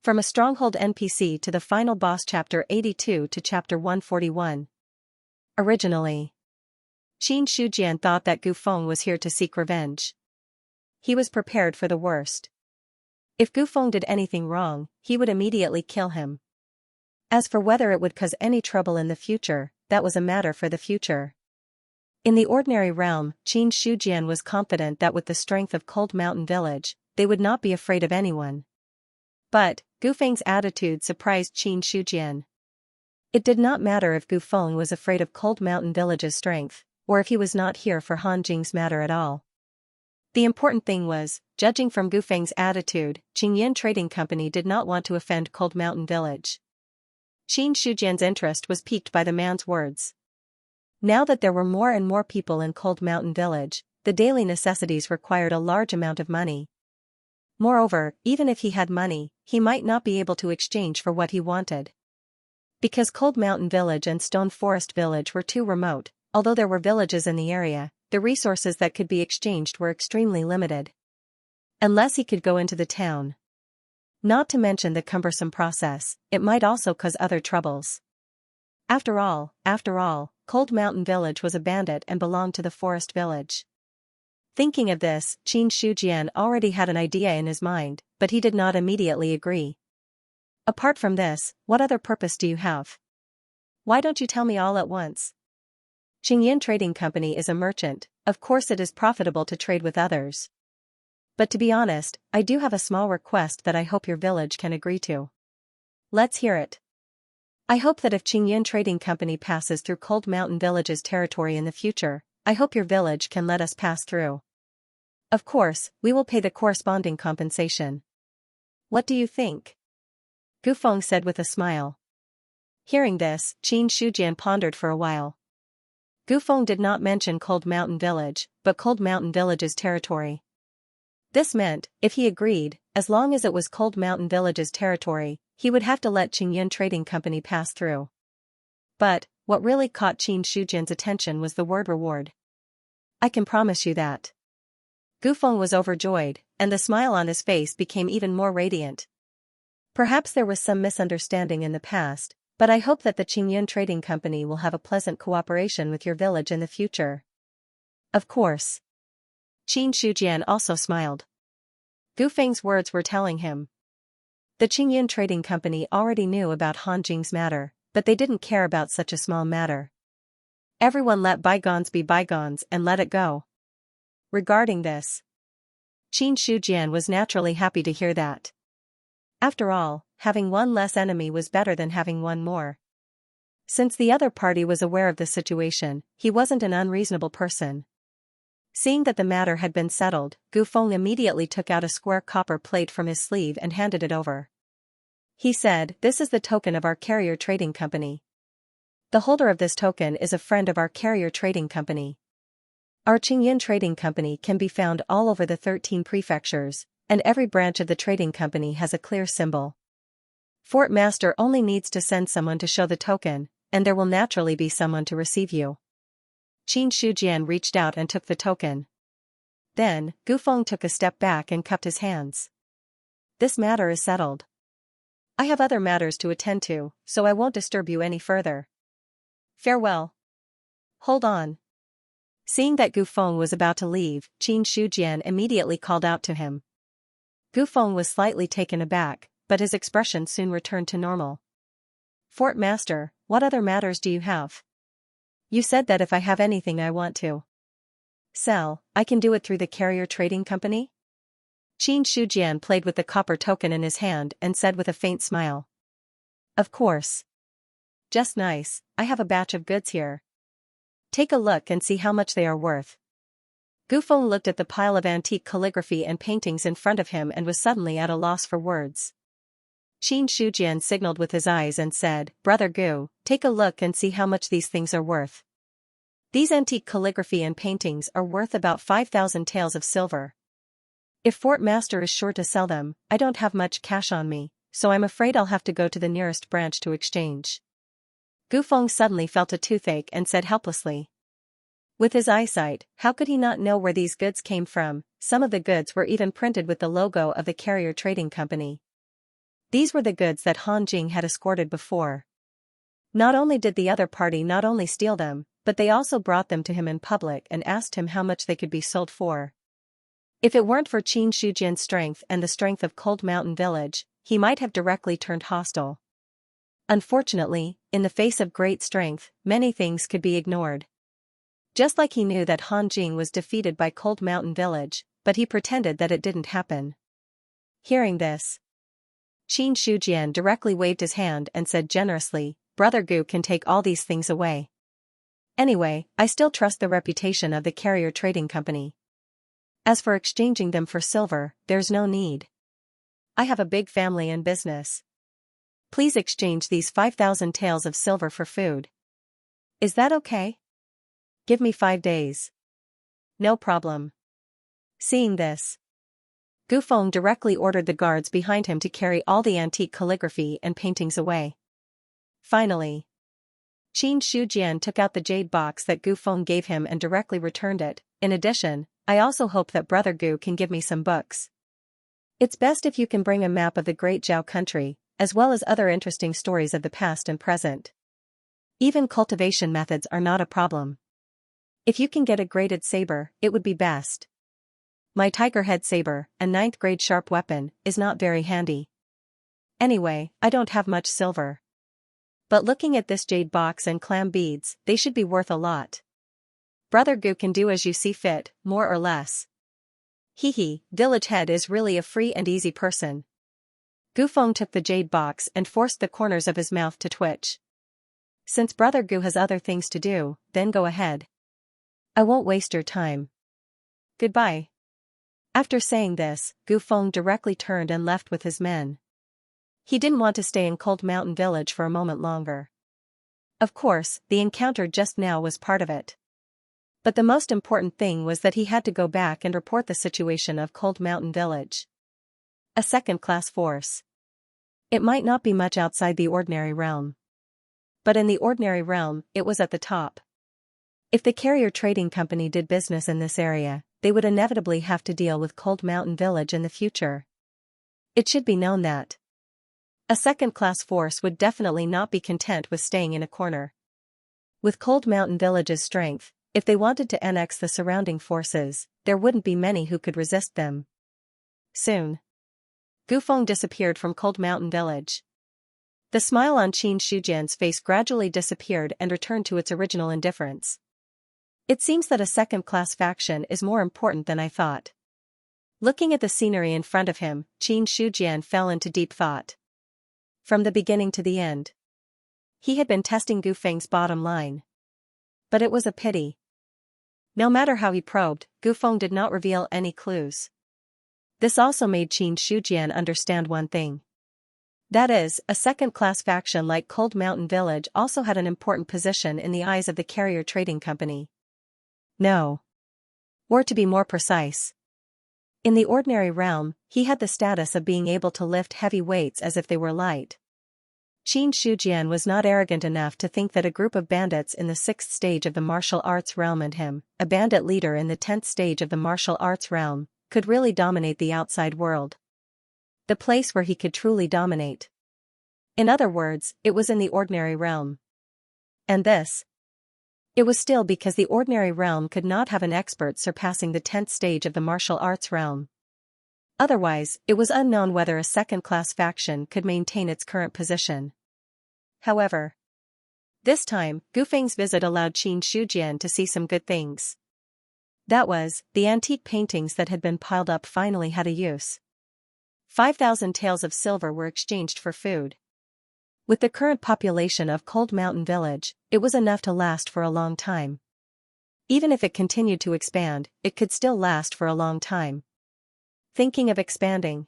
From a Stronghold NPC to the final boss chapter 82 to chapter 141. Originally, Xianxia thought that Gu Feng was here to seek revenge. He was prepared for the worst. If Gu Feng did anything wrong, he would immediately kill him. As for whether it would cause any trouble in the future, that was a matter for the future. In the ordinary realm, Xianxia was confident that with the strength of Cold Mountain Village, they would not be afraid of anyone. But Gu Feng's attitude surprised Xianxia. It did not matter if Gu Feng was afraid of Cold Mountain Village's strength, or if he was not here for Han Jing's matter at all. The important thing was, judging from Gu Feng's attitude, Qingyan Trading Company did not want to offend Cold Mountain Village. Xianxia's interest was piqued by the man's words. Now that there were more and more people in Cold Mountain Village, the daily necessities required a large amount of money. Moreover, even if he had money, he might not be able to exchange for what he wanted. Because Cold Mountain Village and Stone Forest Village were too remote, although there were villages in the area, the resources that could be exchanged were extremely limited. Unless he could go into the town. Not to mention the cumbersome process, it might also cause other troubles. After all, Cold Mountain Village was a bandit and belonged to the Forest Village. Thinking of this, Xianxia already had an idea in his mind, but he did not immediately agree. Apart from this, what other purpose do you have? Why don't you tell me all at once? Qingyan Trading Company is a merchant, of course it is profitable to trade with others. But to be honest, I do have a small request that I hope your village can agree to. Let's hear it. I hope that if Qingyan Trading Company passes through Cold Mountain Village's territory in the future, I hope your village can let us pass through. Of course, we will pay the corresponding compensation. What do you think? Gu Feng said with a smile. Hearing this, Xianxia pondered for a while. Gu Feng did not mention Cold Mountain Village, but Cold Mountain Village's territory. This meant, if he agreed, as long as it was Cold Mountain Village's territory, he would have to let Qingyan Trading Company pass through. But, what really caught Xianxia's attention was the word reward. I can promise you that. Gu Feng was overjoyed, and the smile on his face became even more radiant. Perhaps there was some misunderstanding in the past, but I hope that the Qingyan Trading Company will have a pleasant cooperation with your village in the future. Of course. Xianxia also smiled. Gu Feng's words were telling him. The Qingyan Trading Company already knew about Han Jing's matter, but they didn't care about such a small matter. Everyone let bygones be bygones and let it go. Regarding this, Xianxia was naturally happy to hear that. After all, having one less enemy was better than having one more. Since the other party was aware of the situation, he wasn't an unreasonable person. Seeing that the matter had been settled, Gu Feng immediately took out a square copper plate from his sleeve and handed it over. He said, "This is the token of our carrier trading company. The holder of this token is a friend of our carrier trading company. Our Qingyan Trading Company can be found all over the 13 prefectures, and every branch of the trading company has a clear symbol. Fort Master only needs to send someone to show the token, and there will naturally be someone to receive you." Xianxia reached out and took the token. Then, Gu Feng took a step back and cupped his hands. This matter is settled. I have other matters to attend to, so I won't disturb you any further. Farewell. Hold on. Seeing that Gu Feng was about to leave, Xianxia immediately called out to him. Gu Feng was slightly taken aback, but his expression soon returned to normal. Fort Master, what other matters do you have? You said that if I have anything I want to sell, I can do it through the carrier trading company? Xianxia played with the copper token in his hand and said with a faint smile. Of course. Just nice, I have a batch of goods here. Take a look and see how much they are worth. Gu Feng looked at the pile of antique calligraphy and paintings in front of him and was suddenly at a loss for words. Xianxia signaled with his eyes and said, Brother Gu, take a look and see how much these things are worth. These antique calligraphy and paintings are worth about 5,000 taels of silver. If Fort Master is sure to sell them, I don't have much cash on me, so I'm afraid I'll have to go to the nearest branch to exchange. Gu Feng suddenly felt a toothache and said helplessly. With his eyesight, how could he not know where these goods came from? Some of the goods were even printed with the logo of the carrier trading company. These were the goods that Han Jing had escorted before. Not only did the other party not only steal them, but they also brought them to him in public and asked him how much they could be sold for. If it weren't for Qin Shujian's strength and the strength of Cold Mountain Village, he might have directly turned hostile. Unfortunately, in the face of great strength, many things could be ignored. Just like he knew that Han Jing was defeated by Cold Mountain Village, but he pretended that it didn't happen. Hearing this, Qin Shujian directly waved his hand and said generously, "Brother Gu can take all these things away. Anyway, I still trust the reputation of the carrier trading company. As for exchanging them for silver, there's no need. I have a big family and business. Please exchange these 5,000 taels of silver for food. Is that okay? Give me 5 days. No problem." Seeing this, Gu Feng directly ordered the guards behind him to carry all the antique calligraphy and paintings away. Finally, Qin Shujian took out the jade box that Gu Feng gave him and directly returned it. "In addition, I also hope that Brother Gu can give me some books. It's best if you can bring a map of the Great Zhao country, as well as other interesting stories of the past and present. Even cultivation methods are not a problem. If you can get a graded saber, it would be best. My tiger head saber, a 9th grade sharp weapon, is not very handy. Anyway, I don't have much silver. But looking at this jade box and clam beads, they should be worth a lot. Brother Gu can do as you see fit, more or less. Hee, Village Head is really a free and easy person." Gu Feng took the jade box and forced the corners of his mouth to twitch. "Since Brother Gu has other things to do, then go ahead. I won't waste your time. Goodbye." After saying this, Gu Feng directly turned and left with his men. He didn't want to stay in Cold Mountain Village for a moment longer. Of course, the encounter just now was part of it. But the most important thing was that he had to go back and report the situation of Cold Mountain Village. A second-class force. It might not be much outside the ordinary realm. But in the ordinary realm, it was at the top. If the carrier trading company did business in this area, they would inevitably have to deal with Cold Mountain Village in the future. It should be known that a second-class force would definitely not be content with staying in a corner. With Cold Mountain Village's strength, if they wanted to annex the surrounding forces, there wouldn't be many who could resist them. Soon, Gu Feng disappeared from Cold Mountain Village. The smile on Qin Shujian's face gradually disappeared and returned to its original indifference. "It seems that a second-class faction is more important than I thought." Looking at the scenery in front of him, Qin Shujian fell into deep thought. From the beginning to the end, he had been testing Gu Feng's bottom line. But it was a pity. No matter how he probed, Gu Feng did not reveal any clues. This also made Qin Shujian understand one thing. That is, a second-class faction like Cold Mountain Village also had an important position in the eyes of the carrier trading company. No. Or to be more precise, in the ordinary realm, he had the status of being able to lift heavy weights as if they were light. Qin Shujian was not arrogant enough to think that a group of bandits in the 6th stage of the martial arts realm and him, a bandit leader in the 10th stage of the martial arts realm, could really dominate the outside world. The place where he could truly dominate. In other words, it was in the ordinary realm. And this, it was still because the ordinary realm could not have an expert surpassing the 10th stage of the martial arts realm. Otherwise, it was unknown whether a second-class faction could maintain its current position. However, this time, Gu Feng's visit allowed Qin Shujian to see some good things. That was, the antique paintings that had been piled up finally had a use. 5,000 taels of silver were exchanged for food. With the current population of Cold Mountain Village, it was enough to last for a long time. Even if it continued to expand, it could still last for a long time. Thinking of expanding,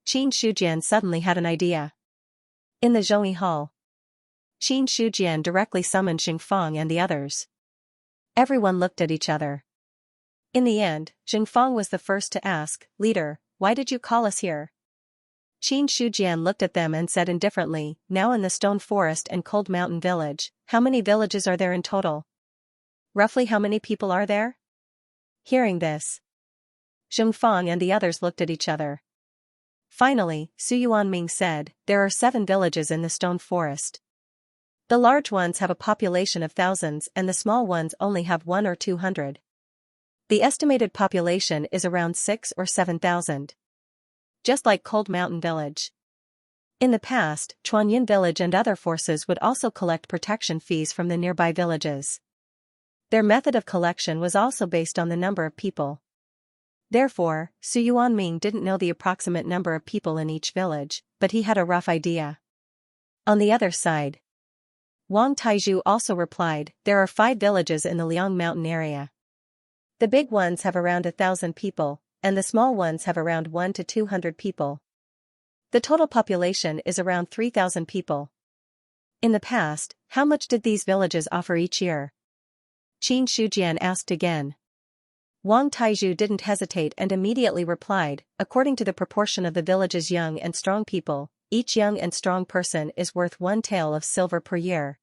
Qin Shujian suddenly had an idea. In the Zhongyi Hall, Qin Shujian directly summoned Xingfang and the others. Everyone looked at each other. In the end, Xingfang was the first to ask, "Leader, why did you call us here?" Qin Shujian looked at them and said indifferently, "Now in the Stone Forest and Cold Mountain Village, how many villages are there in total? Roughly how many people are there?" Hearing this, Xingfang and the others looked at each other. Finally, Su Yuanming said, there are 7 villages in the stone forest. The large ones have a population of thousands and the small ones only have 1 or 200. The estimated population is around 6 or 7,000. Just like Cold Mountain Village. In the past, Chuanyin Village and other forces would also collect protection fees from the nearby villages. Their method of collection was also based on the number of people. Therefore, Su Yuanming didn't know the approximate number of people in each village, but he had a rough idea. On the other side, Wang Taizhu also replied, there are 5 villages in the Liang Mountain area. The big ones have around 1,000 people, and the small ones have around 1 to 200 people. The total population is around 3,000 people. In the past, how much did these villages offer each year? Qin Shujian asked again. Wang Taizhu didn't hesitate and immediately replied, according to the proportion of the village's young and strong people, each young and strong person is worth 1 tael of silver per year.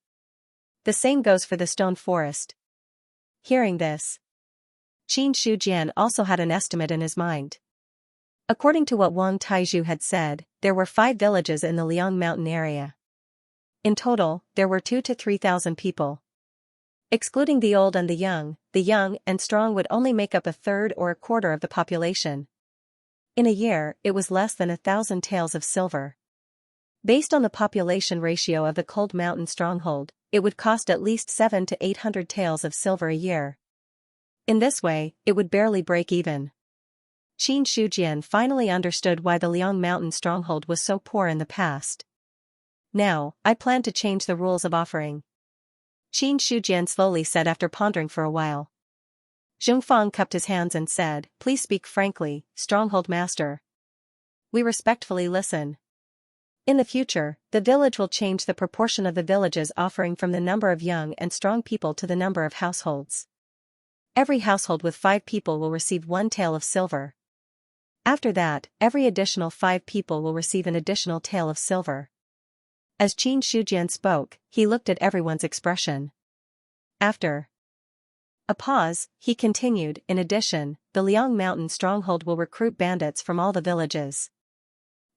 The same goes for the stone forest. Hearing this, Qin Shujian also had an estimate in his mind. According to what Wang Taizhu had said, there were 5 villages in the Liang Mountain area. In total, there were 2 to 3,000 people. Excluding the old and the young and strong would only make up 1/3 or 1/4 of the population. In a year, it was less than 1,000 taels of silver. Based on the population ratio of the Cold Mountain Stronghold, it would cost at least 700 to 800 taels of silver a year. In this way, it would barely break even. Qin Shujian finally understood why the Liang Mountain Stronghold was so poor in the past. Now, I plan to change the rules of offering. Qin Shujian slowly said after pondering for a while. Zhongfang cupped his hands and said, please speak frankly, Stronghold Master. We respectfully listen. In the future, the village will change the proportion of the villages offering from the number of young and strong people to the number of households. Every household with 5 people will receive 1 tael of silver. After that, every additional 5 people will receive an additional tael of silver. As Qin Shujian spoke, he looked at everyone's expression. After a pause, he continued, in addition, the Liang Mountain Stronghold will recruit bandits from all the villages.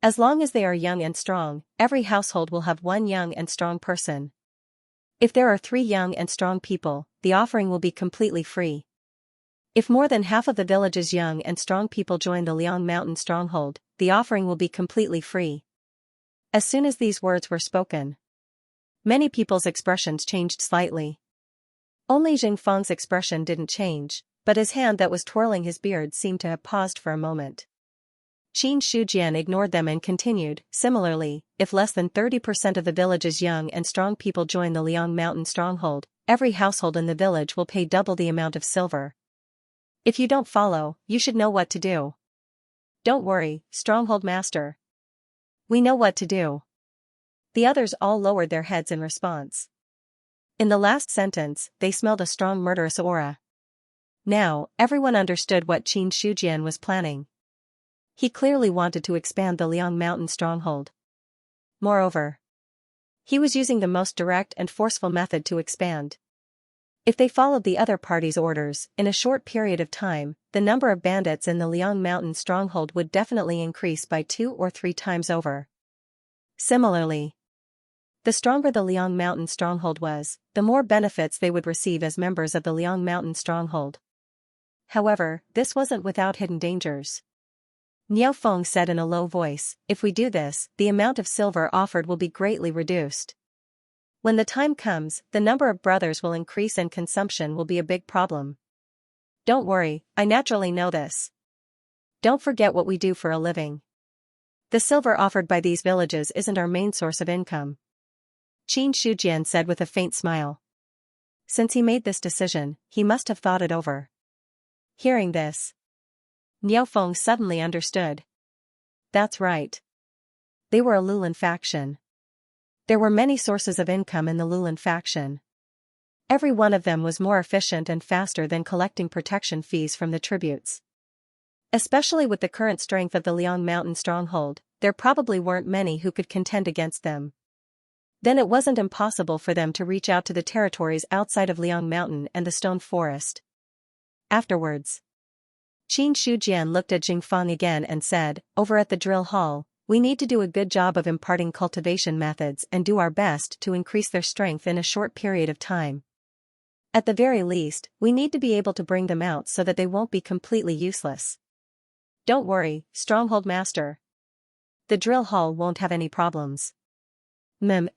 As long as they are young and strong, every household will have 1 young and strong person. If there are 3 young and strong people, the offering will be completely free. If more than half of the village's young and strong people join the Liang Mountain Stronghold, the offering will be completely free. As soon as these words were spoken, many people's expressions changed slightly. Only Zhongfang's expression didn't change, but his hand that was twirling his beard seemed to have paused for a moment. Qin Shujian ignored them and continued, similarly, if less than 30% of the village's young and strong people join the Liang Mountain Stronghold, every household in the village will pay double the amount of silver. If you don't follow, you should know what to do. Don't worry, Stronghold Master. We know what to do. The others all lowered their heads in response. In the last sentence, they smelled a strong murderous aura. Now, everyone understood what Qin Shujian was planning. He clearly wanted to expand the Liang Mountain Stronghold. Moreover, he was using the most direct and forceful method to expand. If they followed the other party's orders, in a short period of time, the number of bandits in the Liang Mountain Stronghold would definitely increase by 2 or 3 times over. Similarly, the stronger the Liang Mountain Stronghold was, the more benefits they would receive as members of the Liang Mountain Stronghold. However, this wasn't without hidden dangers. Niao Feng said in a low voice, if we do this, the amount of silver offered will be greatly reduced. When the time comes, the number of brothers will increase and consumption will be a big problem. Don't worry, I naturally know this. Don't forget what we do for a living. The silver offered by these villages isn't our main source of income. Qin Shujian said with a faint smile. Since he made this decision, he must have thought it over. Hearing this, Niao Feng suddenly understood. That's right. They were a Lulin faction. There were many sources of income in the Lulin faction. Every one of them was more efficient and faster than collecting protection fees from the tributes. Especially with the current strength of the Liang Mountain Stronghold, there probably weren't many who could contend against them. Then it wasn't impossible for them to reach out to the territories outside of Liang Mountain and the Stone Forest. Afterwards, Qin Shujian looked at Jingfang again and said, "Over at the drill hall, we need to do a good job of imparting cultivation methods and do our best to increase their strength in a short period of time. At the very least, we need to be able to bring them out so that they won't be completely useless." "Don't worry, Stronghold Master. The drill hall won't have any problems."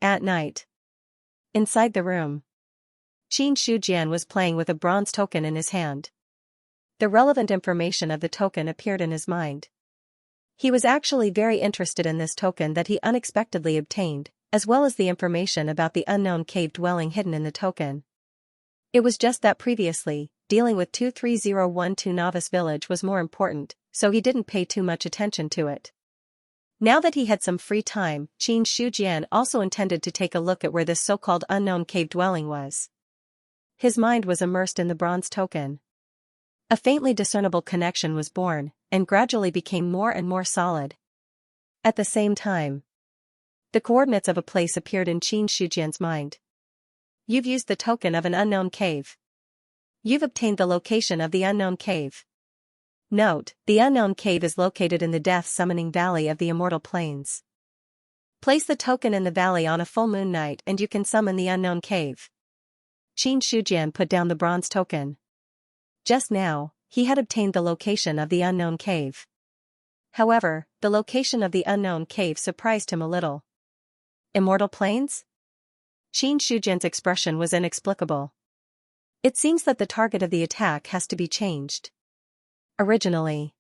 At night. Inside the room, Qin Shujian was playing with a bronze token in his hand. The relevant information of the token appeared in his mind. He was actually very interested in this token that he unexpectedly obtained, as well as the information about the unknown cave dwelling hidden in the token. It was just that previously, dealing with 23012 Novice Village was more important, so he didn't pay too much attention to it. Now that he had some free time, Qin Shujian also intended to take a look at where this so-called unknown cave dwelling was. His mind was immersed in the bronze token. A faintly discernible connection was born, and gradually became more and more solid. At the same time, the coordinates of a place appeared in Qin Shujian's mind. "You've used the token of an unknown cave. You've obtained the location of the unknown cave. Note, the unknown cave is located in the death-summoning valley of the Immortal Plains. Place the token in the valley on a full moon night and you can summon the unknown cave." Qin Shujian put down the bronze token. Just now, he had obtained the location of the unknown cave. However, the location of the unknown cave surprised him a little. Immortal Plains? Qin Shujian's expression was inexplicable. It seems that the target of the attack has to be changed. Originally,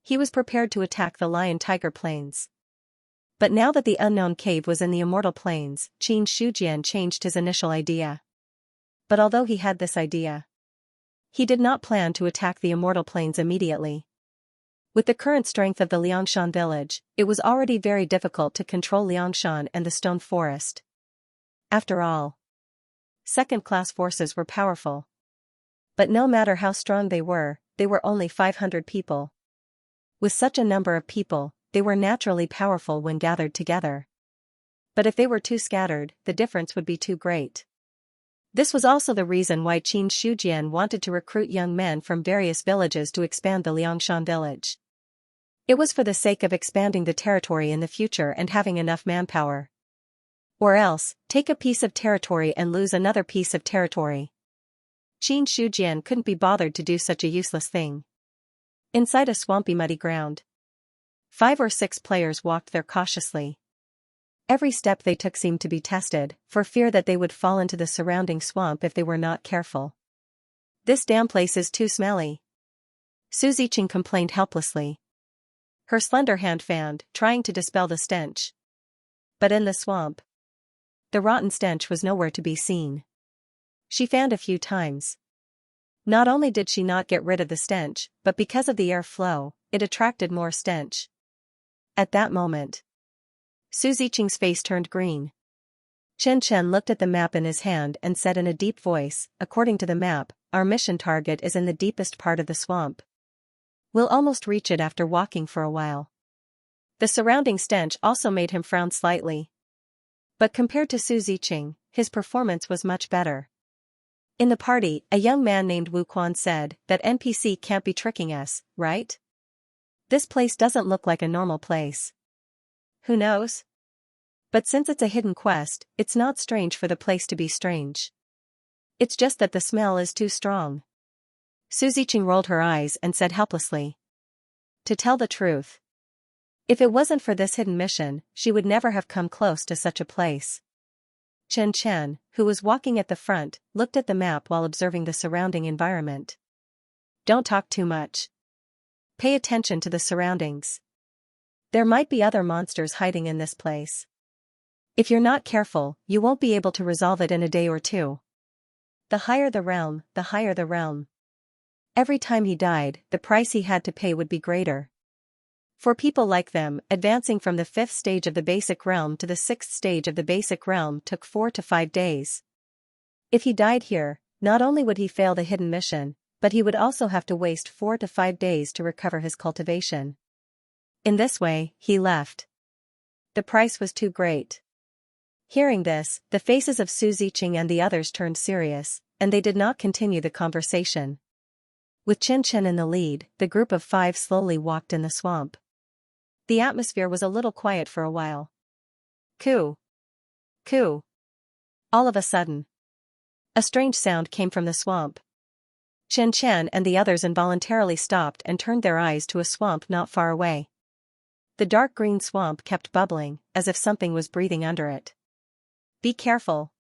he was prepared to attack the Lion-Tiger Plains. But now that the unknown cave was in the Immortal Plains, Qin Shujian changed his initial idea. But although he had this idea, he did not plan to attack the Immortal Plains immediately. With the current strength of the Liangshan village, it was already very difficult to control Liangshan and the Stone Forest. After all, second-class forces were powerful. But no matter how strong they were only 500 people. With such a number of people, they were naturally powerful when gathered together. But if they were too scattered, the difference would be too great. This was also the reason why Qin Shujian wanted to recruit young men from various villages to expand the Liangshan village. It was for the sake of expanding the territory in the future and having enough manpower. Or else, take a piece of territory and lose another piece of territory. Qin Shujian couldn't be bothered to do such a useless thing. Inside a swampy muddy ground, 5 or 6 players walked there cautiously. Every step they took seemed to be tested, for fear that they would fall into the surrounding swamp if they were not careful. "This damn place is too smelly," Su Ziqing complained helplessly. Her slender hand fanned, trying to dispel the stench. But in the swamp, the rotten stench was nowhere to be seen. She fanned a few times. Not only did she not get rid of the stench, but because of the air flow, it attracted more stench. At that moment, Su Ziqing's face turned green. Chen Chen looked at the map in his hand and said in a deep voice, "According to the map, our mission target is in the deepest part of the swamp. We'll almost reach it after walking for a while." The surrounding stench also made him frown slightly. But compared to Su Ziqing, his performance was much better. In the party, a young man named Wu Quan said, "That NPC can't be tricking us, right? This place doesn't look like a normal place." "Who knows? But since it's a hidden quest, it's not strange for the place to be strange. It's just that the smell is too strong." Su Ziqing rolled her eyes and said helplessly, "To tell the truth, if it wasn't for this hidden mission, she would never have come close to such a place." Chen Chen, who was walking at the front, looked at the map while observing the surrounding environment. "Don't talk too much. Pay attention to the surroundings. There might be other monsters hiding in this place. If you're not careful, you won't be able to resolve it in a day or two. The higher the realm, the higher the realm. Every time he died, the price he had to pay would be greater. For people like them, advancing from the 5th stage of the basic realm to the 6th stage of the basic realm took 4 to 5 days. If he died here, not only would he fail the hidden mission, but he would also have to waste 4 to 5 days to recover his cultivation. In this way, he left. The price was too great. Hearing this, the faces of Su Ziqing and the others turned serious, and they did not continue the conversation. With Xianxia in the lead, the group of 5 slowly walked in the swamp. The atmosphere was a little quiet for a while. Coo! Coo! All of a sudden, a strange sound came from the swamp. Xianxia and the others involuntarily stopped and turned their eyes to a swamp not far away. The dark green swamp kept bubbling, as if something was breathing under it. Be careful,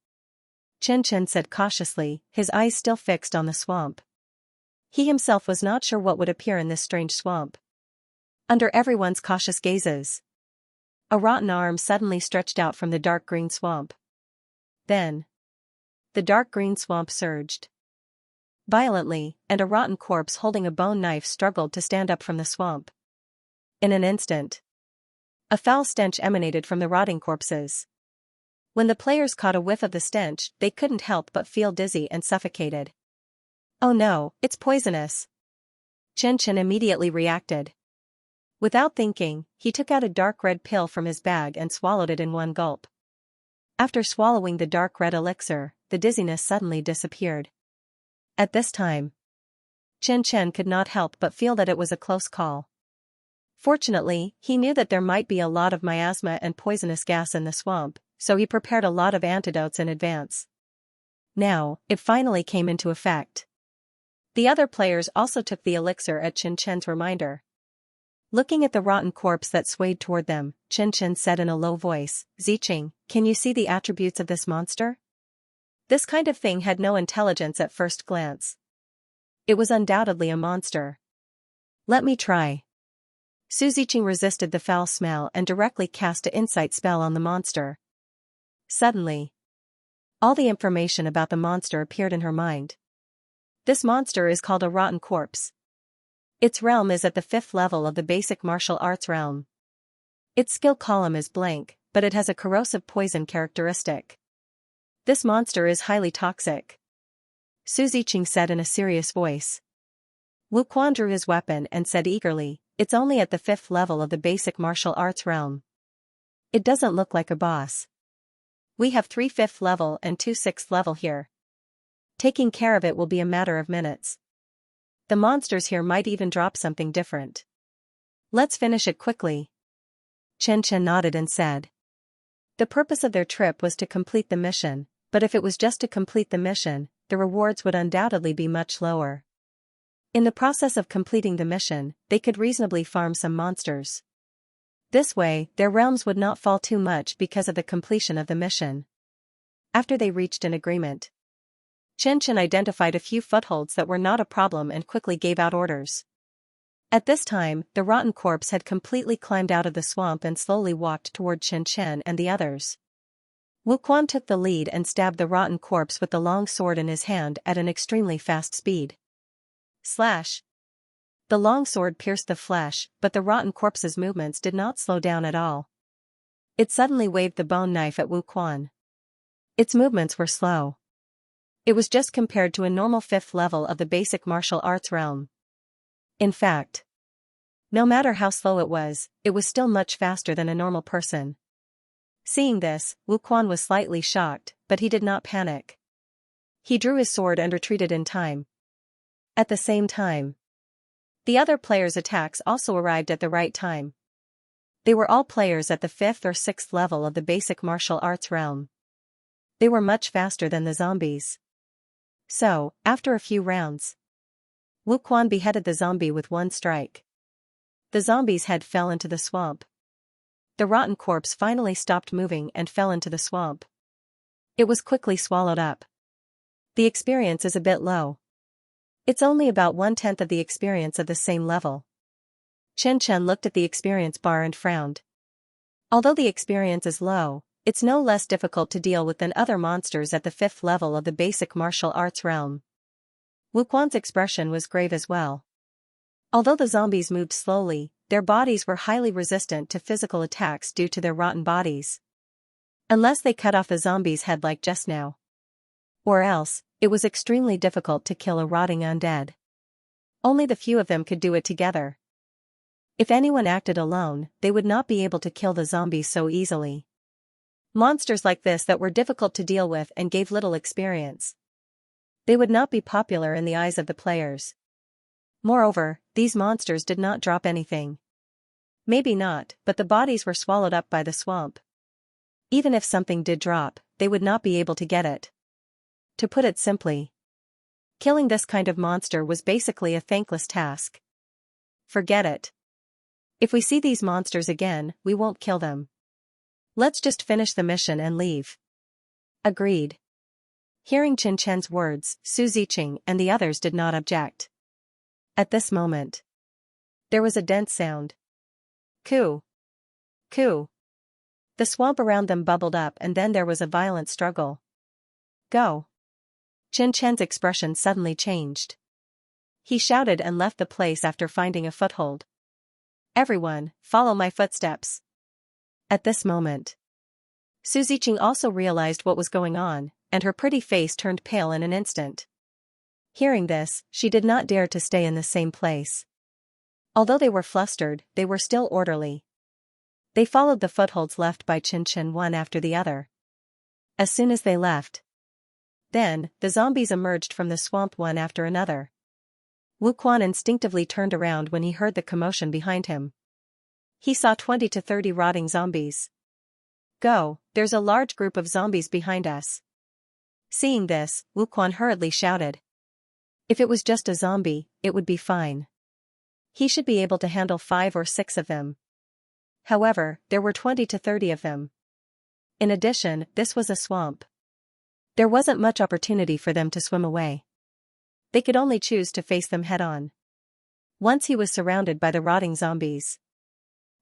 Xianxia said cautiously, his eyes still fixed on the swamp. He himself was not sure what would appear in this strange swamp. Under everyone's cautious gazes, a rotten arm suddenly stretched out from the dark green swamp. Then, the dark green swamp surged violently, and a rotten corpse holding a bone knife struggled to stand up from the swamp. In an instant, a foul stench emanated from the rotting corpses. When the players caught a whiff of the stench, they couldn't help but feel dizzy and suffocated. Oh no, it's poisonous! Xianxia immediately reacted. Without thinking, he took out a dark red pill from his bag and swallowed it in one gulp. After swallowing the dark red elixir, the dizziness suddenly disappeared. At this time, Xianxia could not help but feel that it was a close call. Fortunately, he knew that there might be a lot of miasma and poisonous gas in the swamp, so he prepared a lot of antidotes in advance. Now, it finally came into effect. The other players also took the elixir at Xianxia's reminder. Looking at the rotten corpse that swayed toward them, Xianxia said in a low voice, "Ziqing, can you see the attributes of this monster?" This kind of thing had no intelligence at first glance. It was undoubtedly a monster. Let me try. Su Ziqing resisted the foul smell and directly cast an insight spell on the monster. Suddenly, all the information about the monster appeared in her mind. This monster is called a rotten corpse. Its realm is at the 5th level of the basic martial arts realm. Its skill column is blank, but it has a corrosive poison characteristic. This monster is highly toxic, Su Ziqing said in a serious voice. Wu Quan drew his weapon and said eagerly, "It's only at the 5th level of the basic martial arts realm. It doesn't look like a boss. We have 3 5th level and 2 6th level here. Taking care of it will be a matter of minutes. The monsters here might even drop something different. Let's finish it quickly." Xianxia nodded and said. The purpose of their trip was to complete the mission, but if it was just to complete the mission, the rewards would undoubtedly be much lower. In the process of completing the mission, they could reasonably farm some monsters. This way, their realms would not fall too much because of the completion of the mission. After they reached an agreement, Xianxia identified a few footholds that were not a problem and quickly gave out orders. At this time, the rotten corpse had completely climbed out of the swamp and slowly walked toward Xianxia and the others. Wu Quan took the lead and stabbed the rotten corpse with the long sword in his hand at an extremely fast speed. Slash! The long sword pierced the flesh, but the rotten corpse's movements did not slow down at all. It suddenly waved the bone knife at Wu Quan. Its movements were slow. It was just compared to a normal 5th level of the basic martial arts realm. In fact, no matter how slow it was still much faster than a normal person. Seeing this, Wu Quan was slightly shocked, but he did not panic. He drew his sword and retreated in time. At the same time, the other players' attacks also arrived at the right time. They were all players at the 5th or 6th level of the basic martial arts realm. They were much faster than the zombies. So, after a few rounds, Wu Quan beheaded the zombie with one strike. The zombie's head fell into the swamp. The rotten corpse finally stopped moving and fell into the swamp. It was quickly swallowed up. The experience is a bit low. It's only about 1/10 of the experience of the same level. Xianxia looked at the experience bar and frowned. Although the experience is low, it's no less difficult to deal with than other monsters at the 5th level of the basic martial arts realm. Wu Quan's expression was grave as well. Although the zombies moved slowly, their bodies were highly resistant to physical attacks due to their rotten bodies. Unless they cut off the zombie's head like just now. Or else, it was extremely difficult to kill a rotting undead. Only the few of them could do it together. If anyone acted alone, they would not be able to kill the zombies so easily. Monsters like this that were difficult to deal with and gave little experience. They would not be popular in the eyes of the players. Moreover, these monsters did not drop anything. Maybe not, but the bodies were swallowed up by the swamp. Even if something did drop, they would not be able to get it. To put it simply, killing this kind of monster was basically a thankless task. Forget it. If we see these monsters again, we won't kill them. Let's just finish the mission and leave. Agreed. Hearing Xianxia's words, Su Ziqing and the others did not object. At this moment, there was a dense sound. Coo! Coo! The swamp around them bubbled up and then there was a violent struggle. Go! Xianxia's expression suddenly changed. He shouted and left the place after finding a foothold. Everyone, follow my footsteps. At this moment, Su Ziqing also realized what was going on, and her pretty face turned pale in an instant. Hearing this, she did not dare to stay in the same place. Although they were flustered, they were still orderly. They followed the footholds left by Xianxia one after the other. As soon as they left, then, the zombies emerged from the swamp one after another. Wu Quan instinctively turned around when he heard the commotion behind him. He saw 20 to 30 rotting zombies. Go, there's a large group of zombies behind us. Seeing this, Wu Quan hurriedly shouted. If it was just a zombie, it would be fine. He should be able to handle 5 or 6 of them. However, there were 20 to 30 of them. In addition, this was a swamp. There wasn't much opportunity for them to swim away. They could only choose to face them head-on. Once he was surrounded by the rotting zombies,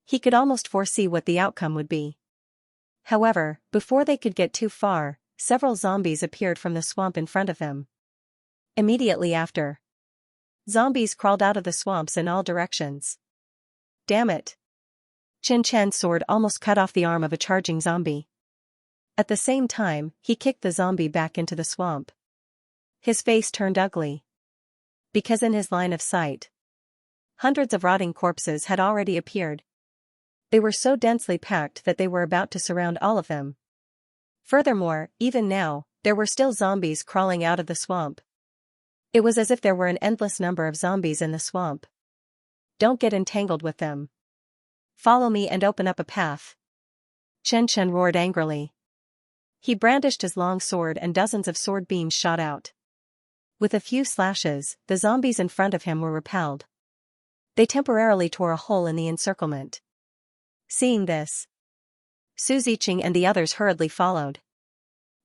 he could almost foresee what the outcome would be. However, before they could get too far, several zombies appeared from the swamp in front of them. Immediately after, zombies crawled out of the swamps in all directions. Damn it! Xianxia's sword almost cut off the arm of a charging zombie. At the same time, he kicked the zombie back into the swamp. His face turned ugly. Because in his line of sight, hundreds of rotting corpses had already appeared. They were so densely packed that they were about to surround all of them. Furthermore, even now, there were still zombies crawling out of the swamp. It was as if there were an endless number of zombies in the swamp. Don't get entangled with them. Follow me and open up a path. Xianxia roared angrily. He brandished his long sword and dozens of sword beams shot out. With a few slashes, the zombies in front of him were repelled. They temporarily tore a hole in the encirclement. Seeing this, Su Ziqing and the others hurriedly followed.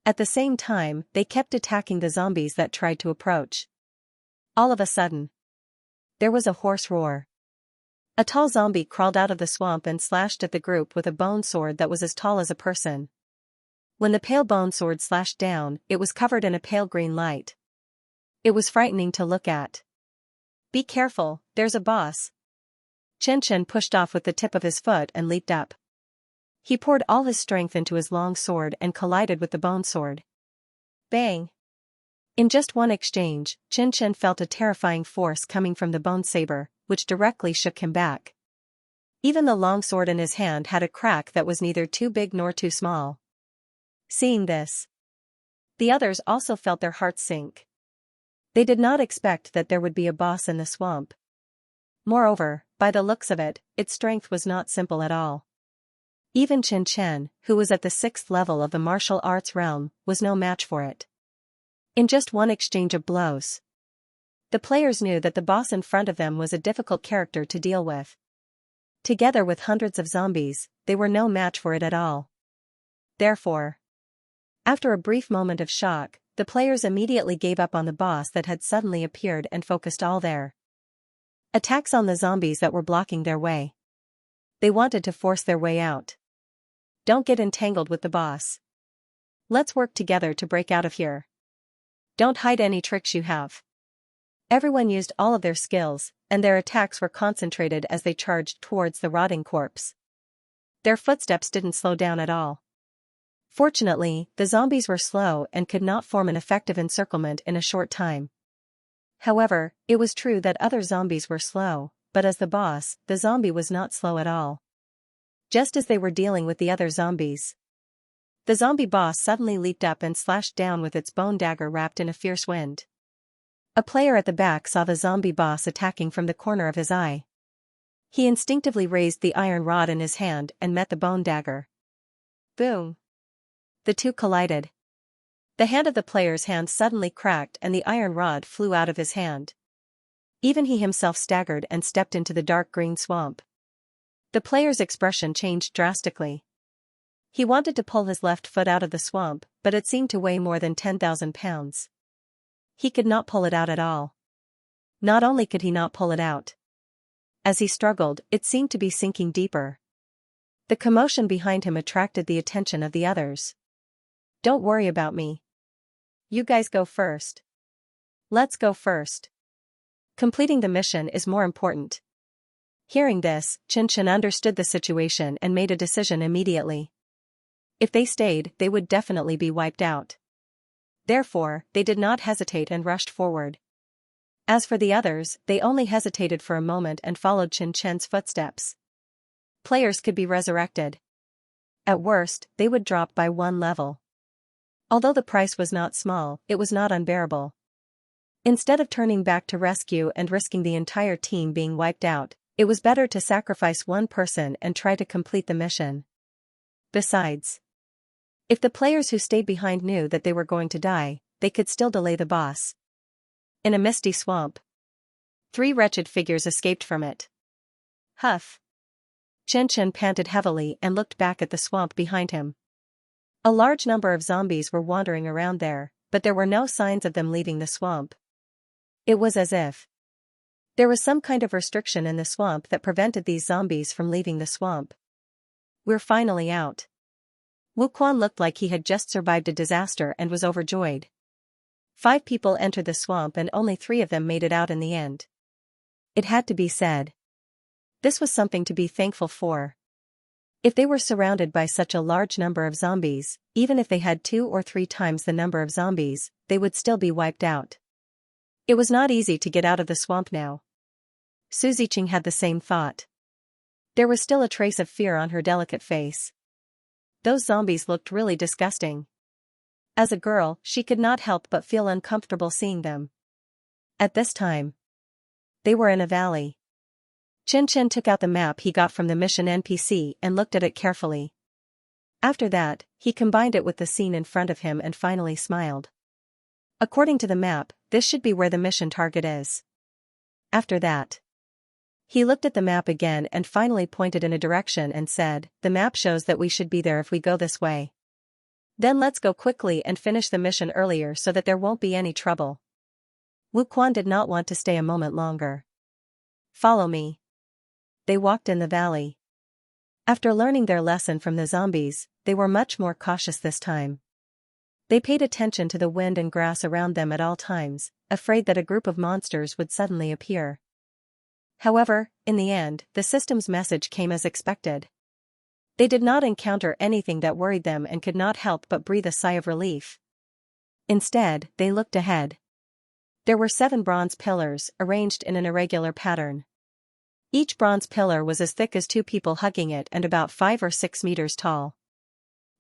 At the same time, they kept attacking the zombies that tried to approach. All of a sudden, there was a hoarse roar. A tall zombie crawled out of the swamp and slashed at the group with a bone sword that was as tall as a person. When the pale bone sword slashed down, it was covered in a pale green light. It was frightening to look at. Be careful, there's a boss. Xianxia pushed off with the tip of his foot and leaped up. He poured all his strength into his long sword and collided with the bone sword. Bang! In just one exchange, Xianxia felt a terrifying force coming from the bone saber, which directly shook him back. Even the long sword in his hand had a crack that was neither too big nor too small. Seeing this, the others also felt their hearts sink. They did not expect that there would be a boss in the swamp. Moreover, by the looks of it, its strength was not simple at all. Even Xianxia, who was at the 6th level of the martial arts realm, was no match for it. In just one exchange of blows, the players knew that the boss in front of them was a difficult character to deal with. Together with hundreds of zombies, they were no match for it at all. Therefore, after a brief moment of shock, the players immediately gave up on the boss that had suddenly appeared and focused all their attacks on the zombies that were blocking their way. They wanted to force their way out. Don't get entangled with the boss. Let's work together to break out of here. Don't hide any tricks you have. Everyone used all of their skills, and their attacks were concentrated as they charged towards the rotting corpse. Their footsteps didn't slow down at all. Fortunately, the zombies were slow and could not form an effective encirclement in a short time. However, it was true that other zombies were slow, but as the boss, the zombie was not slow at all. Just as they were dealing with the other zombies, the zombie boss suddenly leaped up and slashed down with its bone dagger wrapped in a fierce wind. A player at the back saw the zombie boss attacking from the corner of his eye. He instinctively raised the iron rod in his hand and met the bone dagger. Boom! The two collided. The hand of the player's hand suddenly cracked and the iron rod flew out of his hand. Even he himself staggered and stepped into the dark green swamp. The player's expression changed drastically. He wanted to pull his left foot out of the swamp, but it seemed to weigh more than 10,000 pounds. He could not pull it out at all. Not only could he not pull it out. As he struggled, it seemed to be sinking deeper. The commotion behind him attracted the attention of the others. Don't worry about me. You guys go first. Let's go first. Completing the mission is more important. Hearing this, Xianxia understood the situation and made a decision immediately. If they stayed, they would definitely be wiped out. Therefore, they did not hesitate and rushed forward. As for the others, they only hesitated for a moment and followed Xianxia's footsteps. Players could be resurrected. At worst, they would drop by one level. Although the price was not small, it was not unbearable. Instead of turning back to rescue and risking the entire team being wiped out, it was better to sacrifice one person and try to complete the mission. Besides, if the players who stayed behind knew that they were going to die, they could still delay the boss. In a misty swamp, 3 wretched figures escaped from it. Huff! Xianxia panted heavily and looked back at the swamp behind him. A large number of zombies were wandering around there, but there were no signs of them leaving the swamp. It was as if there was some kind of restriction in the swamp that prevented these zombies from leaving the swamp. We're finally out. Wuquan looked like he had just survived a disaster and was overjoyed. 5 people entered the swamp and only 3 of them made it out in the end. It had to be said. This was something to be thankful for. If they were surrounded by such a large number of zombies, even if they had 2 or 3 times the number of zombies, they would still be wiped out. It was not easy to get out of the swamp now. Suziching had the same thought. There was still a trace of fear on her delicate face. Those zombies looked really disgusting. As a girl, she could not help but feel uncomfortable seeing them. At this time, they were in a valley. Xianxia took out the map he got from the mission NPC and looked at it carefully. After that, he combined it with the scene in front of him and finally smiled. According to the map, this should be where the mission target is. After that, he looked at the map again and finally pointed in a direction and said, "The map shows that we should be there if we go this way. Then let's go quickly and finish the mission earlier so that there won't be any trouble." Wuquan did not want to stay a moment longer. "Follow me." They walked in the valley. After learning their lesson from the zombies, they were much more cautious this time. They paid attention to the wind and grass around them at all times, afraid that a group of monsters would suddenly appear. However, in the end, the system's message came as expected. They did not encounter anything that worried them and could not help but breathe a sigh of relief. Instead, they looked ahead. There were 7 bronze pillars, arranged in an irregular pattern. Each bronze pillar was as thick as 2 people hugging it and about 5 or 6 meters tall.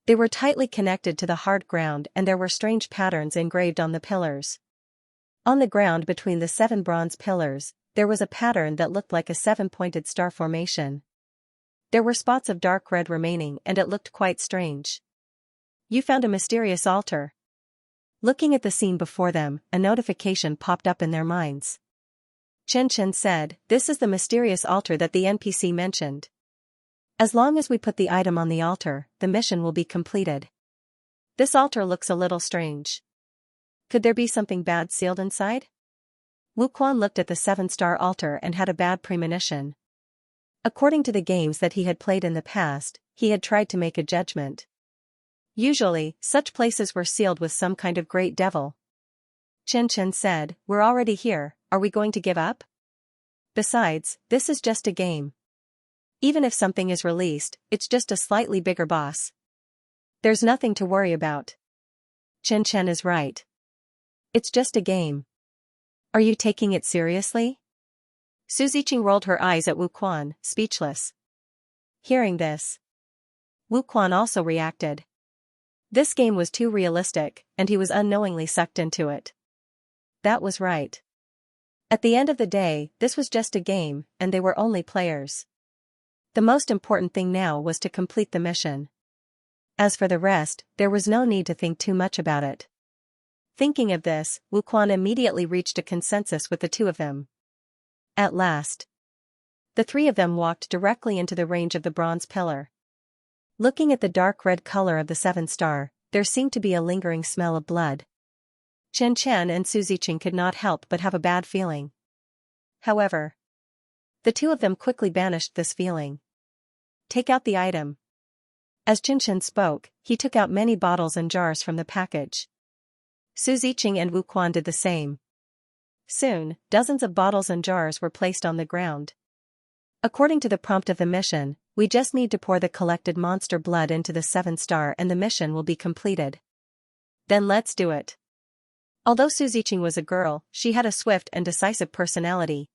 They were tightly connected to the hard ground and there were strange patterns engraved on the pillars. On the ground between the 7 bronze pillars, there was a pattern that looked like a 7-pointed star formation. There were spots of dark red remaining and it looked quite strange. "You found a mysterious altar." Looking at the scene before them, a notification popped up in their minds. Xianxia said, "This is the mysterious altar that the NPC mentioned. As long as we put the item on the altar, the mission will be completed. This altar looks a little strange. Could there be something bad sealed inside?" Wuquan looked at the 7-star altar and had a bad premonition. According to the games that he had played in the past, he had tried to make a judgment. Usually, such places were sealed with some kind of great devil. Xianxia said, "We're already here, are we going to give up? Besides, this is just a game. Even if something is released, it's just a slightly bigger boss. There's nothing to worry about." Xianxia is right. It's just a game. Are you taking it seriously? Suziching rolled her eyes at Wuquan, speechless. Hearing this, Wuquan also reacted. This game was too realistic, and he was unknowingly sucked into it. that was right. At the end of the day, this was just a game, and they were only players. The most important thing now was to complete the mission. As for the rest, there was no need to think too much about it. Thinking of this, Wuquan immediately reached a consensus with the two of them. At last, the three of them walked directly into the range of the bronze pillar. Looking at the dark red color of the seventh star, there seemed to be a lingering smell of blood. Chen and Su Ziqing could not help but have a bad feeling. However, the two of them quickly banished this feeling. Take out the item. As Chen spoke, he took out many bottles and jars from the package. Su Ziqing and Wuquan did the same. Soon, dozens of bottles and jars were placed on the ground. According to the prompt of the mission, we just need to pour the collected monster blood into the seventh star and the mission will be completed. Then let's do it. Although Su Ziqing was a girl, she had a swift and decisive personality.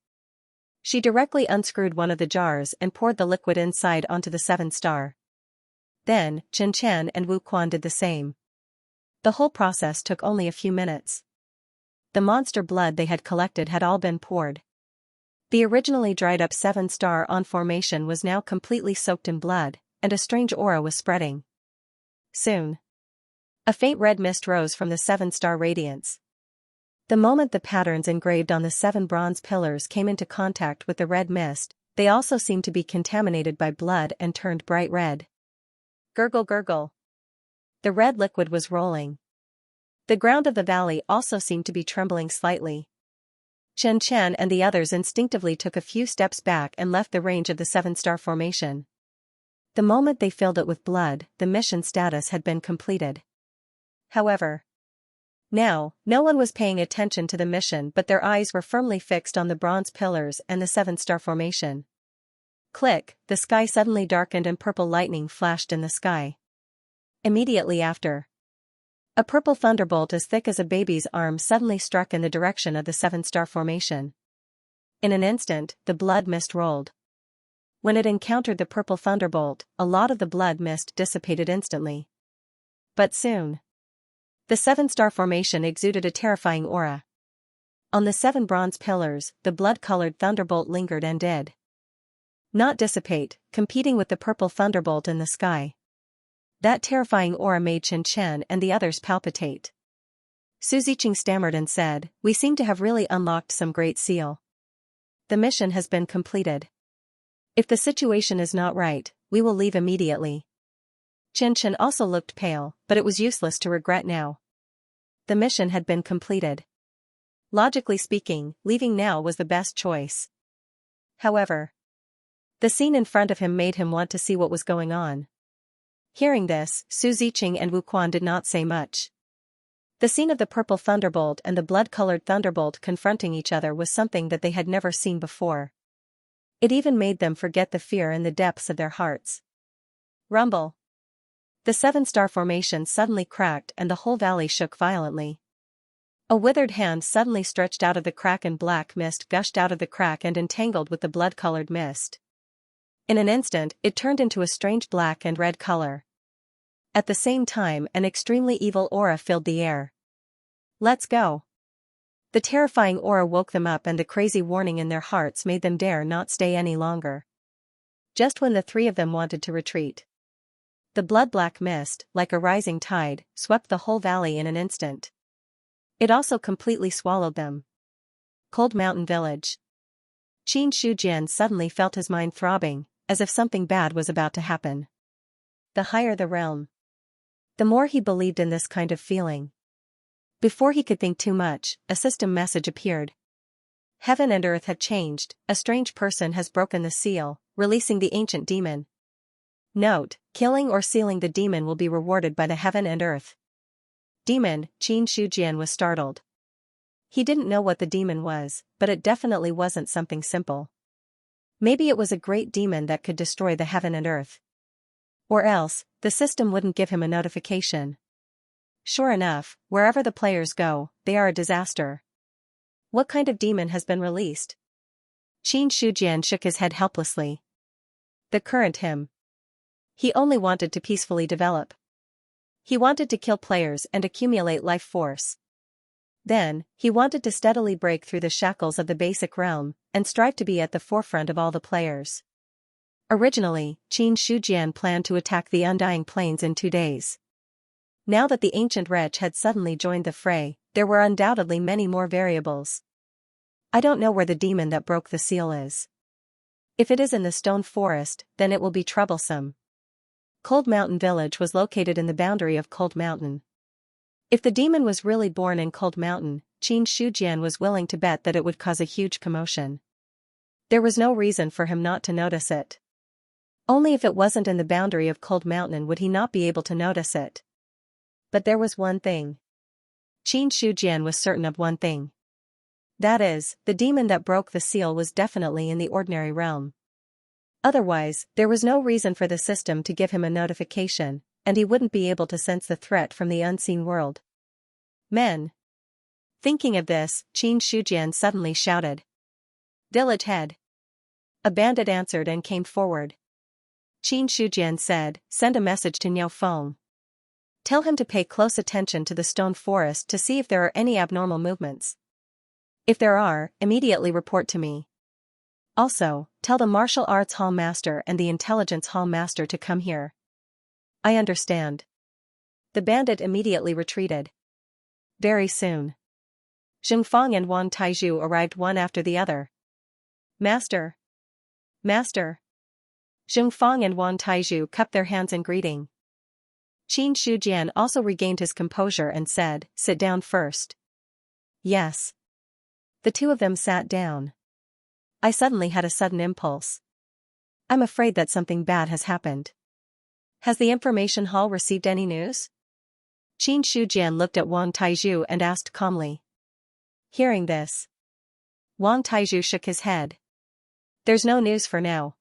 She directly unscrewed one of the jars and poured the liquid inside onto the seventh star. Then, Chen and Wuquan did the same. The whole process took only a few minutes. The monster blood they had collected had all been poured. The originally dried-up seven-star on formation was now completely soaked in blood, and a strange aura was spreading. Soon, a faint red mist rose from the seven-star radiance. The moment the patterns engraved on the 7 bronze pillars came into contact with the red mist, they also seemed to be contaminated by blood and turned bright red. Gurgle gurgle. The red liquid was rolling. The ground of the valley also seemed to be trembling slightly. Chen and the others instinctively took a few steps back and left the range of the 7-star formation. The moment they filled it with blood, the mission status had been completed. However, now, no one was paying attention to the mission but their eyes were firmly fixed on the bronze pillars and the 7-star formation. Click, the sky suddenly darkened and purple lightning flashed in the sky. Immediately after, a purple thunderbolt as thick as a baby's arm suddenly struck in the direction of the 7-star formation. In an instant, the blood mist rolled. When it encountered the purple thunderbolt, a lot of the blood mist dissipated instantly. But soon, the 7-star formation exuded a terrifying aura. On the 7 bronze pillars, the blood-colored thunderbolt lingered and did not dissipate, competing with the purple thunderbolt in the sky. That terrifying aura made Chen and the others palpitate. Su Ziqing stammered and said, "We seem to have really unlocked some great seal. The mission has been completed. If the situation is not right, we will leave immediately." Chen also looked pale, but it was useless to regret now. The mission had been completed. Logically speaking, leaving now was the best choice. However, the scene in front of him made him want to see what was going on. Hearing this, Su Ziqing and Wuquan did not say much. The scene of the purple thunderbolt and the blood-colored thunderbolt confronting each other was something that they had never seen before. It even made them forget the fear in the depths of their hearts. Rumble. The 7-star formation suddenly cracked and the whole valley shook violently. A withered hand suddenly stretched out of the crack and black mist gushed out of the crack and entangled with the blood-colored mist. In an instant, it turned into a strange black and red color. At the same time, an extremely evil aura filled the air. "Let's go." The terrifying aura woke them up and the crazy warning in their hearts made them dare not stay any longer. Just when the three of them wanted to retreat, the blood-black mist, like a rising tide, swept the whole valley in an instant. It also completely swallowed them. Cold Mountain Village. Qin Shujian suddenly felt his mind throbbing, as if something bad was about to happen. The higher the realm, the more he believed in this kind of feeling. Before he could think too much, a system message appeared. Heaven and earth had changed, a strange person has broken the seal, releasing the ancient demon. Note, killing or sealing the demon will be rewarded by the heaven and earth. Demon, Qin Shujian was startled. He didn't know what the demon was, but it definitely wasn't something simple. Maybe it was a great demon that could destroy the heaven and earth. Or else, the system wouldn't give him a notification. Sure enough, wherever the players go, they are a disaster. What kind of demon has been released? Qin Shujian shook his head helplessly. The current him. He only wanted to peacefully develop. He wanted to kill players and accumulate life force. Then, he wanted to steadily break through the shackles of the basic realm, and strive to be at the forefront of all the players. Originally, Qin Shujian planned to attack the Undying Plains in 2 days. Now that the ancient wretch had suddenly joined the fray, there were undoubtedly many more variables. I don't know where the demon that broke the seal is. If it is in the stone forest, then it will be troublesome. Cold Mountain Village was located in the boundary of Cold Mountain. If the demon was really born in Cold Mountain, Qin Shujian was willing to bet that it would cause a huge commotion. There was no reason for him not to notice it. Only if it wasn't in the boundary of Cold Mountain would he not be able to notice it. But there was one thing. Qin Shujian was certain of one thing. That is, the demon that broke the seal was definitely in the ordinary realm. Otherwise, there was no reason for the system to give him a notification, and he wouldn't be able to sense the threat from the unseen world. Men. Thinking of this, Qin Shujian suddenly shouted. Village head. A bandit answered and came forward. Qin Shujian said, send a message to Niao Feng. Tell him to pay close attention to the stone forest to see if there are any abnormal movements. If there are, immediately report to me. Also, tell the martial arts hall master and the intelligence hall master to come here. I understand. The bandit immediately retreated. Very soon. Zhengfang and Wang Taizhu arrived one after the other. Master. Master. Zhengfang and Wang Taizhu cupped their hands in greeting. Qin Shujian also regained his composure and said, sit down first. Yes. The two of them sat down. I suddenly had a sudden impulse. I'm afraid that something bad has happened. Has the information hall received any news? Qin Shujian looked at Wang Taizhu and asked calmly. Hearing this, Wang Taizhu shook his head. There's no news for now.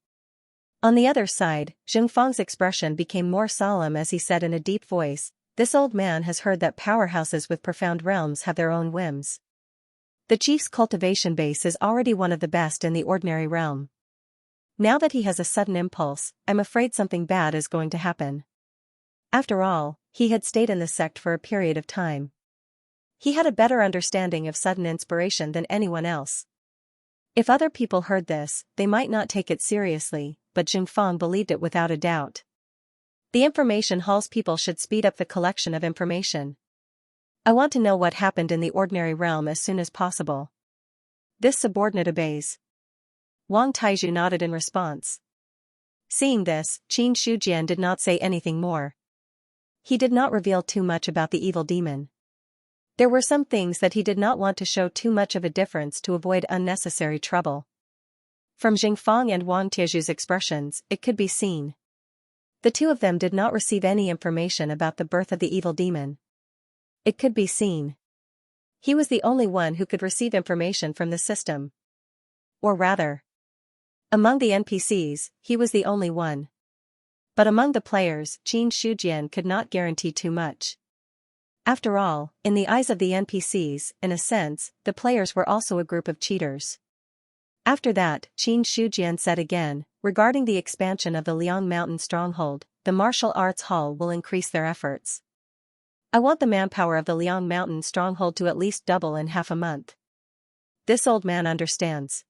On the other side, Zhengfang's expression became more solemn as he said in a deep voice, this old man has heard that powerhouses with profound realms have their own whims. The chief's cultivation base is already one of the best in the ordinary realm. Now that he has a sudden impulse, I'm afraid something bad is going to happen. After all, he had stayed in the sect for a period of time. He had a better understanding of sudden inspiration than anyone else. If other people heard this, they might not take it seriously, but Zhengfang believed it without a doubt. The information hall's people should speed up the collection of information. I want to know what happened in the ordinary realm as soon as possible. This subordinate obeys. Wang Taizhu nodded in response. Seeing this, Qin Shujian did not say anything more. He did not reveal too much about the evil demon. There were some things that he did not want to show too much of a difference to avoid unnecessary trouble. From Zhengfang and Wang Taizhu's expressions, it could be seen. The two of them did not receive any information about the birth of the evil demon. It could be seen. He was the only one who could receive information from the system. Or rather, among the NPCs, he was the only one. But among the players, Qin Shujian could not guarantee too much. After all, in the eyes of the NPCs, in a sense, the players were also a group of cheaters. After that, Qin Shujian said again, regarding the expansion of the Liang Mountain Stronghold, the martial arts hall will increase their efforts. I want the manpower of the Liang Mountain Stronghold to at least double in half a month. This old man understands.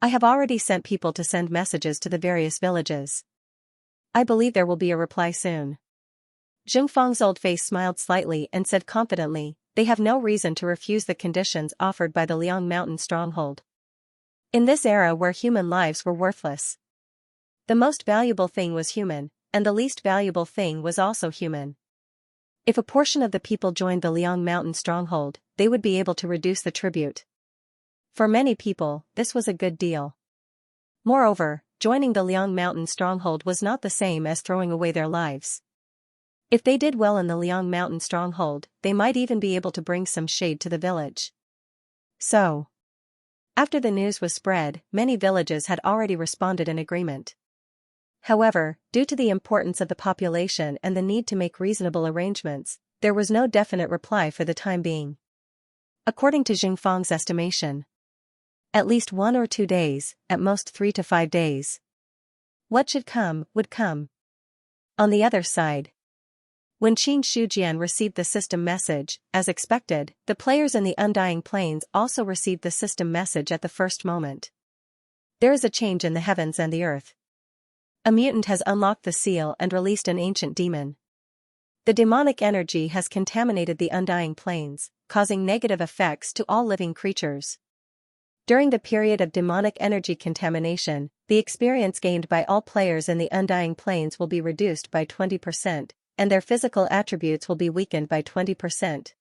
I have already sent people to send messages to the various villages. I believe there will be a reply soon. Zhengfang's old face smiled slightly and said confidently, they have no reason to refuse the conditions offered by the Liang Mountain Stronghold. In this era where human lives were worthless, the most valuable thing was human, and the least valuable thing was also human. If a portion of the people joined the Liang Mountain Stronghold, they would be able to reduce the tribute. For many people, this was a good deal. Moreover, joining the Liang Mountain Stronghold was not the same as throwing away their lives. If they did well in the Liang Mountain Stronghold, they might even be able to bring some shade to the village. So, after the news was spread, many villages had already responded in agreement. However, due to the importance of the population and the need to make reasonable arrangements, there was no definite reply for the time being. According to Zhengfang's estimation, at least 1 or 2 days, at most 3 to 5 days. What should come, would come. On the other side, When Qin Shujian received the system message, as expected, the players in the Undying Plains also received the system message at the first moment. There is a change in the heavens and the earth. A mutant has unlocked the seal and released an ancient demon. The demonic energy has contaminated the Undying Plains, causing negative effects to all living creatures. During the period of demonic energy contamination, the experience gained by all players in the Undying Plains will be reduced by 20%, and their physical attributes will be weakened by 20%.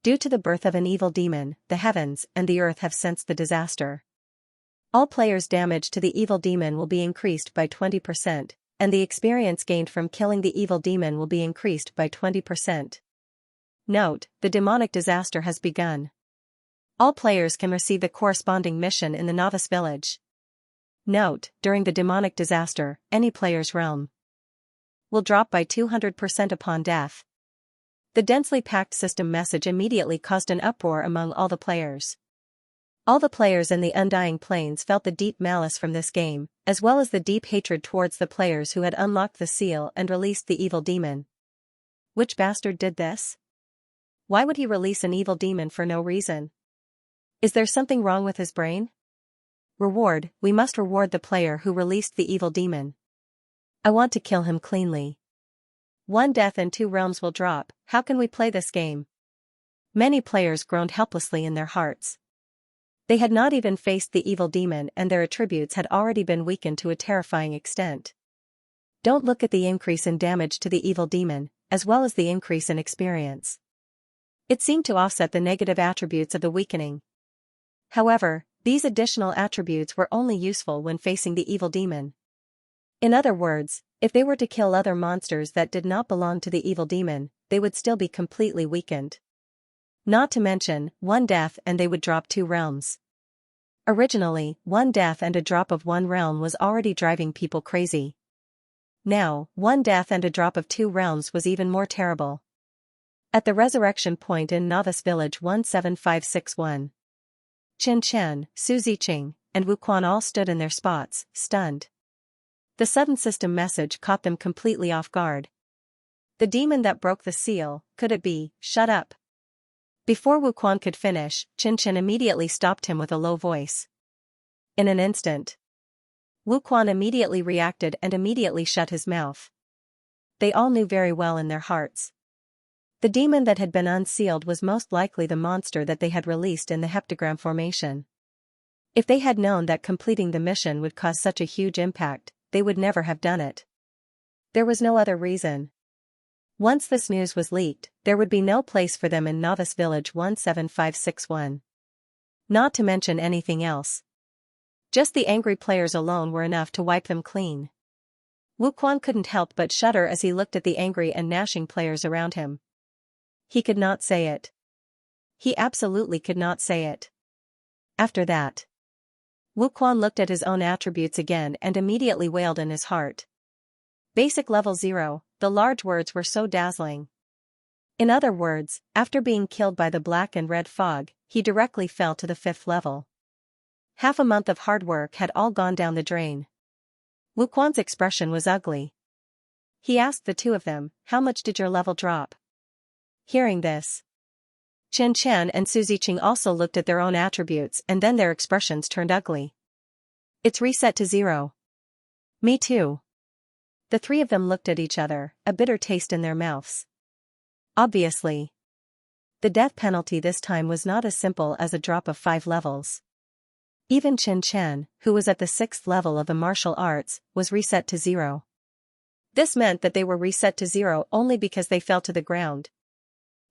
Due to the birth of an evil demon, the heavens and the earth have sensed the disaster. All players' damage to the evil demon will be increased by 20%, and the experience gained from killing the evil demon will be increased by 20%. Note: the demonic disaster has begun. All players can receive the corresponding mission in the novice village. Note: during the demonic disaster, any player's realm will drop by 200% upon death. The densely packed system message immediately caused an uproar among all the players. All the players in the Undying Plains felt the deep malice from this game, as well as the deep hatred towards the players who had unlocked the seal and released the evil demon. Which bastard did this? Why would he release an evil demon for no reason? Is there something wrong with his brain? Reward: we must reward the player who released the evil demon. I want to kill him cleanly. 1 death and 2 realms will drop. How can we play this game? Many players groaned helplessly in their hearts. They had not even faced the evil demon and their attributes had already been weakened to a terrifying extent. Don't look at the increase in damage to the evil demon, as well as the increase in experience. It seemed to offset the negative attributes of the weakening. However, these additional attributes were only useful when facing the evil demon. In other words, if they were to kill other monsters that did not belong to the evil demon, they would still be completely weakened. Not to mention, 1 death and they would drop 2 realms. Originally, 1 death and a drop of 1 realm was already driving people crazy. Now, 1 death and a drop of 2 realms was even more terrible. At the resurrection point in Novice Village 17561, Chen Chen, Su Ziqing, and Wu Quan all stood in their spots, stunned. The sudden system message caught them completely off guard. The demon that broke the seal, could it be? Shut up. Before Wu Quan could finish, Chen Chen immediately stopped him with a low voice. In an instant, Wu Quan immediately reacted and immediately shut his mouth. They all knew very well in their hearts. The demon that had been unsealed was most likely the monster that they had released in the heptagram formation. If they had known that completing the mission would cause such a huge impact, they would never have done it. There was no other reason. Once this news was leaked, there would be no place for them in Novice Village 17561. Not to mention anything else. Just the angry players alone were enough to wipe them clean. Wu Quan couldn't help but shudder as he looked at the angry and gnashing players around him. He could not say it. He absolutely could not say it. After that, Wu Quan looked at his own attributes again and immediately wailed in his heart. Basic level 0, the large words were so dazzling. In other words, after being killed by the black and red fog, he directly fell to the 5th level. Half a month of hard work had all gone down the drain. Wu Quan's expression was ugly. He asked the 2 of them, "How much did your level drop?" Hearing this, Chen Chen and Su Ziqing also looked at their own attributes and then their expressions turned ugly. "It's reset to 0. Me too." The 3 of them looked at each other, a bitter taste in their mouths. Obviously, the death penalty this time was not as simple as a drop of 5 levels. Even Chen Chen, who was at the 6th level of the martial arts, was reset to 0. This meant that they were reset to 0 only because they fell to the ground.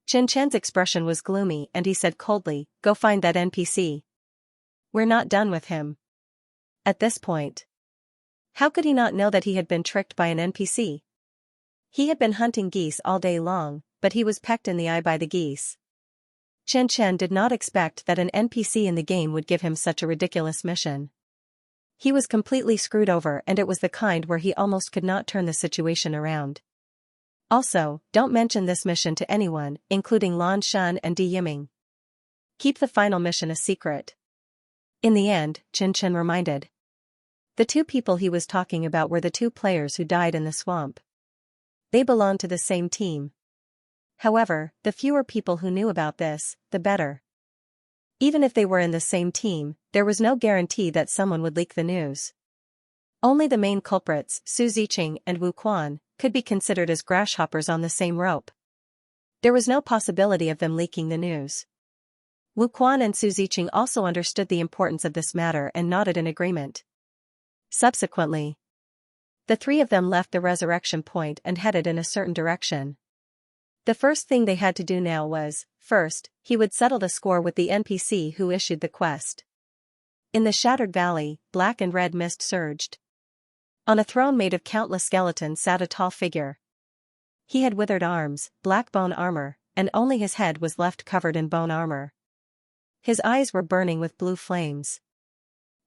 Chen Chen's expression was gloomy and he said coldly, "Go find that NPC. We're not done with him." At this point, how could he not know that he had been tricked by an NPC? He had been hunting geese all day long, but he was pecked in the eye by the geese. Chen Chen did not expect that an NPC in the game would give him such a ridiculous mission. He was completely screwed over and it was the kind where he almost could not turn the situation around. Also, don't mention this mission to anyone, including Lan Shan and Di Yiming. Keep the final mission a secret. In the end, Chen Chen reminded. The 2 people he was talking about were the 2 players who died in the swamp. They belonged to the same team. However, the fewer people who knew about this, the better. Even if they were in the same team, there was no guarantee that someone would leak the news. Only the main culprits, Su Ziqing and Wu Quan, could be considered as grasshoppers on the same rope. There was no possibility of them leaking the news. Wu Quan and Su Ziqing also understood the importance of this matter and nodded in agreement. Subsequently, the three of them left the resurrection point and headed in a certain direction. The first thing they had to do now was, first, he would settle the score with the NPC who issued the quest. In the shattered valley, black and red mist surged. On a throne made of countless skeletons sat a tall figure. He had withered arms, black bone armor, and only his head was left covered in bone armor. His eyes were burning with blue flames.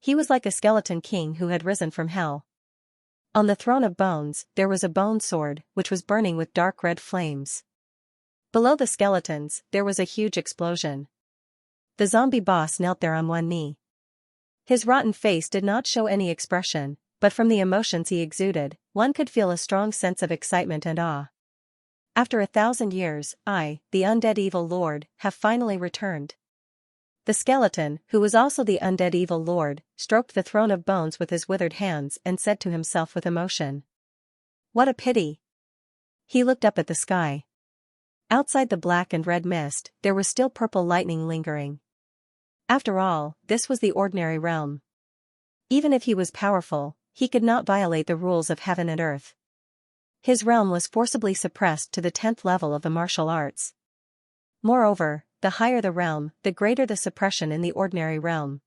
He was like a skeleton king who had risen from hell. On the throne of bones, there was a bone sword, which was burning with dark red flames. Below the skeletons, there was a huge explosion. The zombie boss knelt there on one knee. His rotten face did not show any expression, but from the emotions he exuded, one could feel a strong sense of excitement and awe. After 1,000 years, I, the undead evil lord, have finally returned. The skeleton, who was also the undead evil lord, stroked the throne of bones with his withered hands and said to himself with emotion, "What a pity." He looked up at the sky. Outside the black and red mist, there was still purple lightning lingering. After all, this was the ordinary realm. Even if he was powerful, he could not violate the rules of heaven and earth. His realm was forcibly suppressed to the 10th level of the martial arts. Moreover, the higher the realm, the greater the suppression in the ordinary realm.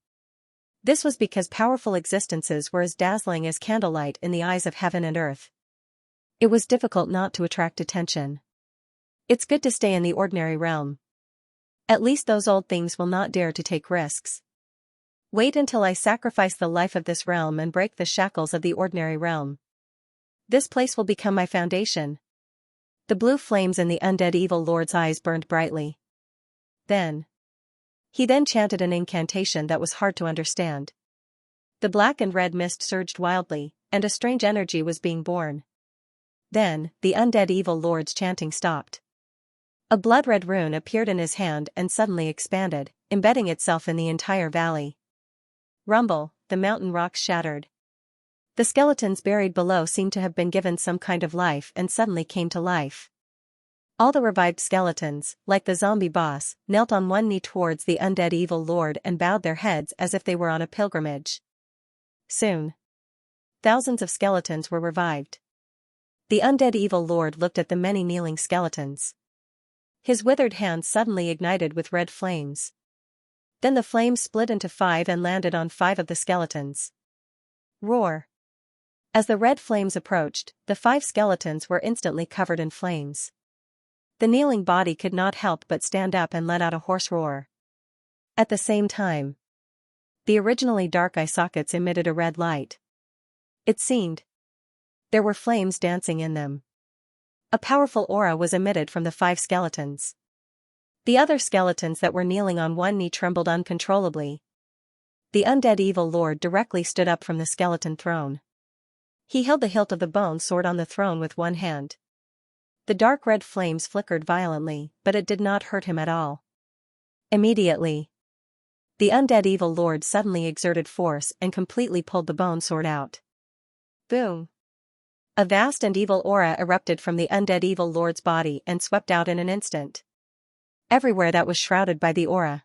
This was because powerful existences were as dazzling as candlelight in the eyes of heaven and earth. It was difficult not to attract attention. It's good to stay in the ordinary realm. At least those old things will not dare to take risks. Wait until I sacrifice the life of this realm and break the shackles of the ordinary realm. This place will become my foundation. The blue flames in the undead evil lord's eyes burned brightly. He then chanted an incantation that was hard to understand. The black and red mist surged wildly, and a strange energy was being born. Then, the undead evil lord's chanting stopped. A blood-red rune appeared in his hand and suddenly expanded, embedding itself in the entire valley. Rumble, the mountain rocks shattered. The skeletons buried below seemed to have been given some kind of life and suddenly came to life. All the revived skeletons, like the zombie boss, knelt on one knee towards the undead evil lord and bowed their heads as if they were on a pilgrimage. Soon, thousands of skeletons were revived. The undead evil lord looked at the many kneeling skeletons. His withered hands suddenly ignited with red flames. Then the flames split into 5 and landed on 5 of the skeletons. Roar! As the red flames approached, the 5 skeletons were instantly covered in flames. The kneeling body could not help but stand up and let out a hoarse roar. At the same time, the originally dark eye sockets emitted a red light. It seemed there were flames dancing in them. A powerful aura was emitted from the 5 skeletons. The other skeletons that were kneeling on one knee trembled uncontrollably. The undead evil lord directly stood up from the skeleton throne. He held the hilt of the bone sword on the throne with one hand. The dark red flames flickered violently, but it did not hurt him at all. Immediately, the undead evil lord suddenly exerted force and completely pulled the bone sword out. Boom! A vast and evil aura erupted from the undead evil lord's body and swept out in an instant. Everywhere that was shrouded by the aura.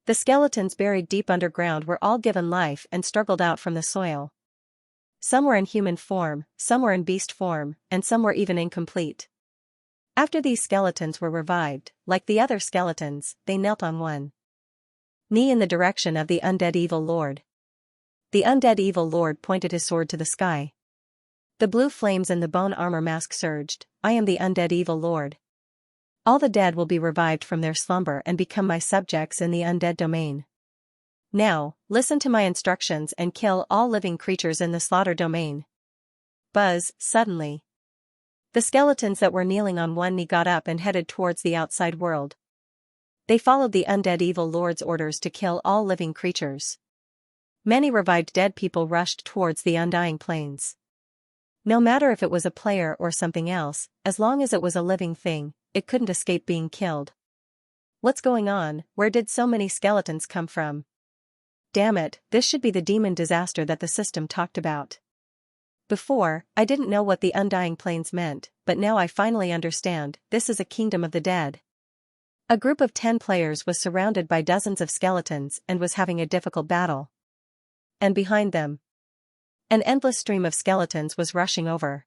The skeletons buried deep underground were all given life and struggled out from the soil. Some were in human form, some were in beast form, and some were even incomplete. After these skeletons were revived, like the other skeletons, they knelt on one knee in the direction of the undead evil lord. The undead evil lord pointed his sword to the sky. The blue flames in the bone armor mask surged. I am the undead evil lord. All the dead will be revived from their slumber and become my subjects in the undead domain. Now, listen to my instructions and kill all living creatures in the slaughter domain. Buzz, suddenly. The skeletons that were kneeling on one knee got up and headed towards the outside world. They followed the undead evil lord's orders to kill all living creatures. Many revived dead people rushed towards the undying plains. No matter if it was a player or something else, as long as it was a living thing, it couldn't escape being killed. What's going on? Where did so many skeletons come from? Damn it, this should be the demon disaster that the system talked about. Before, I didn't know what the Undying Plains meant, but now I finally understand. This is a kingdom of the dead. A group of 10 players was surrounded by dozens of skeletons and was having a difficult battle. And behind them, an endless stream of skeletons was rushing over.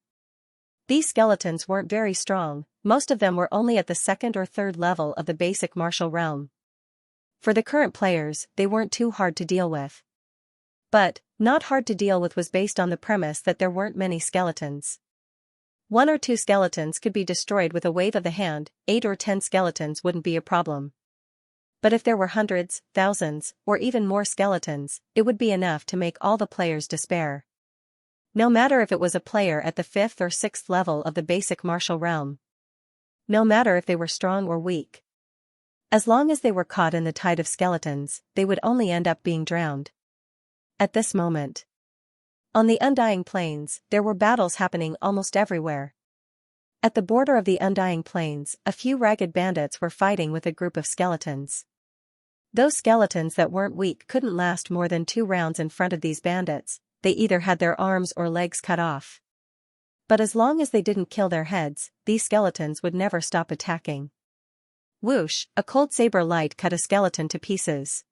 These skeletons weren't very strong, most of them were only at the second or third level of the basic martial realm. For the current players, they weren't too hard to deal with. But, not hard to deal with was based on the premise that there weren't many skeletons. 1 or 2 skeletons could be destroyed with a wave of the hand, 8 or 10 skeletons wouldn't be a problem. But if there were hundreds, thousands, or even more skeletons, it would be enough to make all the players despair. No matter if it was a player at the 5th or 6th level of the basic martial realm. No matter if they were strong or weak. As long as they were caught in the tide of skeletons, they would only end up being drowned. At this moment, on the Undying Plains, there were battles happening almost everywhere. At the border of the Undying Plains, a few ragged bandits were fighting with a group of skeletons. Those skeletons that weren't weak couldn't last more than 2 rounds in front of these bandits. They either had their arms or legs cut off. But as long as they didn't kill their heads, these skeletons would never stop attacking. Whoosh, a cold saber light cut a skeleton to pieces.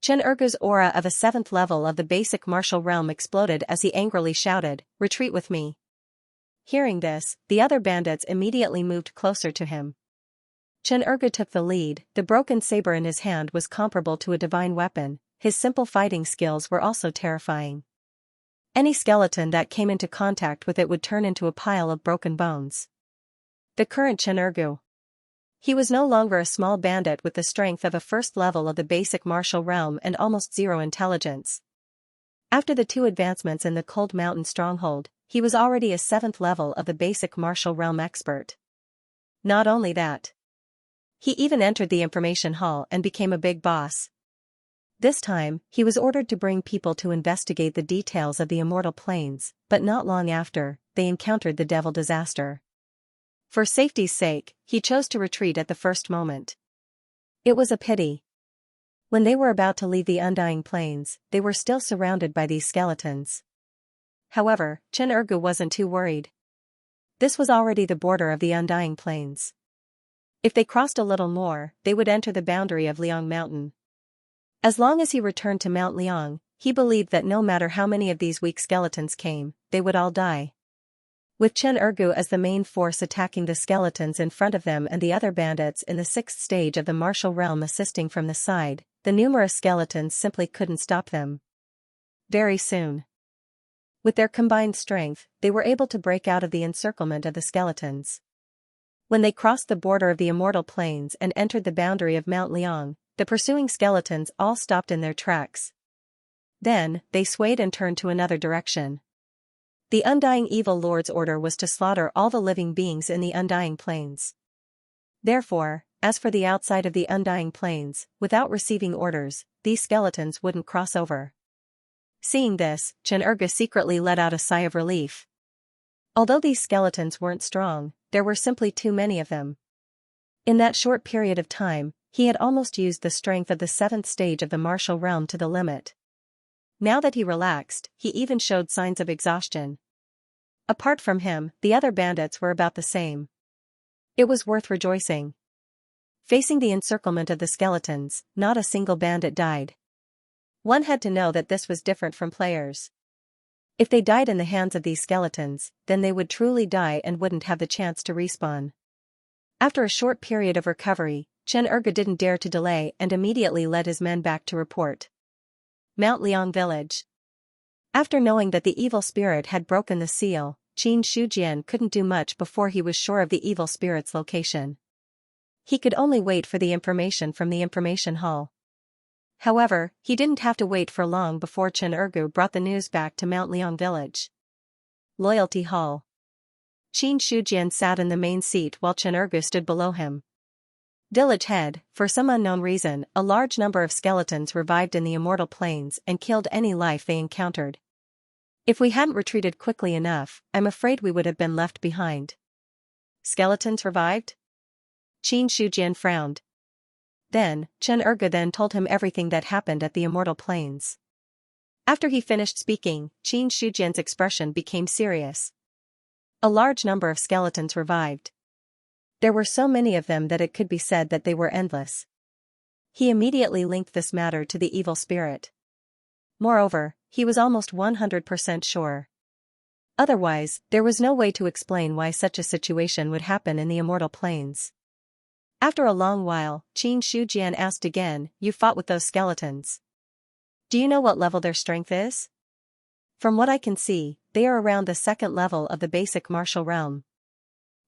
Chen-Ergu's aura of a 7th level of the basic martial realm exploded as he angrily shouted, "Retreat with me." Hearing this, the other bandits immediately moved closer to him. Chen-Ergu took the lead. The broken saber in his hand was comparable to a divine weapon. His simple fighting skills were also terrifying. Any skeleton that came into contact with it would turn into a pile of broken bones. The current Chen-Ergu. He was no longer a small bandit with the strength of a 1st level of the basic martial realm and almost 0 intelligence. After the 2 advancements in the Cold Mountain Stronghold, he was already a 7th level of the basic martial realm expert. Not only that, he even entered the information hall and became a big boss. This time, he was ordered to bring people to investigate the details of the Immortal Plains, but not long after, they encountered the devil disaster. For safety's sake, he chose to retreat at the first moment. It was a pity. When they were about to leave the Undying Plains, they were still surrounded by these skeletons. However, Chen-Ergu wasn't too worried. This was already the border of the Undying Plains. If they crossed a little more, they would enter the boundary of Liang Mountain. As long as he returned to Mount Liang, he believed that no matter how many of these weak skeletons came, they would all die. With Chen-Ergu as the main force attacking the skeletons in front of them and the other bandits in the 6th stage of the martial realm assisting from the side, the numerous skeletons simply couldn't stop them. Very soon, with their combined strength, they were able to break out of the encirclement of the skeletons. When they crossed the border of the Immortal Plains and entered the boundary of Mount Liang, the pursuing skeletons all stopped in their tracks. Then, they swayed and turned to another direction. The Undying Evil Lord's order was to slaughter all the living beings in the Undying Plains. Therefore, as for the outside of the Undying Plains, without receiving orders, these skeletons wouldn't cross over. Seeing this, Chen-Ergu secretly let out a sigh of relief. Although these skeletons weren't strong, there were simply too many of them. In that short period of time, he had almost used the strength of the 7th stage of the martial realm to the limit. Now that he relaxed, he even showed signs of exhaustion. Apart from him, the other bandits were about the same. It was worth rejoicing. Facing the encirclement of the skeletons, not a single bandit died. One had to know that this was different from players. If they died in the hands of these skeletons, then they would truly die and wouldn't have the chance to respawn. After a short period of recovery, Chen-Ergu didn't dare to delay and immediately led his men back to report. Mount Liang Village. After knowing that the evil spirit had broken the seal, Xianxia couldn't do much before he was sure of the evil spirit's location. He could only wait for the information from the information hall. However, he didn't have to wait for long before Chen-Ergu brought the news back to Mount Liang Village. Loyalty Hall. Xianxia sat in the main seat while Chen-Ergu stood below him. Village head, for some unknown reason, a large number of skeletons revived in the Immortal Plains and killed any life they encountered. If we hadn't retreated quickly enough, I'm afraid we would have been left behind. Skeletons revived? Qin Shujian frowned. Then, Chen Ergu then told him everything that happened at the Immortal Plains. After he finished speaking, Qin Shujian's expression became serious. A large number of skeletons revived. There were so many of them that it could be said that they were endless. He immediately linked this matter to the evil spirit. Moreover, he was almost 100% sure. Otherwise, there was no way to explain why such a situation would happen in the Immortal Plains. After a long while, Qin Shujian asked again, "You fought with those skeletons. Do you know what level their strength is?" "From what I can see, they are around the second level of the basic martial realm.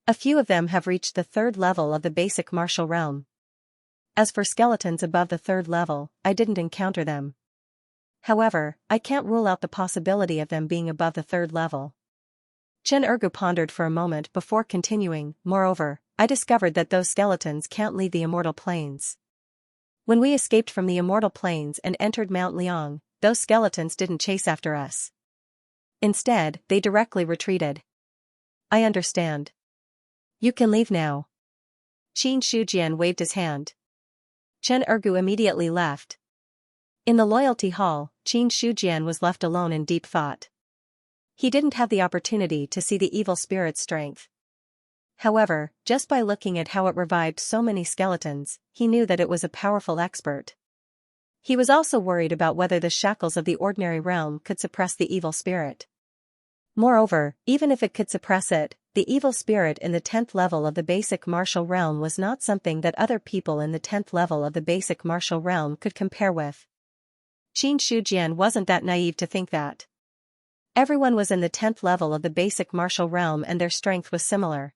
A few of them have reached the third level of the basic martial realm. As for skeletons above the third level, I didn't encounter them. However, I can't rule out the possibility of them being above the third level." Chen Ergu pondered for a moment before continuing, "Moreover, I discovered that those skeletons can't leave the Immortal Plains. When we escaped from the Immortal Plains and entered Mount Liang, those skeletons didn't chase after us. Instead, they directly retreated." "I understand. You can leave now." Qin Shujian waved his hand. Chen Ergu immediately left. In the Loyalty Hall, Qin Shujian was left alone in deep thought. He didn't have the opportunity to see the evil spirit's strength. However, just by looking at how it revived so many skeletons, he knew that it was a powerful expert. He was also worried about whether the shackles of the ordinary realm could suppress the evil spirit. Moreover, even if it could suppress it, the evil spirit in the 10th level of the basic martial realm was not something that other people in the 10th level of the basic martial realm could compare with. Qin Shujian wasn't that naive to think that. Everyone was in the 10th level of the basic martial realm and their strength was similar.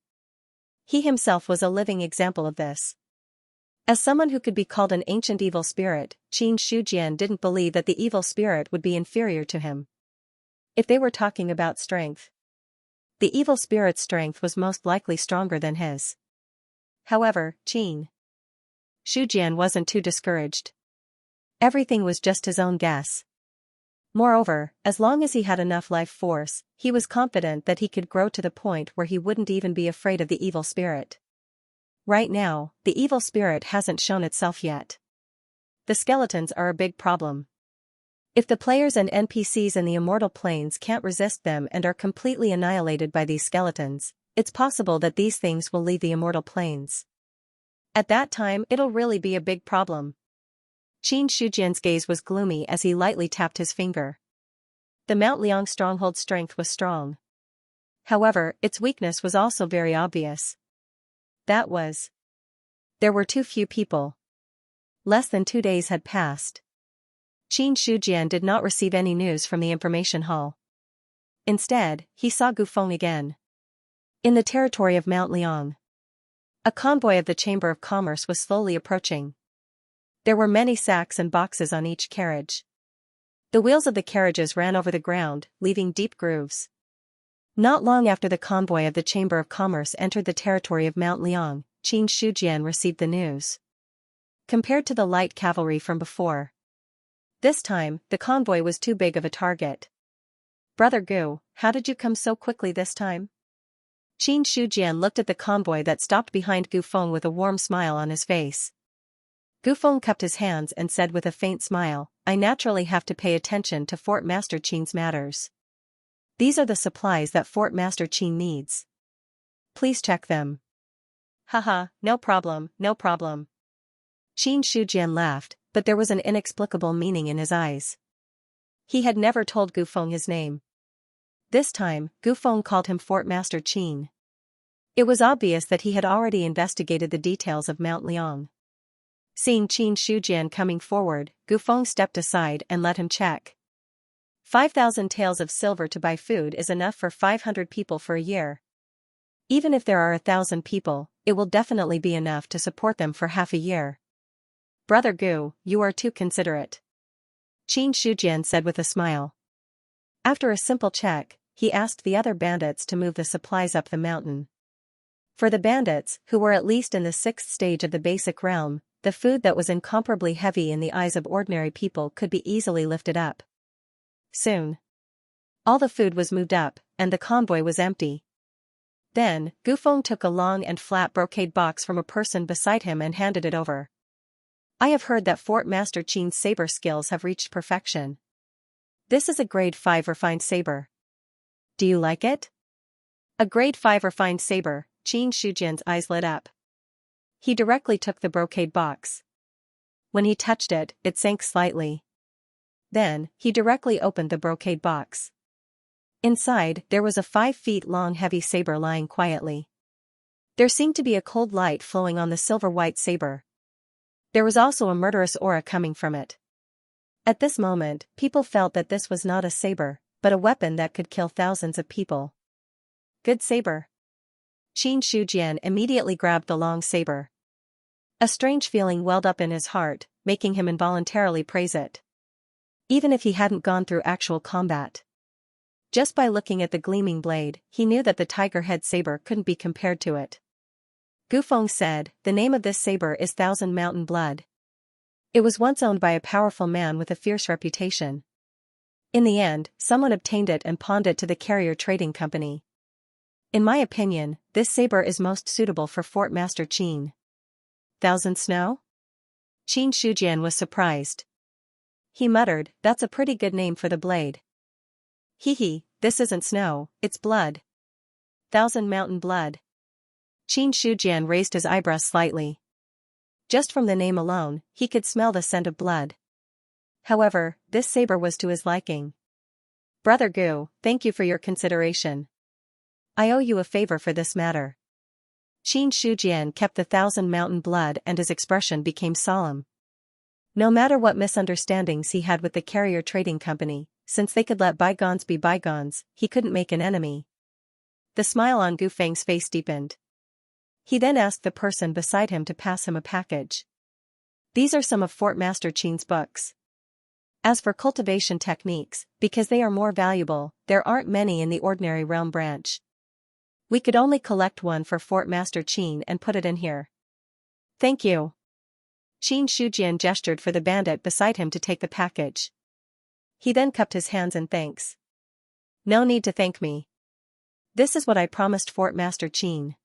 He himself was a living example of this. As someone who could be called an ancient evil spirit, Qin Shujian didn't believe that the evil spirit would be inferior to him. If they were talking about strength, the evil spirit's strength was most likely stronger than his. However, Qin Shujian wasn't too discouraged. Everything was just his own guess. Moreover, as long as he had enough life force, he was confident that he could grow to the point where he wouldn't even be afraid of the evil spirit. Right now, the evil spirit hasn't shown itself yet. The skeletons are a big problem. If the players and NPCs in the Immortal Plains can't resist them and are completely annihilated by these skeletons, it's possible that these things will leave the Immortal Plains. At that time, it'll really be a big problem. Qin Shujian's gaze was gloomy as he lightly tapped his finger. The Mount Liang stronghold's strength was strong. However, its weakness was also very obvious. That was, there were too few people. Less than 2 days had passed. Qin Shujian did not receive any news from the information hall. Instead, he saw Gufeng again. In the territory of Mount Liang, a convoy of the Chamber of Commerce was slowly approaching. There were many sacks and boxes on each carriage. The wheels of the carriages ran over the ground, leaving deep grooves. Not long after the convoy of the Chamber of Commerce entered the territory of Mount Liang, Qin Shujian received the news. Compared to the light cavalry from before, this time, the convoy was too big of a target. "Brother Gu, how did you come so quickly this time?" Qin Shujian looked at the convoy that stopped behind Gufeng with a warm smile on his face. Gufeng cupped his hands and said with a faint smile, "I naturally have to pay attention to Fort Master Qin's matters. These are the supplies that Fort Master Qin needs. Please check them." "Haha, no problem, no problem." Qin Shujian laughed, but there was an inexplicable meaning in his eyes. He had never told Gufeng his name. This time, Gufeng called him Fort Master Qin. It was obvious that he had already investigated the details of Mount Liang. Seeing Qin Shujian coming forward, Gufeng stepped aside and let him check. 5,000 taels of silver to buy food is enough for 500 people for a year. Even if there are 1,000 people, it will definitely be enough to support them for half a year. "Brother Gu, you are too considerate," Qin Shujian said with a smile. After a simple check, he asked the other bandits to move the supplies up the mountain. For the bandits, who were at least in the 6th stage of the basic realm, the food that was incomparably heavy in the eyes of ordinary people could be easily lifted up. Soon, All the food was moved up, and the convoy was empty. Then, Gufeng took a long and flat brocade box from a person beside him and handed it over. I have heard that Fort Master Qin's saber skills have reached perfection. This is a grade 5 refined saber. Do you like it? A grade 5 refined saber, Qin Shujian's eyes lit up. He directly took the brocade box. When he touched it, it sank slightly. Then, he directly opened the brocade box. Inside, there was a 5 feet long heavy saber lying quietly. There seemed to be a cold light flowing on the silver-white saber. There was also a murderous aura coming from it. At this moment, people felt that this was not a saber, but a weapon that could kill thousands of people. Good saber. Qin Shujian immediately grabbed the long saber. A strange feeling welled up in his heart, making him involuntarily praise it. Even if he hadn't gone through actual combat. Just by looking at the gleaming blade, he knew that the tiger head saber couldn't be compared to it. Gufeng said, "The name of this saber is Thousand Mountain Blood. It was once owned by a powerful man with a fierce reputation. In the end, someone obtained it and pawned it to the carrier trading company. In my opinion, this saber is most suitable for Fort Master Qin." Thousand Snow? Qin Shujian was surprised. He muttered, "That's a pretty good name for the blade." "Hee, this isn't snow, it's blood. Thousand Mountain Blood." Qin Shujian raised his eyebrows slightly. Just from the name alone, he could smell the scent of blood. However, this saber was to his liking. "Brother Gu, thank you for your consideration. I owe you a favor for this matter." Qin Shujian kept the Thousand Mountain Blood and his expression became solemn. No matter what misunderstandings he had with the carrier trading company, since they could let bygones be bygones, he couldn't make an enemy. The smile on Gufeng's face deepened. He then asked the person beside him to pass him a package. "These are some of Fort Master Qin's books. As for cultivation techniques, because they are more valuable, there aren't many in the ordinary realm branch. We could only collect one for Fort Master Qin and put it in here." "Thank you." Qin Shujian gestured for the bandit beside him to take the package. He then cupped his hands in thanks. "No need to thank me. This is what I promised Fort Master Qin.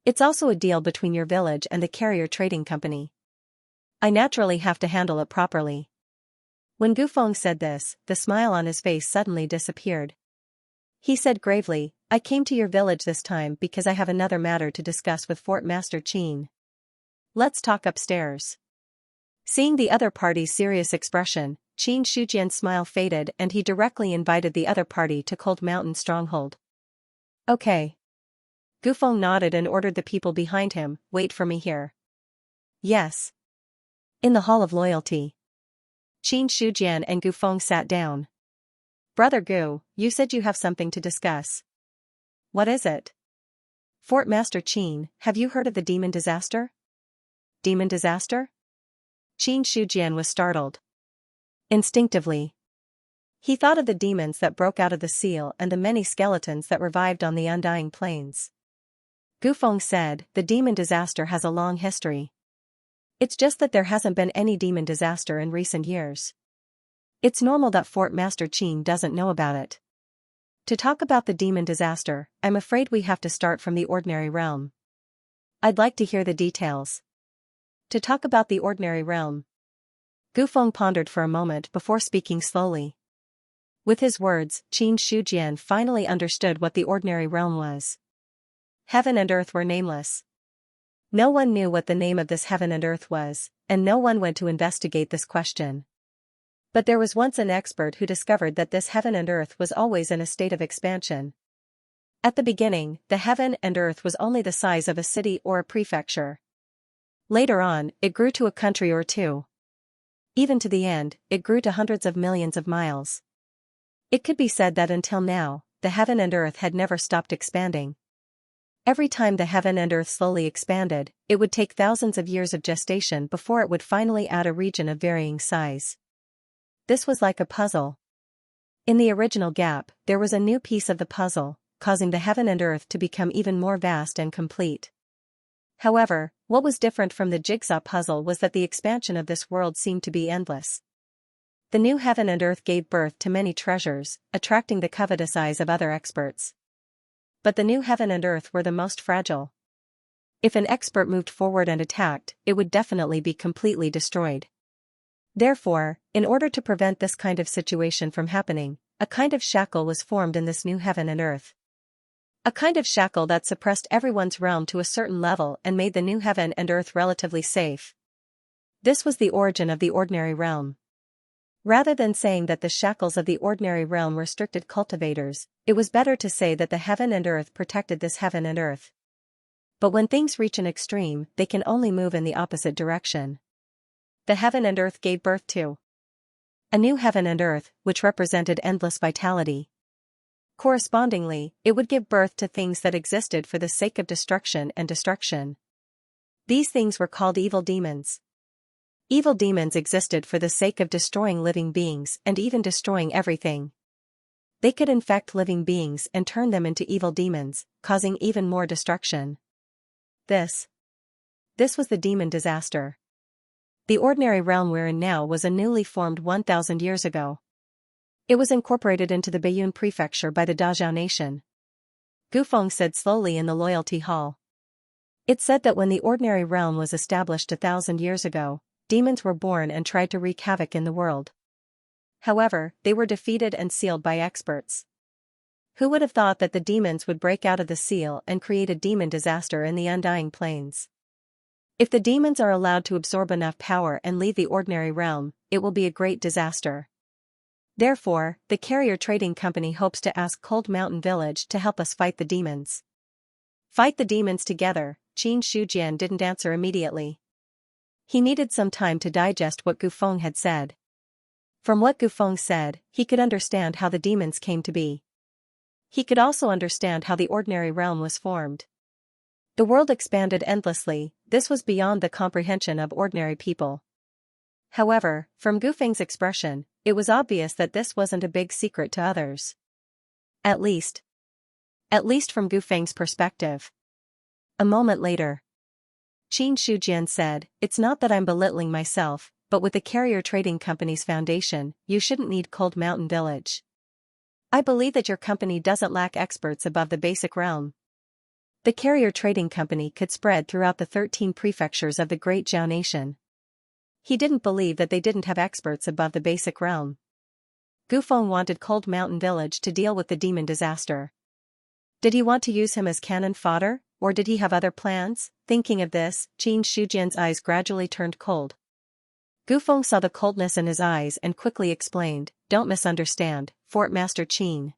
It's also a deal between your village and the carrier trading company. I naturally have to handle it properly." When Gufeng said this, the smile on his face suddenly disappeared. He said gravely, "I came to your village this time because I have another matter to discuss with Fort Master Qin. Let's talk upstairs." Seeing the other party's serious expression, Qin Shujian's smile faded and he directly invited the other party to Cold Mountain Stronghold. "Okay." Gufeng nodded and ordered the people behind him, "Wait for me here." "Yes." In the Hall of Loyalty. Qin Shujian and Gufeng sat down. "Brother Gu, you said you have something to discuss. What is it?" "Fort Master Qin, have you heard of the demon disaster?" "Demon disaster?" Qin Shujian was startled. Instinctively, he thought of the demons that broke out of the seal and the many skeletons that revived on the Undying Plains. Gufeng said, "The demon disaster has a long history. It's just that there hasn't been any demon disaster in recent years. It's normal that Fort Master Qin doesn't know about it. To talk about the demon disaster, I'm afraid we have to start from the ordinary realm. I'd like to hear the details." To talk about the ordinary realm. Gufeng pondered for a moment before speaking slowly. With his words, Qin Shujian finally understood what the ordinary realm was. Heaven and earth were nameless. No one knew what the name of this heaven and earth was, and no one went to investigate this question. But there was once an expert who discovered that this heaven and earth was always in a state of expansion. At the beginning, the heaven and earth was only the size of a city or a prefecture. Later on, it grew to a country or two. Even to the end, it grew to hundreds of millions of miles. It could be said that until now, the heaven and earth had never stopped expanding. Every time the heaven and earth slowly expanded, it would take thousands of years of gestation before it would finally add a region of varying size. This was like a puzzle. In the original gap, there was a new piece of the puzzle, causing the heaven and earth to become even more vast and complete. However, what was different from the jigsaw puzzle was that the expansion of this world seemed to be endless. The new heaven and earth gave birth to many treasures, attracting the covetous eyes of other experts. But the new heaven and earth were the most fragile. If an expert moved forward and attacked, it would definitely be completely destroyed. Therefore, in order to prevent this kind of situation from happening, a kind of shackle was formed in this new heaven and earth. A kind of shackle that suppressed everyone's realm to a certain level and made the new heaven and earth relatively safe. This was the origin of the ordinary realm. Rather than saying that the shackles of the ordinary realm restricted cultivators, it was better to say that the heaven and earth protected this heaven and earth. But when things reach an extreme, they can only move in the opposite direction. The heaven and earth gave birth to a new heaven and earth, which represented endless vitality. Correspondingly, it would give birth to things that existed for the sake of destruction and destruction. These things were called evil demons. Evil demons existed for the sake of destroying living beings and even destroying everything. They could infect living beings and turn them into evil demons, causing even more destruction. This was the demon disaster. The ordinary realm we're in now was a newly formed 1,000 years ago. It was incorporated into the Baiyun prefecture by the Dazhao nation. Gufeng said slowly in the loyalty hall. It said that when the ordinary realm was established 1,000 years ago, demons were born and tried to wreak havoc in the world. However, they were defeated and sealed by experts. Who would have thought that the demons would break out of the seal and create a demon disaster in the Undying Plains? If the demons are allowed to absorb enough power and leave the ordinary realm, it will be a great disaster. Therefore, the Carrier Trading Company hopes to ask Cold Mountain Village to help us fight the demons. Fight the demons together. Xianxia didn't answer immediately. He needed some time to digest what Gufeng had said. From what Gufeng said, he could understand how the demons came to be. He could also understand how the ordinary realm was formed. The world expanded endlessly. This was beyond the comprehension of ordinary people. However, from Gufeng's expression, it was obvious that this wasn't a big secret to others. At least from Gufeng's perspective. A moment later, Qin Shujian said, "It's not that I'm belittling myself, but with the Carrier Trading Company's foundation, you shouldn't need Cold Mountain Village. I believe that your company doesn't lack experts above the basic realm." The Carrier Trading Company could spread throughout the 13 prefectures of the Great Zhao Nation. He didn't believe that they didn't have experts above the basic realm. Gufeng wanted Cold Mountain Village to deal with the demon disaster. Did he want to use him as cannon fodder, or did he have other plans? Thinking of this, Qin Shujian's eyes gradually turned cold. Gufeng saw the coldness in his eyes and quickly explained, "Don't misunderstand, Fort Master Qin.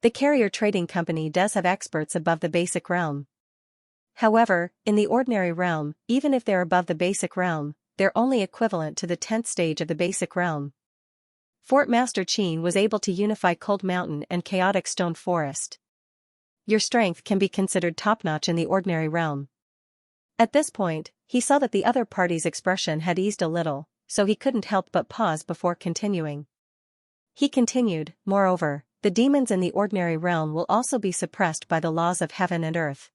The Carrier Trading Company does have experts above the basic realm. However, in the ordinary realm, even if they're above the basic realm, they're only equivalent to the 10th stage of the basic realm. Fort Master Qin was able to unify Cold Mountain and Chaotic Stone Forest. Your strength can be considered top-notch in the ordinary realm." At this point, he saw that the other party's expression had eased a little, so he couldn't help but pause before continuing. He continued, "Moreover, the demons in the ordinary realm will also be suppressed by the laws of heaven and earth.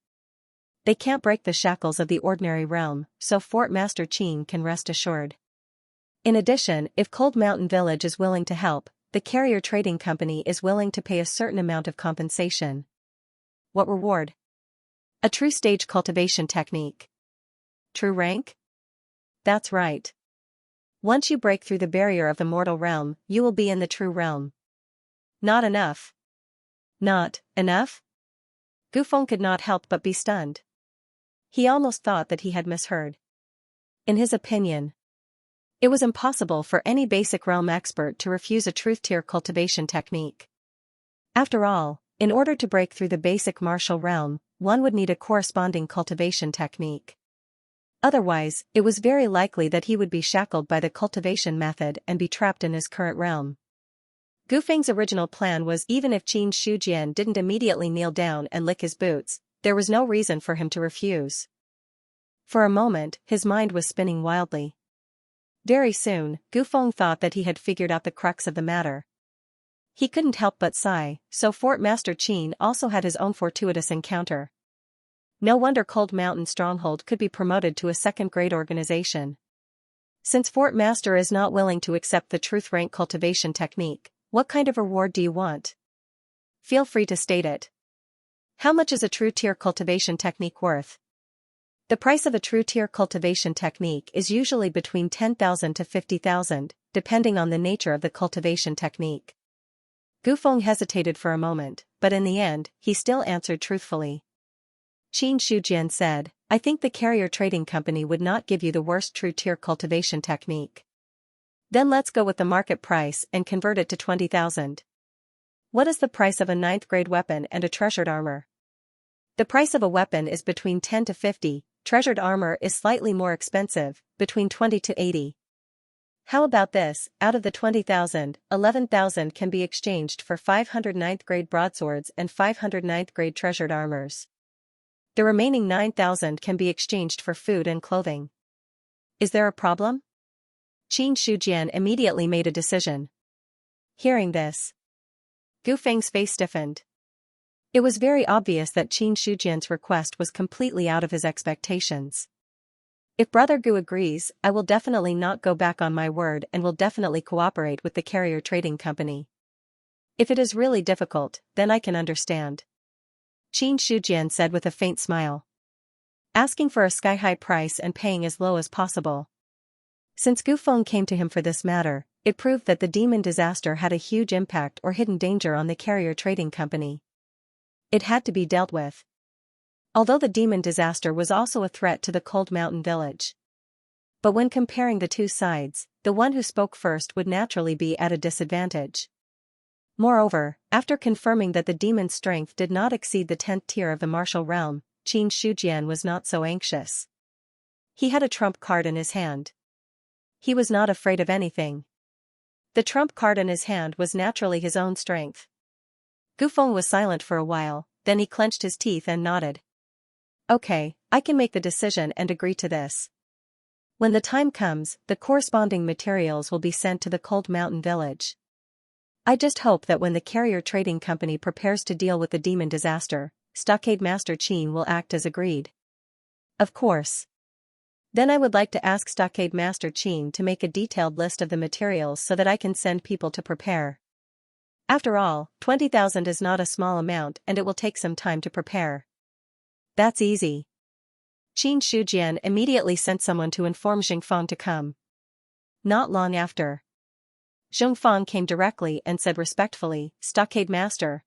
They can't break the shackles of the ordinary realm, so Fort Master Qin can rest assured. In addition, if Cold Mountain Village is willing to help, the Carrier Trading Company is willing to pay a certain amount of compensation." What reward? A true stage cultivation technique. True rank? That's right. Once you break through the barrier of the mortal realm, you will be in the true realm. Not enough. Not enough? Gufeng could not help but be stunned. He almost thought that he had misheard. In his opinion, it was impossible for any basic realm expert to refuse a truth-tier cultivation technique. After all, in order to break through the basic martial realm, one would need a corresponding cultivation technique. Otherwise, it was very likely that he would be shackled by the cultivation method and be trapped in his current realm. Gufeng's original plan was even if Qin Shujian didn't immediately kneel down and lick his boots, there was no reason for him to refuse. For a moment, his mind was spinning wildly. Very soon, Gufeng thought that he had figured out the crux of the matter. He couldn't help but sigh, so Fort Master Qin also had his own fortuitous encounter. No wonder Cold Mountain Stronghold could be promoted to a second-grade organization. Since Fort Master is not willing to accept the truth rank cultivation technique, what kind of reward do you want? Feel free to state it. How much is a true tier cultivation technique worth? The price of a true tier cultivation technique is usually between 10,000 to 50,000, depending on the nature of the cultivation technique. Gufeng hesitated for a moment, but in the end, he still answered truthfully. Qin Shujian said, I think the carrier trading company would not give you the worst true tier cultivation technique. Then let's go with the market price and convert it to 20,000. What is the price of a 9th grade weapon and a treasured armor? The price of a weapon is between 10 to 50, treasured armor is slightly more expensive, between 20 to 80. How about this, out of the 20,000, 11,000 can be exchanged for 500 9th grade broadswords and 500 9th grade treasured armors. The remaining 9,000 can be exchanged for food and clothing. Is there a problem? Qin Shujian immediately made a decision. Hearing this, Gufeng's face stiffened. It was very obvious that Qin Shujian's request was completely out of his expectations. If Brother Gu agrees, I will definitely not go back on my word and will definitely cooperate with the carrier trading company. If it is really difficult, then I can understand. Qin Shujian said with a faint smile. Asking for a sky-high price and paying as low as possible. Since Gufeng came to him for this matter, it proved that the demon disaster had a huge impact or hidden danger on the carrier trading company. It had to be dealt with. Although the demon disaster was also a threat to the Cold Mountain village. But when comparing the two sides, the one who spoke first would naturally be at a disadvantage. Moreover, after confirming that the demon's strength did not exceed the 10th tier of the martial realm, Qin Shujian was not so anxious. He had a trump card in his hand. He was not afraid of anything. The trump card in his hand was naturally his own strength. Gufeng was silent for a while, then he clenched his teeth and nodded. Okay, I can make the decision and agree to this. When the time comes, the corresponding materials will be sent to the Cold Mountain village. I just hope that when the carrier trading company prepares to deal with the demon disaster, Stockade Master Qin will act as agreed. Of course. Then I would like to ask Stockade Master Qin to make a detailed list of the materials so that I can send people to prepare. After all, 20,000 is not a small amount and it will take some time to prepare. That's easy. Qin Shujian immediately sent someone to inform Xingfang to come. Not long after, Xingfang came directly and said respectfully, Stockade Master.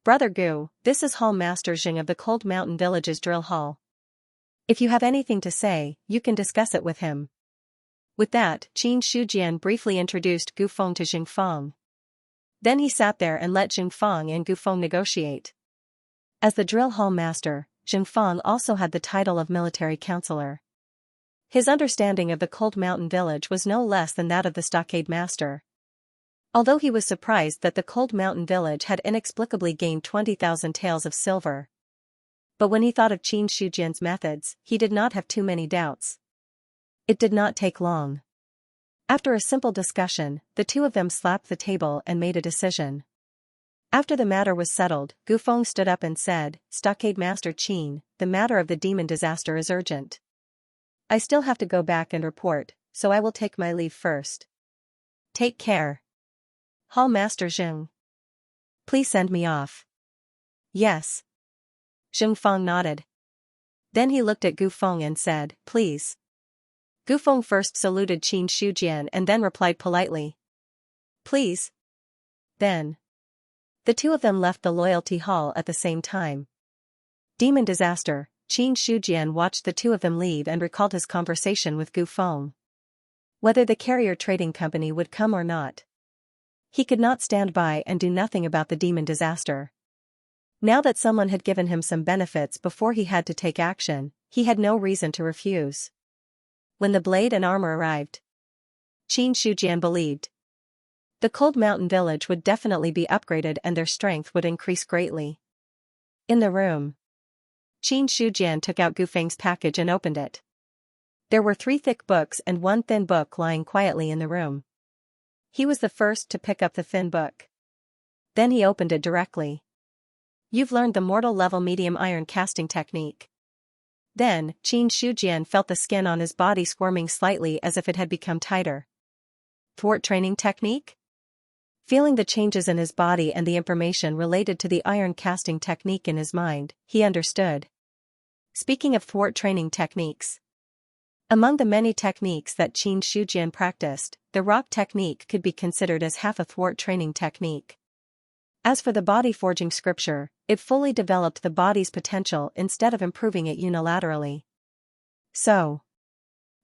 Brother Gu, this is Hall Master Xing of the Cold Mountain Village's drill hall. If you have anything to say, you can discuss it with him. With that, Qin Shujian briefly introduced Gufeng to Xingfang. Then he sat there and let Xingfang and Gufeng negotiate. As the drill hall master, Xingfang also had the title of military counselor. His understanding of the Cold Mountain village was no less than that of the stockade master. Although he was surprised that the Cold Mountain village had inexplicably gained 20,000 taels of silver. But when he thought of Qin Shujian's methods, he did not have too many doubts. It did not take long. After a simple discussion, the two of them slapped the table and made a decision. After the matter was settled, Gufeng stood up and said, Stockade Master Qin, the matter of the demon disaster is urgent. I still have to go back and report, so I will take my leave first. Take care. Hall Master Xing. Please send me off. Yes. Xingfang nodded. Then he looked at Gufeng and said, Please. Gufeng first saluted Qin Shujian and then replied politely. Please. Then. The two of them left the loyalty hall at the same time. Demon disaster, Qin Shujian watched the two of them leave and recalled his conversation with Gufeng. Whether the carrier trading company would come or not. He could not stand by and do nothing about the demon disaster. Now that someone had given him some benefits before he had to take action, he had no reason to refuse. When the blade and armor arrived, Qin Shujian believed the Cold Mountain village would definitely be upgraded and their strength would increase greatly. In the room, Qin Shujian took out Gufeng's package and opened it. There were 3 thick books and 1 thin book lying quietly in the room. He was the first to pick up the thin book. Then he opened it directly. You've learned the mortal level medium iron casting technique. Then, Qin Shujian felt the skin on his body squirming slightly as if it had become tighter. Thwart training technique? Feeling the changes in his body and the information related to the iron casting technique in his mind, he understood. Speaking of thwart training techniques. Among the many techniques that Qin Shujian practiced, the rock technique could be considered as half a thwart training technique. As for the body forging scripture, it fully developed the body's potential instead of improving it unilaterally. So,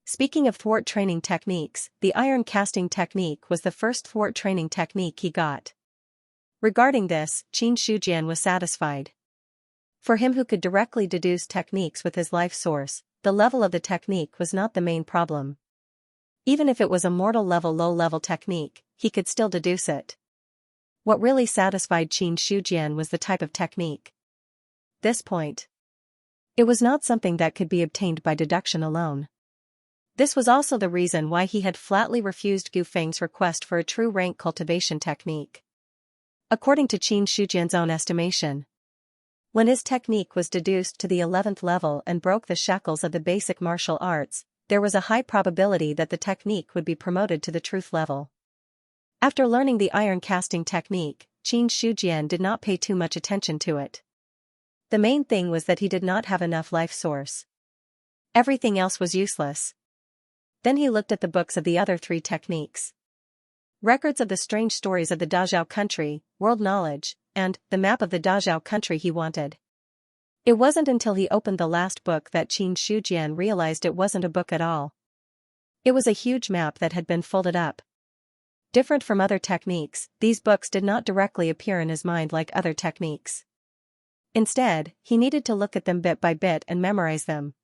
speaking of thwart training techniques, the iron casting technique was the first thwart training technique he got. Regarding this, Qin Shujian was satisfied. For him who could directly deduce techniques with his life source, the level of the technique was not the main problem. Even if it was a mortal level low-level technique, he could still deduce it. What really satisfied Qin Shujian was the type of technique. This point. It was not something that could be obtained by deduction alone. This was also the reason why he had flatly refused Gu Feng's request for a true rank cultivation technique. According to Qin Shujian's own estimation, when his technique was deduced to the 11th level and broke the shackles of the basic martial arts, there was a high probability that the technique would be promoted to the truth level. After learning the iron casting technique, Qin Shujian did not pay too much attention to it. The main thing was that he did not have enough life source. Everything else was useless. Then he looked at the books of the other three techniques. Records of the strange stories of the Dazhao country, world knowledge, and the map of the Dazhao country he wanted. It wasn't until he opened the last book that Qin Shujian realized it wasn't a book at all. It was a huge map that had been folded up. Different from other techniques, these books did not directly appear in his mind like other techniques. Instead, he needed to look at them bit by bit and memorize them.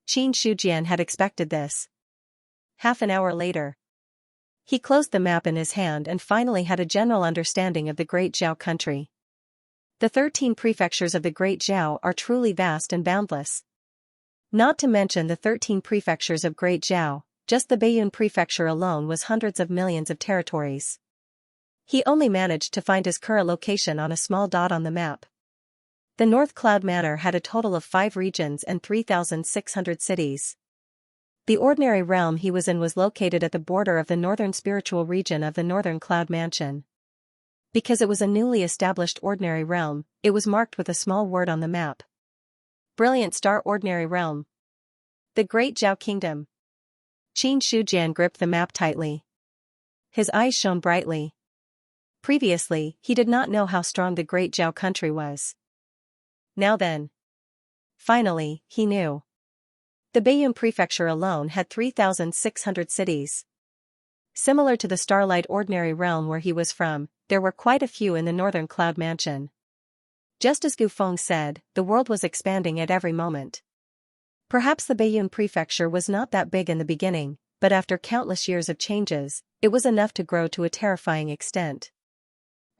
Qin Shujian had expected this. Half an hour later, he closed the map in his hand and finally had a general understanding of the Great Zhao country. The 13 prefectures of the Great Zhao are truly vast and boundless. Not to mention the 13 prefectures of Great Zhao, just the Baiyun prefecture alone was hundreds of millions of territories. He only managed to find his current location on a small dot on the map. The North Cloud Manor had a total of 5 regions and 3,600 cities. The ordinary realm he was in was located at the border of the northern spiritual region of the Northern Cloud Mansion. Because it was a newly established ordinary realm, it was marked with a small word on the map. Brilliant Star Ordinary Realm. The Great Zhao Kingdom. Qin Shujian gripped the map tightly. His eyes shone brightly. Previously, he did not know how strong the Great Zhao country was. Now then. Finally, he knew. The Baiyun prefecture alone had 3,600 cities. Similar to the Starlight Ordinary Realm where he was from, there were quite a few in the Northern Cloud Mansion. Just as Gu Feng said, the world was expanding at every moment. Perhaps the Baiyun prefecture was not that big in the beginning, but after countless years of changes, it was enough to grow to a terrifying extent.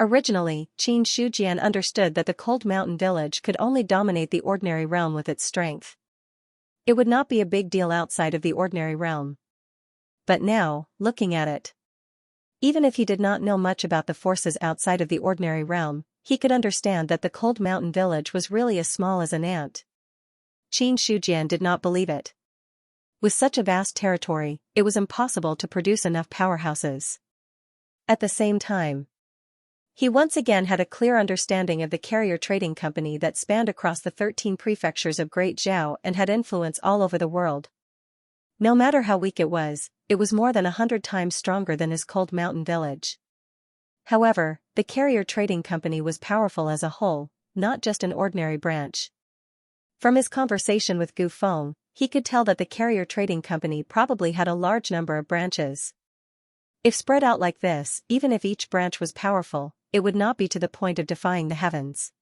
Originally, Qin Shujian understood that the Cold Mountain village could only dominate the ordinary realm with its strength. It would not be a big deal outside of the ordinary realm. But now, looking at it, even if he did not know much about the forces outside of the ordinary realm, he could understand that the Cold Mountain village was really as small as an ant. Qin Shujian did not believe it. With such a vast territory, it was impossible to produce enough powerhouses. At the same time, he once again had a clear understanding of the carrier trading company that spanned across the 13 prefectures of Great Zhao and had influence all over the world. No matter how weak it was more than 100 times stronger than his Cold Mountain village. However, the carrier trading company was powerful as a whole, not just an ordinary branch. From his conversation with Gu Feng, he could tell that the carrier trading company probably had a large number of branches. If spread out like this, even if each branch was powerful, it would not be to the point of defying the heavens.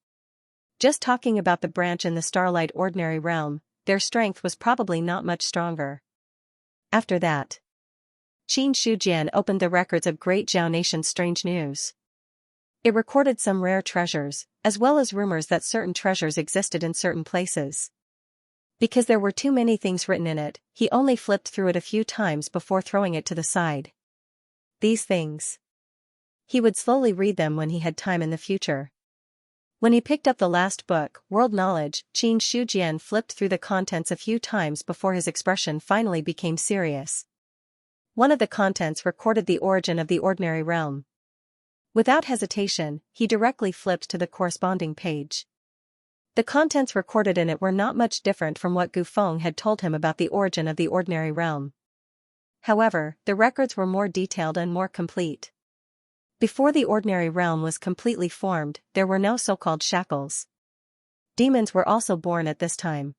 Just talking about the branch in the Starlight Ordinary Realm, their strength was probably not much stronger. After that, Qin Shujian opened the records of Great Zhao Nation's strange news. It recorded some rare treasures, as well as rumors that certain treasures existed in certain places. Because there were too many things written in it, he only flipped through it a few times before throwing it to the side. These things. He would slowly read them when he had time in the future. When he picked up the last book, World Knowledge, Qin Shujian flipped through the contents a few times before his expression finally became serious. One of the contents recorded the origin of the ordinary realm. Without hesitation, he directly flipped to the corresponding page. The contents recorded in it were not much different from what Gufeng had told him about the origin of the ordinary realm. However, the records were more detailed and more complete. Before the ordinary realm was completely formed, there were no so-called shackles. Demons were also born at this time.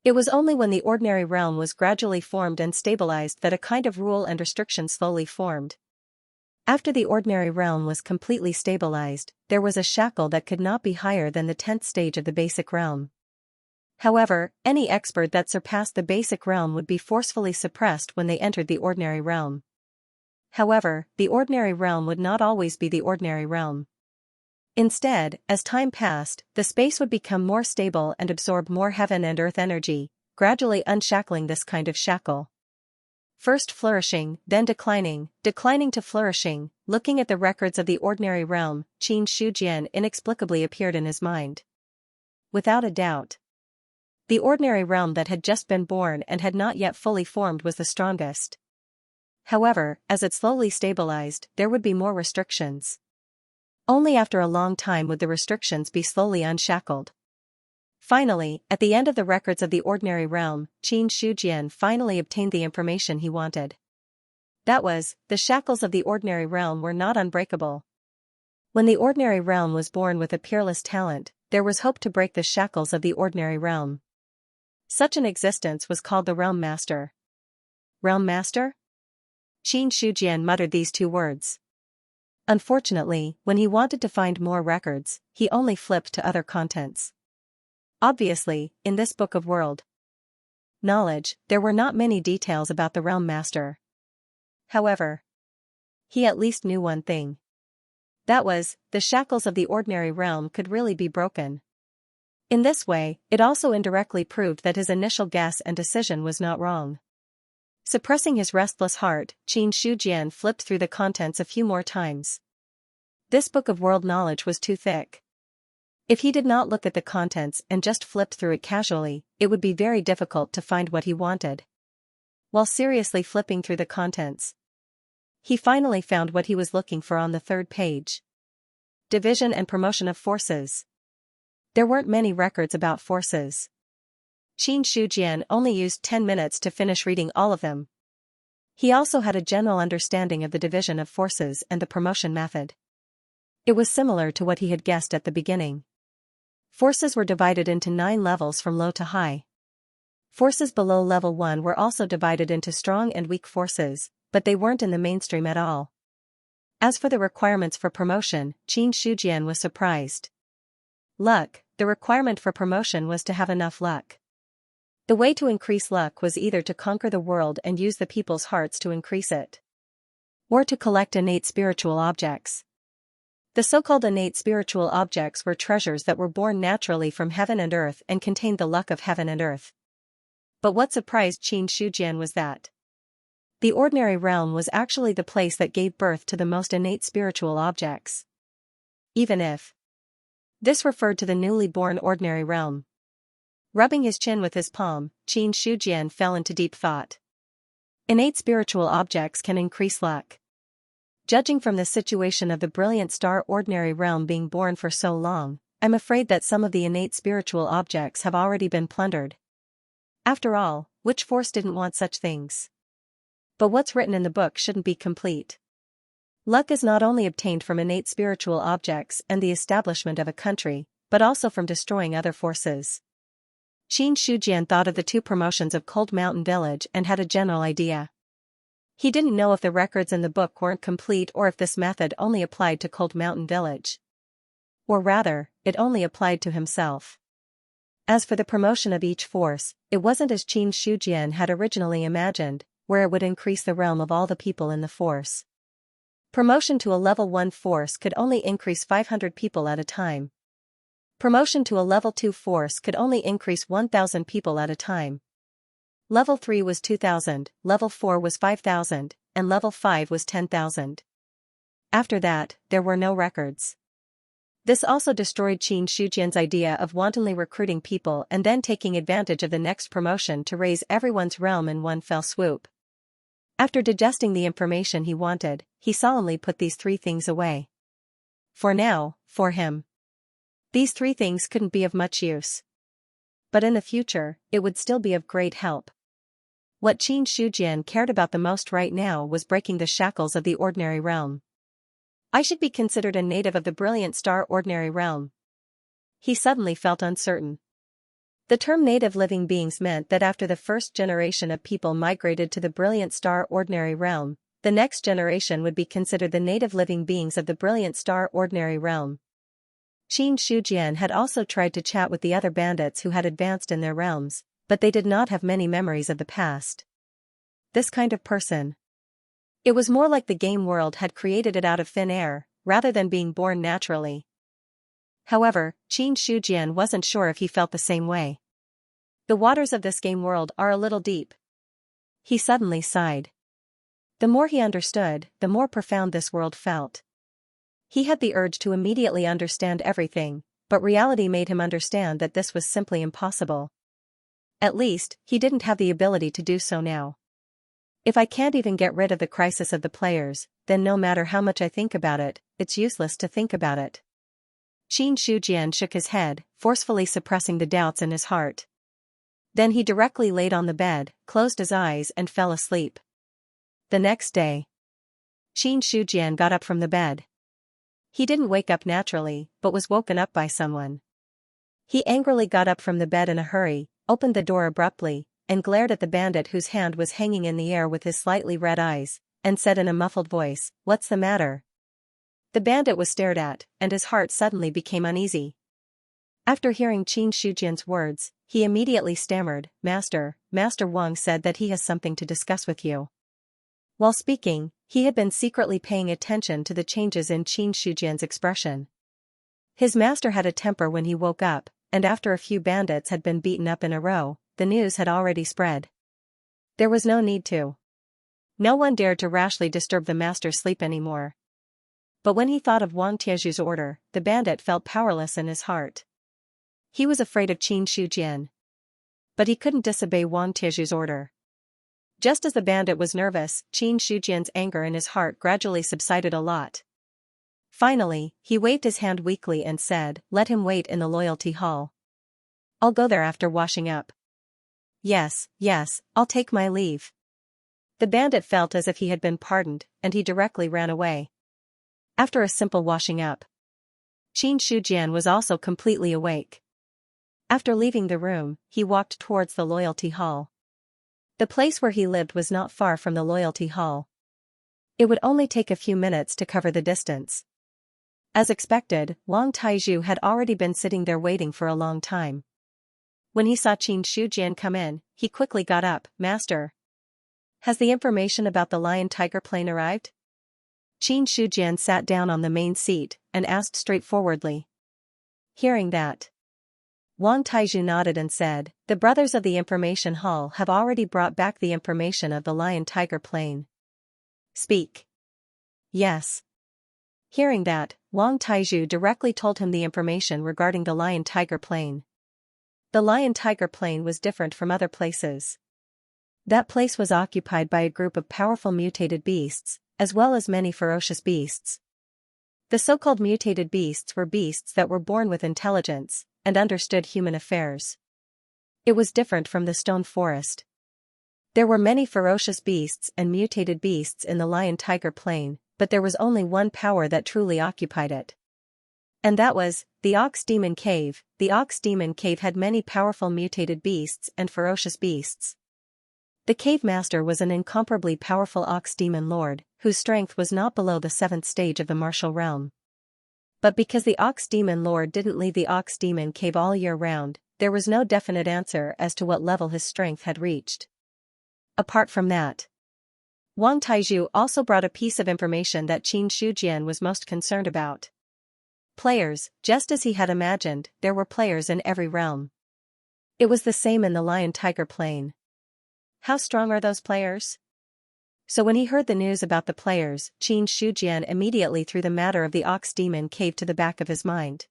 It was only when the ordinary realm was gradually formed and stabilized that a kind of rule and restriction slowly formed. After the ordinary realm was completely stabilized, there was a shackle that could not be higher than the 10th stage of the basic realm. However, any expert that surpassed the basic realm would be forcefully suppressed when they entered the ordinary realm. However, the ordinary realm would not always be the ordinary realm. Instead, as time passed, the space would become more stable and absorb more heaven and earth energy, gradually unshackling this kind of shackle. First flourishing, then declining to flourishing. Looking at the records of the ordinary realm, Qin Shujian inexplicably appeared in his mind. Without a doubt, the ordinary realm that had just been born and had not yet fully formed was the strongest. However, as it slowly stabilized, there would be more restrictions. Only after a long time would the restrictions be slowly unshackled. Finally, at the end of the records of the ordinary realm, Qin Shujian finally obtained the information he wanted. That was, the shackles of the ordinary realm were not unbreakable. When the ordinary realm was born with a peerless talent, there was hope to break the shackles of the ordinary realm. Such an existence was called the Realm Master. Realm Master? Qin Shujian muttered these two words. Unfortunately, when he wanted to find more records, he only flipped to other contents. Obviously, in this book of World Knowledge, there were not many details about the Realm Master. However, he at least knew one thing. That was, the shackles of the ordinary realm could really be broken. In this way, it also indirectly proved that his initial guess and decision was not wrong. Suppressing his restless heart, Qin Shujian flipped through the contents a few more times. This book of world knowledge was too thick. If he did not look at the contents and just flipped through it casually, it would be very difficult to find what he wanted. While seriously flipping through the contents, he finally found what he was looking for on the 3rd page. Division and promotion of forces. There weren't many records about forces. Qin Shujian only used 10 minutes to finish reading all of them. He also had a general understanding of the division of forces and the promotion method. It was similar to what he had guessed at the beginning. Forces were divided into 9 levels from low to high. Forces below level 1 were also divided into strong and weak forces, but they weren't in the mainstream at all. As for the requirements for promotion, Qin Shujian was surprised. Luck. The requirement for promotion was to have enough luck. The way to increase luck was either to conquer the world and use the people's hearts to increase it, or to collect innate spiritual objects. The so-called innate spiritual objects were treasures that were born naturally from heaven and earth and contained the luck of heaven and earth. But what surprised Qin Shujian was that the ordinary realm was actually the place that gave birth to the most innate spiritual objects. Even if this referred to the newly born ordinary realm. Rubbing his chin with his palm, Qin Shujian fell into deep thought. Innate spiritual objects can increase luck. Judging from the situation of the brilliant star ordinary realm being born for so long, I'm afraid that some of the innate spiritual objects have already been plundered. After all, which force didn't want such things? But what's written in the book shouldn't be complete. Luck is not only obtained from innate spiritual objects and the establishment of a country, but also from destroying other forces. Qin Shujian thought of the 2 promotions of Cold Mountain Village and had a general idea. He didn't know if the records in the book weren't complete or if this method only applied to Cold Mountain Village. Or rather, it only applied to himself. As for the promotion of each force, it wasn't as Qin Shujian had originally imagined, where it would increase the realm of all the people in the force. Promotion to a level 1 force could only increase 500 people at a time. Promotion to a level 2 force could only increase 1,000 people at a time. Level 3 was 2,000, level 4 was 5,000, and level 5 was 10,000. After that, there were no records. This also destroyed Qin Shujian's idea of wantonly recruiting people and then taking advantage of the next promotion to raise everyone's realm in one fell swoop. After digesting the information he wanted, he solemnly put these three things away. For now, for him, these three things couldn't be of much use. But in the future, it would still be of great help. What Qin Shujian cared about the most right now was breaking the shackles of the ordinary realm. I should be considered a native of the brilliant star ordinary realm. He suddenly felt uncertain. The term native living beings meant that after the first generation of people migrated to the brilliant star ordinary realm, the next generation would be considered the native living beings of the brilliant star ordinary realm. Qin Shujian had also tried to chat with the other bandits who had advanced in their realms, but they did not have many memories of the past. This kind of person. It was more like the game world had created it out of thin air, rather than being born naturally. However, Qin Shujian wasn't sure if he felt the same way. The waters of this game world are a little deep. He suddenly sighed. The more he understood, the more profound this world felt. He had the urge to immediately understand everything, but reality made him understand that this was simply impossible. At least, he didn't have the ability to do so now. If I can't even get rid of the crisis of the players, then no matter how much I think about it, it's useless to think about it. Qin Shujian shook his head, forcefully suppressing the doubts in his heart. Then he directly laid on the bed, closed his eyes and fell asleep. The next day, Qin Shujian got up from the bed. He didn't wake up naturally, but was woken up by someone. He angrily got up from the bed in a hurry, opened the door abruptly, and glared at the bandit whose hand was hanging in the air with his slightly red eyes, and said in a muffled voice, "What's the matter?" The bandit was stared at, and his heart suddenly became uneasy. After hearing Qin Shujian's words, he immediately stammered, Master Wang said that he has something to discuss with you." While speaking, he had been secretly paying attention to the changes in Qin Shujian's expression. His master had a temper when he woke up, and after a few bandits had been beaten up in a row, the news had already spread. There was no need to. No one dared to rashly disturb the master's sleep anymore. But when he thought of Wang Tieju's order, the bandit felt powerless in his heart. He was afraid of Qin Shujian. But he couldn't disobey Wang Tieju's order. Just as the bandit was nervous, Qin Shujian's anger in his heart gradually subsided a lot. Finally, he waved his hand weakly and said, "Let him wait in the loyalty hall. I'll go there after washing up." Yes, I'll take my leave." The bandit felt as if he had been pardoned, and he directly ran away. After a simple washing up, Qin Shujian was also completely awake. After leaving the room, he walked towards the loyalty hall. The place where he lived was not far from the loyalty hall. It would only take a few minutes to cover the distance. As expected, Wang Taizhu had already been sitting there waiting for a long time. When he saw Qin Shujian come in, he quickly got up. "Master, has the information about the lion-tiger plane arrived?" Qin Shujian sat down on the main seat and asked straightforwardly. Hearing that, Wang Taizhu nodded and said, "The brothers of the information hall have already brought back the information of the lion-tiger plane." "Speak." "Yes." Hearing that, Wang Taizhu directly told him the information regarding the lion-tiger plane. The lion-tiger plane was different from other places. That place was occupied by a group of powerful mutated beasts, as well as many ferocious beasts. The so-called mutated beasts were beasts that were born with intelligence, and understood human affairs. It was different from the stone forest. There were many ferocious beasts and mutated beasts in the lion-tiger plane, but there was only one power that truly occupied it. And that was the Ox Demon Cave. The Ox Demon Cave had many powerful mutated beasts and ferocious beasts. The cave master was an incomparably powerful ox demon lord, whose strength was not below the 7th stage of the martial realm. But because the ox demon lord didn't leave the ox demon cave all year round, there was no definite answer as to what level his strength had reached. Apart from that, Wang Taizhu also brought a piece of information that Qin Shujian was most concerned about. Players, just as he had imagined, there were players in every realm. It was the same in the lion-tiger plane. How strong are those players? So when he heard the news about the players, Xianxia immediately threw the matter of the ox demon cave to the back of his mind.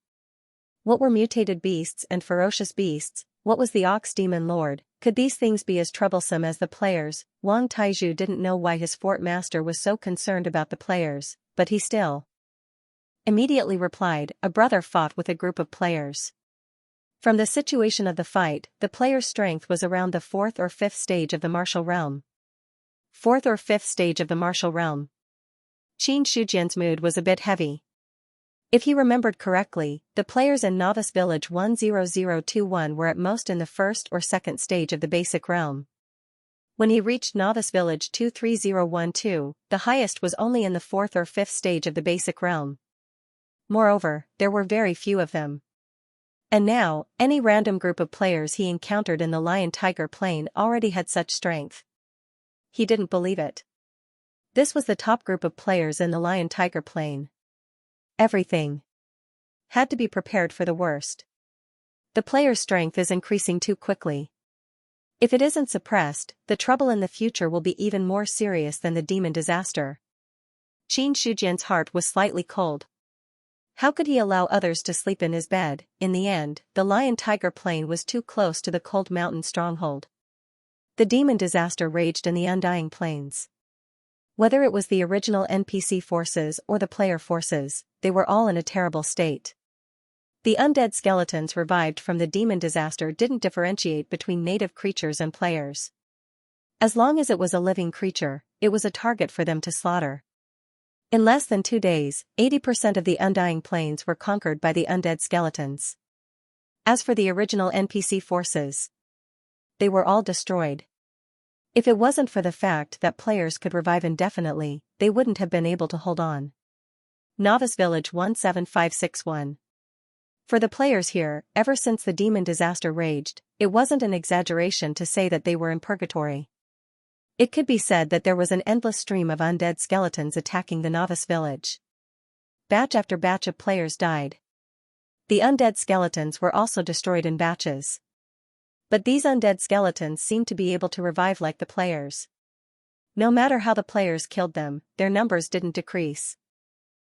What were mutated beasts and ferocious beasts? What was the ox demon lord? Could these things be as troublesome as the players? Wang Taizhu didn't know why his fort master was so concerned about the players, but he still immediately replied, a brother fought with a group of players. From the situation of the fight, the player's strength was around the 4th or 5th stage of the martial realm. 4th or 5th stage of the martial realm. Qin Shujian's mood was a bit heavy. If he remembered correctly, the players in Novice Village 10021 were at most in the 1st or 2nd stage of the basic realm. When he reached Novice Village 23012, the highest was only in the 4th or 5th stage of the basic realm. Moreover, there were very few of them. And now, any random group of players he encountered in the Lion-Tiger Plain already had such strength. He didn't believe it. This was the top group of players in the Lion-Tiger Plain. Everything had to be prepared for the worst. The player's strength is increasing too quickly. If it isn't suppressed, the trouble in the future will be even more serious than the demon disaster. Qin Shujian's heart was slightly cold. How could he allow others to sleep in his bed? In the end, the Lion-Tiger Plain was too close to the cold mountain stronghold. The demon disaster raged in the Undying Plains. Whether it was the original NPC forces or the player forces, they were all in a terrible state. The undead skeletons revived from the demon disaster didn't differentiate between native creatures and players. As long as it was a living creature, it was a target for them to slaughter. In less than 2 days, 80% of the Undying Plains were conquered by the undead skeletons. As for the original NPC forces, they were all destroyed. If it wasn't for the fact that players could revive indefinitely, they wouldn't have been able to hold on. Novice Village 17561. For the players here, ever since the demon disaster raged, it wasn't an exaggeration to say that they were in purgatory. It could be said that there was an endless stream of undead skeletons attacking the Novice Village. Batch after batch of players died. The undead skeletons were also destroyed in batches. But these undead skeletons seemed to be able to revive like the players. No matter how the players killed them, their numbers didn't decrease.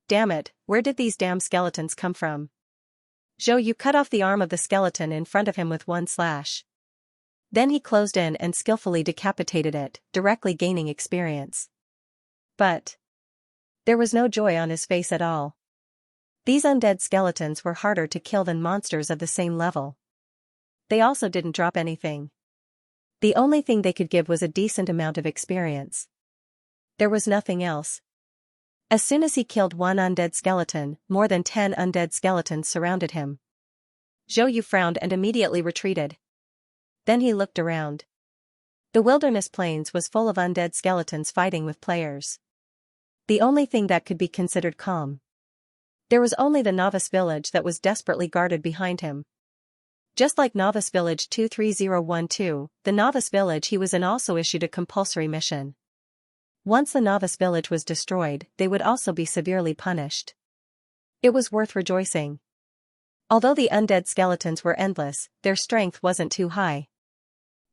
Damn it, where did these damn skeletons come from? Zhou Yu cut off the arm of the skeleton in front of him with one slash. Then he closed in and skillfully decapitated it, directly gaining experience. But there was no joy on his face at all. These undead skeletons were harder to kill than monsters of the same level. They also didn't drop anything. The only thing they could give was a decent amount of experience. There was nothing else. As soon as he killed one undead skeleton, more than 10 undead skeletons surrounded him. Zhou Yu frowned and immediately retreated. Then he looked around. The wilderness plains was full of undead skeletons fighting with players. The only thing that could be considered calm. There was only the Novice Village that was desperately guarded behind him. Just like Novice Village 23012, the Novice Village he was in also issued a compulsory mission. Once the Novice Village was destroyed, they would also be severely punished. It was worth rejoicing. Although the undead skeletons were endless, their strength wasn't too high.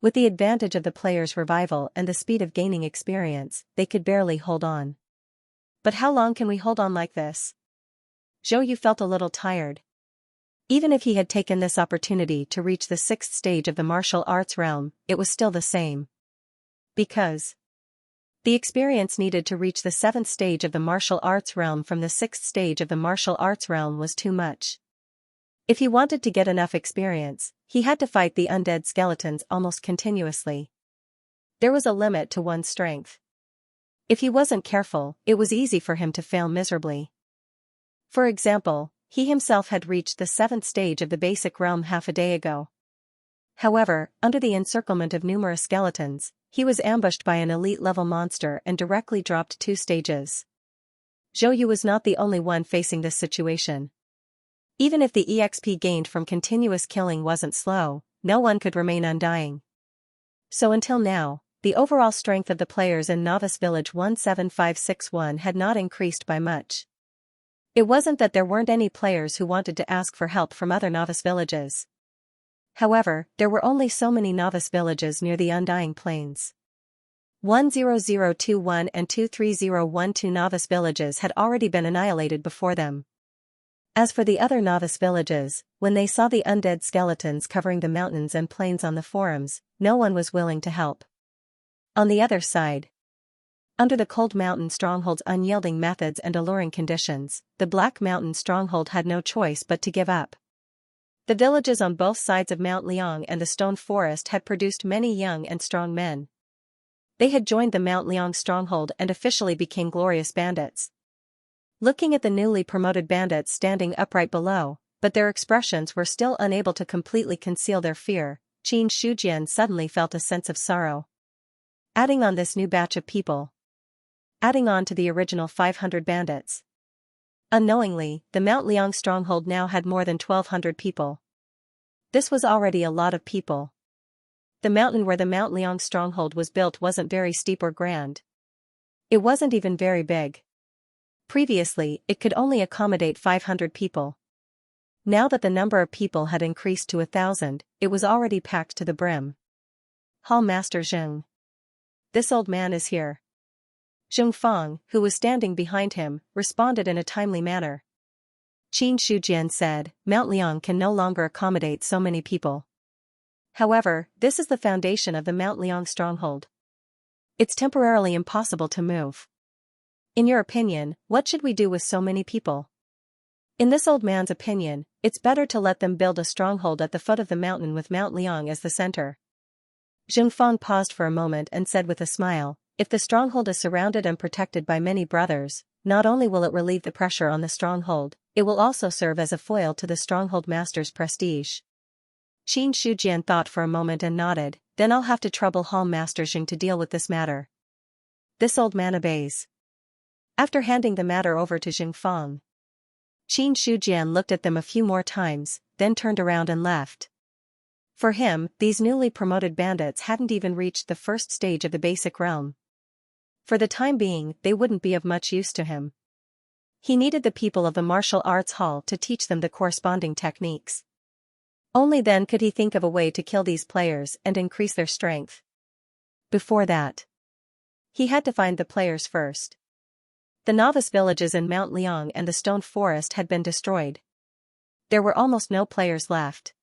With the advantage of the player's revival and the speed of gaining experience, they could barely hold on. But how long can we hold on like this? Zhou Yu felt a little tired. Even if he had taken this opportunity to reach the 6th stage of the martial arts realm, it was still the same. Because the experience needed to reach the 7th stage of the martial arts realm from the 6th stage of the martial arts realm was too much. If he wanted to get enough experience, he had to fight the undead skeletons almost continuously. There was a limit to one's strength. If he wasn't careful, it was easy for him to fail miserably. For example, he himself had reached the 7th stage of the basic realm half a day ago. However, under the encirclement of numerous skeletons, he was ambushed by an elite-level monster and directly dropped 2 stages. Zhou Yu was not the only one facing this situation. Even if the EXP gained from continuous killing wasn't slow, no one could remain undying. So until now, the overall strength of the players in Novice Village 17561 had not increased by much. It wasn't that there weren't any players who wanted to ask for help from other novice villages. However, there were only so many novice villages near the Undying Plains. 10021 and 23012 novice villages had already been annihilated before them. As for the other novice villages, when they saw the undead skeletons covering the mountains and plains on the forums, no one was willing to help. On the other side, under the Cold Mountain Stronghold's unyielding methods and alluring conditions, the Black Mountain Stronghold had no choice but to give up. The villages on both sides of Mount Liang and the Stone Forest had produced many young and strong men. They had joined the Mount Liang Stronghold and officially became glorious bandits. Looking at the newly promoted bandits standing upright below, but their expressions were still unable to completely conceal their fear, Qin Shujian suddenly felt a sense of sorrow. Adding on this new batch of people. Adding on to the original 500 bandits. Unknowingly, the Mount Liang Stronghold now had more than 1,200 people. This was already a lot of people. The mountain where the Mount Liang Stronghold was built wasn't very steep or grand. It wasn't even very big. Previously, it could only accommodate 500 people. Now that the number of people had increased to 1,000, it was already packed to the brim. Hall Master Zheng. This old man is here. Zheng Fang, who was standing behind him, responded in a timely manner. Qin Shujian said, Mount Liang can no longer accommodate so many people. However, this is the foundation of the Mount Liang Stronghold. It's temporarily impossible to move. In your opinion, what should we do with so many people? In this old man's opinion, it's better to let them build a stronghold at the foot of the mountain with Mount Liang as the center. Zheng Fang paused for a moment and said with a smile, if the stronghold is surrounded and protected by many brothers, not only will it relieve the pressure on the stronghold, it will also serve as a foil to the stronghold master's prestige. Qin Shujian thought for a moment and nodded, then I'll have to trouble Hall Master Zheng to deal with this matter. This old man obeys. After handing the matter over to Zheng Fang, Qin Shujian looked at them a few more times, then turned around and left. For him, these newly promoted bandits hadn't even reached the first stage of the basic realm. For the time being, they wouldn't be of much use to him. He needed the people of the martial arts hall to teach them the corresponding techniques. Only then could he think of a way to kill these players and increase their strength. Before that, he had to find the players first. The novice villages in Mount Liang and the Stone Forest had been destroyed. There were almost no players left.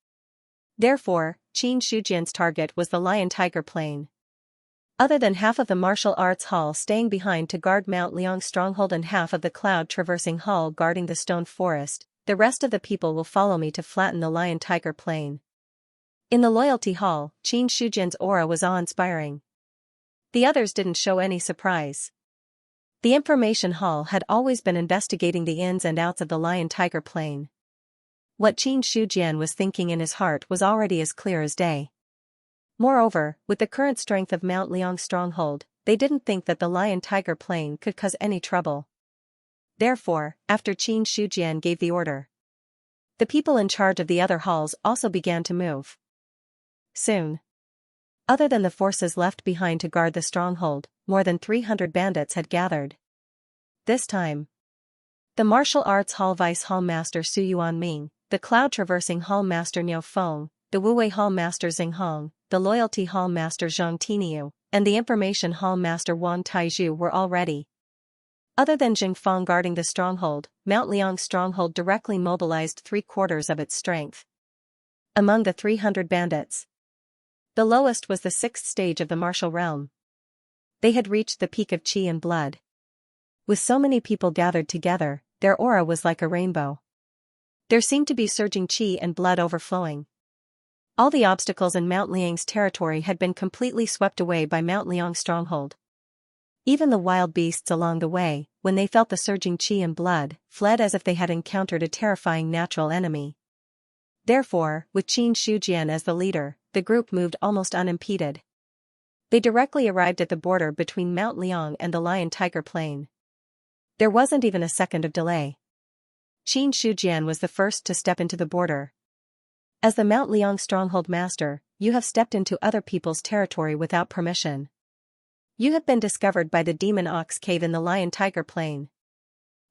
Therefore, Qin Shujian's target was the Lion-Tiger Plain. Other than half of the martial arts hall staying behind to guard Mount Liang Stronghold and half of the cloud-traversing hall guarding the Stone Forest, the rest of the people will follow me to flatten the Lion-Tiger Plain. In the Loyalty Hall, Qin Shujian's aura was awe-inspiring. The others didn't show any surprise. The Information Hall had always been investigating the ins and outs of the Lion-Tiger Plain. What Qin Shujian was thinking in his heart was already as clear as day. Moreover, with the current strength of Mount Liang Stronghold, they didn't think that the Lion-Tiger Plain could cause any trouble. Therefore, after Qin Shujian gave the order, the people in charge of the other halls also began to move. Soon, other than the forces left behind to guard the stronghold, more than 300 bandits had gathered. This time, the Martial Arts Hall Vice Hall Master Su Yuanming, the Cloud-Traversing Hall Master Niu Feng, the Wuwei Hall Master Xing Hong, the Loyalty Hall Master Zhang Tiniu, and the Information Hall Master Wang Taizhu were all ready. Other than Zheng Fang guarding the stronghold, Mount Liang Stronghold directly mobilized 3/4 of its strength. Among the 300 bandits, the lowest was the 6th stage of the martial realm. They had reached the peak of qi and blood. With so many people gathered together, their aura was like a rainbow. There seemed to be surging qi and blood overflowing. All the obstacles in Mount Liang's territory had been completely swept away by Mount Liang Stronghold. Even the wild beasts along the way, when they felt the surging qi and blood, fled as if they had encountered a terrifying natural enemy. Therefore, with Qin Shujian as the leader, the group moved almost unimpeded. They directly arrived at the border between Mount Liang and the Lion-Tiger Plain. There wasn't even a second of delay. Qin Shujian was the first to step into the border. As the Mount Liang Stronghold Master, you have stepped into other people's territory without permission. You have been discovered by the Demon Ox Cave in the Lion-Tiger Plain.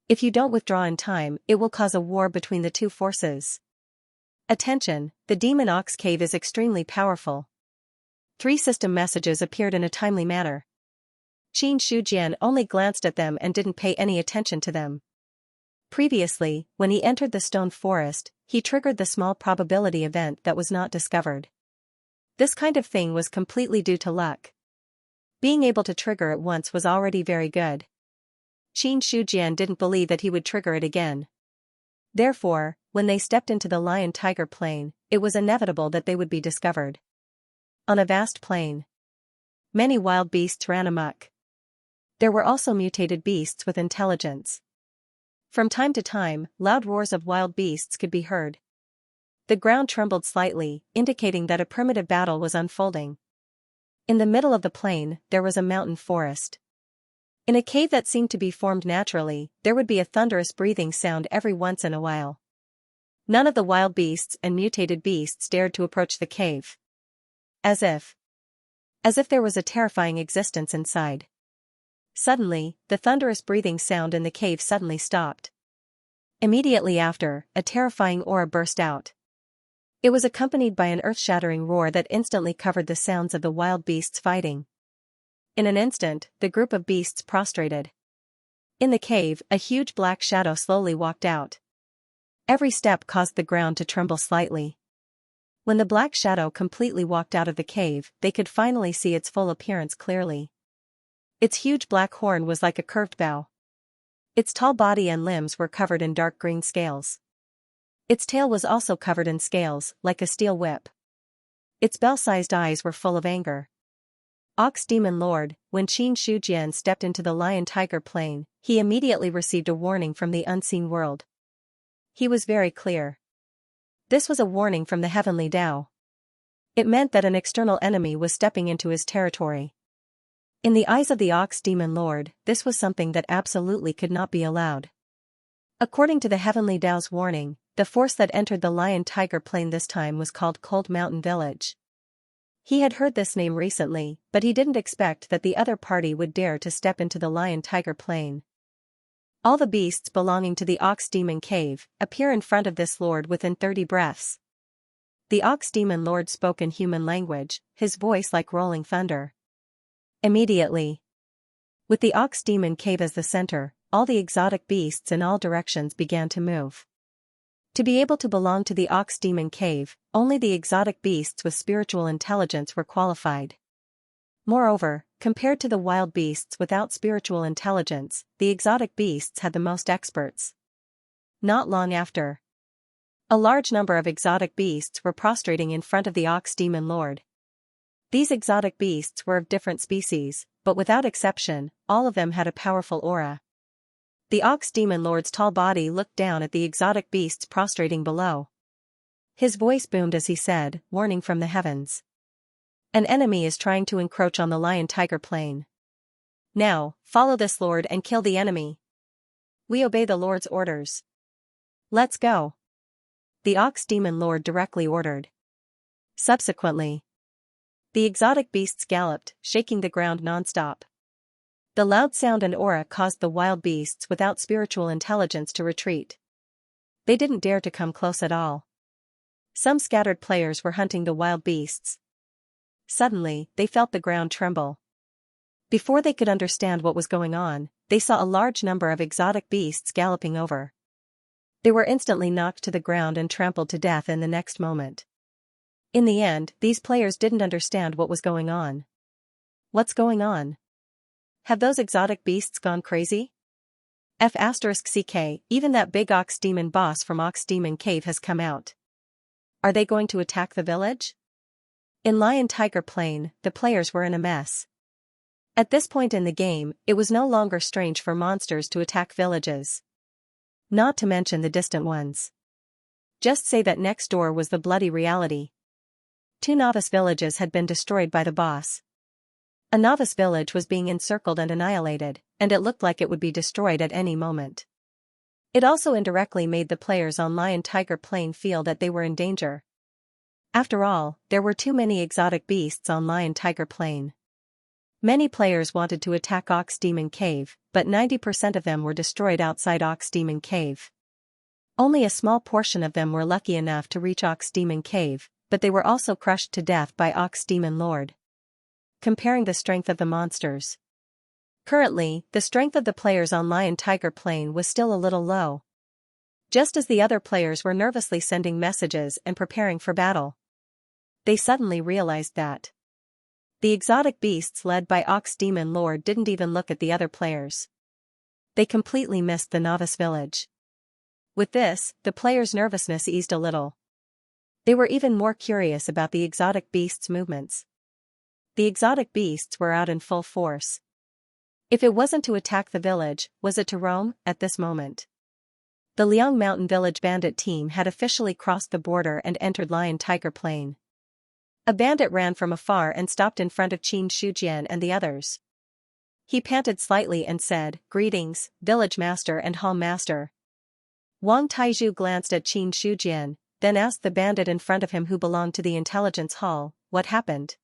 If you don't withdraw in time, it will cause a war between the two forces. Attention, the Demon Ox Cave is extremely powerful. 3 system messages appeared in a timely manner. Qin Shujian only glanced at them and didn't pay any attention to them. Previously, when he entered the stone forest, he triggered the small probability event that was not discovered. This kind of thing was completely due to luck. Being able to trigger it once was already very good. Qin Shujian didn't believe that he would trigger it again. Therefore, when they stepped into the lion-tiger plain, it was inevitable that they would be discovered. On a vast plain, many wild beasts ran amok. There were also mutated beasts with intelligence. From time to time, loud roars of wild beasts could be heard. The ground trembled slightly, indicating that a primitive battle was unfolding. In the middle of the plain, there was a mountain forest. In a cave that seemed to be formed naturally, there would be a thunderous breathing sound every once in a while. None of the wild beasts and mutated beasts dared to approach the cave. As if there was a terrifying existence inside. Suddenly, the thunderous breathing sound in the cave suddenly stopped. Immediately after, a terrifying aura burst out. It was accompanied by an earth-shattering roar that instantly covered the sounds of the wild beasts fighting. In an instant, the group of beasts prostrated. In the cave, a huge black shadow slowly walked out. Every step caused the ground to tremble slightly. When the black shadow completely walked out of the cave, they could finally see its full appearance clearly. Its huge black horn was like a curved bow. Its tall body and limbs were covered in dark green scales. Its tail was also covered in scales, like a steel whip. Its bell-sized eyes were full of anger. Ox Demon Lord, when Qin Shujian stepped into the lion-tiger plain, he immediately received a warning from the unseen world. He was very clear. This was a warning from the heavenly Tao. It meant that an external enemy was stepping into his territory. In the eyes of the Ox Demon Lord, this was something that absolutely could not be allowed. According to the Heavenly Tao's warning, the force that entered the lion-tiger plain this time was called Cold Mountain Village. He had heard this name recently, but he didn't expect that the other party would dare to step into the lion-tiger plain. All the beasts belonging to the Ox Demon Cave appear in front of this lord within 30 breaths. The Ox Demon Lord spoke in human language, his voice like rolling thunder. Immediately, with the Ox Demon Cave as the center, all the exotic beasts in all directions began to move. To be able to belong to the Ox Demon Cave, only the exotic beasts with spiritual intelligence were qualified. Moreover, compared to the wild beasts without spiritual intelligence, the exotic beasts had the most experts. Not long after, a large number of exotic beasts were prostrating in front of the Ox Demon Lord. These exotic beasts were of different species, but without exception, all of them had a powerful aura. The Ox Demon Lord's tall body looked down at the exotic beasts prostrating below. His voice boomed as he said, warning from the heavens. An enemy is trying to encroach on the lion-tiger plain. Now, follow this lord and kill the enemy. We obey the lord's orders. Let's go. The Ox Demon Lord directly ordered. Subsequently, the exotic beasts galloped, shaking the ground non-stop. The loud sound and aura caused the wild beasts without spiritual intelligence to retreat. They didn't dare to come close at all. Some scattered players were hunting the wild beasts. Suddenly, they felt the ground tremble. Before they could understand what was going on, they saw a large number of exotic beasts galloping over. They were instantly knocked to the ground and trampled to death in the next moment. In the end, these players didn't understand what was going on. What's going on? Have those exotic beasts gone crazy? *CK, even that big Ox Demon boss from Ox Demon Cave has come out. Are they going to attack the village? In Lion-Tiger Plain, the players were in a mess. At this point in the game, it was no longer strange for monsters to attack villages. Not to mention the distant ones. Just say that next door was the bloody reality. 2 novice villages had been destroyed by the boss. A novice village was being encircled and annihilated, and it looked like it would be destroyed at any moment. It also indirectly made the players on Lion-Tiger Plain feel that they were in danger. After all, there were too many exotic beasts on Lion-Tiger Plain. Many players wanted to attack Ox Demon Cave, but 90% of them were destroyed outside Ox Demon Cave. Only a small portion of them were lucky enough to reach Ox Demon Cave, but they were also crushed to death by Ox Demon Lord. Comparing the strength of the monsters, Currently, the strength of the players on Lion-Tiger Plain was still a little low. Just as the other players were nervously sending messages and preparing for battle, they suddenly realized that the exotic beasts led by Ox Demon Lord didn't even look at the other players. They completely missed the novice village. With this, the players' nervousness eased a little. They were even more curious about the exotic beasts' movements. The exotic beasts were out in full force. If it wasn't to attack the village, was it to roam, at this moment? The Liang Mountain Village bandit team had officially crossed the border and entered Lion-Tiger Plain. A bandit ran from afar and stopped in front of Qin Shujian and the others. He panted slightly and said, "Greetings, village master and hall master." Wang Taizhu glanced at Qin Shujian, then asked the bandit in front of him who belonged to the intelligence hall, "What happened?"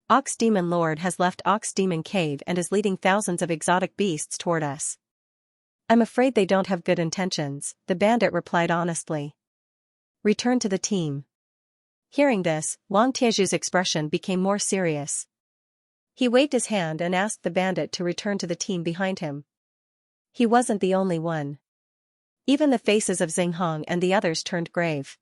"Ox Demon Lord has left Ox Demon Cave and is leading thousands of exotic beasts toward us." "I'm afraid they don't have good intentions," the bandit replied honestly. "Return to the team." Hearing this, Wang Taizhu's expression became more serious. He waved his hand and asked the bandit to return to the team behind him. He wasn't the only one. Even the faces of Xinghong and the others turned grave.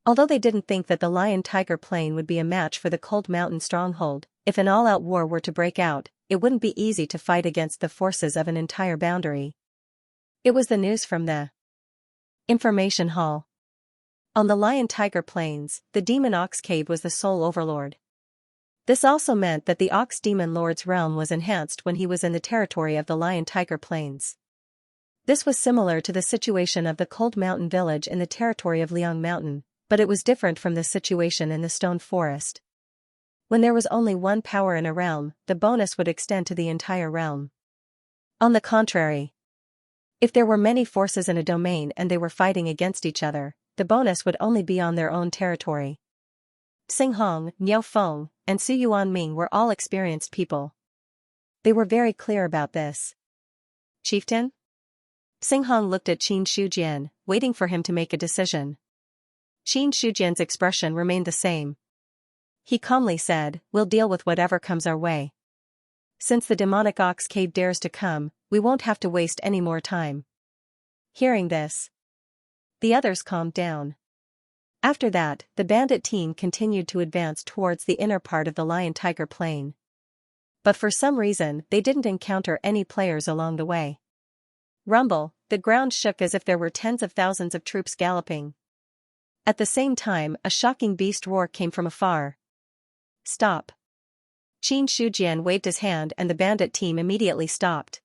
Although they didn't think that the Lion-Tiger Plain would be a match for the Cold Mountain Stronghold, if an all-out war were to break out, it wouldn't be easy to fight against the forces of an entire boundary. It was the news from the information hall. On the Lion-Tiger Plains, the Demon Ox Cave was the sole overlord. This also meant that the Ox Demon Lord's realm was enhanced when he was in the territory of the Lion-Tiger Plains. This was similar to the situation of the Cold Mountain Village in the territory of Liang Mountain, but it was different from the situation in the Stone Forest. When there was only one power in a realm, the bonus would extend to the entire realm. On the contrary, if there were many forces in a domain and they were fighting against each other, the bonus would only be on their own territory. Xinghong, Niao Feng, and Su Yuanming were all experienced people. They were very clear about this. "Chieftain?" Xinghong looked at Qin Shujian, waiting for him to make a decision. Qin Shujian's expression remained the same. He calmly said, "We'll deal with whatever comes our way. Since the demonic ox cave dares to come, we won't have to waste any more time." Hearing this, the others calmed down. After that, the bandit team continued to advance towards the inner part of the Lion-Tiger Plain. But for some reason, they didn't encounter any players along the way. Rumble, the ground shook as if there were tens of thousands of troops galloping. At the same time, a shocking beast roar came from afar. "Stop." Qin Shujian waved his hand and the bandit team immediately stopped.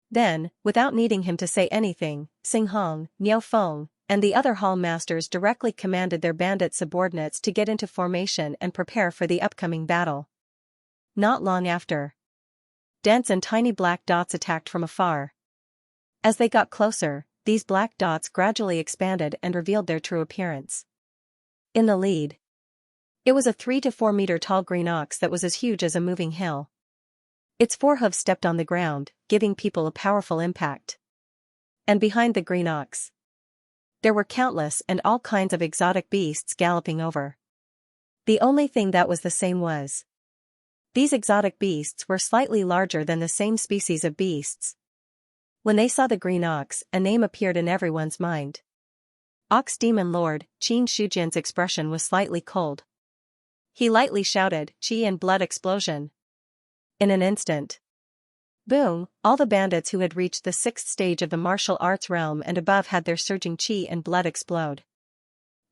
Then, without needing him to say anything, Xinghong, Niao Feng, and the other hall masters directly commanded their bandit subordinates to get into formation and prepare for the upcoming battle. Not long after, dense and tiny black dots attacked from afar. As they got closer, these black dots gradually expanded and revealed their true appearance. In the lead, it was a 3 to 4 meter tall green ox that was as huge as a moving hill. Its forehoofs stepped on the ground, giving people a powerful impact. And behind the green ox, there were countless and all kinds of exotic beasts galloping over. The only thing that was the same was these exotic beasts were slightly larger than the same species of beasts. When they saw the green ox, a name appeared in everyone's mind. Ox Demon Lord. Qin Shujian's expression was slightly cold. He lightly shouted, "Qi and blood explosion." In an instant, boom, all the bandits who had reached the 6th stage of the martial arts realm and above had their surging qi and blood explode.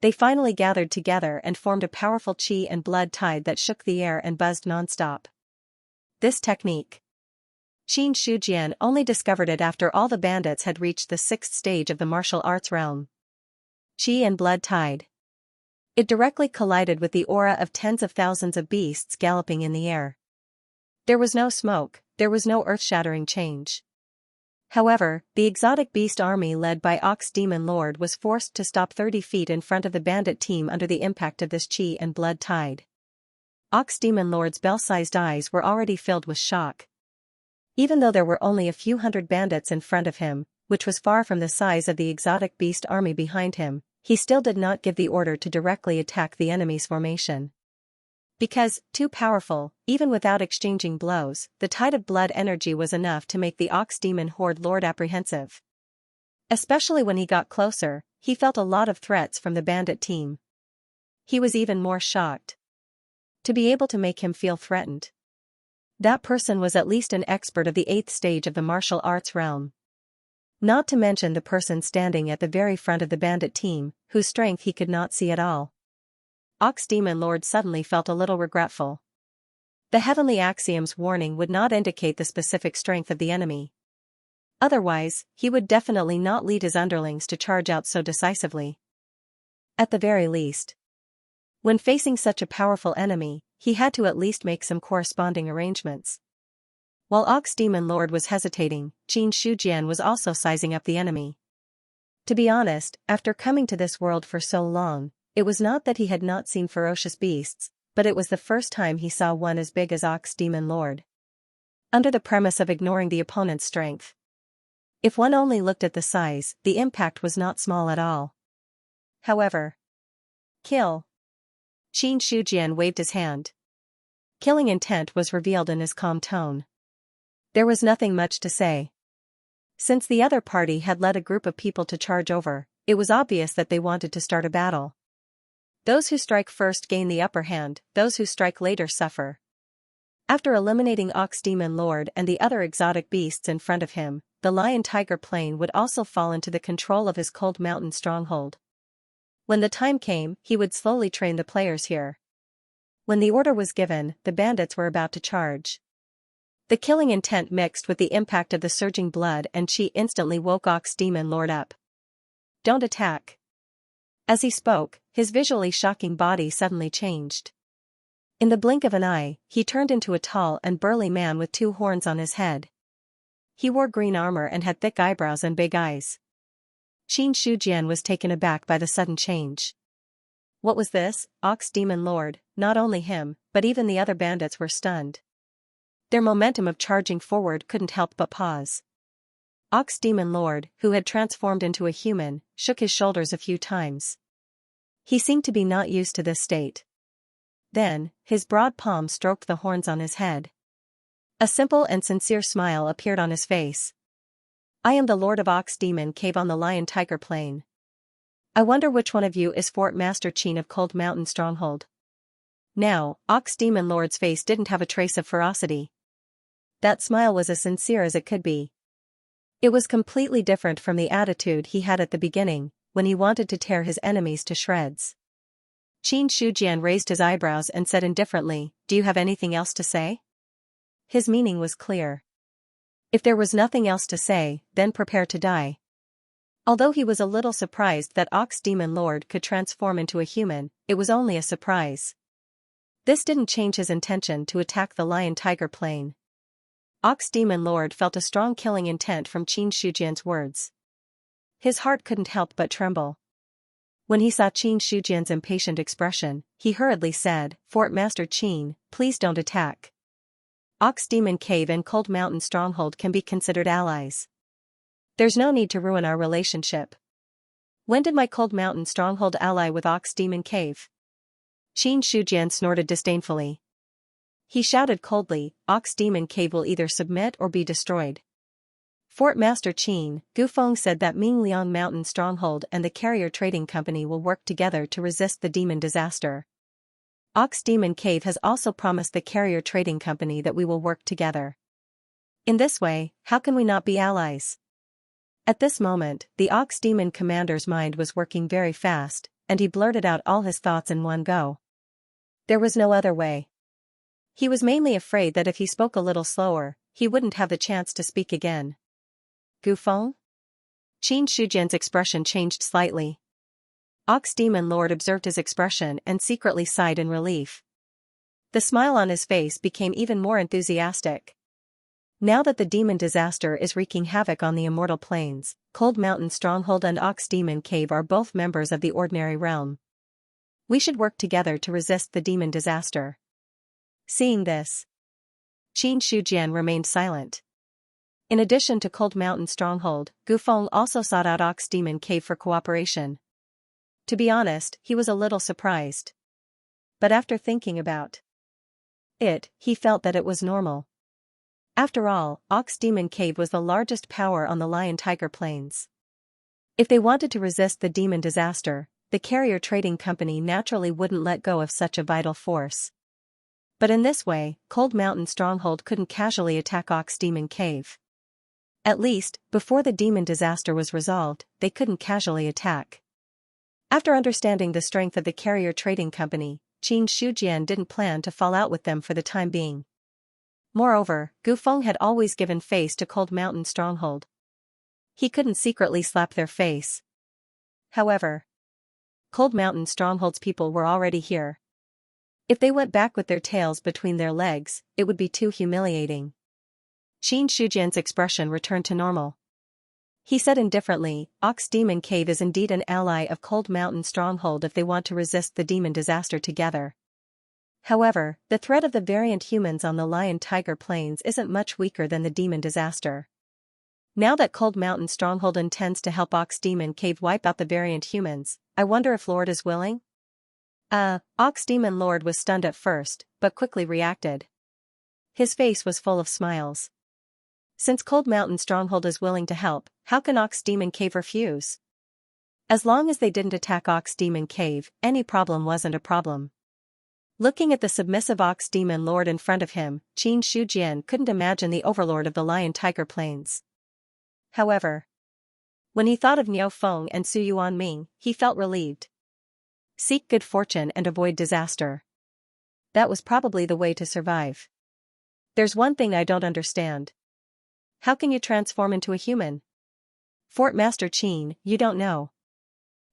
They finally gathered together and formed a powerful qi and blood tide that shook the air and buzzed non-stop. This technique, Qin Shujian only discovered it after all the bandits had reached the 6th stage of the martial arts realm. Qi and blood tide. It directly collided with the aura of tens of thousands of beasts galloping in the air. There was no smoke, there was no earth-shattering change. However, the exotic beast army led by Ox Demon Lord was forced to stop 30 feet in front of the bandit team under the impact of this qi and blood tide. Ox Demon Lord's bell-sized eyes were already filled with shock. Even though there were only a few hundred bandits in front of him, which was far from the size of the exotic beast army behind him, he still did not give the order to directly attack the enemy's formation. Because, too powerful, even without exchanging blows, the tide of blood energy was enough to make the Ox Demon Horde Lord apprehensive. Especially when he got closer, he felt a lot of threats from the bandit team. He was even more shocked to be able to make him feel threatened. That person was at least an expert of the 8th stage of the martial arts realm. Not to mention the person standing at the very front of the bandit team, whose strength he could not see at all. Ox Demon Lord suddenly felt a little regretful. The heavenly axiom's warning would not indicate the specific strength of the enemy. Otherwise, he would definitely not lead his underlings to charge out so decisively. At the very least, when facing such a powerful enemy, he had to at least make some corresponding arrangements. While Ox Demon Lord was hesitating, Xianxia was also sizing up the enemy. To be honest, after coming to this world for so long, it was not that he had not seen ferocious beasts, but it was the first time he saw one as big as Ox Demon Lord. Under the premise of ignoring the opponent's strength. If one only looked at the size, the impact was not small at all. However, kill. Xianxia waved his hand. Killing intent was revealed in his calm tone. There was nothing much to say. Since the other party had led a group of people to charge over, it was obvious that they wanted to start a battle. Those who strike first gain the upper hand, those who strike later suffer. After eliminating Ox Demon Lord and the other exotic beasts in front of him, the Lion-Tiger Plain would also fall into the control of his Cold Mountain Stronghold. When the time came, he would slowly train the players here. When the order was given, the bandits were about to charge. The killing intent mixed with the impact of the surging blood and chi instantly woke Ox Demon Lord up. Don't attack. As he spoke, his visually shocking body suddenly changed. In the blink of an eye, he turned into a tall and burly man with 2 horns on his head. He wore green armor and had thick eyebrows and big eyes. Xianxia was taken aback by the sudden change. What was this? Ox Demon Lord? Not only him, but even the other bandits were stunned. Their momentum of charging forward couldn't help but pause. Ox Demon Lord, who had transformed into a human, shook his shoulders a few times. He seemed to be not used to this state. Then, his broad palm stroked the horns on his head. A simple and sincere smile appeared on his face. I am the Lord of Ox Demon Cave on the Lion-Tiger Plain. I wonder which one of you is Fort Master Qin of Cold Mountain Stronghold. Now, Ox Demon Lord's face didn't have a trace of ferocity. That smile was as sincere as it could be. It was completely different from the attitude he had at the beginning, when he wanted to tear his enemies to shreds. Xianxia raised his eyebrows and said indifferently, "Do you have anything else to say?" His meaning was clear. If there was nothing else to say, then prepare to die. Although he was a little surprised that Ox Demon Lord could transform into a human, it was only a surprise. This didn't change his intention to attack the Lion-Tiger Plain. Ox Demon Lord felt a strong killing intent from Xianxia's words. His heart couldn't help but tremble. When he saw Xianxia's impatient expression, he hurriedly said, "Fort Master Qin, please don't attack. Ox Demon Cave and Cold Mountain Stronghold can be considered allies. There's no need to ruin our relationship. When did my Cold Mountain Stronghold ally with Ox Demon Cave?" Xianxia snorted disdainfully. He shouted coldly, "Ox Demon Cave will either submit or be destroyed." Fort Master Qin, Gufeng said that Mingliang Mountain Stronghold and the Carrier Trading Company will work together to resist the demon disaster. Ox Demon Cave has also promised the Carrier Trading Company that we will work together. In this way, how can we not be allies? At this moment, the Ox Demon commander's mind was working very fast, and he blurted out all his thoughts in one go. There was no other way. He was mainly afraid that if he spoke a little slower, he wouldn't have the chance to speak again. Gufeng? Xianxia's expression changed slightly. Ox Demon Lord observed his expression and secretly sighed in relief. The smile on his face became even more enthusiastic. Now that the demon disaster is wreaking havoc on the immortal plains, Cold Mountain Stronghold and Ox Demon Cave are both members of the ordinary realm. We should work together to resist the demon disaster. Seeing this, Xianxia remained silent. In addition to Cold Mountain Stronghold, Gufeng also sought out Ox Demon Cave for cooperation. To be honest, he was a little surprised. But after thinking about He felt that it was normal. After all, Ox Demon Cave was the largest power on the Lion-Tiger Plains. If they wanted to resist the demon disaster, the carrier trading company naturally wouldn't let go of such a vital force. But in this way, Cold Mountain Stronghold couldn't casually attack Ox Demon Cave. At least, before the demon disaster was resolved, they couldn't casually attack. After understanding the strength of the carrier trading company, Xianxia didn't plan to fall out with them for the time being. Moreover, Gufeng had always given face to Cold Mountain Stronghold. He couldn't secretly slap their face. However, Cold Mountain Stronghold's people were already here. If they went back with their tails between their legs, it would be too humiliating. Xianxia's expression returned to normal. He said indifferently, Ox Demon Cave is indeed an ally of Cold Mountain Stronghold if they want to resist the demon disaster together. However, the threat of the variant humans on the Lion-Tiger Plains isn't much weaker than the demon disaster. Now that Cold Mountain Stronghold intends to help Ox Demon Cave wipe out the variant humans, I wonder if Lord is willing? Ox Demon Lord was stunned at first, but quickly reacted. His face was full of smiles. Since Cold Mountain Stronghold is willing to help, how can Ox Demon Cave refuse? As long as they didn't attack Ox Demon Cave, any problem wasn't a problem. Looking at the submissive Ox Demon Lord in front of him, Xianxia couldn't imagine the overlord of the Lion-Tiger Plains. However, when he thought of Niu Feng and Su Yuanming, he felt relieved. Seek good fortune and avoid disaster. That was probably the way to survive. There's one thing I don't understand. How can you transform into a human? Fort Master Qin, you don't know.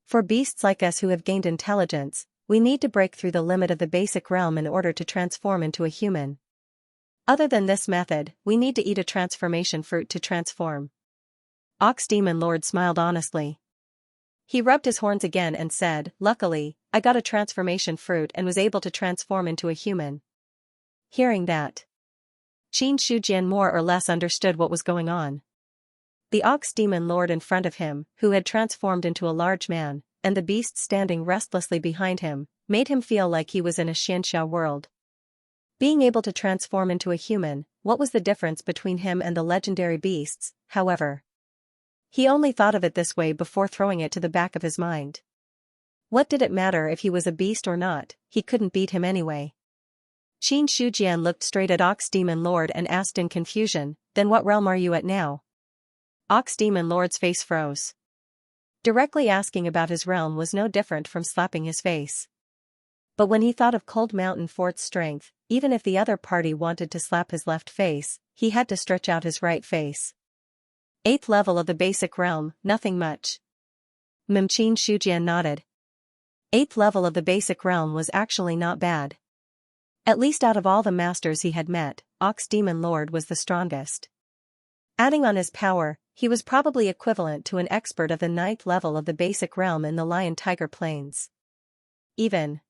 For beasts like us who have gained intelligence, we need to break through the limit of the basic realm in order to transform into a human. Other than this method, we need to eat a transformation fruit to transform. Ox Demon Lord smiled honestly. He rubbed his horns again and said, luckily, I got a transformation fruit and was able to transform into a human. Hearing that, Xianxia more or less understood what was going on. The Ox Demon Lord in front of him, who had transformed into a large man, and the beast standing restlessly behind him, made him feel like he was in a Xianxia world. Being able to transform into a human, what was the difference between him and the legendary beasts, however? He only thought of it this way before throwing it to the back of his mind. What did it matter if he was a beast or not? He couldn't beat him anyway. Xianxia looked straight at Ox Demon Lord and asked in confusion, then what realm are you at now? Ox Demon Lord's face froze. Directly asking about his realm was no different from slapping his face. But when he thought of Cold Mountain Fort's strength, even if the other party wanted to slap his left face, he had to stretch out his right face. 8th level of the basic realm, nothing much. Xianxia nodded. 8th level of the basic realm was actually not bad. At least out of all the masters he had met, Ox Demon Lord was the strongest. Adding on his power, he was probably equivalent to an expert of the 9th level of the basic realm in the Lion-Tiger Plains. Even.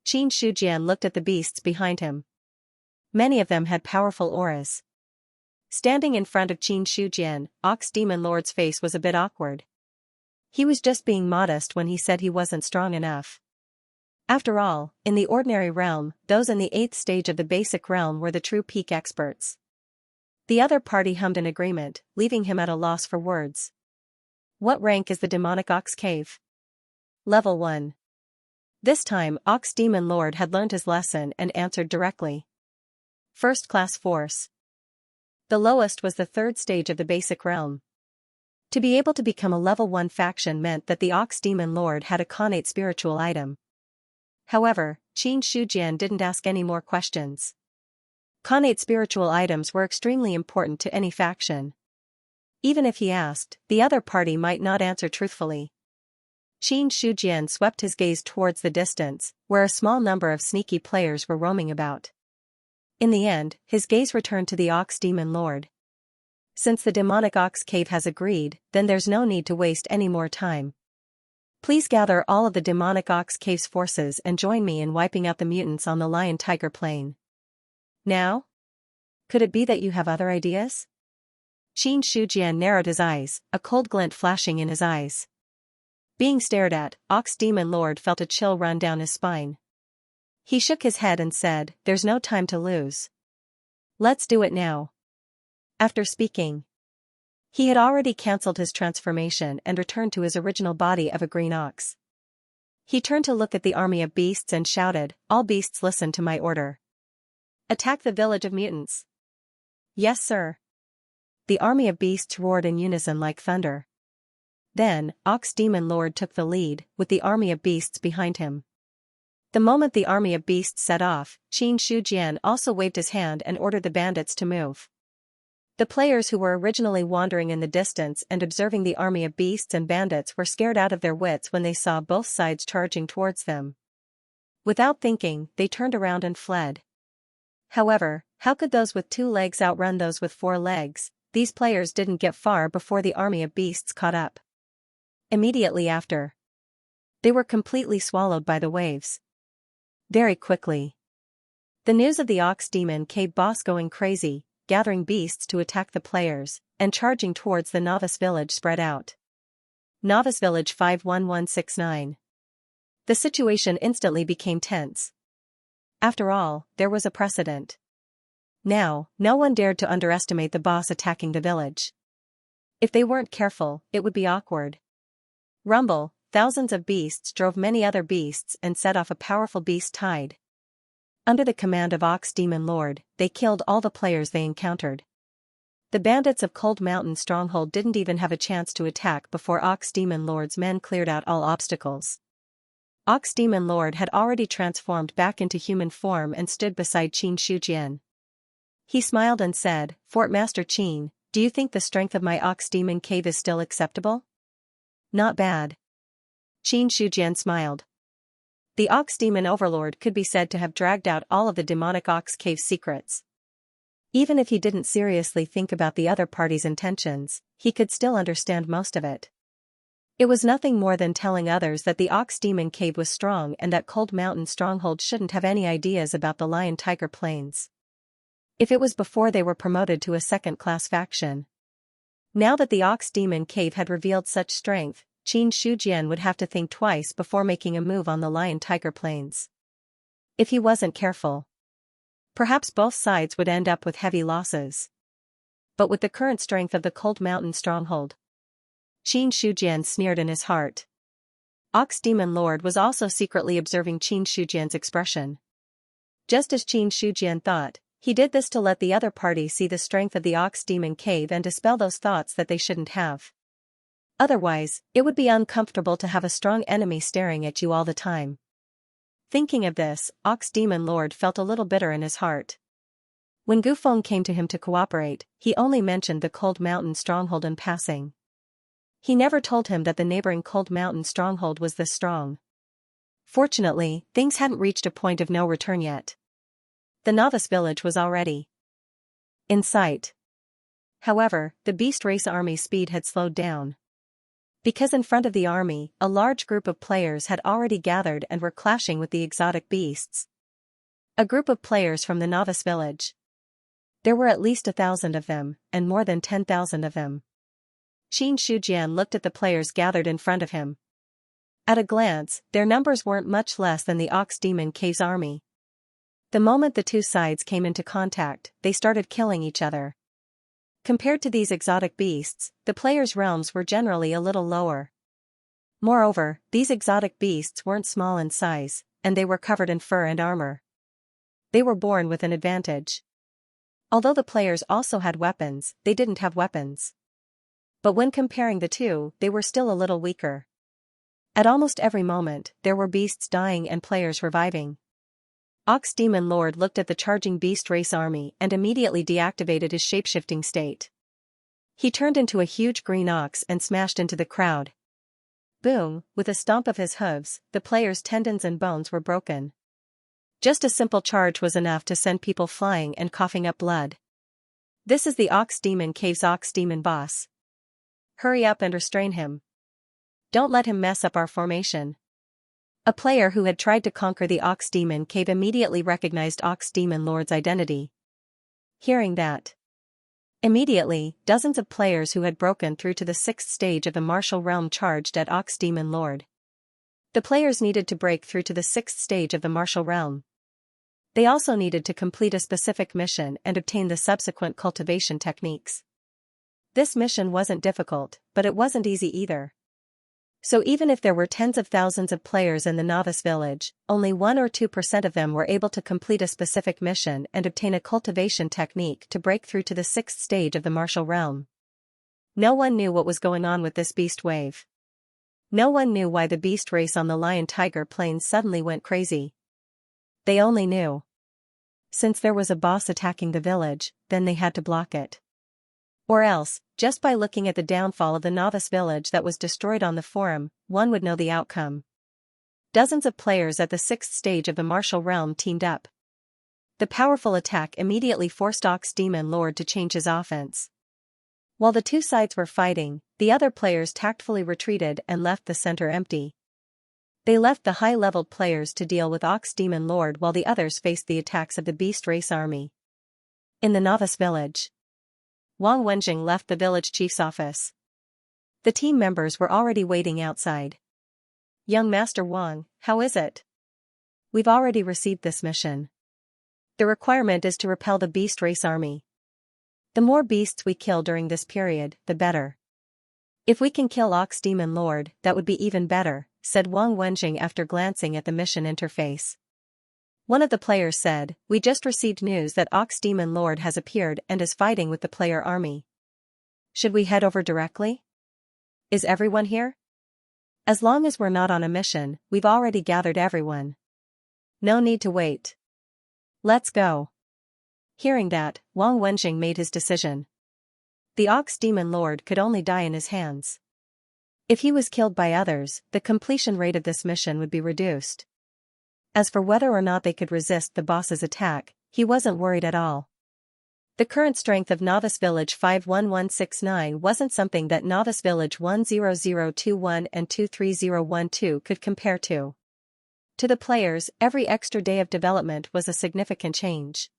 Xianxia looked at the beasts behind him. Many of them had powerful auras. Standing in front of Xianxia, Ox Demon Lord's face was a bit awkward. He was just being modest when he said he wasn't strong enough. After all, in the ordinary realm, those in the 8th stage of the basic realm were the true peak experts. The other party hummed in agreement, leaving him at a loss for words. What rank is the demonic ox cave? Level 1. This time, Ox Demon Lord had learned his lesson and answered directly. First class force. The lowest was the 3rd stage of the basic realm. To be able to become a level 1 faction meant that the Ox Demon Lord had a connate spiritual item. However, Xianxia didn't ask any more questions. Connate spiritual items were extremely important to any faction. Even if he asked, the other party might not answer truthfully. Xianxia swept his gaze towards the distance, where a small number of sneaky players were roaming about. In the end, his gaze returned to the Ox Demon Lord. Since the demonic ox cave has agreed, then there's no need to waste any more time. Please gather all of the demonic ox cave's forces and join me in wiping out the mutants on the Lion-Tiger Plain. Now? Could it be that you have other ideas? Xianxia narrowed his eyes, a cold glint flashing in his eyes. Being stared at, Ox Demon Lord felt a chill run down his spine. He shook his head and said, "There's no time to lose. Let's do it now." After speaking, he had already cancelled his transformation and returned to his original body of a green ox. He turned to look at the army of beasts and shouted, "All beasts listen to my order. Attack the village of mutants." "Yes, sir." The army of beasts roared in unison like thunder. Then, Ox Demon Lord took the lead, with the army of beasts behind him. The moment the army of beasts set off, Xianxia also waved his hand and ordered the bandits to move. The players who were originally wandering in the distance and observing the army of beasts and bandits were scared out of their wits when they saw both sides charging towards them. Without thinking, they turned around and fled. However, how could those with 2 legs outrun those with 4 legs? These players didn't get far before the army of beasts caught up. Immediately after, they were completely swallowed by the waves. Very quickly, the news of the Ox Demon Cave boss going crazy, gathering beasts to attack the players, and charging towards the novice village spread out. Novice Village 51169. The situation instantly became tense. After all, there was a precedent. Now, no one dared to underestimate the boss attacking the village. If they weren't careful, it would be awkward. Rumble, thousands of beasts drove many other beasts and set off a powerful beast tide. Under the command of Ox Demon Lord, they killed all the players they encountered. The bandits of Cold Mountain Stronghold didn't even have a chance to attack before Ox Demon Lord's men cleared out all obstacles. Ox Demon Lord had already transformed back into human form and stood beside Xianxia. He smiled and said, "Fort Master Qin, do you think the strength of my Ox Demon Cave is still acceptable?" "Not bad." Xianxia smiled. The Ox Demon Overlord could be said to have dragged out all of the demonic Ox Cave secrets. Even if he didn't seriously think about the other party's intentions, he could still understand most of it. It was nothing more than telling others that the Ox Demon Cave was strong and that Cold Mountain Stronghold shouldn't have any ideas about the Lion-Tiger Plains. If it was before they were promoted to a second-class faction. Now that the Ox Demon Cave had revealed such strength, Xianxia would have to think twice before making a move on the Lion-Tiger Plains. If he wasn't careful, perhaps both sides would end up with heavy losses. But with the current strength of the Cold Mountain Stronghold, Xianxia sneered in his heart. Ox Demon Lord was also secretly observing Xianxia's expression. Just as Xianxia thought, he did this to let the other party see the strength of the Ox Demon Cave and dispel those thoughts that they shouldn't have. Otherwise, it would be uncomfortable to have a strong enemy staring at you all the time. Thinking of this, Ox Demon Lord felt a little bitter in his heart. When Gufeng came to him to cooperate, he only mentioned the Cold Mountain Stronghold in passing. He never told him that the neighboring Cold Mountain Stronghold was this strong. Fortunately, things hadn't reached a point of no return yet. The novice village was already in sight. However, the beast race army's speed had slowed down. Because in front of the army, a large group of players had already gathered and were clashing with the exotic beasts. A group of players from the novice village. There were at least 1,000 of them, and more than 10,000 of them. Xianxia looked at the players gathered in front of him. At a glance, their numbers weren't much less than the Ox Demon Cave's army. The moment the two sides came into contact, they started killing each other. Compared to these exotic beasts, the players' realms were generally a little lower. Moreover, these exotic beasts weren't small in size, and they were covered in fur and armor. They were born with an advantage. Although the players also had weapons, they didn't have weapons. But when comparing the two, they were still a little weaker. At almost every moment, there were beasts dying and players reviving. Ox Demon Lord looked at the charging beast race army and immediately deactivated his shapeshifting state. He turned into a huge green ox and smashed into the crowd. Boom, with a stomp of his hooves, the players' tendons and bones were broken. Just a simple charge was enough to send people flying and coughing up blood. This is the Ox Demon Cave's Ox Demon boss. Hurry up and restrain him. Don't let him mess up our formation. A player who had tried to conquer the Ox Demon Cave immediately recognized Ox Demon Lord's identity. Hearing that, immediately, dozens of players who had broken through to the 6th stage of the martial realm charged at Ox Demon Lord. The players needed to break through to the 6th stage of the martial realm. They also needed to complete a specific mission and obtain the subsequent cultivation techniques. This mission wasn't difficult, but it wasn't easy either. So even if there were tens of thousands of players in the novice village, only 1 or 2% of them were able to complete a specific mission and obtain a cultivation technique to break through to the 6th stage of the martial realm. No one knew what was going on with this beast wave. No one knew why the beast race on the lion-tiger plains suddenly went crazy. They only knew. Since there was a boss attacking the village, then they had to block it. Or else, just by looking at the downfall of the novice village that was destroyed on the forum, one would know the outcome. Dozens of players at the 6th stage of the martial realm teamed up. The powerful attack immediately forced Ox Demon Lord to change his offense. While the two sides were fighting, the other players tactfully retreated and left the center empty. They left the high-leveled players to deal with Ox Demon Lord while the others faced the attacks of the Beast Race army. In the novice village, Wang Wenjing left the village chief's office. The team members were already waiting outside. "Young Master Wang, how is it?" "We've already received this mission. The requirement is to repel the Beast Race army. The more beasts we kill during this period, the better. If we can kill Ox Demon Lord, that would be even better," said Wang Wenjing after glancing at the mission interface. One of the players said, "We just received news that Ox Demon Lord has appeared and is fighting with the player army. Should we head over directly? Is everyone here?" "As long as we're not on a mission, we've already gathered everyone. No need to wait. Let's go." Hearing that, Wang Wenjing made his decision. The Ox Demon Lord could only die in his hands. If he was killed by others, the completion rate of this mission would be reduced. As for whether or not they could resist the boss's attack, he wasn't worried at all. The current strength of Novice Village 51169 wasn't something that Novice Village 10021 and 23012 could compare to. To the players, every extra day of development was a significant change.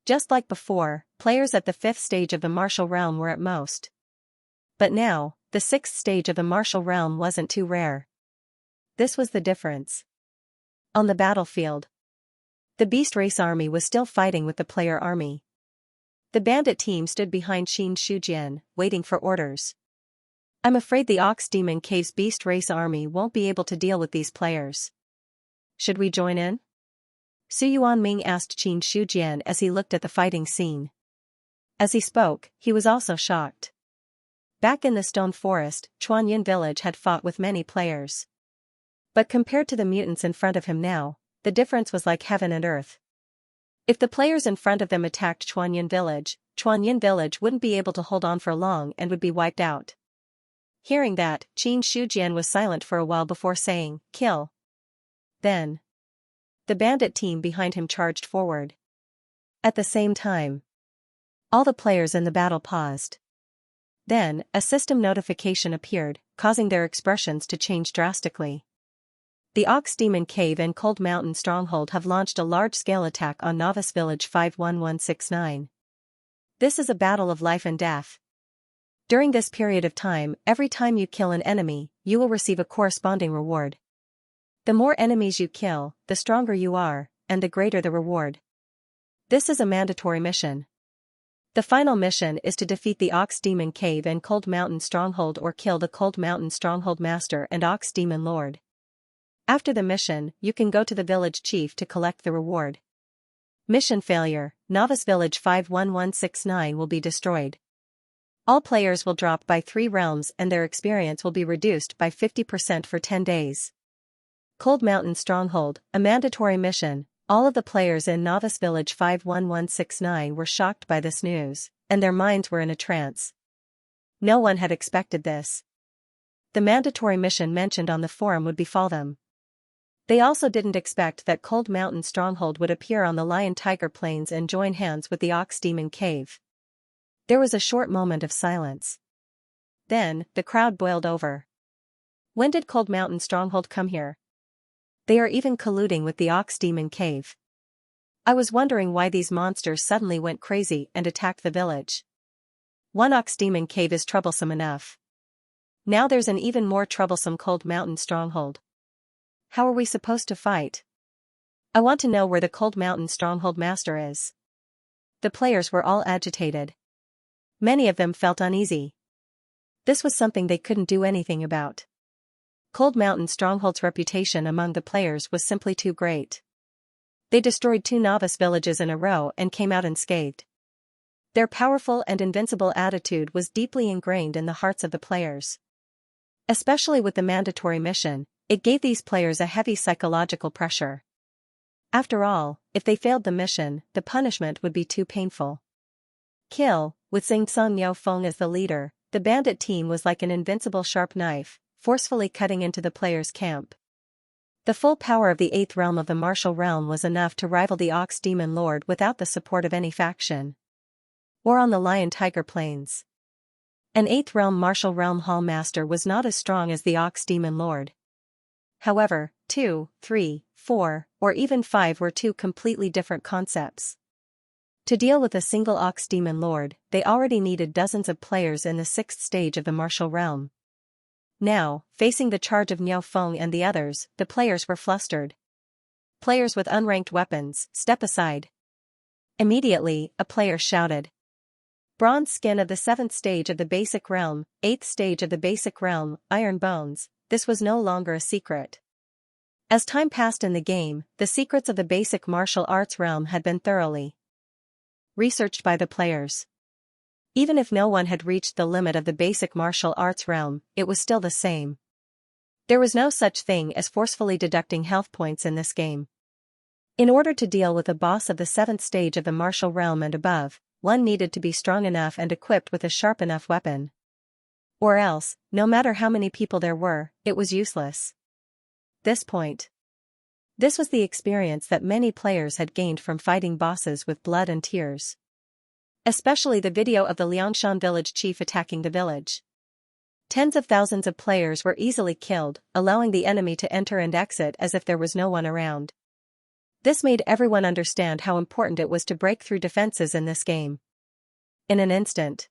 Just like before, players at the 5th stage of the martial realm were at most. But now, the 6th stage of the martial realm wasn't too rare. This was the difference. On the battlefield, the Beast Race army was still fighting with the player army. The bandit team stood behind Xianxia, waiting for orders. "I'm afraid the Ox Demon Cave's Beast Race army won't be able to deal with these players. Should we join in?" Su Yuanming asked Qin Shujian as he looked at the fighting scene. As he spoke, he was also shocked. Back in the stone forest, Chuanyin village had fought with many players. But compared to the mutants in front of him now, the difference was like heaven and earth. If the players in front of them attacked Chuanyin village wouldn't be able to hold on for long and would be wiped out. Hearing that, Qin Shujian was silent for a while before saying, "Kill." Then, the bandit team behind him charged forward. At the same time, all the players in the battle paused. Then, a system notification appeared, causing their expressions to change drastically. The Ox Demon Cave and Cold Mountain Stronghold have launched a large-scale attack on Novice Village 51169. This is a battle of life and death. During this period of time, every time you kill an enemy, you will receive a corresponding reward. The more enemies you kill, the stronger you are, and the greater the reward. This is a mandatory mission. The final mission is to defeat the Ox Demon Cave and Cold Mountain Stronghold or kill the Cold Mountain Stronghold Master and Ox Demon Lord. After the mission, you can go to the village chief to collect the reward. Mission failure, Novice Village 51169 will be destroyed. All players will drop by 3 realms and their experience will be reduced by 50% for 10 days. Cold Mountain Stronghold, a mandatory mission. All of the players in Novice Village 51169 were shocked by this news, and their minds were in a trance. No one had expected this. The mandatory mission mentioned on the forum would befall them. They also didn't expect that Cold Mountain Stronghold would appear on the Lion-Tiger Plains and join hands with the Ox Demon Cave. There was a short moment of silence. Then, the crowd boiled over. When did Cold Mountain Stronghold come here? They are even colluding with the Ox Demon Cave. I was wondering why these monsters suddenly went crazy and attacked the village. One Ox Demon Cave is troublesome enough. Now there's an even more troublesome Cold Mountain Stronghold. How are we supposed to fight? I want to know where the Cold Mountain Stronghold Master is. The players were all agitated. Many of them felt uneasy. This was something they couldn't do anything about. Cold Mountain Stronghold's reputation among the players was simply too great. They destroyed 2 novice villages in a row and came out unscathed. Their powerful and invincible attitude was deeply ingrained in the hearts of the players. Especially with the mandatory mission, it gave these players a heavy psychological pressure. After all, if they failed the mission, the punishment would be too painful. With Xianxia Niao Feng as the leader, the bandit team was like an invincible sharp knife, forcefully cutting into the players' camp. The full power of the 8th realm of the martial realm was enough to rival the Ox Demon Lord without the support of any faction. Or on the Lion-Tiger Plains. An 8th realm martial realm hall master was not as strong as the Ox Demon Lord. However, 2, 3, 4, or even 5 were 2 completely different concepts. To deal with a single Ox Demon Lord, they already needed dozens of players in the 6th stage of the martial realm. Now, facing the charge of Niao Feng and the others, the players were flustered. Players with unranked weapons, step aside. Immediately, a player shouted. Bronze skin of the 7th stage of the basic realm, 8th stage of the basic realm, iron bones. This was no longer a secret. As time passed in the game, the secrets of the basic martial arts realm had been thoroughly researched by the players. Even if no one had reached the limit of the basic martial arts realm, it was still the same. There was no such thing as forcefully deducting health points in this game. In order to deal with a boss of the 7th stage of the martial realm and above, one needed to be strong enough and equipped with a sharp enough weapon. Or else, no matter how many people there were, it was useless. This was the experience that many players had gained from fighting bosses with blood and tears. Especially the video of the Liangshan village chief attacking the village. Tens of thousands of players were easily killed, allowing the enemy to enter and exit as if there was no one around. This made everyone understand how important it was to break through defenses in this game. In an instant,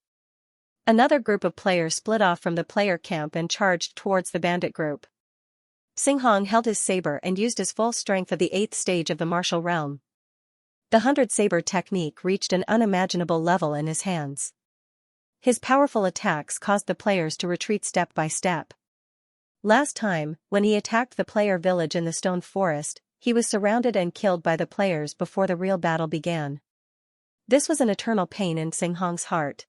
another group of players split off from the player camp and charged towards the bandit group. Xinghong held his saber and used his full strength of the 8th stage of the martial realm. The 100 saber technique reached an unimaginable level in his hands. His powerful attacks caused the players to retreat step by step. Last time, when he attacked the player village in the stone forest, he was surrounded and killed by the players before the real battle began. This was an eternal pain in Xinghong's heart.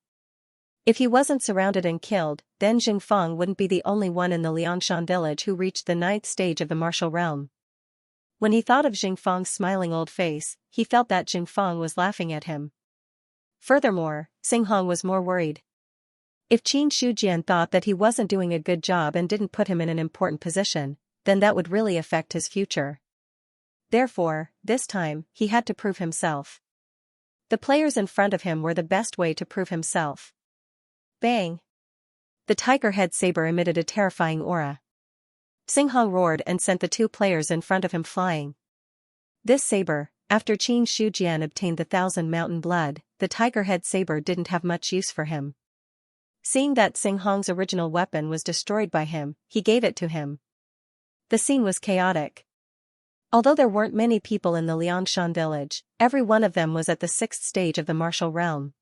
If he wasn't surrounded and killed, then Jingfeng wouldn't be the only one in the Liangshan village who reached the 9th stage of the martial realm. When he thought of Jingfeng's smiling old face, he felt that Jingfeng was laughing at him. Furthermore, Xinghong was more worried. If Qin Shujian thought that he wasn't doing a good job and didn't put him in an important position, then that would really affect his future. Therefore, this time, he had to prove himself. The players in front of him were the best way to prove himself. Bang! The tiger head saber emitted a terrifying aura. Xinghong roared and sent the 2 players in front of him flying. This saber, after Qin Shujian obtained the 1,000 mountain blood, the tiger head saber didn't have much use for him. Seeing that Xinghong's original weapon was destroyed by him, he gave it to him. The scene was chaotic. Although there weren't many people in the Liangshan village, every one of them was at the 6th stage of the martial realm.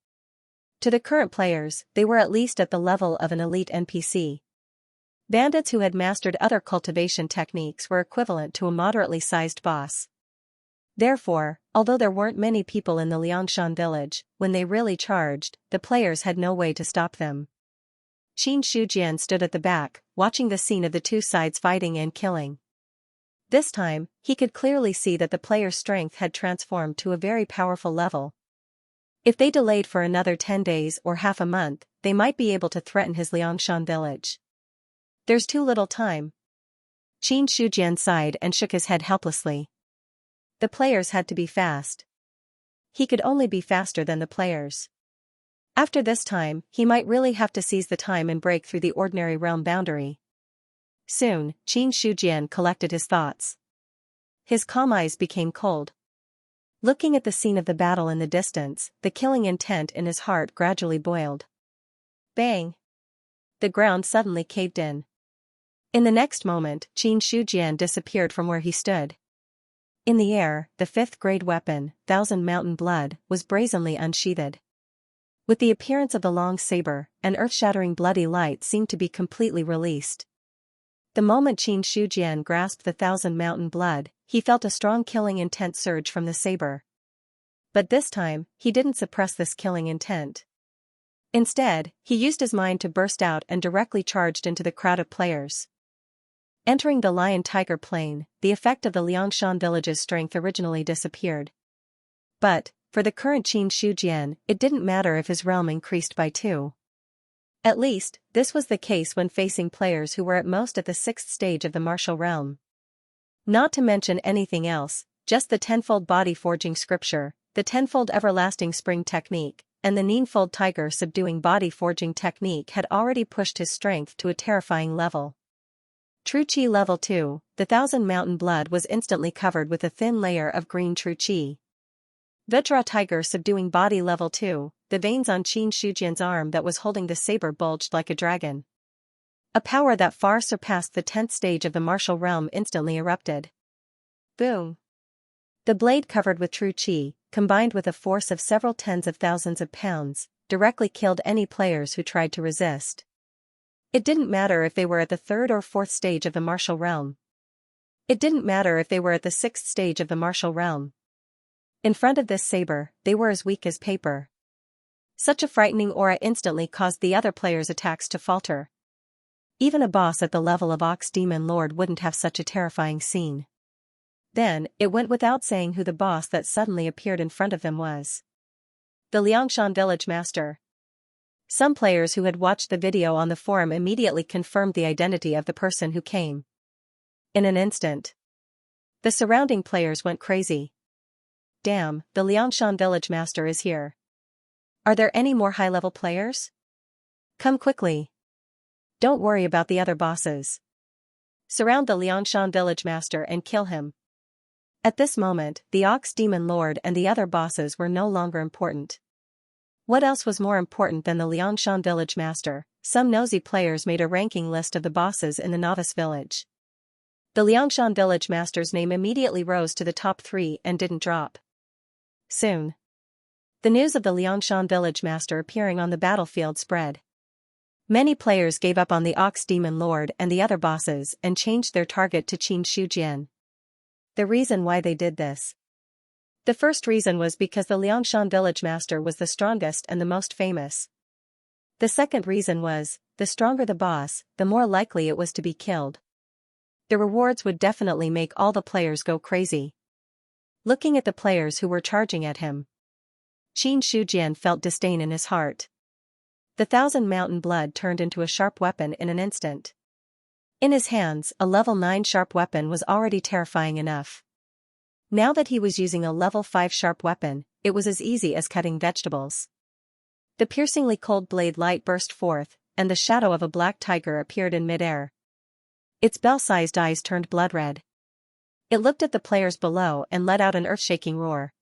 To the current players, they were at least at the level of an elite NPC. Bandits who had mastered other cultivation techniques were equivalent to a moderately sized boss. Therefore, although there weren't many people in the Liangshan village, when they really charged, the players had no way to stop them. Qin Shujian stood at the back, watching the scene of the 2 sides fighting and killing. This time, he could clearly see that the players' strength had transformed to a very powerful level. If they delayed for another 10 days or half a month, they might be able to threaten his Liangshan village. There's too little time. Qin Shujian sighed and shook his head helplessly. The players had to be fast. He could only be faster than the players. After this time, he might really have to seize the time and break through the ordinary realm boundary. Soon, Qin Shujian collected his thoughts. His calm eyes became cold. Looking at the scene of the battle in the distance, the killing intent in his heart gradually boiled. Bang! The ground suddenly caved in. In the next moment, Qin Shujian disappeared from where he stood. In the air, the fifth-grade weapon, Thousand Mountain Blood, was brazenly unsheathed. With the appearance of the long saber, an earth-shattering bloody light seemed to be completely released. The moment Qin Shujian grasped the Thousand Mountain Blood, he felt a strong killing intent surge from the saber. But this time, he didn't suppress this killing intent. Instead, he used his mind to burst out and directly charged into the crowd of players. Entering the lion-tiger plane, the effect of the Liangshan village's strength originally disappeared. But, for the current Qin Shujian, it didn't matter if his realm increased by 2. At least, this was the case when facing players who were at most at the 6th stage of the martial realm. Not to mention anything else, just the tenfold body forging scripture, the tenfold everlasting spring technique, and the ninefold tiger subduing body forging technique had already pushed his strength to a terrifying level. True Qi level 2, the Thousand Mountain Blood was instantly covered with a thin layer of green true Qi. Vajra tiger subduing body level 2, the veins on Qin Shujian's arm that was holding the saber bulged like a dragon. A power that far surpassed the 10th stage of the martial realm instantly erupted. Boom! The blade covered with true Qi, combined with a force of several tens of thousands of pounds, directly killed any players who tried to resist. It didn't matter if they were at the 3rd or 4th stage of the martial realm. It didn't matter if they were at the 6th stage of the martial realm. In front of this saber, they were as weak as paper. Such a frightening aura instantly caused the other players' attacks to falter. Even a boss at the level of Ox Demon Lord wouldn't have such a terrifying scene. Then, it went without saying who the boss that suddenly appeared in front of them was. The Liangshan village master. Some players who had watched the video on the forum immediately confirmed the identity of the person who came. In an instant, the surrounding players went crazy. Damn, the Liangshan village master is here. Are there any more high-level players? Come quickly. Don't worry about the other bosses. Surround the Liangshan village master and kill him. At this moment, the Ox Demon Lord and the other bosses were no longer important. What else was more important than the Liangshan village master? Some nosy players made a ranking list of the bosses in the novice village. The Liangshan village master's name immediately rose to the top 3 and didn't drop. Soon, the news of the Liangshan village master appearing on the battlefield spread. Many players gave up on the Ox Demon Lord and the other bosses and changed their target to Qin Shujian. The reason why they did this. The first reason was because the Liangshan village master was the strongest and the most famous. The second reason was, the stronger the boss, the more likely it was to be killed. The rewards would definitely make all the players go crazy. Looking at the players who were charging at him, Qin Shujian felt disdain in his heart. The Thousand Mountain Blood turned into a sharp weapon in an instant. In his hands, a level 9 sharp weapon was already terrifying enough. Now that he was using a level 5 sharp weapon, it was as easy as cutting vegetables. The piercingly cold blade light burst forth, and the shadow of a black tiger appeared in midair. Its bell-sized eyes turned blood-red. It looked at the players below and let out an earth-shaking roar.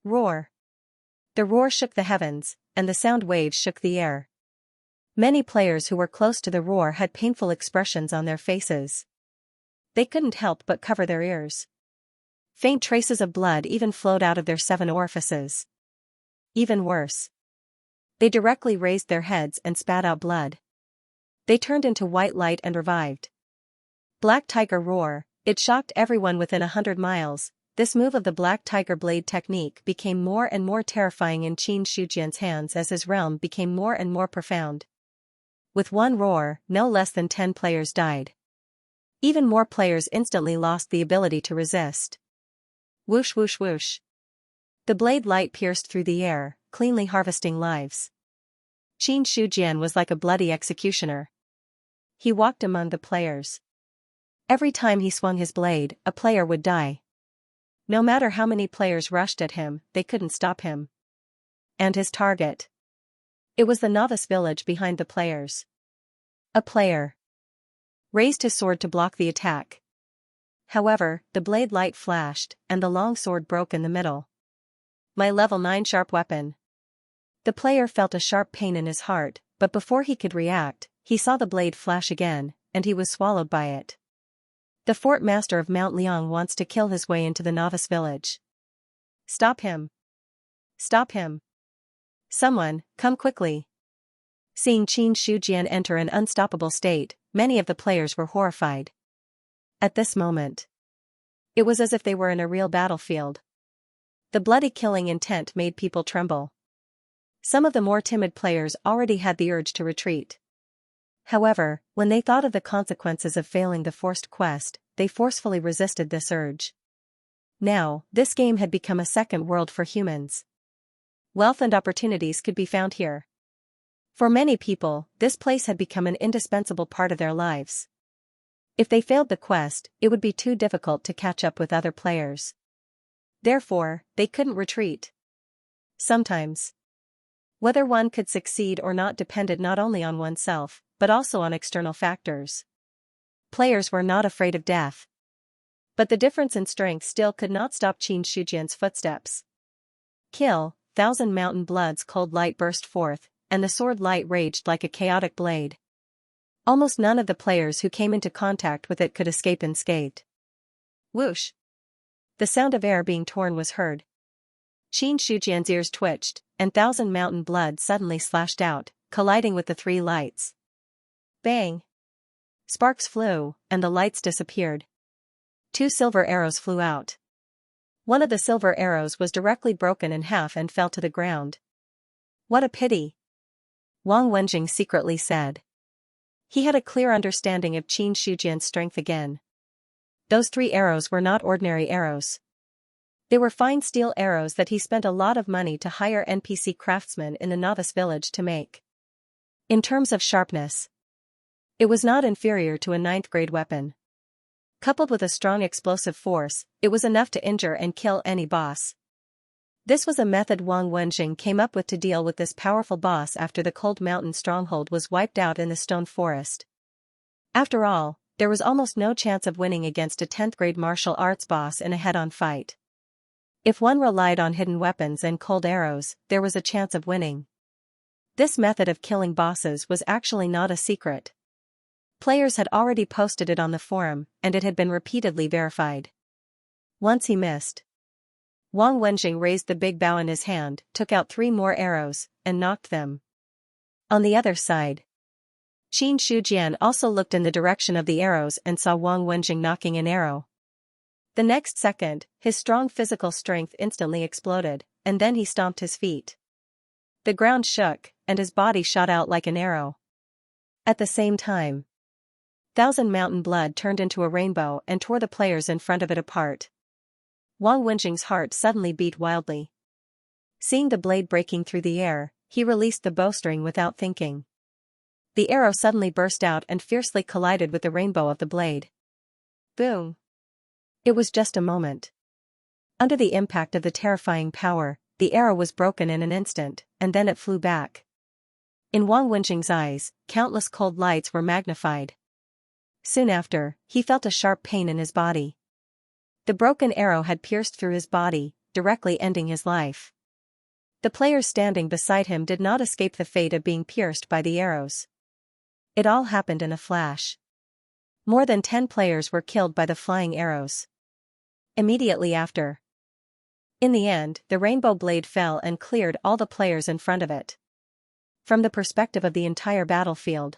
Roar! The roar shook the heavens, and the sound waves shook the air. Many players who were close to the roar had painful expressions on their faces. They couldn't help but cover their ears. Faint traces of blood even flowed out of their 7 orifices. Even worse, they directly raised their heads and spat out blood. They turned into white light and revived. Black Tiger Roar, it shocked everyone within 100 miles. This move of the Black Tiger Blade technique became more and more terrifying in Qin Shujian's hands as his realm became more and more profound. With one roar, no less than 10 players died. Even more players instantly lost the ability to resist. Whoosh whoosh whoosh. The blade light pierced through the air, cleanly harvesting lives. Qin Shujian was like a bloody executioner. He walked among the players. Every time he swung his blade, a player would die. No matter how many players rushed at him, they couldn't stop him. And his target. It was the novice village behind the players. A player raised his sword to block the attack. However, the blade light flashed, and the long sword broke in the middle. My level 9 sharp weapon. The player felt a sharp pain in his heart, but before he could react, he saw the blade flash again, and he was swallowed by it. The fort master of Mount Liang wants to kill his way into the novice village. Stop him! Stop him! Someone, come quickly! Seeing Qin Shujian enter an unstoppable state, many of the players were horrified. At this moment, it was as if they were in a real battlefield. The bloody killing intent made people tremble. Some of the more timid players already had the urge to retreat. However, when they thought of the consequences of failing the forced quest, they forcefully resisted this urge. Now, this game had become a second world for humans. Wealth and opportunities could be found here. For many people, this place had become an indispensable part of their lives. If they failed the quest, it would be too difficult to catch up with other players. Therefore, they couldn't retreat. Sometimes, whether one could succeed or not depended not only on oneself, but also on external factors. Players were not afraid of death. But the difference in strength still could not stop Qin Shujian's footsteps. Kill, 1,000 mountain blood's cold light burst forth, and the sword light raged like a chaotic blade. Almost none of the players who came into contact with it could escape unscathed. Whoosh! The sound of air being torn was heard. Qin Shujian's ears twitched, and 1,000 mountain blood suddenly slashed out, colliding with the three lights. Bang! Sparks flew, and the lights disappeared. 2 silver arrows flew out. One of the silver arrows was directly broken in half and fell to the ground. What a pity! Wang Wenjing secretly said. He had a clear understanding of Qin Shujian's strength again. Those 3 arrows were not ordinary arrows. They were fine steel arrows that he spent a lot of money to hire NPC craftsmen in the novice village to make. In terms of sharpness, it was not inferior to a 9th grade weapon. Coupled with a strong explosive force, it was enough to injure and kill any boss. This was a method Wang Wenjing came up with to deal with this powerful boss after the Cold Mountain stronghold was wiped out in the stone forest. After all, there was almost no chance of winning against a 10th grade martial arts boss in a head-on fight. If one relied on hidden weapons and cold arrows, there was a chance of winning. This method of killing bosses was actually not a secret. Players had already posted it on the forum, and it had been repeatedly verified. Once he missed. Wang Wenjing raised the big bow in his hand, took out 3 more arrows, and knocked them. On the other side, Qin Shujian also looked in the direction of the arrows and saw Wang Wenjing knocking an arrow. The next second, his strong physical strength instantly exploded, and then he stomped his feet. The ground shook, and his body shot out like an arrow. At the same time, 1,000 mountain blood turned into a rainbow and tore the players in front of it apart. Wang Wenjing's heart suddenly beat wildly. Seeing the blade breaking through the air, he released the bowstring without thinking. The arrow suddenly burst out and fiercely collided with the rainbow of the blade. Boom! It was just a moment. Under the impact of the terrifying power, the arrow was broken in an instant, and then it flew back. In Wang Wenjing's eyes, countless cold lights were magnified. Soon after, he felt a sharp pain in his body. The broken arrow had pierced through his body, directly ending his life. The players standing beside him did not escape the fate of being pierced by the arrows. It all happened in a flash. More than 10 players were killed by the flying arrows. Immediately after. In the end, the rainbow blade fell and cleared all the players in front of it. From the perspective of the entire battlefield,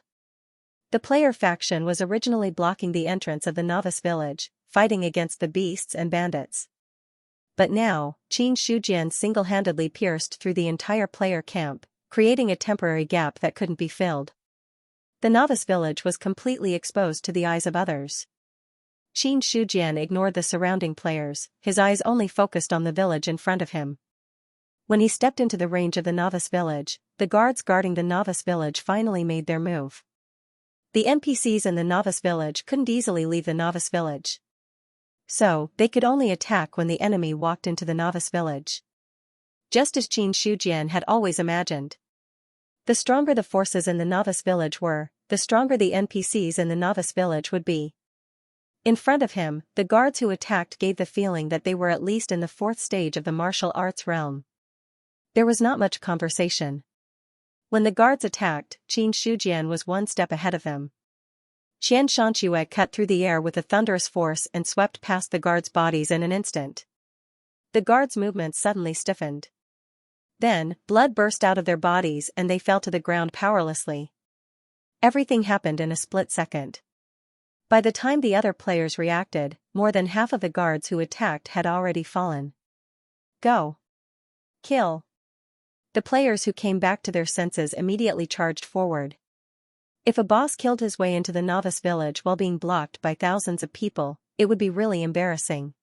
the player faction was originally blocking the entrance of the novice village, fighting against the beasts and bandits. But now, Qin Shujian single-handedly pierced through the entire player camp, creating a temporary gap that couldn't be filled. The novice village was completely exposed to the eyes of others. Qin Shujian ignored the surrounding players, his eyes only focused on the village in front of him. When he stepped into the range of the novice village, the guards guarding the novice village finally made their move. The NPCs in the novice village couldn't easily leave the novice village. So, they could only attack when the enemy walked into the novice village. Just as Qin Shujian had always imagined. The stronger the forces in the novice village were, the stronger the NPCs in the novice village would be. In front of him, the guards who attacked gave the feeling that they were at least in the 4th stage of the martial arts realm. There was not much conversation. When the guards attacked, Qin Shujian was 1 step ahead of them. Xianxia cut through the air with a thunderous force and swept past the guards' bodies in an instant. The guards' movements suddenly stiffened. Then, blood burst out of their bodies and they fell to the ground powerlessly. Everything happened in a split second. By the time the other players reacted, more than half of the guards who attacked had already fallen. Go! Kill! The players who came back to their senses immediately charged forward. If a boss killed his way into the novice village while being blocked by thousands of people, it would be really embarrassing.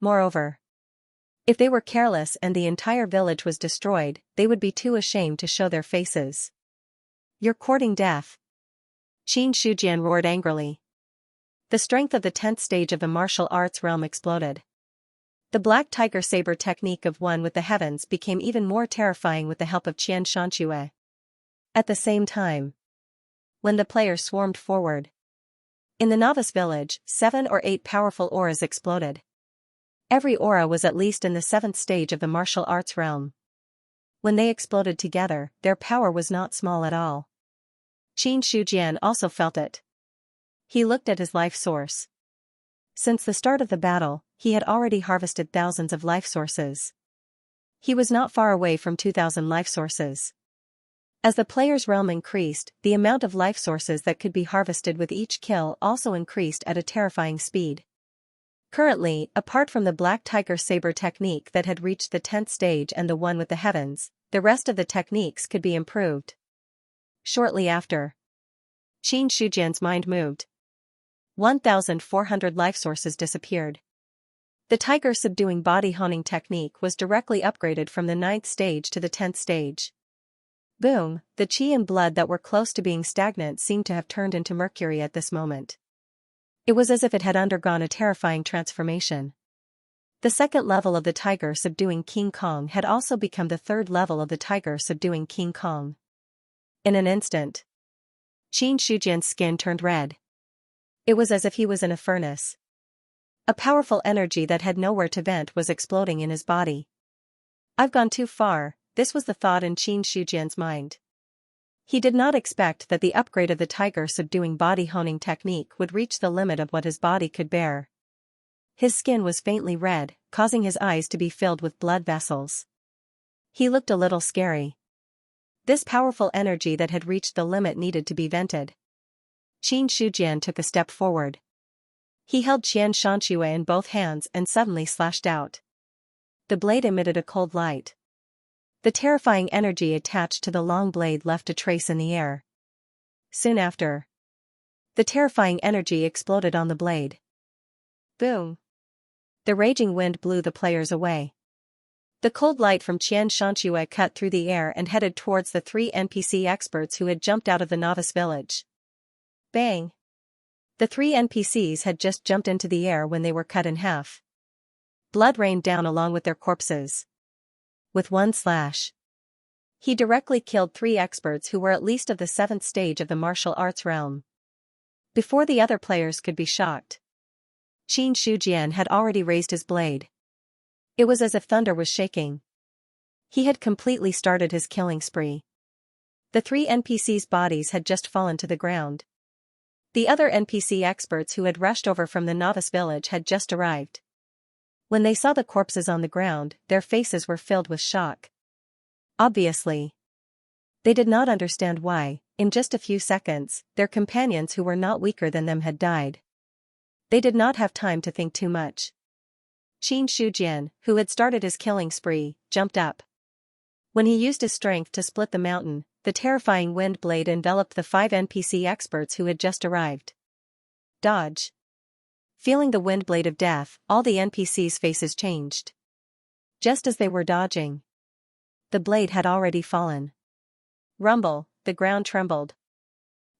Moreover, if they were careless and the entire village was destroyed, they would be too ashamed to show their faces. You're courting death. Xianxia roared angrily. The strength of the 10th stage of the martial arts realm exploded. The black tiger saber technique of One with the Heavens became even more terrifying with the help of Xianxia. At the same time, when the players swarmed forward, in the novice village, 7 or 8 powerful auras exploded. Every aura was at least in the 7th stage of the martial arts realm. When they exploded together, their power was not small at all. Xianxia also felt it. He looked at his life source. Since the start of the battle, he had already harvested thousands of life sources. He was not far away from 2,000 life sources. As the player's realm increased, the amount of life sources that could be harvested with each kill also increased at a terrifying speed. Currently, apart from the black tiger saber technique that had reached the 10th stage and the One with the Heavens, the rest of the techniques could be improved. Shortly after, Xianxia's mind moved. 1,400 life sources disappeared. The tiger subduing body honing technique was directly upgraded from the 9th stage to the 10th stage. Boom, the chi and blood that were close to being stagnant seemed to have turned into mercury at this moment. It was as if it had undergone a terrifying transformation. The 2nd level of the tiger subduing King Kong had also become the 3rd level of the tiger subduing King Kong. In an instant, Xianxia's skin turned red. It was as if he was in a furnace. A powerful energy that had nowhere to vent was exploding in his body. I've gone too far, this was the thought in Xianxia's mind. He did not expect that the upgrade of the tiger subduing body honing technique would reach the limit of what his body could bear. His skin was faintly red, causing his eyes to be filled with blood vessels. He looked a little scary. This powerful energy that had reached the limit needed to be vented. Xianxia took a step forward. He held Xianxia in both hands and suddenly slashed out. The blade emitted a cold light. The terrifying energy attached to the long blade left a trace in the air. Soon after, the terrifying energy exploded on the blade. Boom! The raging wind blew the players away. The cold light from Xianxia cut through the air and headed towards the 3 NPC experts who had jumped out of the novice village. Bang! The 3 NPCs had just jumped into the air when they were cut in half. Blood rained down along with their corpses. With one slash, he directly killed 3 experts who were at least of the 7th stage of the martial arts realm. Before the other players could be shocked, Xianxia had already raised his blade. It was as if thunder was shaking. He had completely started his killing spree. The 3 NPCs' bodies had just fallen to the ground. The other NPC experts who had rushed over from the novice village had just arrived. When they saw the corpses on the ground, their faces were filled with shock. Obviously, they did not understand why, in just a few seconds, their companions who were not weaker than them had died. They did not have time to think too much. Xianxia, who had started his killing spree, jumped up. When he used his strength to split the mountain, the terrifying wind blade enveloped the 5 NPC experts who had just arrived. Dodge! Feeling the wind blade of death, all the NPCs' faces changed. Just as they were dodging, the blade had already fallen. Rumble, the ground trembled.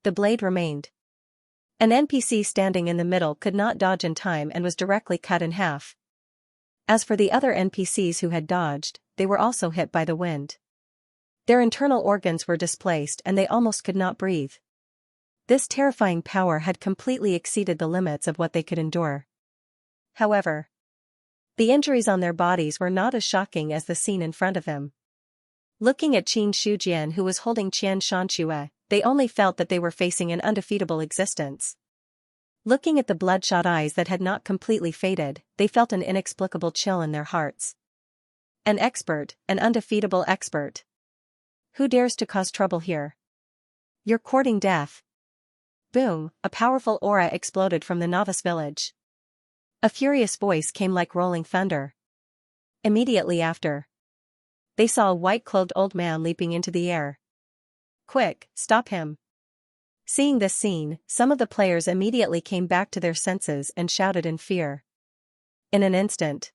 The blade remained. An NPC standing in the middle could not dodge in time and was directly cut in half. As for the other NPCs who had dodged, they were also hit by the wind. Their internal organs were displaced and they almost could not breathe. This terrifying power had completely exceeded the limits of what they could endure. However, the injuries on their bodies were not as shocking as the scene in front of him. Looking at Xianxia who was holding Xianxia, they only felt that they were facing an undefeatable existence. Looking at the bloodshot eyes that had not completely faded, they felt an inexplicable chill in their hearts. An expert, an undefeatable expert. Who dares to cause trouble here? You're courting death. Boom, a powerful aura exploded from the novice village. A furious voice came like rolling thunder. Immediately after, they saw a white-clothed old man leaping into the air. Quick, stop him. Seeing this scene, some of the players immediately came back to their senses and shouted in fear. In an instant,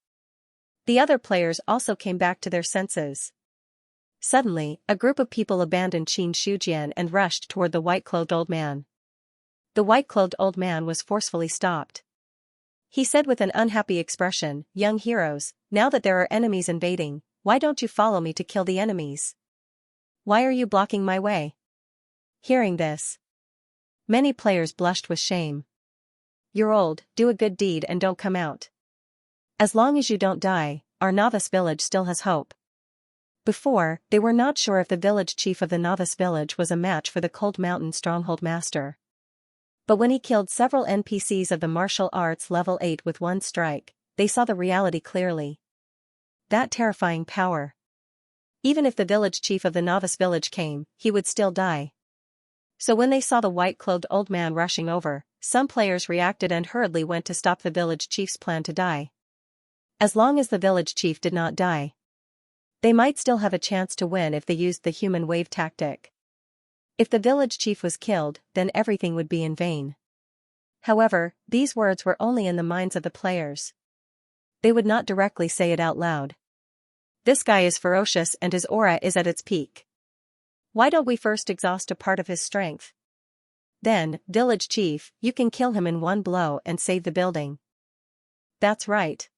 the other players also came back to their senses. Suddenly, a group of people abandoned Xianxia and rushed toward the white-clothed old man. The white-clothed old man was forcefully stopped. He said with an unhappy expression, "Young heroes, now that there are enemies invading, why don't you follow me to kill the enemies? Why are you blocking my way?" Hearing this, many players blushed with shame. You're old, do a good deed and don't come out. As long as you don't die, our novice village still has hope. Before, they were not sure if the village chief of the novice village was a match for the Cold Mountain Stronghold master. But when he killed several NPCs of the martial arts level 8 with one strike, they saw the reality clearly. That terrifying power. Even if the village chief of the novice village came, he would still die. So when they saw the white-clothed old man rushing over, some players reacted and hurriedly went to stop the village chief's plan to die. As long as the village chief did not die, they might still have a chance to win if they used the human wave tactic. If the village chief was killed, then everything would be in vain. However, these words were only in the minds of the players. They would not directly say it out loud. This guy is ferocious and his aura is at its peak. Why don't we first exhaust a part of his strength? Then, village chief, you can kill him in one blow and save the building. That's right.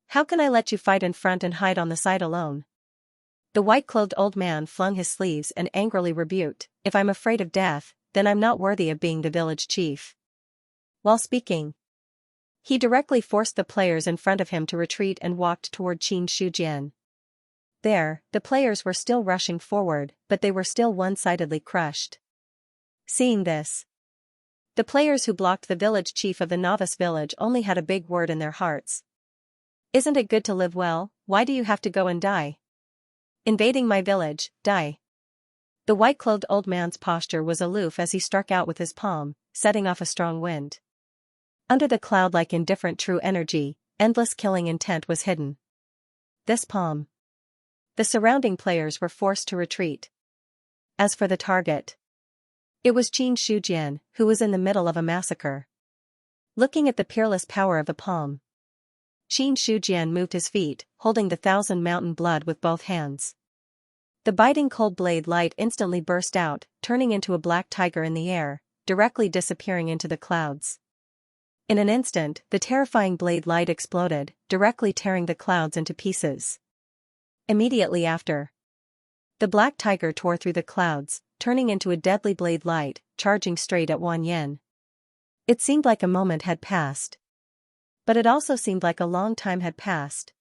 How can I let you fight in front and hide on the side alone? The white-clothed old man flung his sleeves and angrily rebuked, "If I'm afraid of death, then I'm not worthy of being the village chief." While speaking, he directly forced the players in front of him to retreat and walked toward Xianxia. There, the players were still rushing forward, but they were still one-sidedly crushed. Seeing this, the players who blocked the village chief of the novice village only had a big word in their hearts. Isn't it good to live well? Why do you have to go and die? Invading my village, die. The white-clothed old man's posture was aloof as he struck out with his palm, setting off a strong wind. Under the cloud-like indifferent true energy, endless killing intent was hidden. This palm. The surrounding players were forced to retreat. As for the target, it was Xianxia, who was in the middle of a massacre. Looking at the peerless power of the palm, Xianxia moved his feet, holding the 1,000 mountain blood with both hands. The biting cold blade light instantly burst out, turning into a black tiger in the air, directly disappearing into the clouds. In an instant, the terrifying blade light exploded, directly tearing the clouds into pieces. Immediately after, the black tiger tore through the clouds, turning into a deadly blade light, charging straight at Wang Yan. It seemed like a moment had passed. But it also seemed like a long time had passed.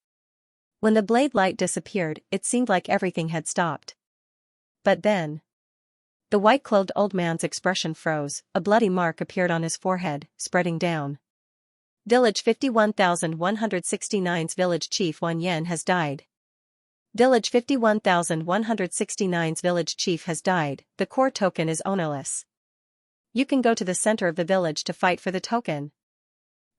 When the blade light disappeared, it seemed like everything had stopped. But then, the white-clothed old man's expression froze, a bloody mark appeared on his forehead, spreading down. Village 51,169's village chief Wang Yan has died. Village 51,169's village chief has died. The core token is ownerless. You can go to the center of the village to fight for the token.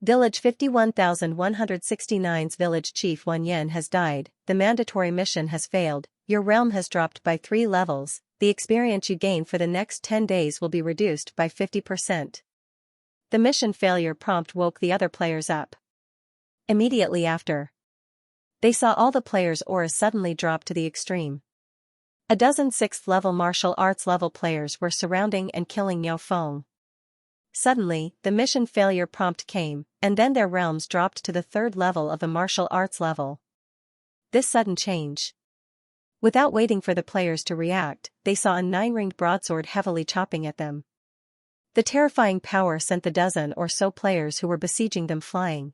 Village 51,169's village chief Wang Yan has died. The mandatory mission has failed. Your realm has dropped by 3 levels. The experience you gain for the next 10 days will be reduced by 50%. The mission failure prompt woke the other players up. Immediately after, they saw all the players' auras suddenly drop to the extreme. A dozen 6th-level martial arts level players were surrounding and killing Niao Feng. Suddenly, the mission failure prompt came, and then their realms dropped to the 3rd level of the martial arts level. This sudden change. Without waiting for the players to react, they saw a 9-ringed broadsword heavily chopping at them. The terrifying power sent the dozen or so players who were besieging them flying.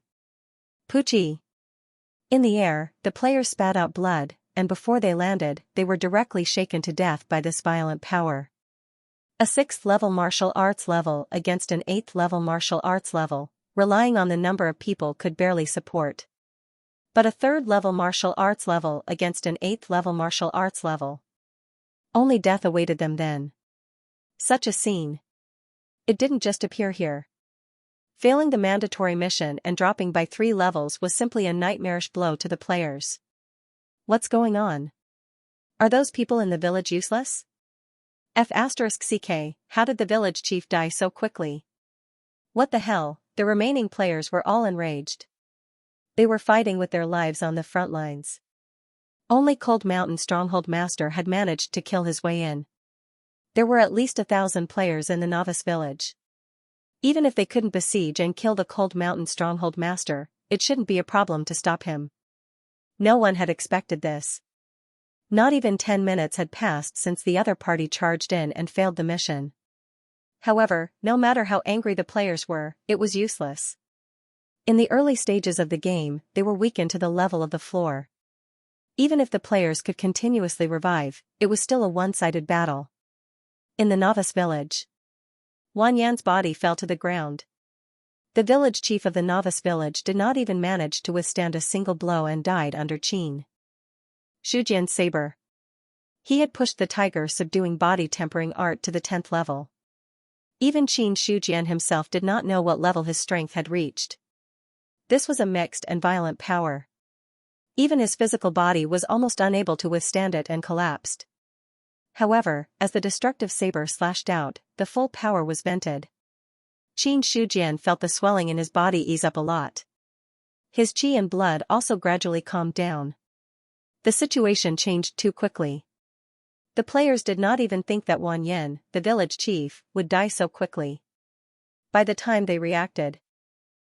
Poochie! In the air, the players spat out blood, and before they landed, they were directly shaken to death by this violent power. A 6th level martial arts level against an 8th level martial arts level, relying on the number of people could barely support. But a 3rd level martial arts level against an 8th level martial arts level. Only death awaited them then. Such a scene. It didn't just appear here. Failing the mandatory mission and dropping by 3 levels was simply a nightmarish blow to the players. What's going on? Are those people in the village useless? F*CK, how did the village chief die so quickly? What the hell, the remaining players were all enraged. They were fighting with their lives on the front lines. Only Cold Mountain Stronghold Master had managed to kill his way in. There were at least 1,000 players in the novice village. Even if they couldn't besiege and kill the Cold Mountain Stronghold Master, it shouldn't be a problem to stop him. No one had expected this. Not even 10 minutes had passed since the other party charged in and failed the mission. However, no matter how angry the players were, it was useless. In the early stages of the game, they were weakened to the level of the floor. Even if the players could continuously revive, it was still a one-sided battle. In the novice village, Wang Yan's body fell to the ground. The village chief of the novice village did not even manage to withstand a single blow and died under Qin Shujian's saber. He had pushed the tiger subduing body tempering art to the 10th level. Even Qin Shujian himself did not know what level his strength had reached. This was a mixed and violent power. Even his physical body was almost unable to withstand it and collapsed. However, as the destructive saber slashed out, the full power was vented. Qin Shujian felt the swelling in his body ease up a lot. His qi and blood also gradually calmed down. The situation changed too quickly. The players did not even think that Wang Yan, the village chief, would die so quickly. By the time they reacted,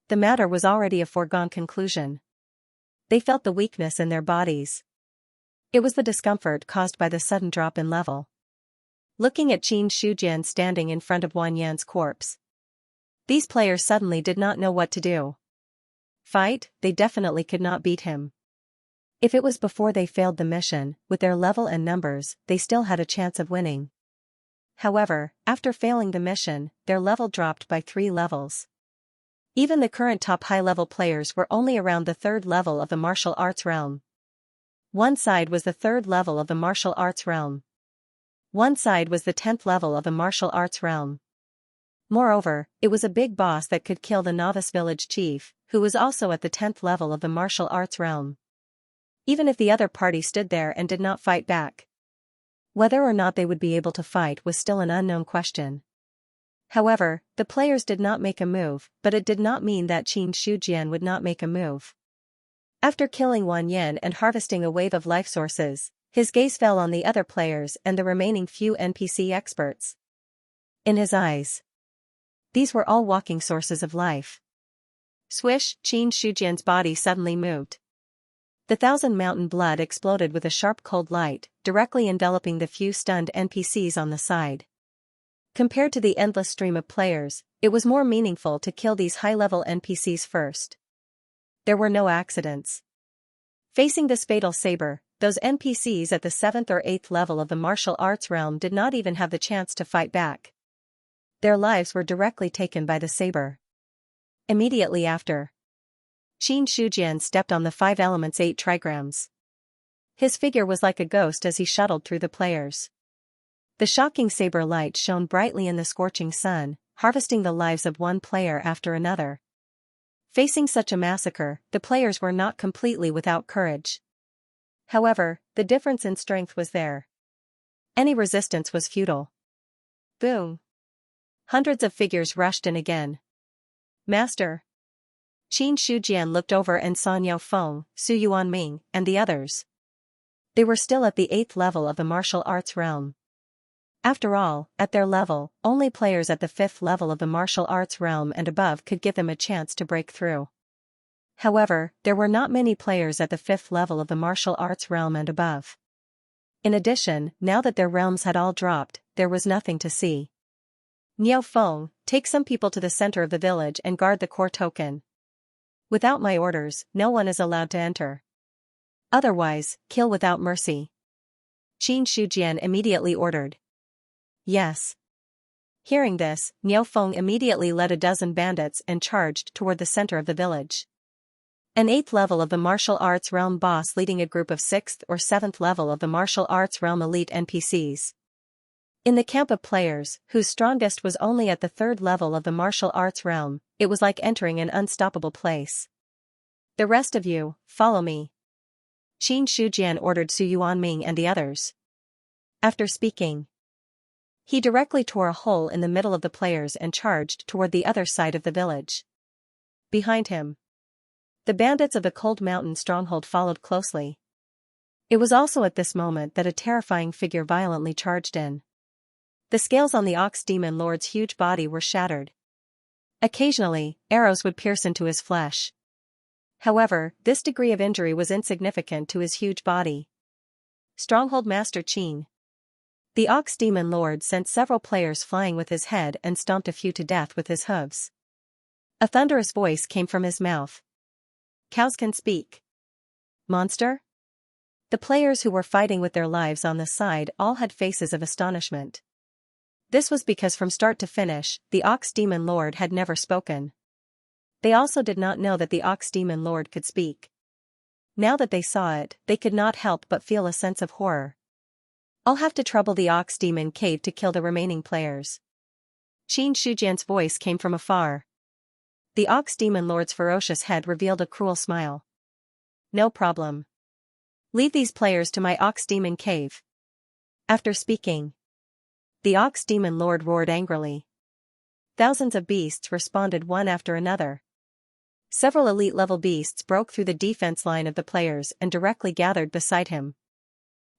the matter was already a foregone conclusion. They felt the weakness in their bodies. It was the discomfort caused by the sudden drop in level. Looking at Qin Shujian standing in front of Wang Yan's corpse, these players suddenly did not know what to do. Fight? They definitely could not beat him. If it was before they failed the mission, with their level and numbers, they still had a chance of winning. However, after failing the mission, their level dropped by 3 levels. Even the current top high-level players were only around the 3rd level of the martial arts realm. One side was the 3rd level of the martial arts realm. One side was the 10th level of the martial arts realm. Moreover, it was a big boss that could kill the novice village chief, who was also at the 10th level of the martial arts realm. Even if the other party stood there and did not fight back, whether or not they would be able to fight was still an unknown question. However, the players did not make a move, but it did not mean that Qin Shujian would not make a move. After killing Wang Yan and harvesting a wave of life sources, his gaze fell on the other players and the remaining few NPC experts. In his eyes, these were all walking sources of life. Swish, Qin Shujian's body suddenly moved. The 1,000 blood exploded with a sharp cold light, directly enveloping the few stunned NPCs on the side. Compared to the endless stream of players, it was more meaningful to kill these high-level NPCs first. There were no accidents. Facing this fatal saber, those NPCs at the 7th or 8th level of the martial arts realm did not even have the chance to fight back. Their lives were directly taken by the saber. Immediately after, Qin Shujian stepped on the 5 elements 8 trigrams. His figure was like a ghost as he shuttled through the players. The shocking saber light shone brightly in the scorching sun, harvesting the lives of one player after another. Facing such a massacre, the players were not completely without courage. However, the difference in strength was there. Any resistance was futile. Boom! Hundreds of figures rushed in again. Master! Qin Shujian looked over and saw Niao Feng, Su Yuanming, and the others. They were still at the 8th level of the martial arts realm. After all, at their level, only players at the 5th level of the martial arts realm and above could give them a chance to break through. However, there were not many players at the 5th level of the martial arts realm and above. In addition, now that their realms had all dropped, there was nothing to see. Niao Feng, take some people to the center of the village and guard the core token. Without my orders, no one is allowed to enter. Otherwise, kill without mercy. Qin Shujian immediately ordered. Yes. Hearing this, Niao Feng immediately led a dozen bandits and charged toward the center of the village. An 8th level of the martial arts realm boss leading a group of 6th or 7th level of the martial arts realm elite NPCs. In the camp of players, whose strongest was only at the 3rd level of the martial arts realm, it was like entering an unstoppable place. The rest of you, follow me. Qin Shujian ordered Su Yuanming and the others. After speaking, he directly tore a hole in the middle of the players and charged toward the other side of the village. Behind him, the bandits of the Cold Mountain Stronghold followed closely. It was also at this moment that a terrifying figure violently charged in. The scales on the Ox Demon Lord's huge body were shattered. Occasionally, arrows would pierce into his flesh. However, this degree of injury was insignificant to his huge body. Stronghold Master Qin. The Ox Demon Lord sent several players flying with his head and stomped a few to death with his hooves. A thunderous voice came from his mouth. Cows can speak. Monster? The players who were fighting with their lives on the side all had faces of astonishment. This was because from start to finish, the Ox Demon Lord had never spoken. They also did not know that the Ox Demon Lord could speak. Now that they saw it, they could not help but feel a sense of horror. I'll have to trouble the Ox Demon Cave to kill the remaining players. Qin Shujian's voice came from afar. The Ox Demon Lord's ferocious head revealed a cruel smile. No problem. Leave these players to my Ox Demon Cave. After speaking, the Ox Demon Lord roared angrily. Thousands of beasts responded one after another. Several elite-level beasts broke through the defense line of the players and directly gathered beside him.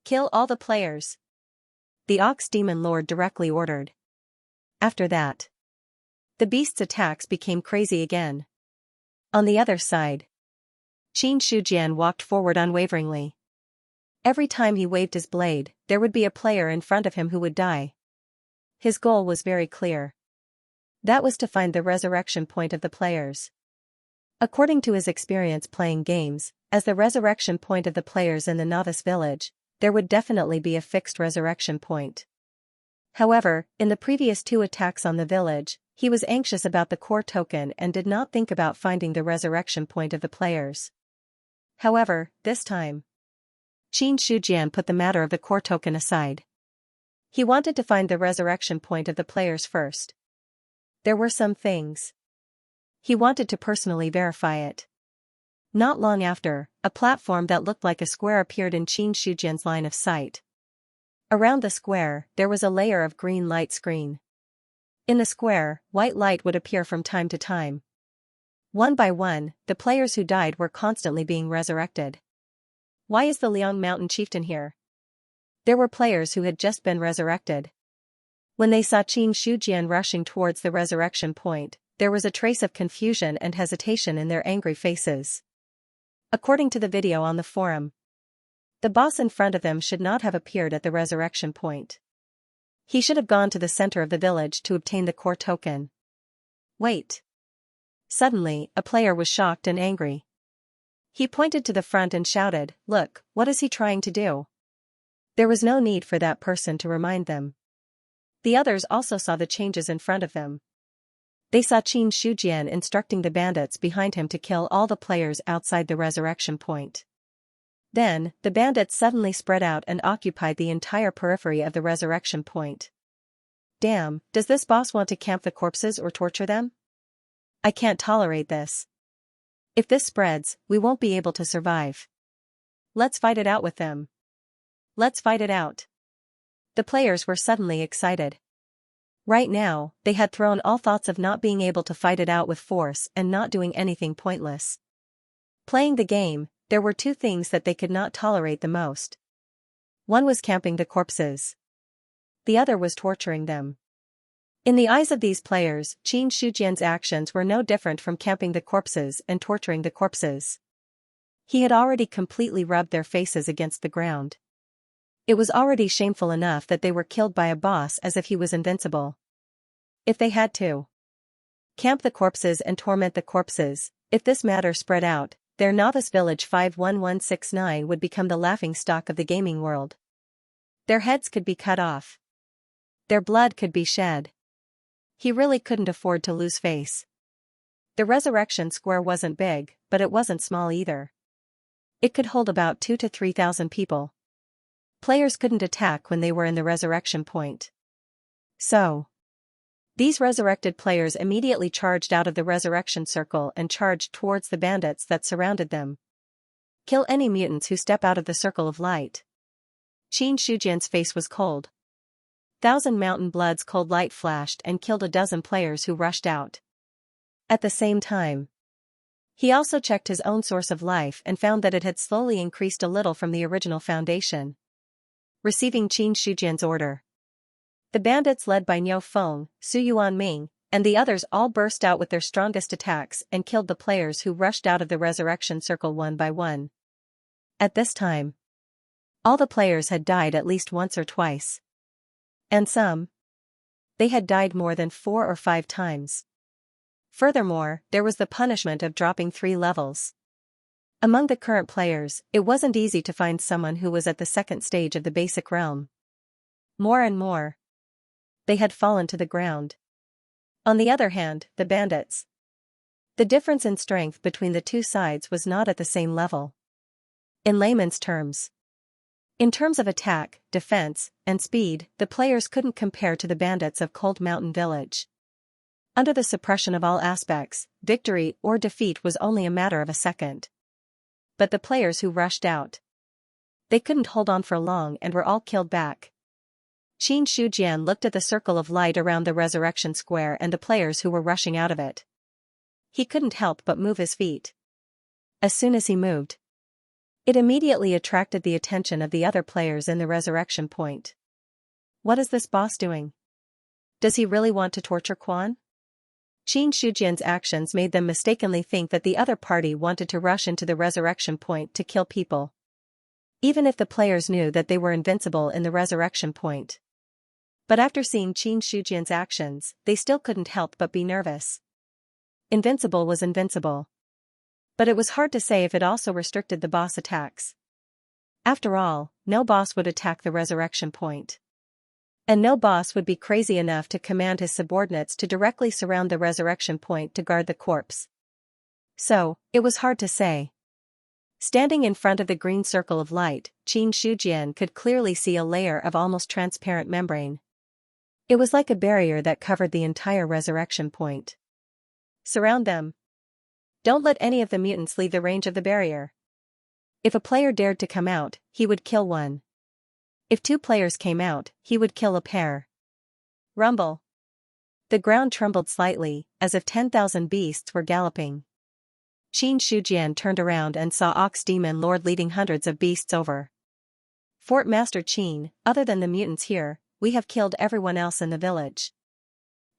Kill all the players. The Ox Demon Lord directly ordered. After that, the beasts' attacks became crazy again. On the other side, Qin Shujian walked forward unwaveringly. Every time he waved his blade, there would be a player in front of him who would die. His goal was very clear. That was to find the resurrection point of the players. According to his experience playing games, as the resurrection point of the players in the novice village, there would definitely be a fixed resurrection point. However, in the previous 2 attacks on the village, he was anxious about the core token and did not think about finding the resurrection point of the players. However, this time, Qin Shujian put the matter of the core token aside. He wanted to find the resurrection point of the players first. There were some things. He wanted to personally verify it. Not long after, a platform that looked like a square appeared in Qin Shujian's line of sight. Around the square, there was a layer of green light screen. In the square, white light would appear from time to time. One by one, the players who died were constantly being resurrected. Why is the Liang Mountain Chieftain here? There were players who had just been resurrected. When they saw Qin Shujian rushing towards the resurrection point, there was a trace of confusion and hesitation in their angry faces. According to the video on the forum, the boss in front of them should not have appeared at the resurrection point. He should have gone to the center of the village to obtain the core token. Wait. Suddenly, a player was shocked and angry. He pointed to the front and shouted, "Look, what is he trying to do?" There was no need for that person to remind them. The others also saw the changes in front of them. They saw Qin Shujian instructing the bandits behind him to kill all the players outside the resurrection point. Then, the bandits suddenly spread out and occupied the entire periphery of the resurrection point. Damn, does this boss want to camp the corpses or torture them? I can't tolerate this. If this spreads, we won't be able to survive. Let's fight it out with them. Let's fight it out. The players were suddenly excited. Right now, they had thrown all thoughts of not being able to fight it out with force and not doing anything pointless. Playing the game, there were 2 things that they could not tolerate the most. One was camping the corpses. The other was torturing them. In the eyes of these players, Qin Shujian's actions were no different from camping the corpses and torturing the corpses. He had already completely rubbed their faces against the ground. It was already shameful enough that they were killed by a boss as if he was invincible. If they had to camp the corpses and torment the corpses, if this matter spread out, their novice village 51169 would become the laughingstock of the gaming world. Their heads could be cut off. Their blood could be shed. He really couldn't afford to lose face. The resurrection square wasn't big, but it wasn't small either. It could hold about 2,000 to 3,000 people. Players couldn't attack when they were in the resurrection point. So, these resurrected players immediately charged out of the resurrection circle and charged towards the bandits that surrounded them. Kill any mutants who step out of the circle of light. Qin Shujian's face was cold. 1,000 mountain blood's cold light flashed and killed a dozen players who rushed out. At the same time, he also checked his own source of life and found that it had slowly increased a little from the original foundation. Receiving Qin Shujian's order, the bandits led by Niu Feng, Su Yuanming, and the others all burst out with their strongest attacks and killed the players who rushed out of the resurrection circle one by one. At this time, all the players had died at least once or twice. And some, they had died more than 4 or 5 times. Furthermore, there was the punishment of dropping 3 levels. Among the current players, it wasn't easy to find someone who was at the second stage of the basic realm. More and more, they had fallen to the ground. On the other hand, the bandits. The difference in strength between the two sides was not at the same level. In layman's terms, in terms of attack, defense, and speed, the players couldn't compare to the bandits of Cold Mountain Village. Under the suppression of all aspects, victory or defeat was only a matter of a second. But the players who rushed out, they couldn't hold on for long and were all killed back. Qin Shujian looked at the circle of light around the resurrection square and the players who were rushing out of it. He couldn't help but move his feet. As soon as he moved, it immediately attracted the attention of the other players in the resurrection point. What is this boss doing? Does he really want to torture Quan? Qin Shujian's actions made them mistakenly think that the other party wanted to rush into the resurrection point to kill people. Even if the players knew that they were invincible in the resurrection point. But after seeing Qin Shujian's actions, they still couldn't help but be nervous. Invincible was invincible. But it was hard to say if it also restricted the boss attacks. After all, no boss would attack the resurrection point. And no boss would be crazy enough to command his subordinates to directly surround the resurrection point to guard the corpse. So, it was hard to say. Standing in front of the green circle of light, Qin Shujian could clearly see a layer of almost transparent membrane. It was like a barrier that covered the entire resurrection point. Surround them. Don't let any of the mutants leave the range of the barrier. If a player dared to come out, he would kill one. If 2 players came out, he would kill a pair. Rumble. The ground trembled slightly, as if 10,000 beasts were galloping. Qin Shujian turned around and saw Ox Demon Lord leading hundreds of beasts over. Fort Master Qin, other than the mutants here, we have killed everyone else in the village.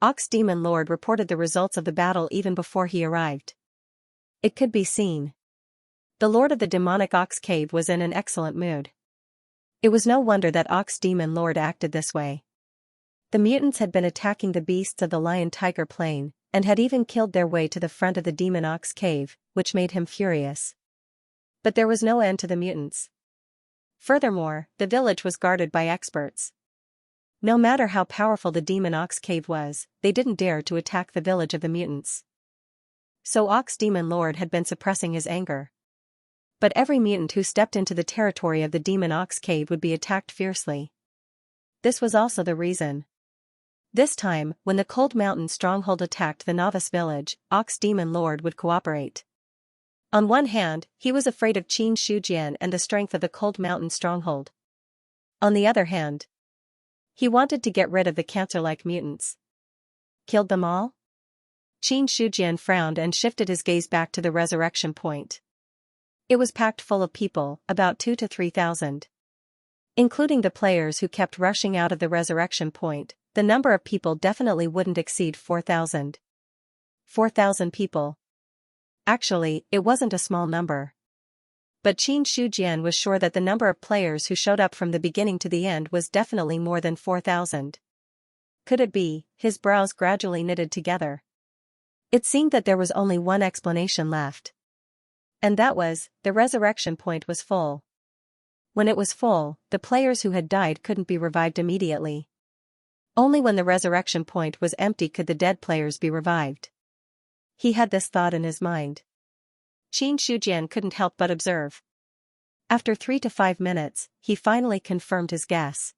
Ox Demon Lord reported the results of the battle even before he arrived. It could be seen. The Lord of the Demonic Ox Cave was in an excellent mood. It was no wonder that Ox Demon Lord acted this way. The mutants had been attacking the beasts of the Lion-Tiger Plain, and had even killed their way to the front of the Demon Ox Cave, which made him furious. But there was no end to the mutants. Furthermore, the village was guarded by experts. No matter how powerful the Demon Ox Cave was, they didn't dare to attack the village of the mutants. So Ox Demon Lord had been suppressing his anger. But every mutant who stepped into the territory of the Demon Ox Cave would be attacked fiercely. This was also the reason. This time, when the Cold Mountain Stronghold attacked the novice village, Ox Demon Lord would cooperate. On one hand, he was afraid of Qin Shujian and the strength of the Cold Mountain Stronghold. On the other hand, he wanted to get rid of the cancer-like mutants. Killed them all? Qin Shujian frowned and shifted his gaze back to the resurrection point. It was packed full of people, about 2,000 to 3,000. Including the players who kept rushing out of the resurrection point, the number of people definitely wouldn't exceed 4,000. 4,000 people. Actually, it wasn't a small number. But Qin Shujian was sure that the number of players who showed up from the beginning to the end was definitely more than 4,000. Could it be? His brows gradually knitted together. It seemed that there was only one explanation left. And that was, the resurrection point was full. When it was full, the players who had died couldn't be revived immediately. Only when the resurrection point was empty could the dead players be revived. He had this thought in his mind. Qin Shujian couldn't help but observe. After 3 to 5 minutes, he finally confirmed his guess.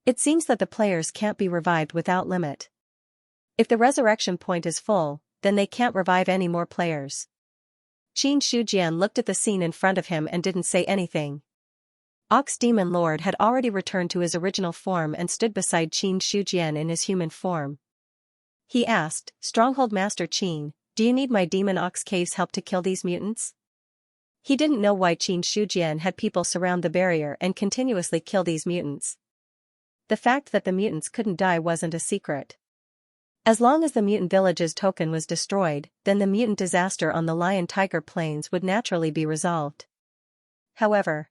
It seems that the players can't be revived without limit. If the resurrection point is full, then they can't revive any more players. Qin Shujian looked at the scene in front of him and didn't say anything. Ox Demon Lord had already returned to his original form and stood beside Qin Shujian in his human form. He asked, "Stronghold Master Qin, do you need my Demon Ox Cave's help to kill these mutants?" He didn't know why Qin Shujian had people surround the barrier and continuously kill these mutants. The fact that the mutants couldn't die wasn't a secret. As long as the mutant village's token was destroyed, then the mutant disaster on the Lion-Tiger Plains would naturally be resolved. However,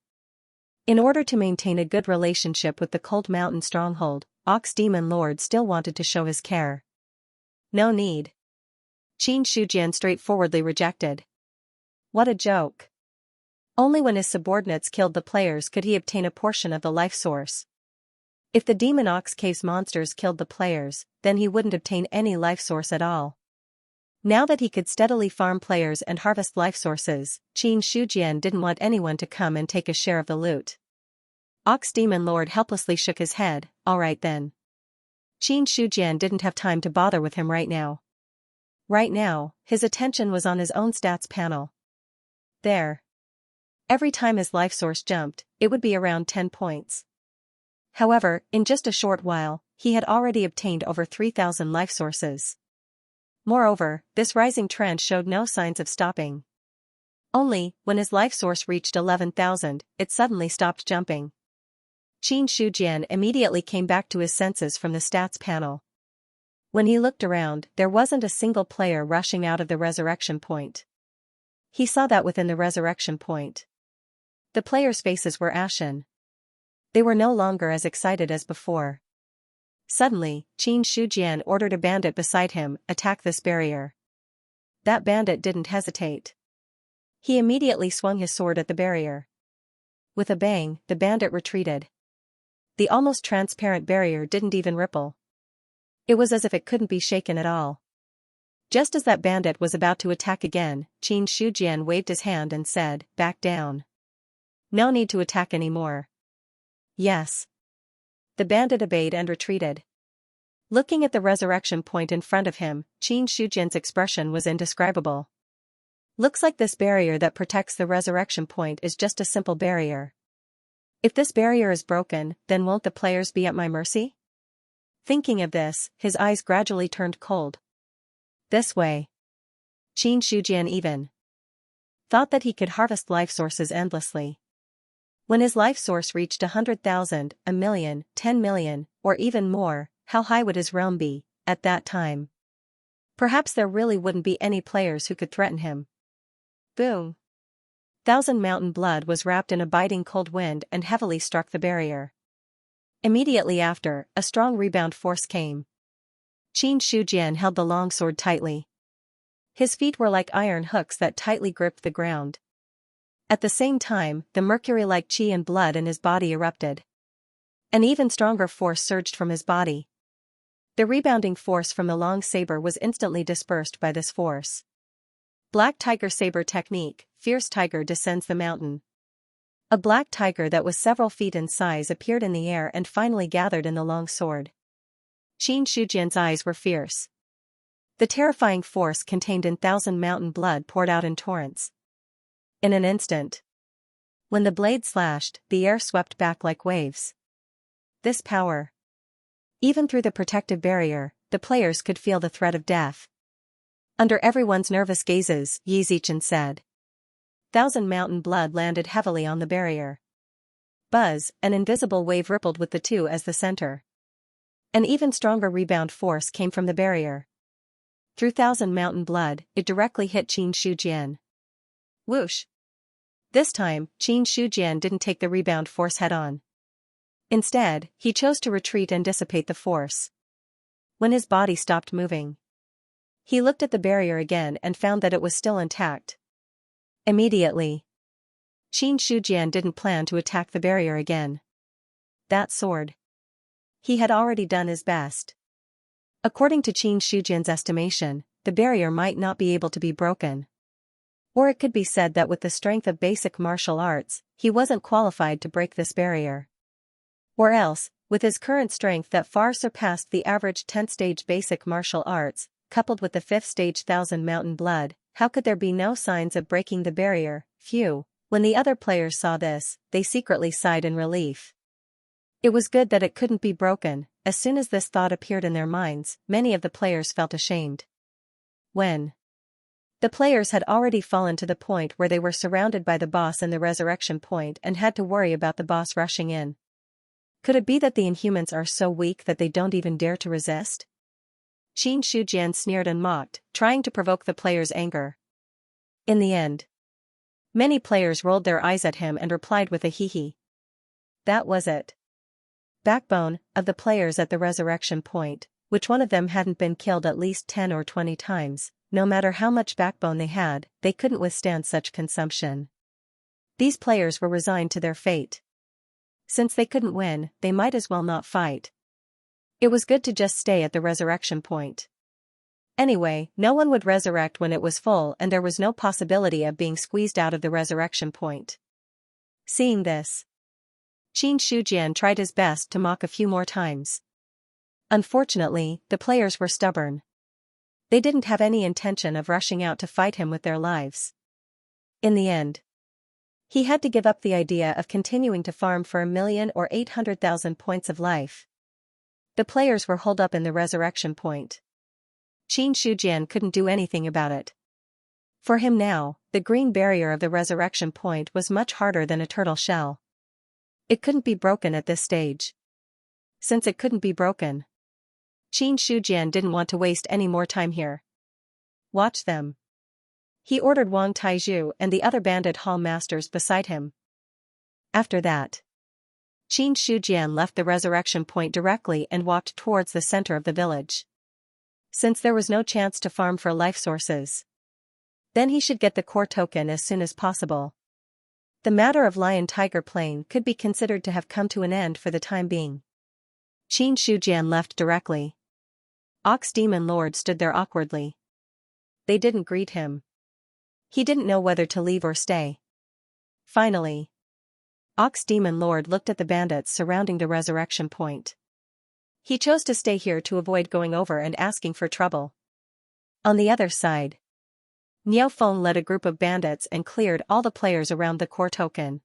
in order to maintain a good relationship with the Cold Mountain Stronghold, Ox Demon Lord still wanted to show his care. No need. Qin Shujian straightforwardly rejected. What a joke. Only when his subordinates killed the players could he obtain a portion of the life source. If the Demon Ox Cave's monsters killed the players, then he wouldn't obtain any life source at all. Now that he could steadily farm players and harvest life sources, Qin Shujian didn't want anyone to come and take a share of the loot. Ox Demon Lord helplessly shook his head. All right then. Qin Shujian didn't have time to bother with him right now. Right now, his attention was on his own stats panel. There. Every time his life source jumped, it would be around 10 points. However, in just a short while, he had already obtained over 3,000 life sources. Moreover, this rising trend showed no signs of stopping. Only, when his life source reached 11,000, it suddenly stopped jumping. Qin Shujian immediately came back to his senses from the stats panel. When he looked around, there wasn't a single player rushing out of the resurrection point. He saw that within the resurrection point. The players' faces were ashen. They were no longer as excited as before. Suddenly, Qin Shujian ordered a bandit beside him, "Attack this barrier." That bandit didn't hesitate. He immediately swung his sword at the barrier. With a bang, the bandit retreated. The almost transparent barrier didn't even ripple. It was as if it couldn't be shaken at all. Just as that bandit was about to attack again, Qin Shujian waved his hand and said, "Back down. No need to attack anymore." Yes. The bandit obeyed and retreated. Looking at the resurrection point in front of him, Qin Shujian's expression was indescribable. Looks like this barrier that protects the resurrection point is just a simple barrier. If this barrier is broken, then won't the players be at my mercy? Thinking of this, his eyes gradually turned cold. This way. Qin Shujian even thought that he could harvest life sources endlessly. When his life source reached 100,000, 1,000,000, 10 million, or even more, how high would his realm be, at that time? Perhaps there really wouldn't be any players who could threaten him. Boom! Thousand Mountain Blood was wrapped in a biting cold wind and heavily struck the barrier. Immediately after, a strong rebound force came. Qin Shujian held the longsword tightly. His feet were like iron hooks that tightly gripped the ground. At the same time, the mercury-like chi and blood in his body erupted. An even stronger force surged from his body. The rebounding force from the long saber was instantly dispersed by this force. Black Tiger Saber Technique, Fierce Tiger descends the mountain. A black tiger that was several feet in size appeared in the air and finally gathered in the long sword. Qin Shujian's eyes were fierce. The terrifying force contained in Thousand Mountain Blood poured out in torrents. In an instant. When the blade slashed, the air swept back like waves. This power. Even through the protective barrier, the players could feel the threat of death. Under everyone's nervous gazes, Yi Zichen said. Thousand Mountain Blood landed heavily on the barrier. Buzz, an invisible wave rippled with the two as the center. An even stronger rebound force came from the barrier. Through Thousand Mountain Blood, it directly hit Qin Shujian. Whoosh! This time, Qin Shujian didn't take the rebound force head-on. Instead, he chose to retreat and dissipate the force. When his body stopped moving, he looked at the barrier again and found that it was still intact. Immediately, Qin Shujian didn't plan to attack the barrier again. That sword. He had already done his best. According to Qin Shujian's estimation, the barrier might not be able to be broken. Or it could be said that with the strength of basic martial arts, he wasn't qualified to break this barrier. Or else, with his current strength that far surpassed the average 10th stage basic martial arts, coupled with the 5th stage Thousand Mountain Blood, how could there be no signs of breaking the barrier? Phew. When the other players saw this, they secretly sighed in relief. It was good that it couldn't be broken. As soon as this thought appeared in their minds, many of the players felt ashamed. When the players had already fallen to the point where they were surrounded by the boss in the resurrection point and had to worry about the boss rushing in. Could it be that the Inhumans are so weak that they don't even dare to resist? Qin Shujian sneered and mocked, trying to provoke the players' anger. In the end, many players rolled their eyes at him and replied with a hee-hee. That was it. Backbone of the players at the resurrection point, which one of them hadn't been killed at least 10 or 20 times, no matter how much backbone they had, they couldn't withstand such consumption. These players were resigned to their fate. Since they couldn't win, they might as well not fight. It was good to just stay at the resurrection point. Anyway, no one would resurrect when it was full and there was no possibility of being squeezed out of the resurrection point. Seeing this, Qin Shujian tried his best to mock a few more times. Unfortunately, the players were stubborn. They didn't have any intention of rushing out to fight him with their lives. In the end, he had to give up the idea of continuing to farm for 1,000,000 or 800,000 points of life. The players were holed up in the resurrection point. Qin Shujian couldn't do anything about it. For him now, the green barrier of the resurrection point was much harder than a turtle shell. It couldn't be broken at this stage. Since it couldn't be broken, Qin Shujian didn't want to waste any more time here. Watch them. He ordered Wang Taizhu and the other bandit hall masters beside him. After that, Qin Shujian left the resurrection point directly and walked towards the center of the village. Since there was no chance to farm for life sources, then he should get the core token as soon as possible. The matter of Lion-Tiger Plain could be considered to have come to an end for the time being. Qin Shujian left directly. Ox Demon Lord stood there awkwardly. They didn't greet him. He didn't know whether to leave or stay. Finally, Ox Demon Lord looked at the bandits surrounding the resurrection point. He chose to stay here to avoid going over and asking for trouble. On the other side, Niao Feng led a group of bandits and cleared all the players around the core token.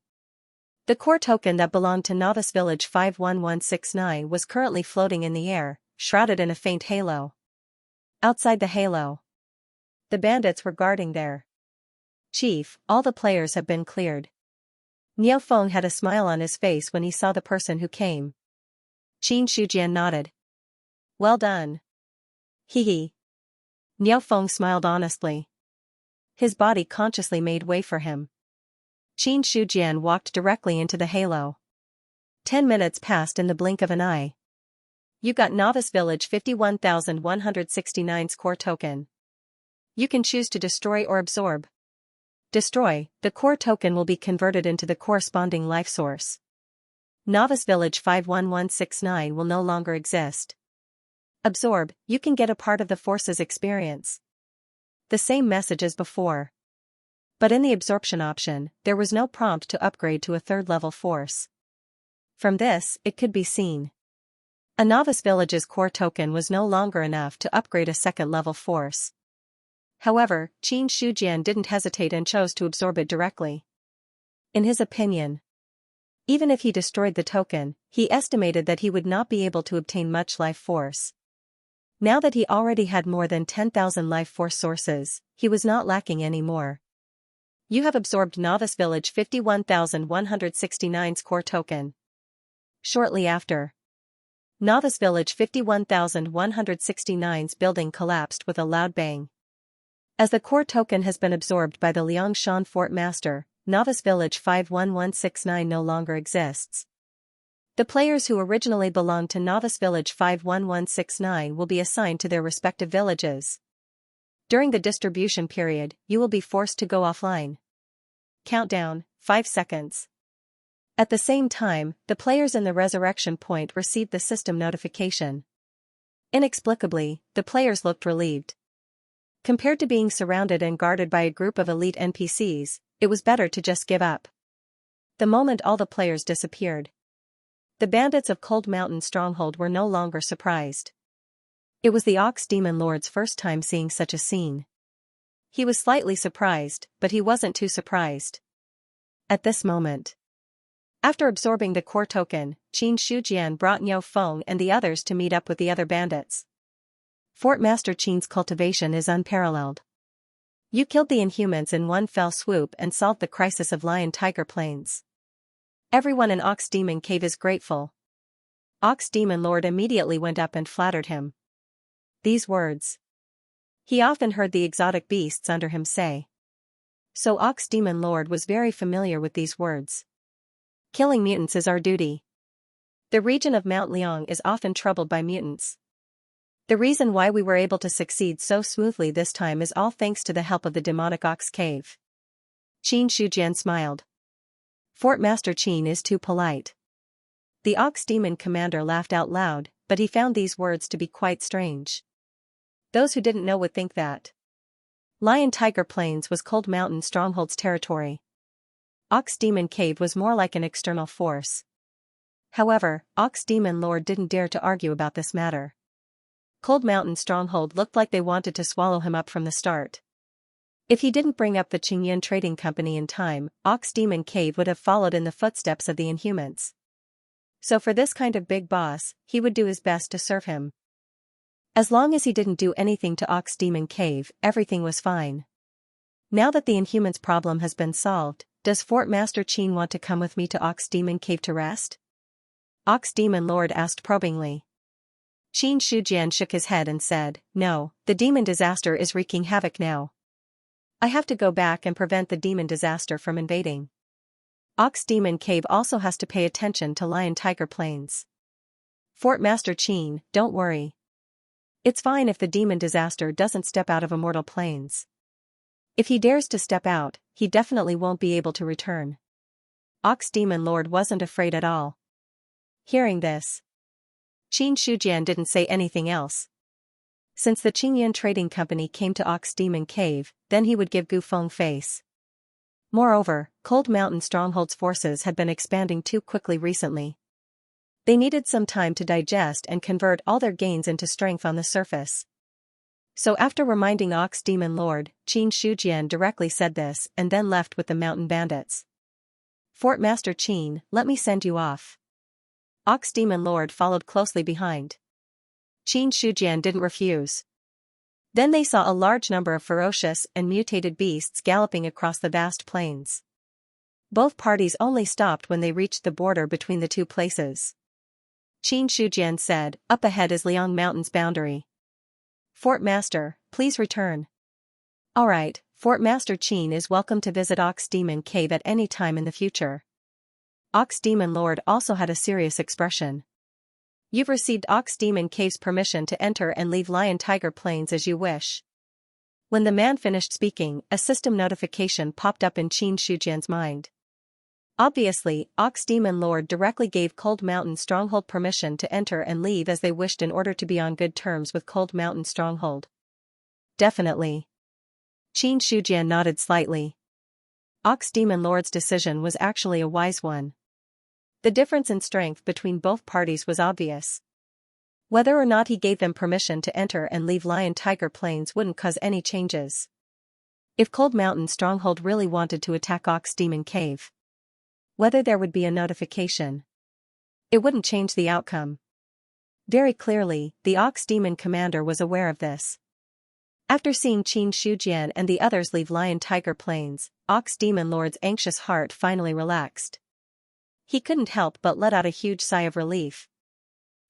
The core token that belonged to Novice Village 51169 was currently floating in the air, shrouded in a faint halo. Outside the halo, the bandits were guarding there. Chief, all the players have been cleared. Niao Feng had a smile on his face when he saw the person who came. Qin Shujian nodded. Well done. Hee. Niao Feng smiled honestly. His body consciously made way for him. Qin Shujian walked directly into the halo. 10 minutes passed in the blink of an eye. You got Novice Village 51,169's core token. You can choose to destroy or absorb. Destroy, the core token will be converted into the corresponding life source. Novice Village 51169 will no longer exist. Absorb, you can get a part of the force's experience. The same message as before. But in the absorption option, there was no prompt to upgrade to a third-level force. From this, it could be seen. A Novice Village's core token was no longer enough to upgrade a second-level force. However, Qin Shujian didn't hesitate and chose to absorb it directly. In his opinion, even if he destroyed the token, he estimated that he would not be able to obtain much life force. Now that he already had more than 10,000 life force sources, he was not lacking any more. You have absorbed Novice Village 51,169's core token. Shortly after, Novice Village 51,169's building collapsed with a loud bang. As the core token has been absorbed by the Liangshan Fort Master, Novice Village 51169 no longer exists. The players who originally belonged to Novice Village 51169 will be assigned to their respective villages. During the distribution period, you will be forced to go offline. Countdown, 5 seconds. At the same time, the players in the resurrection point received the system notification. Inexplicably, the players looked relieved. Compared to being surrounded and guarded by a group of elite NPCs, it was better to just give up. The moment all the players disappeared, the bandits of Cold Mountain Stronghold were no longer surprised. It was the Ox Demon Lord's first time seeing such a scene. He was slightly surprised, but he wasn't too surprised. At this moment, after absorbing the core token, Qin Shujian brought Niao Feng and the others to meet up with the other bandits. Fort Master Qin's cultivation is unparalleled. You killed the Inhumans in one fell swoop and solved the crisis of Lion-Tiger Plains. Everyone in Ox Demon Cave is grateful. Ox Demon Lord immediately went up and flattered him. These words he often heard the exotic beasts under him say. So Ox Demon Lord was very familiar with these words. Killing mutants is our duty. The region of Mount Liang is often troubled by mutants. The reason why we were able to succeed so smoothly this time is all thanks to the help of the demonic Ox Cave. Qin Shujian smiled. Fort Master Qin is too polite. The Ox Demon commander laughed out loud, but he found these words to be quite strange. Those who didn't know would think that Lion-Tiger Plains was Cold Mountain Stronghold's territory. Ox Demon Cave was more like an external force. However, Ox Demon Lord didn't dare to argue about this matter. Cold Mountain Stronghold looked like they wanted to swallow him up from the start. If he didn't bring up the Qingyan Trading Company in time, Ox Demon Cave would have followed in the footsteps of the Inhumans. So for this kind of big boss, he would do his best to serve him. As long as he didn't do anything to Ox Demon Cave, everything was fine. Now that the Inhumans problem has been solved, does Fort Master Qin want to come with me to Ox Demon Cave to rest? Ox Demon Lord asked probingly. Qin Shujian shook his head and said, no, the demon disaster is wreaking havoc now. I have to go back and prevent the demon disaster from invading. Ox Demon Cave also has to pay attention to Lion-Tiger Plains. Fort Master Qin, don't worry. It's fine if the demon disaster doesn't step out of Immortal Plains. If he dares to step out, he definitely won't be able to return. Ox Demon Lord wasn't afraid at all. Hearing this, Qin Shujian didn't say anything else. Since the Qingyan Trading Company came to Ox Demon Cave, then he would give Gu Feng face. Moreover, Cold Mountain Stronghold's forces had been expanding too quickly recently. They needed some time to digest and convert all their gains into strength on the surface. So after reminding Ox Demon Lord, Qin Shujian directly said this and then left with the mountain bandits. Fort Master Qin, let me send you off. Ox Demon Lord followed closely behind. Qin Shujian didn't refuse. Then they saw a large number of ferocious and mutated beasts galloping across the vast plains. Both parties only stopped when they reached the border between the two places. Qin Shujian said, up ahead is Liang Mountain's boundary. Fort Master, please return. Alright, Fort Master Qin is welcome to visit Ox Demon Cave at any time in the future. Ox Demon Lord also had a serious expression. You've received Ox Demon Cave's permission to enter and leave Lion-Tiger Plains as you wish. When the man finished speaking, a system notification popped up in Qin Shujian's mind. Obviously, Ox Demon Lord directly gave Cold Mountain Stronghold permission to enter and leave as they wished in order to be on good terms with Cold Mountain Stronghold. Definitely. Qin Shujian nodded slightly. Ox Demon Lord's decision was actually a wise one. The difference in strength between both parties was obvious. Whether or not he gave them permission to enter and leave Lion-Tiger Plains wouldn't cause any changes. If Cold Mountain Stronghold really wanted to attack Ox Demon Cave, whether there would be a notification, it wouldn't change the outcome. Very clearly, the Ox Demon commander was aware of this. After seeing Qin Shujian and the others leave Lion-Tiger Plains, Ox Demon Lord's anxious heart finally relaxed. He couldn't help but let out a huge sigh of relief.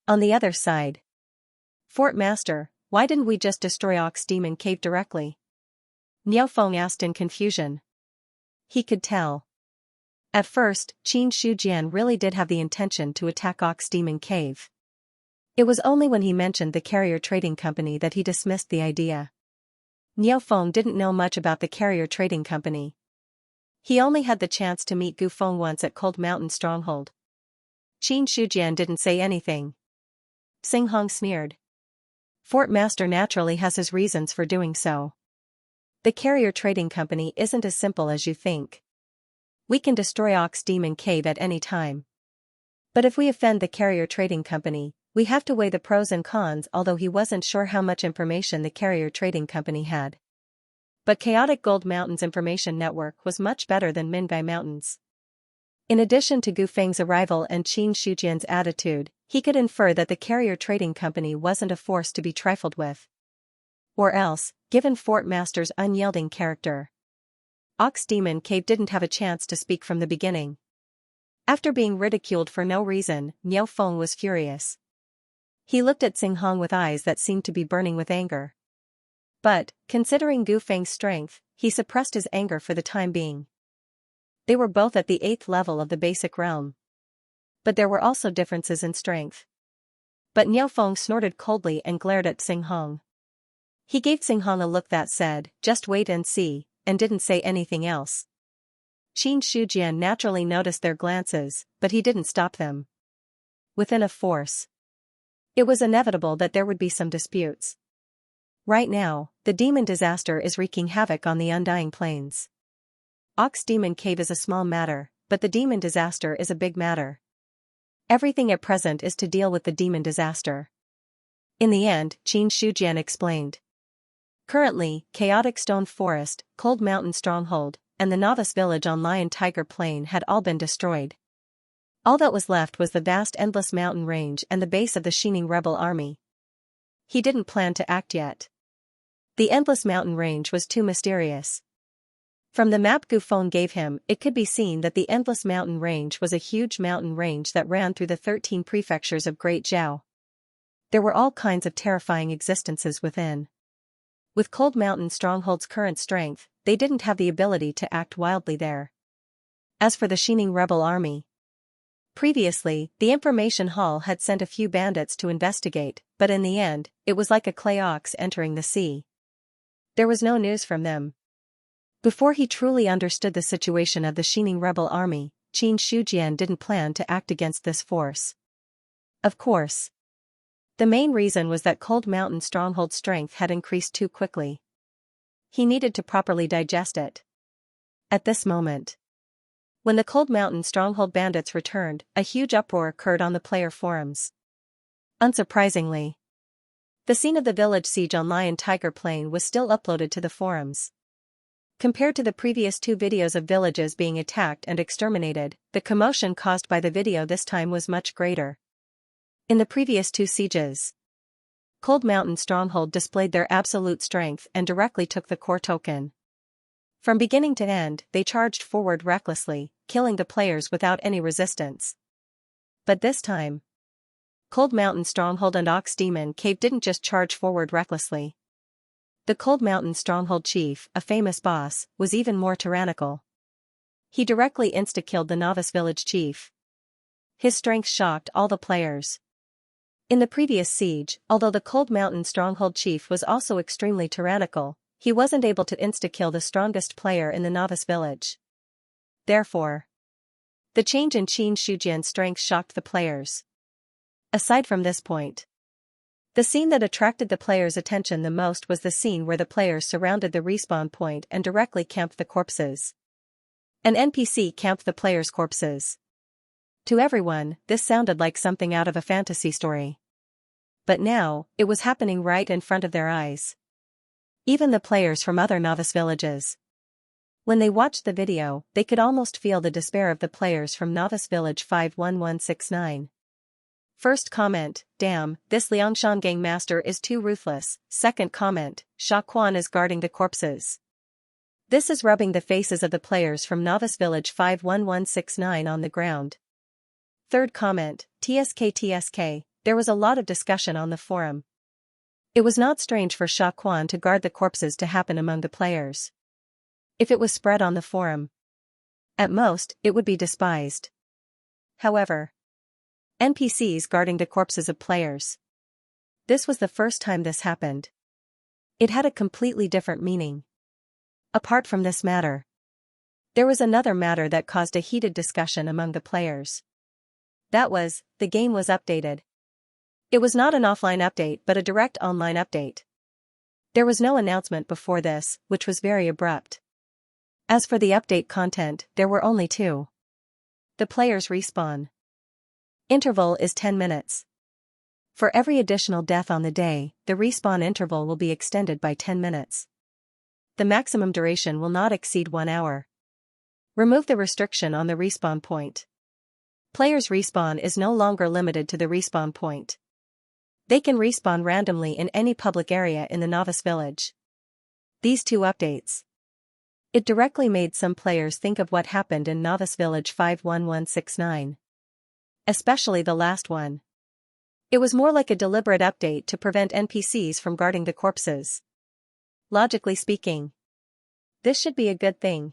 On the other side, Fort Master, why didn't we just destroy Ox Demon Cave directly? Niao Feng asked in confusion. He could tell. At first, Qin Shujian really did have the intention to attack Ox Demon Cave. It was only when he mentioned the Carrier Trading Company that he dismissed the idea. Niao Feng didn't know much about the Carrier Trading Company. He only had the chance to meet Gu Feng once at Cold Mountain Stronghold. Qin Shujian didn't say anything. Xing Hong sneered. Fort Master naturally has his reasons for doing so. The carrier trading company isn't as simple as you think. We can destroy Ox Demon Cave at any time. But if we offend the carrier trading company, we have to weigh the pros and cons, although he wasn't sure how much information the carrier trading company had. But Chaotic Gold Mountain's information network was much better than Mingai Mountain's. In addition to Gu Feng's arrival and Qin Shujian's attitude, he could infer that the carrier trading company wasn't a force to be trifled with. Or else, given Fort Master's unyielding character, Ox Demon Cave didn't have a chance to speak from the beginning. After being ridiculed for no reason, Miao Feng was furious. He looked at Xing Hong with eyes that seemed to be burning with anger. But, considering Gu Feng's strength, he suppressed his anger for the time being. They were both at the 8th level of the basic realm. But there were also differences in strength. But Miao Feng snorted coldly and glared at Xing Hong. He gave Xing Hong a look that said, "Just wait and see," and didn't say anything else. Qin Shujian naturally noticed their glances, but he didn't stop them. Within a force, it was inevitable that there would be some disputes. Right now, the demon disaster is wreaking havoc on the Undying Plains. Ox Demon Cave is a small matter, but the demon disaster is a big matter. Everything at present is to deal with the demon disaster. In the end, Qin Shujian explained. Currently, Chaotic Stone Forest, Cold Mountain Stronghold, and the Novice Village on Lion Tiger Plain had all been destroyed. All that was left was the vast endless mountain range and the base of the Shining rebel army. He didn't plan to act yet. The endless mountain range was too mysterious. From the map Gu Feng gave him, it could be seen that the endless mountain range was a huge mountain range that ran through the 13 prefectures of Great Zhao. There were all kinds of terrifying existences within. With Cold Mountain Stronghold's current strength, they didn't have the ability to act wildly there. As for the Shining rebel army, previously, the information hall had sent a few bandits to investigate, but in the end, it was like a clay ox entering the sea. There was no news from them. Before he truly understood the situation of the Shining rebel army, Qin Shujian didn't plan to act against this force. Of course. The main reason was that Cold Mountain Stronghold's strength had increased too quickly. He needed to properly digest it. At this moment, when the Cold Mountain Stronghold bandits returned, a huge uproar occurred on the player forums. Unsurprisingly, the scene of the village siege on Lion Tiger Plain was still uploaded to the forums. Compared to the previous 2 videos of villages being attacked and exterminated, the commotion caused by the video this time was much greater. In the previous 2 sieges, Cold Mountain Stronghold displayed their absolute strength and directly took the core token. From beginning to end, they charged forward recklessly, killing the players without any resistance. But this time, Cold Mountain Stronghold and Ox Demon Cave didn't just charge forward recklessly. The Cold Mountain Stronghold chief, a famous boss, was even more tyrannical. He directly insta-killed the Novice Village chief. His strength shocked all the players. In the previous siege, although the Cold Mountain Stronghold chief was also extremely tyrannical, he wasn't able to insta-kill the strongest player in the Novice Village. Therefore, the change in Qin Shujian's strength shocked the players. Aside from this point, the scene that attracted the players' attention the most was the scene where the players surrounded the respawn point and directly camped the corpses. An NPC camped the players' corpses. To everyone, this sounded like something out of a fantasy story. But now, it was happening right in front of their eyes. Even the players from other novice villages. When they watched the video, they could almost feel the despair of the players from Novice Village 51169. First comment, "Damn, this Liangshan gang master is too ruthless." Second comment, "Sha Quan is guarding the corpses." This is rubbing the faces of the players from Novice Village 51169 on the ground. Third comment, TSK. There was a lot of discussion on the forum. It was not strange for Sha Quan to guard the corpses to happen among the players. If it was spread on the forum, at most, it would be despised. However, NPCs guarding the corpses of players. This was the first time this happened. It had a completely different meaning. Apart from this matter, There was another matter that caused a heated discussion among the players. That was, the game was updated. It was not an offline update but a direct online update. There was no announcement before this, which was very abrupt. As for the update content, there were only two. The players respawn. Interval is 10 minutes. For every additional death on the day, the respawn interval will be extended by 10 minutes. The maximum duration will not exceed 1 hour. Remove the restriction on the respawn point. Players' respawn is no longer limited to the respawn point. They can respawn randomly in any public area in the novice village. These two updates. It directly made some players think of what happened in Novice Village 51169. Especially the last one. It was more like a deliberate update to prevent NPCs from guarding the corpses. Logically speaking, this should be a good thing.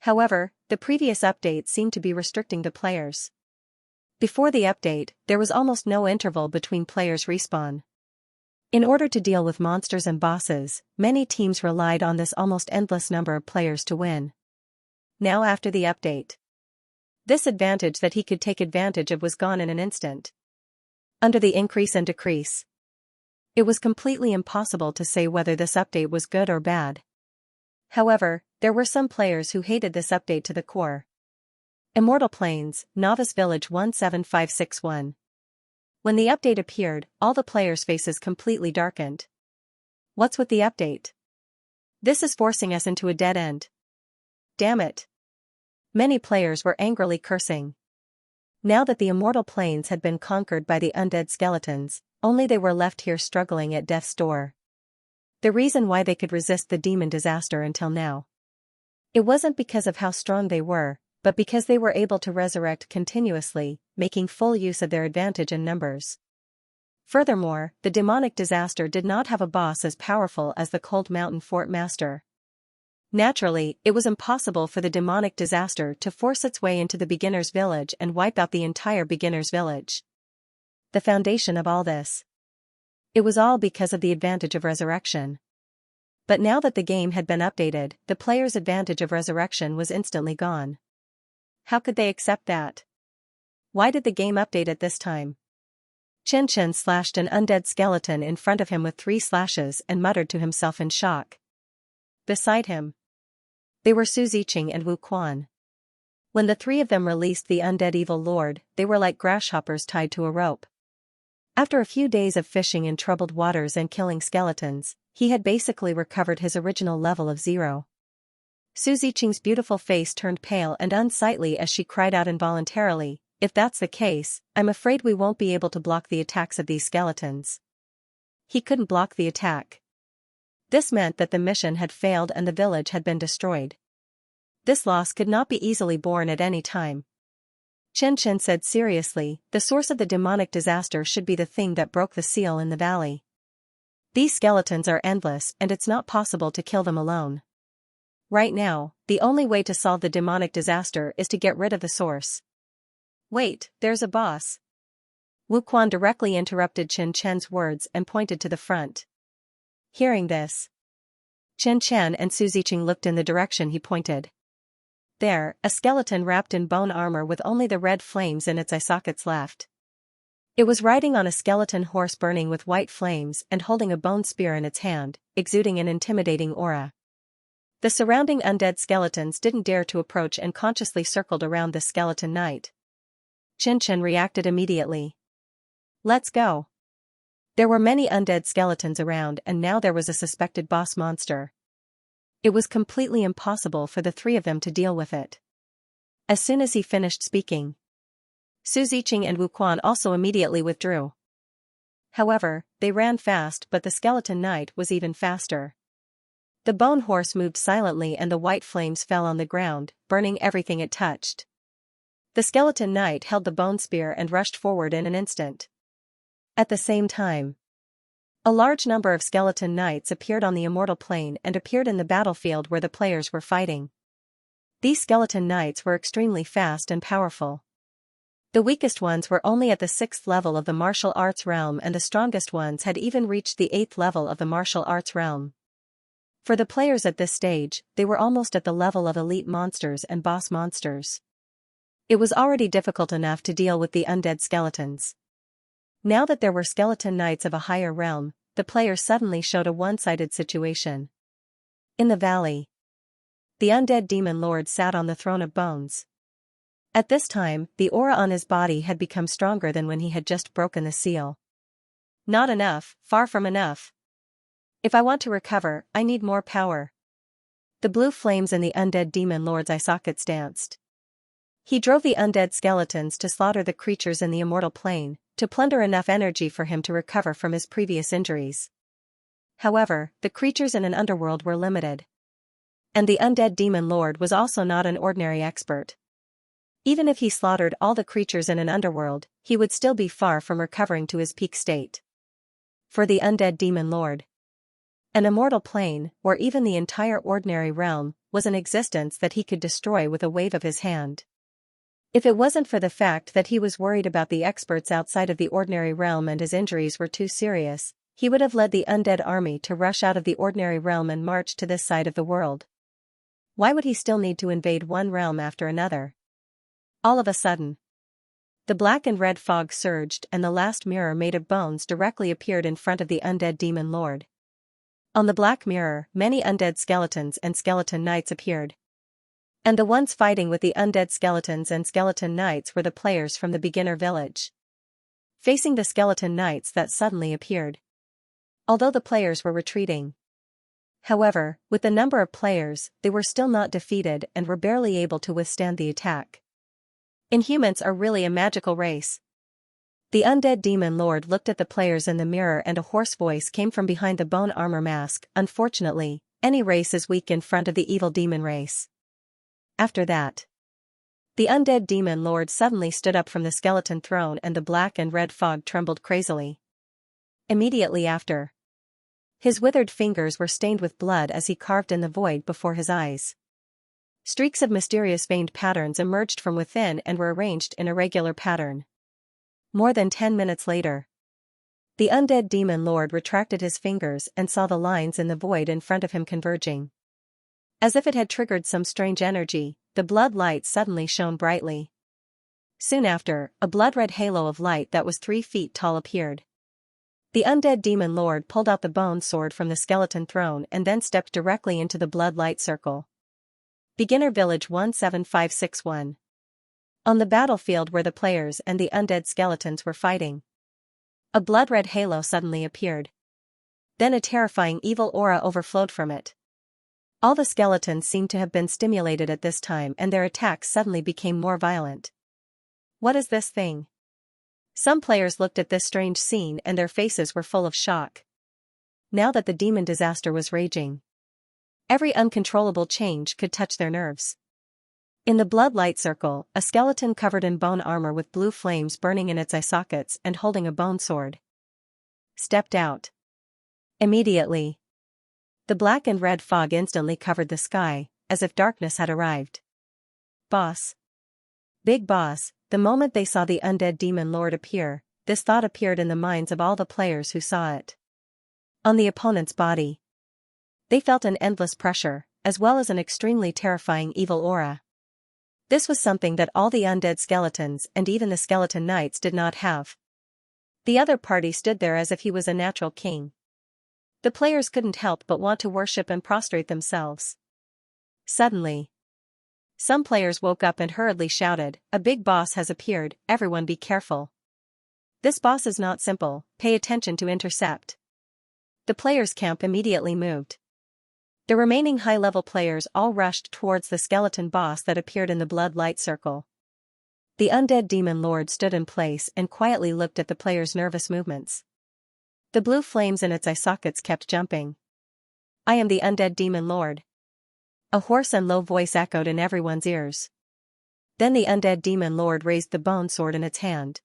However, the previous update seemed to be restricting the players. Before the update, there was almost no interval between players' respawn. In order to deal with monsters and bosses, many teams relied on this almost endless number of players to win. Now after the update, this advantage that he could take advantage of was gone in an instant. Under the increase and decrease, it was completely impossible to say whether this update was good or bad. However, there were some players who hated this update to the core. Immortal Plains, Novice Village 17561. When the update appeared, all the players' faces completely darkened. What's with the update? This is forcing us into a dead end. Damn it. Many players were angrily cursing. Now that the Immortal Plains had been conquered by the undead skeletons, only they were left here struggling at death's door. The reason why they could resist the demon disaster until now. It wasn't because of how strong they were, but because they were able to resurrect continuously, making full use of their advantage in numbers. Furthermore, the demonic disaster did not have a boss as powerful as the Cold Mountain Fort Master. Naturally, it was impossible for the demonic disaster to force its way into the beginner's village and wipe out the entire beginner's village. The foundation of all this. It was all because of the advantage of resurrection. But now that the game had been updated, the player's advantage of resurrection was instantly gone. How could they accept that? Why did the game update at this time? Xianxia slashed an undead skeleton in front of him with 3 slashes and muttered to himself in shock. Beside him, they were Su Ziqing and Wu Quan. When the 3 of them released the undead evil lord, they were like grasshoppers tied to a rope. After a few days of fishing in troubled waters and killing skeletons, he had basically recovered his original level of 0. Su Ziqing's beautiful face turned pale and unsightly as she cried out involuntarily, "If that's the case, I'm afraid we won't be able to block the attacks of these skeletons." He couldn't block the attack. This meant that the mission had failed and the village had been destroyed. This loss could not be easily borne at any time. Xianxia said seriously, "The source of the demonic disaster should be the thing that broke the seal in the valley. These skeletons are endless and it's not possible to kill them alone. Right now, the only way to solve the demonic disaster is to get rid of the source." "Wait, there's a boss." Wu Quan directly interrupted Xianxia's words and pointed to the front. Hearing this, Xianxia and Su Ziqing looked in the direction he pointed. There, a skeleton wrapped in bone armor with only the red flames in its eye sockets left. It was riding on a skeleton horse burning with white flames and holding a bone spear in its hand, exuding an intimidating aura. The surrounding undead skeletons didn't dare to approach and consciously circled around the skeleton knight. Xianxia reacted immediately. "Let's go." There were many undead skeletons around and now there was a suspected boss monster. It was completely impossible for the 3 of them to deal with it. As soon as he finished speaking, Su Ziqing and Wu Quan also immediately withdrew. However, they ran fast but the skeleton knight was even faster. The bone horse moved silently and the white flames fell on the ground, burning everything it touched. The skeleton knight held the bone spear and rushed forward in an instant. At the same time, a large number of skeleton knights appeared on the Immortal Plane and appeared in the battlefield where the players were fighting. These skeleton knights were extremely fast and powerful. The weakest ones were only at the 6th level of the martial arts realm and the strongest ones had even reached the 8th level of the martial arts realm. For the players at this stage, they were almost at the level of elite monsters and boss monsters. It was already difficult enough to deal with the undead skeletons. Now that there were skeleton knights of a higher realm, the players suddenly showed a one-sided situation. In the valley, the undead demon lord sat on the throne of bones. At this time, the aura on his body had become stronger than when he had just broken the seal. Not enough, far from enough. If I want to recover, I need more power. The blue flames in the undead demon lord's eye sockets danced. He drove the undead skeletons to slaughter the creatures in the immortal plane, to plunder enough energy for him to recover from his previous injuries. However, the creatures in an underworld were limited. And the undead demon lord was also not an ordinary expert. Even if he slaughtered all the creatures in an underworld, he would still be far from recovering to his peak state. For the undead demon lord, an immortal plane, or even the entire ordinary realm, was an existence that he could destroy with a wave of his hand. If it wasn't for the fact that he was worried about the experts outside of the ordinary realm and his injuries were too serious, he would have led the undead army to rush out of the ordinary realm and march to this side of the world. Why would he still need to invade one realm after another? All of a sudden, the black and red fog surged and the last mirror made of bones directly appeared in front of the undead demon lord. On the black mirror, many undead skeletons and skeleton knights appeared. And the ones fighting with the undead skeletons and skeleton knights were the players from the beginner village. Facing the skeleton knights that suddenly appeared. Although the players were retreating. However, with the number of players, they were still not defeated and were barely able to withstand the attack. Inhumans are really a magical race. The undead demon lord looked at the players in the mirror and a hoarse voice came from behind the bone armor mask. Unfortunately, any race is weak in front of the evil demon race. After that, the undead demon lord suddenly stood up from the skeleton throne and the black and red fog trembled crazily. Immediately after, his withered fingers were stained with blood as he carved in the void before his eyes. Streaks of mysterious veined patterns emerged from within and were arranged in a regular pattern. More than 10 minutes later, the undead demon lord retracted his fingers and saw the lines in the void in front of him converging. As if it had triggered some strange energy, the blood light suddenly shone brightly. Soon after, a blood-red halo of light that was 3 feet tall appeared. The undead demon lord pulled out the bone sword from the skeleton throne and then stepped directly into the blood light circle. Beginner Village 17561. On the battlefield where the players and the undead skeletons were fighting, a blood-red halo suddenly appeared. Then a terrifying evil aura overflowed from it. All the skeletons seemed to have been stimulated at this time and their attacks suddenly became more violent. What is this thing? Some players looked at this strange scene and their faces were full of shock. Now that the demon disaster was raging, every uncontrollable change could touch their nerves. In the blood light circle, a skeleton covered in bone armor with blue flames burning in its eye sockets and holding a bone sword stepped out. Immediately, the black and red fog instantly covered the sky, as if darkness had arrived. Boss. Big boss. The moment they saw the undead demon lord appear, this thought appeared in the minds of all the players who saw it. On the opponent's body, they felt an endless pressure, as well as an extremely terrifying evil aura. This was something that all the undead skeletons and even the skeleton knights did not have. The other party stood there as if he was a natural king. The players couldn't help but want to worship and prostrate themselves. Suddenly, some players woke up and hurriedly shouted, "A big boss has appeared, everyone be careful. This boss is not simple, pay attention to intercept." The players' camp immediately moved. The remaining high-level players all rushed towards the skeleton boss that appeared in the blood light circle. The undead demon lord stood in place and quietly looked at the players' nervous movements. The blue flames in its eye sockets kept jumping. "I am the undead demon lord." A hoarse and low voice echoed in everyone's ears. Then the undead demon lord raised the bone sword in its hand.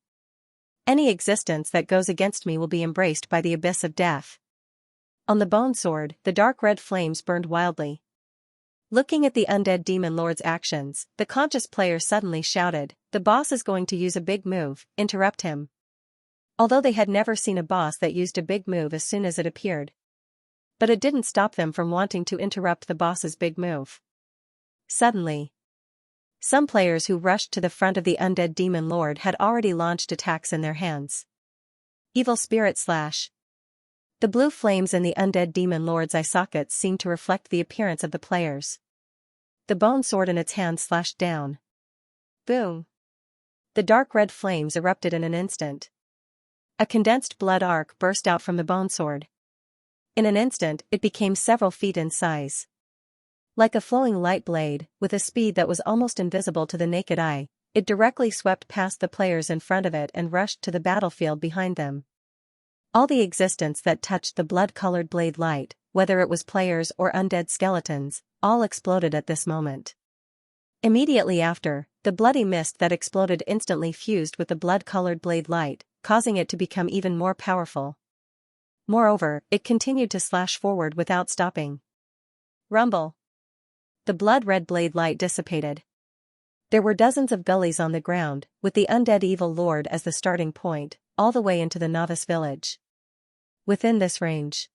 "Any existence that goes against me will be embraced by the abyss of death." On the bone sword, the dark red flames burned wildly. Looking at the undead demon lord's actions, the conscious player suddenly shouted, "The boss is going to use a big move, interrupt him." Although they had never seen a boss that used a big move as soon as it appeared. But it didn't stop them from wanting to interrupt the boss's big move. Suddenly, some players who rushed to the front of the undead demon lord had already launched attacks in their hands. Evil Spirit Slash. The blue flames in the undead demon lord's eye sockets seemed to reflect the appearance of the players. The bone sword in its hand slashed down. Boom. The dark red flames erupted in an instant. A condensed blood arc burst out from the bone sword. In an instant, it became several feet in size. Like a flowing light blade, with a speed that was almost invisible to the naked eye, it directly swept past the players in front of it and rushed to the battlefield behind them. All the existence that touched the blood-colored blade light, whether it was players or undead skeletons, all exploded at this moment. Immediately after, the bloody mist that exploded instantly fused with the blood-colored blade light, causing it to become even more powerful. Moreover, it continued to slash forward without stopping. Rumble. The blood-red blade light dissipated. There were dozens of gullies on the ground, with the undead evil lord as the starting point, all the way into the novice village. Within this range,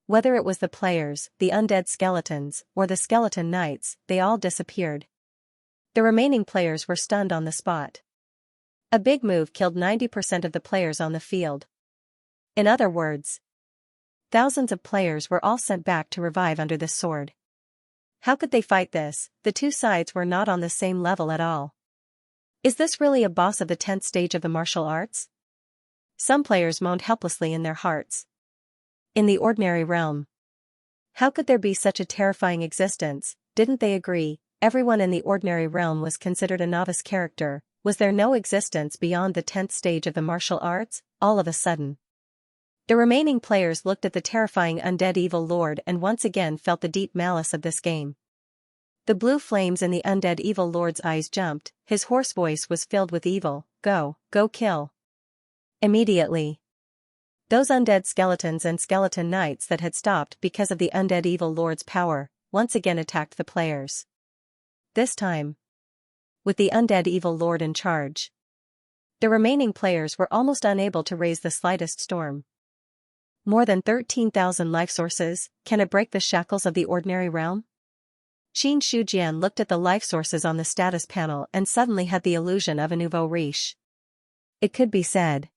whether it was the players, the undead skeletons, or the skeleton knights, they all disappeared. The remaining players were stunned on the spot. A big move killed 90% of the players on the field. In other words, thousands of players were all sent back to revive under this sword. How could they fight this? The two sides were not on the same level at all. Is this really a boss of the 10th stage of the martial arts? Some players moaned helplessly in their hearts. In the ordinary realm, how could there be such a terrifying existence? Didn't they agree? Everyone in the ordinary realm was considered a novice character. Was there no existence beyond the 10th stage of the martial arts? All of a sudden, the remaining players looked at the terrifying undead evil lord and once again felt the deep malice of this game. The blue flames in the undead evil lord's eyes jumped, his hoarse voice was filled with evil. Go kill. Immediately, those undead skeletons and skeleton knights that had stopped because of the undead evil lord's power, once again attacked the players. This time, with the undead evil lord in charge, the remaining players were almost unable to raise the slightest storm. More than 13,000 life sources, can it break the shackles of the ordinary realm? Xianxia looked at the life sources on the status panel and suddenly had the illusion of a nouveau riche. It could be said,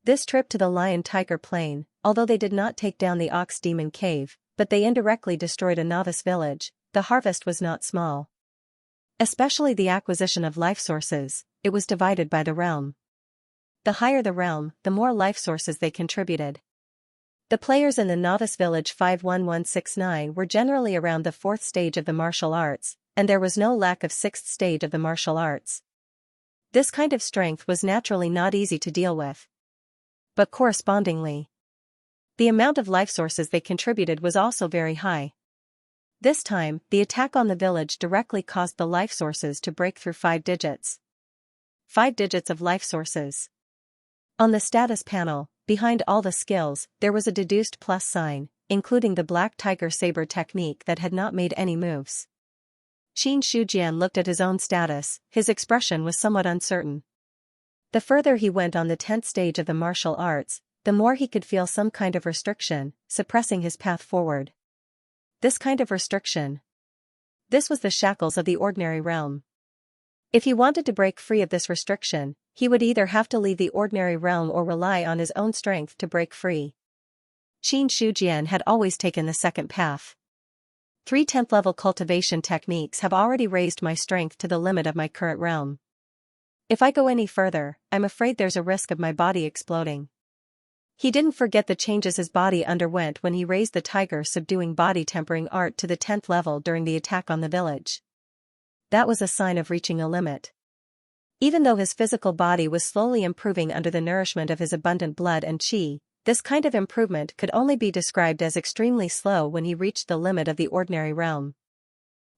this trip to the Lion-Tiger Plain, although they did not take down the Ox Demon Cave, but they indirectly destroyed a novice village, the harvest was not small. Especially the acquisition of life sources, it was divided by the realm. The higher the realm, the more life sources they contributed. The players in the novice village 51169 were generally around the 4th stage of the martial arts, and there was no lack of 6th stage of the martial arts. This kind of strength was naturally not easy to deal with. But correspondingly, the amount of life sources they contributed was also very high. This time, the attack on the village directly caused the life sources to break through 5 digits. 5 digits of life sources. On the status panel, behind all the skills, there was a deduced plus sign, including the Black Tiger Saber technique that had not made any moves. Xianxia looked at his own status, his expression was somewhat uncertain. The further he went on the 10th stage of the martial arts, the more he could feel some kind of restriction, suppressing his path forward. This kind of restriction. This was the shackles of the ordinary realm. If he wanted to break free of this restriction, he would either have to leave the ordinary realm or rely on his own strength to break free. Xianxia had always taken the second path. 3 10th level cultivation techniques have already raised my strength to the limit of my current realm. If I go any further, I'm afraid there's a risk of my body exploding. He didn't forget the changes his body underwent when he raised the tiger subduing body tempering art to the 10th level during the attack on the village. That was a sign of reaching a limit. Even though his physical body was slowly improving under the nourishment of his abundant blood and qi, this kind of improvement could only be described as extremely slow when he reached the limit of the ordinary realm.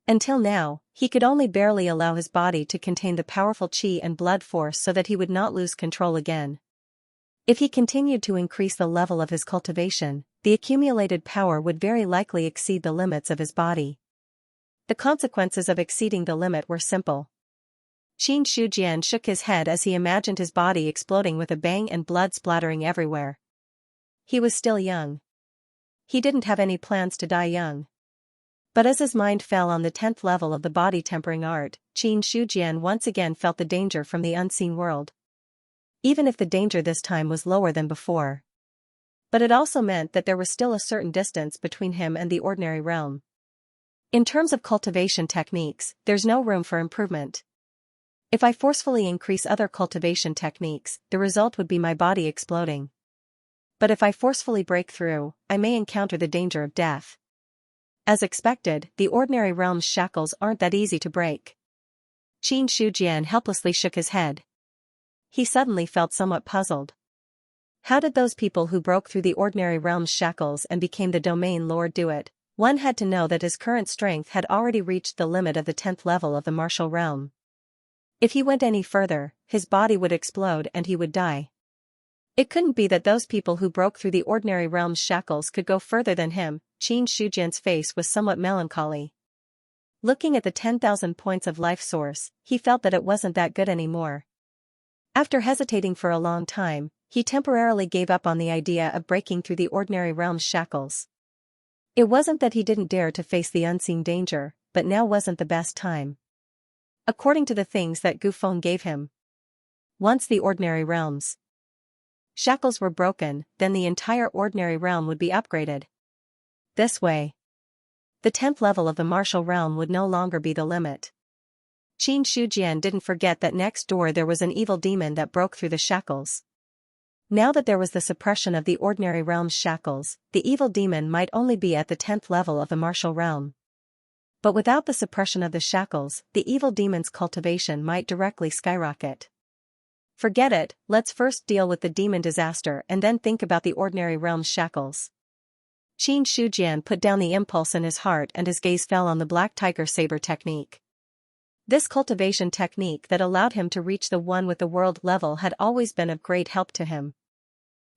Until now, he could only barely allow his body to contain the powerful qi and blood force so that he would not lose control again. If he continued to increase the level of his cultivation, the accumulated power would very likely exceed the limits of his body. The consequences of exceeding the limit were simple. Xianxia shook his head as he imagined his body exploding with a bang and blood splattering everywhere. He was still young. He didn't have any plans to die young. But as his mind fell on the 10th level of the body tempering art, Qin Shujian once again felt the danger from the unseen world. Even if the danger this time was lower than before. But it also meant that there was still a certain distance between him and the ordinary realm. In terms of cultivation techniques, there's no room for improvement. If I forcefully increase other cultivation techniques, the result would be my body exploding. But if I forcefully break through, I may encounter the danger of death. As expected, the ordinary realm's shackles aren't that easy to break. Qin Shujian helplessly shook his head. He suddenly felt somewhat puzzled. How did those people who broke through the ordinary realm's shackles and became the domain lord do it? One had to know that his current strength had already reached the limit of the 10th level of the martial realm. If he went any further, his body would explode and he would die. It couldn't be that those people who broke through the ordinary realm's shackles could go further than him. Qin Shujian's face was somewhat melancholy. Looking at the 10,000 points of life source, he felt that it wasn't that good anymore. After hesitating for a long time, he temporarily gave up on the idea of breaking through the ordinary realm's shackles. It wasn't that he didn't dare to face the unseen danger, but now wasn't the best time. According to the things that Gufeng gave him. Once the ordinary realm's shackles were broken, then the entire ordinary realm would be upgraded. This way, the 10th level of the martial realm would no longer be the limit. Qin Shujian didn't forget that next door there was an evil demon that broke through the shackles. Now that there was the suppression of the ordinary realm's shackles, the evil demon might only be at the 10th level of the martial realm. But without the suppression of the shackles, the evil demon's cultivation might directly skyrocket. Forget it, let's first deal with the demon disaster and then think about the ordinary realm's shackles. Qin Shujian put down the impulse in his heart and his gaze fell on the Black Tiger Saber technique. This cultivation technique that allowed him to reach the one with the world level had always been of great help to him.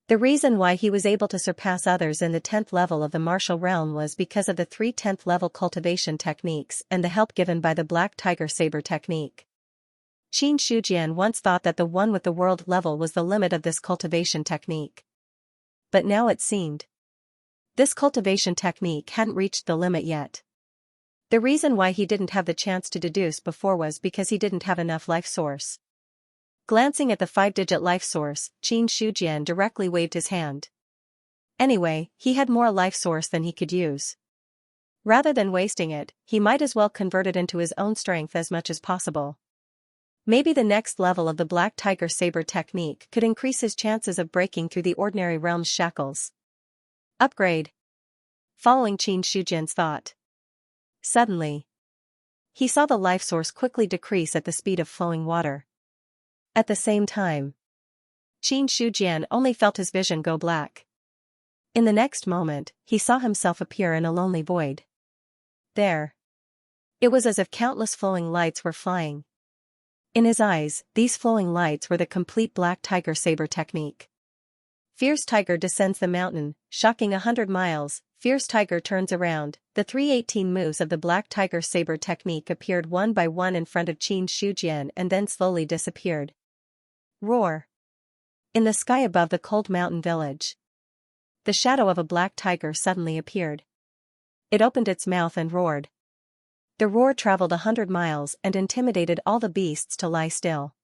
The reason why he was able to surpass others in the 10th level of the martial realm was because of the 3 10th level cultivation techniques and the help given by the Black Tiger Saber technique. Qin Shujian once thought that the one with the world level was the limit of this cultivation technique. But now it seemed this cultivation technique hadn't reached the limit yet. The reason why he didn't have the chance to deduce before was because he didn't have enough life source. Glancing at the 5-digit life source, Qin Shujian directly waved his hand. Anyway, he had more life source than he could use. Rather than wasting it, he might as well convert it into his own strength as much as possible. Maybe the next level of the Black Tiger Saber technique could increase his chances of breaking through the ordinary realm's shackles. Upgrade. Following Qin Shujian's thought. Suddenly, he saw the life source quickly decrease at the speed of flowing water. At the same time, Qin Shujian only felt his vision go black. In the next moment, he saw himself appear in a lonely void. There. It was as if countless flowing lights were flying. In his eyes, these flowing lights were the complete Black Tiger Saber technique. Fierce Tiger descends the mountain, shocking 100 miles. Fierce Tiger turns around. The 318 moves of the Black Tiger Saber technique appeared one by one in front of Qin Shujian and then slowly disappeared. Roar. In the sky above the cold mountain village, the shadow of a black tiger suddenly appeared. It opened its mouth and roared. The roar traveled 100 miles and intimidated all the beasts to lie still.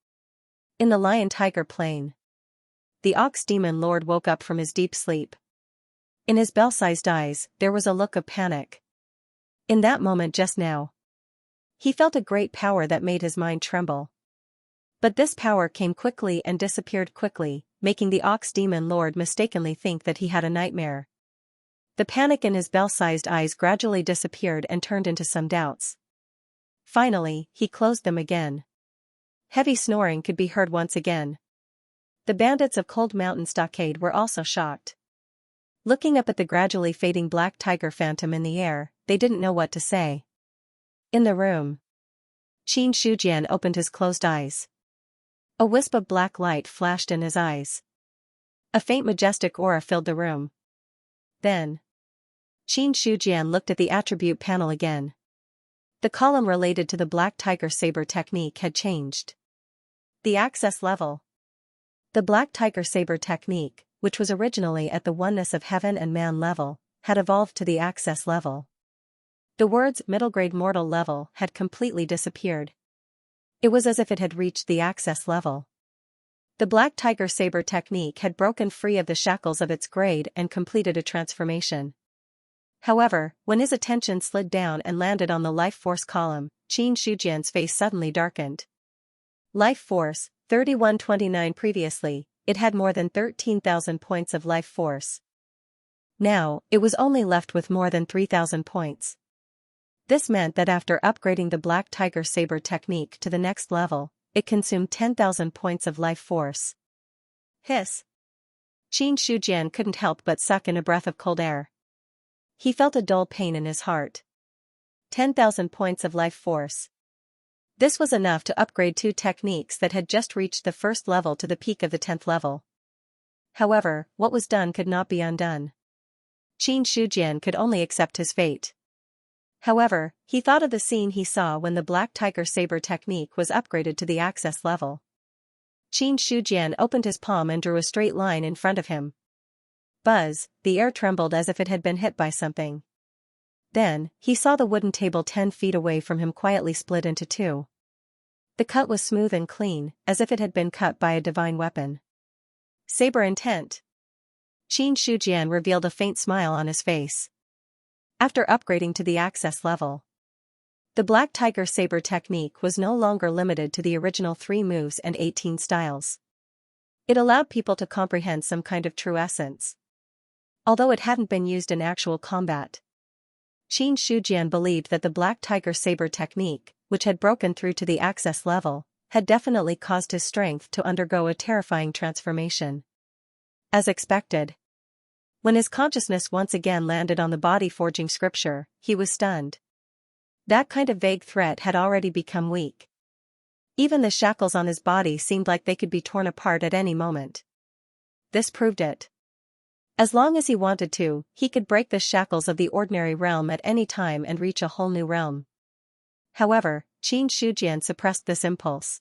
In the lion-tiger plain, the ox demon lord woke up from his deep sleep. In his bell-sized eyes, there was a look of panic. In that moment just now, he felt a great power that made his mind tremble. But this power came quickly and disappeared quickly, making the ox demon lord mistakenly think that he had a nightmare. The panic in his bell-sized eyes gradually disappeared and turned into some doubts. Finally, he closed them again. Heavy snoring could be heard once again. The bandits of Cold Mountain Stockade were also shocked. Looking up at the gradually fading black tiger phantom in the air, they didn't know what to say. In the room, Qin Shujian opened his closed eyes. A wisp of black light flashed in his eyes. A faint majestic aura filled the room. Then, Qin Shujian looked at the attribute panel again. The column related to the Black Tiger Saber technique had changed. The access level. The Black Tiger Saber technique, which was originally at the oneness of heaven and man level, had evolved to the access level. The words middle-grade mortal level had completely disappeared. It was as if it had reached the access level. The Black Tiger Saber technique had broken free of the shackles of its grade and completed a transformation. However, when his attention slid down and landed on the life force column, Qin Shujian's face suddenly darkened. Life force, 3129. Previously, it had more than 13,000 points of life force. Now, it was only left with more than 3,000 points. This meant that after upgrading the Black Tiger Saber technique to the next level, it consumed 10,000 points of life force. Hiss. Qin Shujian couldn't help but suck in a breath of cold air. He felt a dull pain in his heart. 10,000 points of life force. This was enough to upgrade two techniques that had just reached the first level to the peak of the 10th level. However, what was done could not be undone. Qin Shujian could only accept his fate. However, he thought of the scene he saw when the Black Tiger Saber technique was upgraded to the access level. Qin Shujian opened his palm and drew a straight line in front of him. Buzz, the air trembled as if it had been hit by something. Then, he saw the wooden table 10 feet away from him quietly split into two. The cut was smooth and clean, as if it had been cut by a divine weapon. Saber intent. Qin Shujian revealed a faint smile on his face. After upgrading to the access level, the Black Tiger Saber technique was no longer limited to the original 3 moves and 18 styles. It allowed people to comprehend some kind of true essence. Although it hadn't been used in actual combat, Qin Shujian believed that the Black Tiger Saber technique, which had broken through to the access level, had definitely caused his strength to undergo a terrifying transformation. As expected, when his consciousness once again landed on the body-forging scripture, he was stunned. That kind of vague threat had already become weak. Even the shackles on his body seemed like they could be torn apart at any moment. This proved it. As long as he wanted to, he could break the shackles of the ordinary realm at any time and reach a whole new realm. However, Qin Shujian suppressed this impulse.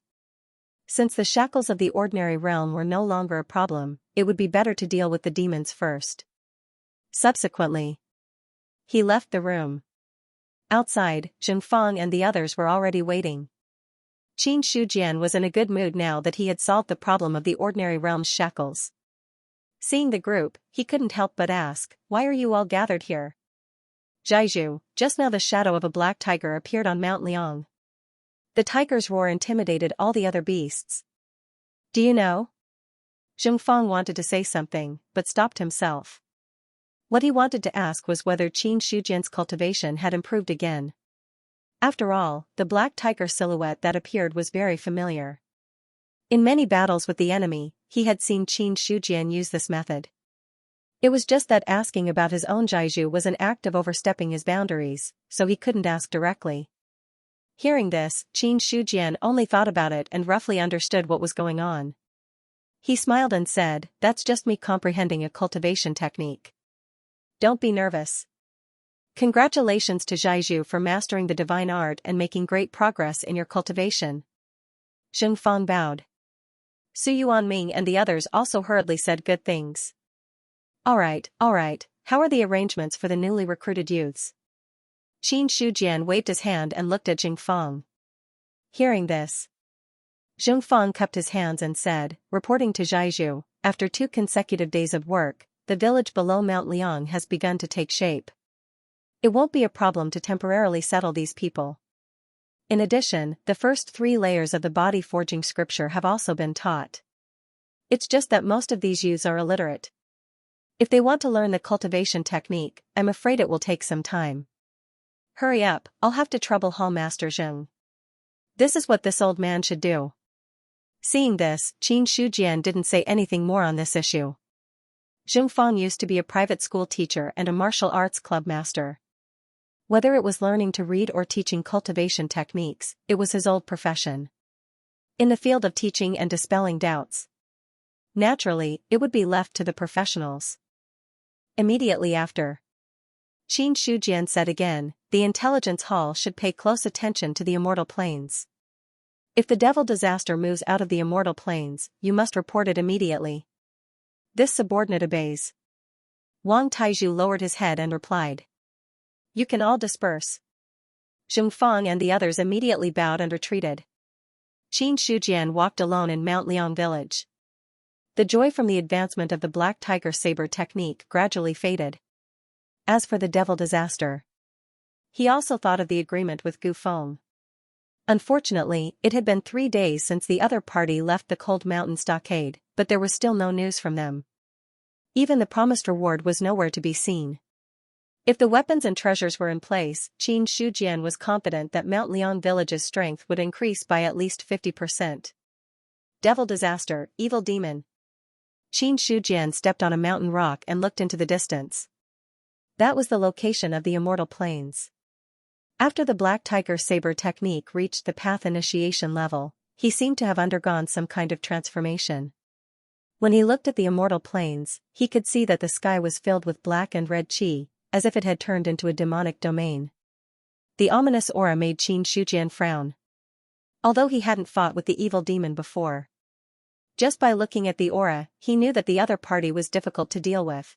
Since the shackles of the ordinary realm were no longer a problem, it would be better to deal with the demons first. Subsequently, he left the room. Outside, Zhengfang and the others were already waiting. Qin Shujian was in a good mood now that he had solved the problem of the ordinary realm's shackles. Seeing the group, he couldn't help but ask, "Why are you all gathered here?" "Zhaizhu, just now the shadow of a black tiger appeared on Mount Liang. The tiger's roar intimidated all the other beasts." "Do you know?" Zhengfang wanted to say something, but stopped himself. What he wanted to ask was whether Qin Shujian's cultivation had improved again. After all, the black tiger silhouette that appeared was very familiar. In many battles with the enemy, he had seen Qin Shujian use this method. It was just that asking about his own Zhaizhu was an act of overstepping his boundaries, so he couldn't ask directly. Hearing this, Qin Shujian only thought about it and roughly understood what was going on. He smiled and said, "That's just me comprehending a cultivation technique. Don't be nervous. Congratulations to Zhaizhu for mastering the divine art and making great progress in your cultivation." Zhengfang bowed. Su Yuanming and the others also hurriedly said good things. All right, how are the arrangements for the newly recruited youths?" Qin Shujian waved his hand and looked at Zhengfang. Hearing this, Zhengfang cupped his hands and said, "Reporting to Zhaizhu, after 2 consecutive days of work, the village below Mount Liang has begun to take shape. It won't be a problem to temporarily settle these people. In addition, the first 3 layers of the body forging scripture have also been taught. It's just that most of these youths are illiterate. If they want to learn the cultivation technique, I'm afraid it will take some time. Hurry up, I'll have to trouble Hall Master Zheng. This is what this old man should do." Seeing this, Qin Shujian didn't say anything more on this issue. Zhengfang used to be a private school teacher and a martial arts club master. Whether it was learning to read or teaching cultivation techniques, it was his old profession. In the field of teaching and dispelling doubts, naturally, it would be left to the professionals. Immediately after, Qin Shujian said again, "The intelligence hall should pay close attention to the immortal planes. If the devil disaster moves out of the immortal planes, you must report it immediately." This subordinate obeys. Wang Taizhu lowered his head and replied. You can all disperse. Zheng Fang and the others immediately bowed and retreated. Qin Shujian walked alone in Mount Liang village. The joy from the advancement of the Black Tiger Saber technique gradually faded. As for the devil disaster, he also thought of the agreement with Gu Feng. Unfortunately, it had been 3 days since the other party left the Cold Mountain Stockade, but there was still no news from them. Even the promised reward was nowhere to be seen. If the weapons and treasures were in place, Qin Shujian was confident that Mount Liang village's strength would increase by at least 50%. Devil disaster, evil demon. Qin Shujian stepped on a mountain rock and looked into the distance. That was the location of the Immortal Plains. After the Black Tiger Saber technique reached the path initiation level, he seemed to have undergone some kind of transformation. When he looked at the Immortal Plains, he could see that the sky was filled with black and red qi, as if it had turned into a demonic domain. The ominous aura made Qin Shujian frown. Although he hadn't fought with the evil demon before. Just by looking at the aura, he knew that the other party was difficult to deal with.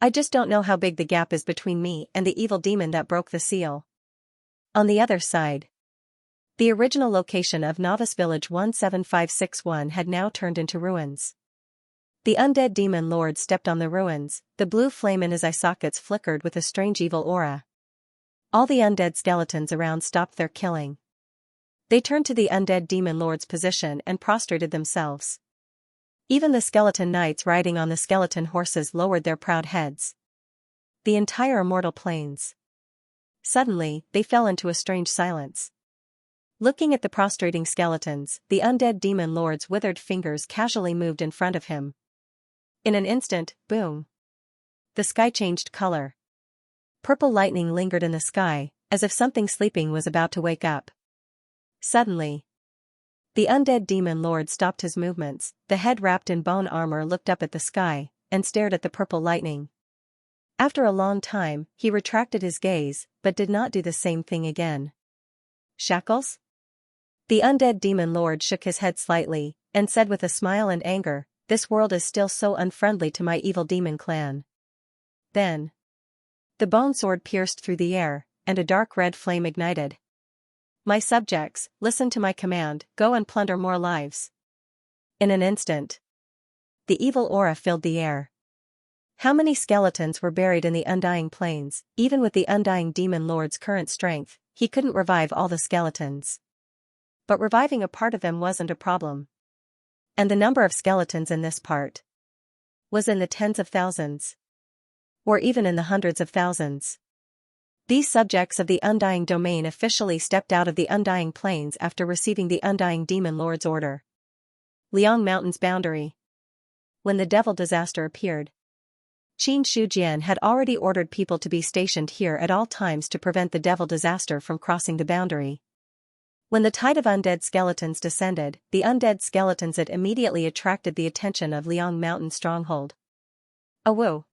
I just don't know how big the gap is between me and the evil demon that broke the seal. On the other side, the original location of Novice Village 17561 had now turned into ruins. The undead demon lord stepped on the ruins, the blue flame in his eye sockets flickered with a strange evil aura. All the undead skeletons around stopped their killing. They turned to the undead demon lord's position and prostrated themselves. Even the skeleton knights riding on the skeleton horses lowered their proud heads. The entire Immortal Plains. Suddenly, they fell into a strange silence. Looking at the prostrating skeletons, the undead demon lord's withered fingers casually moved in front of him. In an instant, boom. The sky changed color. Purple lightning lingered in the sky, as if something sleeping was about to wake up. Suddenly, the undead demon lord stopped his movements, the head wrapped in bone armor looked up at the sky, and stared at the purple lightning. After a long time, he retracted his gaze, but did not do the same thing again. Shackles? The undead demon lord shook his head slightly, and said with a smile and anger, "This world is still so unfriendly to my evil demon clan." Then, the bone sword pierced through the air, and a dark red flame ignited. "My subjects, listen to my command, go and plunder more lives." In an instant, the evil aura filled the air. How many skeletons were buried in the Undying Plains? Even with the Undying Demon Lord's current strength, he couldn't revive all the skeletons. But reviving a part of them wasn't a problem. And the number of skeletons in this part was in the tens of thousands. Or even in the hundreds of thousands. These subjects of the Undying Domain officially stepped out of the Undying Plains after receiving the Undying Demon Lord's order. Liang Mountain's boundary. When the devil disaster appeared, Qin Shujian had already ordered people to be stationed here at all times to prevent the devil disaster from crossing the boundary. When the tide of undead skeletons descended, the undead skeletons it immediately attracted the attention of Liang Mountain Stronghold. Awoo!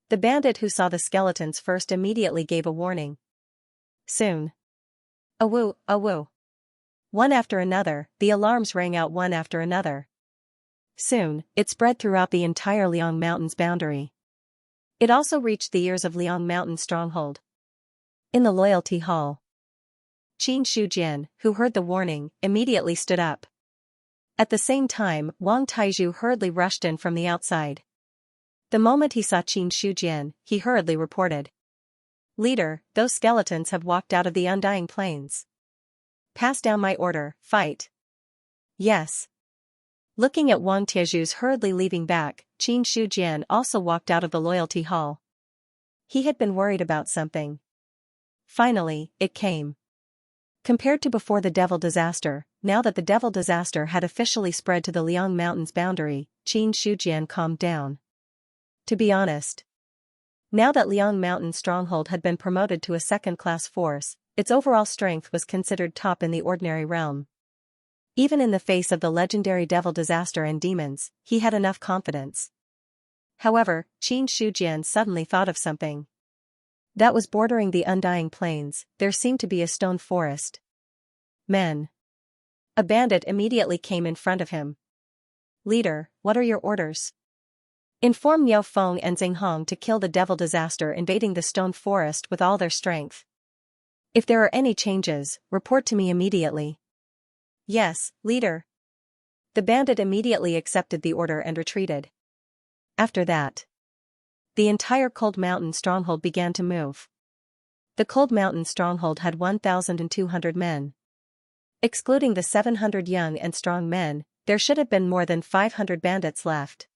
The bandit who saw the skeletons first immediately gave a warning. Soon. Awoo, awoo. One after another, the alarms rang out one after another. Soon, it spread throughout the entire Liang Mountain's boundary. It also reached the ears of Liang Mountain Stronghold. In the Loyalty Hall, Qin Shujian, who heard the warning, immediately stood up. At the same time, Wang Taizhu hurriedly rushed in from the outside. The moment he saw Qin Shujian, he hurriedly reported. "Leader, those skeletons have walked out of the Undying Plains. Pass down my order, fight." "Yes." Looking at Wang Taizhu's hurriedly leaving back, Qin Shujian also walked out of the Loyalty Hall. He had been worried about something. Finally, it came. Compared to before the devil disaster, now that the devil disaster had officially spread to the Liang Mountain's boundary, Qin Shujian calmed down. To be honest, now that Liang Mountain Stronghold had been promoted to a second-class force, its overall strength was considered top in the ordinary realm. Even in the face of the legendary devil disaster and demons, he had enough confidence. However, Qin Shujian suddenly thought of something. That was bordering the Undying Plains, there seemed to be a stone forest. Men. A bandit immediately came in front of him. "Leader, what are your orders?" Inform Miao Feng and Xinghong to kill the devil disaster invading the stone forest with all their strength. If there are any changes, report to me immediately. Yes, leader. The bandit immediately accepted the order and retreated. After that, the entire Cold Mountain stronghold began to move. The Cold Mountain stronghold had 1,200 men. Excluding the 700 young and strong men, there should have been more than 500 bandits left.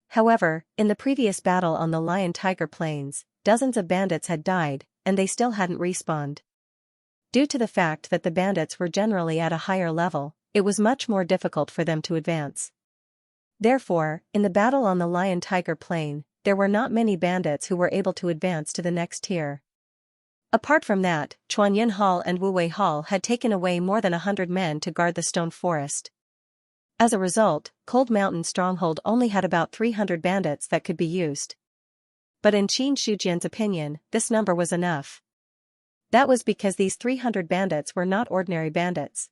However, in the previous battle on the Lion-Tiger Plains, dozens of bandits had died, and they still hadn't respawned. Due to the fact that the bandits were generally at a higher level, it was much more difficult for them to advance. Therefore, in the battle on the Lion-Tiger Plain, there were not many bandits who were able to advance to the next tier. Apart from that, Chuanyin Hall and Wuwei Hall had taken away more than 100 men to guard the stone forest. As a result, Cold Mountain Stronghold only had about 300 bandits that could be used. But in Qin Shujian's opinion, this number was enough. That was because these 300 bandits were not ordinary bandits.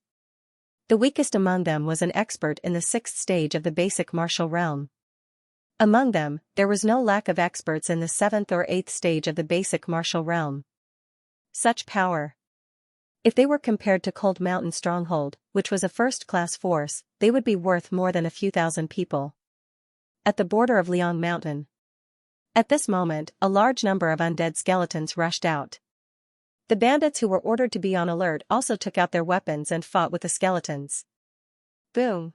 The weakest among them was an expert in the 6th stage of the basic martial realm. Among them, there was no lack of experts in the 7th or 8th stage of the basic martial realm. Such power. If they were compared to Cold Mountain Stronghold, which was a first-class force, they would be worth more than a few thousand people. At the border of Liang Mountain. At this moment, a large number of undead skeletons rushed out. The bandits who were ordered to be on alert also took out their weapons and fought with the skeletons. Boom!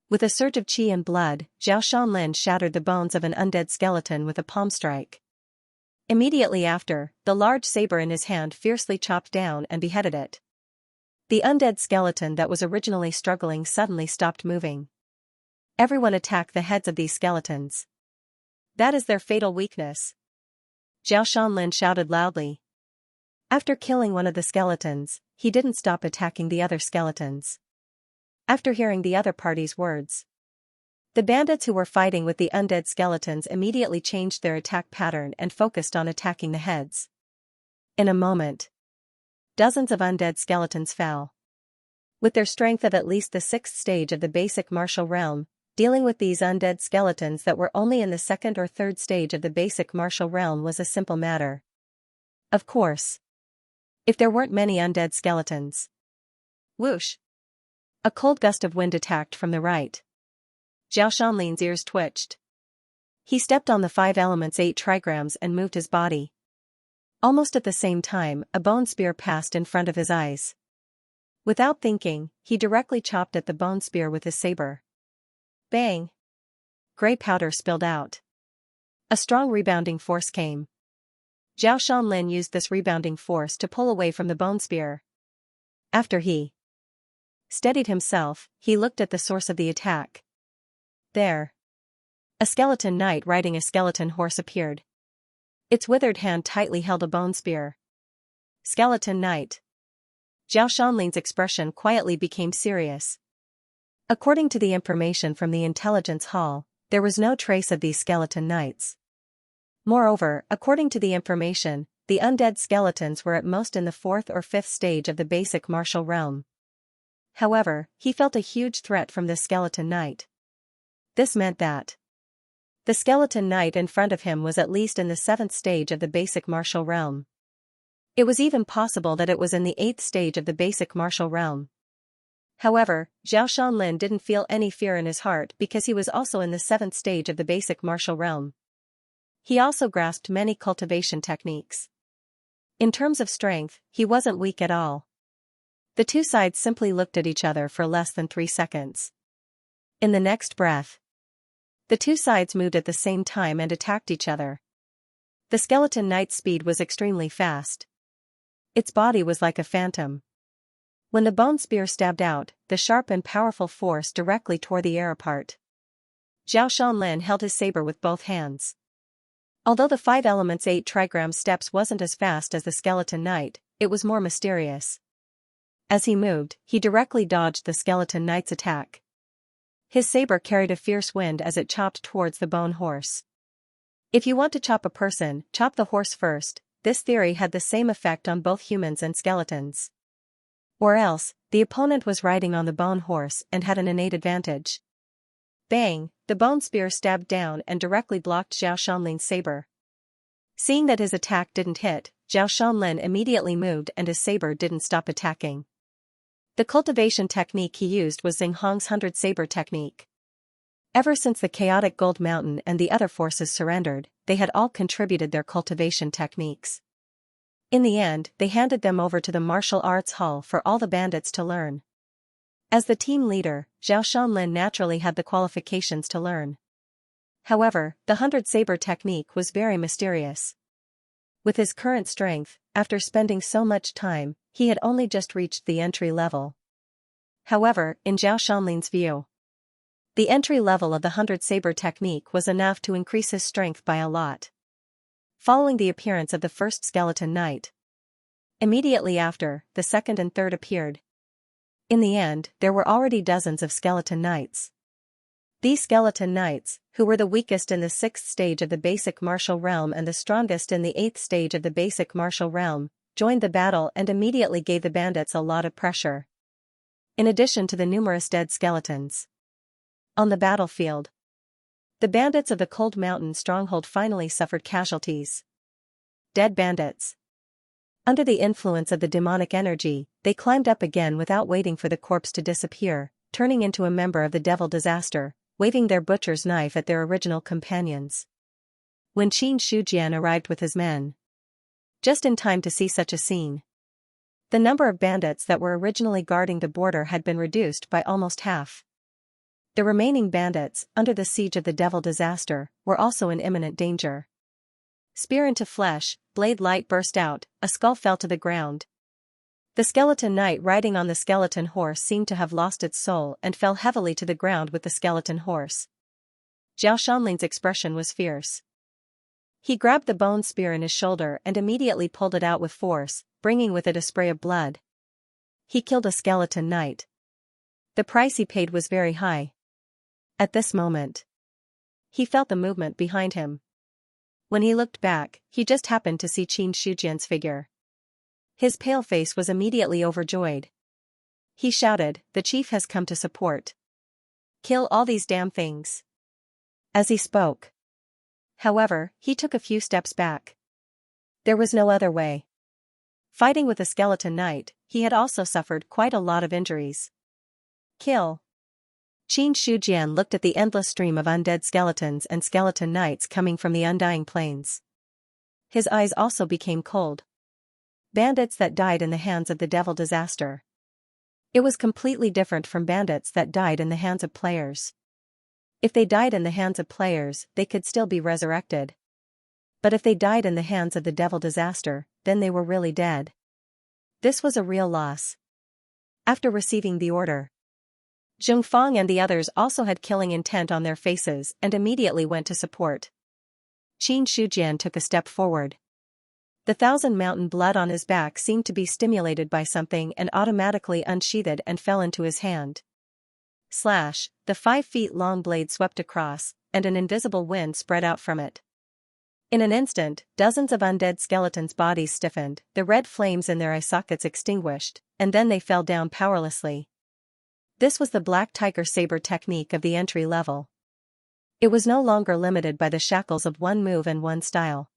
With a surge of qi and blood, Zhao Shanlin shattered the bones of an undead skeleton with a palm strike. Immediately after, the large saber in his hand fiercely chopped down and beheaded it. The undead skeleton that was originally struggling suddenly stopped moving. Everyone attack the heads of these skeletons. That is their fatal weakness. Zhao Shanlin shouted loudly. After killing one of the skeletons, he didn't stop attacking the other skeletons. After hearing the other party's words, the bandits who were fighting with the undead skeletons immediately changed their attack pattern and focused on attacking the heads. In a moment, dozens of undead skeletons fell. With their strength of at least the 6th stage of the basic martial realm, dealing with these undead skeletons that were only in the 2nd or 3rd stage of the basic martial realm was a simple matter. Of course, if there weren't many undead skeletons. Whoosh! A cold gust of wind attacked from the right. Zhao Shanlin's ears twitched. He stepped on the 5 elements 8 trigrams and moved his body. Almost at the same time, a bone spear passed in front of his eyes. Without thinking, he directly chopped at the bone spear with his saber. Bang! Gray powder spilled out. A strong rebounding force came. Zhao Shanlin used this rebounding force to pull away from the bone spear. After he steadied himself, he looked at the source of the attack. There. A skeleton knight riding a skeleton horse appeared. Its withered hand tightly held a bone spear. Skeleton knight. Zhao Shanlin's expression quietly became serious. According to the information from the intelligence hall, there was no trace of these skeleton knights. Moreover, according to the information, the undead skeletons were at most in the 4th or 5th stage of the basic martial realm. However, he felt a huge threat from this skeleton knight. This meant that the skeleton knight in front of him was at least in the 7th stage of the basic martial realm. It was even possible that it was in the 8th stage of the basic martial realm. However, Zhao Shanlin didn't feel any fear in his heart because he was also in the 7th stage of the basic martial realm. He also grasped many cultivation techniques. In terms of strength, he wasn't weak at all. The two sides simply looked at each other for less than 3 seconds. In the next breath, the two sides moved at the same time and attacked each other. The skeleton knight's speed was extremely fast. Its body was like a phantom. When the bone spear stabbed out, the sharp and powerful force directly tore the air apart. Zhao Shanlin held his saber with both hands. Although the 5 elements 8 trigram steps wasn't as fast as the skeleton knight, it was more mysterious. As he moved, he directly dodged the skeleton knight's attack. His saber carried a fierce wind as it chopped towards the bone horse. If you want to chop a person, chop the horse first. This theory had the same effect on both humans and skeletons. Or else, the opponent was riding on the bone horse and had an innate advantage. Bang, the bone spear stabbed down and directly blocked Zhao Shanlin's saber. Seeing that his attack didn't hit, Zhao Shanlin immediately moved and his saber didn't stop attacking. The cultivation technique he used was Xinghong's 100 saber technique. Ever since the chaotic Gold Mountain and the other forces surrendered, they had all contributed their cultivation techniques. In the end, they handed them over to the martial arts hall for all the bandits to learn. As the team leader, Zhao Shanlin naturally had the qualifications to learn. However, the 100 saber technique was very mysterious. With his current strength, after spending so much time, he had only just reached the entry level. However, in Zhao Shanlin's view, the entry level of the 100 saber technique was enough to increase his strength by a lot. Following the appearance of the first skeleton knight, immediately after, the second and third appeared. In the end, there were already dozens of skeleton knights. These skeleton knights, who were the weakest in the 6th stage of the basic martial realm and the strongest in the 8th stage of the basic martial realm, joined the battle and immediately gave the bandits a lot of pressure. In addition to the numerous dead skeletons on the battlefield, the bandits of the Cold Mountain Stronghold finally suffered casualties. Dead bandits. Under the influence of the demonic energy, they climbed up again without waiting for the corpse to disappear, turning into a member of the Devil Disaster, waving their butcher's knife at their original companions. When Qin Shujian arrived with his men, just in time to see such a scene, the number of bandits that were originally guarding the border had been reduced by almost half. The remaining bandits, under the siege of the Devil Disaster, were also in imminent danger. Spear into flesh, blade light burst out, a skull fell to the ground. The skeleton knight riding on the skeleton horse seemed to have lost its soul and fell heavily to the ground with the skeleton horse. Zhao Shanlin's expression was fierce. He grabbed the bone spear in his shoulder and immediately pulled it out with force, bringing with it a spray of blood. He killed a skeleton knight. The price he paid was very high. At this moment, he felt the movement behind him. When he looked back, he just happened to see Qin Shujian's figure. His pale face was immediately overjoyed. He shouted, "The chief has come to support. Kill all these damn things." As he spoke, however, he took a few steps back. There was no other way. Fighting with a skeleton knight, he had also suffered quite a lot of injuries. Kill. Qin Shujian looked at the endless stream of undead skeletons and skeleton knights coming from the undying plains. His eyes also became cold. Bandits that died in the hands of the Devil Disaster. It was completely different from bandits that died in the hands of players. If they died in the hands of players, they could still be resurrected. But if they died in the hands of the Devil Disaster, then they were really dead. This was a real loss. After receiving the order, Zheng Fang and the others also had killing intent on their faces and immediately went to support. Qin Shujian took a step forward. The 1,000 mountain blood on his back seemed to be stimulated by something and automatically unsheathed and fell into his hand. Slash, the 5 feet long blade swept across, and an invisible wind spread out from it. In an instant, dozens of undead skeletons' bodies stiffened, the red flames in their eye sockets extinguished, and then they fell down powerlessly. This was the Black Tiger Saber technique of the entry level. It was no longer limited by the shackles of one move and one style.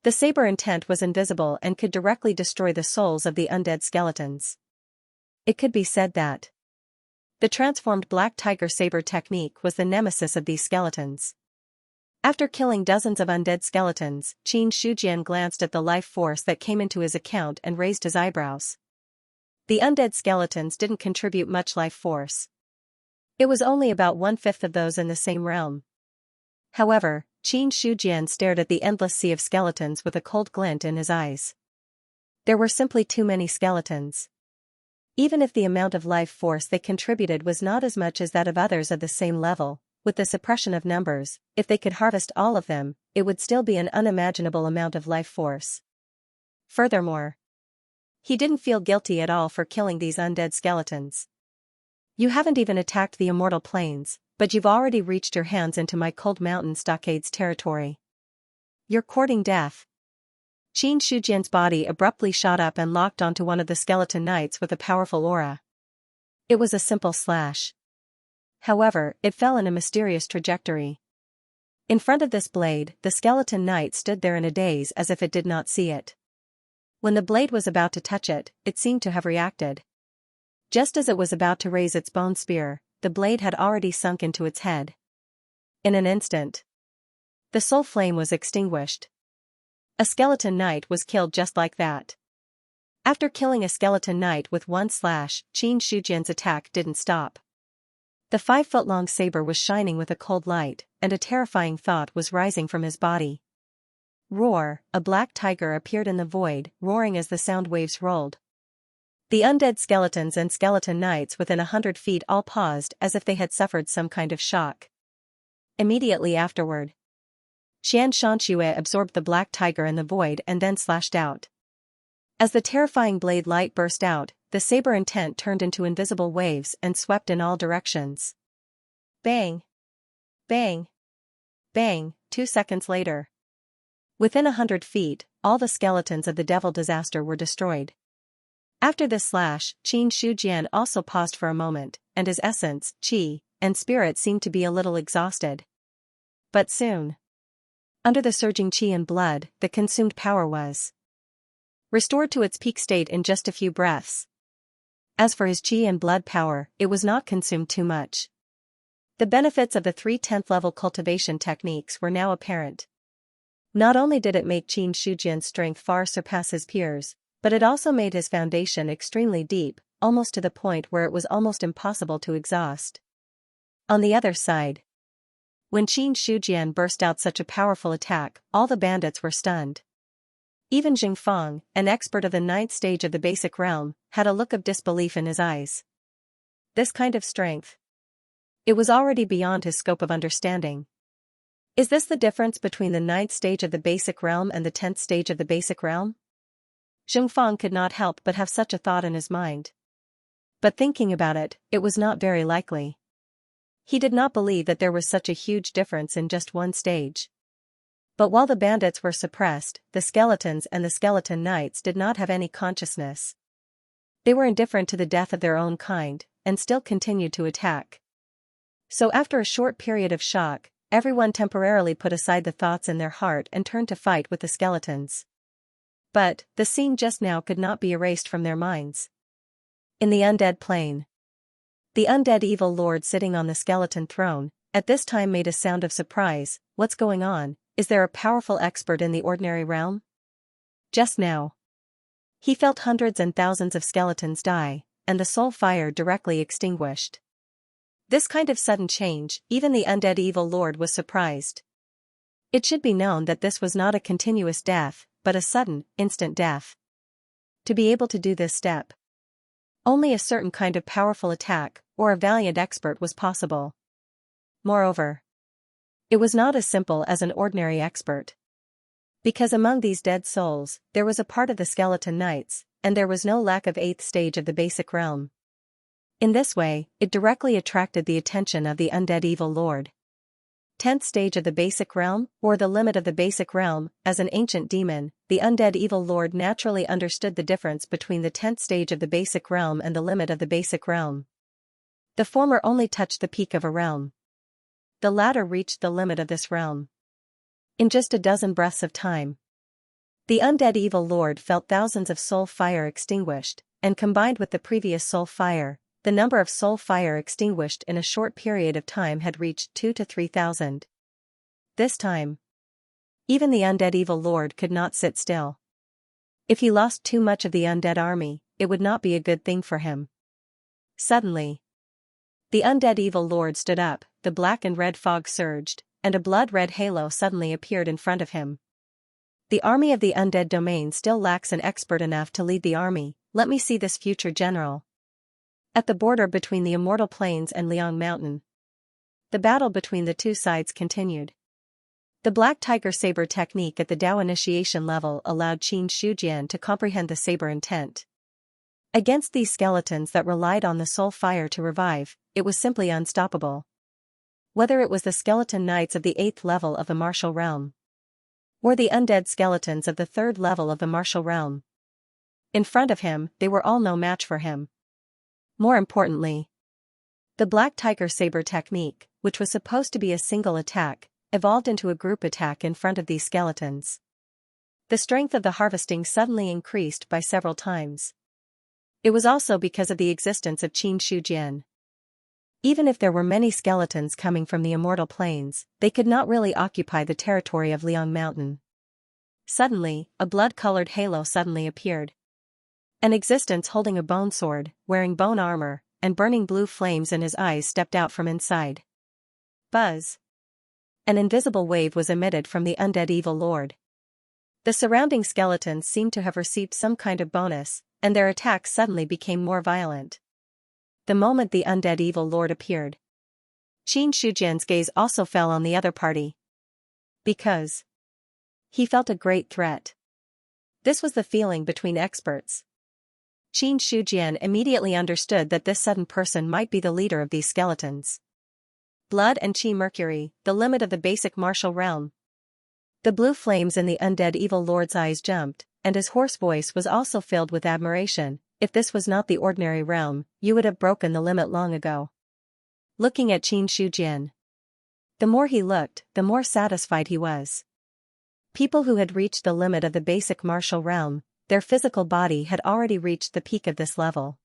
The saber intent was invisible and could directly destroy the souls of the undead skeletons. It could be said that the transformed Black Tiger Saber technique was the nemesis of these skeletons. After killing dozens of undead skeletons, Qin Shujian glanced at the life force that came into his account and raised his eyebrows. The undead skeletons didn't contribute much life force. It was only about 1/5 of those in the same realm. However, Qin Shujian stared at the endless sea of skeletons with a cold glint in his eyes. There were simply too many skeletons. Even if the amount of life force they contributed was not as much as that of others of the same level, with the suppression of numbers, if they could harvest all of them, it would still be an unimaginable amount of life force. Furthermore, he didn't feel guilty at all for killing these undead skeletons. You haven't even attacked the immortal plains, but you've already reached your hands into my Cold Mountain Stockade's territory. You're courting death. Qin Shujian's body abruptly shot up and locked onto one of the skeleton knights with a powerful aura. It was a simple slash. However, it fell in a mysterious trajectory. In front of this blade, the skeleton knight stood there in a daze as if it did not see it. When the blade was about to touch it, it seemed to have reacted. Just as it was about to raise its bone spear, the blade had already sunk into its head. In an instant, the soul flame was extinguished. A skeleton knight was killed just like that. After killing a skeleton knight with one slash, Qin Shujian's attack didn't stop. The 5-foot-long saber was shining with a cold light, and a terrifying thought was rising from his body. Roar! A black tiger appeared in the void, roaring as the sound waves rolled. The undead skeletons and skeleton knights within 100 feet all paused as if they had suffered some kind of shock. Immediately afterward, Xianxia absorbed the black tiger in the void and then slashed out. As the terrifying blade light burst out, the saber intent turned into invisible waves and swept in all directions. Bang! Bang! Bang! 2 seconds later. Within 100 feet, all the skeletons of the devil disaster were destroyed. After this slash, Qin Shujian also paused for a moment, and his essence, qi, and spirit seemed to be a little exhausted. But soon, under the surging qi and blood, the consumed power was restored to its peak state in just a few breaths. As for his qi and blood power, it was not consumed too much. The benefits of the 3 10th level cultivation techniques were now apparent. Not only did it make Qin Shujian's strength far surpass his peers, but it also made his foundation extremely deep, almost to the point where it was almost impossible to exhaust. On the other side, when Qin Shujian burst out such a powerful attack, all the bandits were stunned. Even Jingfeng, an expert of the 9th stage of the basic realm, had a look of disbelief in his eyes. This kind of strength. It was already beyond his scope of understanding. Is this the difference between the 9th stage of the basic realm and the 10th stage of the basic realm? Jingfeng could not help but have such a thought in his mind. But thinking about it, it was not very likely. He did not believe that there was such a huge difference in just one stage. But while the bandits were suppressed, the skeletons and the skeleton knights did not have any consciousness. They were indifferent to the death of their own kind, and still continued to attack. So after a short period of shock, everyone temporarily put aside the thoughts in their heart and turned to fight with the skeletons. But, the scene just now could not be erased from their minds. In the undead plane, the undead evil lord sitting on the skeleton throne, at this time made a sound of surprise. What's going on? Is there a powerful expert in the ordinary realm? Just now, he felt hundreds and thousands of skeletons die, and the soul fire directly extinguished. This kind of sudden change, even the undead evil lord was surprised. It should be known that this was not a continuous death, but a sudden, instant death. To be able to do this step, only a certain kind of powerful attack, or a valiant expert was possible. Moreover, it was not as simple as an ordinary expert. Because among these dead souls, there was a part of the skeleton knights, and there was no lack of 8th stage of the basic realm. In this way, it directly attracted the attention of the undead evil lord. 10th stage of the basic realm, or the limit of the basic realm. As an ancient demon, the undead evil lord naturally understood the difference between the 10th stage of the basic realm and the limit of the basic realm. The former only touched the peak of a realm. The latter reached the limit of this realm. In just a dozen breaths of time, the undead evil lord felt thousands of soul fire extinguished, and combined with the previous soul fire, the number of soul fire extinguished in a short period of time had reached 2,000 to 3,000. This time, even the undead evil lord could not sit still. If he lost too much of the undead army, it would not be a good thing for him. Suddenly, the undead evil lord stood up, the black and red fog surged, and a blood-red halo suddenly appeared in front of him. The army of the undead domain still lacks an expert enough to lead the army. Let me see this future general. At the border between the Immortal Plains and Liang Mountain, the battle between the two sides continued. The Black Tiger Saber technique at the Dao initiation level allowed Qin Shujian to comprehend the saber intent. Against these skeletons that relied on the soul fire to revive, it was simply unstoppable. Whether it was the skeleton knights of the 8th level of the martial realm, or the undead skeletons of the 3rd level of the martial realm, in front of him, they were all no match for him. More importantly, The Black Tiger Saber technique, which was supposed to be a single attack, evolved into a group attack in front of these skeletons. The strength of the harvesting suddenly increased by several times. It was also because of the existence of Qin Shujian. Even if there were many skeletons coming from the immortal plains, they could not really occupy the territory of Liang Mountain. Suddenly, a blood-colored halo suddenly appeared. An existence holding a bone sword, wearing bone armor, and burning blue flames in his eyes stepped out from inside. Buzz! An invisible wave was emitted from the undead evil lord. The surrounding skeletons seemed to have received some kind of bonus, and their attacks suddenly became more violent. The moment the undead evil lord appeared, Qin Shujian's gaze also fell on the other party. Because he felt a great threat. This was the feeling between experts. Qin Shujian immediately understood that this sudden person might be the leader of these skeletons. Blood and Qi Mercury, the limit of the basic martial realm. The blue flames in the undead evil lord's eyes jumped, and his hoarse voice was also filled with admiration. If this was not the ordinary realm, you would have broken the limit long ago. Looking at Qin Shujian. The more he looked, the more satisfied he was. People who had reached the limit of the basic martial realm, their physical body had already reached the peak of this level.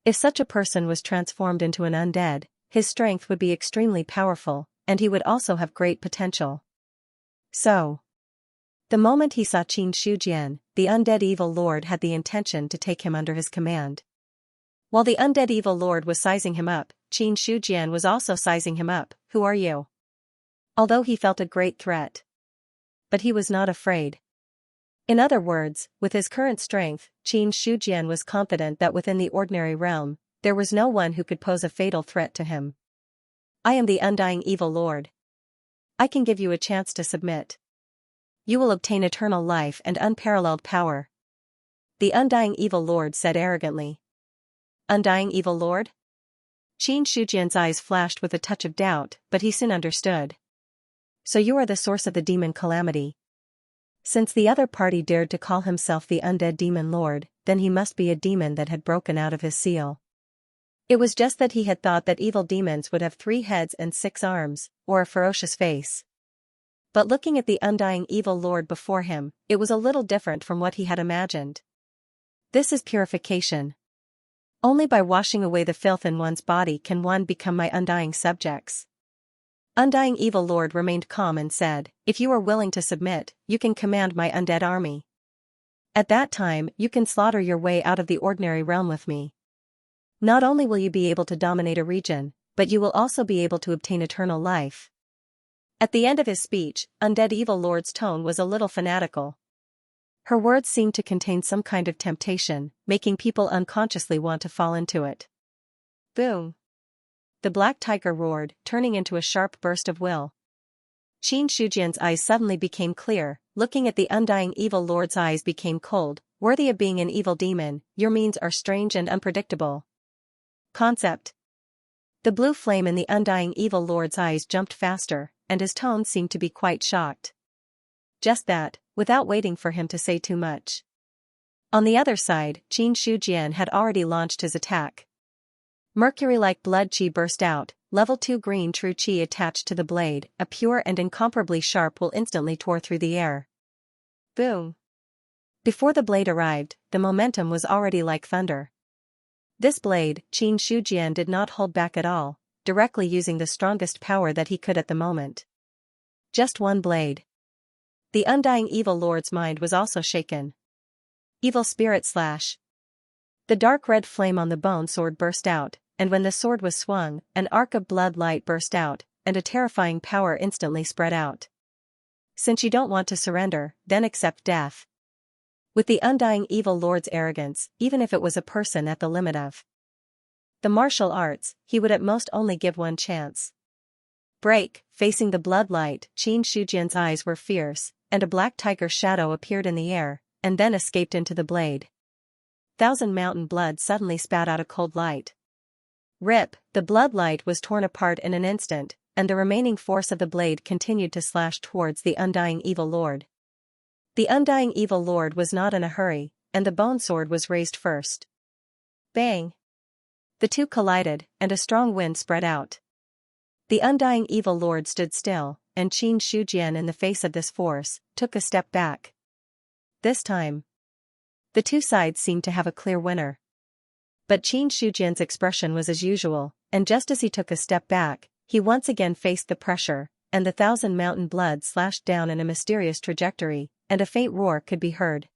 If such a person was transformed into an undead, his strength would be extremely powerful, and he would also have great potential. So, the moment he saw Qin Shujian, the undead evil lord had the intention to take him under his command. While the undead evil lord was sizing him up, Qin Shujian was also sizing him up. Who are you? Although he felt a great threat. But he was not afraid. In other words, with his current strength, Qin Shujian was confident that within the ordinary realm, there was no one who could pose a fatal threat to him. I am the undying evil lord. I can give you a chance to submit. You will obtain eternal life and unparalleled power. The undying evil lord said arrogantly. Undying evil lord? Qin Shujian's eyes flashed with a touch of doubt, but he soon understood. So you are the source of the demon calamity. Since the other party dared to call himself the undead demon lord, then he must be a demon that had broken out of his seal. It was just that he had thought that evil demons would have 3 heads and 6 arms, or a ferocious face. But looking at the undying evil lord before him, it was a little different from what he had imagined. This is purification. Only by washing away the filth in one's body can one become my undying subjects. Undying evil lord remained calm and said, if you are willing to submit, you can command my undead army. At that time, you can slaughter your way out of the ordinary realm with me. Not only will you be able to dominate a region, but you will also be able to obtain eternal life. At the end of his speech, undead evil lord's tone was a little fanatical. Her words seemed to contain some kind of temptation, making people unconsciously want to fall into it. Boom! The black tiger roared, turning into a sharp burst of will. Qin Shujian's eyes suddenly became clear, looking at the undying evil lord's eyes became cold. Worthy of being an evil demon, your means are strange and unpredictable. Concept. The blue flame in the undying evil lord's eyes jumped faster, and his tone seemed to be quite shocked. Just that, without waiting for him to say too much. On the other side, Qin Shujian had already launched his attack. Mercury-like blood qi burst out, level 2 green true qi attached to the blade, a pure and incomparably sharp will instantly tore through the air. Boom! Before the blade arrived, the momentum was already like thunder. This blade, Qin Shujian did not hold back at all, directly using the strongest power that he could at the moment. Just one blade. The undying evil lord's mind was also shaken. Evil spirit slash. The dark red flame on the bone sword burst out, and when the sword was swung, an arc of blood light burst out, and a terrifying power instantly spread out. Since you don't want to surrender, then accept death. With the undying evil lord's arrogance, even if it was a person at the limit of the martial arts, he would at most only give one chance. Break, facing the bloodlight, Qin Shujian's eyes were fierce, and a black tiger shadow appeared in the air, and then escaped into the blade. Thousand Mountain blood suddenly spat out a cold light. Rip, the bloodlight was torn apart in an instant, and the remaining force of the blade continued to slash towards the undying evil lord. The undying evil lord was not in a hurry, and the bone sword was raised first. Bang! The two collided, and a strong wind spread out. The undying evil lord stood still, and Qin Shujian, in the face of this force, took a step back. This time, the two sides seemed to have a clear winner. But Qin Shujian's expression was as usual, and just as he took a step back, he once again faced the pressure, and the thousand mountain blood slashed down in a mysterious trajectory, and a faint roar could be heard.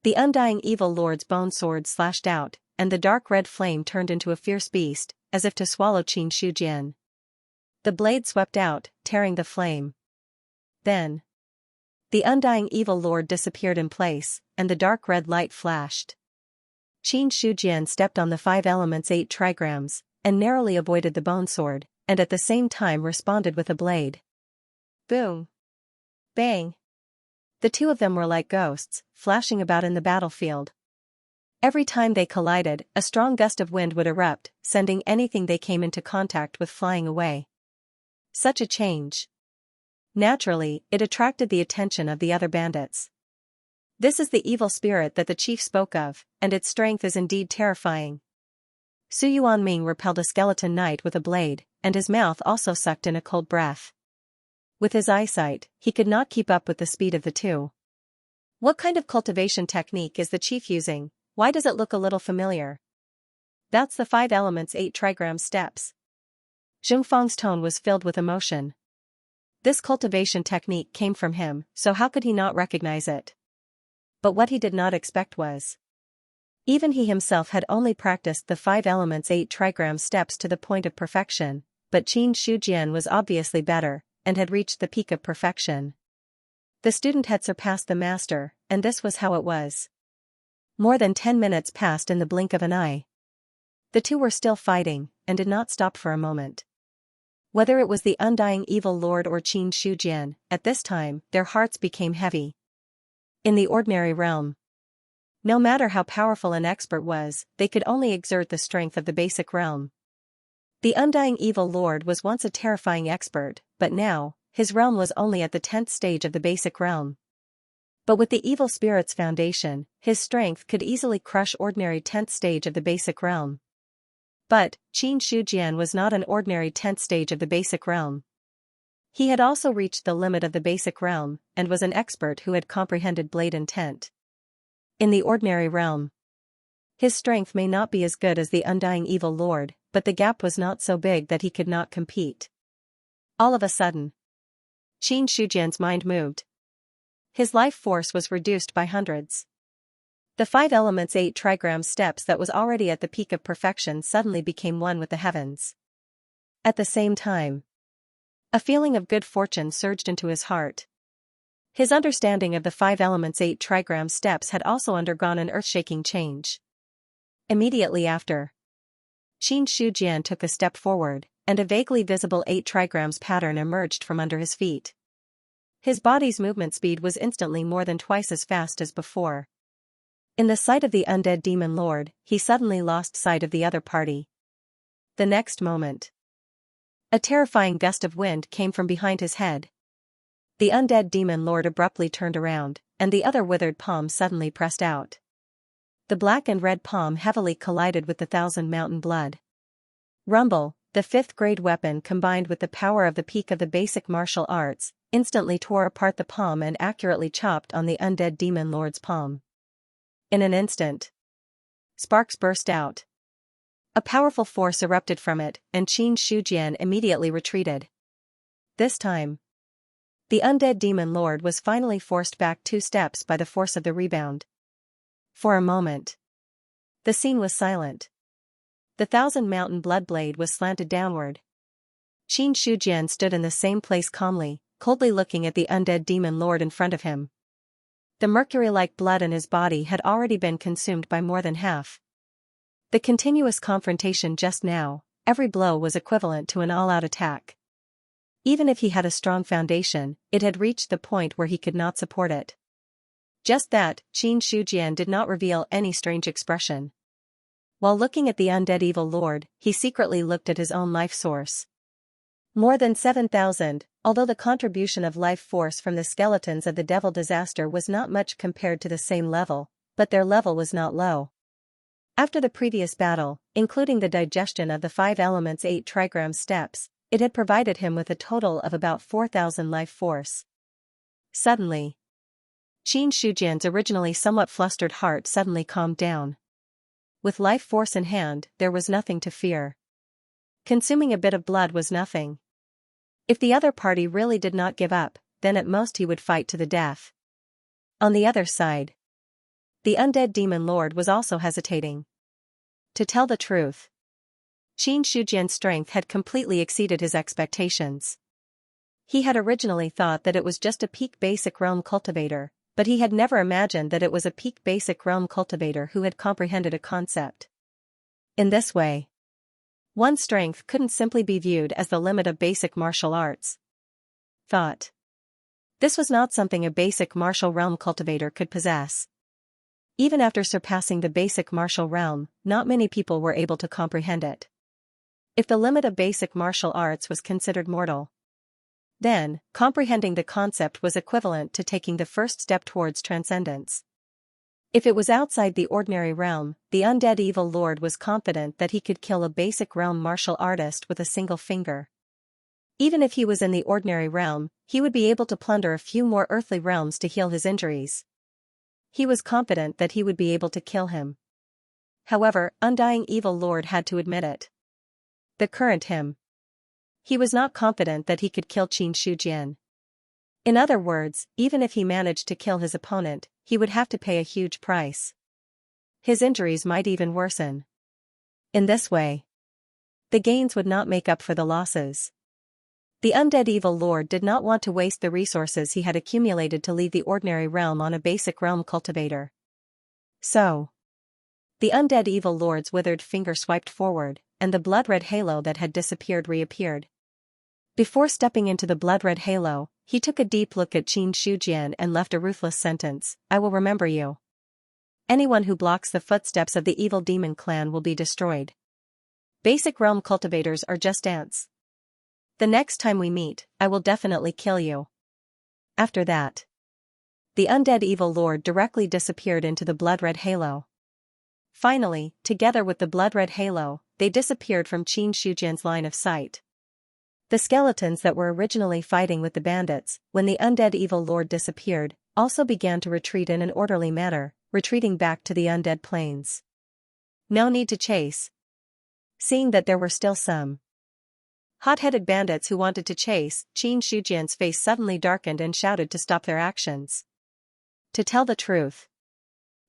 The undying evil lord's bone sword slashed out, and the dark red flame turned into a fierce beast, as if to swallow Qin Shujian. The blade swept out, tearing the flame. Then, the undying evil lord disappeared in place, and the dark red light flashed. Qin Shujian stepped on the 5 elements 8 trigrams, and narrowly avoided the bone sword, and at the same time responded with a blade. Boom! Bang! The two of them were like ghosts, flashing about in the battlefield. Every time they collided, a strong gust of wind would erupt, sending anything they came into contact with flying away. Such a change. Naturally, it attracted the attention of the other bandits. This is the evil spirit that the chief spoke of, and its strength is indeed terrifying. Su Yuanming repelled a skeleton knight with a blade, and his mouth also sucked in a cold breath. With his eyesight, he could not keep up with the speed of the two. What kind of cultivation technique is the chief using? Why does it look a little familiar? That's the 5 elements 8 trigram steps. Zheng Fang's tone was filled with emotion. This cultivation technique came from him, so how could he not recognize it? But what he did not expect was, even he himself had only practiced the 5 elements 8 trigram steps to the point of perfection, but Qin Shujian was obviously better, and had reached the peak of perfection. The student had surpassed the master, and this was how it was. More than 10 minutes passed in the blink of an eye. The two were still fighting, and did not stop for a moment. Whether it was the undying evil lord or Qin Shujian, at this time, their hearts became heavy. In the ordinary realm, no matter how powerful an expert was, they could only exert the strength of the basic realm. The undying evil lord was once a terrifying expert, but now, his realm was only at the 10th stage of the basic realm. But with the evil spirit's foundation, his strength could easily crush ordinary 10th stage of the basic realm. But, Qin Shujian was not an ordinary 10th stage of the basic realm. He had also reached the limit of the basic realm, and was an expert who had comprehended blade intent. In the ordinary realm, his strength may not be as good as the undying evil lord, but the gap was not so big that he could not compete. All of a sudden, Qin Shujian's mind moved. His life force was reduced by hundreds. The 5 elements 8 trigram steps that was already at the peak of perfection suddenly became one with the heavens. At the same time, a feeling of good fortune surged into his heart. His understanding of the 5 elements 8 trigram steps had also undergone an earth-shaking change. Immediately after, Qin Shujian took a step forward, and a vaguely visible 8 trigrams pattern emerged from under his feet. His body's movement speed was instantly more than twice as fast as before. In the sight of the undead demon lord, he suddenly lost sight of the other party. The next moment, a terrifying gust of wind came from behind his head. The undead demon lord abruptly turned around, and the other withered palm suddenly pressed out. The black and red palm heavily collided with the 1,000 mountain blood. Rumble, the 5th grade weapon combined with the power of the peak of the basic martial arts, instantly tore apart the palm and accurately chopped on the undead demon lord's palm. In an instant, sparks burst out. A powerful force erupted from it, and Qin Shujian immediately retreated. This time, the undead demon lord was finally forced back 2 steps by the force of the rebound. For a moment, the scene was silent. The 1,000 mountain blood blade was slanted downward. Qin Shujian stood in the same place calmly, coldly looking at the undead demon lord in front of him. The mercury-like blood in his body had already been consumed by more than half. The continuous confrontation just now, every blow was equivalent to an all-out attack. Even if he had a strong foundation, it had reached the point where he could not support it. Just that, Qin Shujian did not reveal any strange expression. While looking at the undead evil lord, he secretly looked at his own life source. More than 7,000, although the contribution of life force from the skeletons of the devil disaster was not much compared to the same level, but their level was not low. After the previous battle, including the digestion of the 5 elements 8 trigram steps, it had provided him with a total of about 4,000 life force. Suddenly, Qin Shujian's originally somewhat flustered heart suddenly calmed down. With life force in hand, there was nothing to fear. Consuming a bit of blood was nothing. If the other party really did not give up, then at most he would fight to the death. On the other side, the undead demon lord was also hesitating. To tell the truth, Qin Shujian's strength had completely exceeded his expectations. He had originally thought that it was just a peak basic realm cultivator, but he had never imagined that it was a peak basic realm cultivator who had comprehended a concept. In this way, one's strength couldn't simply be viewed as the limit of basic martial arts. Thought. This was not something a basic martial realm cultivator could possess. Even after surpassing the basic martial realm, not many people were able to comprehend it. If the limit of basic martial arts was considered mortal, then, comprehending the concept was equivalent to taking the first step towards transcendence. If it was outside the ordinary realm, the undead evil lord was confident that he could kill a basic realm martial artist with a single finger. Even if he was in the ordinary realm, he would be able to plunder a few more earthly realms to heal his injuries. He was confident that he would be able to kill him. However, Undying Evil Lord had to admit it. The current him. He was not confident that he could kill Qin Shujian. In other words, even if he managed to kill his opponent, he would have to pay a huge price. His injuries might even worsen. In this way, the gains would not make up for the losses. The undead evil lord did not want to waste the resources he had accumulated to leave the ordinary realm on a basic realm cultivator. So, the undead evil lord's withered finger swiped forward, and the blood-red halo that had disappeared reappeared. Before stepping into the blood-red halo, he took a deep look at Qin Shujian and left a ruthless sentence: "I will remember you. Anyone who blocks the footsteps of the evil demon clan will be destroyed. Basic realm cultivators are just ants. The next time we meet, I will definitely kill you." After that, the undead evil lord directly disappeared into the blood-red halo. Finally, together with the blood-red halo, they disappeared from Qin Shujian's line of sight. The skeletons that were originally fighting with the bandits, when the undead evil lord disappeared, also began to retreat in an orderly manner, retreating back to the undead plains. No need to chase. Seeing that there were still some hot-headed bandits who wanted to chase, Qin Shujian's face suddenly darkened and shouted to stop their actions. To tell the truth,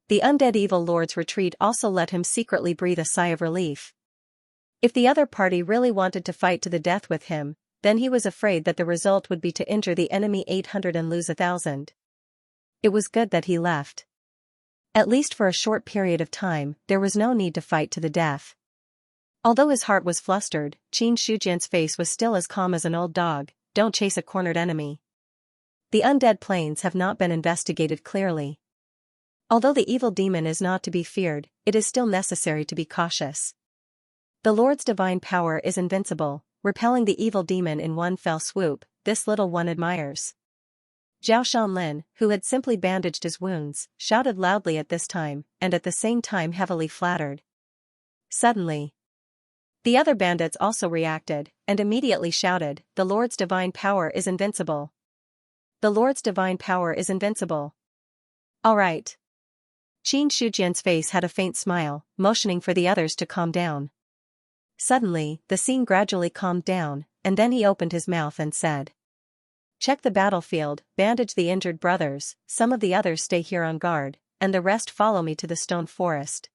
the undead evil lord's retreat also let him secretly breathe a sigh of relief. If the other party really wanted to fight to the death with him, then he was afraid that the result would be to injure the enemy 800 and lose 1,000. It was good that he left. At least for a short period of time, there was no need to fight to the death. Although his heart was flustered, Qin Shujian's face was still as calm as an old dog. Don't chase a cornered enemy. The undead plains have not been investigated clearly. Although the evil demon is not to be feared, it is still necessary to be cautious. The Lord's divine power is invincible, repelling the evil demon in one fell swoop. This little one admires. Zhao Shanlin, who had simply bandaged his wounds, shouted loudly at this time, and at the same time heavily flattered. Suddenly, the other bandits also reacted, and immediately shouted, "The Lord's divine power is invincible. The Lord's divine power is invincible." All right. Qin Shujian's face had a faint smile, motioning for the others to calm down. Suddenly, the scene gradually calmed down, and then he opened his mouth and said, "Check the battlefield, bandage the injured brothers, some of the others stay here on guard, and the rest follow me to the stone forest."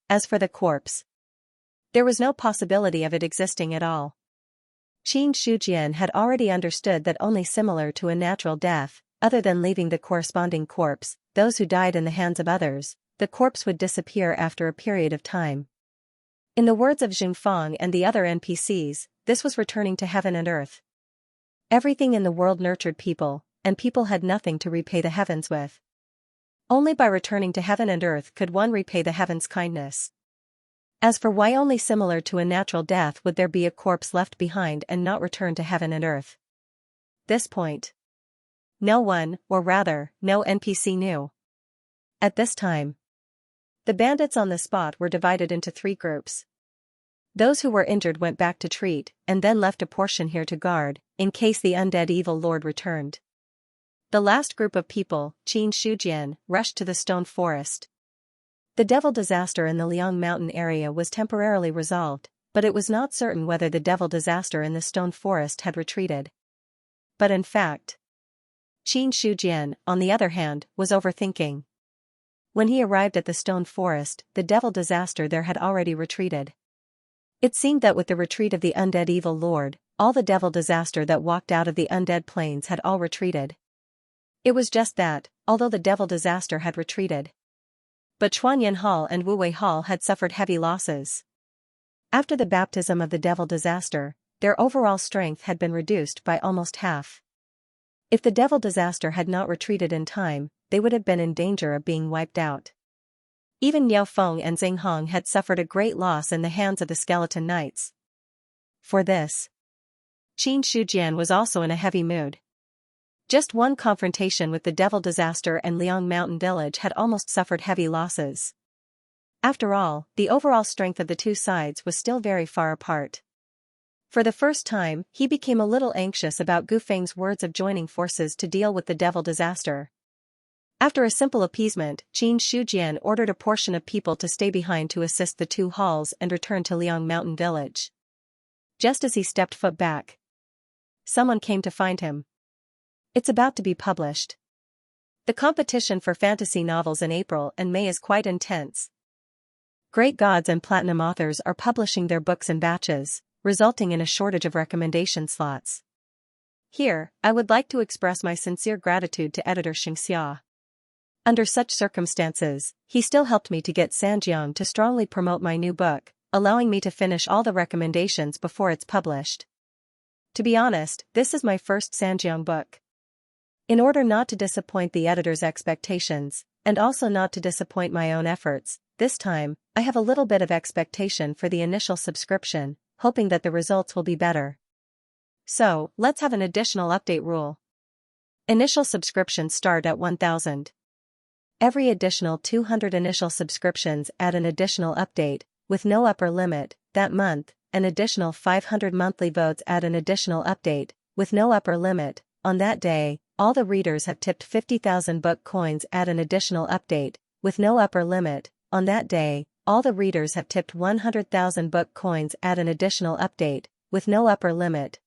As for the corpse, there was no possibility of it existing at all. Qin Shujian had already understood that only similar to a natural death, other than leaving the corresponding corpse, those who died in the hands of others, the corpse would disappear after a period of time. In the words of Xingfang and the other NPCs, this was returning to heaven and earth. Everything in the world nurtured people, and people had nothing to repay the heavens with. Only by returning to heaven and earth could one repay the heavens' kindness. As for why only similar to a natural death would there be a corpse left behind and not return to heaven and earth? This point, no one, or rather, no NPC knew. At this time, The bandits on the spot were divided into 3 groups. Those who were injured went back to treat, and then left a portion here to guard, in case the undead evil lord returned. The last group of people, Xianxia, rushed to the stone forest. The devil disaster in the Liang mountain area was temporarily resolved, but it was not certain whether the devil disaster in the stone forest had retreated. But in fact, Xianxia, on the other hand, was overthinking. When he arrived at the stone forest, the devil disaster there had already retreated. It seemed that with the retreat of the undead evil lord, all the devil disaster that walked out of the undead plains had all retreated. It was just that, although the devil disaster had retreated, but Chuanyan Hall and Wuwei Hall had suffered heavy losses. After the baptism of the devil disaster, their overall strength had been reduced by almost half. If the devil disaster had not retreated in time, they would have been in danger of being wiped out. Even Yao Feng and Xing Hong had suffered a great loss in the hands of the skeleton knights. For this, Qin Shujian was also in a heavy mood. Just one confrontation with the devil disaster and Liang Mountain Village had almost suffered heavy losses. After all, the overall strength of the two sides was still very far apart. For the first time, he became a little anxious about Gu Feng's words of joining forces to deal with the devil disaster. After a simple appeasement, Qin Shujian ordered a portion of people to stay behind to assist the two halls and return to Liang Mountain Village. Just as he stepped foot back, someone came to find him. It's about to be published. The competition for fantasy novels in April and May is quite intense. Great gods and platinum authors are publishing their books in batches, resulting in a shortage of recommendation slots. Here, I would like to express my sincere gratitude to editor Xianxia. Under such circumstances, he still helped me to get Sanjiang to strongly promote my new book, allowing me to finish all the recommendations before it's published. To be honest, this is my first Sanjiang book. In order not to disappoint the editor's expectations, and also not to disappoint my own efforts, this time, I have a little bit of expectation for the initial subscription, hoping that the results will be better. So, let's have an additional update rule. Initial subscriptions start at 1,000. Every additional 200 initial subscriptions add an additional update, with no upper limit. That month, an additional 500 monthly votes add an additional update, with no upper limit. On that day, all the readers have tipped 50,000 book coins add an additional update, with no upper limit. On that day, all the readers have tipped 100,000 book coins add an additional update, with no upper limit.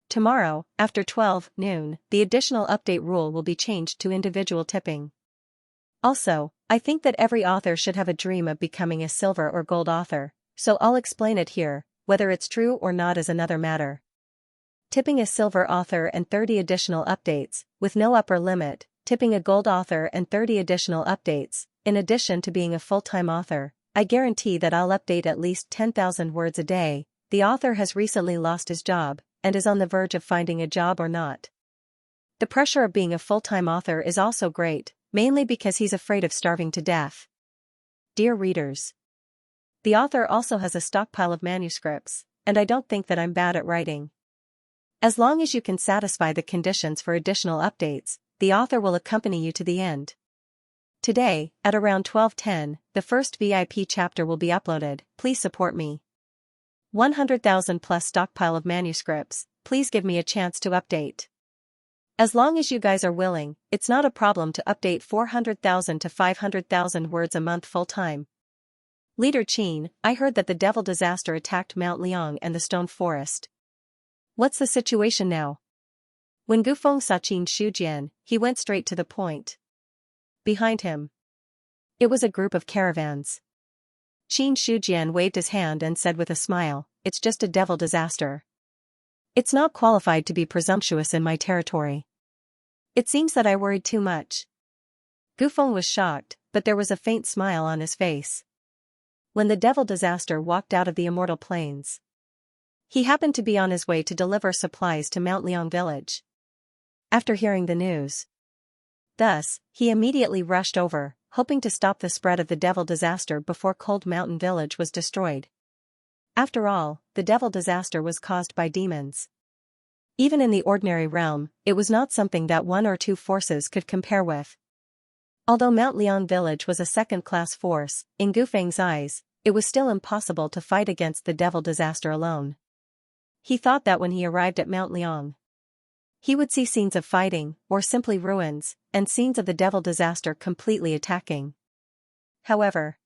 Tomorrow, after 12 noon, the additional update rule will be changed to individual tipping. Also, I think that every author should have a dream of becoming a silver or gold author, so I'll explain it here. Whether it's true or not is another matter. Tipping a silver author and 30 additional updates, with no upper limit, tipping a gold author and 30 additional updates, in addition to being a full-time author, I guarantee that I'll update at least 10,000 words a day. The author has recently lost his job, and is on the verge of finding a job or not. The pressure of being a full-time author is also great, mainly because he's afraid of starving to death. Dear readers, the author also has a stockpile of manuscripts, and I don't think that I'm bad at writing. As long as you can satisfy the conditions for additional updates, the author will accompany you to the end. Today, at around 12:10, the first VIP chapter will be uploaded. Please support me. 100,000 plus stockpile of manuscripts, please give me a chance to update. As long as you guys are willing, it's not a problem to update 400,000 to 500,000 words a month full-time. Leader Qin, I heard that the devil disaster attacked Mount Liang and the stone forest. What's the situation now? When Gu Feng saw Qin Shujian, he went straight to the point. Behind him, it was a group of caravans. Qin Shujian waved his hand and said with a smile, "It's just a devil disaster. It's not qualified to be presumptuous in my territory. It seems that I worried too much." Gu Feng was shocked, but there was a faint smile on his face. When the devil disaster walked out of the immortal plains, he happened to be on his way to deliver supplies to Mount Liang village. After hearing the news, thus, he immediately rushed over, hoping to stop the spread of the devil disaster before Cold Mountain village was destroyed. After all, the devil disaster was caused by demons. Even in the ordinary realm, it was not something that one or two forces could compare with. Although Mount Liang village was a second-class force, in Gufeng's eyes, it was still impossible to fight against the devil disaster alone. He thought that when he arrived at Mount Liang, he would see scenes of fighting, or simply ruins, and scenes of the devil disaster completely attacking. However,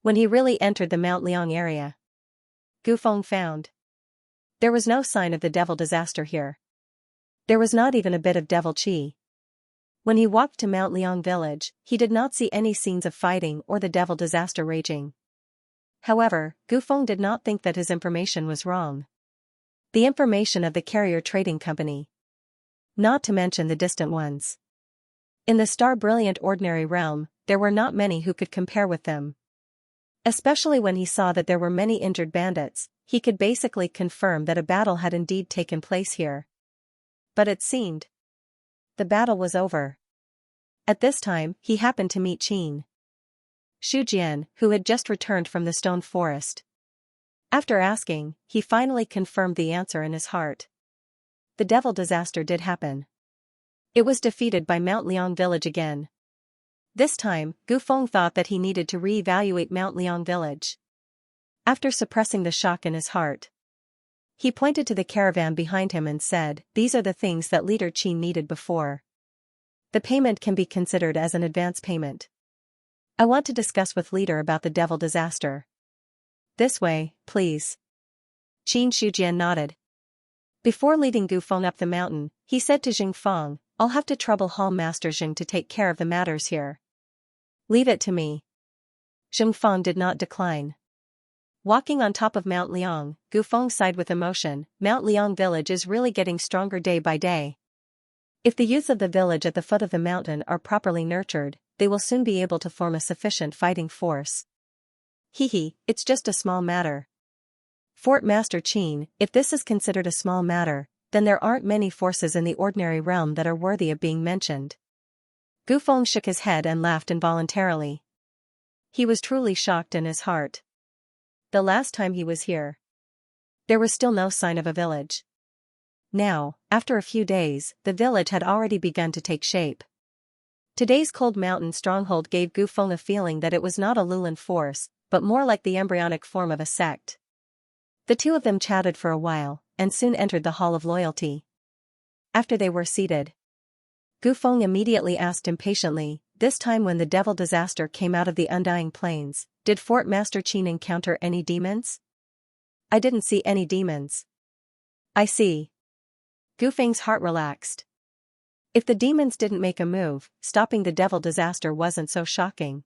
when he really entered the Mount Liang area, Gufeng found there was no sign of the devil disaster here. There was not even a bit of devil qi. When he walked to Mount Liang village, he did not see any scenes of fighting or the devil disaster raging. However, Gufeng did not think that his information was wrong. The information of the carrier trading company, not to mention the distant ones. In the star-brilliant ordinary realm, there were not many who could compare with them. Especially when he saw that there were many injured bandits, he could basically confirm that a battle had indeed taken place here. But it seemed the battle was over. At this time, he happened to meet Qin Shujian, who had just returned from the stone forest. After asking, he finally confirmed the answer in his heart. The devil disaster did happen. It was defeated by Mount Liang village again. This time, Gufeng thought that he needed to re-evaluate Mount Liang village. After suppressing the shock in his heart, he pointed to the caravan behind him and said, "These are the things that Leader Qin needed before. The payment can be considered as an advance payment. I want to discuss with Leader about the devil disaster." "This way, please." Qin Shujian nodded. Before leading Gufeng up the mountain, he said to Jing Feng, "I'll have to trouble Hall Master Jing to take care of the matters here. Leave it to me." Jing Feng did not decline. Walking on top of Mount Liang, Gufeng sighed with emotion. Mount Liang village is really getting stronger day by day. If the youths of the village at the foot of the mountain are properly nurtured, they will soon be able to form a sufficient fighting force. It's just a small matter. Fort Master Qin, if this is considered a small matter, then there aren't many forces in the ordinary realm that are worthy of being mentioned. Gufeng shook his head and laughed involuntarily. He was truly shocked in his heart. The last time he was here, there was still no sign of a village. Now, after a few days, the village had already begun to take shape. Today's cold mountain stronghold gave Gufeng a feeling that it was not a Lulan force, but more like the embryonic form of a sect. The two of them chatted for a while, and soon entered the Hall of Loyalty. After they were seated, Gufeng immediately asked impatiently, "This time when the devil disaster came out of the Undying Plains, did Fort Master Qin encounter any demons?" "I didn't see any demons." "I see." Gufeng's heart relaxed. If the demons didn't make a move, stopping the devil disaster wasn't so shocking.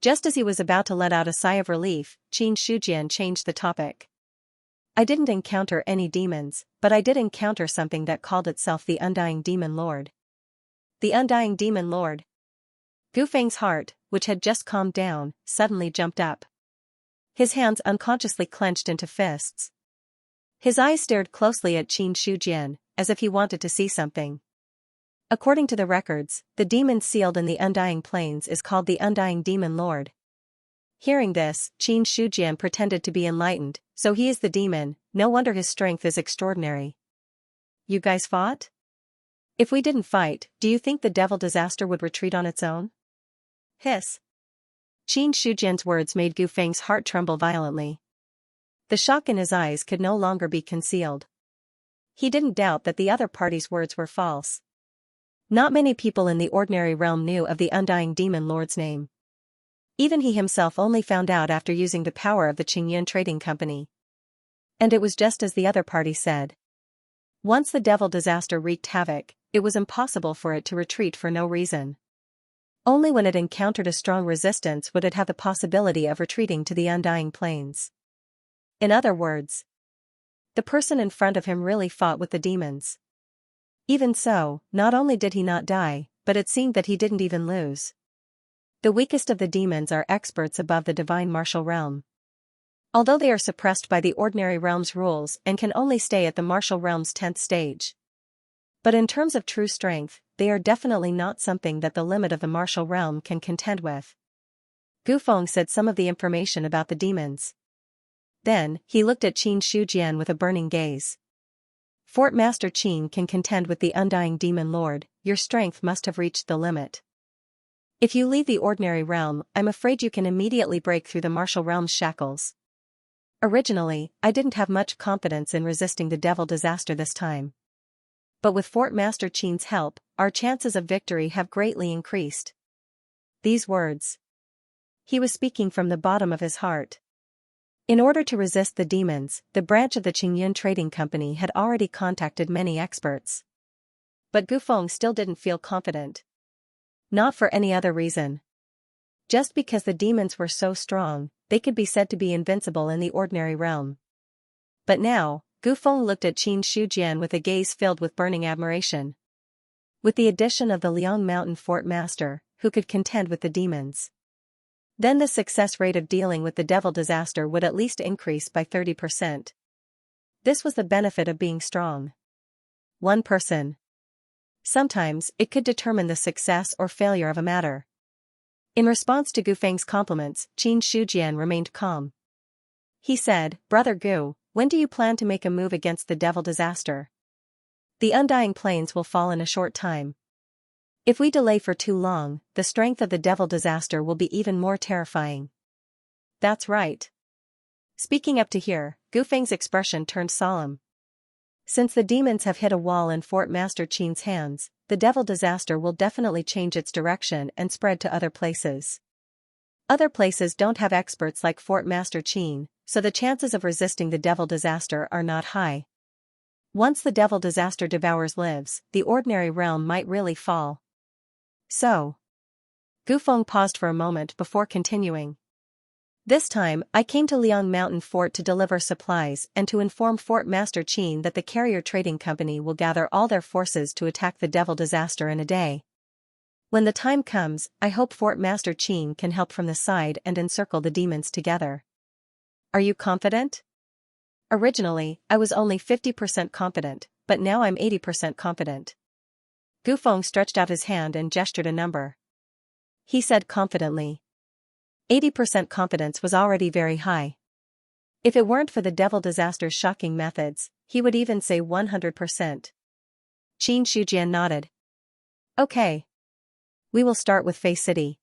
Just as he was about to let out a sigh of relief, Qin Shujian changed the topic. "I didn't encounter any demons, but I did encounter something that called itself the Undying Demon Lord." "The Undying Demon Lord?" Gufeng's heart, which had just calmed down, suddenly jumped up. His hands unconsciously clenched into fists. His eyes stared closely at Qin Shujian, as if he wanted to see something. According to the records, the demon sealed in the Undying Plains is called the Undying Demon Lord. Hearing this, Qin Shujian pretended to be enlightened. "So he is the demon, no wonder his strength is extraordinary." "You guys fought?" "If we didn't fight, do you think the devil disaster would retreat on its own?" Hiss. Qin Shujian's words made Gufeng's heart tremble violently. The shock in his eyes could no longer be concealed. He didn't doubt that the other party's words were false. Not many people in the ordinary realm knew of the Undying Demon Lord's name. Even he himself only found out after using the power of the Qingyun Trading Company. And it was just as the other party said. Once the devil disaster wreaked havoc, it was impossible for it to retreat for no reason. Only when it encountered a strong resistance would it have the possibility of retreating to the Undying Plains. In other words, the person in front of him really fought with the demons. Even so, not only did he not die, but it seemed that he didn't even lose. The weakest of the demons are experts above the divine martial realm. Although they are suppressed by the ordinary realm's rules and can only stay at the martial realm's 10th stage. But in terms of true strength, they are definitely not something that the limit of the martial realm can contend with. Gufeng said some of the information about the demons. Then, he looked at Qin Shujian with a burning gaze. "Fort Master Qin can contend with the Undying Demon Lord, your strength must have reached the limit." If you leave the ordinary realm, I'm afraid you can immediately break through the martial realm's shackles. Originally, I didn't have much confidence in resisting the devil disaster this time. But with Fort Master Qin's help, our chances of victory have greatly increased. These words. He was speaking from the bottom of his heart. In order to resist the demons, the branch of the Qingyun Trading Company had already contacted many experts. But Gufeng still didn't feel confident. Not for any other reason. Just because the demons were so strong, they could be said to be invincible in the ordinary realm. But now, Gufeng looked at Qin Shujian with a gaze filled with burning admiration. With the addition of the Liang Mountain Fort Master, who could contend with the demons, then the success rate of dealing with the devil disaster would at least increase by 30%. This was the benefit of being strong. One person. Sometimes, it could determine the success or failure of a matter. In response to Gufeng's compliments, Qin Shujian remained calm. He said, "Brother Gu, when do you plan to make a move against the devil disaster? The Undying Plains will fall in a short time. If we delay for too long, the strength of the devil disaster will be even more terrifying." That's right. Speaking up to here, Gufeng's expression turned solemn. Since the demons have hit a wall in Fort Master Qin's hands, the devil disaster will definitely change its direction and spread to other places. Other places don't have experts like Fort Master Qin, so the chances of resisting the devil disaster are not high. Once the devil disaster devours lives, the ordinary realm might really fall. So. Gufeng paused for a moment before continuing. This time, I came to Liang Mountain Fort to deliver supplies and to inform Fort Master Qin that the Carrier Trading Company will gather all their forces to attack the devil disaster in a day. When the time comes, I hope Fort Master Qin can help from the side and encircle the demons together. Are you confident? Originally, I was only 50% confident, but now I'm 80% confident. Gufeng stretched out his hand and gestured a number. He said confidently. 80% confidence was already very high. If it weren't for the devil disaster's shocking methods, he would even say 100%. Qin Shujian nodded. Okay. We will start with Fei City.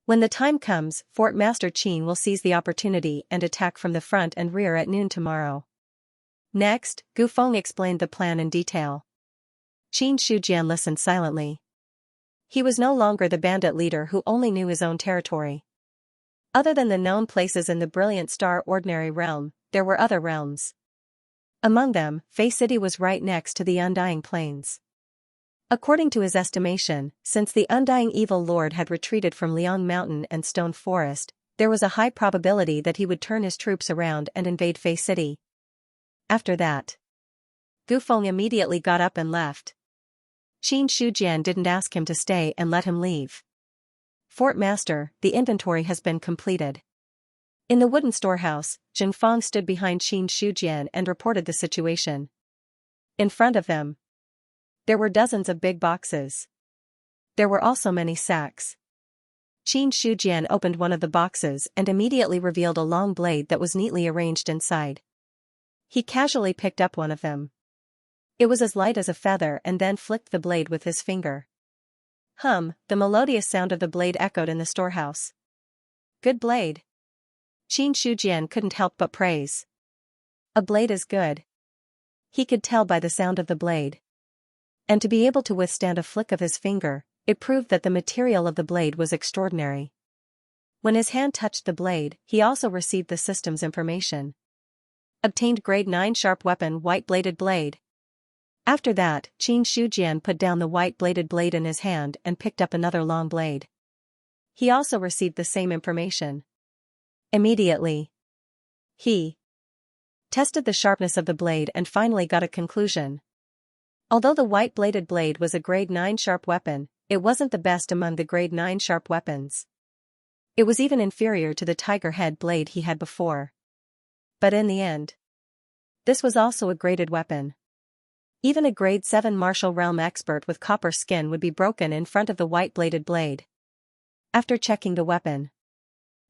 When the time comes, Fort Master Qin will seize the opportunity and attack from the front and rear at noon tomorrow. Next, Gufeng explained the plan in detail. Qin Shujian listened silently. He was no longer the bandit leader who only knew his own territory. Other than the known places in the Brilliant Star Ordinary Realm, there were other realms. Among them, Fei City was right next to the Undying Plains. According to his estimation, since the Undying Evil Lord had retreated from Liang Mountain and Stone Forest, there was a high probability that he would turn his troops around and invade Fei City. After that, Gufeng immediately got up and left. Qin Shujian didn't ask him to stay and let him leave. Fort Master, the inventory has been completed. In the wooden storehouse, Zheng Fang stood behind Qin Shujian and reported the situation. In front of them, there were dozens of big boxes. There were also many sacks. Qin Shujian opened one of the boxes and immediately revealed a long blade that was neatly arranged inside. He casually picked up one of them. It was as light as a feather and then flicked the blade with his finger. The melodious sound of the blade echoed in the storehouse. Good blade. Qin Shujian couldn't help but praise. A blade is good. He could tell by the sound of the blade. And to be able to withstand a flick of his finger, it proved that the material of the blade was extraordinary. When his hand touched the blade, he also received the system's information. Obtained grade 9 sharp weapon white-bladed blade. After that, Qin Shujian put down the white-bladed blade in his hand and picked up another long blade. He also received the same information. Immediately, he tested the sharpness of the blade and finally got a conclusion. Although the white-bladed blade was a grade 9 sharp weapon, it wasn't the best among the grade 9 sharp weapons. It was even inferior to the tiger head blade he had before. But in the end, this was also a graded weapon. Even a grade 7 martial realm expert with copper skin would be broken in front of the white-bladed blade. After checking the weapon,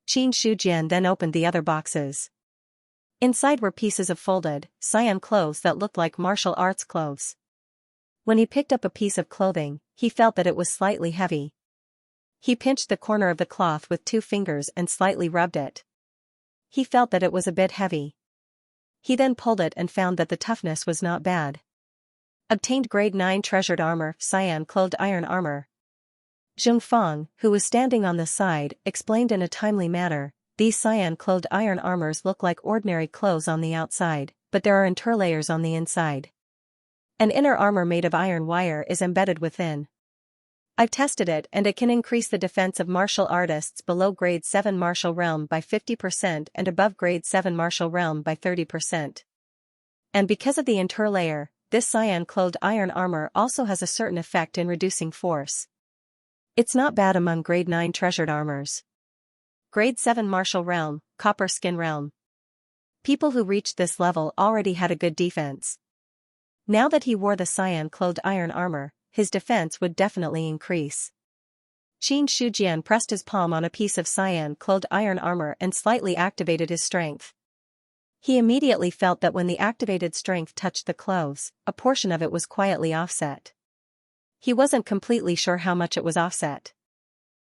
Qin Shujian then opened the other boxes. Inside were pieces of folded, cyan clothes that looked like martial arts clothes. When he picked up a piece of clothing, he felt that it was slightly heavy. He pinched the corner of the cloth with 2 fingers and slightly rubbed it. He felt that it was a bit heavy. He then pulled it and found that the toughness was not bad. Obtained grade 9 treasured armor, cyan-clothed iron armor. Zheng Feng, who was standing on the side, explained in a timely manner, these cyan-clothed iron armors look like ordinary clothes on the outside, but there are interlayers on the inside. An inner armor made of iron wire is embedded within. I've tested it and it can increase the defense of martial artists below grade 7 martial realm by 50% and above grade 7 martial realm by 30%. And because of the interlayer, this cyan-clothed iron armor also has a certain effect in reducing force. It's not bad among grade 9 treasured armors. Grade 7 martial realm, copper skin realm. People who reached this level already had a good defense. Now that he wore the cyan-clothed iron armor, his defense would definitely increase. Xianxia pressed his palm on a piece of cyan-clothed iron armor and slightly activated his strength. He immediately felt that when the activated strength touched the clothes, a portion of it was quietly offset. He wasn't completely sure how much it was offset.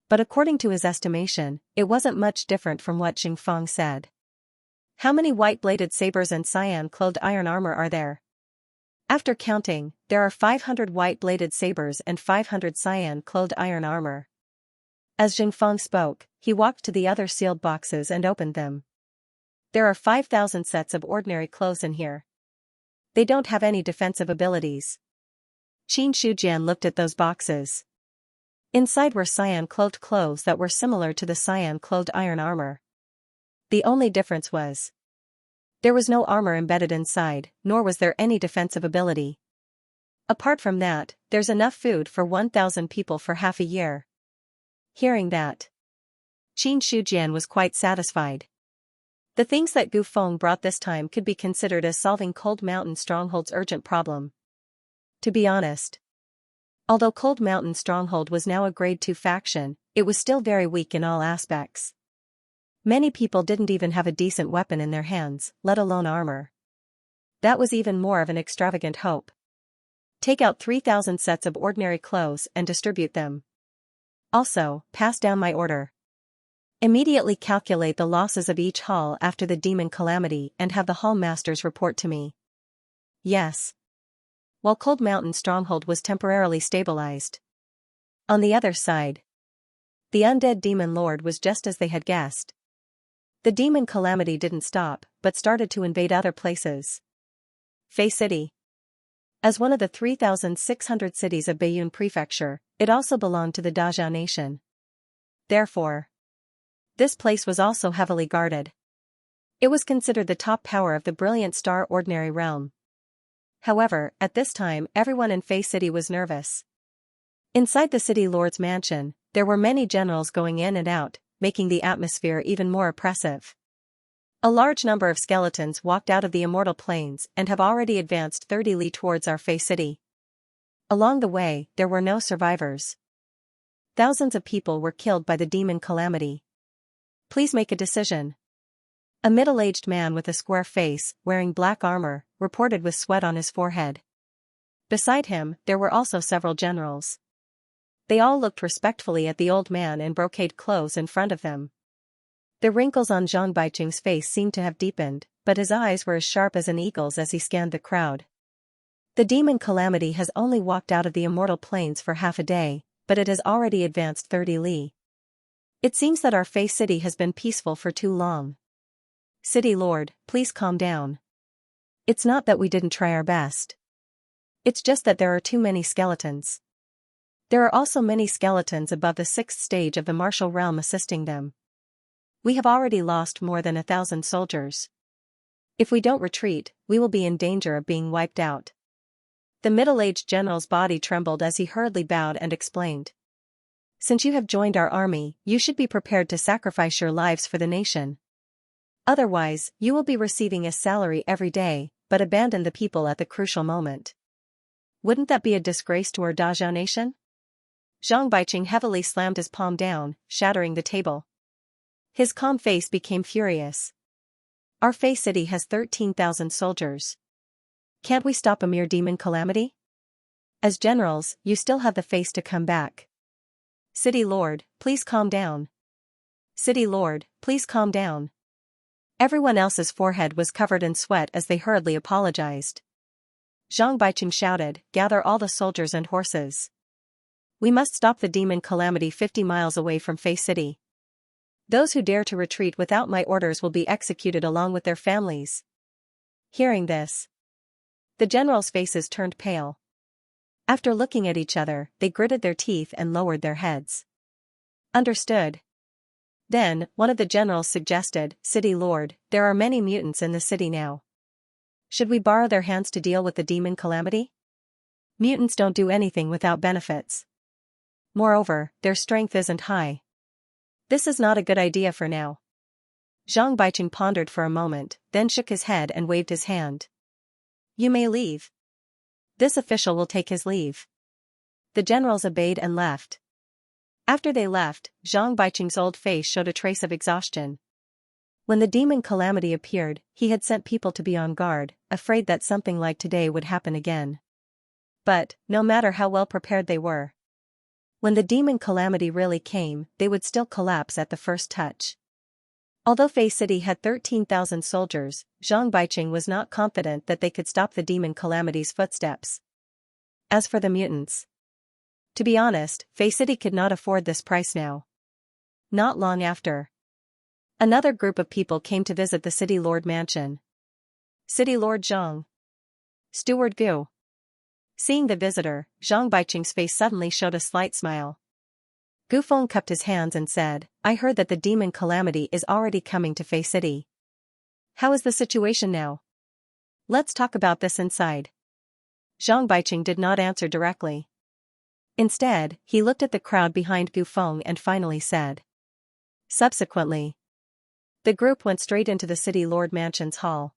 But according to his estimation, it wasn't much different from what Zheng Feng said. How many white-bladed sabers and cyan-clothed iron armor are there? After counting, there are 500 white-bladed sabers and 500 cyan-clothed iron armor. As Zheng Feng spoke, he walked to the other sealed boxes and opened them. There are 5,000 sets of ordinary clothes in here. They don't have any defensive abilities. Xianxia looked at those boxes. Inside were cyan-clothed clothes that were similar to the cyan-clothed iron armor. The only difference was there was no armor embedded inside, nor was there any defensive ability. Apart from that, there's enough food for 1,000 people for half a year. Hearing that, Xianxia was quite satisfied. The things that Gu Feng brought this time could be considered as solving Cold Mountain Stronghold's urgent problem. To be honest, although Cold Mountain Stronghold was now a grade 2 faction, it was still very weak in all aspects. Many people didn't even have a decent weapon in their hands, let alone armor. That was even more of an extravagant hope. Take out 3,000 sets of ordinary clothes and distribute them. Also, pass down my order. Immediately calculate the losses of each hall after the demon calamity and have the hall masters report to me. Yes. While Cold Mountain Stronghold was temporarily stabilized. On the other side, the undead demon lord was just as they had guessed. The demon calamity didn't stop, but started to invade other places. Fei City. As one of the 3,600 cities of Baiyun Prefecture, it also belonged to the Dajia nation. Therefore, this place was also heavily guarded. It was considered the top power of the Brilliant Star Ordinary Realm. However, at this time everyone in Fei City was nervous. Inside the city lord's mansion, there were many generals going in and out, making the atmosphere even more oppressive. A large number of skeletons walked out of the immortal plains and have already advanced 30 li towards our Fei City. Along the way, there were no survivors. Thousands of people were killed by the demon calamity. Please make a decision. A middle-aged man with a square face, wearing black armor, reported with sweat on his forehead. Beside him, there were also several generals. They all looked respectfully at the old man in brocade clothes in front of them. The wrinkles on Zhang Baicheng's face seemed to have deepened, but his eyes were as sharp as an eagle's as he scanned the crowd. The demon calamity has only walked out of the immortal plains for half a day, but it has already advanced 30 li. It seems that our Fei City has been peaceful for too long. City Lord, please calm down. It's not that we didn't try our best. It's just that there are too many skeletons. There are also many skeletons above the 6th stage of the martial realm assisting them. We have already lost more than 1,000 soldiers. If we don't retreat, we will be in danger of being wiped out. The middle-aged general's body trembled as he hurriedly bowed and explained. Since you have joined our army, you should be prepared to sacrifice your lives for the nation. Otherwise, you will be receiving a salary every day, but abandon the people at the crucial moment. Wouldn't that be a disgrace to our Dajia nation? Zhang Baicheng heavily slammed his palm down, shattering the table. His calm face became furious. Our Fei City has 13,000 soldiers. Can't we stop a mere demon calamity? As generals, you still have the face to come back. City Lord, please calm down. City Lord, please calm down. Everyone else's forehead was covered in sweat as they hurriedly apologized. Zhang Baiqing shouted, gather all the soldiers and horses. We must stop the demon calamity 50 miles away from Fei City. Those who dare to retreat without my orders will be executed along with their families. Hearing this, the generals' faces turned pale. After looking at each other, they gritted their teeth and lowered their heads. Understood. Then, one of the generals suggested, City Lord, there are many mutants in the city now. Should we borrow their hands to deal with the demon calamity? Mutants don't do anything without benefits. Moreover, their strength isn't high. This is not a good idea for now. Zhang Baiqing pondered for a moment, then shook his head and waved his hand. You may leave. This official will take his leave. The generals obeyed and left. After they left, Zhang Baiqing's old face showed a trace of exhaustion. When the demon calamity appeared, he had sent people to be on guard, afraid that something like today would happen again. But, no matter how well prepared they were, when the demon calamity really came, they would still collapse at the first touch. Although Fei City had 13,000 soldiers, Zhang Baiqing was not confident that they could stop the demon calamity's footsteps. As for the mutants, to be honest, Fei City could not afford this price now. Not long after, another group of people came to visit the City Lord mansion. City Lord Zhang. Steward Gu. Seeing the visitor, Zhang Baiqing's face suddenly showed a slight smile. Gu Feng cupped his hands and said, I heard that the demon calamity is already coming to Fei City. How is the situation now? Let's talk about this inside. Zhang Baiqing did not answer directly. Instead, he looked at the crowd behind Gu Feng and finally said. Subsequently, the group went straight into the City Lord Mansion's hall.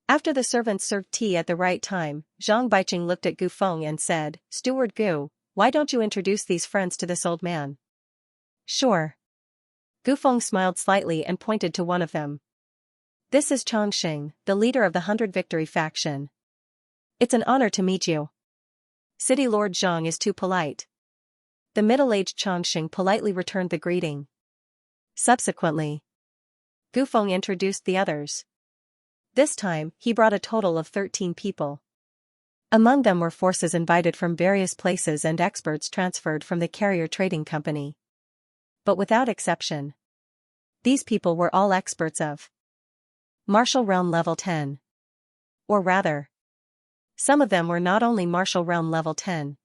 After the servants served tea at the right time, Zhang Baiqing looked at Gu Feng and said, Steward Gu, why don't you introduce these friends to this old man? Sure. Gu Feng smiled slightly and pointed to one of them. This is Changxing, the leader of the 100 Victory faction. It's an honor to meet you. City Lord Zhang is too polite. The middle-aged Changxing politely returned the greeting. Subsequently, Gu Feng introduced the others. This time, he brought a total of 13 people. Among them were forces invited from various places and experts transferred from the carrier trading company. But without exception, these people were all experts of Martial Realm Level 10. Or rather, some of them were not only Martial Realm Level 10.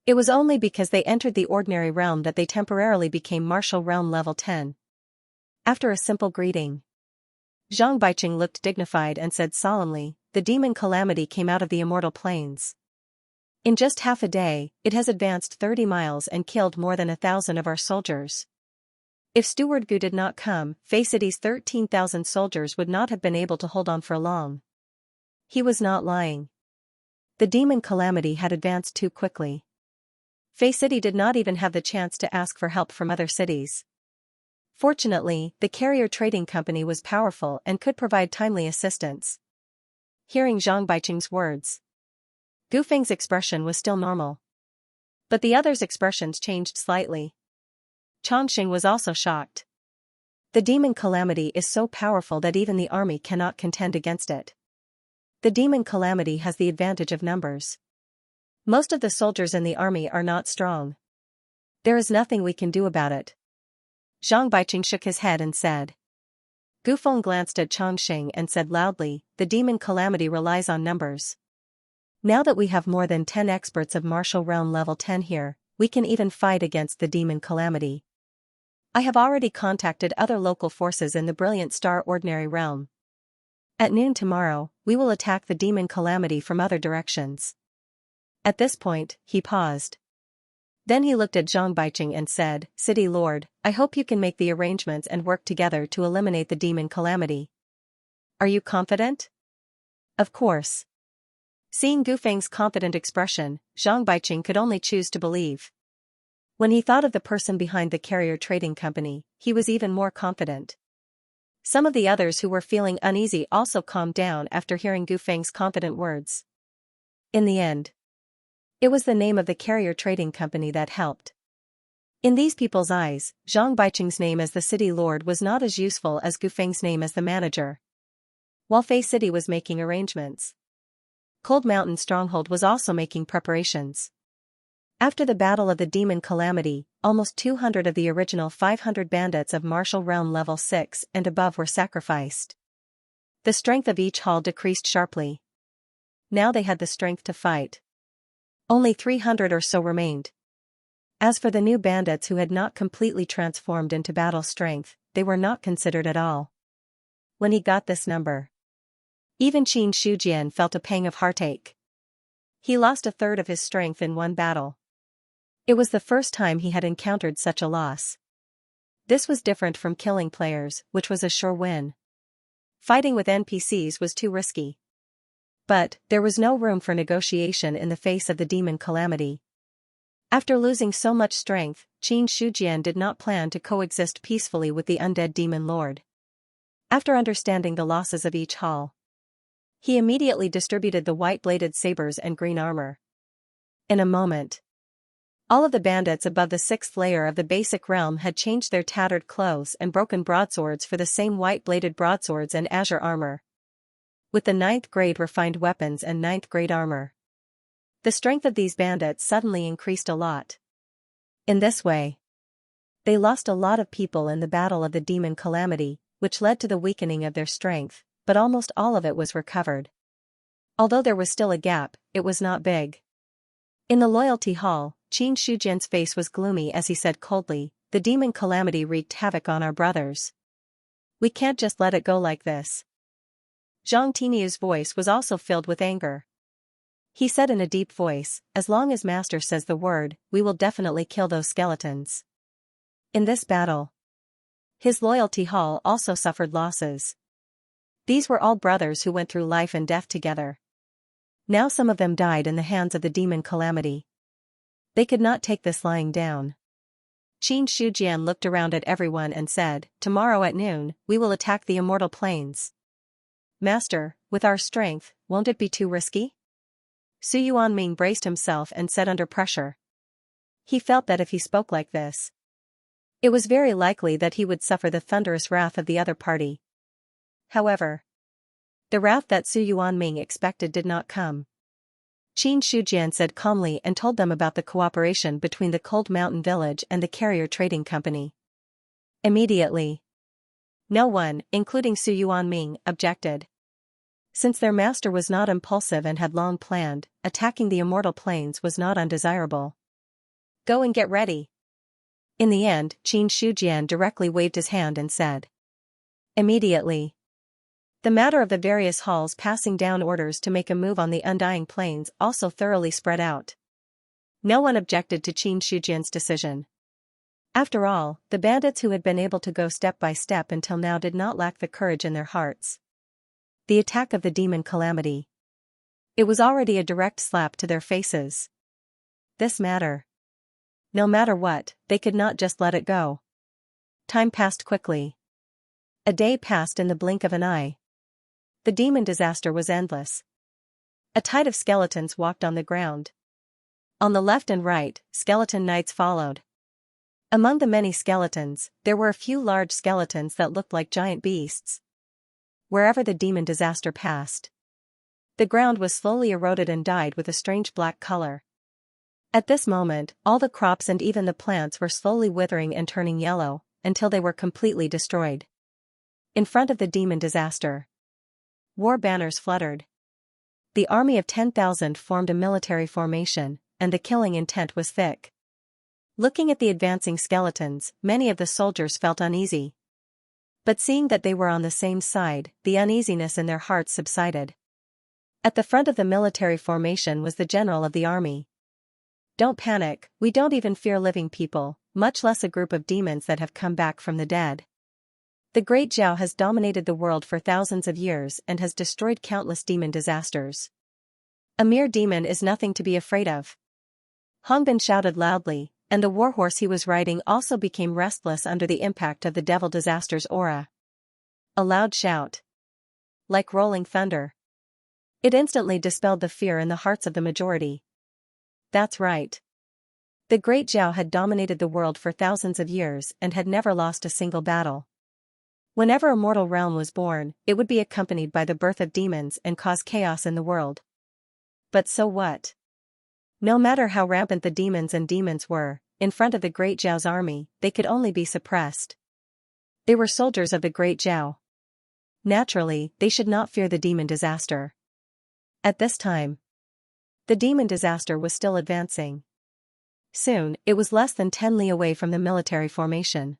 It was only because they entered the ordinary realm that they temporarily became Martial Realm Level 10. After a simple greeting, Zhang Baiqing looked dignified and said solemnly, the demon calamity came out of the immortal plains. In just half a day, it has advanced 30 miles and killed more than 1,000 of our soldiers. If Steward Gu did not come, Fei City's 13,000 soldiers would not have been able to hold on for long. He was not lying. The demon calamity had advanced too quickly. Fei City did not even have the chance to ask for help from other cities. Fortunately, the carrier trading company was powerful and could provide timely assistance. Hearing Zhang Baiqing's words, Gu Feng's expression was still normal. But the others' expressions changed slightly. Changxing was also shocked. The demon calamity is so powerful that even the army cannot contend against it. The demon calamity has the advantage of numbers. Most of the soldiers in the army are not strong. There is nothing we can do about it. Zhang Baiqing shook his head and said. Gu Feng glanced at Changxing and said loudly, the demon calamity relies on numbers. Now that we have more than 10 experts of Martial Realm Level 10 here, we can even fight against the demon calamity. I have already contacted other local forces in the Brilliant Star Ordinary Realm. At noon tomorrow, we will attack the demon calamity from other directions. At this point, he paused. Then he looked at Zhang Baiqing and said, City Lord, I hope you can make the arrangements and work together to eliminate the demon calamity. Are you confident? Of course. Seeing Gu Feng's confident expression, Zhang Baiqing could only choose to believe. When he thought of the person behind the carrier trading company, he was even more confident. Some of the others who were feeling uneasy also calmed down after hearing Gu Feng's confident words. In the end, it was the name of the carrier trading company that helped. In these people's eyes, Zhang Baicheng's name as the city lord was not as useful as Gu Feng's name as the manager. While Fei City was making arrangements, Cold Mountain Stronghold was also making preparations. After the Battle of the Demon Calamity, almost 200 of the original 500 bandits of Martial Realm level 6 and above were sacrificed. The strength of each hall decreased sharply. Now they had the strength to fight. Only 300 or so remained. As for the new bandits who had not completely transformed into battle strength, they were not considered at all. When he got this number, even Qin Shujian felt a pang of heartache. He lost a third of his strength in one battle. It was the first time he had encountered such a loss. This was different from killing players, which was a sure win. Fighting with NPCs was too risky. But there was no room for negotiation in the face of the demon calamity. After losing so much strength, Qin Shujian did not plan to coexist peacefully with the undead demon lord. After understanding the losses of each hall, he immediately distributed the white-bladed sabers and green armor. In a moment, all of the bandits above the 6th layer of the basic realm had changed their tattered clothes and broken broadswords for the same white-bladed broadswords and azure armor, with the 9th grade refined weapons and 9th grade armor. The strength of these bandits suddenly increased a lot. In this way, they lost a lot of people in the Battle of the Demon Calamity, which led to the weakening of their strength, but almost all of it was recovered. Although there was still a gap, it was not big. In the Loyalty Hall, Qin Shujian's face was gloomy as he said coldly, "The Demon Calamity wreaked havoc on our brothers. We can't just let it go like this." Zhang Tiniu's voice was also filled with anger. He said in a deep voice, "As long as Master says the word, we will definitely kill those skeletons." In this battle, his Loyalty Hall also suffered losses. These were all brothers who went through life and death together. Now some of them died in the hands of the demon calamity. They could not take this lying down. Qin Shujian looked around at everyone and said, "Tomorrow at noon, we will attack the Immortal Plains. Master, with our strength, won't it be too risky?" Su Yuanming braced himself and said under pressure. He felt that if he spoke like this, it was very likely that he would suffer the thunderous wrath of the other party. However, the wrath that Su Yuanming expected did not come. Qin Shujian said calmly and told them about the cooperation between the Cold Mountain Village and the Carrier Trading Company. Immediately, no one, including Su Yuanming, objected. Since their master was not impulsive and had long planned, attacking the Immortal Plains was not undesirable. "Go and get ready." In the end, Qin Shujian directly waved his hand and said. Immediately, the matter of the various halls passing down orders to make a move on the Undying Plains also thoroughly spread out. No one objected to Qin Shujian's decision. After all, the bandits who had been able to go step by step until now did not lack the courage in their hearts. The attack of the demon calamity. It was already a direct slap to their faces. This matter. No matter what, they could not just let it go. Time passed quickly. A day passed in the blink of an eye. The demon disaster was endless. A tide of skeletons walked on the ground. On the left and right, skeleton knights followed. Among the many skeletons, there were a few large skeletons that looked like giant beasts. Wherever the demon disaster passed, the ground was slowly eroded and dyed with a strange black color. At this moment, all the crops and even the plants were slowly withering and turning yellow, until they were completely destroyed. In front of the demon disaster, war banners fluttered. The army of 10,000 formed a military formation, and the killing intent was thick. Looking at the advancing skeletons, many of the soldiers felt uneasy. But seeing that they were on the same side, the uneasiness in their hearts subsided. At the front of the military formation was the general of the army. "Don't panic, we don't even fear living people, much less a group of demons that have come back from the dead. The Great Zhao has dominated the world for thousands of years and has destroyed countless demon disasters. A mere demon is nothing to be afraid of." Hongbin shouted loudly, and the warhorse he was riding also became restless under the impact of the devil disaster's aura. A loud shout, like rolling thunder. It instantly dispelled the fear in the hearts of the majority. That's right. The Great Zhao had dominated the world for thousands of years and had never lost a single battle. Whenever a mortal realm was born, it would be accompanied by the birth of demons and cause chaos in the world. But so what? No matter how rampant the demons were, in front of the Great Zhao's army, they could only be suppressed. They were soldiers of the Great Zhao. Naturally, they should not fear the demon disaster. At this time, the demon disaster was still advancing. Soon, it was less than 10 li away from the military formation.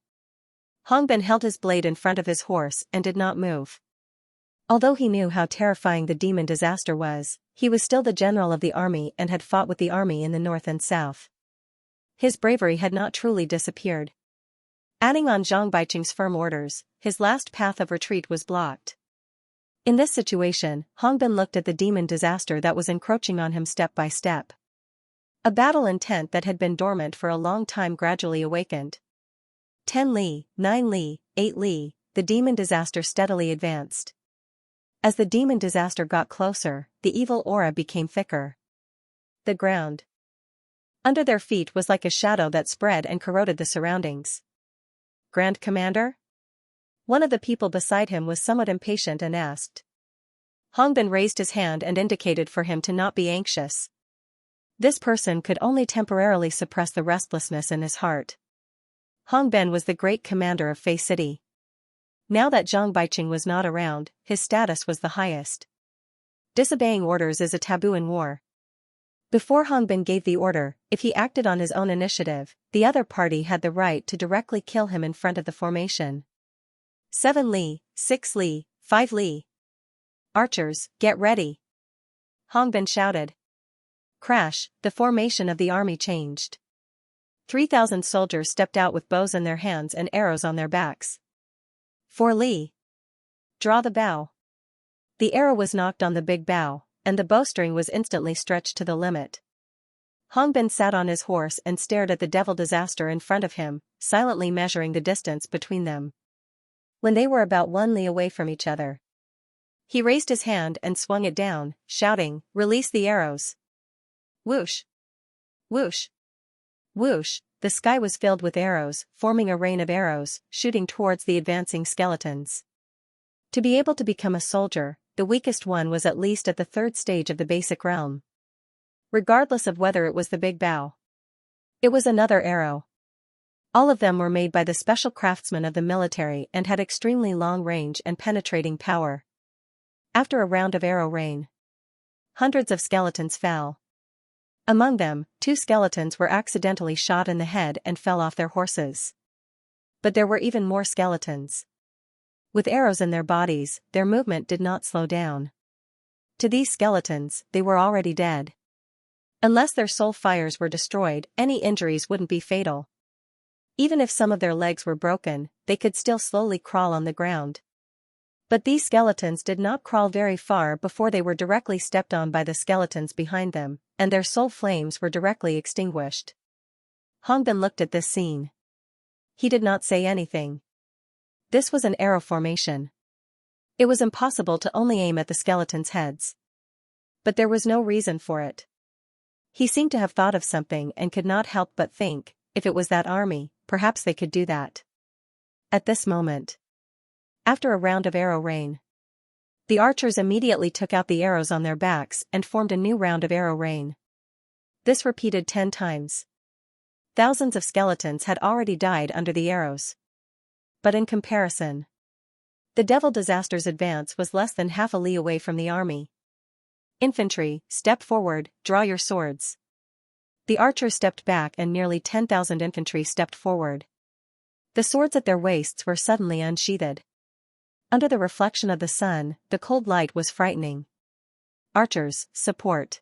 Hongbin held his blade in front of his horse and did not move. Although he knew how terrifying the demon disaster was, he was still the general of the army and had fought with the army in the north and south. His bravery had not truly disappeared. Adding on Zhang Baiqing's firm orders, his last path of retreat was blocked. In this situation, Hongbin looked at the demon disaster that was encroaching on him step by step. A battle intent that had been dormant for a long time gradually awakened. 10 li, 9 li, 8 li, the demon disaster steadily advanced. As the demon disaster got closer, the evil aura became thicker. The ground under their feet was like a shadow that spread and corroded the surroundings. Grand Commander? One of the people beside him was somewhat impatient and asked. Hongbin raised his hand and indicated for him to not be anxious. This person could only temporarily suppress the restlessness in his heart. Hongbin was the great commander of Fei City. Now that Zhang Baiqing was not around, his status was the highest. Disobeying orders is a taboo in war. Before Hongbin gave the order, if he acted on his own initiative, the other party had the right to directly kill him in front of the formation. 7 li, 6 li, 5 li. Archers, get ready! Hongbin shouted. Crash, the formation of the army changed. 3,000 soldiers stepped out with bows in their hands and arrows on their backs. 4 li. Draw the bow. The arrow was knocked on the big bow, and the bowstring was instantly stretched to the limit. Hongbin sat on his horse and stared at the devil disaster in front of him, silently measuring the distance between them. When they were about 1 li away from each other, he raised his hand and swung it down, shouting, "Release the arrows!" Whoosh! Whoosh! Whoosh! The sky was filled with arrows, forming a rain of arrows, shooting towards the advancing skeletons. To be able to become a soldier, the weakest one was at least at the 3rd stage of the basic realm. Regardless of whether it was the big bow. It was another arrow. All of them were made by the special craftsmen of the military and had extremely long range and penetrating power. After a round of arrow rain, hundreds of skeletons fell. Among them, 2 skeletons were accidentally shot in the head and fell off their horses. But there were even more skeletons. With arrows in their bodies, their movement did not slow down. To these skeletons, they were already dead. Unless their soul fires were destroyed, any injuries wouldn't be fatal. Even if some of their legs were broken, they could still slowly crawl on the ground. But these skeletons did not crawl very far before they were directly stepped on by the skeletons behind them, and their soul flames were directly extinguished. Hongbin looked at this scene. He did not say anything. This was an arrow formation. It was impossible to only aim at the skeletons' heads. But there was no reason for it. He seemed to have thought of something and could not help but think, if it was that army, perhaps they could do that. At this moment, after a round of arrow rain, the archers immediately took out the arrows on their backs and formed a new round of arrow rain. This repeated 10 times. Thousands of skeletons had already died under the arrows. But in comparison, the devil disaster's advance was less than half a li away from the army. Infantry, step forward, draw your swords. The archers stepped back and nearly 10,000 infantry stepped forward. The swords at their waists were suddenly unsheathed. Under the reflection of the sun, the cold light was frightening. Archers, support.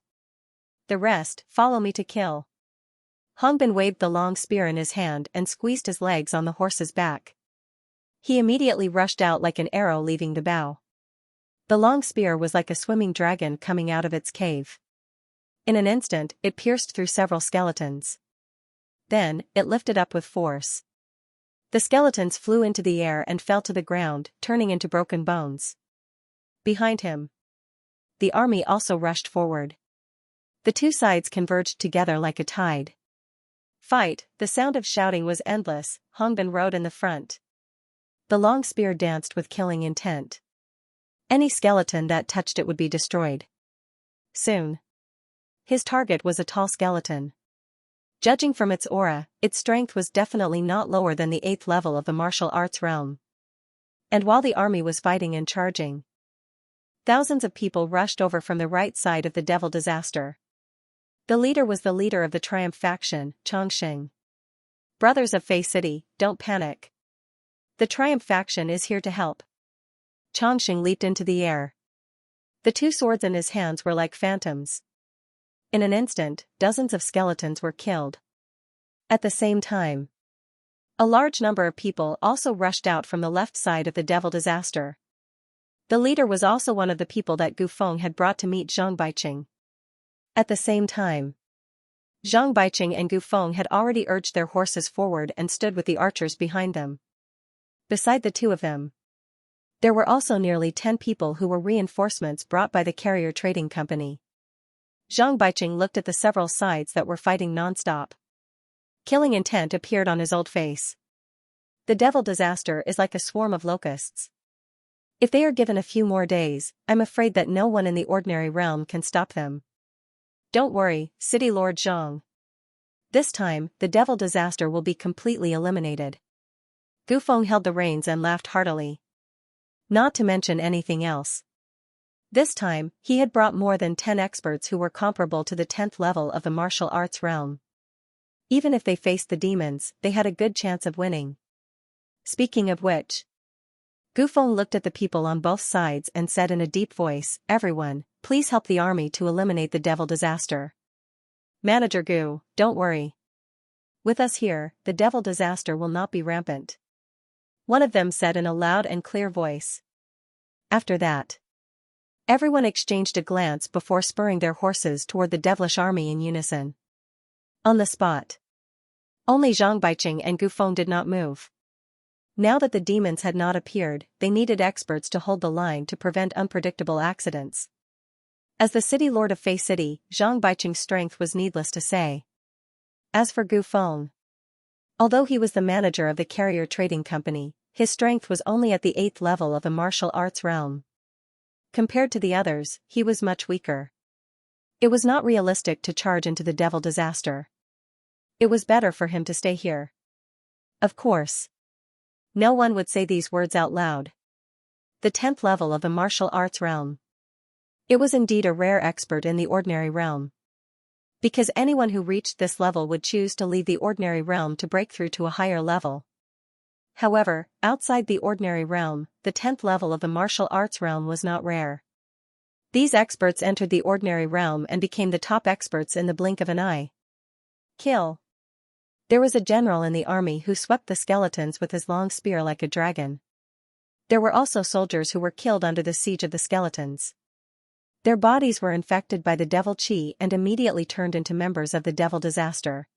The rest, follow me to kill. Hongbin waved the long spear in his hand and squeezed his legs on the horse's back. He immediately rushed out like an arrow leaving the bow. The long spear was like a swimming dragon coming out of its cave. In an instant, it pierced through several skeletons. Then, it lifted up with force. The skeletons flew into the air and fell to the ground, turning into broken bones. Behind him, the army also rushed forward. The two sides converged together like a tide. Fight, the sound of shouting was endless. Hongbin rode in the front. The long spear danced with killing intent. Any skeleton that touched it would be destroyed. Soon. His target was a tall skeleton. Judging from its aura, its strength was definitely not lower than the 8th level of the martial arts realm. And while the army was fighting and charging, thousands of people rushed over from the right side of the devil disaster. The leader was the leader of the Triumph faction, Xianxia. Brothers of Fei City, don't panic. The Triumph faction is here to help. Xianxia leaped into the air. The two swords in his hands were like phantoms. In an instant, dozens of skeletons were killed. At the same time, a large number of people also rushed out from the left side of the devil disaster. The leader was also one of the people that Gu Feng had brought to meet Zhang Baiqing. At the same time, Zhang Baiqing and Gu Feng had already urged their horses forward and stood with the archers behind them. Beside the two of them, there were also nearly 10 people who were reinforcements brought by the carrier trading company. Zhang Baiqing looked at the several sides that were fighting non-stop. Killing intent appeared on his old face. The devil disaster is like a swarm of locusts. If they are given a few more days, I'm afraid that no one in the ordinary realm can stop them. Don't worry, City Lord Zhang. This time, the devil disaster will be completely eliminated. Gu Feng held the reins and laughed heartily. Not to mention anything else. This time, he had brought more than 10 experts who were comparable to the 10th level of the martial arts realm. Even if they faced the demons, they had a good chance of winning. Speaking of which, Gu Feng looked at the people on both sides and said in a deep voice, "Everyone, please help the army to eliminate the devil disaster." Manager Gu, don't worry. With us here, the devil disaster will not be rampant. One of them said in a loud and clear voice. After that, everyone exchanged a glance before spurring their horses toward the devilish army in unison. On the spot, only Zhang Baiqing and Gu Feng did not move. Now that the demons had not appeared, they needed experts to hold the line to prevent unpredictable accidents. As the city lord of Fei City, Zhang Baiqing's strength was needless to say. As for Gu Feng, although he was the manager of the carrier trading company, his strength was only at the 8th level of the martial arts realm. Compared to the others, he was much weaker. It was not realistic to charge into the devil disaster. It was better for him to stay here. Of course, no one would say these words out loud. The 10th level of the martial arts realm. It was indeed a rare expert in the ordinary realm. Because anyone who reached this level would choose to leave the ordinary realm to break through to a higher level. However, outside the ordinary realm, the 10th level of the martial arts realm was not rare. These experts entered the ordinary realm and became the top experts in the blink of an eye. Kill. There was a general in the army who swept the skeletons with his long spear like a dragon. There were also soldiers who were killed under the siege of the skeletons. Their bodies were infected by the devil chi and immediately turned into members of the devil disaster.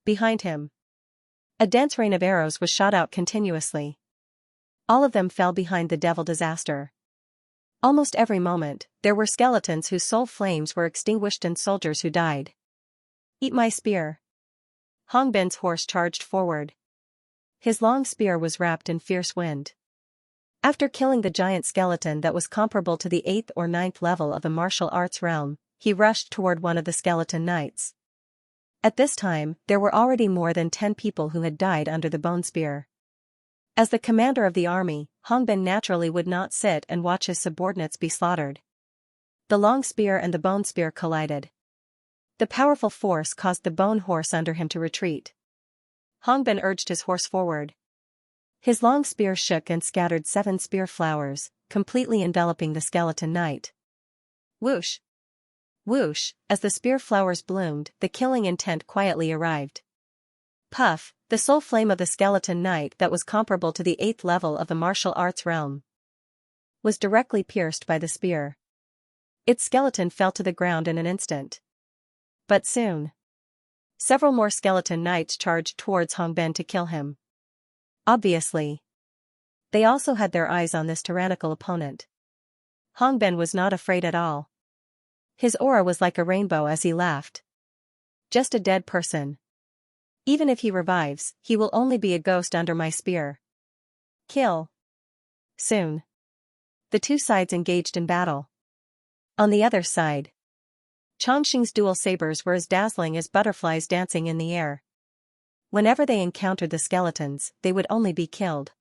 Behind him, a dense rain of arrows was shot out continuously. All of them fell behind the devil disaster. Almost every moment, there were skeletons whose soul flames were extinguished and soldiers who died. Eat my spear. Hongbin's horse charged forward. His long spear was wrapped in fierce wind. After killing the giant skeleton that was comparable to the 8th or 9th level of the martial arts realm, he rushed toward one of the skeleton knights. At this time, there were already more than 10 people who had died under the bone spear. As the commander of the army, Hongbin naturally would not sit and watch his subordinates be slaughtered. The long spear and the bone spear collided. The powerful force caused the bone horse under him to retreat. Hongbin urged his horse forward. His long spear shook and scattered 7 spear flowers, completely enveloping the skeleton knight. Whoosh! Whoosh! As the spear flowers bloomed, the killing intent quietly arrived. Puff! The soul flame of the skeleton knight that was comparable to the 8th level of the martial arts realm was directly pierced by the spear. Its skeleton fell to the ground in an instant. But soon, several more skeleton knights charged towards Hongbin to kill him. Obviously, they also had their eyes on this tyrannical opponent. Hongbin was not afraid at all. His aura was like a rainbow as he laughed. Just a dead person. Even if he revives, he will only be a ghost under my spear. Kill. Soon. The two sides engaged in battle. On the other side, Chongqing's dual sabers were as dazzling as butterflies dancing in the air. Whenever they encountered the skeletons, they would only be killed.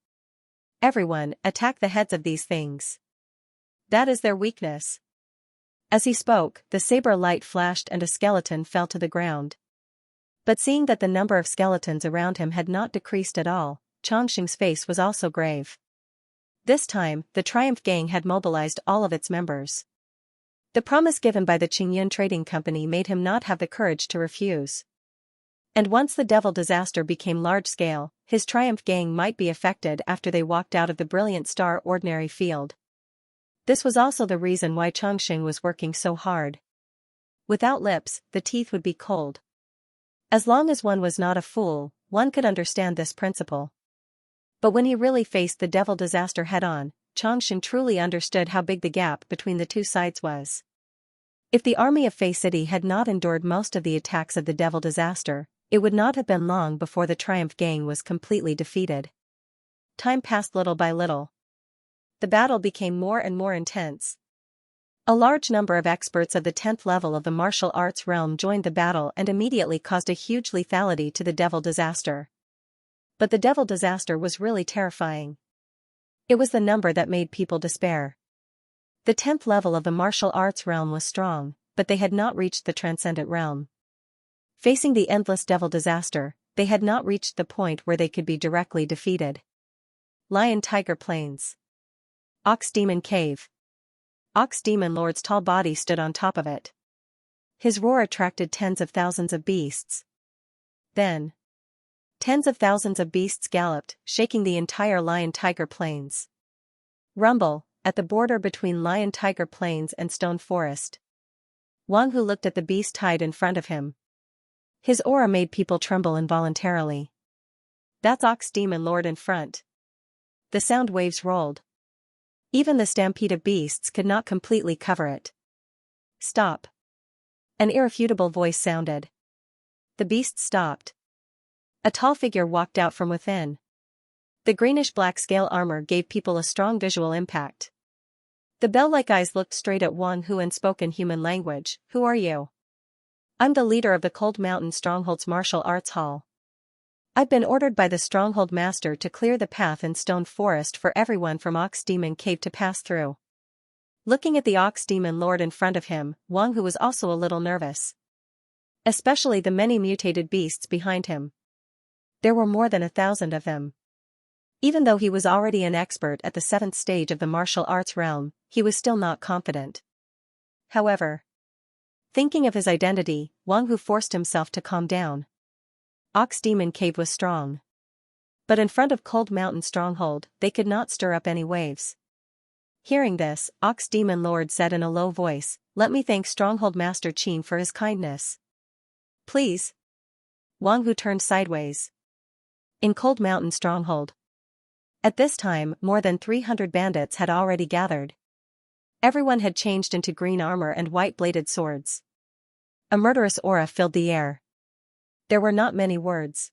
Everyone, attack the heads of these things. That is their weakness. As he spoke, the saber light flashed and a skeleton fell to the ground. But seeing that the number of skeletons around him had not decreased at all, Chongqing's face was also grave. This time, the Triumph Gang had mobilized all of its members. The promise given by the Qingyun Trading Company made him not have the courage to refuse. And once the Devil Disaster became large-scale, his Triumph Gang might be affected after they walked out of the Brilliant Star Ordinary Field. This was also the reason why Chongqing was working so hard. Without lips, the teeth would be cold. As long as one was not a fool, one could understand this principle. But when he really faced the Devil Disaster head-on, Chongqing truly understood how big the gap between the two sides was. If the army of Fei City had not endured most of the attacks of the Devil Disaster, it would not have been long before the Triumph Gang was completely defeated. Time passed little by little. The battle became more and more intense. A large number of experts of the 10th level of the martial arts realm joined the battle and immediately caused a huge lethality to the Devil Disaster. But the Devil Disaster was really terrifying. It was the number that made people despair. The 10th level of the martial arts realm was strong, but they had not reached the transcendent realm. Facing the endless Devil Disaster, they had not reached the point where they could be directly defeated. Lion-Tiger Plains. Ox Demon Cave. Ox Demon Lord's tall body stood on top of it. His roar attracted tens of thousands of beasts. Then, tens of thousands of beasts galloped, shaking the entire Lion-Tiger Plains. Rumble, at the border between Lion-Tiger Plains and Stone Forest. Wang Hu looked at the beast hide in front of him. His aura made people tremble involuntarily. That's Ox Demon Lord in front. The sound waves rolled. Even the stampede of beasts could not completely cover it. Stop. An irrefutable voice sounded. The beasts stopped. A tall figure walked out from within. The greenish-black scale armor gave people a strong visual impact. The bell-like eyes looked straight at Wang Hu and spoke in human language. Who are you? I'm the leader of the Cold Mountain Stronghold's martial arts hall. I've been ordered by the Stronghold Master to clear the path in Stone Forest for everyone from Ox Demon Cave to pass through. Looking at the Ox Demon Lord in front of him, Wang Hu was also a little nervous. Especially the many mutated beasts behind him. There were more than 1,000 of them. Even though he was already an expert at the 7th stage of the martial arts realm, he was still not confident. However, thinking of his identity, Wang Hu forced himself to calm down. Ox Demon Cave was strong. But in front of Cold Mountain Stronghold, they could not stir up any waves. Hearing this, Ox Demon Lord said in a low voice, "Let me thank Stronghold Master Qin for his kindness." Please. Wang Hu turned sideways. In Cold Mountain Stronghold. At this time, more than 300 bandits had already gathered. Everyone had changed into green armor and white-bladed swords. A murderous aura filled the air. There were not many words.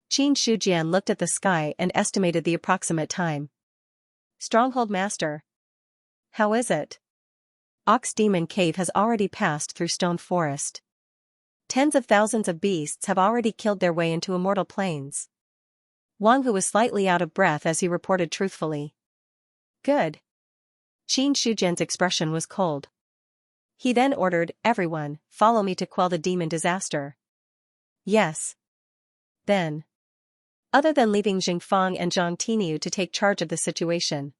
Qin Shujian looked at the sky and estimated the approximate time. Stronghold Master. How is it? Ox Demon Cave has already passed through Stone Forest. Tens of thousands of beasts have already killed their way into Immortal Plains. Wang Hu was slightly out of breath as he reported truthfully. Good. Qin Shujian's expression was cold. He then ordered, "Everyone, follow me to quell the demon disaster." Yes. Then. Other than leaving Jingfang and Zhang Tiniu to take charge of the situation,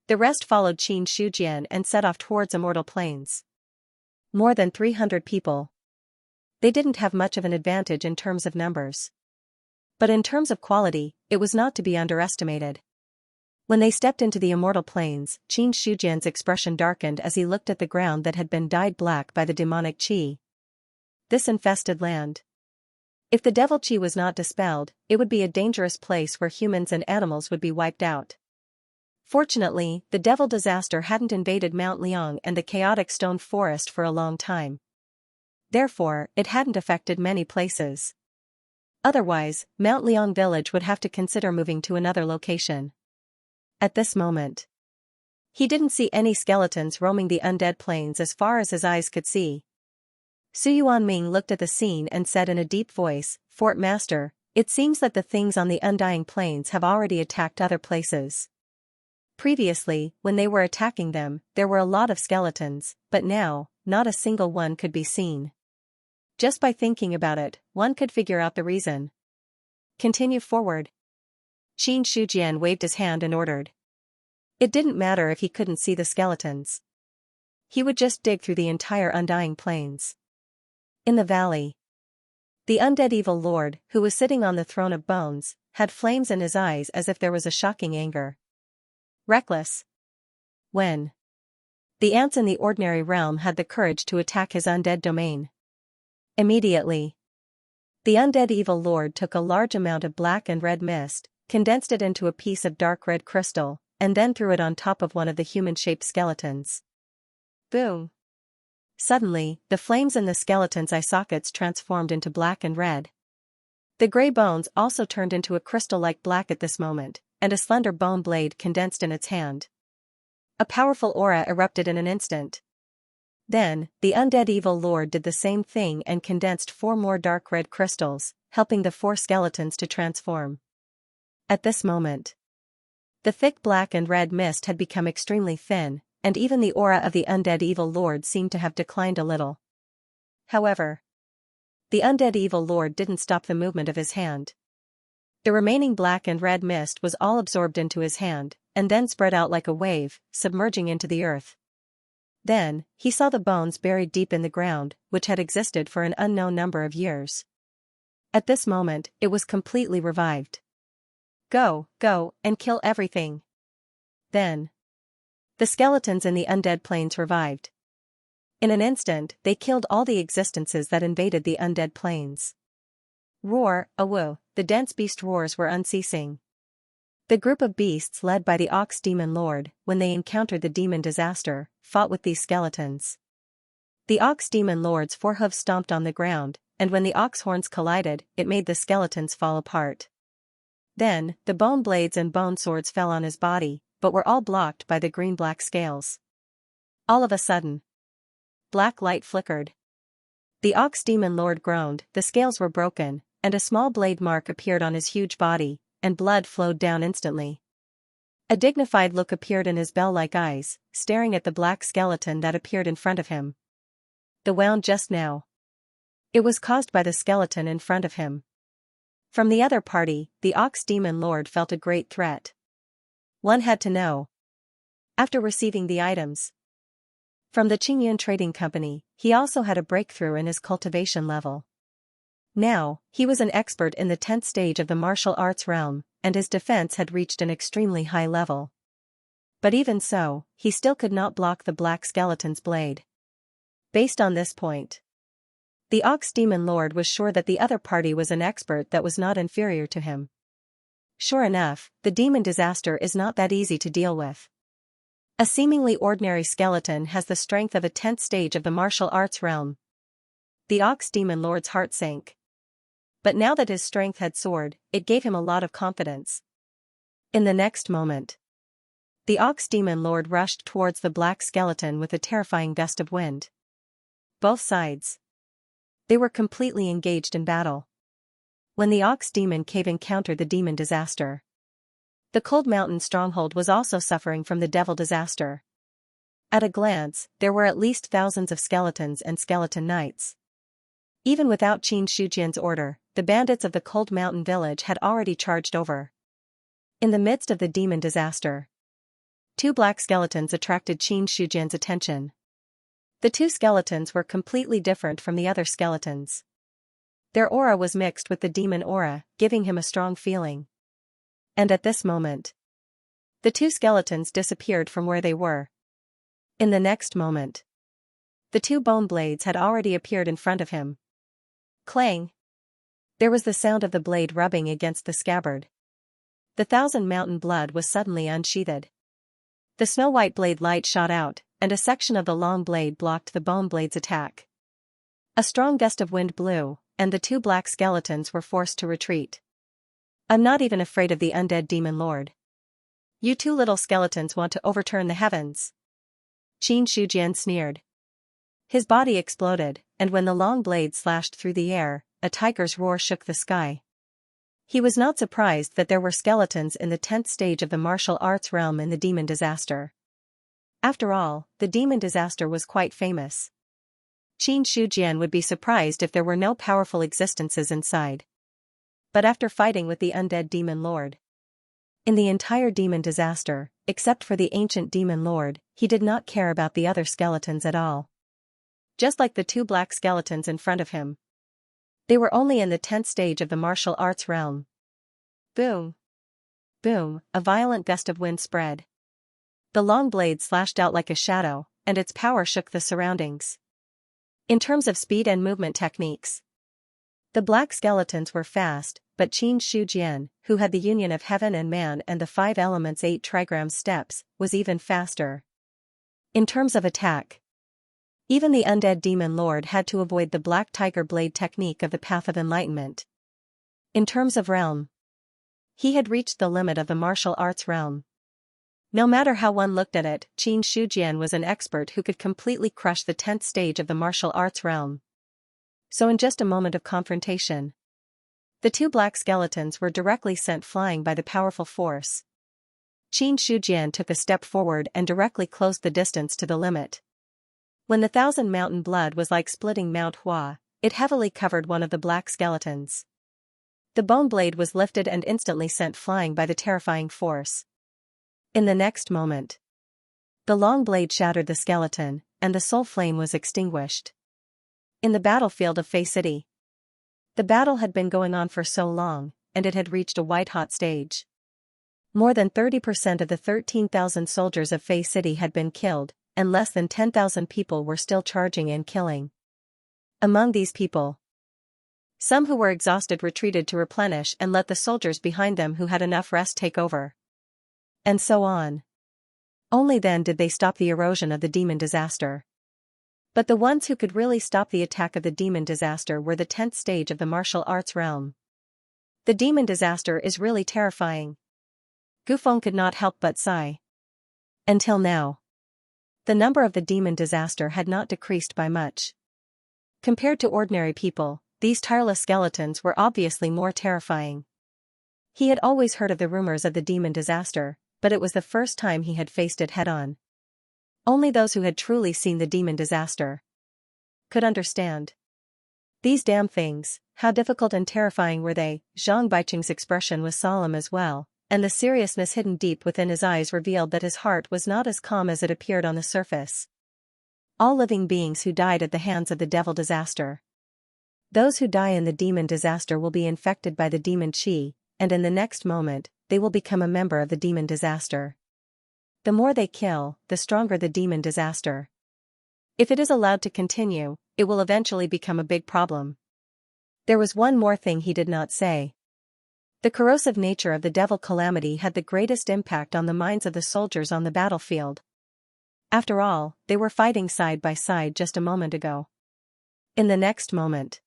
the rest followed Qin Shujian and set off towards Immortal Plains. More than 300 people. They didn't have much of an advantage in terms of numbers. But in terms of quality, it was not to be underestimated. When they stepped into the Immortal Plains, Qin Shujian's expression darkened as he looked at the ground that had been dyed black by the demonic qi. This infested land. If the devil qi was not dispelled, it would be a dangerous place where humans and animals would be wiped out. Fortunately, the devil disaster hadn't invaded Mount Liang and the chaotic stone forest for a long time. Therefore, it hadn't affected many places. Otherwise, Mount Liang village would have to consider moving to another location. At this moment, he didn't see any skeletons roaming the undead plains as far as his eyes could see. Su Yuanming looked at the scene and said in a deep voice, "Fort Master, it seems that the things on the Undying Plains have already attacked other places. Previously, when they were attacking them, there were a lot of skeletons, but now, not a single one could be seen. Just by thinking about it, one could figure out the reason. Continue forward." Qin Shujian waved his hand and ordered. It didn't matter if he couldn't see the skeletons. He would just dig through the entire Undying Plains. In the valley, the undead evil lord, who was sitting on the throne of bones, had flames in his eyes as if there was a shocking anger. Reckless. When the ants in the ordinary realm had the courage to attack his undead domain. Immediately, the undead evil lord took a large amount of black and red mist, condensed it into a piece of dark red crystal, and then threw it on top of one of the human-shaped skeletons. Boom! Suddenly, the flames in the skeleton's eye sockets transformed into black and red. The gray bones also turned into a crystal-like black at this moment, and a slender bone blade condensed in its hand. A powerful aura erupted in an instant. Then, the undead evil lord did the same thing and condensed 4 more dark red crystals, helping the 4 skeletons to transform. At this moment, the thick black and red mist had become extremely thin, and even the aura of the undead evil lord seemed to have declined a little. However, the undead evil lord didn't stop the movement of his hand. The remaining black and red mist was all absorbed into his hand, and then spread out like a wave, submerging into the earth. Then, he saw the bones buried deep in the ground, which had existed for an unknown number of years. At this moment, it was completely revived. Go, and kill everything. Then, the skeletons in the undead plains revived. In an instant, they killed all the existences that invaded the undead plains. Roar, awoo, the dense beast roars were unceasing. The group of beasts led by the Ox Demon Lord, when they encountered the demon disaster, fought with these skeletons. The Ox Demon Lord's 4 hooves stomped on the ground, and when the ox horns collided, it made the skeletons fall apart. Then, the bone blades and bone swords fell on his body, but were all blocked by the green-black scales. All of a sudden, black light flickered. The Ox Demon Lord groaned, the scales were broken, and a small blade mark appeared on his huge body, and blood flowed down instantly. A dignified look appeared in his bell-like eyes, staring at the black skeleton that appeared in front of him. The wound just now. It was caused by the skeleton in front of him. From the other party, the Ox Demon Lord felt a great threat. One had to know. After receiving the items from the Qingyun Trading Company, he also had a breakthrough in his cultivation level. Now, he was an expert in the 10th stage of the martial arts realm, and his defense had reached an extremely high level. But even so, he still could not block the black skeleton's blade. Based on this point, the Ox Demon Lord was sure that the other party was an expert that was not inferior to him. Sure enough, the demon disaster is not that easy to deal with. A seemingly ordinary skeleton has the strength of a 10th stage of the martial arts realm. The Ox Demon Lord's heart sank. But now that his strength had soared, it gave him a lot of confidence. In the next moment, the Ox Demon Lord rushed towards the black skeleton with a terrifying gust of wind. Both sides. They were completely engaged in battle. When the Ox Demon Cave encountered the demon disaster, the Cold Mountain Stronghold was also suffering from the devil disaster. At a glance, there were at least thousands of skeletons and skeleton knights. Even without Qin Shujian's order, the bandits of the Cold Mountain village had already charged over. In the midst of the demon disaster, 2 black skeletons attracted Qin Shujian's attention. The 2 skeletons were completely different from the other skeletons. Their aura was mixed with the demon aura, giving him a strong feeling. And at this moment, the 2 skeletons disappeared from where they were. In the next moment, the 2 bone blades had already appeared in front of him. Clang! There was the sound of the blade rubbing against the scabbard. The 1,000 mountain blood was suddenly unsheathed. The snow-white blade light shot out, and a section of the long blade blocked the bone blade's attack. A strong gust of wind blew, and the two black skeletons were forced to retreat. I'm not even afraid of the undead demon lord. You two little skeletons want to overturn the heavens. Xianxia sneered. His body exploded, and when the long blade slashed through the air, a tiger's roar shook the sky. He was not surprised that there were skeletons in the 10th stage of the martial arts realm in the demon disaster. After all, the demon disaster was quite famous. Xianxia would be surprised if there were no powerful existences inside. But after fighting with the undead demon lord, in the entire demon disaster, except for the ancient demon lord, he did not care about the other skeletons at all. Just like the two black skeletons in front of him. They were only in the 10th stage of the martial arts realm. Boom! Boom! A violent gust of wind spread. The long blade slashed out like a shadow, and its power shook the surroundings. In terms of speed and movement techniques, the black skeletons were fast, but Xianxia, who had the union of heaven and man and the 5 elements 8 trigram steps, was even faster. In terms of attack, even the undead demon lord had to avoid the black tiger blade technique of the path of enlightenment. In terms of realm, he had reached the limit of the martial arts realm. No matter how one looked at it, Xianxia was an expert who could completely crush the 10th stage of the martial arts realm. So in just a moment of confrontation, the two black skeletons were directly sent flying by the powerful force. Xianxia took a step forward and directly closed the distance to the limit. When the 1,000 mountain blood was like splitting Mount Hua, it heavily covered one of the black skeletons. The bone blade was lifted and instantly sent flying by the terrifying force. In the next moment, the long blade shattered the skeleton, and the soul flame was extinguished. In the battlefield of Fei City, the battle had been going on for so long, and it had reached a white-hot stage. More than 30% of the 13,000 soldiers of Fei City had been killed, and less than 10,000 people were still charging and killing. Among these people, some who were exhausted retreated to replenish and let the soldiers behind them who had enough rest take over. And so on. Only then did they stop the erosion of the demon disaster. But the ones who could really stop the attack of the demon disaster were the 10th stage of the martial arts realm. The demon disaster is really terrifying. Gufeng could not help but sigh. Until now, the number of the demon disaster had not decreased by much. Compared to ordinary people, these tireless skeletons were obviously more terrifying. He had always heard of the rumors of the demon disaster, but it was the first time he had faced it head-on. Only those who had truly seen the demon disaster could understand. These damn things, how difficult and terrifying were they? Zhang Baiqing's expression was solemn as well, and the seriousness hidden deep within his eyes revealed that his heart was not as calm as it appeared on the surface. All living beings who died at the hands of the devil disaster. Those who die in the demon disaster will be infected by the demon chi, and in the next moment, they will become a member of the demon disaster. The more they kill, the stronger the demon disaster. If it is allowed to continue, it will eventually become a big problem. There was one more thing he did not say. The corrosive nature of the devil calamity had the greatest impact on the minds of the soldiers on the battlefield. After all, they were fighting side by side just a moment ago. In the next moment,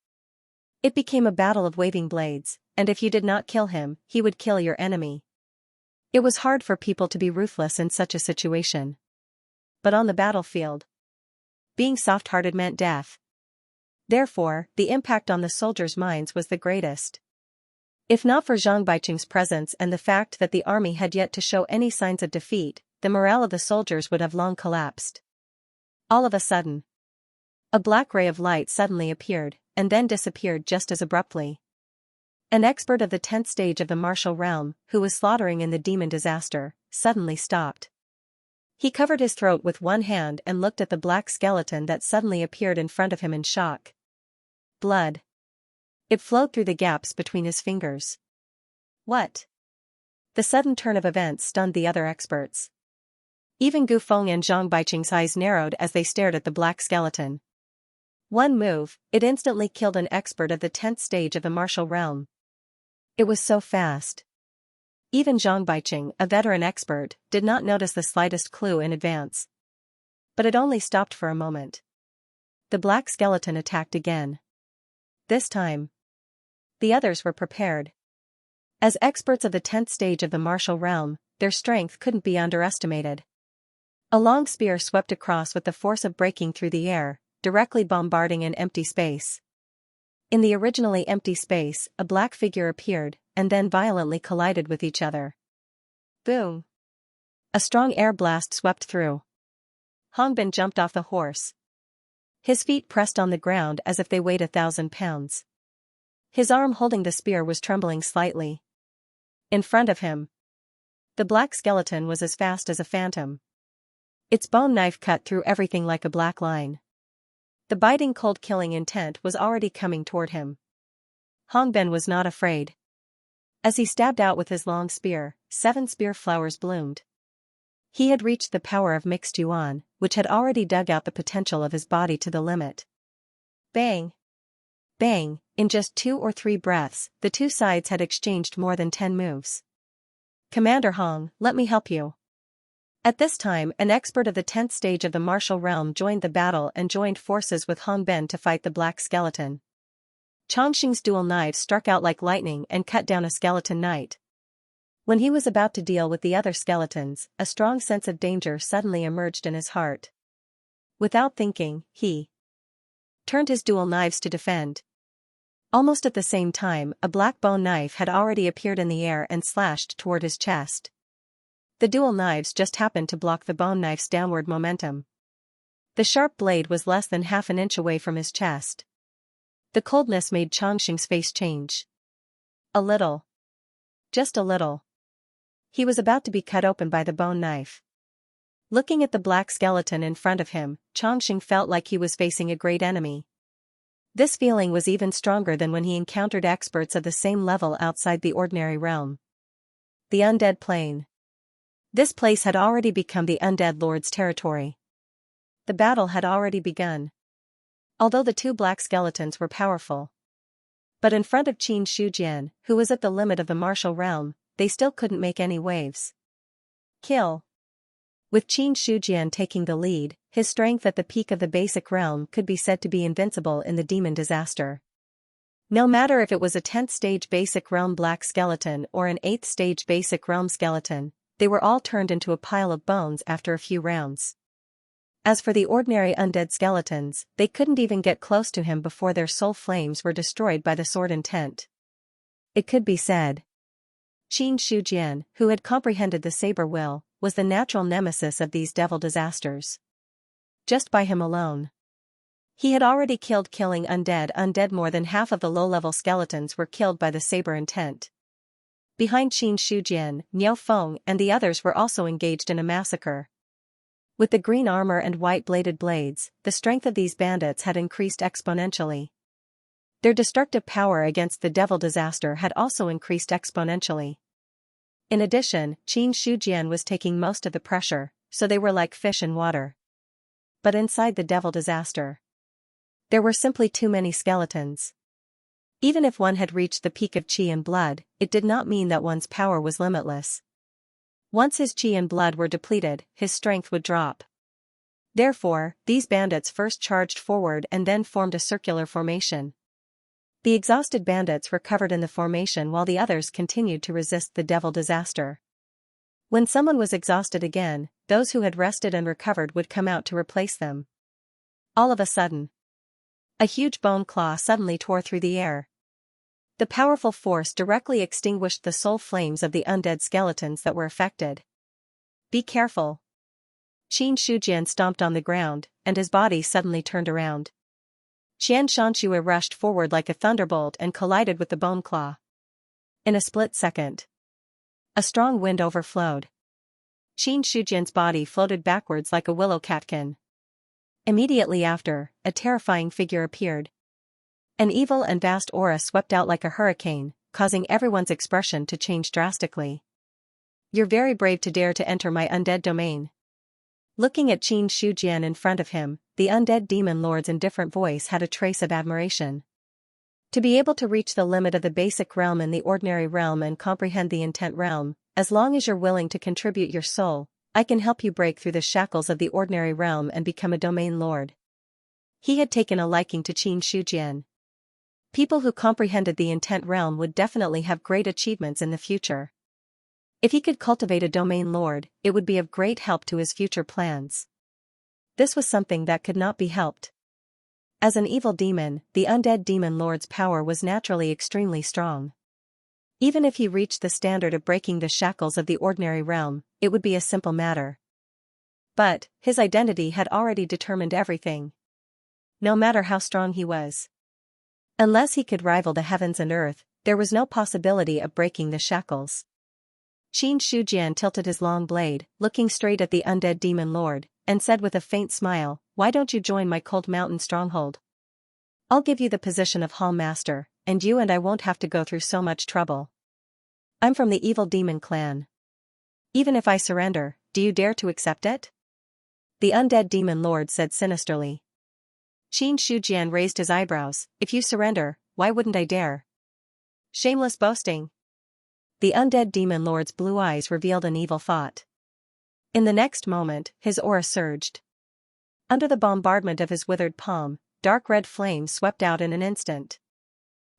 it became a battle of waving blades, and if you did not kill him, he would kill your enemy. It was hard for people to be ruthless in such a situation. But on the battlefield, being soft-hearted meant death. Therefore, the impact on the soldiers' minds was the greatest. If not for Zhang Baiqing's presence and the fact that the army had yet to show any signs of defeat, the morale of the soldiers would have long collapsed. All of a sudden, a black ray of light suddenly appeared, and then disappeared just as abruptly. An expert of the 10th stage of the martial realm, who was slaughtering in the demon disaster, suddenly stopped. He covered his throat with one hand and looked at the black skeleton that suddenly appeared in front of him in shock. Blood. It flowed through the gaps between his fingers. What? The sudden turn of events stunned the other experts. Even Gufeng and Zhang Baiqing's eyes narrowed as they stared at the black skeleton. One move, it instantly killed an expert of the 10th stage of the martial realm. It was so fast. Even Zhang Baiqing, a veteran expert, did not notice the slightest clue in advance. But it only stopped for a moment. The black skeleton attacked again. This time, the others were prepared. As experts of the 10th stage of the martial realm, their strength couldn't be underestimated. A long spear swept across with the force of breaking through the air, directly bombarding an empty space. In the originally empty space, a black figure appeared, and then violently collided with each other. Boom! A strong air blast swept through. Hongbin jumped off the horse. His feet pressed on the ground as if they weighed 1,000 pounds. His arm holding the spear was trembling slightly. In front of him, the black skeleton was as fast as a phantom. Its bone knife cut through everything like a black line. The biting cold killing intent was already coming toward him. Hongbin was not afraid. As he stabbed out with his long spear, 7 spear flowers bloomed. He had reached the power of mixed yuan, which had already dug out the potential of his body to the limit. Bang! Bang! In just 2 or 3 breaths, the two sides had exchanged more than 10 moves. Commander Hong, let me help you. At this time, an expert of the 10th stage of the martial realm joined the battle and joined forces with Hongbin to fight the black skeleton. Chongqing's dual knives struck out like lightning and cut down a skeleton knight. When he was about to deal with the other skeletons, a strong sense of danger suddenly emerged in his heart. Without thinking, he turned his dual knives to defend. Almost at the same time, a black bone knife had already appeared in the air and slashed toward his chest. The dual knives just happened to block the bone knife's downward momentum. The sharp blade was less than half an inch away from his chest. The coldness made Chongqing's face change. A little. Just a little. He was about to be cut open by the bone knife. Looking at the black skeleton in front of him, Chongqing felt like he was facing a great enemy. This feeling was even stronger than when he encountered experts of the same level outside the ordinary realm. The undead plane. This place had already become the undead lord's territory. The battle had already begun. Although the 2 black skeletons were powerful. But in front of Qin Shujian, who was at the limit of the martial realm, they still couldn't make any waves. Kill. With Qin Shujian taking the lead, his strength at the peak of the basic realm could be said to be invincible in the demon disaster. No matter if it was a 10th stage basic realm black skeleton or an 8th stage basic realm skeleton, they were all turned into a pile of bones after a few rounds. As for the ordinary undead skeletons, they couldn't even get close to him before their soul flames were destroyed by the sword intent. It could be said, Qin Shujian, who had comprehended the saber will, was the natural nemesis of these devil disasters. Just by him alone. He had already killing undead more than half of the low-level skeletons were killed by the saber intent. Behind Qin Shujian, Niao Feng and the others were also engaged in a massacre. With the green armor and white-bladed blades, the strength of these bandits had increased exponentially. Their destructive power against the devil disaster had also increased exponentially. In addition, Qin Shujian was taking most of the pressure, so they were like fish in water. But inside the devil disaster, there were simply too many skeletons. Even if one had reached the peak of qi and blood, it did not mean that one's power was limitless. Once his qi and blood were depleted, his strength would drop. Therefore, these bandits first charged forward and then formed a circular formation. The exhausted bandits recovered in the formation while the others continued to resist the devil disaster. When someone was exhausted again, those who had rested and recovered would come out to replace them. All of a sudden, a huge bone claw suddenly tore through the air. The powerful force directly extinguished the soul flames of the undead skeletons that were affected. Be careful. Qin Shujian stomped on the ground, and his body suddenly turned around. Xianxia rushed forward like a thunderbolt and collided with the bone claw. In a split second, a strong wind overflowed. Qin Shujian's body floated backwards like a willow catkin. Immediately after, a terrifying figure appeared. An evil and vast aura swept out like a hurricane, causing everyone's expression to change drastically. You're very brave to dare to enter my undead domain. Looking at Qin Shujian in front of him, the undead demon lord's indifferent voice had a trace of admiration. To be able to reach the limit of the basic realm in the ordinary realm and comprehend the intent realm, as long as you're willing to contribute your soul, I can help you break through the shackles of the ordinary realm and become a domain lord. He had taken a liking to Qin Shujian. People who comprehended the intent realm would definitely have great achievements in the future. If he could cultivate a domain lord, it would be of great help to his future plans. This was something that could not be helped. As an evil demon, the undead demon lord's power was naturally extremely strong. Even if he reached the standard of breaking the shackles of the ordinary realm, it would be a simple matter. But, his identity had already determined everything. No matter how strong he was. Unless he could rival the heavens and earth, there was no possibility of breaking the shackles. Xianxia tilted his long blade, looking straight at the undead demon lord, and said with a faint smile, "Why don't you join my cold mountain stronghold? I'll give you the position of hall master, and you and I won't have to go through so much trouble. I'm from the evil demon clan. Even if I surrender, do you dare to accept it?" The undead demon lord said sinisterly. Xianxia raised his eyebrows. "If you surrender, why wouldn't I dare? Shameless boasting." The undead demon lord's blue eyes revealed an evil thought. In the next moment, his aura surged. Under the bombardment of his withered palm, dark red flames swept out in an instant.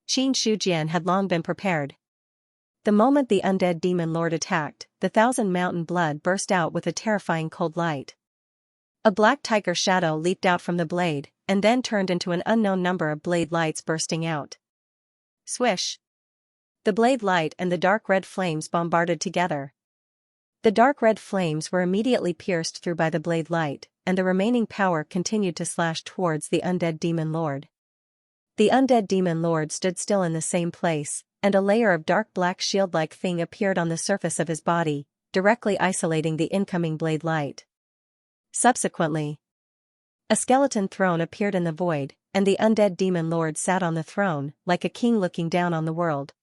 Xianxia had long been prepared. The moment the undead demon lord attacked, the thousand mountain blood burst out with a terrifying cold light. A black tiger shadow leaped out from the blade, and then turned into an unknown number of blade lights bursting out. Swish! The blade light and the dark red flames bombarded together. The dark red flames were immediately pierced through by the blade light, and the remaining power continued to slash towards the undead demon lord. The undead demon lord stood still in the same place, and a layer of dark black shield-like thing appeared on the surface of his body, directly isolating the incoming blade light. Subsequently, a skeleton throne appeared in the void, and the undead demon lord sat on the throne, like a king looking down on the world.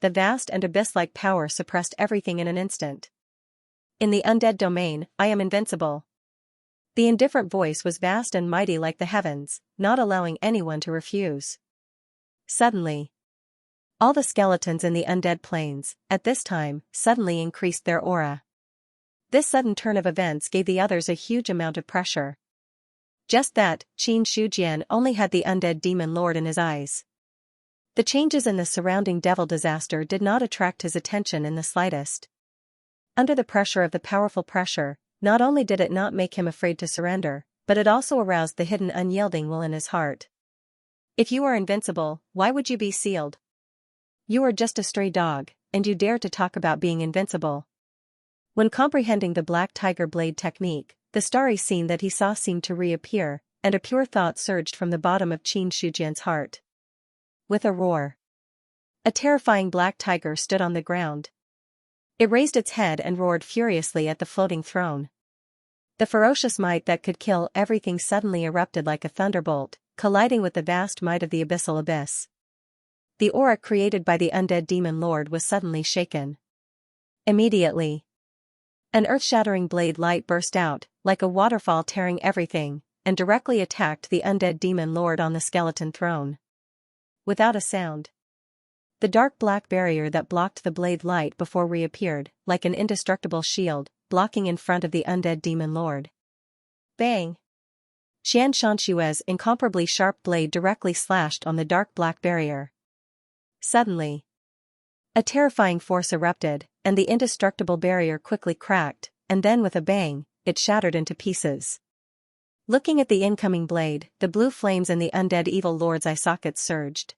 The vast and abyss-like power suppressed everything in an instant. "In the undead domain, I am invincible." The indifferent voice was vast and mighty like the heavens, not allowing anyone to refuse. Suddenly, all the skeletons in the undead plains, at this time, suddenly increased their aura. This sudden turn of events gave the others a huge amount of pressure. Just that, Xianxia only had the undead demon lord in his eyes. The changes in the surrounding devil disaster did not attract his attention in the slightest. Under the pressure of the powerful pressure, not only did it not make him afraid to surrender, but it also aroused the hidden unyielding will in his heart. If you are invincible, why would you be sealed? You are just a stray dog, and you dare to talk about being invincible. When comprehending the black tiger blade technique, the starry scene that he saw seemed to reappear, and a pure thought surged from the bottom of Xianxia's heart. With a roar, a terrifying black tiger stood on the ground. It raised its head and roared furiously at the floating throne. The ferocious might that could kill everything suddenly erupted like a thunderbolt, colliding with the vast might of the abyssal abyss. The aura created by the undead demon lord was suddenly shaken. Immediately, an earth-shattering blade light burst out, like a waterfall tearing everything, and directly attacked the undead demon lord on the skeleton throne. Without a sound, the dark black barrier that blocked the blade light before reappeared, like an indestructible shield, blocking in front of the undead demon lord. Bang! Xianxia's incomparably sharp blade directly slashed on the dark black barrier. Suddenly, a terrifying force erupted, and the indestructible barrier quickly cracked, and then with a bang, it shattered into pieces. Looking at the incoming blade, the blue flames in the undead evil lord's eye sockets surged.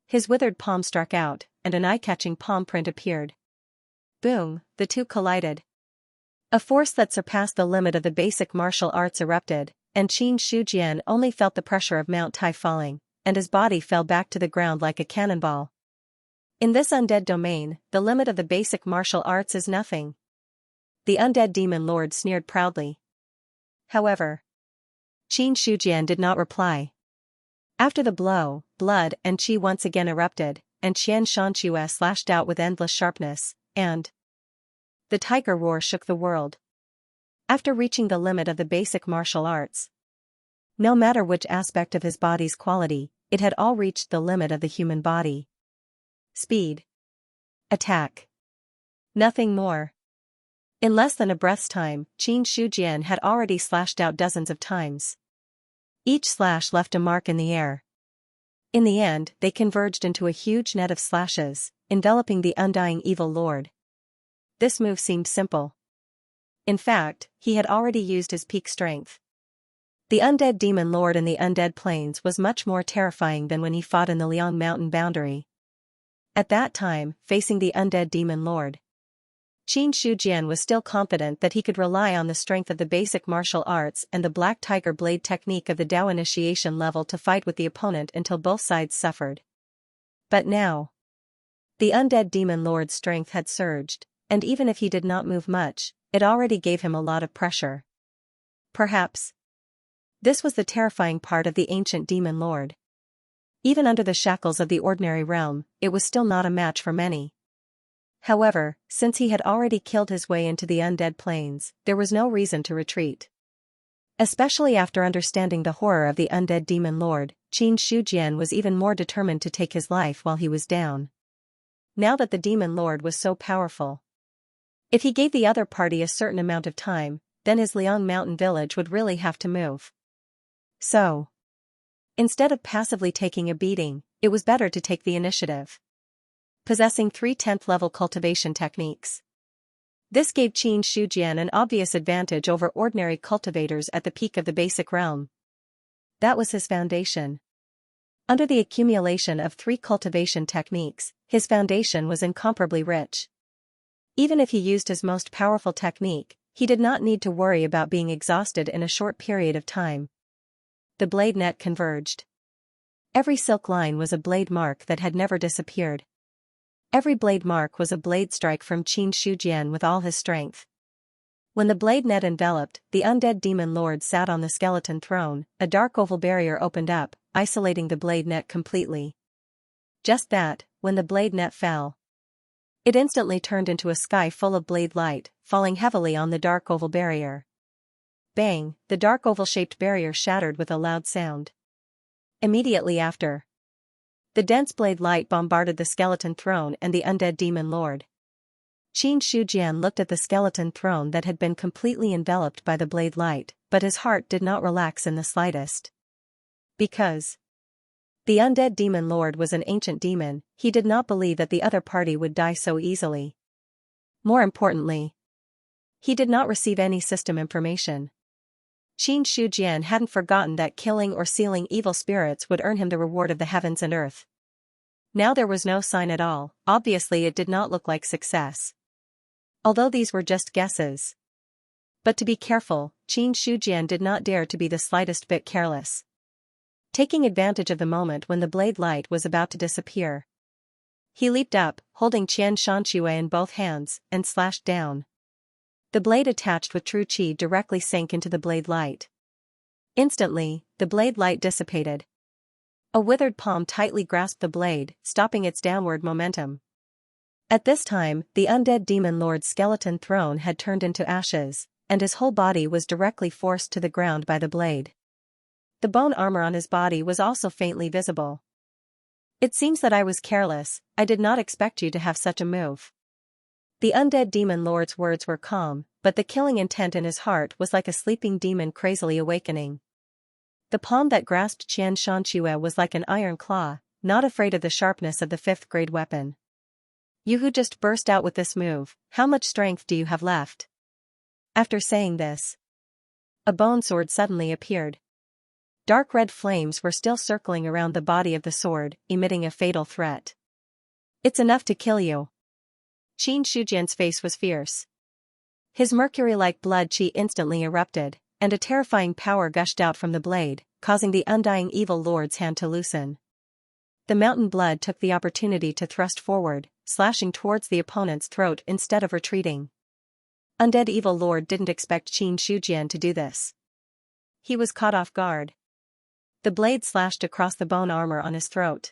His withered palm struck out, and an eye-catching palm print appeared. Boom, the two collided. A force that surpassed the limit of the basic martial arts erupted, and Xianxia only felt the pressure of Mount Tai falling, and his body fell back to the ground like a cannonball. In this undead domain, the limit of the basic martial arts is nothing. The undead demon lord sneered proudly. However, Xianxia did not reply. After the blow, blood and chi once again erupted, and Xianxia slashed out with endless sharpness, and the tiger roar shook the world. After reaching the limit of the basic martial arts, no matter which aspect of his body's quality, it had all reached the limit of the human body. Speed. Attack. Nothing more. In less than a breath's time, Xianxia had already slashed out dozens of times. Each slash left a mark in the air. In the end, they converged into a huge net of slashes, enveloping the undying evil lord. This move seemed simple. In fact, he had already used his peak strength. The undead demon lord in the undead plains was much more terrifying than when he fought in the Liang mountain boundary. At that time, facing the undead demon lord, Xianxia was still confident that he could rely on the strength of the basic martial arts and the Black Tiger Blade technique of the Dao initiation level to fight with the opponent until both sides suffered. But now, the undead demon lord's strength had surged, and even if he did not move much, it already gave him a lot of pressure. Perhaps this was the terrifying part of the ancient demon lord. Even under the shackles of the ordinary realm, it was still not a match for many. However, since he had already killed his way into the undead plains, there was no reason to retreat. Especially after understanding the horror of the undead demon lord, Xianxia was even more determined to take his life while he was down. Now that the demon lord was so powerful, if he gave the other party a certain amount of time, then his Liang mountain village would really have to move. So, instead of passively taking a beating, it was better to take the initiative. Possessing 3 10th level cultivation techniques, this gave Xianxia an obvious advantage over ordinary cultivators at the peak of the basic realm. That was his foundation. Under the accumulation of 3 cultivation techniques, his foundation was incomparably rich. Even if he used his most powerful technique, he did not need to worry about being exhausted in a short period of time. The blade net converged. Every silk line was a blade mark that had never disappeared. Every blade mark was a blade strike from Xianxia with all his strength. When the blade net enveloped, the undead demon lord sat on the skeleton throne, a dark oval barrier opened up, isolating the blade net completely. Just that, when the blade net fell, it instantly turned into a sky full of blade light, falling heavily on the dark oval barrier. Bang, the dark oval-shaped barrier shattered with a loud sound. Immediately after, the dense blade light bombarded the skeleton throne and the undead demon lord. Xianxia looked at the skeleton throne that had been completely enveloped by the blade light, but his heart did not relax in the slightest. Because the undead demon lord was an ancient demon, he did not believe that the other party would die so easily. More importantly, he did not receive any system information. Xianxia hadn't forgotten that killing or sealing evil spirits would earn him the reward of the heavens and earth. Now there was no sign at all. Obviously it did not look like success. Although these were just guesses. But to be careful, Xianxia did not dare to be the slightest bit careless. Taking advantage of the moment when the blade light was about to disappear, he leaped up, holding Xianxia in both hands, and slashed down. The blade attached with true qi directly sank into the blade light. Instantly, the blade light dissipated. A withered palm tightly grasped the blade, stopping its downward momentum. At this time, the undead demon lord's skeleton throne had turned into ashes, and his whole body was directly forced to the ground by the blade. The bone armor on his body was also faintly visible. It seems that I was careless. I did not expect you to have such a move. The undead demon lord's words were calm, but the killing intent in his heart was like a sleeping demon crazily awakening. The palm that grasped Xianxia was like an iron claw, not afraid of the sharpness of the 5th-grade weapon. You who just burst out with this move, how much strength do you have left? After saying this, a bone sword suddenly appeared. Dark red flames were still circling around the body of the sword, emitting a fatal threat. It's enough to kill you. Xianxujian's face was fierce. His mercury-like blood qi instantly erupted, and a terrifying power gushed out from the blade, causing the undying evil lord's hand to loosen. The mountain blood took the opportunity to thrust forward, slashing towards the opponent's throat instead of retreating. Undead evil lord didn't expect Xianxujian to do this. He was caught off guard. The blade slashed across the bone armor on his throat.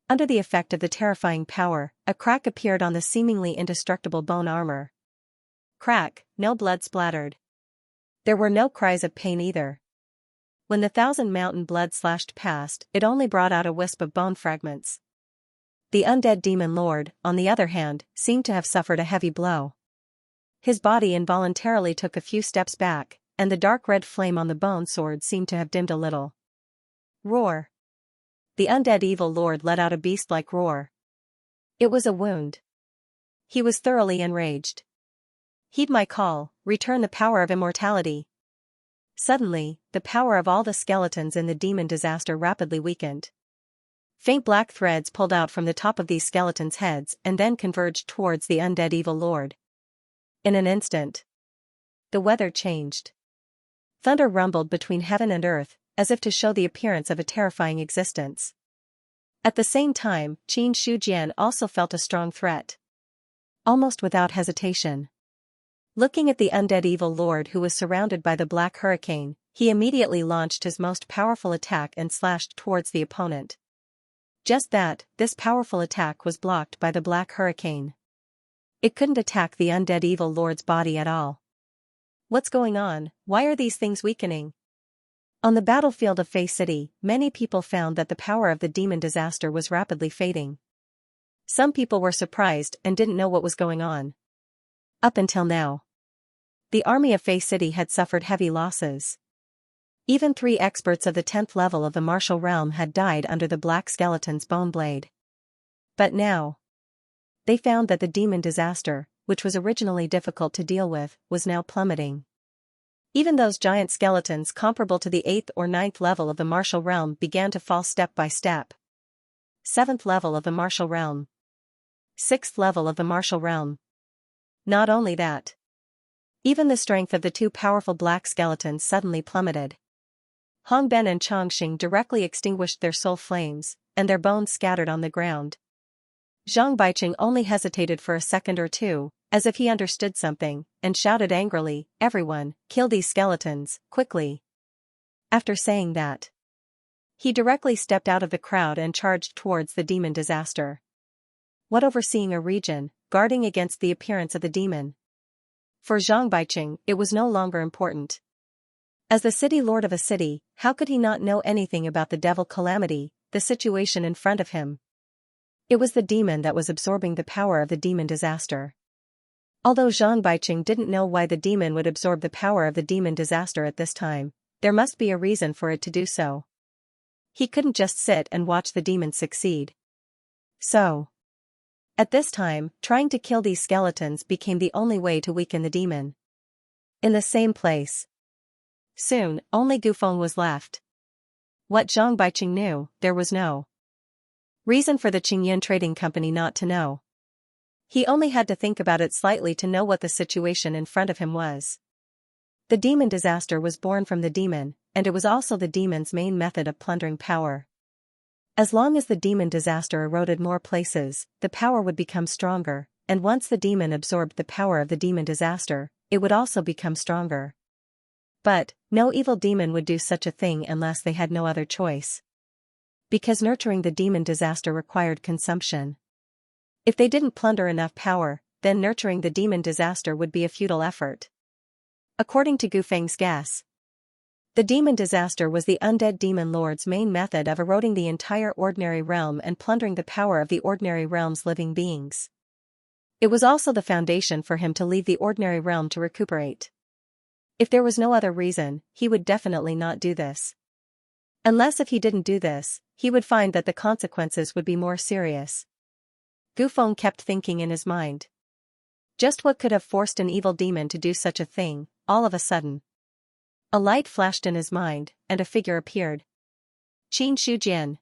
Under the effect of the terrifying power, a crack appeared on the seemingly indestructible bone armor. Crack, no blood splattered. There were no cries of pain either. When the 1,000 blood slashed past, it only brought out a wisp of bone fragments. The undead demon lord, on the other hand, seemed to have suffered a heavy blow. His body involuntarily took a few steps back, and the dark red flame on the bone sword seemed to have dimmed a little. Roar! the undead evil lord let out a beast-like roar. It was a wound. He was thoroughly enraged. Heed my call, return the power of immortality. Suddenly, the power of all the skeletons in the demon disaster rapidly weakened. Faint black threads pulled out from the top of these skeletons' heads and then converged towards the undead evil lord. In an instant, the weather changed. Thunder rumbled between heaven and earth, as if to show the appearance of a terrifying existence. At the same time, Xianxia also felt a strong threat. Almost without hesitation. Looking at the undead evil lord who was surrounded by the black hurricane, he immediately launched his most powerful attack and slashed towards the opponent. Just that, this powerful attack was blocked by the black hurricane. It couldn't attack the undead evil lord's body at all. What's going on? Why are these things weakening? On the battlefield of Fey City, many people found that the power of the demon disaster was rapidly fading. Some people were surprised and didn't know what was going on. Up until now, the army of Fey City had suffered heavy losses. Even 3 experts of the 10th level of the martial realm had died under the black skeleton's bone blade. But now, they found that the demon disaster, which was originally difficult to deal with, was now plummeting. Even those giant skeletons comparable to the 8th or 9th level of the martial realm began to fall step by step. 7th level of the martial realm. 6th level of the martial realm. Not only that. Even the strength of the 2 powerful black skeletons suddenly plummeted. Hongben and Chongqing directly extinguished their soul flames, and their bones scattered on the ground. Zhang Baiqing only hesitated for a second or two, as if he understood something, and shouted angrily, "Everyone, kill these skeletons, quickly." After saying that, he directly stepped out of the crowd and charged towards the demon disaster. What overseeing a region, guarding against the appearance of the demon? For Zhang Baiqing, it was no longer important. As the city lord of a city, how could he not know anything about the devil calamity, the situation in front of him? It was the demon that was absorbing the power of the demon disaster. Although Zhang Baiqing didn't know why the demon would absorb the power of the demon disaster at this time, there must be a reason for it to do so. He couldn't just sit and watch the demon succeed. So, at this time, trying to kill these skeletons became the only way to weaken the demon. In the same place. Soon, only Gufeng was left. What Zhang Baiqing knew, there was no reason for the Qingyan Trading Company not to know. He only had to think about it slightly to know what the situation in front of him was. The demon disaster was born from the demon, and it was also the demon's main method of plundering power. As long as the demon disaster eroded more places, the power would become stronger, and once the demon absorbed the power of the demon disaster, it would also become stronger. But, no evil demon would do such a thing unless they had no other choice. Because nurturing the demon disaster required consumption. If they didn't plunder enough power, then nurturing the demon disaster would be a futile effort. According to Gufeng's guess, the demon disaster was the undead demon lord's main method of eroding the entire ordinary realm and plundering the power of the ordinary realm's living beings. It was also the foundation for him to leave the ordinary realm to recuperate. If there was no other reason, he would definitely not do this. Unless if he didn't do this, he would find that the consequences would be more serious. Gufeng kept thinking in his mind. Just what could have forced an evil demon to do such a thing? All of a sudden, a light flashed in his mind, and a figure appeared. Qin Shujian.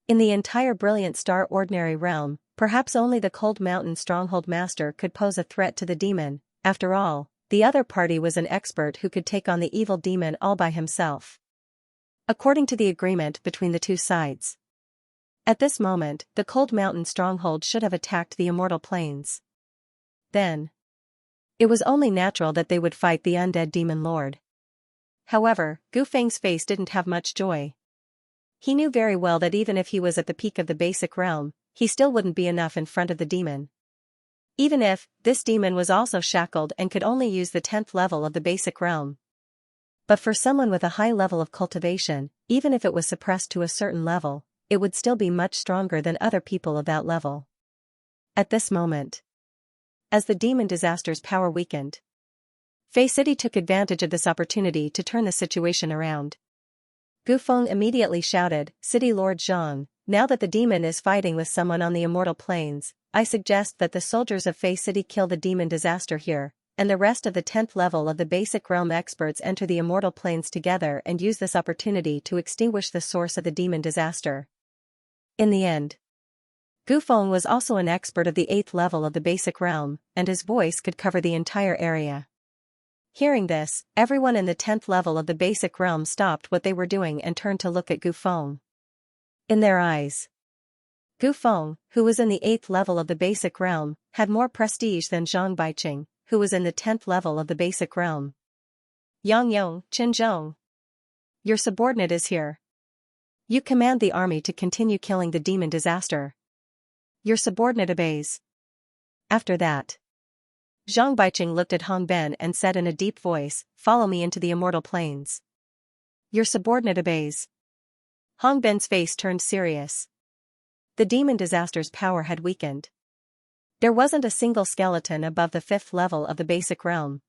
In the entire Brilliant Star Ordinary Realm, perhaps only the Cold Mountain Stronghold Master could pose a threat to the demon. After all, the other party was an expert who could take on the evil demon all by himself. According to the agreement between the two sides. At this moment, the Cold Mountain Stronghold should have attacked the Immortal Plains. Then, it was only natural that they would fight the undead demon lord. However, Gufeng's face didn't have much joy. He knew very well that even if he was at the peak of the basic realm, he still wouldn't be enough in front of the demon. Even if, this demon was also shackled and could only use the 10th level of the basic realm. But for someone with a high level of cultivation, even if it was suppressed to a certain level, it would still be much stronger than other people of that level. At this moment, as the demon disaster's power weakened, Fey City took advantage of this opportunity to turn the situation around. Gufeng immediately shouted, City Lord Zhang, now that the demon is fighting with someone on the immortal planes, I suggest that the soldiers of Fei City kill the demon disaster here, and the rest of the 10th level of the basic realm experts enter the immortal planes together and use this opportunity to extinguish the source of the demon disaster. In the end, Gufeng was also an expert of the 8th level of the basic realm, and his voice could cover the entire area. Hearing this, everyone in the 10th level of the basic realm stopped what they were doing and turned to look at Gufeng. In their eyes, Gufeng, who was in the 8th level of the basic realm, had more prestige than Zhang Baiqing, who was in the 10th level of the basic realm. Yang Yong, Chen Zhong. Your subordinate is here. You command the army to continue killing the demon disaster. Your subordinate obeys. After that, Zhang Baiqing looked at Hong Ben and said in a deep voice, Follow me into the immortal planes. Your subordinate obeys. Hong Ben's face turned serious. The demon disaster's power had weakened. There wasn't a single skeleton above the 5th level of the basic realm.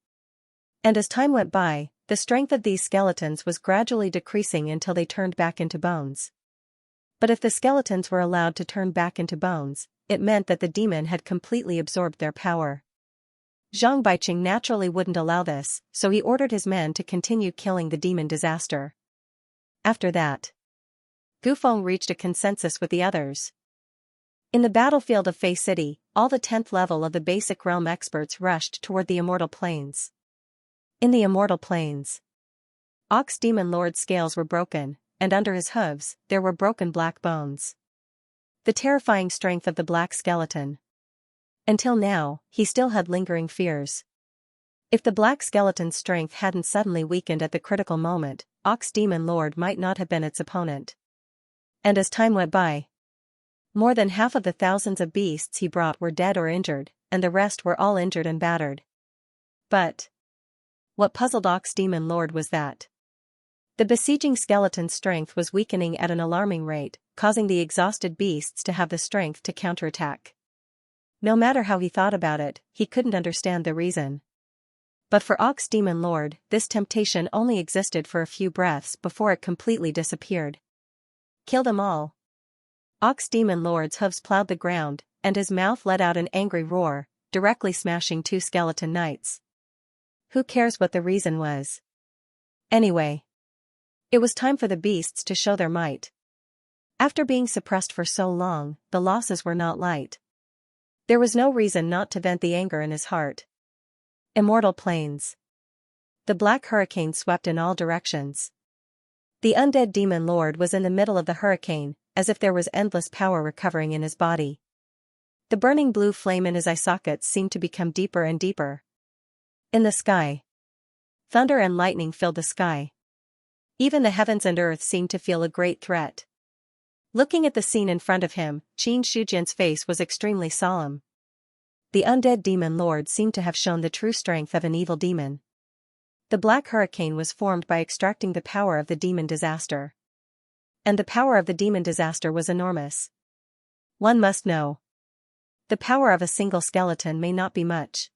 And as time went by, the strength of these skeletons was gradually decreasing until they turned back into bones. But if the skeletons were allowed to turn back into bones, it meant that the demon had completely absorbed their power. Zhang Baiqing naturally wouldn't allow this, so he ordered his men to continue killing the demon disaster. After that, Gufeng reached a consensus with the others. In the battlefield of Fei City, all the 10th level of the basic realm experts rushed toward the immortal planes. In the immortal planes, Ox Demon Lord's scales were broken, and under his hooves, there were broken black bones. The terrifying strength of the black skeleton. Until now, he still had lingering fears. If the black skeleton's strength hadn't suddenly weakened at the critical moment, Ox Demon Lord might not have been its opponent. And as time went by, more than half of the thousands of beasts he brought were dead or injured, and the rest were all injured and battered. But what puzzled Ox Demon Lord was that the besieging skeleton's strength was weakening at an alarming rate, causing the exhausted beasts to have the strength to counterattack. No matter how he thought about it, he couldn't understand the reason. But for Ox Demon Lord, this temptation only existed for a few breaths before it completely disappeared. Kill them all. Ox Demon Lord's hooves plowed the ground, and his mouth let out an angry roar, directly smashing 2 skeleton knights. Who cares what the reason was? Anyway, it was time for the beasts to show their might. After being suppressed for so long, the losses were not light. There was no reason not to vent the anger in his heart. Immortal plains. The black hurricane swept in all directions. The undead demon lord was in the middle of the hurricane, as if there was endless power recovering in his body. The burning blue flame in his eye sockets seemed to become deeper and deeper. In the sky, thunder and lightning filled the sky. Even the heavens and earth seemed to feel a great threat. Looking at the scene in front of him, Qin Shujian's face was extremely solemn. The undead demon lord seemed to have shown the true strength of an evil demon. The black hurricane was formed by extracting the power of the demon disaster. And the power of the demon disaster was enormous. One must know. The power of a single skeleton may not be much.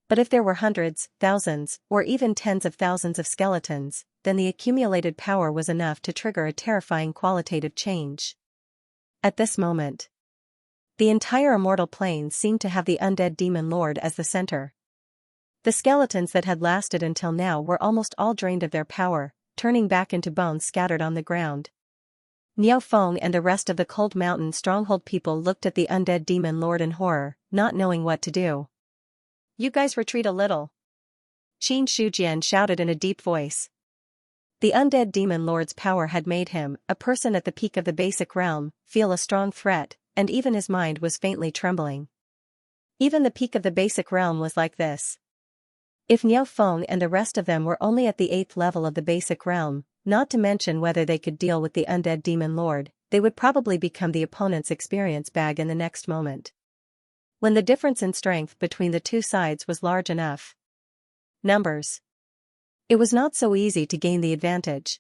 But if there were hundreds, thousands, or even tens of thousands of skeletons, then the accumulated power was enough to trigger a terrifying qualitative change. At this moment, the entire immortal plane seemed to have the undead demon lord as the center. The skeletons that had lasted until now were almost all drained of their power, turning back into bones scattered on the ground. Niao Feng and the rest of the Cold Mountain Stronghold people looked at the undead demon lord in horror, not knowing what to do. You guys retreat a little. Qin Shujian shouted in a deep voice. The undead demon lord's power had made him, a person at the peak of the basic realm, feel a strong threat, and even his mind was faintly trembling. Even the peak of the basic realm was like this. If Niao Feng and the rest of them were only at the 8th level of the basic realm, not to mention whether they could deal with the undead demon lord, they would probably become the opponent's experience bag in the next moment. When the difference in strength between the two sides was large enough. Numbers. It was not so easy to gain the advantage.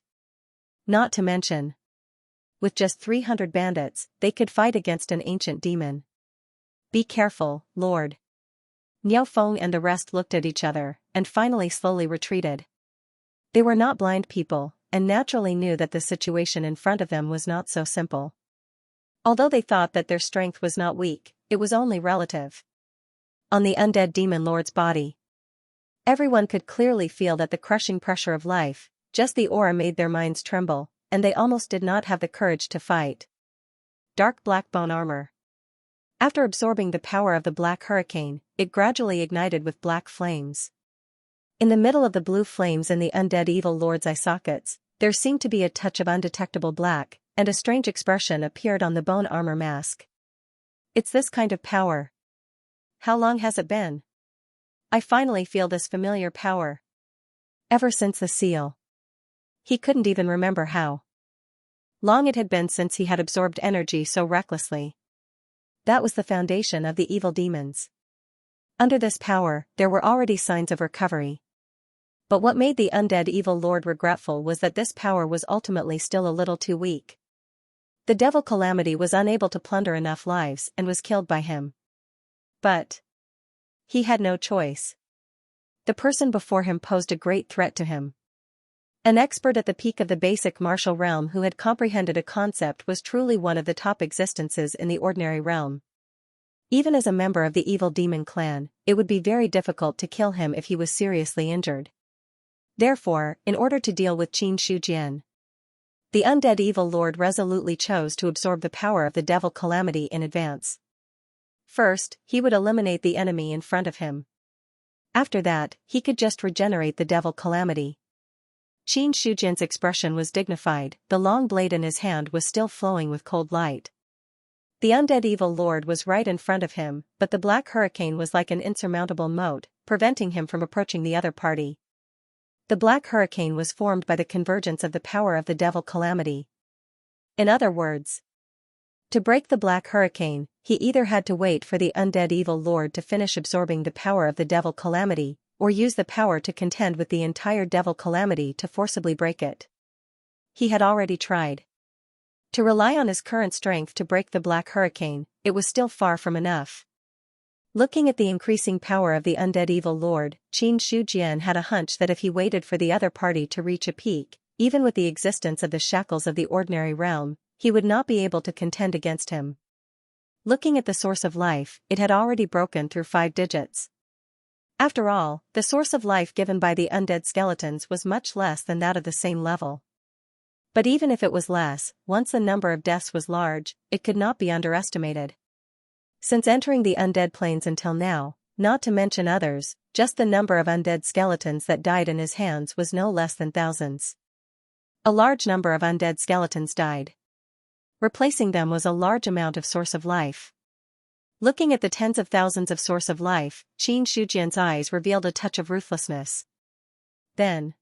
Not to mention, with just 300 bandits, they could fight against an ancient demon. Be careful, Lord. Niao Feng and the rest looked at each other, and finally slowly retreated. They were not blind people, and naturally knew that the situation in front of them was not so simple. Although they thought that their strength was not weak, it was only relative. On the undead demon lord's body, everyone could clearly feel that the crushing pressure of life, just the aura made their minds tremble, and they almost did not have the courage to fight. Dark black bone armor. After absorbing the power of the black hurricane, it gradually ignited with black flames. In the middle of the blue flames in the undead evil lord's eye sockets, there seemed to be a touch of undetectable black, and a strange expression appeared on the bone armor mask. It's this kind of power. How long has it been? I finally feel this familiar power. Ever since the seal. He couldn't even remember how long it had been since he had absorbed energy so recklessly. That was the foundation of the evil demons. Under this power, there were already signs of recovery. But what made the undead evil lord regretful was that this power was ultimately still a little too weak. The devil Calamity was unable to plunder enough lives and was killed by him. But he had no choice. The person before him posed a great threat to him. An expert at the peak of the basic martial realm who had comprehended a concept was truly one of the top existences in the ordinary realm. Even as a member of the evil demon clan, it would be very difficult to kill him if he was seriously injured. Therefore, in order to deal with Xianxia, the undead evil lord resolutely chose to absorb the power of the devil Calamity in advance. First, he would eliminate the enemy in front of him. After that, he could just regenerate the devil Calamity. Xianxia's expression was dignified, the long blade in his hand was still flowing with cold light. The undead evil lord was right in front of him, but the black hurricane was like an insurmountable moat, preventing him from approaching the other party. The black hurricane was formed by the convergence of the power of the devil Calamity. In other words, to break the black hurricane, he either had to wait for the undead evil lord to finish absorbing the power of the devil Calamity, or use the power to contend with the entire devil Calamity to forcibly break it. He had already tried. To rely on his current strength to break the black hurricane, it was still far from enough. Looking at the increasing power of the undead evil lord, Xianxia had a hunch that if he waited for the other party to reach a peak, even with the existence of the shackles of the ordinary realm, he would not be able to contend against him. Looking at the source of life, it had already broken through 5 digits. After all, the source of life given by the undead skeletons was much less than that of the same level. But even if it was less, once the number of deaths was large, it could not be underestimated. Since entering the undead plains until now, not to mention others, just the number of undead skeletons that died in his hands was no less than thousands. A large number of undead skeletons died. Replacing them was a large amount of source of life. Looking at the tens of thousands of source of life, Xianxia's eyes revealed a touch of ruthlessness. Then,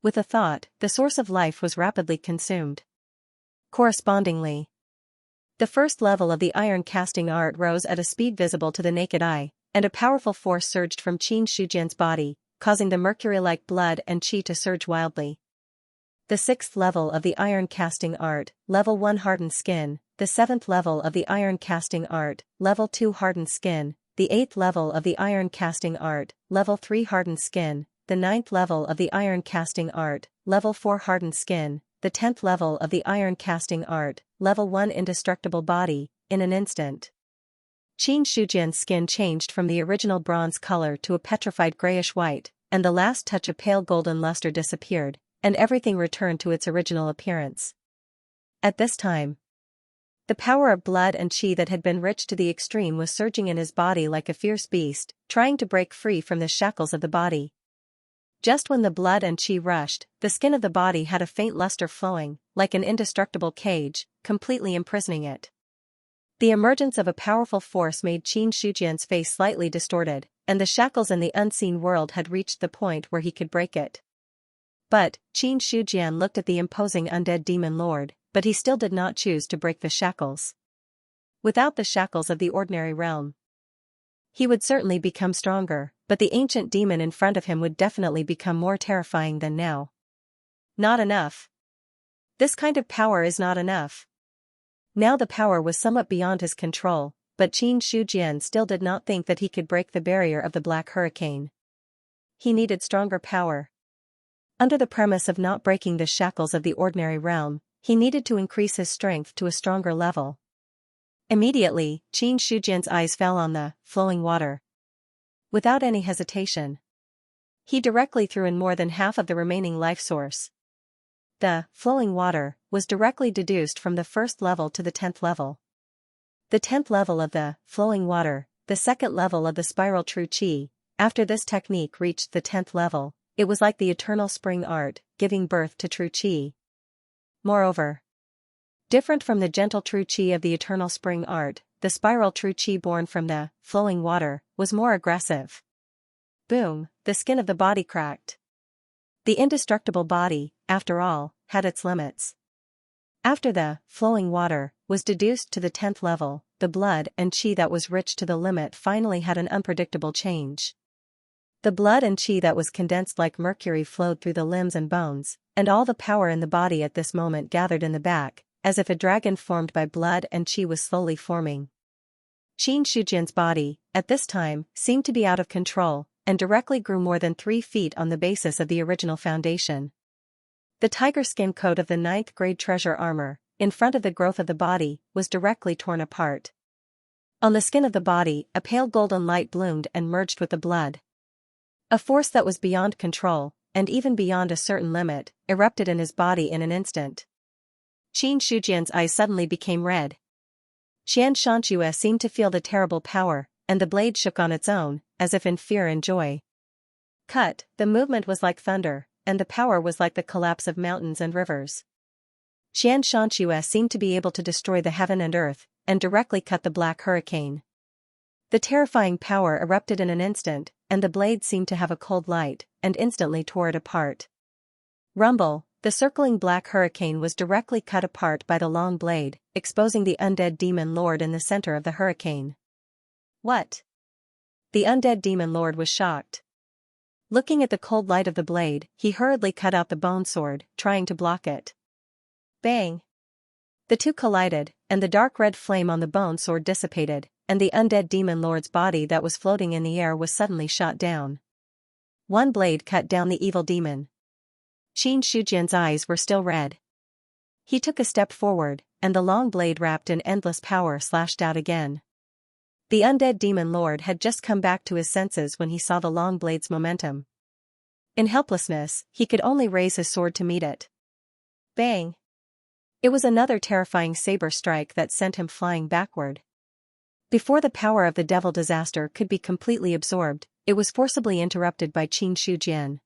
with a thought, the source of life was rapidly consumed. Correspondingly, the first level of the iron casting art rose at a speed visible to the naked eye, and a powerful force surged from Xianxia's body, causing the mercury-like blood and qi to surge wildly. The 6th level of the iron casting art, level 1 hardened skin, the 7th level of the iron casting art, level 2 hardened skin, the 8th level of the iron casting art, level 3 hardened skin, the 9th level of the iron casting art, level 4 hardened skin, the 10th level of the iron casting art, level 1 indestructible body, in an instant. Xianxia's skin changed from the original bronze color to a petrified grayish-white, and the last touch of pale golden luster disappeared, and everything returned to its original appearance. At this time, the power of blood and qi that had been rich to the extreme was surging in his body like a fierce beast, trying to break free from the shackles of the body. Just when the blood and qi rushed, the skin of the body had a faint luster flowing, like an indestructible cage, completely imprisoning it. The emergence of a powerful force made Xianxia's face slightly distorted, and the shackles in the unseen world had reached the point where he could break it. But, Xianxia looked at the imposing undead demon lord, but he still did not choose to break the shackles. Without the shackles of the ordinary realm, he would certainly become stronger, but the ancient demon in front of him would definitely become more terrifying than now. Not enough. This kind of power is not enough. Now the power was somewhat beyond his control, but Xianxia still did not think that he could break the barrier of the black hurricane. He needed stronger power. Under the premise of not breaking the shackles of the ordinary realm, he needed to increase his strength to a stronger level. Immediately, Qin Shujian's eyes fell on the flowing water. Without any hesitation, he directly threw in more than half of the remaining life source. The flowing water was directly deduced from the first level to the 10th level. The 10th level of the flowing water, the second level of the spiral true qi. After this technique reached the 10th level, it was like the eternal spring art, giving birth to true qi. Moreover, different from the gentle true qi of the eternal spring art, the spiral true qi born from the flowing water was more aggressive. Boom, the skin of the body cracked. The indestructible body, after all, had its limits. After the flowing water was deduced to the 10th level, the blood and qi that was rich to the limit finally had an unpredictable change. The blood and qi that was condensed like mercury flowed through the limbs and bones, and all the power in the body at this moment gathered in the back, as if a dragon formed by blood and qi was slowly forming. Qin Shujian's body, at this time, seemed to be out of control, and directly grew more than 3 feet on the basis of the original foundation. The tiger skin coat of the 9th grade treasure armor, in front of the growth of the body, was directly torn apart. On the skin of the body, a pale golden light bloomed and merged with the blood. A force that was beyond control, and even beyond a certain limit, erupted in his body in an instant. Qin Shujian's eyes suddenly became red. Xianxia seemed to feel the terrible power, and the blade shook on its own, as if in fear and joy. Cut, the movement was like thunder, and the power was like the collapse of mountains and rivers. Xianxia seemed to be able to destroy the heaven and earth, and directly cut the black hurricane. The terrifying power erupted in an instant, and the blade seemed to have a cold light, and instantly tore it apart. Rumble, the circling black hurricane was directly cut apart by the long blade, exposing the undead demon lord in the center of the hurricane. What? The undead demon lord was shocked. Looking at the cold light of the blade, he hurriedly cut out the bone sword, trying to block it. Bang! The two collided, and the dark red flame on the bone sword dissipated, and the undead demon lord's body that was floating in the air was suddenly shot down. One blade cut down the evil demon. Qin Shujian's eyes were still red. He took a step forward, and the long blade wrapped in endless power slashed out again. The undead demon lord had just come back to his senses when he saw the long blade's momentum. In helplessness, he could only raise his sword to meet it. Bang! It was another terrifying saber strike that sent him flying backward. Before the power of the devil disaster could be completely absorbed, it was forcibly interrupted by Qin Shujian.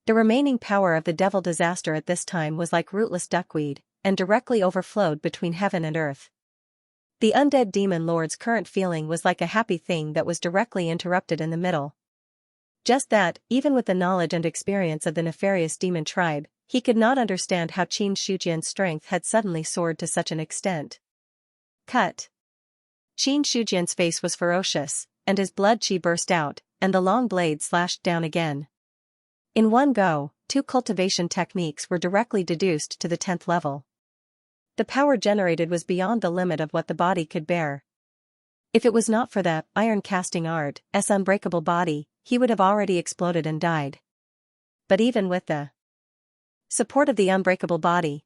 The remaining power of the devil disaster at this time was like rootless duckweed, and directly overflowed between heaven and earth. The undead demon lord's current feeling was like a happy thing that was directly interrupted in the middle. Just that, even with the knowledge and experience of the nefarious demon tribe, he could not understand how Qin Shujian's strength had suddenly soared to such an extent. Cut! Qin Shujian's face was ferocious, and his blood qi burst out, and the long blade slashed down again. In one go, 2 cultivation techniques were directly deduced to the 10th level. The power generated was beyond the limit of what the body could bear. If it was not for the iron casting art's unbreakable body, he would have already exploded and died. But even with the support of the unbreakable body,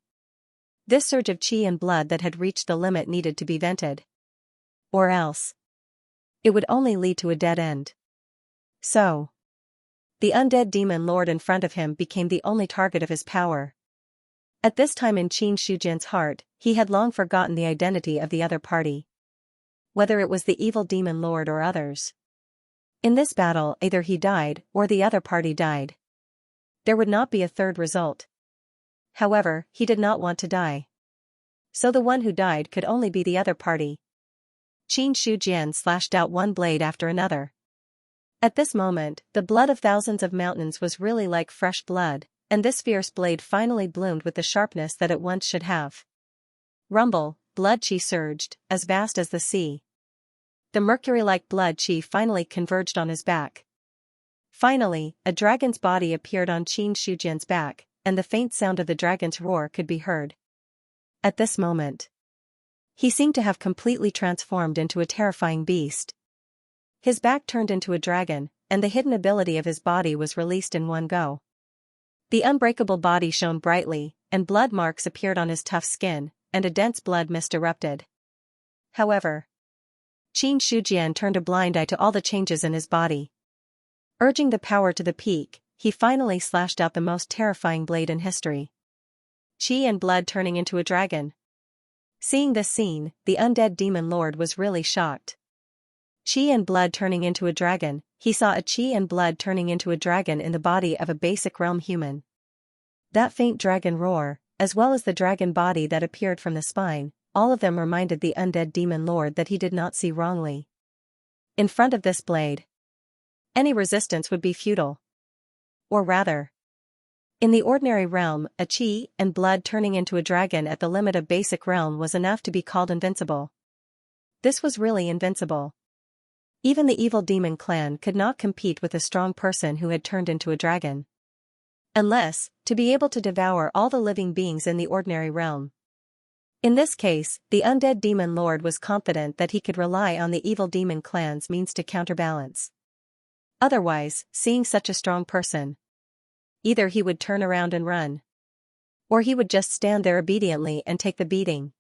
this surge of qi and blood that had reached the limit needed to be vented. Or else, it would only lead to a dead end. So, the undead demon lord in front of him became the only target of his power. At this time in Qin Shujian's heart, he had long forgotten the identity of the other party. Whether it was the evil demon lord or others. In this battle, either he died, or the other party died. There would not be a third result. However, he did not want to die. So the one who died could only be the other party. Qin Shujian slashed out one blade after another. At this moment, the blood of thousands of mountains was really like fresh blood, and this fierce blade finally bloomed with the sharpness that it once should have. Rumble, blood qi surged, as vast as the sea. The mercury-like blood qi finally converged on his back. Finally, a dragon's body appeared on Qin Shujian's back, and the faint sound of the dragon's roar could be heard. At this moment, he seemed to have completely transformed into a terrifying beast. His back turned into a dragon, and the hidden ability of his body was released in one go. The unbreakable body shone brightly, and blood marks appeared on his tough skin, and a dense blood mist erupted. However, Qin Shujian turned a blind eye to all the changes in his body. Urging the power to the peak, he finally slashed out the most terrifying blade in history. Qi and blood turning into a dragon. Seeing this scene, the undead demon lord was really shocked. Qi and blood turning into a dragon, he saw a qi and blood turning into a dragon in the body of a basic realm human. That faint dragon roar, as well as the dragon body that appeared from the spine, all of them reminded the undead demon lord that he did not see wrongly. In front of this blade, any resistance would be futile. Or rather, in the ordinary realm, a qi and blood turning into a dragon at the limit of basic realm was enough to be called invincible. This was really invincible. Even the evil demon clan could not compete with a strong person who had turned into a dragon. Unless, to be able to devour all the living beings in the ordinary realm. In this case, the undead demon lord was confident that he could rely on the evil demon clan's means to counterbalance. Otherwise, seeing such a strong person, either he would turn around and run, or he would just stand there obediently and take the beating.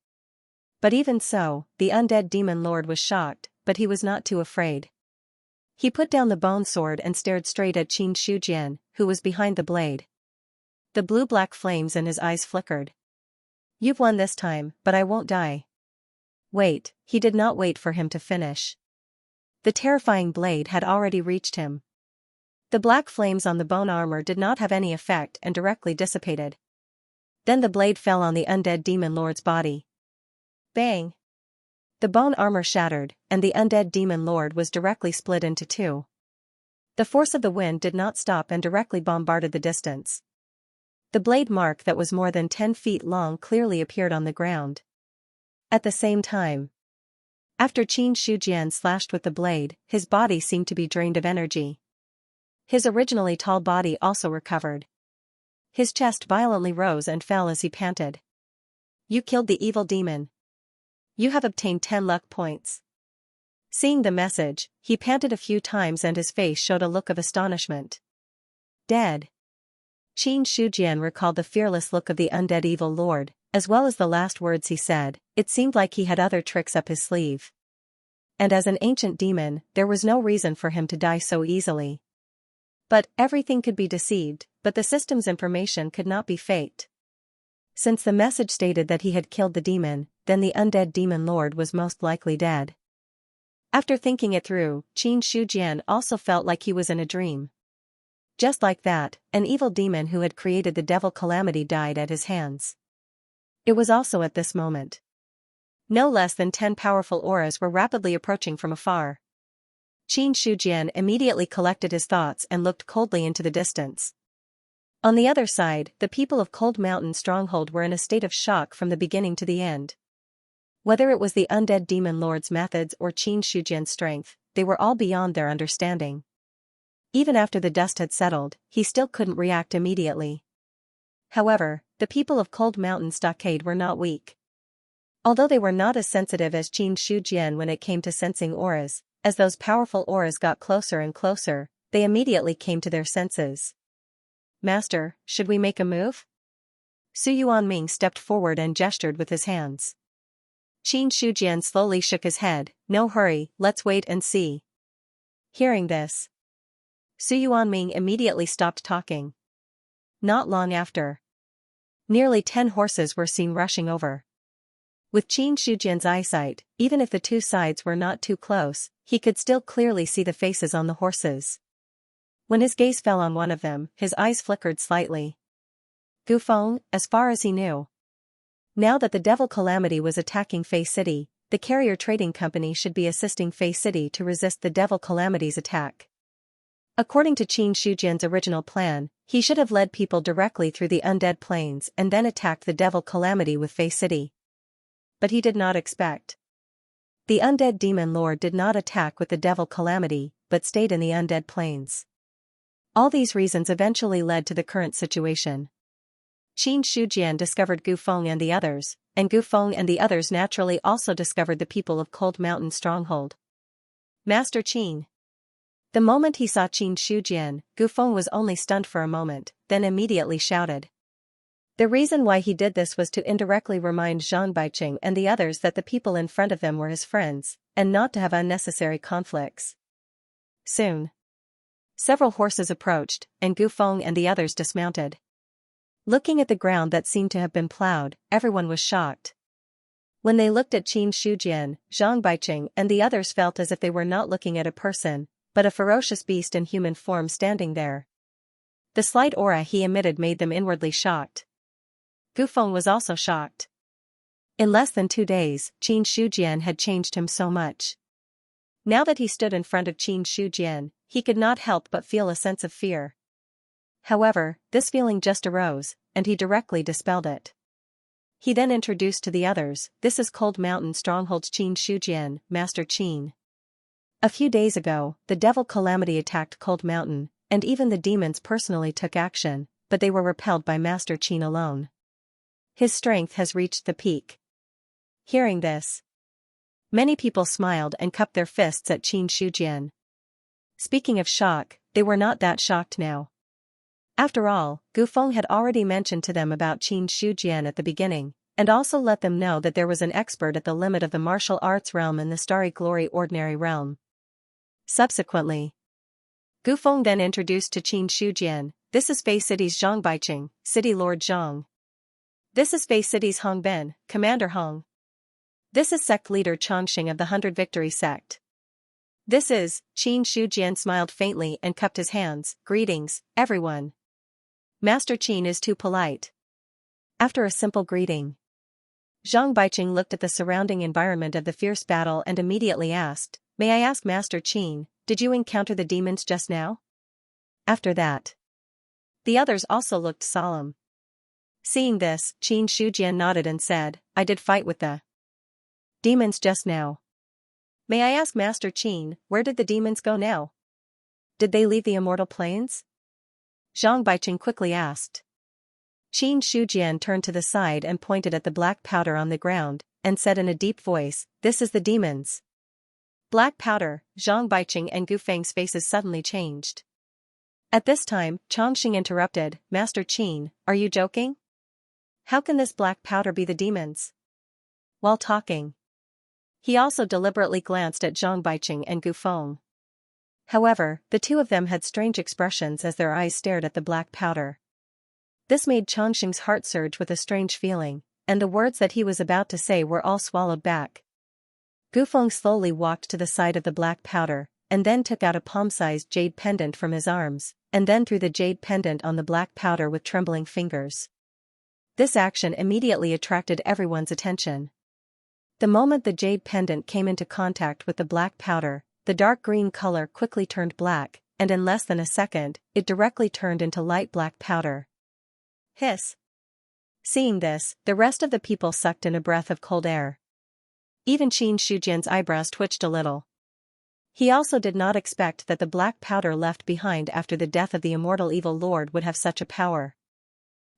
But even so, the undead demon lord was shocked, but he was not too afraid. He put down the bone sword and stared straight at Qin Shujian, who was behind the blade. The blue-black flames in his eyes flickered. You've won this time, but I won't die. Wait, he did not wait for him to finish. The terrifying blade had already reached him. The black flames on the bone armor did not have any effect and directly dissipated. Then the blade fell on the undead demon lord's body. Bang! The bone armor shattered, and the undead demon lord was directly split into two. The force of the wind did not stop and directly bombarded the distance. The blade mark that was more than 10 feet long clearly appeared on the ground. At the same time, after Qin Shujian slashed with the blade, his body seemed to be drained of energy. His originally tall body also recovered. His chest violently rose and fell as he panted. You killed the evil demon. You have obtained 10 luck points. Seeing the message, he panted a few times and his face showed a look of astonishment. Dead. Qin Shujian recalled the fearless look of the undead evil lord, as well as the last words he said. It seemed like he had other tricks up his sleeve. And as an ancient demon, there was no reason for him to die so easily. But everything could be deceived, but the system's information could not be faked. Since the message stated that he had killed the demon, then the undead demon lord was most likely dead. After thinking it through, Qin Shujian also felt like he was in a dream. Just like that, an evil demon who had created the devil calamity died at his hands. It was also at this moment. No less than 10 powerful auras were rapidly approaching from afar. Qin Shujian immediately collected his thoughts and looked coldly into the distance. On the other side, the people of Cold Mountain Stronghold were in a state of shock from the beginning to the end. Whether it was the undead demon lord's methods or Qin Shujian's strength, they were all beyond their understanding. Even after the dust had settled, he still couldn't react immediately. However, the people of Cold Mountain Stockade were not weak. Although they were not as sensitive as Qin Shujian when it came to sensing auras, as those powerful auras got closer and closer, they immediately came to their senses. Master, should we make a move? Su Yuanming stepped forward and gestured with his hands. Qin Shujian slowly shook his head. No hurry, let's wait and see. Hearing this, Su Yuanming immediately stopped talking. Not long after, nearly 10 horses were seen rushing over. With Qin Shujian's eyesight, even if the two sides were not too close, he could still clearly see the faces on the horses. When his gaze fell on one of them, his eyes flickered slightly. Gufeng, as far as he knew. Now that the Devil Calamity was attacking Fei City, the Carrier Trading Company should be assisting Fei City to resist the Devil Calamity's attack. According to Qin Shujian's original plan, he should have led people directly through the Undead Plains and then attacked the Devil Calamity with Fei City. But he did not expect. The Undead Demon Lord did not attack with the Devil Calamity, but stayed in the Undead Plains. All these reasons eventually led to the current situation. Qin Shujian discovered Gufeng and the others, and Gufeng and the others naturally also discovered the people of Cold Mountain Stronghold. Master Qin. The moment he saw Qin Shujian, Gufeng was only stunned for a moment, then immediately shouted. The reason why he did this was to indirectly remind Zhang Baiqing and the others that the people in front of them were his friends, and not to have unnecessary conflicts. Soon, several horses approached, and Gu Feng and the others dismounted. Looking at the ground that seemed to have been plowed, everyone was shocked. When they looked at Qin Shujian, Zhang Baiqing and the others felt as if they were not looking at a person, but a ferocious beast in human form standing there. The slight aura he emitted made them inwardly shocked. Gu Feng was also shocked. In less than 2 days, Qin Shujian had changed him so much. Now that he stood in front of Qin Shujian, he could not help but feel a sense of fear. However, this feeling just arose, and he directly dispelled it. He then introduced to the others, "This is Cold Mountain Stronghold's Qin Shujian, Master Qin." A few days ago, the devil calamity attacked Cold Mountain, and even the demons personally took action, but they were repelled by Master Qin alone. His strength has reached the peak. Hearing this, many people smiled and cupped their fists at Qin Shujian. Speaking of shock, they were not that shocked now. After all, Gu Feng had already mentioned to them about Qin Shujian at the beginning, and also let them know that there was an expert at the limit of the martial arts realm in the Starry Glory ordinary realm. Subsequently, Gu Feng then introduced to Qin Shujian, "This is Fei City's Zhang Baiqing, City Lord Zhang. This is Fei City's Hong Ben, Commander Hong. This is sect leader Changxing of the 100 Victory sect. This is," Qin Shujian smiled faintly and cupped his hands, "Greetings, everyone. Master Qin is too polite." After a simple greeting, Zhang Baiqing looked at the surrounding environment of the fierce battle and immediately asked, "May I ask Master Qin, did you encounter the demons just now?" After that, the others also looked solemn. Seeing this, Qin Shujian nodded and said, "I did fight with the demons just now." "May I ask Master Qin, where did the demons go now? Did they leave the immortal plains?" Zhang Baiqing quickly asked. Qin Shujian turned to the side and pointed at the black powder on the ground, and said in a deep voice, "This is the demons." Black powder. Zhang Baiqing and Gu Feng's faces suddenly changed. At this time, Changxing interrupted, "Master Qin, are you joking? How can this black powder be the demons?" While talking, he also deliberately glanced at Zhang Baiqing and Gu Feng. However, the two of them had strange expressions as their eyes stared at the black powder. This made Changxing's heart surge with a strange feeling, and the words that he was about to say were all swallowed back. Gu Feng slowly walked to the side of the black powder, and then took out a palm-sized jade pendant from his arms, and then threw the jade pendant on the black powder with trembling fingers. This action immediately attracted everyone's attention. The moment the jade pendant came into contact with the black powder, the dark green color quickly turned black, and in less than a second, it directly turned into light black powder. Hiss! Seeing this, the rest of the people sucked in a breath of cold air. Even Qin Shujian's eyebrows twitched a little. He also did not expect that the black powder left behind after the death of the immortal evil lord would have such a power.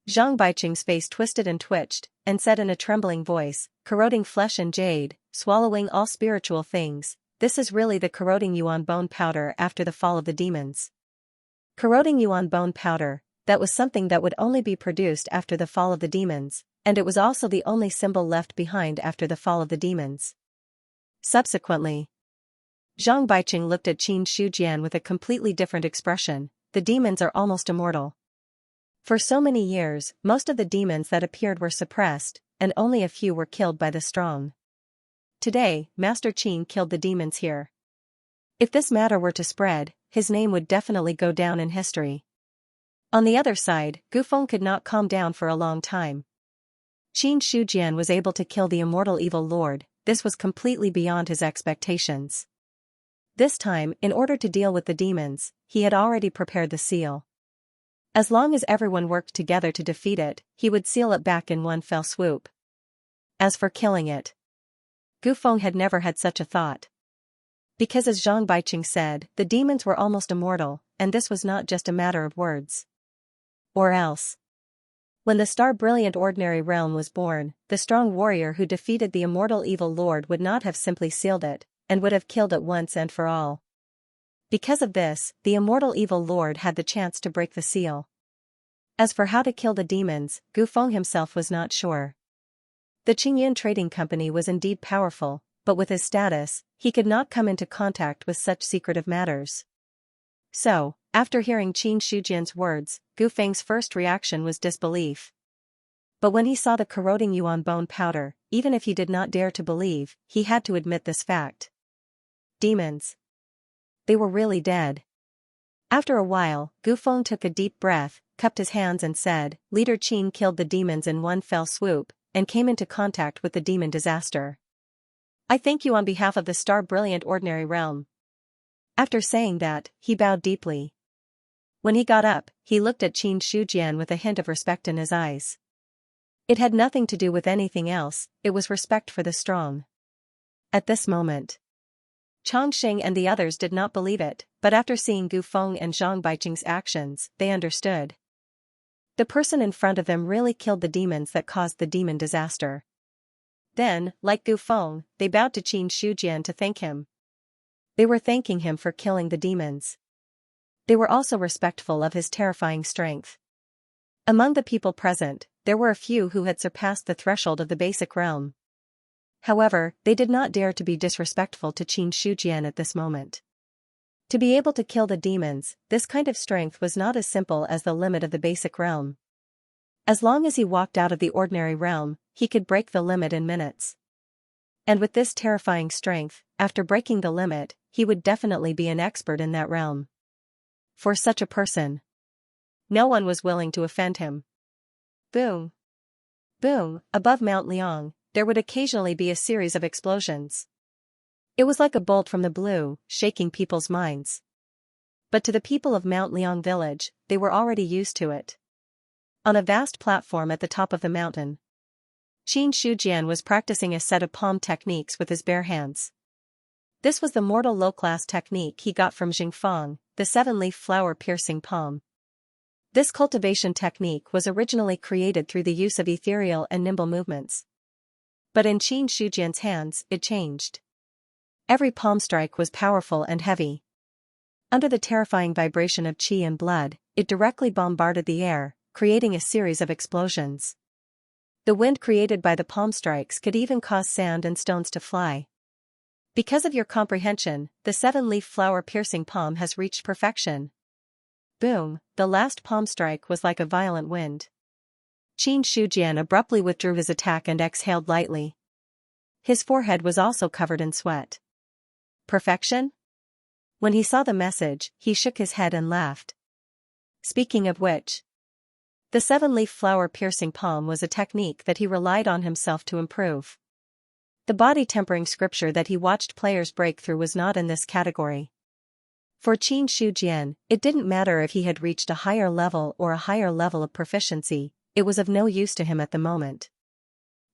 Zhang Baiqing's face twisted and twitched, and said in a trembling voice, "Corroding flesh and jade, swallowing all spiritual things, this is really the corroding yuan bone powder after the fall of the demons." Corroding yuan bone powder, that was something that would only be produced after the fall of the demons, and it was also the only symbol left behind after the fall of the demons. Subsequently, Zhang Baiqing looked at Qin Shujian with a completely different expression. "The demons are almost immortal. For so many years, most of the demons that appeared were suppressed, and only a few were killed by the strong. Today, Master Qin killed the demons here. If this matter were to spread, his name would definitely go down in history." On the other side, Gu Feng could not calm down for a long time. Qin Shujian was able to kill the immortal evil lord. This was completely beyond his expectations. This time, in order to deal with the demons, he had already prepared the seal. As long as everyone worked together to defeat it, he would seal it back in one fell swoop. As for killing it, Gu Feng had never had such a thought. Because as Zhang Baiqing said, the demons were almost immortal, and this was not just a matter of words. Or else, when the star-brilliant ordinary realm was born, the strong warrior who defeated the immortal evil lord would not have simply sealed it, and would have killed it once and for all. Because of this, the immortal evil lord had the chance to break the seal. As for how to kill the demons, Gu Feng himself was not sure. The Qingyan Trading Company was indeed powerful, but with his status, he could not come into contact with such secretive matters. So, after hearing Qin Shujian's words, Gu Feng's first reaction was disbelief. But when he saw the corroding yuan bone powder, even if he did not dare to believe, he had to admit this fact. Demons. They were really dead. After a while, Gu Feng took a deep breath, cupped his hands and said, "Leader Qin killed the demons in one fell swoop, and came into contact with the demon disaster. I thank you on behalf of the star-brilliant ordinary realm." After saying that, he bowed deeply. When he got up, he looked at Qin Shujian with a hint of respect in his eyes. It had nothing to do with anything else, it was respect for the strong. At this moment, Chongqing and the others did not believe it, but after seeing Gu Feng and Zhang Baiqing's actions, they understood. The person in front of them really killed the demons that caused the demon disaster. Then, like Gu Feng, they bowed to Qin Shujian to thank him. They were thanking him for killing the demons. They were also respectful of his terrifying strength. Among the people present, there were a few who had surpassed the threshold of the basic realm. However, they did not dare to be disrespectful to Qin Shujian at this moment. To be able to kill the demons, this kind of strength was not as simple as the limit of the basic realm. As long as he walked out of the ordinary realm, he could break the limit in minutes. And with this terrifying strength, after breaking the limit, he would definitely be an expert in that realm. For such a person, no one was willing to offend him. Boom! Boom! Above Mount Liang, there would occasionally be a series of explosions. It was like a bolt from the blue, shaking people's minds. But to the people of Mount Liang village, they were already used to it. On a vast platform at the top of the mountain, Qin Shujian was practicing a set of palm techniques with his bare hands. This was the mortal low-class technique he got from Jingfang, the seven-leaf flower-piercing palm. This cultivation technique was originally created through the use of ethereal and nimble movements. But in Qin Shujian's hands, it changed. Every palm strike was powerful and heavy. Under the terrifying vibration of qi and blood, it directly bombarded the air, creating a series of explosions. The wind created by the palm strikes could even cause sand and stones to fly. Because of your comprehension, the seven-leaf flower-piercing palm has reached perfection. Boom, the last palm strike was like a violent wind. Qin Shujian abruptly withdrew his attack and exhaled lightly. His forehead was also covered in sweat. Perfection? When he saw the message, he shook his head and laughed. Speaking of which, the seven-leaf flower-piercing palm was a technique that he relied on himself to improve. The body-tempering scripture that he watched players break through was not in this category. For Qin Shujian, it didn't matter if he had reached a higher level or a higher level of proficiency, it was of no use to him at the moment.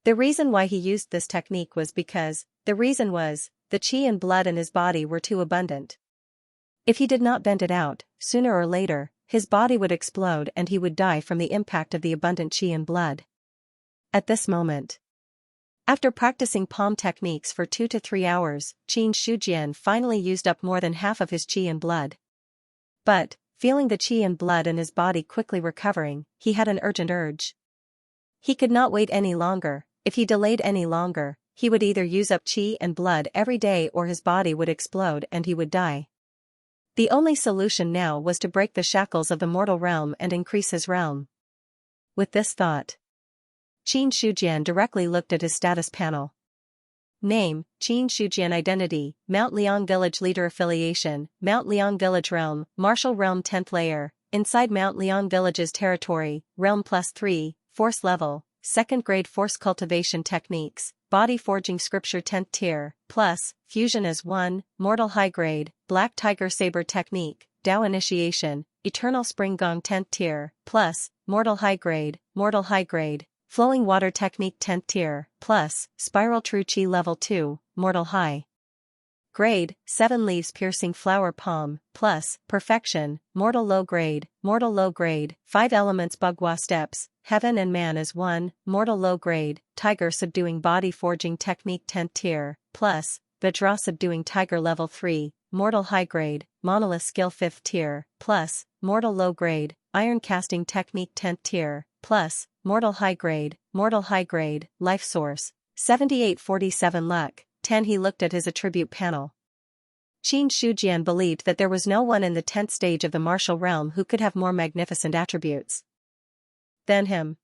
The reason why he used this technique was because, the qi and blood in his body were too abundant. If he did not bend it out, sooner or later, his body would explode and he would die from the impact of the abundant qi and blood. At this moment, after practicing palm techniques for 2 to 3 hours, Qin Shujian finally used up more than half of his qi and blood. But, feeling the qi and blood in his body quickly recovering, he had an urgent urge. He could not wait any longer. If he delayed any longer, he would either use up qi and blood every day or his body would explode and he would die. The only solution now was to break the shackles of the mortal realm and increase his realm. With this thought, Qin Shujian directly looked at his status panel. Name, Qin Shujian. Identity, Mount Liang Village. Leader. Affiliation, Mount Liang Village. Realm, Martial Realm. 10th layer, inside Mount Liang Village's territory, Realm +3, Force level, 2nd grade. Force cultivation techniques, Body forging scripture. 10th tier, plus, fusion as 1, Mortal high grade, Black Tiger Saber technique, Dao initiation, Eternal Spring Gong. 10th tier, plus, Mortal high grade, Flowing water technique. 10th tier, plus, Spiral True Chi level 2, Mortal high grade, 7 leaves piercing flower palm, plus, perfection, Mortal low grade, 5 elements. Bagua steps, heaven and man as 1, Mortal low grade, tiger subduing body forging technique. 10th tier, plus, Vajra subduing tiger level 3, Mortal high grade, monolith skill. 5th tier, plus, Mortal low grade, Iron Casting Technique 10th Tier, Plus, Mortal High Grade, Life Source, 7847 Luck, 10. He looked at his attribute panel. Qin Shujian believed that there was no one in the 10th stage of the martial realm who could have more magnificent attributes than him.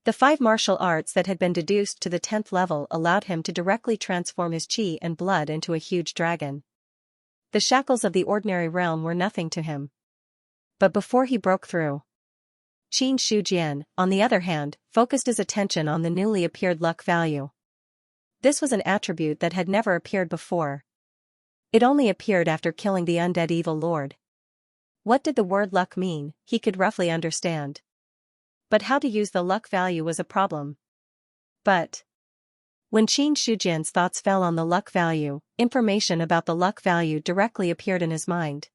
The 5 martial arts that had been deduced to the 10th level allowed him to directly transform his qi and blood into a huge dragon. The shackles of the ordinary realm were nothing to him. But before he broke through, Qin Shujian, on the other hand, focused his attention on the newly appeared luck value. This was an attribute that had never appeared before. It only appeared after killing the undead evil lord. What did the word luck mean? He could roughly understand. But how to use the luck value was a problem. But when Qin Shujian's thoughts fell on the luck value, information about the luck value directly appeared in his mind.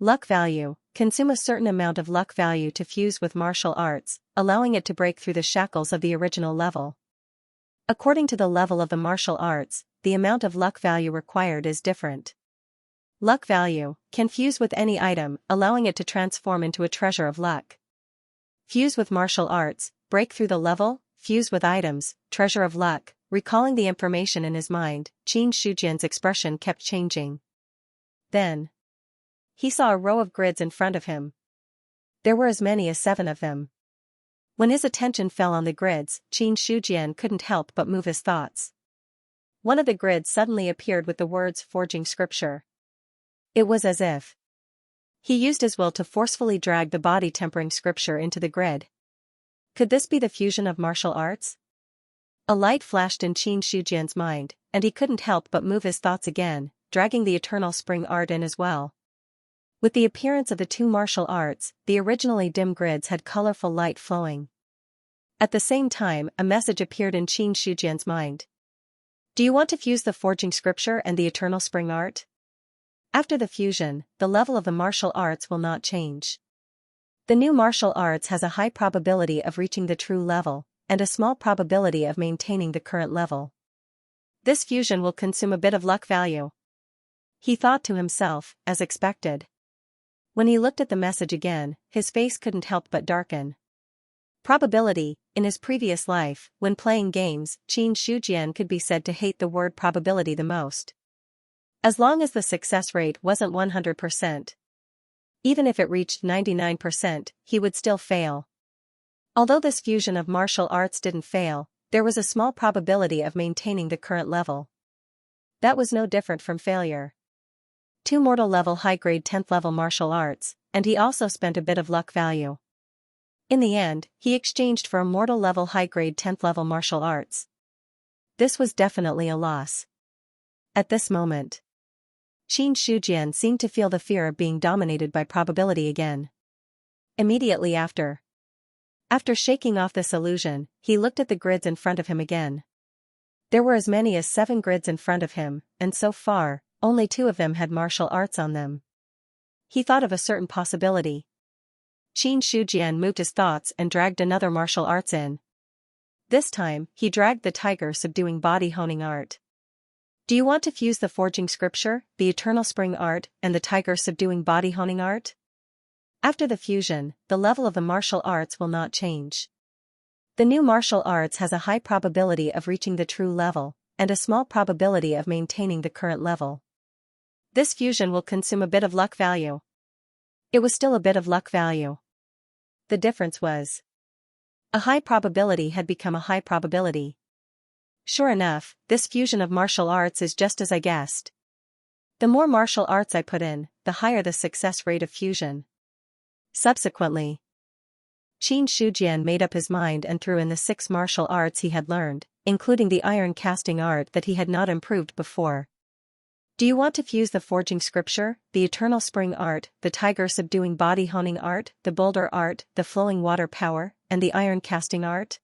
Luck value: consume a certain amount of luck value to fuse with martial arts, allowing it to break through the shackles of the original level. According to the level of the martial arts, the amount of luck value required is different. Luck value: can fuse with any item, allowing it to transform into a treasure of luck. Fuse with martial arts, break through the level, fuse with items, treasure of luck. Recalling the information in his mind, Qin Shujian's expression kept changing. Then he saw a row of grids in front of him. There were as many as 7 of them. When his attention fell on the grids, Qin Shujian couldn't help but move his thoughts. One of the grids suddenly appeared with the words "Forging Scripture." It was as if he used his will to forcefully drag the body tempering scripture into the grid. Could this be the fusion of martial arts? A light flashed in Qin Shujian's mind, and he couldn't help but move his thoughts again, dragging the eternal spring art in as well. With the appearance of the 2 martial arts, the originally dim grids had colorful light flowing. At the same time, a message appeared in Qin Shujian's mind. Do you want to fuse the forging scripture and the eternal spring art? After the fusion, the level of the martial arts will not change. The new martial arts has a high probability of reaching the true level, and a small probability of maintaining the current level. This fusion will consume a bit of luck value, he thought to himself, as expected. When he looked at the message again, his face couldn't help but darken. Probability: in his previous life, when playing games, Qin Shujian could be said to hate the word probability the most. As long as the success rate wasn't 100%. Even if it reached 99%, he would still fail. Although this fusion of martial arts didn't fail, there was a small probability of maintaining the current level. That was no different from failure. 2 mortal level high-grade 10th level martial arts, and he also spent a bit of luck value. In the end, he exchanged for a mortal level high-grade 10th level martial arts. This was definitely a loss. At this moment, Qin Shujian seemed to feel the fear of being dominated by probability again. Immediately after shaking off this illusion, he looked at the grids in front of him again. There were as many as 7 grids in front of him, and so far, only 2 of them had martial arts on them. He thought of a certain possibility. Qin Shujian moved his thoughts and dragged another martial arts in. This time, he dragged the tiger subduing body honing art. Do you want to fuse the forging scripture, the eternal spring art, and the tiger subduing body honing art? After the fusion, the level of the martial arts will not change. The new martial arts has a high probability of reaching the true level, and a small probability of maintaining the current level. This fusion will consume a bit of luck value. It was still a bit of luck value. The difference was a high probability had become a high probability. Sure enough, this fusion of martial arts is just as I guessed. The more martial arts I put in, the higher the success rate of fusion. Subsequently, Qin Shujian made up his mind and threw in the 6 martial arts he had learned, including the iron casting art that he had not improved before. Do you want to fuse the forging scripture, the eternal spring art, the tiger subduing body honing art, the boulder art, the flowing water power, and the iron casting art?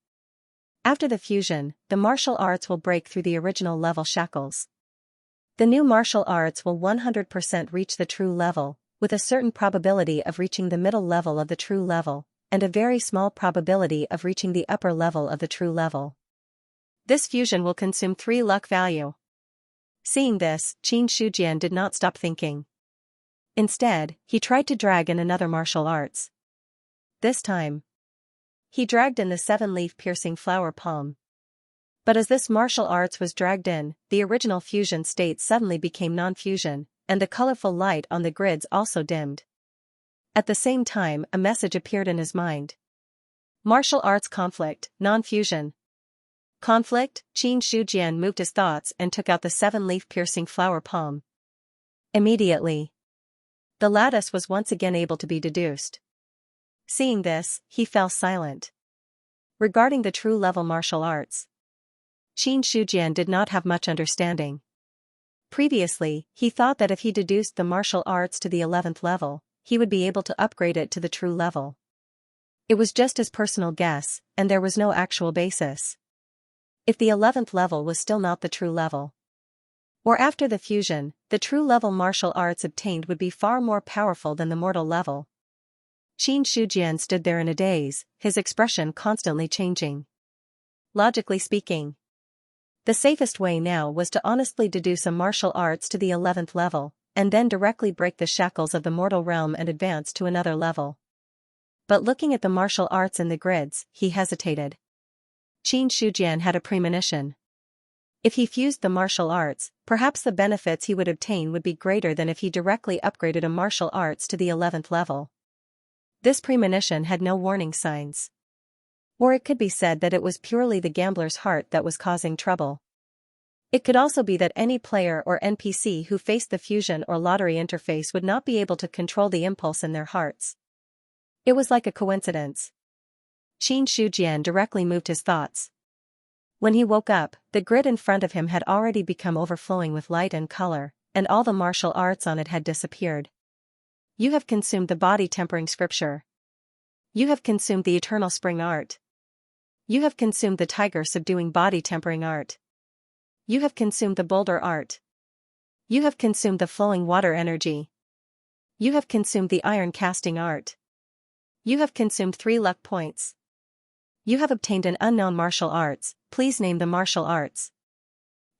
After the fusion, the martial arts will break through the original level shackles. The new martial arts will 100% reach the true level, with a certain probability of reaching the middle level of the true level, and a very small probability of reaching the upper level of the true level. This fusion will consume 3 luck value. Seeing this, Qin Shujian did not stop thinking. Instead, he tried to drag in another martial arts. This time, he dragged in the 7-leaf piercing flower palm. But as this martial arts was dragged in, the original fusion state suddenly became non-fusion, and the colorful light on the grids also dimmed. At the same time, a message appeared in his mind. Martial arts conflict, non-fusion. Conflict. Qin Shujian moved his thoughts and took out the 7-leaf piercing flower palm. Immediately, the lattice was once again able to be deduced. Seeing this, he fell silent. Regarding the true level martial arts, Qin Shujian did not have much understanding. Previously, he thought that if he deduced the martial arts to the 11th level, he would be able to upgrade it to the true level. It was just his personal guess, and there was no actual basis. If the 11th level was still not the true level, or after the fusion, the true level martial arts obtained would be far more powerful than the mortal level. Qin Shujian stood there in a daze, his expression constantly changing. Logically speaking, the safest way now was to honestly deduce a martial arts to the 11th level, and then directly break the shackles of the mortal realm and advance to another level. But looking at the martial arts in the grids, he hesitated. Qin Shujian had a premonition. If he fused the martial arts, perhaps the benefits he would obtain would be greater than if he directly upgraded a martial arts to the 11th level. This premonition had no warning signs. Or it could be said that it was purely the gambler's heart that was causing trouble. It could also be that any player or NPC who faced the fusion or lottery interface would not be able to control the impulse in their hearts. It was like a coincidence. Qin Shujian directly moved his thoughts. When he woke up, the grid in front of him had already become overflowing with light and color, and all the martial arts on it had disappeared. You have consumed the body tempering scripture. You have consumed the eternal spring art. You have consumed the tiger subduing body tempering art. You have consumed the boulder art. You have consumed the flowing water energy. You have consumed the iron casting art. You have consumed 3 luck points. You have obtained an unknown martial arts, please name the martial arts.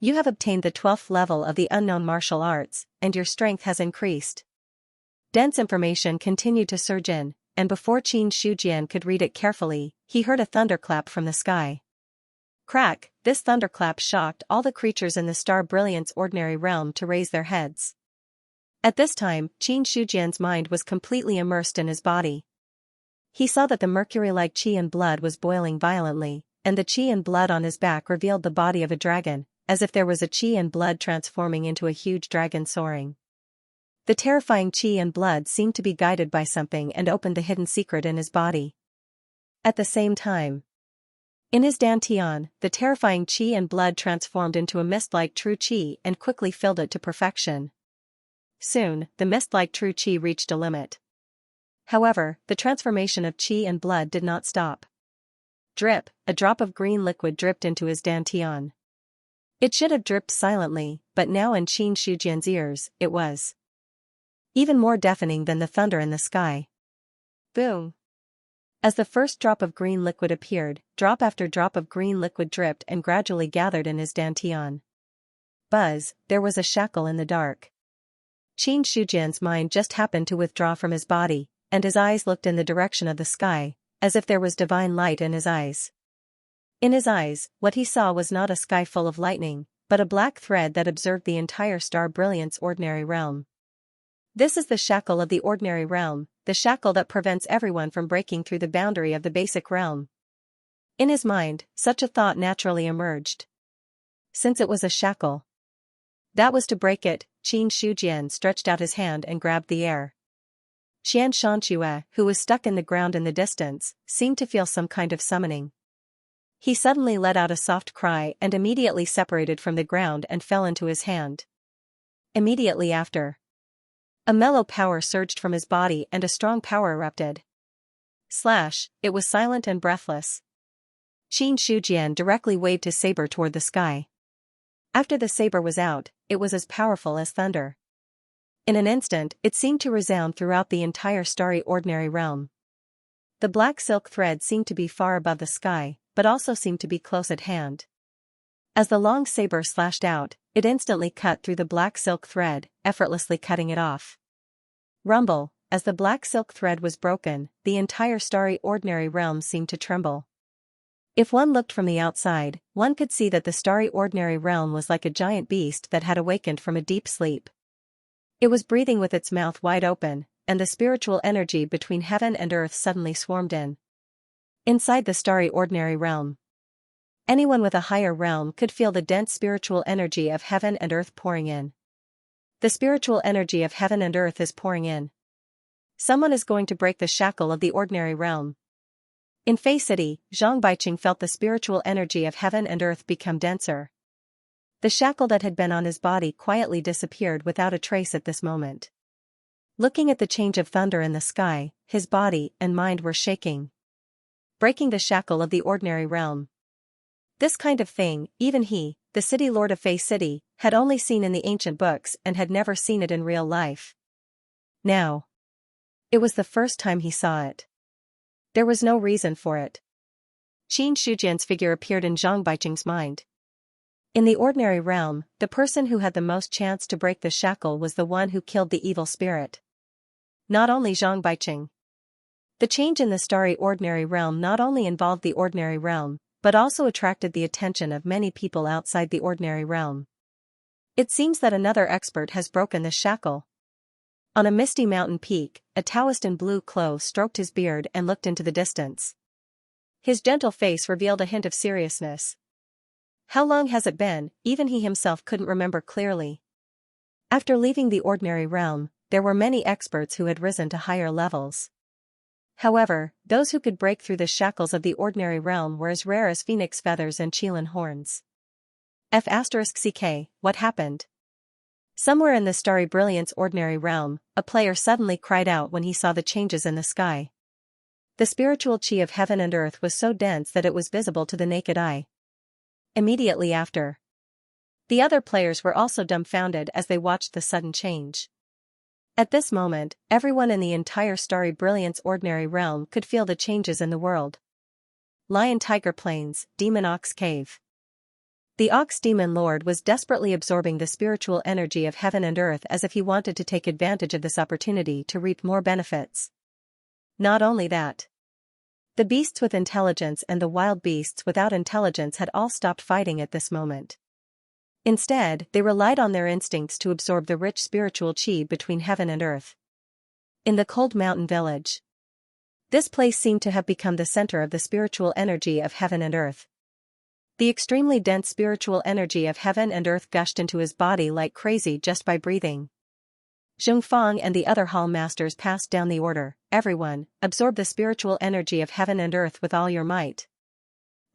You have obtained the 12th level of the unknown martial arts, and your strength has increased. Dense information continued to surge in, and before Qin Shujian could read it carefully, he heard a thunderclap from the sky. Crack! This thunderclap shocked all the creatures in the Star Brilliance ordinary realm to raise their heads. At this time, Qin Shujian's mind was completely immersed in his body. He saw that the mercury-like qi and blood was boiling violently, and the qi and blood on his back revealed the body of a dragon, as if there was a qi and blood transforming into a huge dragon soaring. The terrifying qi and blood seemed to be guided by something and opened the hidden secret in his body. At the same time, in his dantian, the terrifying qi and blood transformed into a mist-like true qi and quickly filled it to perfection. Soon, the mist-like true qi reached a limit. However, the transformation of qi and blood did not stop. Drip, a drop of green liquid dripped into his dantian. It should have dripped silently, but now in Qin Shujian's ears, it was even more deafening than the thunder in the sky. Boom! As the first drop of green liquid appeared, drop after drop of green liquid dripped and gradually gathered in his dantian. Buzz, there was a shackle in the dark. Qin Shujian's mind just happened to withdraw from his body, and his eyes looked in the direction of the sky, as if there was divine light in his eyes. In his eyes, what he saw was not a sky full of lightning, but a black thread that observed the entire Star Brilliance ordinary realm. This is the shackle of the ordinary realm, the shackle that prevents everyone from breaking through the boundary of the basic realm. In his mind, such a thought naturally emerged. Since it was a shackle, that was to break it. Qin Shujian stretched out his hand and grabbed the air. Xianxia, who was stuck in the ground in the distance, seemed to feel some kind of summoning. He suddenly let out a soft cry and immediately separated from the ground and fell into his hand. Immediately after, a mellow power surged from his body and a strong power erupted. Slash, it was silent and breathless. Qin Shujian directly waved his saber toward the sky. After the saber was out, it was as powerful as thunder. In an instant, it seemed to resound throughout the entire starry ordinary realm. The black silk thread seemed to be far above the sky, but also seemed to be close at hand. As the long saber slashed out, it instantly cut through the black silk thread, effortlessly cutting it off. Rumble, as the black silk thread was broken, the entire starry ordinary realm seemed to tremble. If one looked from the outside, one could see that the starry ordinary realm was like a giant beast that had awakened from a deep sleep. It was breathing with its mouth wide open, and the spiritual energy between heaven and earth suddenly swarmed in. Inside the starry ordinary realm, anyone with a higher realm could feel the dense spiritual energy of heaven and earth pouring in. The spiritual energy of heaven and earth is pouring in. Someone is going to break the shackle of the ordinary realm. In Fei City, Zhang Baiqing felt the spiritual energy of heaven and earth become denser. The shackle that had been on his body quietly disappeared without a trace at this moment. Looking at the change of thunder in the sky, his body and mind were shaking. Breaking the shackle of the ordinary realm. This kind of thing, even he, the city lord of Fei City, had only seen in the ancient books and had never seen it in real life. Now, it was the first time he saw it. There was no reason for it. Qin Shujian's figure appeared in Zhang Baiqing's mind. In the ordinary realm, the person who had the most chance to break the shackle was the one who killed the evil spirit. Not only Zhang Baiqing. The change in the starry ordinary realm not only involved the ordinary realm, but also attracted the attention of many people outside the ordinary realm. It seems that another expert has broken the shackle. On a misty mountain peak, a Taoist in blue clothes stroked his beard and looked into the distance. His gentle face revealed a hint of seriousness. How long has it been? Even he himself couldn't remember clearly. After leaving the ordinary realm, there were many experts who had risen to higher levels. However, those who could break through the shackles of the ordinary realm were as rare as phoenix feathers and qilin horns. F*ck, what happened? Somewhere in the starry brilliance ordinary realm, a player suddenly cried out when he saw the changes in the sky. The spiritual qi of heaven and earth was so dense that it was visible to the naked eye. Immediately after, the other players were also dumbfounded as they watched the sudden change. At this moment, everyone in the entire starry brilliance ordinary realm could feel the changes in the world. Lion Tiger Plains, Demon Ox Cave. The Ox Demon Lord was desperately absorbing the spiritual energy of heaven and earth as if he wanted to take advantage of this opportunity to reap more benefits. Not only that. The beasts with intelligence and the wild beasts without intelligence had all stopped fighting at this moment. Instead, they relied on their instincts to absorb the rich spiritual qi between heaven and earth. In the cold mountain village, this place seemed to have become the center of the spiritual energy of heaven and earth. The extremely dense spiritual energy of heaven and earth gushed into his body like crazy just by breathing. Zheng Fang and the other hall masters passed down the order, everyone, absorb the spiritual energy of heaven and earth with all your might.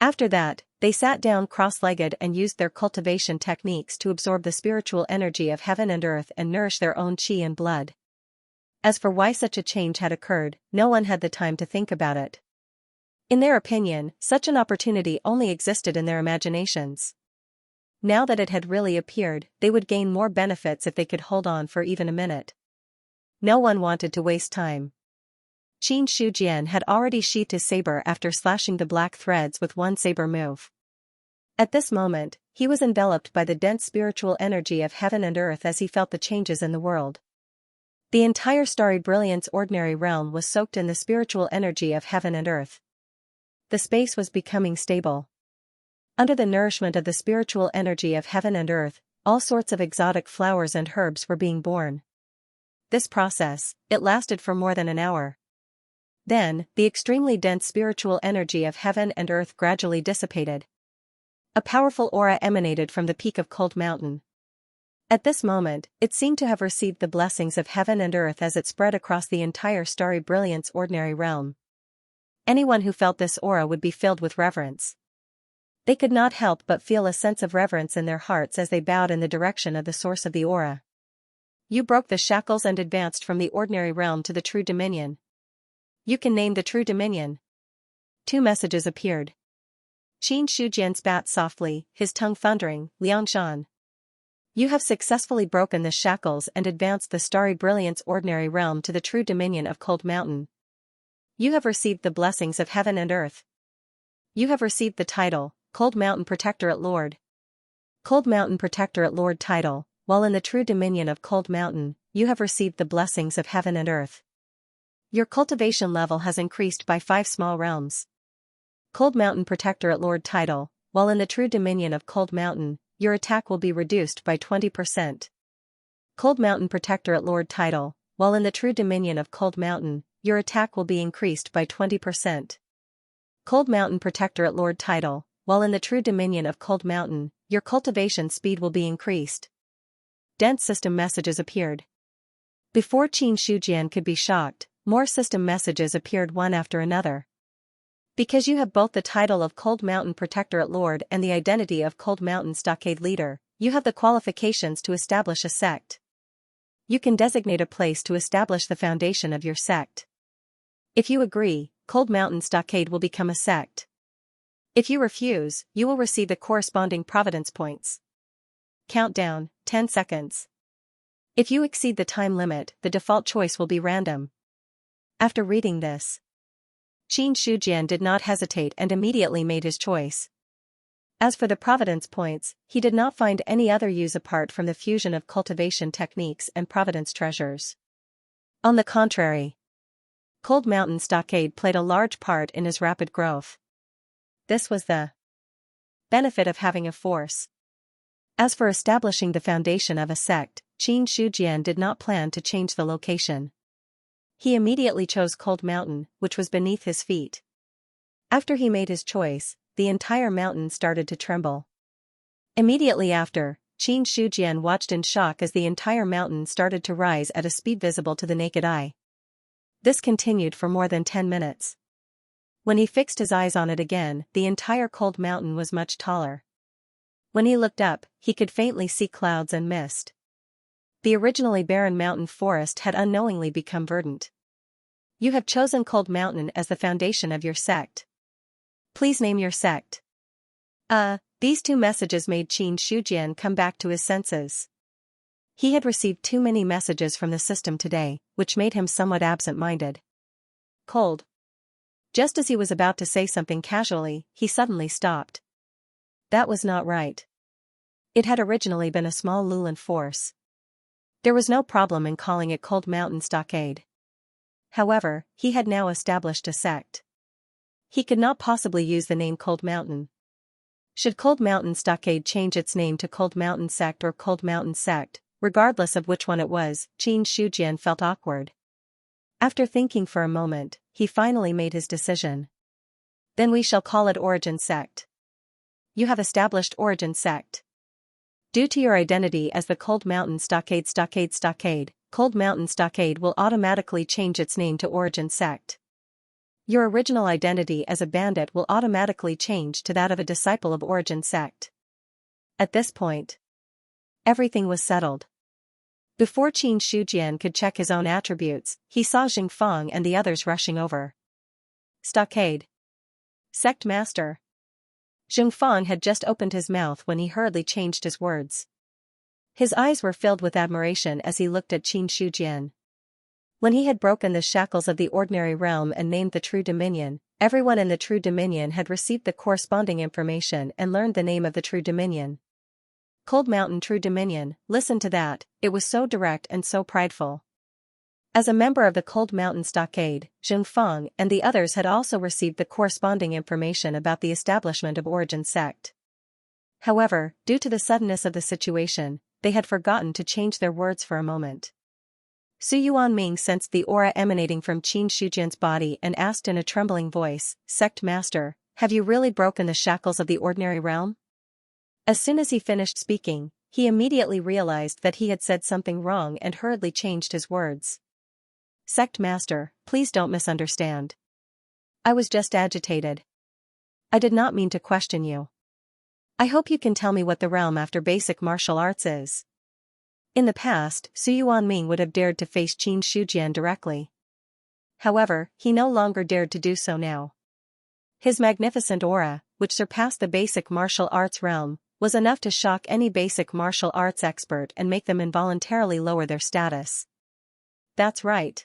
After that, they sat down cross-legged and used their cultivation techniques to absorb the spiritual energy of heaven and earth and nourish their own qi and blood. As for why such a change had occurred, no one had the time to think about it. In their opinion, such an opportunity only existed in their imaginations. Now that it had really appeared, they would gain more benefits if they could hold on for even a minute. No one wanted to waste time. Qin Shujian had already sheathed his saber after slashing the black threads with one saber move. At this moment, he was enveloped by the dense spiritual energy of heaven and earth as he felt the changes in the world. The entire starry brilliance ordinary realm was soaked in the spiritual energy of heaven and earth. The space was becoming stable. Under the nourishment of the spiritual energy of heaven and earth, all sorts of exotic flowers and herbs were being born. This process, it lasted for more than an hour. Then, the extremely dense spiritual energy of heaven and earth gradually dissipated. A powerful aura emanated from the peak of Cold Mountain. At this moment, it seemed to have received the blessings of heaven and earth as it spread across the entire starry brilliance ordinary realm. Anyone who felt this aura would be filled with reverence. They could not help but feel a sense of reverence in their hearts as they bowed in the direction of the source of the aura. You broke the shackles and advanced from the ordinary realm to the true dominion. You can name the true dominion. 2 messages appeared. Qin Shujian spat softly, his tongue thundering, Liangshan. You have successfully broken the shackles and advanced the starry brilliance ordinary realm to the true dominion of Cold Mountain. You have received the blessings of heaven and earth. You have received the title, Cold Mountain Protectorate Lord. Cold Mountain Protectorate Lord title, while in the true dominion of Cold Mountain, you have received the blessings of heaven and earth. Your cultivation level has increased by 5 small realms. Cold Mountain Protectorate Lord title. While in the true dominion of Cold Mountain, your attack will be reduced by 20%. Cold Mountain Protectorate Lord title. While in the true dominion of Cold Mountain, your attack will be increased by 20%. Cold Mountain Protectorate Lord title. While in the true dominion of Cold Mountain, your cultivation speed will be increased. Dense system messages appeared. Before Xianxia could be shocked, more system messages appeared one after another. Because you have both the title of Cold Mountain Protectorate Lord and the identity of Cold Mountain Stockade Leader, you have the qualifications to establish a sect. You can designate a place to establish the foundation of your sect. If you agree, Cold Mountain Stockade will become a sect. If you refuse, you will receive the corresponding providence points. Countdown, 10 seconds. If you exceed the time limit, the default choice will be random. After reading this, Xianxia did not hesitate and immediately made his choice. As for the providence points, he did not find any other use apart from the fusion of cultivation techniques and providence treasures. On the contrary, Cold Mountain Stockade played a large part in his rapid growth. This was the benefit of having a force. As for establishing the foundation of a sect, Xianxia did not plan to change the location. He immediately chose Cold Mountain, which was beneath his feet. After he made his choice, the entire mountain started to tremble. Immediately after, Xianxia watched in shock as the entire mountain started to rise at a speed visible to the naked eye. This continued for more than 10 minutes. When he fixed his eyes on it again, the entire Cold Mountain was much taller. When he looked up, he could faintly see clouds and mist. The originally barren mountain forest had unknowingly become verdant. You have chosen Cold Mountain as the foundation of your sect. Please name your sect. These two messages made Xianxia come back to his senses. He had received too many messages from the system today, which made him somewhat absent-minded. Cold. Just as he was about to say something casually, he suddenly stopped. That was not right. It had originally been a small Lulan force. There was no problem in calling it Cold Mountain Stockade. However, he had now established a sect. He could not possibly use the name Cold Mountain. Should Cold Mountain Stockade change its name to Cold Mountain Sect or Cold Mountain Sect, regardless of which one it was, Xianxia felt awkward. After thinking for a moment, he finally made his decision. Then we shall call it Origin Sect. You have established Origin Sect. Due to your identity as the Cold Mountain Stockade, Cold Mountain Stockade will automatically change its name to Origin Sect. Your original identity as a bandit will automatically change to that of a disciple of Origin Sect. At this point, everything was settled. Before Xianxia could check his own attributes, he saw Xingfang and the others rushing over. Stockade. Sect Master. Xingfang had just opened his mouth when he hurriedly changed his words. His eyes were filled with admiration as he looked at Xianxia. When he had broken the shackles of the ordinary realm and named the True Dominion, everyone in the True Dominion had received the corresponding information and learned the name of the True Dominion. Cold Mountain True Dominion, listen to that, it was so direct and so prideful. As a member of the Cold Mountain Stockade, Xingfang and the others had also received the corresponding information about the establishment of Origin Sect. However, due to the suddenness of the situation, they had forgotten to change their words for a moment. Su Yuanming sensed the aura emanating from Xianxia's body and asked in a trembling voice, Sect Master, have you really broken the shackles of the ordinary realm? As soon as he finished speaking, he immediately realized that he had said something wrong and hurriedly changed his words. Sect Master, please don't misunderstand. I was just agitated. I did not mean to question you. I hope you can tell me what the realm after basic martial arts is. In the past, Su Yuanming would have dared to face Xianxia directly. However, he no longer dared to do so now. His magnificent aura, which surpassed the basic martial arts realm, was enough to shock any basic martial arts expert and make them involuntarily lower their status. That's right.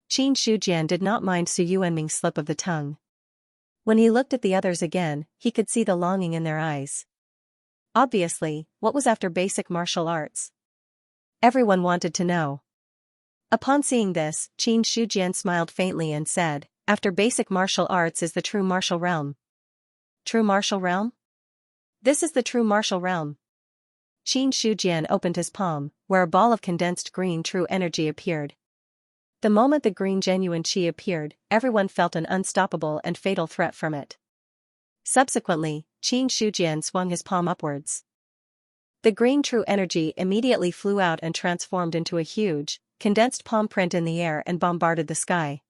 Xianxia did not mind Su Yuanming's slip of the tongue. When he looked at the others again, he could see the longing in their eyes. Obviously, what was after basic martial arts? Everyone wanted to know. Upon seeing this, Qin Shujian smiled faintly and said, "After basic martial arts is the true martial realm." True martial realm? This is the true martial realm. Qin Shujian opened his palm, where a ball of condensed green true energy appeared. The moment the green genuine qi appeared, everyone felt an unstoppable and fatal threat from it. Subsequently, Qin Shujian swung his palm upwards. The green true energy immediately flew out and transformed into a huge, condensed palm print in the air and bombarded the sky.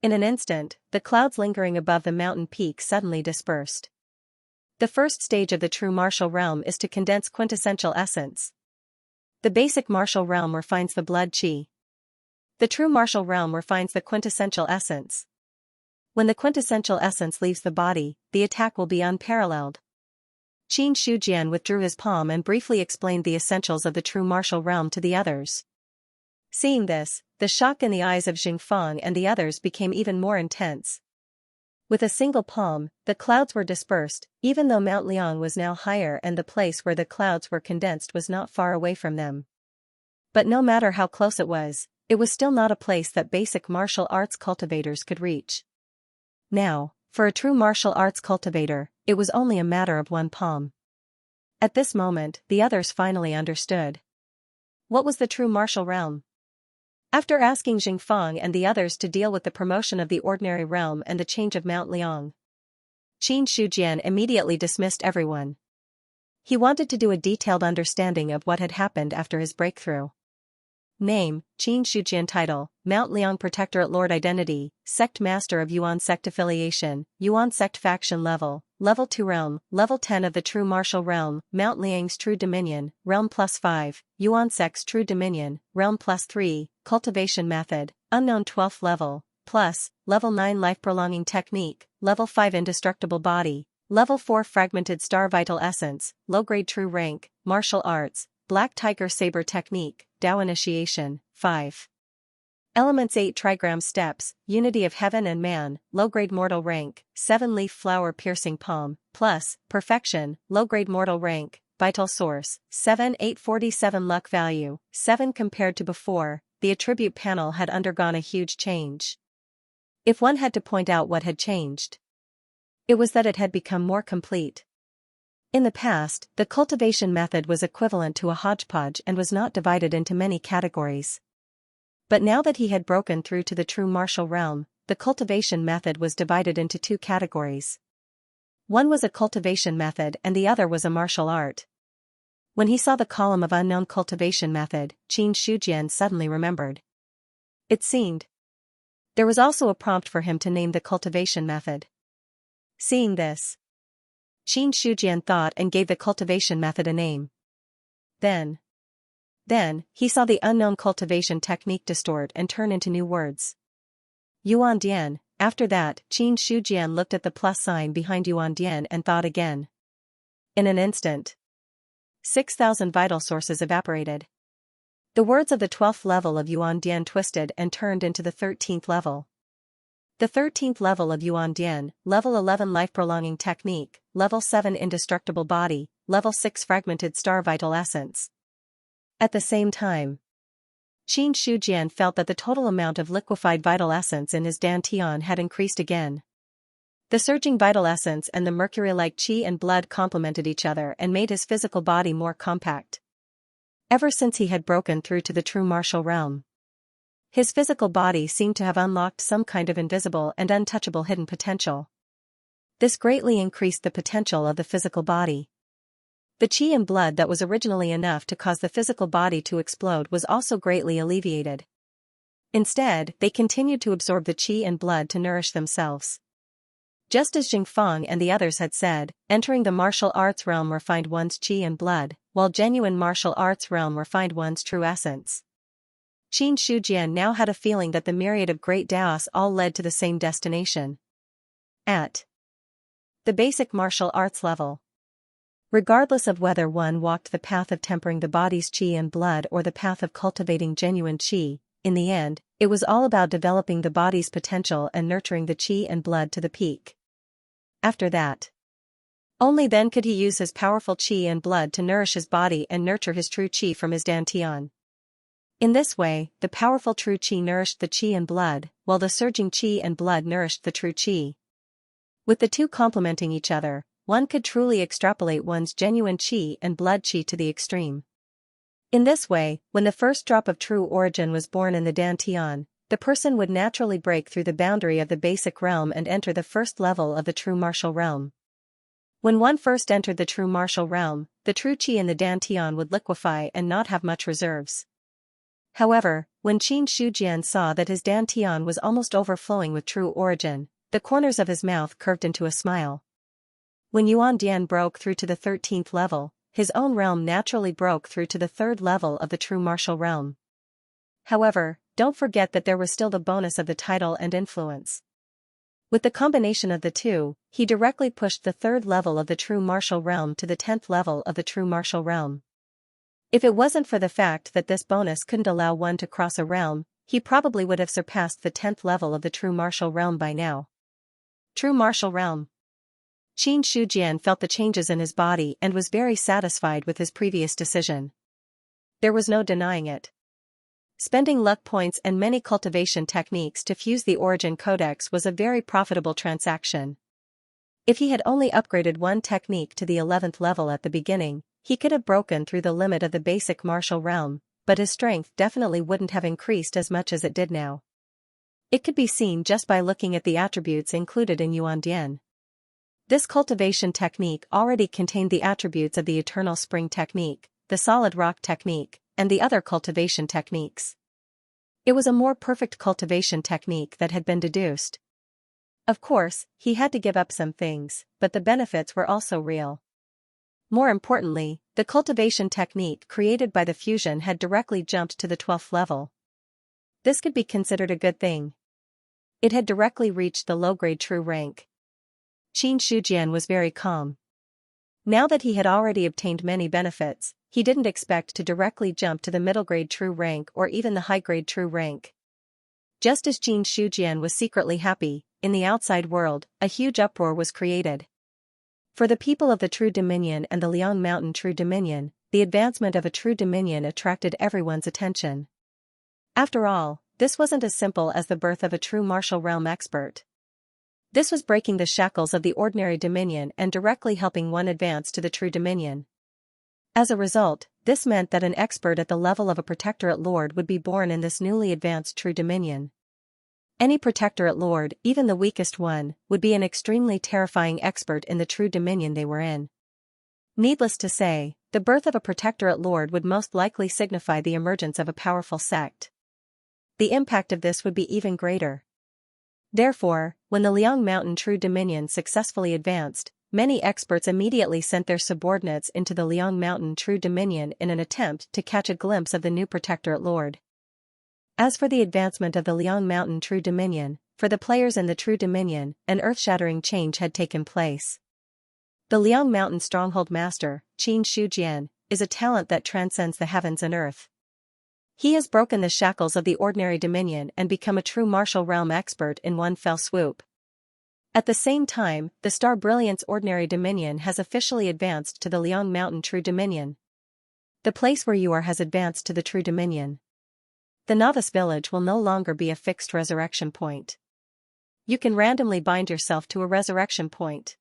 In an instant, the clouds lingering above the mountain peak suddenly dispersed. The first stage of the true martial realm is to condense quintessential essence. The basic martial realm refines the blood qi. The true martial realm refines the quintessential essence. When the quintessential essence leaves the body, the attack will be unparalleled. Qin Shujian withdrew his palm and briefly explained the essentials of the true martial realm to the others. Seeing this, the shock in the eyes of Xingfang and the others became even more intense. With a single palm, the clouds were dispersed, even though Mount Liang was now higher and the place where the clouds were condensed was not far away from them. But no matter how close it was still not a place that basic martial arts cultivators could reach. Now, for a true martial arts cultivator, it was only a matter of one palm. At this moment, the others finally understood. What was the true martial realm? After asking Xingfang and the others to deal with the promotion of the ordinary realm and the change of Mount Liang, Qin Shujian immediately dismissed everyone. He wanted to do a detailed understanding of what had happened after his breakthrough. Name, Qin Shujian. Title, Mount Liang Protectorate. Lord Identity, Sect Master of Yuan Sect. Affiliation, Yuan Sect. Faction Level, Level 2 Realm, Level 10 of the True Martial Realm, Mount Liang's True Dominion, Realm +5, Yuan Sect's True Dominion, Realm +3, Cultivation Method, Unknown 12th Level, plus, Level 9 Life Prolonging Technique, Level 5 Indestructible Body, Level 4 Fragmented Star Vital Essence, Low-Grade True Rank, Martial Arts, Black Tiger Saber Technique, Tao Initiation, 5. Elements 8 Trigram Steps, Unity of Heaven and Man, Low-Grade Mortal Rank, 7 Leaf Flower Piercing Palm, plus, Perfection, Low-Grade Mortal Rank, Vital Source, 7 847 Luck Value, 7 compared to before, the attribute panel had undergone a huge change. If one had to point out what had changed, it was that it had become more complete. In the past, the cultivation method was equivalent to a hodgepodge and was not divided into many categories. But now that he had broken through to the true martial realm, the cultivation method was divided into two categories. One was a cultivation method and the other was a martial art. When he saw the column of unknown cultivation method, Qin Shujian suddenly remembered. It seemed there was also a prompt for him to name the cultivation method. Seeing this, Qin Shujian thought and gave the cultivation method a name. Then, he saw the unknown cultivation technique distort and turn into new words. Yuan Dian. After that, Qin Shujian looked at the plus sign behind Yuan Dian and thought again. In an instant, 6,000 vital sources evaporated. The words of the 12th level of Yuan Dian twisted and turned into the 13th level. The 13th level of Yuan Dian, Level 11 Life Prolonging Technique, Level 7 Indestructible Body, Level 6 Fragmented Star Vital Essence. At the same time, Qin Shujian felt that the total amount of liquefied vital essence in his dantian had increased again. The surging vital essence and the mercury-like qi and blood complemented each other and made his physical body more compact. Ever since he had broken through to the true martial realm, his physical body seemed to have unlocked some kind of invisible and untouchable hidden potential. This greatly increased the potential of the physical body. The qi and blood that was originally enough to cause the physical body to explode was also greatly alleviated. Instead, they continued to absorb the qi and blood to nourish themselves. Just as Xingfang and the others had said, entering the martial arts realm refined one's qi and blood, while genuine martial arts realm refined one's true essence. Qin Shujian now had a feeling that the myriad of great Daos all led to the same destination. At the basic martial arts level, regardless of whether one walked the path of tempering the body's qi and blood or the path of cultivating genuine qi, in the end, it was all about developing the body's potential and nurturing the qi and blood to the peak. After that, only then could he use his powerful qi and blood to nourish his body and nurture his true qi from his dantian. In this way, the powerful true qi nourished the qi and blood, while the surging qi and blood nourished the true qi. With the two complementing each other, one could truly extrapolate one's genuine qi and blood qi to the extreme. In this way, when the first drop of true origin was born in the dantian, the person would naturally break through the boundary of the basic realm and enter the first level of the true martial realm. When one first entered the true martial realm, the true qi in the dantian would liquefy and not have much reserves. However, when Qin Shujian saw that his dantian was almost overflowing with true origin, the corners of his mouth curved into a smile. When Yuan Dian broke through to the 13th level, his own realm naturally broke through to the 3rd level of the true martial realm. However, don't forget that there was still the bonus of the title and influence. With the combination of the two, he directly pushed the 3rd level of the true martial realm to the 10th level of the true martial realm. If it wasn't for the fact that this bonus couldn't allow one to cross a realm, he probably would have surpassed the 10th level of the true martial realm by now. True martial realm. Qin Shujian felt the changes in his body and was very satisfied with his previous decision. There was no denying it. Spending luck points and many cultivation techniques to fuse the origin codex was a very profitable transaction. If he had only upgraded one technique to the 11th level at the beginning, he could have broken through the limit of the basic martial realm, but his strength definitely wouldn't have increased as much as it did now. It could be seen just by looking at the attributes included in Yuan Dian. This cultivation technique already contained the attributes of the Eternal Spring technique, the Solid Rock technique, and the other cultivation techniques. It was a more perfect cultivation technique that had been deduced. Of course, he had to give up some things, but the benefits were also real. More importantly, the cultivation technique created by the fusion had directly jumped to the 12th level. This could be considered a good thing. It had directly reached the low-grade true rank. Qin Shujian was very calm. Now that he had already obtained many benefits, he didn't expect to directly jump to the middle-grade true rank or even the high-grade true rank. Just as Qin Shujian was secretly happy, in the outside world, a huge uproar was created. For the people of the True Dominion and the Liang Mountain True Dominion, the advancement of a True Dominion attracted everyone's attention. After all, this wasn't as simple as the birth of a true martial realm expert. This was breaking the shackles of the ordinary dominion and directly helping one advance to the true dominion. As a result, this meant that an expert at the level of a protectorate lord would be born in this newly advanced true dominion. Any protectorate lord, even the weakest one, would be an extremely terrifying expert in the true dominion they were in. Needless to say, the birth of a protectorate lord would most likely signify the emergence of a powerful sect. The impact of this would be even greater. Therefore, when the Liang Mountain True Dominion successfully advanced, many experts immediately sent their subordinates into the Liang Mountain True Dominion in an attempt to catch a glimpse of the new protectorate lord. As for the advancement of the Liang Mountain True Dominion, for the players in the True Dominion, an earth-shattering change had taken place. The Liang Mountain Stronghold Master, Qin Shujian, is a talent that transcends the heavens and earth. He has broken the shackles of the ordinary dominion and become a true martial realm expert in one fell swoop. At the same time, the Star Brilliance Ordinary Dominion has officially advanced to the Liang Mountain True Dominion. The place where you are has advanced to the True Dominion. The novice village will no longer be a fixed resurrection point. You can randomly bind yourself to a resurrection point.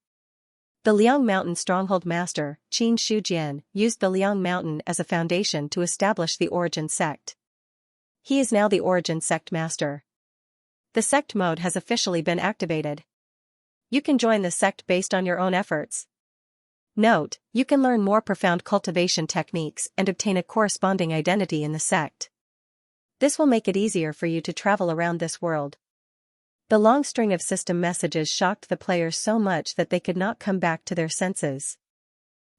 The Liang Mountain Stronghold Master, Qin Shujian, used the Liang Mountain as a foundation to establish the Origin Sect. He is now the Origin Sect Master. The sect mode has officially been activated. You can join the sect based on your own efforts. Note, you can learn more profound cultivation techniques and obtain a corresponding identity in the sect. This will make it easier for you to travel around this world. The long string of system messages shocked the players so much that they could not come back to their senses.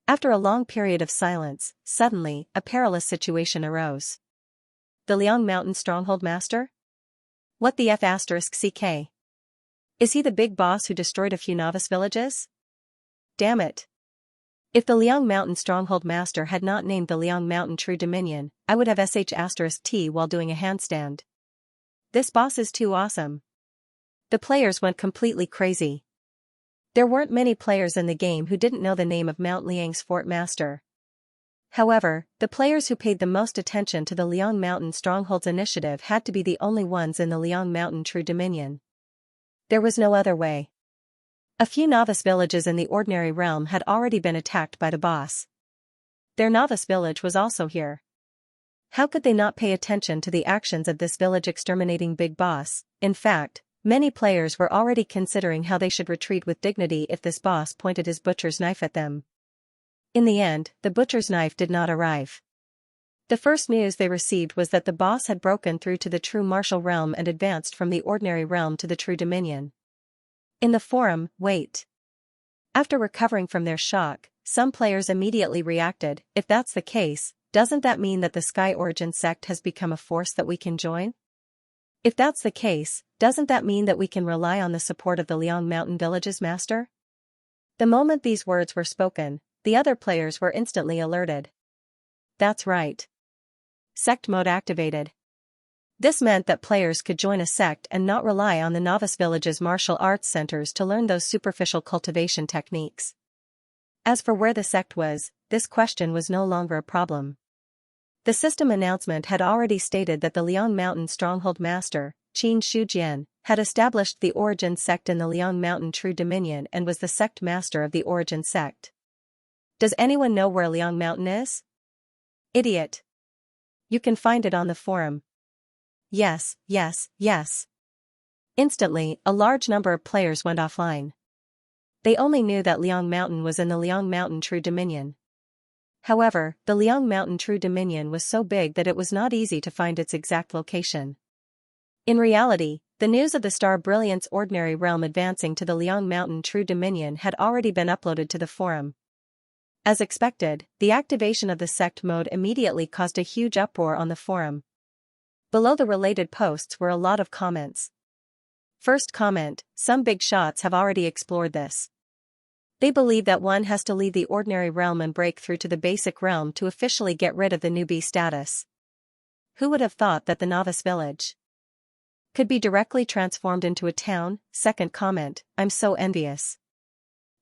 After a long period of silence, suddenly, a perilous situation arose. The Liang Mountain Stronghold Master? What the F***CK? Is he the big boss who destroyed a few novice villages? Damn it. If the Liang Mountain Stronghold Master had not named the Liang Mountain True Dominion, I would have **T while doing a handstand. This boss is too awesome. The players went completely crazy. There weren't many players in the game who didn't know the name of Mount Liang's Fort Master. However, the players who paid the most attention to the Liang Mountain Stronghold's initiative had to be the only ones in the Liang Mountain True Dominion. There was no other way. A few novice villages in the ordinary realm had already been attacked by the boss. Their novice village was also here. How could they not pay attention to the actions of this village exterminating big boss? In fact, many players were already considering how they should retreat with dignity if this boss pointed his butcher's knife at them. In the end, the butcher's knife did not arrive. The first news they received was that the boss had broken through to the true martial realm and advanced from the ordinary realm to the true dominion. In the forum, wait. After recovering from their shock, some players immediately reacted, if that's the case, doesn't that mean that the Sky Origin sect has become a force that we can join? If that's the case, doesn't that mean that we can rely on the support of the Liang Mountain Village's master? The moment these words were spoken, the other players were instantly alerted. That's right. Sect mode activated. This meant that players could join a sect and not rely on the novice village's martial arts centers to learn those superficial cultivation techniques. As for where the sect was, this question was no longer a problem. The system announcement had already stated that the Liang Mountain Stronghold Master, Xianxia, had established the Origin sect in the Liang Mountain True Dominion and was the sect master of the Origin sect. Does anyone know where Liang Mountain is? Idiot. You can find it on the forum. Yes, yes, yes. Instantly, a large number of players went offline. They only knew that Liang Mountain was in the Liang Mountain True Dominion. However, the Liang Mountain True Dominion was so big that it was not easy to find its exact location. In reality, the news of the Star Brilliance Ordinary Realm advancing to the Liang Mountain True Dominion had already been uploaded to the forum. As expected, the activation of the sect mode immediately caused a huge uproar on the forum. Below the related posts were a lot of comments. First comment, some big shots have already explored this. They believe that one has to leave the ordinary realm and break through to the basic realm to officially get rid of the newbie status. Who would have thought that the novice village could be directly transformed into a town? Second comment, I'm so envious.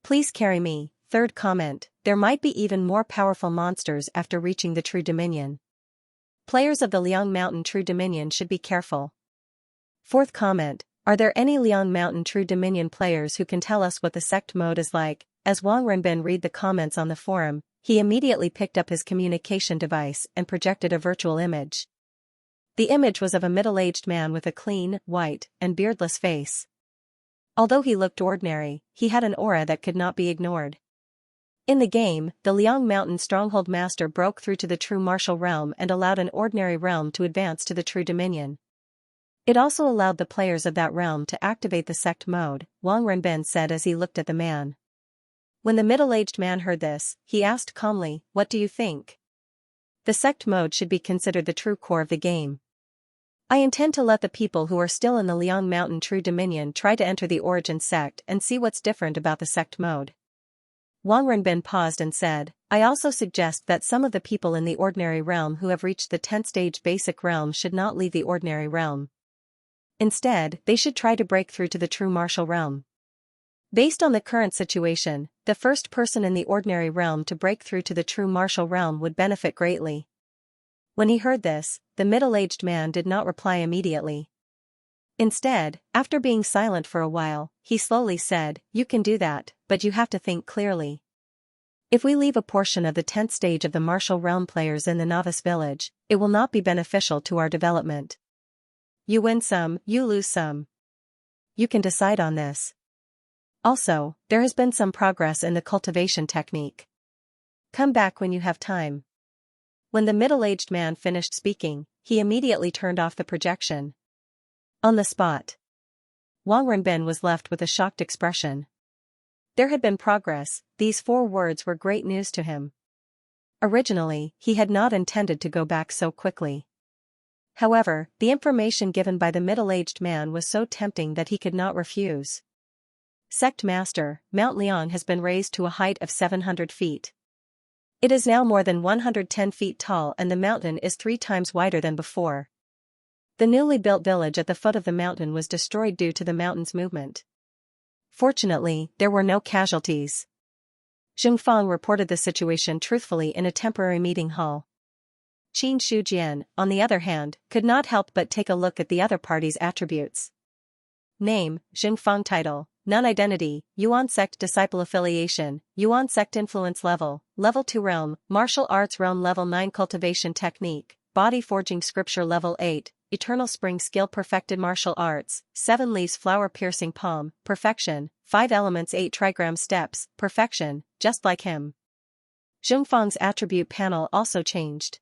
Please carry me. Third comment, there might be even more powerful monsters after reaching the True Dominion. Players of the Liang Mountain True Dominion should be careful. Fourth comment, are there any Liang Mountain True Dominion players who can tell us what the sect mode is like? As Wang Renbin read the comments on the forum, he immediately picked up his communication device and projected a virtual image. The image was of a middle-aged man with a clean, white, and beardless face. Although he looked ordinary, he had an aura that could not be ignored. In the game, the Liang Mountain Stronghold Master broke through to the true martial realm and allowed an ordinary realm to advance to the true dominion. It also allowed the players of that realm to activate the sect mode, Wang Renbin said as he looked at the man. When the middle-aged man heard this, he asked calmly, what do you think? The sect mode should be considered the true core of the game. I intend to let the people who are still in the Liang Mountain True Dominion try to enter the Origin sect and see what's different about the sect mode. Wang Renbin paused and said, I also suggest that some of the people in the ordinary realm who have reached the 10th stage basic realm should not leave the ordinary realm. Instead, they should try to break through to the true martial realm. Based on the current situation, the first person in the ordinary realm to break through to the true martial realm would benefit greatly. When he heard this, the middle-aged man did not reply immediately. Instead, after being silent for a while, he slowly said, you can do that, but you have to think clearly. If we leave a portion of the 10th stage of the martial realm players in the novice village, it will not be beneficial to our development. You win some, you lose some. You can decide on this. Also, there has been some progress in the cultivation technique. Come back when you have time. When the middle-aged man finished speaking, he immediately turned off the projection. On the spot, Wang Renbin was left with a shocked expression. There had been progress, these 4 words were great news to him. Originally, he had not intended to go back so quickly. However, the information given by the middle-aged man was so tempting that he could not refuse. Sect Master, Mount Liang has been raised to a height of 700 feet. It is now more than 110 feet tall and the mountain is 3 times wider than before. The newly built village at the foot of the mountain was destroyed due to the mountain's movement. Fortunately, there were no casualties. Zheng Fang reported the situation truthfully in a temporary meeting hall. Qin Shujian, on the other hand, could not help but take a look at the other party's attributes. Name, Zheng Fang. Title, Non-Identity, Yuan Sect Disciple Affiliation, Yuan Sect Influence Level, Level 2 Realm, Martial Arts Realm Level 9 Cultivation Technique, Body Forging Scripture Level 8, Eternal Spring Skill Perfected Martial Arts, 7 Leaves Flower Piercing Palm, Perfection, 5 Elements 8 Trigram Steps, Perfection, just like him. Zheng Fang's attribute panel also changed.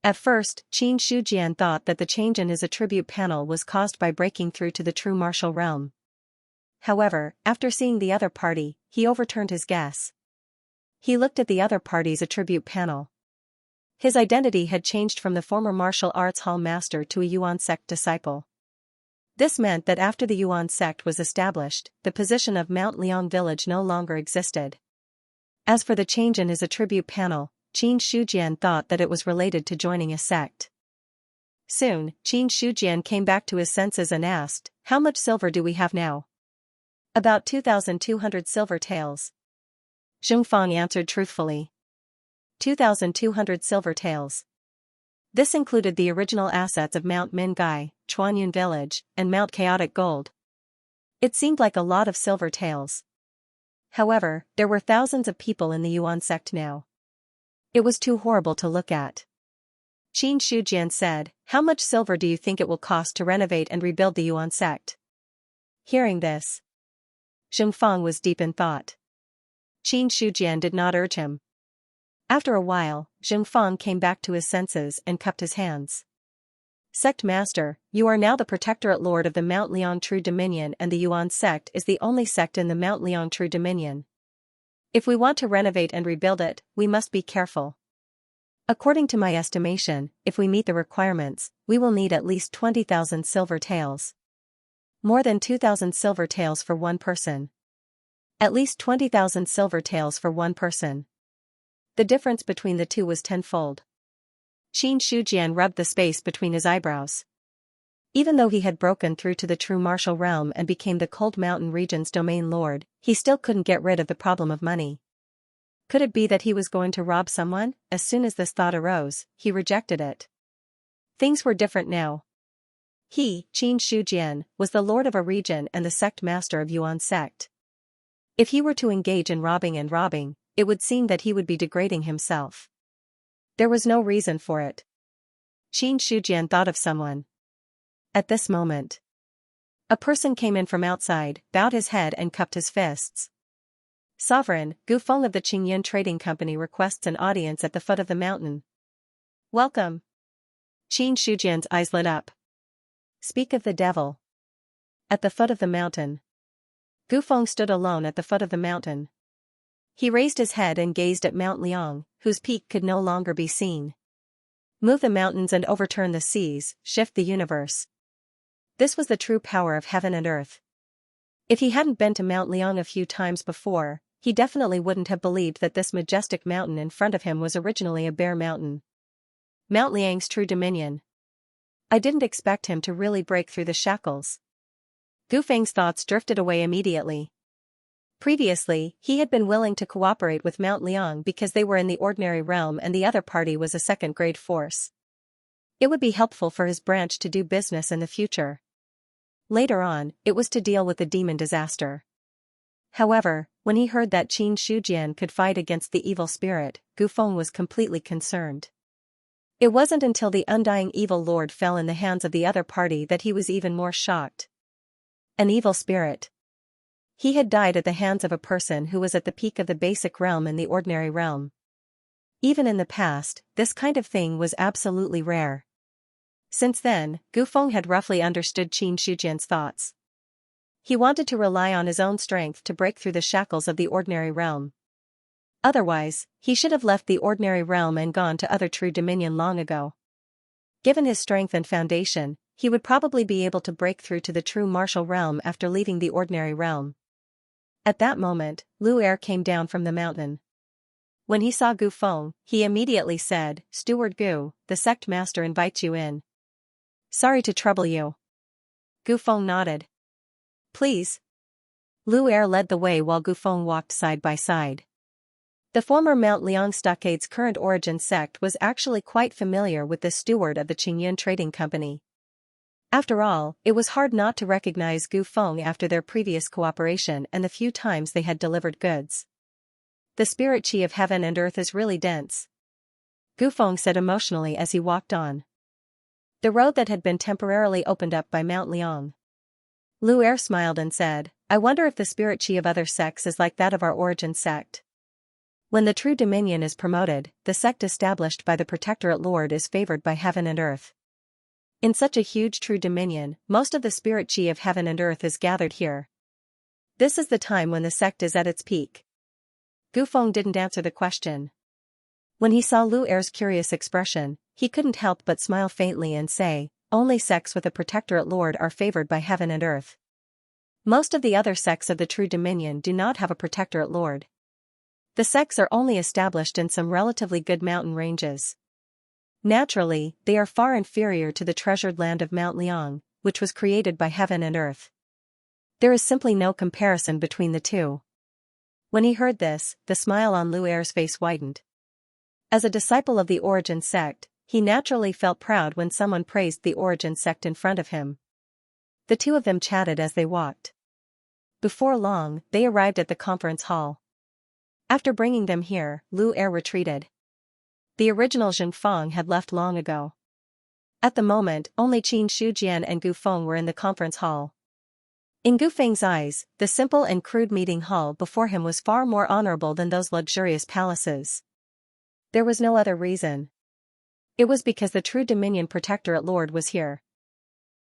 At first, Qin Shujian thought that the change in his attribute panel was caused by breaking through to the true martial realm. However, after seeing the other party, he overturned his guess. He looked at the other party's attribute panel. His identity had changed from the former martial arts hall master to a Yuan sect disciple. This meant that after the Yuan sect was established, the position of Mount Liang village no longer existed. As for the change in his attribute panel, Qin Shujian thought that it was related to joining a sect. Soon, Qin Shujian came back to his senses and asked, "How much silver do we have now?" "About 2,200 silver taels." Zheng Fang answered truthfully. 2,200 silver taels. This included the original assets of Mount Mingai, Chuanyun Village, and Mount Chaotic Gold. It seemed like a lot of silver taels. However, there were thousands of people in the Yuan sect now. It was too horrible to look at. Qin Shujian said, "How much silver do you think it will cost to renovate and rebuild the Yuan sect?" Hearing this, Zheng Fang was deep in thought. Qin Shujian did not urge him. After a while, Zheng Fang came back to his senses and cupped his hands. "Sect Master, you are now the Protectorate Lord of the Mount Liang True Dominion, and the Yuan sect is the only sect in the Mount Liang True Dominion. If we want to renovate and rebuild it, we must be careful. According to my estimation, if we meet the requirements, we will need at least 20,000 silver taels. More than 2,000 silver taels for one person. At least 20,000 silver taels for one person." The difference between the two was tenfold. Qin Shujian rubbed the space between his eyebrows. Even though he had broken through to the true martial realm and became the Cold Mountain region's domain lord, he still couldn't get rid of the problem of money. Could it be that he was going to rob someone? As soon as this thought arose, he rejected it. Things were different now. He, Qin Shujian, was the lord of a region and the sect master of Yuan sect. If he were to engage in robbing, it would seem that he would be degrading himself. There was no reason for it. Qin Shujian thought of someone. At this moment, a person came in from outside, bowed his head and cupped his fists. "Sovereign, Gu Feng of the Qingyun Trading Company requests an audience at the foot of the mountain." "Welcome." Qin Shujian's eyes lit up. "Speak of the devil." At the foot of the mountain. Gu Feng stood alone at the foot of the mountain. He raised his head and gazed at Mount Liang, whose peak could no longer be seen. Move the mountains and overturn the seas, shift the universe. This was the true power of heaven and earth. If he hadn't been to Mount Liang a few times before, he definitely wouldn't have believed that this majestic mountain in front of him was originally a bare mountain. Mount Liang's true dominion. I didn't expect him to really break through the shackles. Gu Feng's thoughts drifted away immediately. Previously, he had been willing to cooperate with Mount Liang because they were in the ordinary realm and the other party was a second-grade force. It would be helpful for his branch to do business in the future. Later on, it was to deal with the demon disaster. However, when he heard that Qin Shujian could fight against the evil spirit, Gu Feng was completely concerned. It wasn't until the undying evil lord fell in the hands of the other party that he was even more shocked. An evil spirit. He had died at the hands of a person who was at the peak of the basic realm in the ordinary realm. Even in the past, this kind of thing was absolutely rare. Since then, Gu Feng had roughly understood Qin Shujian's thoughts. He wanted to rely on his own strength to break through the shackles of the ordinary realm. Otherwise, he should have left the ordinary realm and gone to other true dominion long ago. Given his strength and foundation, he would probably be able to break through to the true martial realm after leaving the ordinary realm. At that moment, Lu Er came down from the mountain. When he saw Gu Feng, he immediately said, "Steward Gu, the sect master invites you in." "Sorry to trouble you." Gu Feng nodded. "Please." Lu Er led the way while Gu Feng walked side by side. The former Mount Liang Stockade's current origin sect was actually quite familiar with the steward of the Qingyun Trading Company. After all, it was hard not to recognize Gu Feng after their previous cooperation and the few times they had delivered goods. The spirit qi of heaven and earth is really dense, Gu Feng said emotionally as he walked on the road that had been temporarily opened up by Mount Liang. Lu Er smiled and said, I wonder if the spirit qi of other sects is like that of our origin sect. When the true dominion is promoted, the sect established by the Protectorate Lord is favored by heaven and earth. In such a huge true dominion, most of the spirit qi of heaven and earth is gathered here. This is the time when the sect is at its peak. Gu Feng didn't answer the question. When he saw Lu Er's curious expression, he couldn't help but smile faintly and say, only sects with a Protectorate Lord are favored by heaven and earth. Most of the other sects of the true dominion do not have a Protectorate Lord. The sects are only established in some relatively good mountain ranges. Naturally, they are far inferior to the treasured land of Mount Liang, which was created by heaven and earth. There is simply no comparison between the two. When he heard this, the smile on Lu Er's face widened. As a disciple of the origin sect, he naturally felt proud when someone praised the origin sect in front of him. The two of them chatted as they walked. Before long, they arrived at the conference hall. After bringing them here, Lu Er retreated. The original Zhen Feng had left long ago. At the moment, only Qin Shujian and Gu Feng were in the conference hall. In Gu Feng's eyes, the simple and crude meeting hall before him was far more honorable than those luxurious palaces. There was no other reason. It was because the true Dominion Protectorate Lord was here.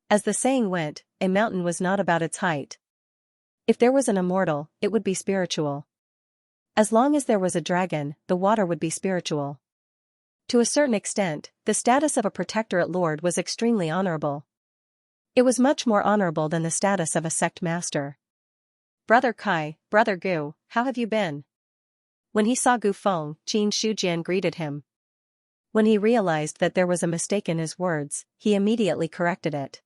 As the saying went, a mountain was not about its height. If there was an immortal, it would be spiritual. As long as there was a dragon, the water would be spiritual. To a certain extent, the status of a Protectorate Lord was extremely honorable. It was much more honorable than the status of a sect master. Brother Kai, Brother Gu, how have you been? When he saw Gu Feng, Qin Shujian greeted him. When he realized that there was a mistake in his words, he immediately corrected it.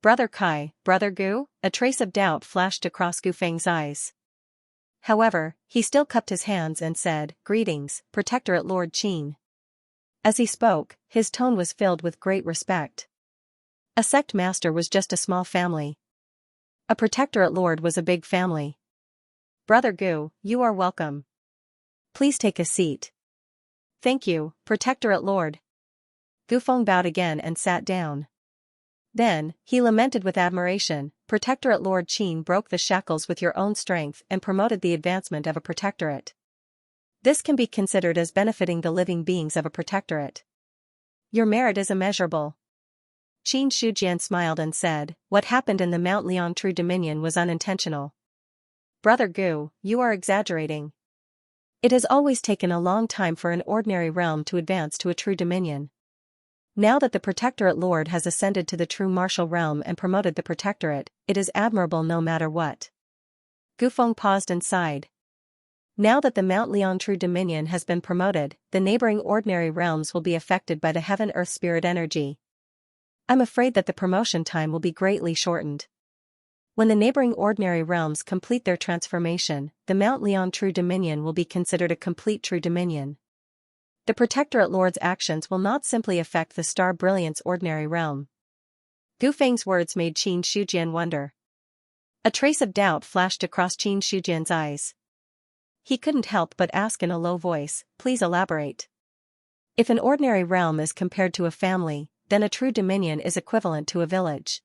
Brother Kai, Brother Gu? A trace of doubt flashed across Gu Feng's eyes. However, he still cupped his hands and said, Greetings, Protectorate Lord Qin. As he spoke, his tone was filled with great respect. A sect master was just a small family. A Protectorate Lord was a big family. Brother Gu, you are welcome. Please take a seat. Thank you, Protectorate Lord. Gu Feng bowed again and sat down. Then, he lamented with admiration, Protectorate Lord Qin broke the shackles with your own strength and promoted the advancement of a protectorate. This can be considered as benefiting the living beings of a protectorate. Your merit is immeasurable. Qin Shujian smiled and said, what happened in the Mount Liang True Dominion was unintentional. Brother Gu, you are exaggerating. It has always taken a long time for an ordinary realm to advance to a true dominion. Now that the Protectorate Lord has ascended to the true martial realm and promoted the Protectorate, it is admirable no matter what. Gu Feng paused and sighed. Now that the Mount Liang True Dominion has been promoted, the neighboring ordinary realms will be affected by the Heaven-Earth Spirit energy. I'm afraid that the promotion time will be greatly shortened. When the neighboring ordinary realms complete their transformation, the Mount Liang True Dominion will be considered a complete True Dominion. The Protectorate Lord's actions will not simply affect the Star Brilliance ordinary realm. Gu Feng's words made Qin Shujian wonder. A trace of doubt flashed across Qin Shujian's eyes. He couldn't help but ask in a low voice, please elaborate. If an ordinary realm is compared to a family, then a true dominion is equivalent to a village.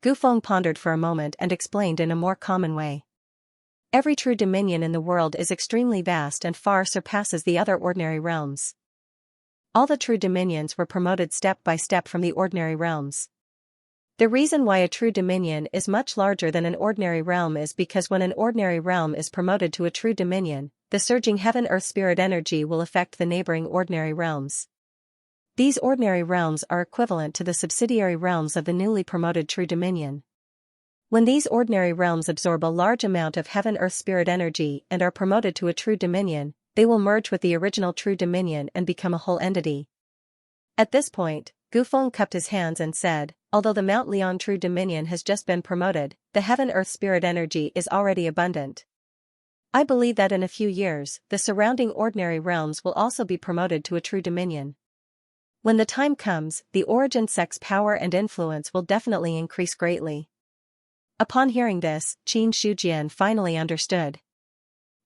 Gu Feng pondered for a moment and explained in a more common way. Every true dominion in the world is extremely vast and far surpasses the other ordinary realms. All the true dominions were promoted step by step from the ordinary realms. The reason why a true dominion is much larger than an ordinary realm is because when an ordinary realm is promoted to a true dominion, the surging heaven-earth spirit energy will affect the neighboring ordinary realms. These ordinary realms are equivalent to the subsidiary realms of the newly promoted true dominion. When these ordinary realms absorb a large amount of heaven-earth spirit energy and are promoted to a true dominion, they will merge with the original true dominion and become a whole entity. At this point, Gu Feng cupped his hands and said, although the Mount Liang True Dominion has just been promoted, the heaven-earth spirit energy is already abundant. I believe that in a few years, the surrounding ordinary realms will also be promoted to a true dominion. When the time comes, the origin sect's power and influence will definitely increase greatly. Upon hearing this, Qin Shujian finally understood.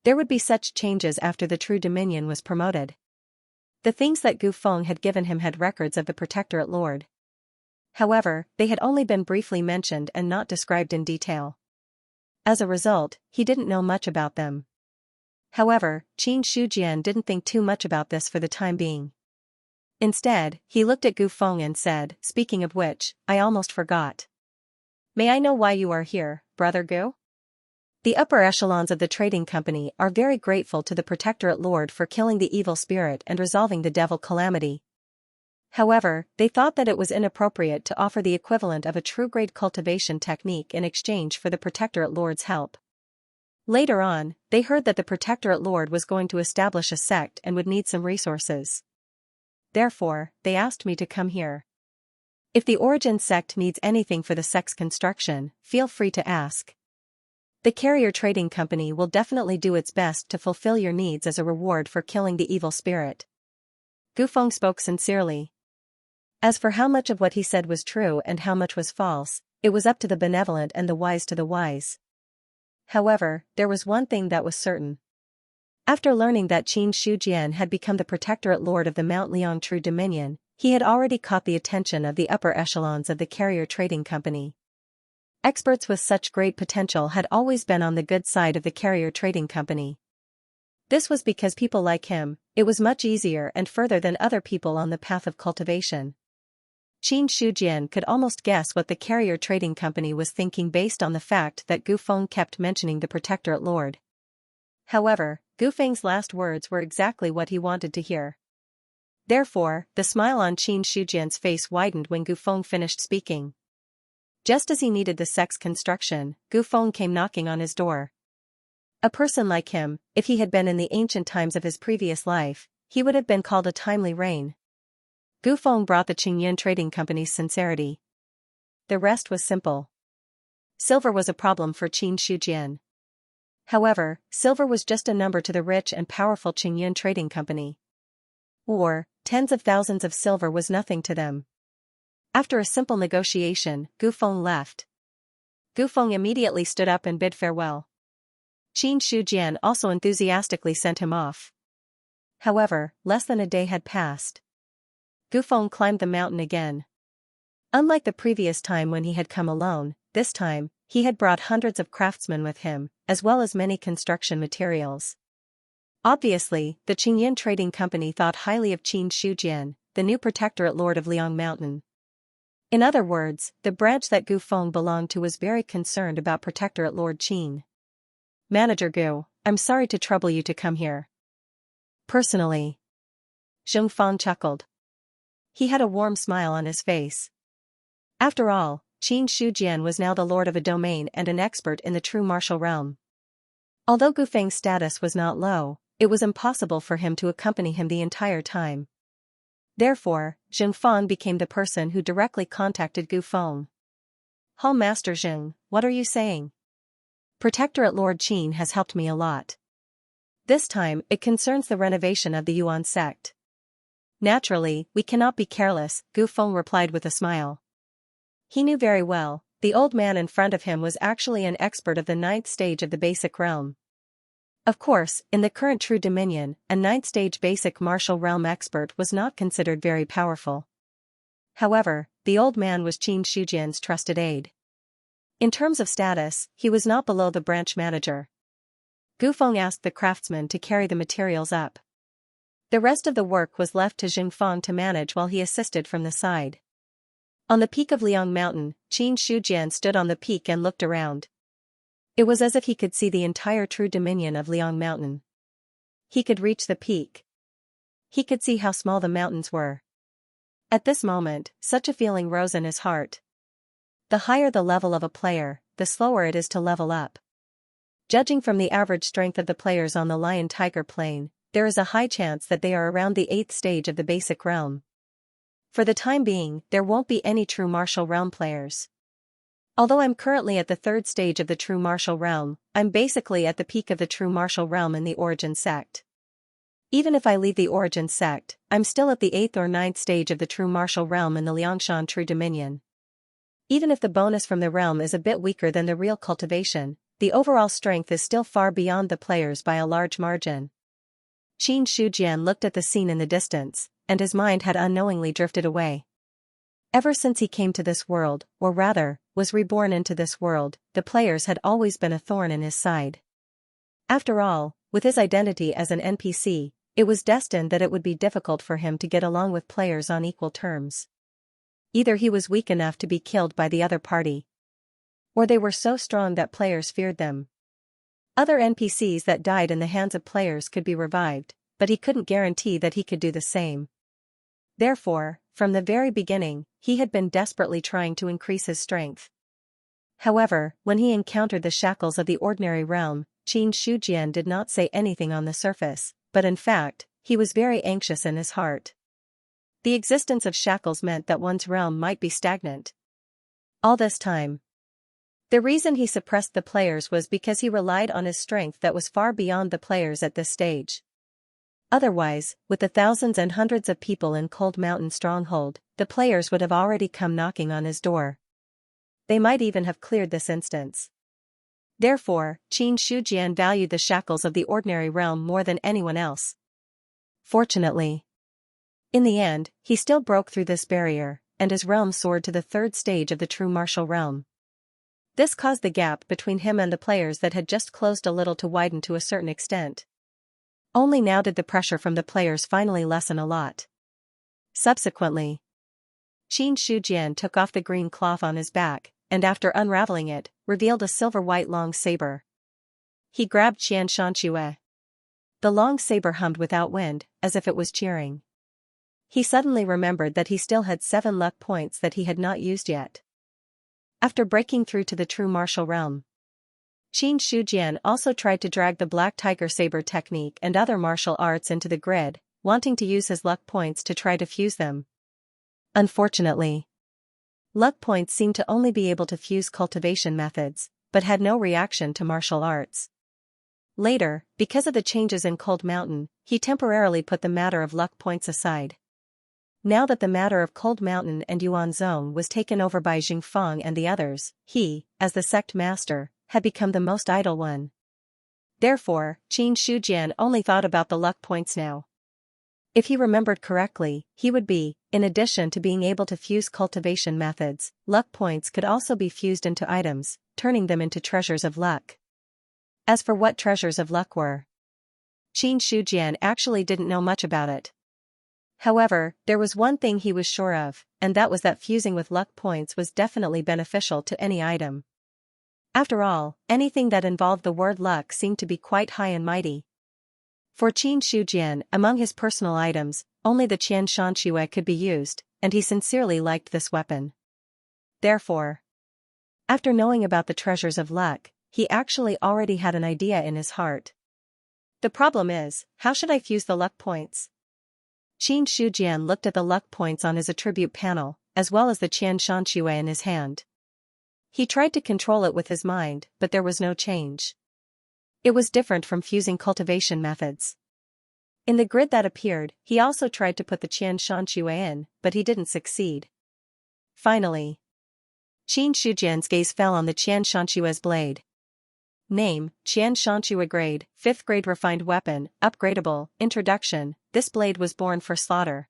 There would be such changes after the true dominion was promoted. The things that Gu Feng had given him had records of the Protectorate Lord. However, they had only been briefly mentioned and not described in detail. As a result, he didn't know much about them. However, Qin Shujian didn't think too much about this for the time being. Instead, he looked at Gu Feng and said, "Speaking of which, I almost forgot. May I know why you are here, Brother Gu?" The upper echelons of the trading company are very grateful to the Protectorate Lord for killing the evil spirit and resolving the devil calamity. However, they thought that it was inappropriate to offer the equivalent of a true-grade cultivation technique in exchange for the Protectorate Lord's help. Later on, they heard that the Protectorate Lord was going to establish a sect and would need some resources. Therefore, they asked me to come here. If the origin sect needs anything for the sect's construction, feel free to ask. The carrier trading company will definitely do its best to fulfill your needs as a reward for killing the evil spirit. Gu Feng spoke sincerely. As for how much of what he said was true and how much was false, it was up to the benevolent and the wise to the wise. However, there was one thing that was certain. After learning that Qin Shujian had become the Protectorate Lord of the Mount Liang True Dominion, he had already caught the attention of the upper echelons of the carrier trading company. Experts with such great potential had always been on the good side of the carrier trading company. This was because people like him, it was much easier and further than other people on the path of cultivation. Qin Shujian could almost guess what the carrier trading company was thinking based on the fact that Gu Feng kept mentioning the Protectorate Lord. However, Gu Feng's last words were exactly what he wanted to hear. Therefore, the smile on Qin Shujian's face widened when Gu Feng finished speaking. Just as he needed the sect's construction, Gu Feng came knocking on his door. A person like him, if he had been in the ancient times of his previous life, he would have been called a timely rain. Gu Feng brought the Qingyun Trading Company's sincerity. The rest was simple. Silver was a problem for Qin Shujian. However, silver was just a number to the rich and powerful Qingyun Trading Company. Or, tens of thousands of silver was nothing to them. After a simple negotiation, Gu Feng left. Gu Feng immediately stood up and bid farewell. Qin Shujian also enthusiastically sent him off. However, less than a day had passed. Gu Feng climbed the mountain again. Unlike the previous time when he had come alone, this time, he had brought hundreds of craftsmen with him, as well as many construction materials. Obviously, the Qingyun Trading Company thought highly of Qin Shujian, the new Protectorate Lord of Liang Mountain. In other words, the branch that Gu Feng belonged to was very concerned about Protectorate Lord Qin. "Manager Gu, I'm sorry to trouble you to come here. Personally." Zheng Fang chuckled. He had a warm smile on his face. After all, Qin Shujian was now the lord of a domain and an expert in the true martial realm. Although Gu Feng's status was not low, it was impossible for him to accompany him the entire time. Therefore, Zheng Fang became the person who directly contacted Gu Feng. "Hall Master Zheng, what are you saying? Protectorate Lord Qin has helped me a lot. This time, it concerns the renovation of the Yuan sect." "Naturally, we cannot be careless," Gu Feng replied with a smile. He knew very well, the old man in front of him was actually an expert of the 9th stage of the basic realm. Of course, in the current True Dominion, a 9th stage basic martial realm expert was not considered very powerful. However, the old man was Qin Shujian's trusted aide. In terms of status, he was not below the branch manager. Gu Feng asked the craftsman to carry the materials up. The rest of the work was left to Zheng Fang to manage while he assisted from the side. On the peak of Liang Mountain, Qin Shujian stood on the peak and looked around. It was as if he could see the entire true dominion of Liang Mountain. He could reach the peak. He could see how small the mountains were. At this moment, such a feeling rose in his heart. The higher the level of a player, the slower it is to level up. Judging from the average strength of the players on the Lion-Tiger plane, there is a high chance that they are around the 8th stage of the basic realm. For the time being, there won't be any true martial realm players. Although I'm currently at the third stage of the true martial realm, I'm basically at the peak of the true martial realm in the origin sect. Even if I leave the origin sect, I'm still at the 8th or 9th stage of the true martial realm in the Liangshan True Dominion. Even if the bonus from the realm is a bit weaker than the real cultivation, the overall strength is still far beyond the players by a large margin. Qin Shujian looked at the scene in the distance, and his mind had unknowingly drifted away. Ever since he came to this world, or rather, was reborn into this world, the players had always been a thorn in his side. After all, with his identity as an NPC, it was destined that it would be difficult for him to get along with players on equal terms. Either he was weak enough to be killed by the other party, or they were so strong that players feared them. Other NPCs that died in the hands of players could be revived, but he couldn't guarantee that he could do the same. Therefore, from the very beginning, he had been desperately trying to increase his strength. However, when he encountered the shackles of the ordinary realm, Qin Shujian did not say anything on the surface, but in fact, he was very anxious in his heart. The existence of shackles meant that one's realm might be stagnant. All this time, the reason he suppressed the players was because he relied on his strength that was far beyond the players at this stage. Otherwise, with the thousands and hundreds of people in Cold Mountain Stronghold, the players would have already come knocking on his door. They might even have cleared this instance. Therefore, Qin Shujian valued the shackles of the ordinary realm more than anyone else. Fortunately, in the end, he still broke through this barrier, and his realm soared to the third stage of the true martial realm. This caused the gap between him and the players that had just closed a little to widen to a certain extent. Only now did the pressure from the players finally lessen a lot. Subsequently, Qin Shujian took off the green cloth on his back, and after unraveling it, revealed a silver-white long saber. He grabbed Xianxia. The long saber hummed without wind, as if it was cheering. He suddenly remembered that he still had 7 luck points that he had not used yet. After breaking through to the true martial realm, Qin Shujian also tried to drag the Black Tiger Saber technique and other martial arts into the grid, wanting to use his luck points to try to fuse them. Unfortunately, luck points seemed to only be able to fuse cultivation methods, but had no reaction to martial arts. Later, because of the changes in Cold Mountain, he temporarily put the matter of luck points aside. Now that the matter of Cold Mountain and Yuan Zone was taken over by Jingfeng and the others, he, as the sect master, had become the most idle one. Therefore, Qin Shujian only thought about the luck points now. If he remembered correctly, he would be, in addition to being able to fuse cultivation methods, luck points could also be fused into items, turning them into treasures of luck. As for what treasures of luck were, Qin Shujian actually didn't know much about it. However, there was one thing he was sure of, and that was that fusing with luck points was definitely beneficial to any item. After all, anything that involved the word luck seemed to be quite high and mighty. For Qin Shujian, among his personal items, only the Xianxia could be used, and he sincerely liked this weapon. Therefore, after knowing about the treasures of luck, he actually already had an idea in his heart. The problem is, how should I fuse the luck points? Qin Shujian looked at the luck points on his attribute panel, as well as the Xianxia in his hand. He tried to control it with his mind, but there was no change. It was different from fusing cultivation methods. In the grid that appeared, he also tried to put the Xianxia in, but he didn't succeed. Finally, Qin Shujian's gaze fell on the Xianxia's blade. Name, Xianxia grade, 5th grade refined weapon, upgradable, introduction, this blade was born for slaughter.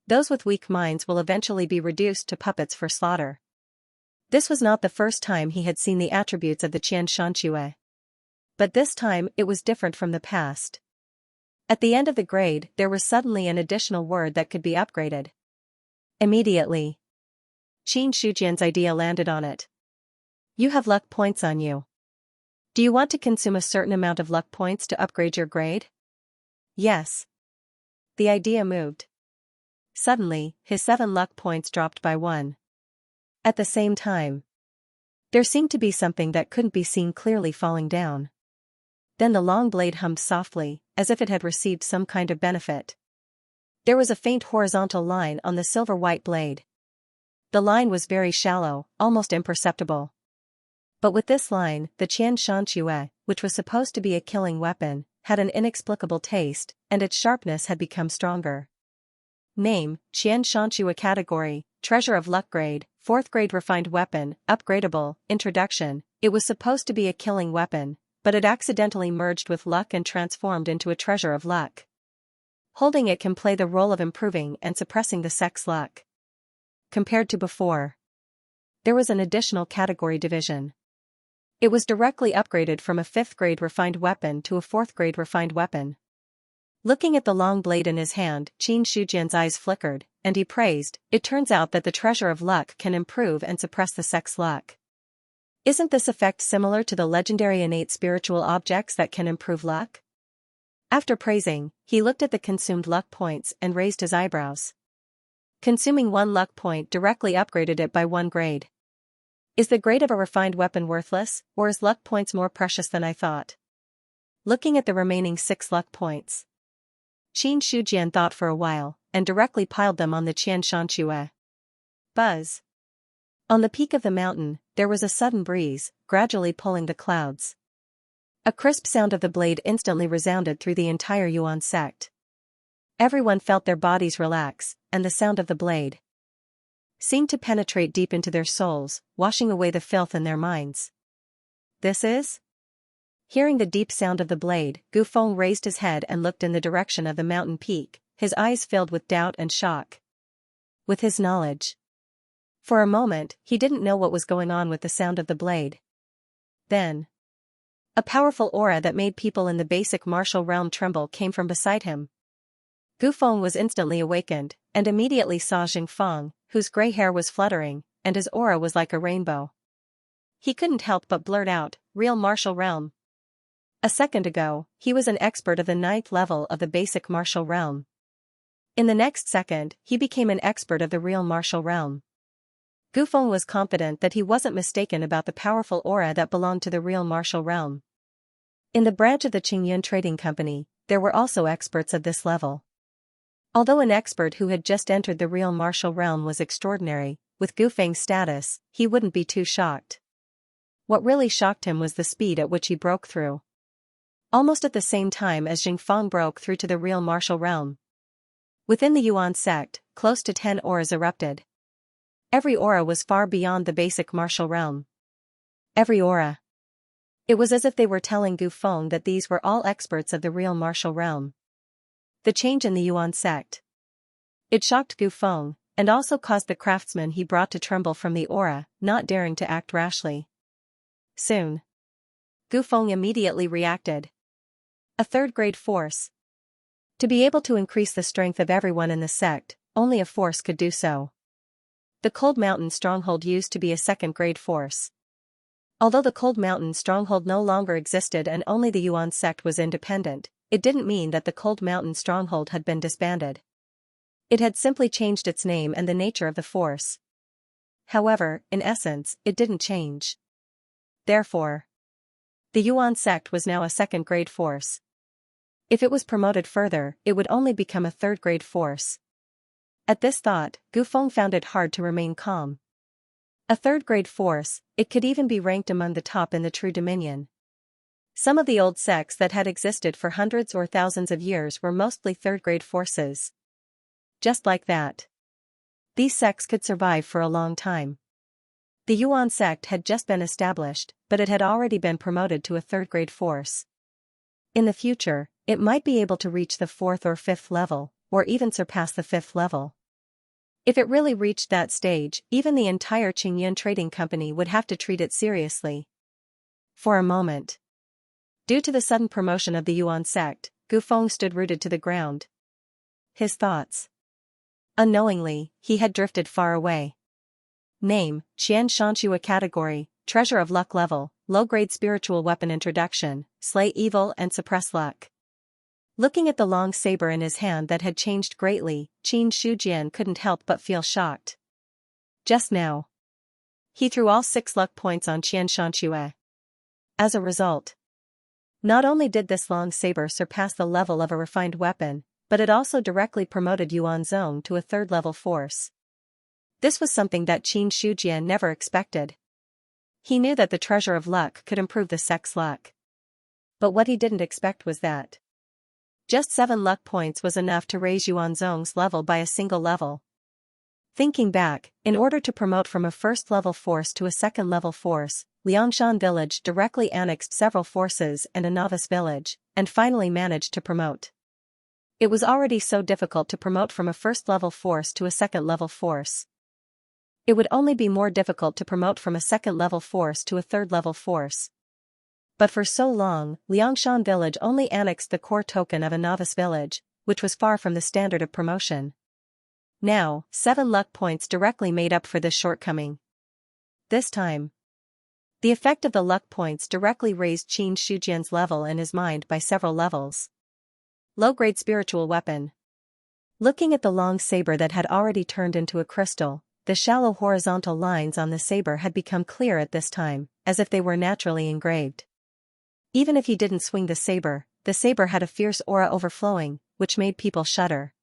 Those with weak minds will eventually be reduced to puppets for slaughter. This was not the first time he had seen the attributes of the Xianxia. But this time it was different from the past. At the end of the grade, there was suddenly an additional word that could be upgraded. Immediately, Qin Shujian's idea landed on it. You have luck points on you. Do you want to consume a certain amount of luck points to upgrade your grade? Yes. The idea moved. Suddenly, his 7 luck points dropped by 1. At the same time, there seemed to be something that couldn't be seen clearly falling down. Then the long blade hummed softly, as if it had received some kind of benefit. There was a faint horizontal line on the silver-white blade. The line was very shallow, almost imperceptible. But with this line, the Xianxia, which was supposed to be a killing weapon, had an inexplicable taste, and its sharpness had become stronger. Name, Xianxia category, Treasure of Luck grade, 4th grade refined weapon, upgradable, introduction. It was supposed to be a killing weapon, but it accidentally merged with luck and transformed into a treasure of luck. Holding it can play the role of improving and suppressing the sex luck. Compared to before, there was an additional category division. It was directly upgraded from a 5th grade refined weapon to a 4th grade refined weapon. Looking at the long blade in his hand, Qin Shujian's eyes flickered, and he praised, "It turns out that the treasure of luck can improve and suppress the sex luck. Isn't this effect similar to the legendary innate spiritual objects that can improve luck?" After praising, he looked at the consumed luck points and raised his eyebrows. Consuming 1 luck point directly upgraded it by 1 grade. Is the grade of a refined weapon worthless, or is luck points more precious than I thought? Looking at the remaining 6 luck points, Qin Shujian thought for a while, and directly piled them on the Xianxia. Buzz. On the peak of the mountain, there was a sudden breeze, gradually pulling the clouds. A crisp sound of the blade instantly resounded through the entire Yuan sect. Everyone felt their bodies relax, and the sound of the blade seemed to penetrate deep into their souls, washing away the filth in their minds. This is? Hearing the deep sound of the blade, Gu Feng raised his head and looked in the direction of the mountain peak, his eyes filled with doubt and shock. With his knowledge. For a moment, he didn't know what was going on with the sound of the blade. Then, a powerful aura that made people in the basic martial realm tremble came from beside him. Gu Feng was instantly awakened, and immediately saw Xianxia, whose gray hair was fluttering, and his aura was like a rainbow. He couldn't help but blurt out, "Real martial realm." A second ago, he was an expert of the 9th level of the basic martial realm. In the next second, he became an expert of the real martial realm. Gu Feng was confident that he wasn't mistaken about the powerful aura that belonged to the real martial realm. In the branch of the Qingyun Trading Company, there were also experts of this level. Although an expert who had just entered the real martial realm was extraordinary, with Gu Feng's status, he wouldn't be too shocked. What really shocked him was the speed at which he broke through. Almost at the same time as Xianxia broke through to the real martial realm. Within the Yuan sect, close to 10 auras erupted. Every aura was far beyond the basic martial realm. Every aura. It was as if they were telling Gu Feng that these were all experts of the real martial realm. The change in the Yuan sect. It shocked Gu Feng, and also caused the craftsman he brought to tremble from the aura, not daring to act rashly. Soon, Gu Feng immediately reacted. A 3rd grade force. To be able to increase the strength of everyone in the sect, only a force could do so. The Cold Mountain Stronghold used to be a 2nd grade force. Although the Cold Mountain Stronghold no longer existed and only the Yuan sect was independent, it didn't mean that the Cold Mountain Stronghold had been disbanded. It had simply changed its name and the nature of the force. However, in essence, it didn't change. Therefore, the Yuan sect was now a 2nd grade force. If it was promoted further, it would only become a 3rd grade force. At this thought, Gu Feng found it hard to remain calm. A 3rd grade force, it could even be ranked among the top in the True Dominion. Some of the old sects that had existed for hundreds or thousands of years were mostly 3rd grade forces. Just like that, these sects could survive for a long time. The Yuan sect had just been established, but it had already been promoted to a 3rd grade force. In the future, it might be able to reach the 4th or 5th level, or even surpass the 5th level. If it really reached that stage, even the entire Qingyun Trading Company would have to treat it seriously. For a moment, due to the sudden promotion of the Yuan sect, Gu Feng stood rooted to the ground. His thoughts. Unknowingly, he had drifted far away. Name, Xianxia category, Treasure of Luck level, low-grade spiritual weapon introduction, slay evil and suppress luck. Looking at the long saber in his hand that had changed greatly, Qin Shujian couldn't help but feel shocked. Just now, he threw all 6 luck points on Xianxia. As a result, not only did this long saber surpass the level of a refined weapon, but it also directly promoted Yuan Zong to a 3rd level force. This was something that Xianxia never expected. He knew that the treasure of luck could improve the sect's luck. But what he didn't expect was that just 7 luck points was enough to raise Yuanzong's level by a single level. Thinking back, in order to promote from a first-level force to a second-level force, Liangshan village directly annexed several forces and a novice village, and finally managed to promote. It was already so difficult to promote from a first-level force to a second-level force. It would only be more difficult to promote from a second-level force to a third-level force. But for so long, Liangshan village only annexed the core token of a novice village, which was far from the standard of promotion. Now, 7 luck points directly made up for this shortcoming. This time, the effect of the luck points directly raised Xianxia's level in his mind by several levels. Low-grade spiritual weapon. Looking at the long saber that had already turned into a crystal, the shallow horizontal lines on the saber had become clear at this time, as if they were naturally engraved. Even if he didn't swing the saber had a fierce aura overflowing, which made people shudder.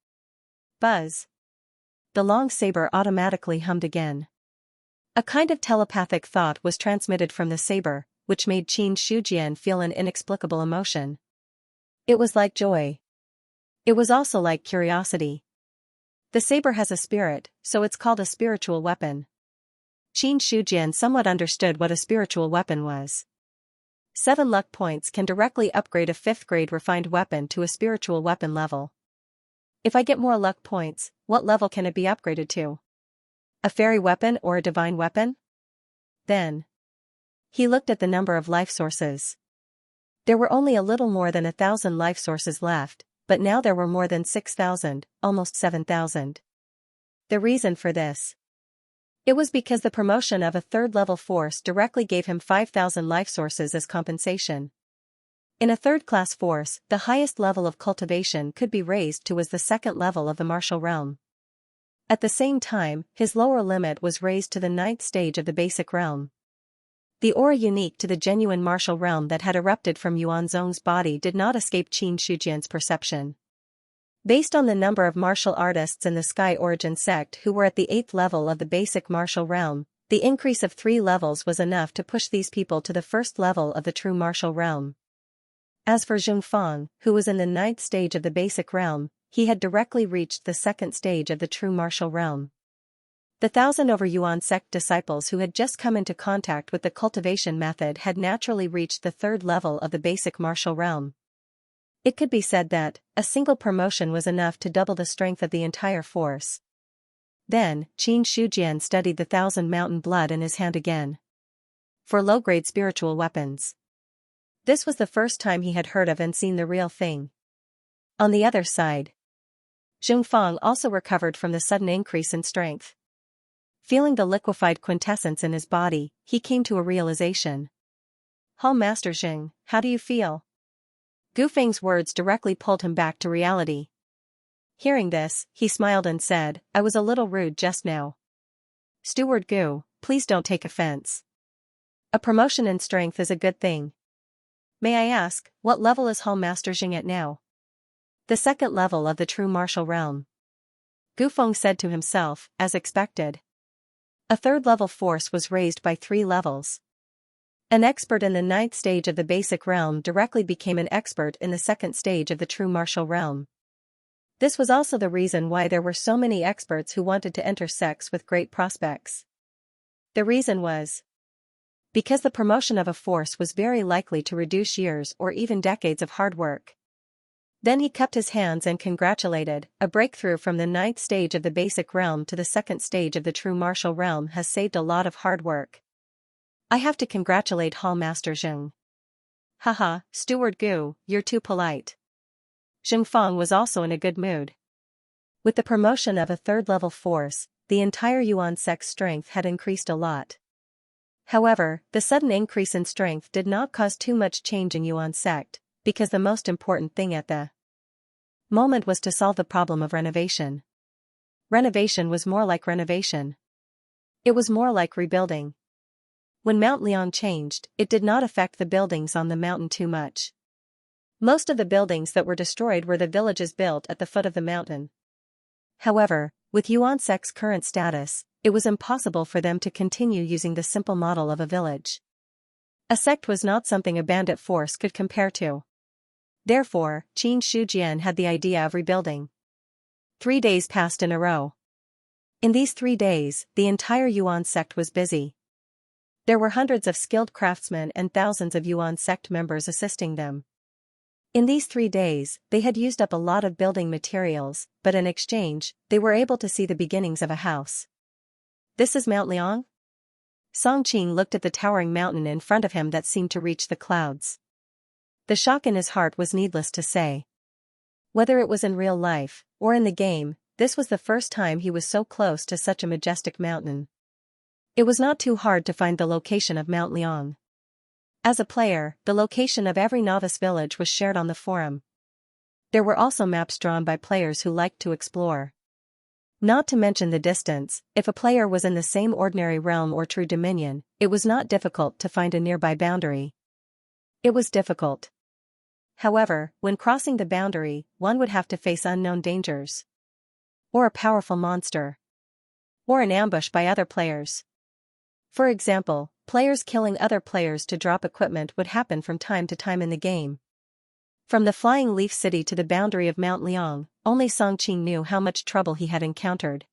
Buzz. The long saber automatically hummed again. A kind of telepathic thought was transmitted from the saber, which made Xianxia feel an inexplicable emotion. It was like joy. It was also like curiosity. The saber has a spirit, so it's called a spiritual weapon. Xianxia somewhat understood what a spiritual weapon was. 7 luck points can directly upgrade a 5th-grade refined weapon to a spiritual weapon level. If I get more luck points, what level can it be upgraded to? A fairy weapon or a divine weapon? Then he looked at the number of life sources. There were only a little more than 1,000 life sources left, but now there were more than 6,000, almost 7,000. The reason for this? It was because the promotion of a 3rd-level force directly gave him 5,000 life sources as compensation. In a 3rd-class force, the highest level of cultivation could be raised to was the 2nd level of the martial realm. At the same time, his lower limit was raised to the 9th stage of the basic realm. The aura unique to the genuine martial realm that had erupted from Yuanzong's body did not escape Xianxia's perception. Based on the number of martial artists in the Sky Origin sect who were at the 8th level of the basic martial realm, the increase of 3 levels was enough to push these people to the 1st level of the true martial realm. As for Zhongfang, who was in the 9th stage of the basic realm, he had directly reached the 2nd stage of the true martial realm. The 1,000 over Yuan sect disciples who had just come into contact with the cultivation method had naturally reached the 3rd level of the basic martial realm. It could be said that a single promotion was enough to double the strength of the entire force. Then, Xianxia studied the 1,000 mountain blood in his hand again. For low-grade spiritual weapons. This was the first time he had heard of and seen the real thing. On the other side, Zhongfang also recovered from the sudden increase in strength. Feeling the liquefied quintessence in his body, he came to a realization. Hall Master Zheng, how do you feel? Gu Feng's words directly pulled him back to reality. Hearing this, he smiled and said, I was a little rude just now. Steward Gu, please don't take offense. A promotion in strength is a good thing. May I ask, what level is Hall Master Zheng at now? The 2nd level of the true martial realm. Gu Feng said to himself, as expected. A 3rd-level force was raised by 3 levels. An expert in the 9th stage of the basic realm directly became an expert in the 2nd stage of the true martial realm. This was also the reason why there were so many experts who wanted to enter sects with great prospects. The reason was because the promotion of a force was very likely to reduce years or even decades of hard work. Then he cupped his hands and congratulated, a breakthrough from the 9th stage of the basic realm to the 2nd stage of the true martial realm has saved a lot of hard work. I have to congratulate Hall Master Zheng. Haha, Steward Gu, you're too polite. Zhongfang was also in a good mood. With the promotion of a 3rd-level force, the entire Yuan sect's strength had increased a lot. However, the sudden increase in strength did not cause too much change in Yuan sect, because the most important thing at the moment was to solve the problem of renovation. Renovation was more like renovation. It was more like rebuilding. When Mount Liang changed, it did not affect the buildings on the mountain too much. Most of the buildings that were destroyed were the villages built at the foot of the mountain. However, With Yuan sect's current status, it was impossible for them to continue using the simple model of a village. A sect was not something a bandit force could compare to. Therefore, Qin Shujian had the idea of rebuilding. 3 days passed in a row. In these 3 days, the entire Yuan sect was busy. There were hundreds of skilled craftsmen and thousands of Yuan sect members assisting them. In these 3 days, they had used up a lot of building materials, but in exchange, they were able to see the beginnings of a house. This is Mount Liang? Song Qing looked at the towering mountain in front of him that seemed to reach the clouds. The shock in his heart was needless to say. Whether it was in real life, or in the game, this was the first time he was so close to such a majestic mountain. It was not too hard to find the location of Mount Liang. As a player, the location of every novice village was shared on the forum. There were also maps drawn by players who liked to explore. Not to mention the distance, if a player was in the same ordinary realm or true dominion, it was not difficult to find a nearby boundary. It was difficult. However, when crossing the boundary, one would have to face unknown dangers. Or a powerful monster. Or an ambush by other players. For example, players killing other players to drop equipment would happen from time to time in the game. From the Flying Leaf City to the boundary of Mount Liang, only Song Qing knew how much trouble he had encountered.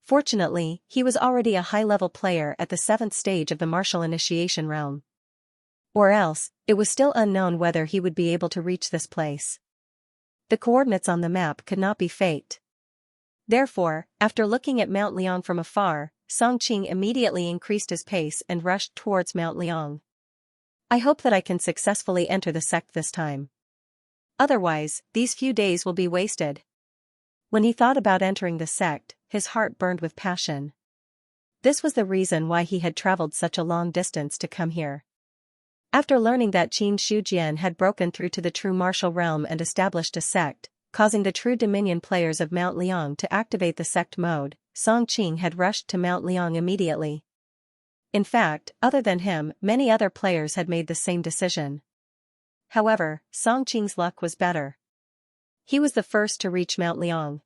Fortunately, he was already a high-level player at the 7th stage of the martial initiation realm. Or else, it was still unknown whether he would be able to reach this place. The coordinates on the map could not be faked. Therefore, after looking at Mount Liang from afar, Song Qing immediately increased his pace and rushed towards Mount Liang. I hope that I can successfully enter the sect this time. Otherwise, these few days will be wasted. When he thought about entering the sect, his heart burned with passion. This was the reason why he had traveled such a long distance to come here. After learning that Qin Shujian had broken through to the true martial realm and established a sect, causing the true dominion players of Mount Liang to activate the sect mode, Song Qing had rushed to Mount Liang immediately. In fact, other than him, many other players had made the same decision. However, Song Qing's luck was better. He was the first to reach Mount Liang.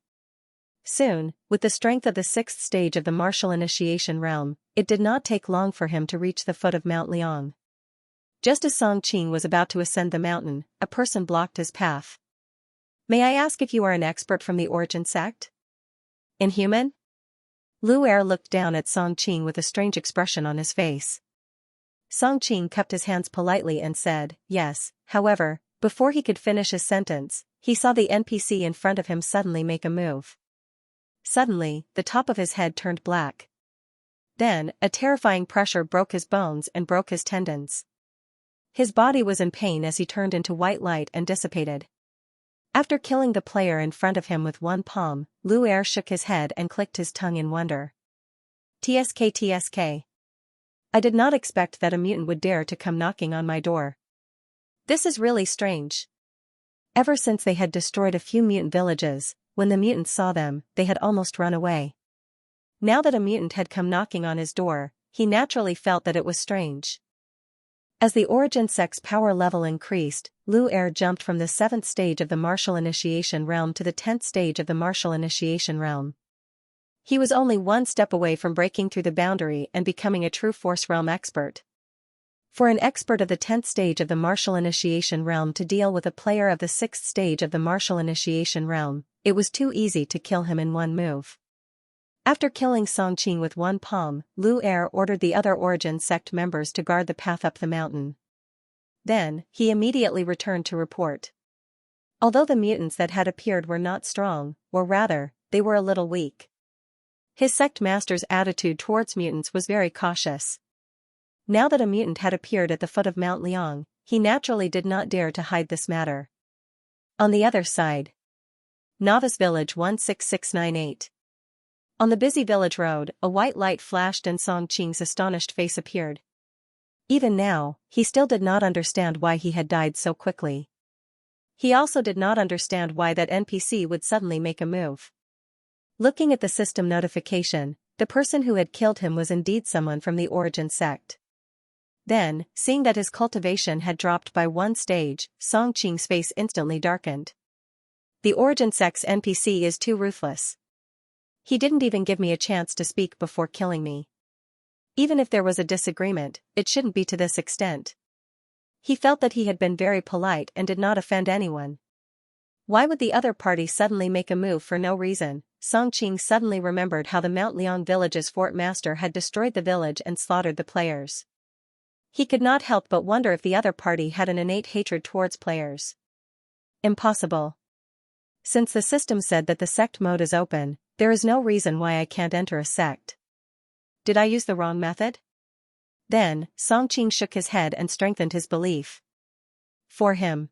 Soon, with the strength of the 6th stage of the martial initiation realm, it did not take long for him to reach the foot of Mount Liang. Just as Song Qing was about to ascend the mountain, a person blocked his path. May I ask if you are an expert from the Origin sect? Inhuman? Lu Er looked down at Song Qing with a strange expression on his face. Song Qing cupped his hands politely and said, yes. However, before he could finish his sentence, he saw the NPC in front of him suddenly make a move. Suddenly, the top of his head turned black. Then, a terrifying pressure broke his bones and broke his tendons. His body was in pain as he turned into white light and dissipated. After killing the player in front of him with one palm, Lu Er shook his head and clicked his tongue in wonder. TSK. I did not expect that a mutant would dare to come knocking on my door. This is really strange. Ever since they had destroyed a few mutant villages, when the mutants saw them, they had almost run away. Now that a mutant had come knocking on his door, he naturally felt that it was strange. As the Origin sect's power level increased, Lu Er jumped from the 7th stage of the martial initiation realm to the 10th stage of the martial initiation realm. He was only one step away from breaking through the boundary and becoming a true force realm expert. For an expert of the 10th stage of the martial initiation realm to deal with a player of the 6th stage of the martial initiation realm, it was too easy to kill him in one move. After killing Song Qing with one palm, Lu Er ordered the other Origin sect members to guard the path up the mountain. Then, he immediately returned to report. Although the mutants that had appeared were not strong, or rather, they were a little weak. His sect master's attitude towards mutants was very cautious. Now that a mutant had appeared at the foot of Mount Liang, he naturally did not dare to hide this matter. On the other side. Novice Village 16698. On the busy village road, a white light flashed and Song Qing's astonished face appeared. Even now, he still did not understand why he had died so quickly. He also did not understand why that NPC would suddenly make a move. Looking at the system notification, the person who had killed him was indeed someone from the Origin sect. Then, seeing that his cultivation had dropped by one stage, Song Qing's face instantly darkened. The Origin sect's NPC is too ruthless. He didn't even give me a chance to speak before killing me. Even if there was a disagreement, it shouldn't be to this extent. He felt that he had been very polite and did not offend anyone. Why would the other party suddenly make a move for no reason? Song Qing suddenly remembered how the Mount Liang village's fort master had destroyed the village and slaughtered the players. He could not help but wonder if the other party had an innate hatred towards players. Impossible. Since the system said that the sect mode is open, there is no reason why I can't enter a sect. Did I use the wrong method? Then, Song Qing shook his head and strengthened his belief. For him,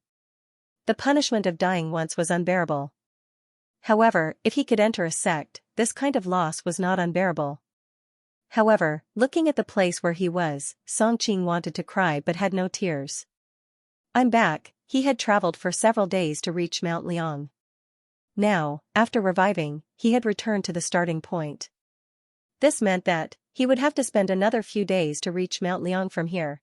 the punishment of dying once was unbearable. However, if he could enter a sect, this kind of loss was not unbearable. However, looking at the place where he was, Song Qing wanted to cry but had no tears. I'm back. He had traveled for several days to reach Mount Liang. Now, after reviving, he had returned to the starting point. This meant that he would have to spend another few days to reach Mount Liang from here.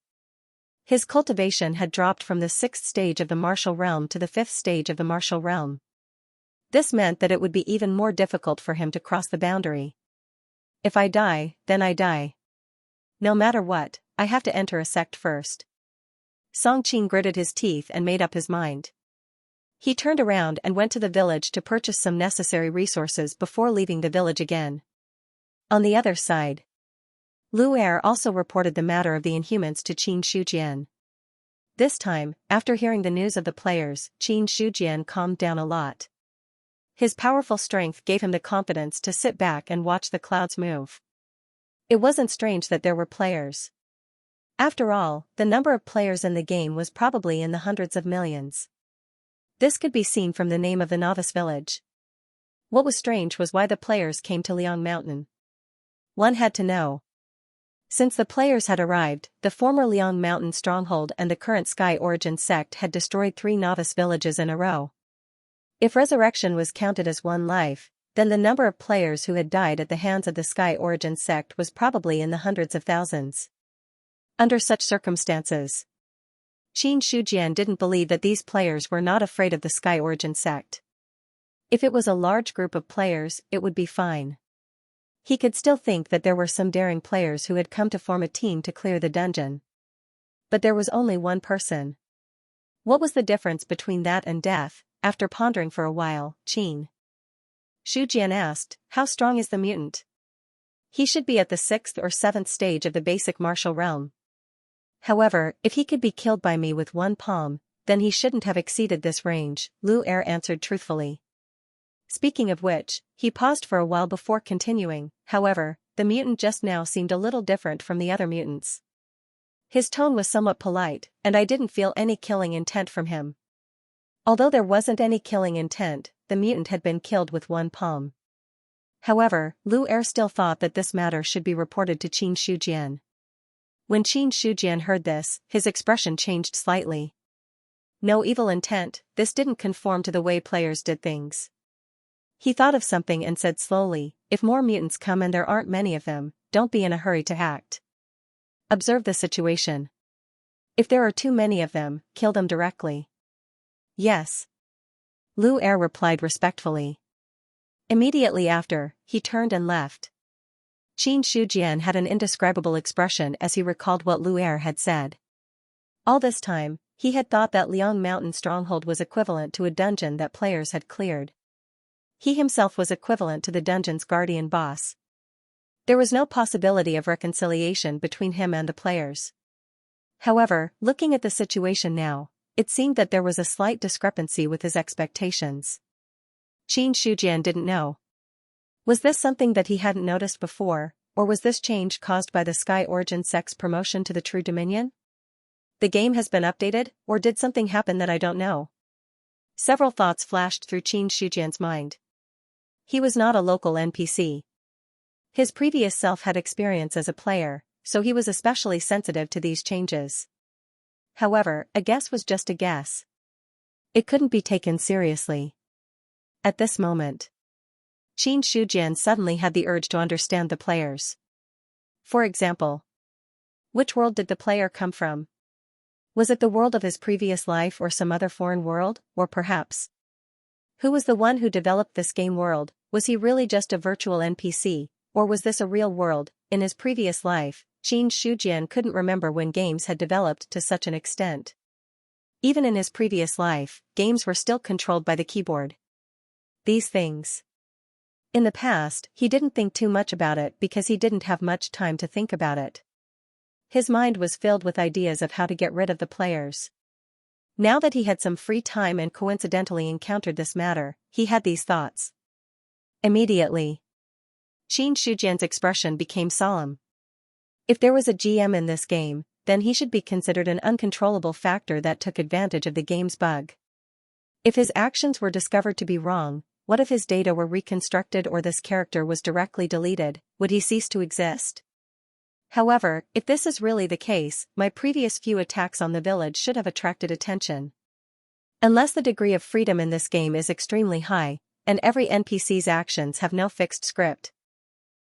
His cultivation had dropped from the 6th stage of the martial realm to the 5th stage of the martial realm. This meant that it would be even more difficult for him to cross the boundary. If I die, then I die. No matter what, I have to enter a sect first. Song Qing gritted his teeth and made up his mind. He turned around and went to the village to purchase some necessary resources before leaving the village again. On the other side, Lu Er also reported the matter of the Inhumans to Qin Shujian. This time, after hearing the news of the players, Qin Shujian calmed down a lot. His powerful strength gave him the confidence to sit back and watch the clouds move. It wasn't strange that there were players. After all, the number of players in the game was probably in the hundreds of millions. This could be seen from the name of the novice village. What was strange was why the players came to Liang Mountain. One had to know. Since the players had arrived, the former Liang Mountain Stronghold and the current Sky Origin sect had destroyed 3 novice villages in a row. If resurrection was counted as one life, then the number of players who had died at the hands of the Sky Origin sect was probably in the hundreds of thousands. Under such circumstances, Qin Shujian didn't believe that these players were not afraid of the Sky Origin sect. If it was a large group of players, it would be fine. He could still think that there were some daring players who had come to form a team to clear the dungeon. But there was only one person. What was the difference between that and death? After pondering for a while, Qin Shujian asked, how strong is the mutant? He should be at the 6th or 7th stage of the basic martial realm. However, if he could be killed by me with one palm, then he shouldn't have exceeded this range, Lu Er answered truthfully. Speaking of which, he paused for a while before continuing. However, the mutant just now seemed a little different from the other mutants. His tone was somewhat polite, and I didn't feel any killing intent from him. Although there wasn't any killing intent, the mutant had been killed with one palm. However, Lu Er still thought that this matter should be reported to Qin Shujian. When Qin Shujian heard this, his expression changed slightly. No evil intent, this didn't conform to the way players did things. He thought of something and said slowly, if more mutants come and there aren't many of them, don't be in a hurry to act. Observe the situation. If there are too many of them, kill them directly. Yes. Lu Er replied respectfully. Immediately after, he turned and left. Qin Shujian had an indescribable expression as he recalled what Lu Er had said. All this time, he had thought that Liang Mountain Stronghold was equivalent to a dungeon that players had cleared. He himself was equivalent to the dungeon's guardian boss. There was no possibility of reconciliation between him and the players. However, looking at the situation now, it seemed that there was a slight discrepancy with his expectations. Qin Shujian didn't know. Was this something that he hadn't noticed before, or was this change caused by the Sky Origin sect's promotion to the True Dominion? The game has been updated, or did something happen that I don't know? Several thoughts flashed through Qin Shujian's mind. He was not a local NPC. His previous self had experience as a player, so he was especially sensitive to these changes. However, a guess was just a guess. It couldn't be taken seriously. At this moment, Qin Shujian suddenly had the urge to understand the players. For example, which world did the player come from? Was it the world of his previous life or some other foreign world, or perhaps, who was the one who developed this game world? Was he really just a virtual NPC, or was this a real world? In his previous life, Xianxia couldn't remember when games had developed to such an extent. Even in his previous life, games were still controlled by the keyboard. These things. In the past, he didn't think too much about it because he didn't have much time to think about it. His mind was filled with ideas of how to get rid of the players. Now that he had some free time and coincidentally encountered this matter, he had these thoughts. Immediately, Xianxia's expression became solemn. If there was a GM in this game, then he should be considered an uncontrollable factor that took advantage of the game's bug. If his actions were discovered to be wrong, what if his data were reconstructed or this character was directly deleted? Would he cease to exist? However, if this is really the case, my previous few attacks on the village should have attracted attention. Unless the degree of freedom in this game is extremely high, and every NPC's actions have no fixed script.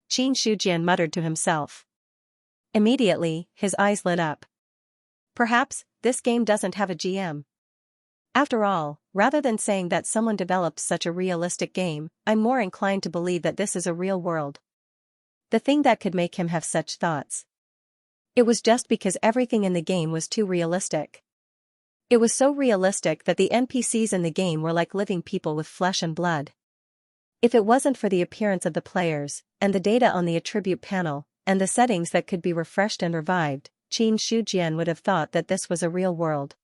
Xianxia muttered to himself. Immediately, his eyes lit up. Perhaps, this game doesn't have a GM. After all, rather than saying that someone developed such a realistic game, I'm more inclined to believe that this is a real world. The thing that could make him have such thoughts. It was just because everything in the game was too realistic. It was so realistic that the NPCs in the game were like living people with flesh and blood. If it wasn't for the appearance of the players, and the data on the attribute panel, and the settings that could be refreshed and revived, Xianxia would have thought that this was a real world.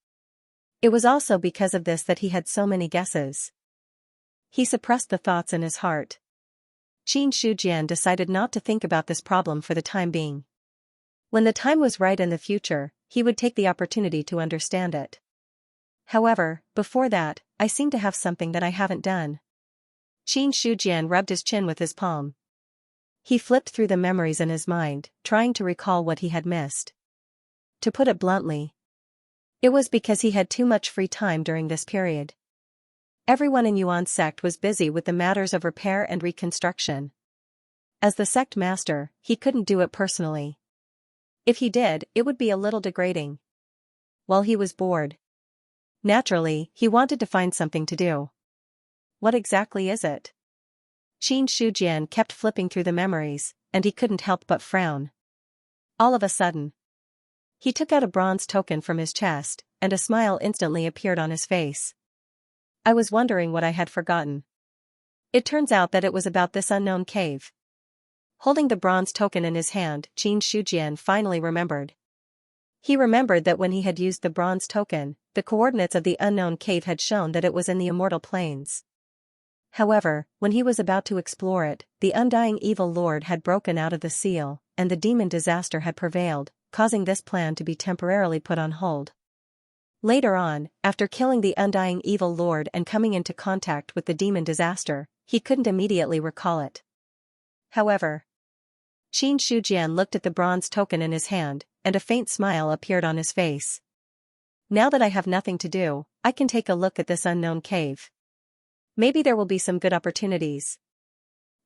It was also because of this that he had so many guesses. He suppressed the thoughts in his heart. Xianxia decided not to think about this problem for the time being. When the time was right in the future, he would take the opportunity to understand it. However, before that, I seem to have something that I haven't done. Xianxia rubbed his chin with his palm. He flipped through the memories in his mind, trying to recall what he had missed. To put it bluntly, it was because he had too much free time during this period. Everyone in Yuan's sect was busy with the matters of repair and reconstruction. As the sect master, he couldn't do it personally. If he did, it would be a little degrading. While he was bored. Naturally, he wanted to find something to do. What exactly is it? Xianxia kept flipping through the memories, and he couldn't help but frown. All of a sudden, he took out a bronze token from his chest, and a smile instantly appeared on his face. I was wondering what I had forgotten. It turns out that it was about this unknown cave. Holding the bronze token in his hand, Xianxia finally remembered. He remembered that when he had used the bronze token, the coordinates of the unknown cave had shown that it was in the Immortal Plains. However, when he was about to explore it, the undying evil lord had broken out of the seal, and the demon disaster had prevailed, causing this plan to be temporarily put on hold. Later on, after killing the undying evil lord and coming into contact with the demon disaster, he couldn't immediately recall it. However, Xianxia looked at the bronze token in his hand, and a faint smile appeared on his face. Now that I have nothing to do, I can take a look at this unknown cave. Maybe there will be some good opportunities.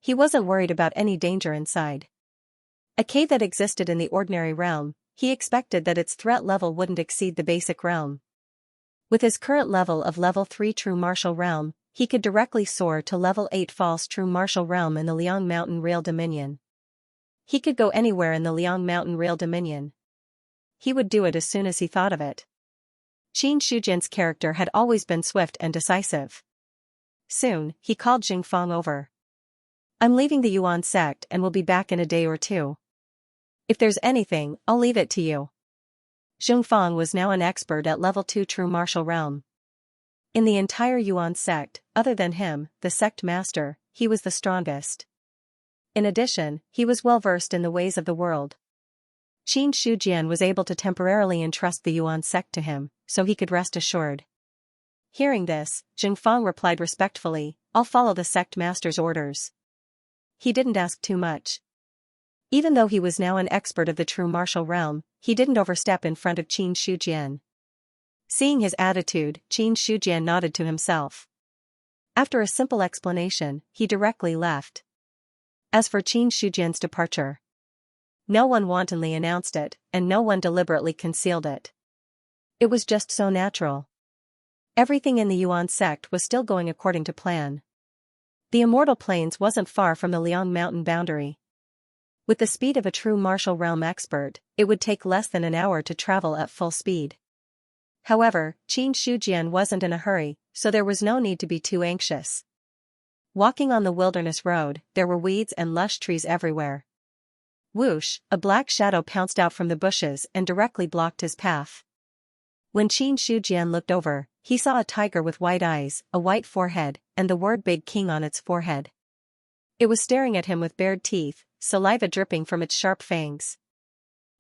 He wasn't worried about any danger inside. A cave that existed in the ordinary realm, he expected that its threat level wouldn't exceed the basic realm. With his current level of level 3 true martial realm, he could directly soar to level 8 false true martial realm in the Liang Mountain Real Dominion. He could go anywhere in the Liang Mountain Real Dominion. He would do it as soon as he thought of it. Xianxia's character had always been swift and decisive. Soon, he called Jingfang over. I'm leaving the Yuan sect and will be back in a day or two. If there's anything, I'll leave it to you. Jingfang was now an expert at level 2 true martial realm. In the entire Yuan sect, other than him, the sect master, he was the strongest. In addition, he was well versed in the ways of the world. Xianxia was able to temporarily entrust the Yuan sect to him, so he could rest assured. Hearing this, Jingfang replied respectfully, I'll follow the sect master's orders. He didn't ask too much. Even though he was now an expert of the true martial realm, he didn't overstep in front of Xianxia. Seeing his attitude, Xianxia nodded to himself. After a simple explanation, he directly left. As for Xianxia's departure, no one wantonly announced it, and no one deliberately concealed it. It was just so natural. Everything in the Yuan sect was still going according to plan. The Immortal Plains wasn't far from the Liang Mountain boundary. With the speed of a true martial realm expert, it would take less than an hour to travel at full speed. However, Qin Shujian wasn't in a hurry, so there was no need to be too anxious. Walking on the wilderness road, there were weeds and lush trees everywhere. Whoosh, a black shadow pounced out from the bushes and directly blocked his path. When Qin Shujian looked over, he saw a tiger with white eyes, a white forehead, and the word Big King on its forehead. It was staring at him with bared teeth, saliva dripping from its sharp fangs.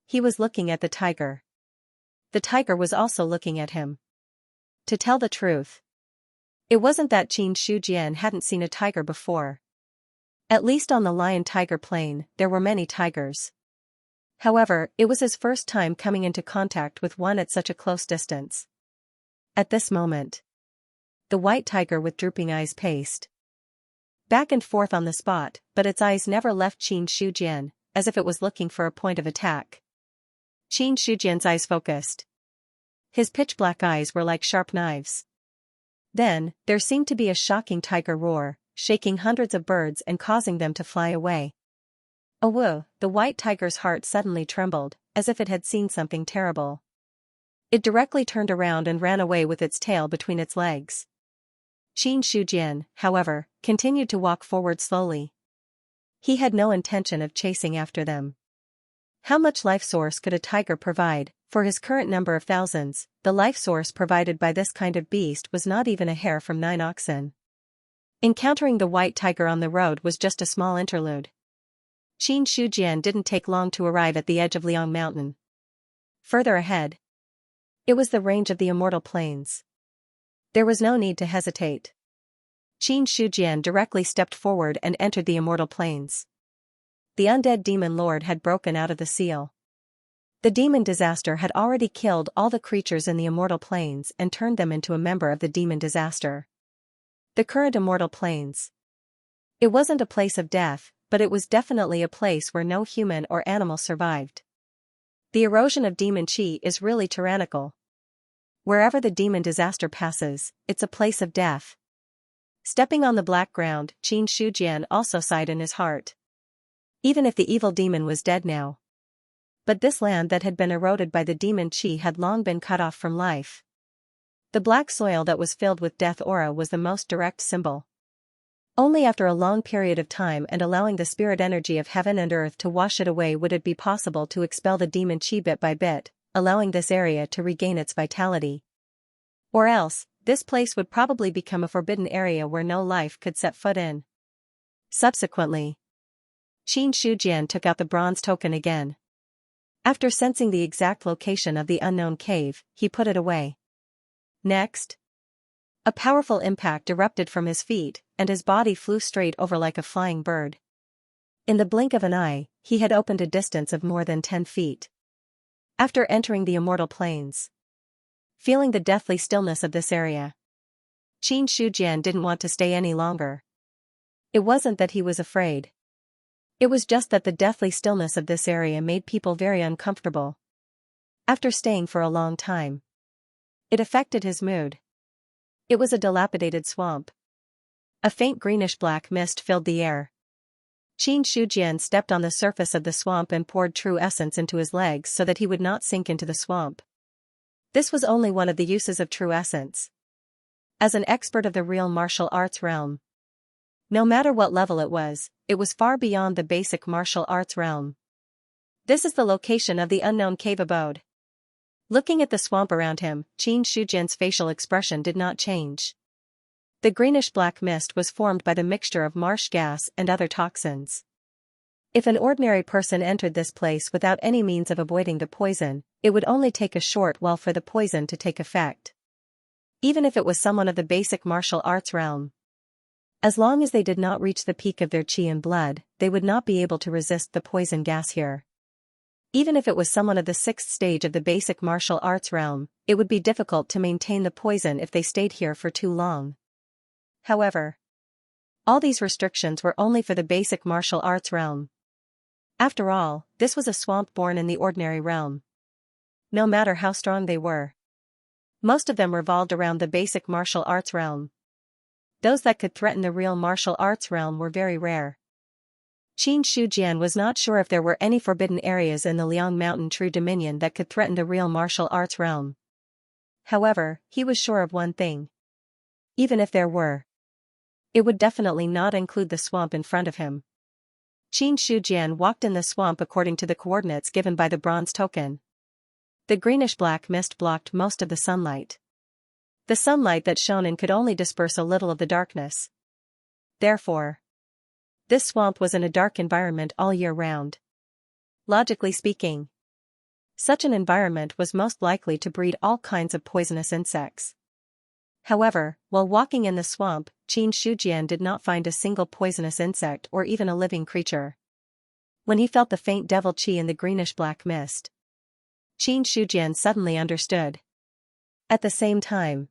He was looking at the tiger. The tiger was also looking at him. To tell the truth, it wasn't that Qin Shujian hadn't seen a tiger before. At least on the Lion-Tiger Plain, there were many tigers. However, it was his first time coming into contact with one at such a close distance. At this moment, the white tiger with drooping eyes paced back and forth on the spot, but its eyes never left Qin Shujian, as if it was looking for a point of attack. Qin Shujian's eyes focused. His pitch-black eyes were like sharp knives. Then, there seemed to be a shocking tiger roar, shaking hundreds of birds and causing them to fly away. Oh whoa, the white tiger's heart suddenly trembled, as if it had seen something terrible. It directly turned around and ran away with its tail between its legs. Qin Shujian, however, continued to walk forward slowly. He had no intention of chasing after them. How much life source could a tiger provide? For his current number of thousands, the life source provided by this kind of beast was not even a hair from 9 oxen. Encountering the white tiger on the road was just a small interlude. Qin Shujian didn't take long to arrive at the edge of Liang Mountain. Further ahead, it was the range of the Immortal Plains. There was no need to hesitate. Qin Shujian directly stepped forward and entered the Immortal Plains. The undead demon lord had broken out of the seal. The demon disaster had already killed all the creatures in the Immortal Plains and turned them into a member of the demon disaster. The current Immortal Plains. It wasn't a place of death, but it was definitely a place where no human or animal survived. The erosion of demon chi is really tyrannical. Wherever the demon disaster passes, it's a place of death. Stepping on the black ground, Qin Shujian also sighed in his heart. Even if the evil demon was dead now. But this land that had been eroded by the demon chi had long been cut off from life. The black soil that was filled with death aura was the most direct symbol. Only after a long period of time and allowing the spirit energy of heaven and earth to wash it away would it be possible to expel the demon chi bit by bit, allowing this area to regain its vitality. Or else, this place would probably become a forbidden area where no life could set foot in. Subsequently, Qin Shujian took out the bronze token again. After sensing the exact location of the unknown cave, he put it away. Next, a powerful impact erupted from his feet, and his body flew straight over like a flying bird. In the blink of an eye, he had opened a distance of more than 10 feet. After entering the Immortal Plains, feeling the deathly stillness of this area, Qin Shujian didn't want to stay any longer. It wasn't that he was afraid. It was just that the deathly stillness of this area made people very uncomfortable. After staying for a long time, it affected his mood. It was a dilapidated swamp. A faint greenish-black mist filled the air. Qin Shujian stepped on the surface of the swamp and poured true essence into his legs so that he would not sink into the swamp. This was only one of the uses of true essence. As an expert of the real martial arts realm, no matter what level it was far beyond the basic martial arts realm. This is the location of the unknown cave abode. Looking at the swamp around him, Qin Shujian's facial expression did not change. The greenish-black mist was formed by the mixture of marsh gas and other toxins. If an ordinary person entered this place without any means of avoiding the poison, it would only take a short while for the poison to take effect. Even if it was someone of the basic martial arts realm. As long as they did not reach the peak of their chi and blood, they would not be able to resist the poison gas here. Even if it was someone of the 6th stage of the basic martial arts realm, it would be difficult to maintain the poison if they stayed here for too long. However, all these restrictions were only for the basic martial arts realm. After all, this was a swamp born in the ordinary realm. No matter how strong they were, most of them revolved around the basic martial arts realm. those that could threaten the real martial arts realm were very rare. Qin Shujian was not sure if there were any forbidden areas in the Liang Mountain True Dominion that could threaten the real martial arts realm. However, he was sure of one thing. Even if there were, it would definitely not include the swamp in front of him. Qin Shujian walked in the swamp according to the coordinates given by the bronze token. The greenish-black mist blocked most of the sunlight. The sunlight that shone in could only disperse a little of the darkness. Therefore, this swamp was in a dark environment all year round. Logically speaking, such an environment was most likely to breed all kinds of poisonous insects. However, while walking in the swamp, Qin Shujian did not find a single poisonous insect or even a living creature. When he felt the faint devil chi in the greenish-black mist, Qin Shujian suddenly understood. At the same time,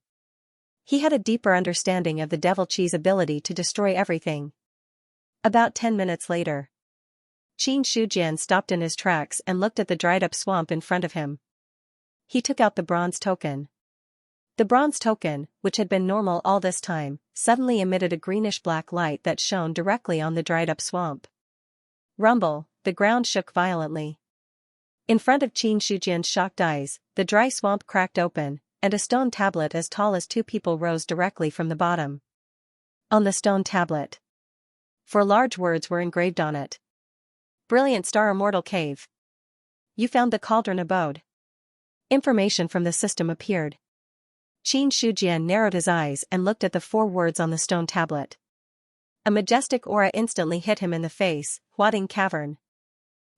he had a deeper understanding of the devil chi's ability to destroy everything. About 10 minutes later, Qin Shujian stopped in his tracks and looked at the dried-up swamp in front of him. He took out the bronze token. The bronze token, which had been normal all this time, suddenly emitted a greenish-black light that shone directly on the dried-up swamp. Rumble, the ground shook violently. In front of Qin Shujian's shocked eyes, the dry swamp cracked open, and a stone tablet as tall as 2 people rose directly from the bottom. On the stone tablet, 4 large words were engraved on it. Brilliant Star Immortal Cave. You found the cauldron abode. Information from the system appeared. Qin Shujian narrowed his eyes and looked at the 4 words on the stone tablet. A majestic aura instantly hit him in the face, Huading Cavern.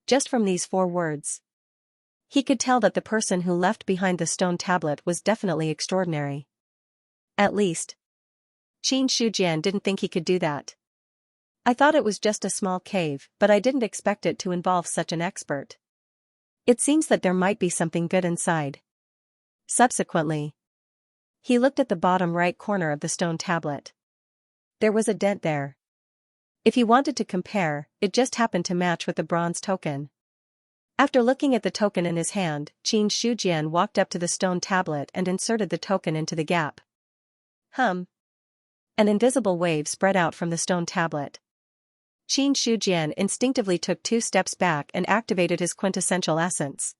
Just from these 4 words, he could tell that the person who left behind the stone tablet was definitely extraordinary. At least, Qin Shujian didn't think he could do that. I thought it was just a small cave, but I didn't expect it to involve such an expert. It seems that there might be something good inside. Subsequently, he looked at the bottom right corner of the stone tablet. There was a dent there. If he wanted to compare, it just happened to match with the bronze token. After looking at the token in his hand, Qin Shujian walked up to the stone tablet and inserted the token into the gap. An invisible wave spread out from the stone tablet. Qin Shujian instinctively took 2 steps back and activated his quintessential essence.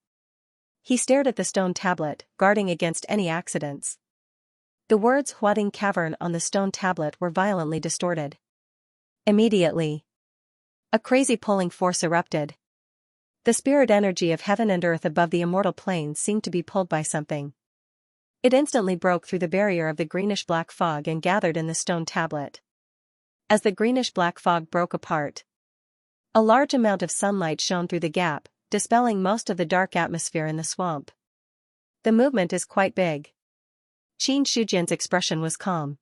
He stared at the stone tablet, guarding against any accidents. The words Huading Cavern on the stone tablet were violently distorted. Immediately, a crazy pulling force erupted. The spirit energy of heaven and earth above the immortal plane seemed to be pulled by something. It instantly broke through the barrier of the greenish-black fog and gathered in the stone tablet. As the greenish-black fog broke apart, a large amount of sunlight shone through the gap, dispelling most of the dark atmosphere in the swamp. The movement is quite big. Qin Shujian's expression was calm.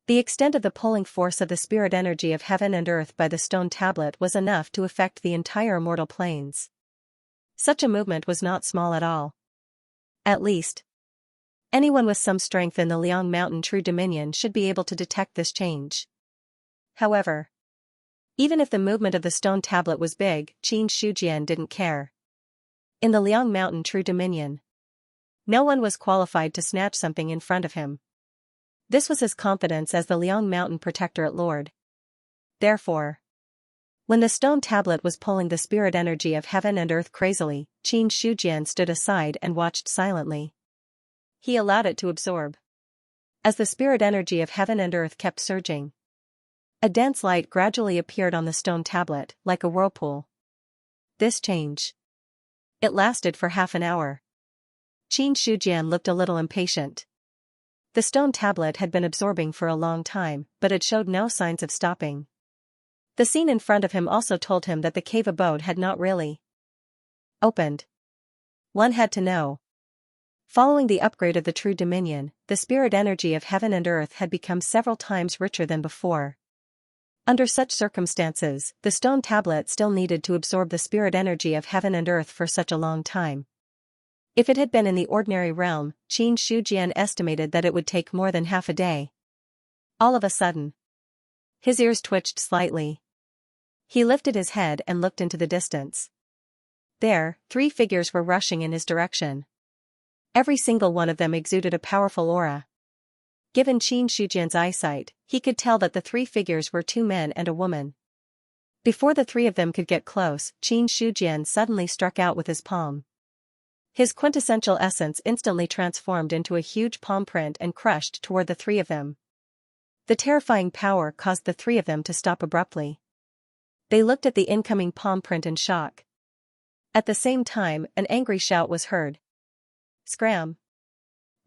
The extent of the pulling force of the spirit energy of heaven and earth by the stone tablet was enough to affect the entire immortal planes. Such a movement was not small at all. At least, anyone with some strength in the Liang Mountain True Dominion should be able to detect this change. However, even if the movement of the stone tablet was big, Qin Shujian didn't care. In the Liang Mountain True Dominion, no one was qualified to snatch something in front of him. This was his confidence as the Liang Mountain Protectorate Lord. Therefore, when the stone tablet was pulling the spirit energy of heaven and earth crazily, Qin Shujian stood aside and watched silently. He allowed it to absorb. As the spirit energy of heaven and earth kept surging, a dense light gradually appeared on the stone tablet, like a whirlpool. This change, it lasted for half an hour. Qin Shujian looked a little impatient. The stone tablet had been absorbing for a long time, but it showed no signs of stopping. The scene in front of him also told him that the cave abode had not really opened. One had to know. Following the upgrade of the True Dominion, the spirit energy of heaven and earth had become several times richer than before. Under such circumstances, the stone tablet still needed to absorb the spirit energy of heaven and earth for such a long time. If it had been in the ordinary realm, Qin Shujian estimated that it would take more than half a day. All of a sudden, his ears twitched slightly. He lifted his head and looked into the distance. There, 3 figures were rushing in his direction. Every single one of them exuded a powerful aura. given Qin Shujian's eyesight, he could tell that the three figures were two men and a woman. Before the three of them could get close, Qin Shujian suddenly struck out with his palm. His quintessential essence instantly transformed into a huge palm print and crushed toward the three of them. The terrifying power caused the three of them to stop abruptly. They looked at the incoming palm print in shock. At the same time, an angry shout was heard. Scram!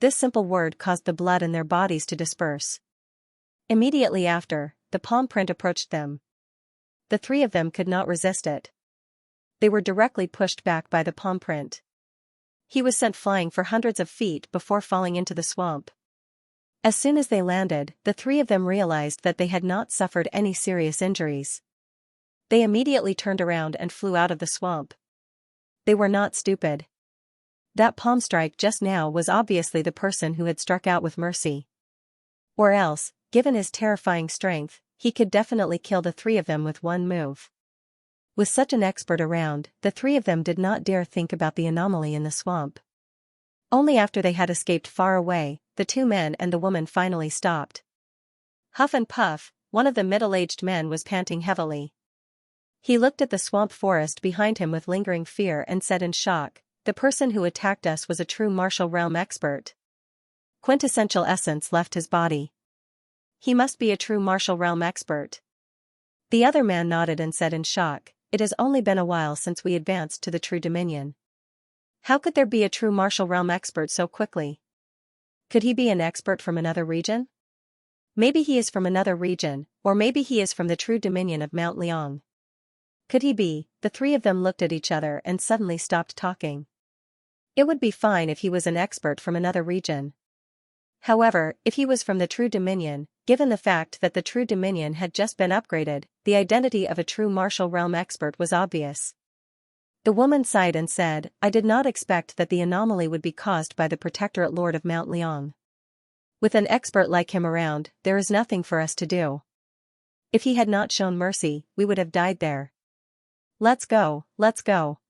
This simple word caused the blood in their bodies to disperse. Immediately after, the palm print approached them. The three of them could not resist it. They were directly pushed back by the palm print. He was sent flying for hundreds of feet before falling into the swamp. As soon as they landed, the three of them realized that they had not suffered any serious injuries. They immediately turned around and flew out of the swamp. They were not stupid. That palm strike just now was obviously the person who had struck out with mercy. Or else, given his terrifying strength, he could definitely kill the three of them with one move. With such an expert around, the three of them did not dare think about the anomaly in the swamp. Only after they had escaped far away, the two men and the woman finally stopped. Huff and puff, one of the middle-aged men was panting heavily. He looked at the swamp forest behind him with lingering fear and said in shock, "The person who attacked us was a true martial realm expert." Quintessential essence left his body. He must be a true martial realm expert. The other man nodded and said in shock, "It has only been a while since we advanced to the true dominion. How could there be a true martial realm expert so quickly? Could he be an expert from another region? Maybe he is from another region, or maybe he is from the true dominion of Mount Liang. Could he be?" The three of them looked at each other and suddenly stopped talking. It would be fine if he was an expert from another region. However, if he was from the true dominion, given the fact that the true dominion had just been upgraded, the identity of a true martial realm expert was obvious. The woman sighed and said, "I did not expect that the anomaly would be caused by the protectorate lord of Mount Liang. With an expert like him around, there is nothing for us to do. If he had not shown mercy, we would have died there. Let's go, let's go."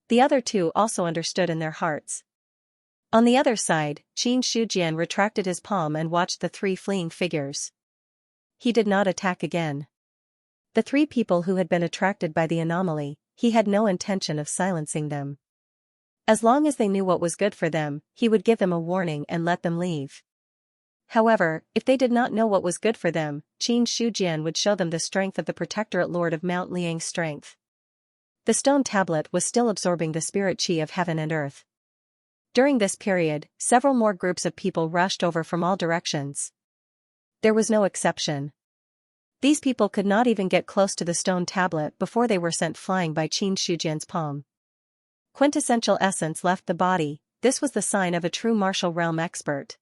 The other two also understood in their hearts. On the other side, Qin Shujian retracted his palm and watched the three fleeing figures. He did not attack again. The three people who had been attracted by the anomaly, he had no intention of silencing them. As long as they knew what was good for them, he would give them a warning and let them leave. However, if they did not know what was good for them, Qin Shujian would show them the strength of the protectorate lord of Mount Liang's strength. The stone tablet was still absorbing the spirit qi of heaven and earth. During this period, several more groups of people rushed over from all directions. There was no exception. These people could not even get close to the stone tablet before they were sent flying by Qin Shujian's palm. Quintessential essence left the body. This was the sign of a true martial realm expert.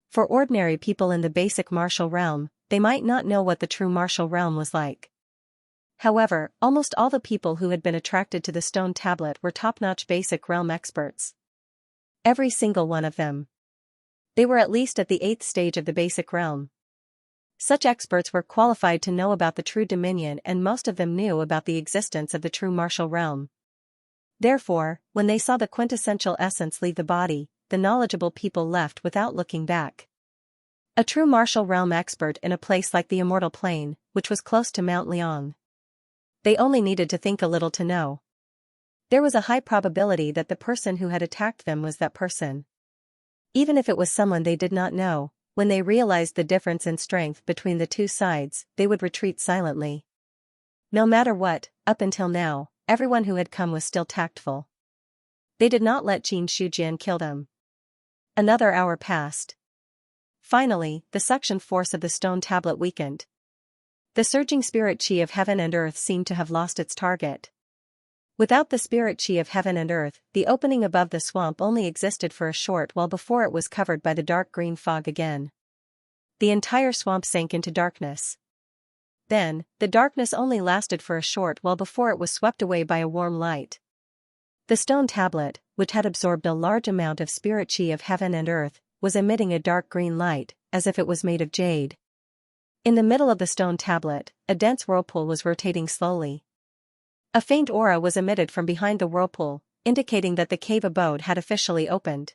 For ordinary people in the basic martial realm, they might not know what the true martial realm was like. However, almost all the people who had been attracted to the stone tablet were top-notch basic realm experts. Every single one of them. They were at least at the 8th stage of the basic realm. Such experts were qualified to know about the true dominion, and most of them knew about the existence of the true martial realm. Therefore, when they saw the quintessential essence leave the body, the knowledgeable people left without looking back. A true martial realm expert in a place like the Immortal Plane, which was close to Mount Liang. They only needed to think a little to know. There was a high probability that the person who had attacked them was that person. Even if it was someone they did not know, when they realized the difference in strength between the two sides, they would retreat silently. No matter what, up until now, everyone who had come was still tactful. They did not let Qin Shujian kill them. Another hour passed. Finally, the suction force of the stone tablet weakened. The surging spirit qi of heaven and earth seemed to have lost its target. Without the spirit qi of heaven and earth, the opening above the swamp only existed for a short while before it was covered by the dark green fog again. The entire swamp sank into darkness. Then, the darkness only lasted for a short while before it was swept away by a warm light. The stone tablet, which had absorbed a large amount of spirit qi of heaven and earth, was emitting a dark green light, as if it was made of jade. In the middle of the stone tablet, a dense whirlpool was rotating slowly. A faint aura was emitted from behind the whirlpool, indicating that the cave abode had officially opened.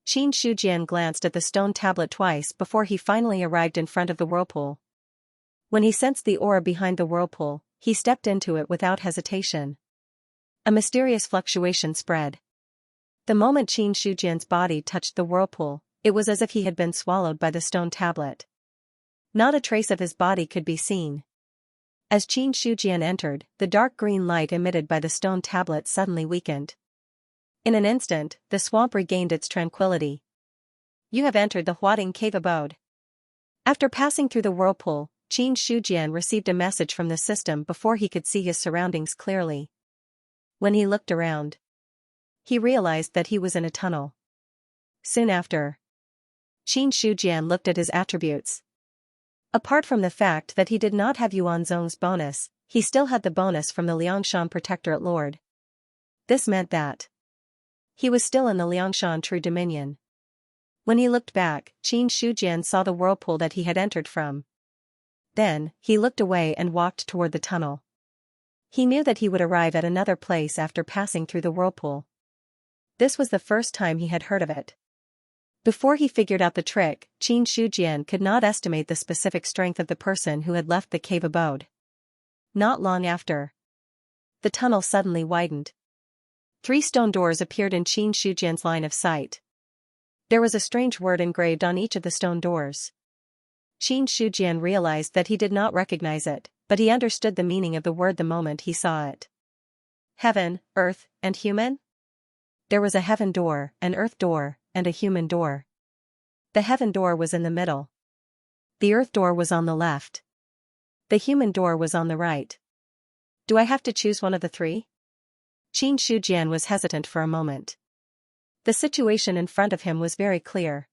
Qin Shujian glanced at the stone tablet twice before he finally arrived in front of the whirlpool. When he sensed the aura behind the whirlpool, he stepped into it without hesitation. A mysterious fluctuation spread. The moment Qin Shujian's body touched the whirlpool, it was as if he had been swallowed by the stone tablet. Not a trace of his body could be seen. As Qin Shujian entered, the dark green light emitted by the stone tablet suddenly weakened. In an instant, the swamp regained its tranquility. You have entered the Huading cave abode. After passing through the whirlpool, Qin Shujian received a message from the system before he could see his surroundings clearly. When he looked around, he realized that he was in a tunnel. Soon after, Qin Shujian looked at his attributes. Apart from the fact that he did not have Yuanzong's bonus, he still had the bonus from the Liangshan Protectorate Lord. This meant that he was still in the Liangshan True Dominion. When he looked back, Qin Shujian saw the whirlpool that he had entered from. Then, he looked away and walked toward the tunnel. He knew that he would arrive at another place after passing through the whirlpool. This was the first time he had heard of it. Before he figured out the trick, Qin Shujian could not estimate the specific strength of the person who had left the cave abode. Not long after, the tunnel suddenly widened. 3 stone doors appeared in Qin Shujian's line of sight. There was a strange word engraved on each of the stone doors. Qin Shujian realized that he did not recognize it, but he understood the meaning of the word the moment he saw it. Heaven, earth, and human? There was a heaven door, an earth door, and a human door. The heaven door was in the middle. The earth door was on the left. The human door was on the right. Do I have to choose one of the 3? Qin Shujian was hesitant for a moment. The situation in front of him was very clear.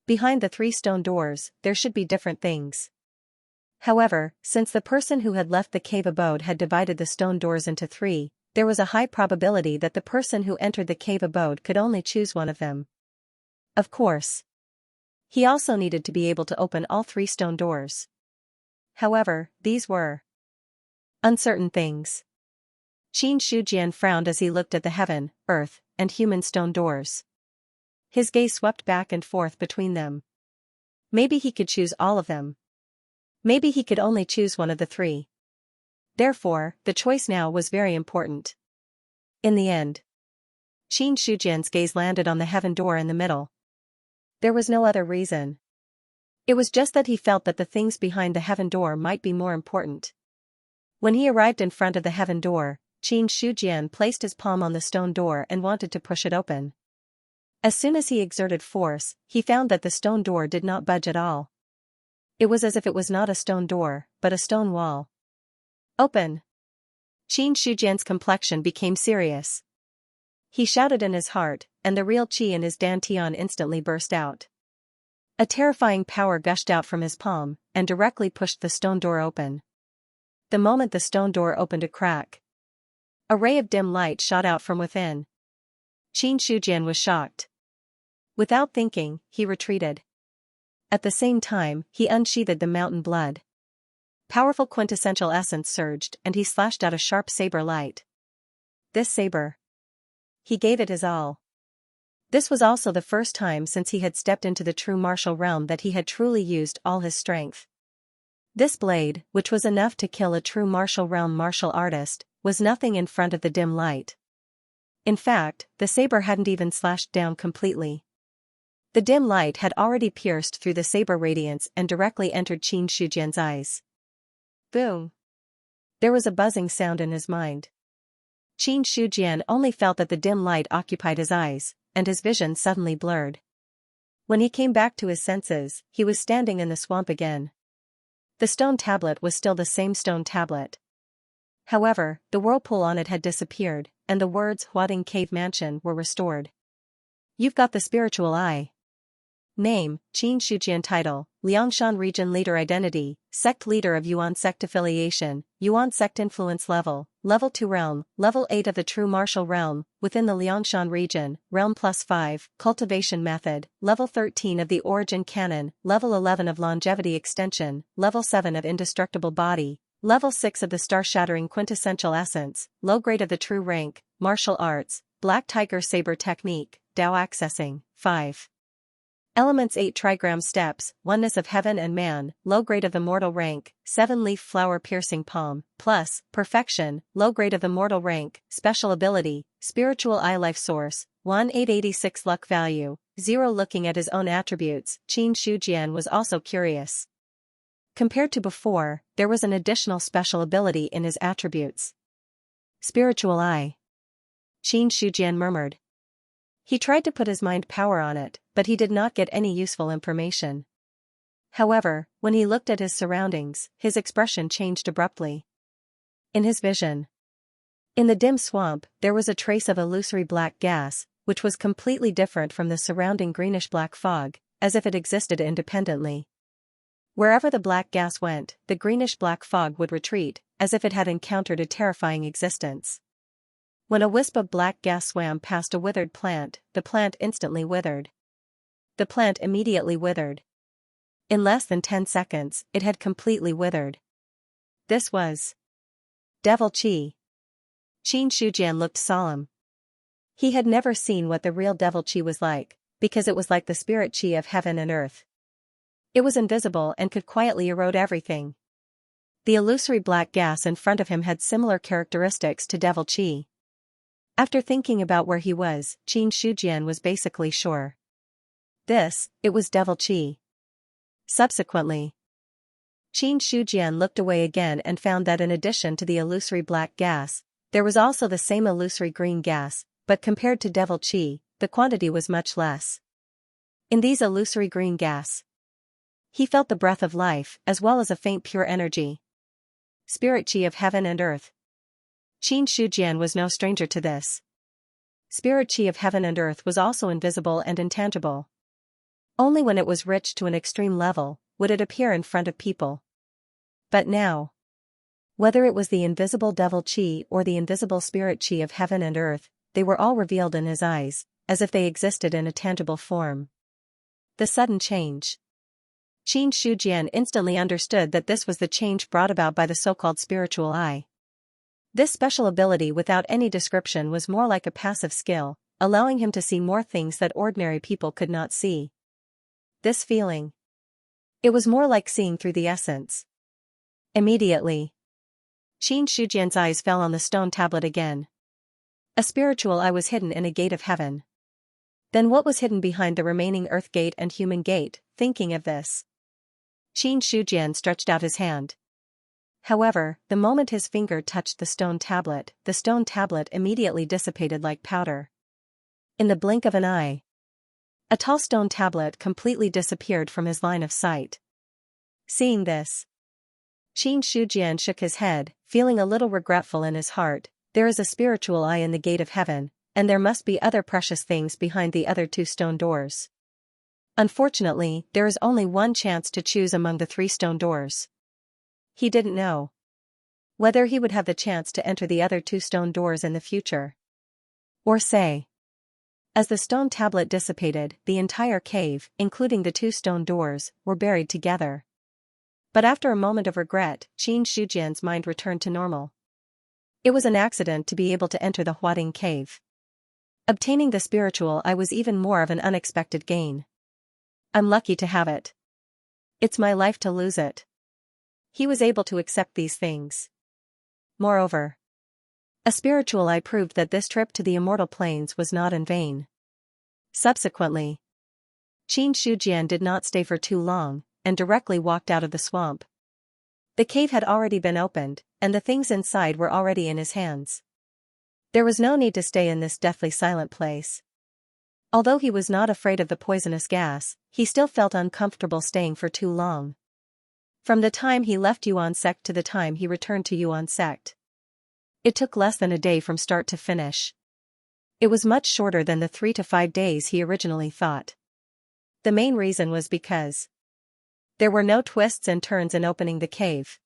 Behind the 3 stone doors, there should be different things. However, since the person who had left the cave abode had divided the stone doors into 3, there was a high probability that the person who entered the cave abode could only choose one of them. Of course, he also needed to be able to open all 3 stone doors. However, these were uncertain things. Qin Shujian frowned as he looked at the heaven, earth, and human stone doors. His gaze swept back and forth between them. Maybe he could choose all of them. Maybe he could only choose one of the 3. Therefore, the choice now was very important. In the end, Qin Shujian's gaze landed on the heaven door in the middle. There was no other reason. It was just that he felt that the things behind the heaven door might be more important. When he arrived in front of the heaven door, Qin Shujian placed his palm on the stone door and wanted to push it open. As soon as he exerted force, he found that the stone door did not budge at all. It was as if it was not a stone door, but a stone wall. Open! Qin Shujian's complexion became serious. He shouted in his heart, and the real qi in his dantian instantly burst out. A terrifying power gushed out from his palm, and directly pushed the stone door open. The moment the stone door opened a crack, a ray of dim light shot out from within. Qin Shujian was shocked. Without thinking, he retreated. At the same time, he unsheathed the mountain blood. Powerful quintessential essence surged and he slashed out a sharp saber light. This saber. He gave it his all. This was also the first time since he had stepped into the true martial realm that he had truly used all his strength. This blade, which was enough to kill a true martial realm martial artist, was nothing in front of the dim light. In fact, the saber hadn't even slashed down completely. The dim light had already pierced through the saber radiance and directly entered Qin Shujian's eyes. Boom! There was a buzzing sound in his mind. Qin Shujian only felt that the dim light occupied his eyes, and his vision suddenly blurred. When he came back to his senses, he was standing in the swamp again. The stone tablet was still the same stone tablet. However, the whirlpool on it had disappeared, and the words Huading Cave Mansion were restored. You've got the spiritual eye. Name, Qin Shujian. Title, Liangshan Region Leader. Identity, Sect Leader of Yuan Sect. Affiliation, Yuan Sect. Influence Level, Level 2 Realm, Level 8 of the True Martial Realm, within the Liangshan Region, Realm +5, Cultivation Method, Level 13 of the Origin Canon, Level 11 of Longevity Extension, Level 7 of Indestructible Body, Level 6 of the Star-Shattering Quintessential Essence, Low Grade of the True Rank, Martial Arts, Black Tiger Saber Technique, Tao accessing, 5. Elements 8 trigram steps, oneness of heaven and man, low grade of the mortal rank, 7 leaf flower piercing palm, plus, perfection, low grade of the mortal rank, special ability, spiritual eye life source, 1,886 luck value, 0 looking at his own attributes. Qin Shujian was also curious. Compared to before, there was an additional special ability in his attributes. Spiritual eye. Qin Shujian murmured. He tried to put his mind power on it, but he did not get any useful information. However, when he looked at his surroundings, his expression changed abruptly. In his vision, in the dim swamp, there was a trace of illusory black gas, which was completely different from the surrounding greenish-black fog, as if it existed independently. Wherever the black gas went, the greenish-black fog would retreat, as if it had encountered a terrifying existence. When a wisp of black gas swam past a withered plant, the plant instantly withered. The plant immediately withered. In less than 10 seconds, it had completely withered. This was devil qi. Qin Shujian looked solemn. He had never seen what the real devil qi was like, because it was like the spirit qi of heaven and earth. It was invisible and could quietly erode everything. The illusory black gas in front of him had similar characteristics to devil qi. After thinking about where he was, Qin Shujian was basically sure. It was devil qi. Subsequently, Qin Shujian looked away again and found that in addition to the illusory black gas, there was also the same illusory green gas, but compared to devil qi, the quantity was much less. In these illusory green gas, he felt the breath of life as well as a faint pure energy. Spirit qi of heaven and earth. Qin Shujian was no stranger to this. Spirit qi of heaven and earth was also invisible and intangible. Only when it was rich to an extreme level, would it appear in front of people. But now, whether it was the invisible devil qi or the invisible spirit qi of heaven and earth, they were all revealed in his eyes, as if they existed in a tangible form. The sudden change. Qin Shujian instantly understood that this was the change brought about by the so-called spiritual eye. This special ability without any description was more like a passive skill, allowing him to see more things that ordinary people could not see. This feeling. It was more like seeing through the essence. Immediately, Qin Shujian's eyes fell on the stone tablet again. A spiritual eye was hidden in a gate of heaven. Then what was hidden behind the remaining earth gate and human gate? Thinking of this, Qin Shujian stretched out his hand. However, the moment his finger touched the stone tablet immediately dissipated like powder. In the blink of an eye, a tall stone tablet completely disappeared from his line of sight. Seeing this, Qin Shujian shook his head, feeling a little regretful in his heart. There is a spiritual eye in the gate of heaven, and there must be other precious things behind the other 2 stone doors. Unfortunately, there is only one chance to choose among the 3 stone doors. He didn't know whether he would have the chance to enter the other 2 stone doors in the future. Or say. As the stone tablet dissipated, the entire cave, including the 2 stone doors, were buried together. But after a moment of regret, Qin Shujian's mind returned to normal. It was an accident to be able to enter the Huading cave. Obtaining the spiritual eye was even more of an unexpected gain. I'm lucky to have it. It's my life to lose it. He was able to accept these things. Moreover, a spiritual eye proved that this trip to the immortal planes was not in vain. Subsequently, Qin Shujian did not stay for too long, and directly walked out of the swamp. The cave had already been opened, and the things inside were already in his hands. There was no need to stay in this deathly silent place. Although he was not afraid of the poisonous gas, he still felt uncomfortable staying for too long. From the time he left Yuan sect to the time he returned to Yuan sect, it took less than a day from start to finish. It was much shorter than the 3 to 5 days he originally thought. The main reason was because there were no twists and turns in opening the cave.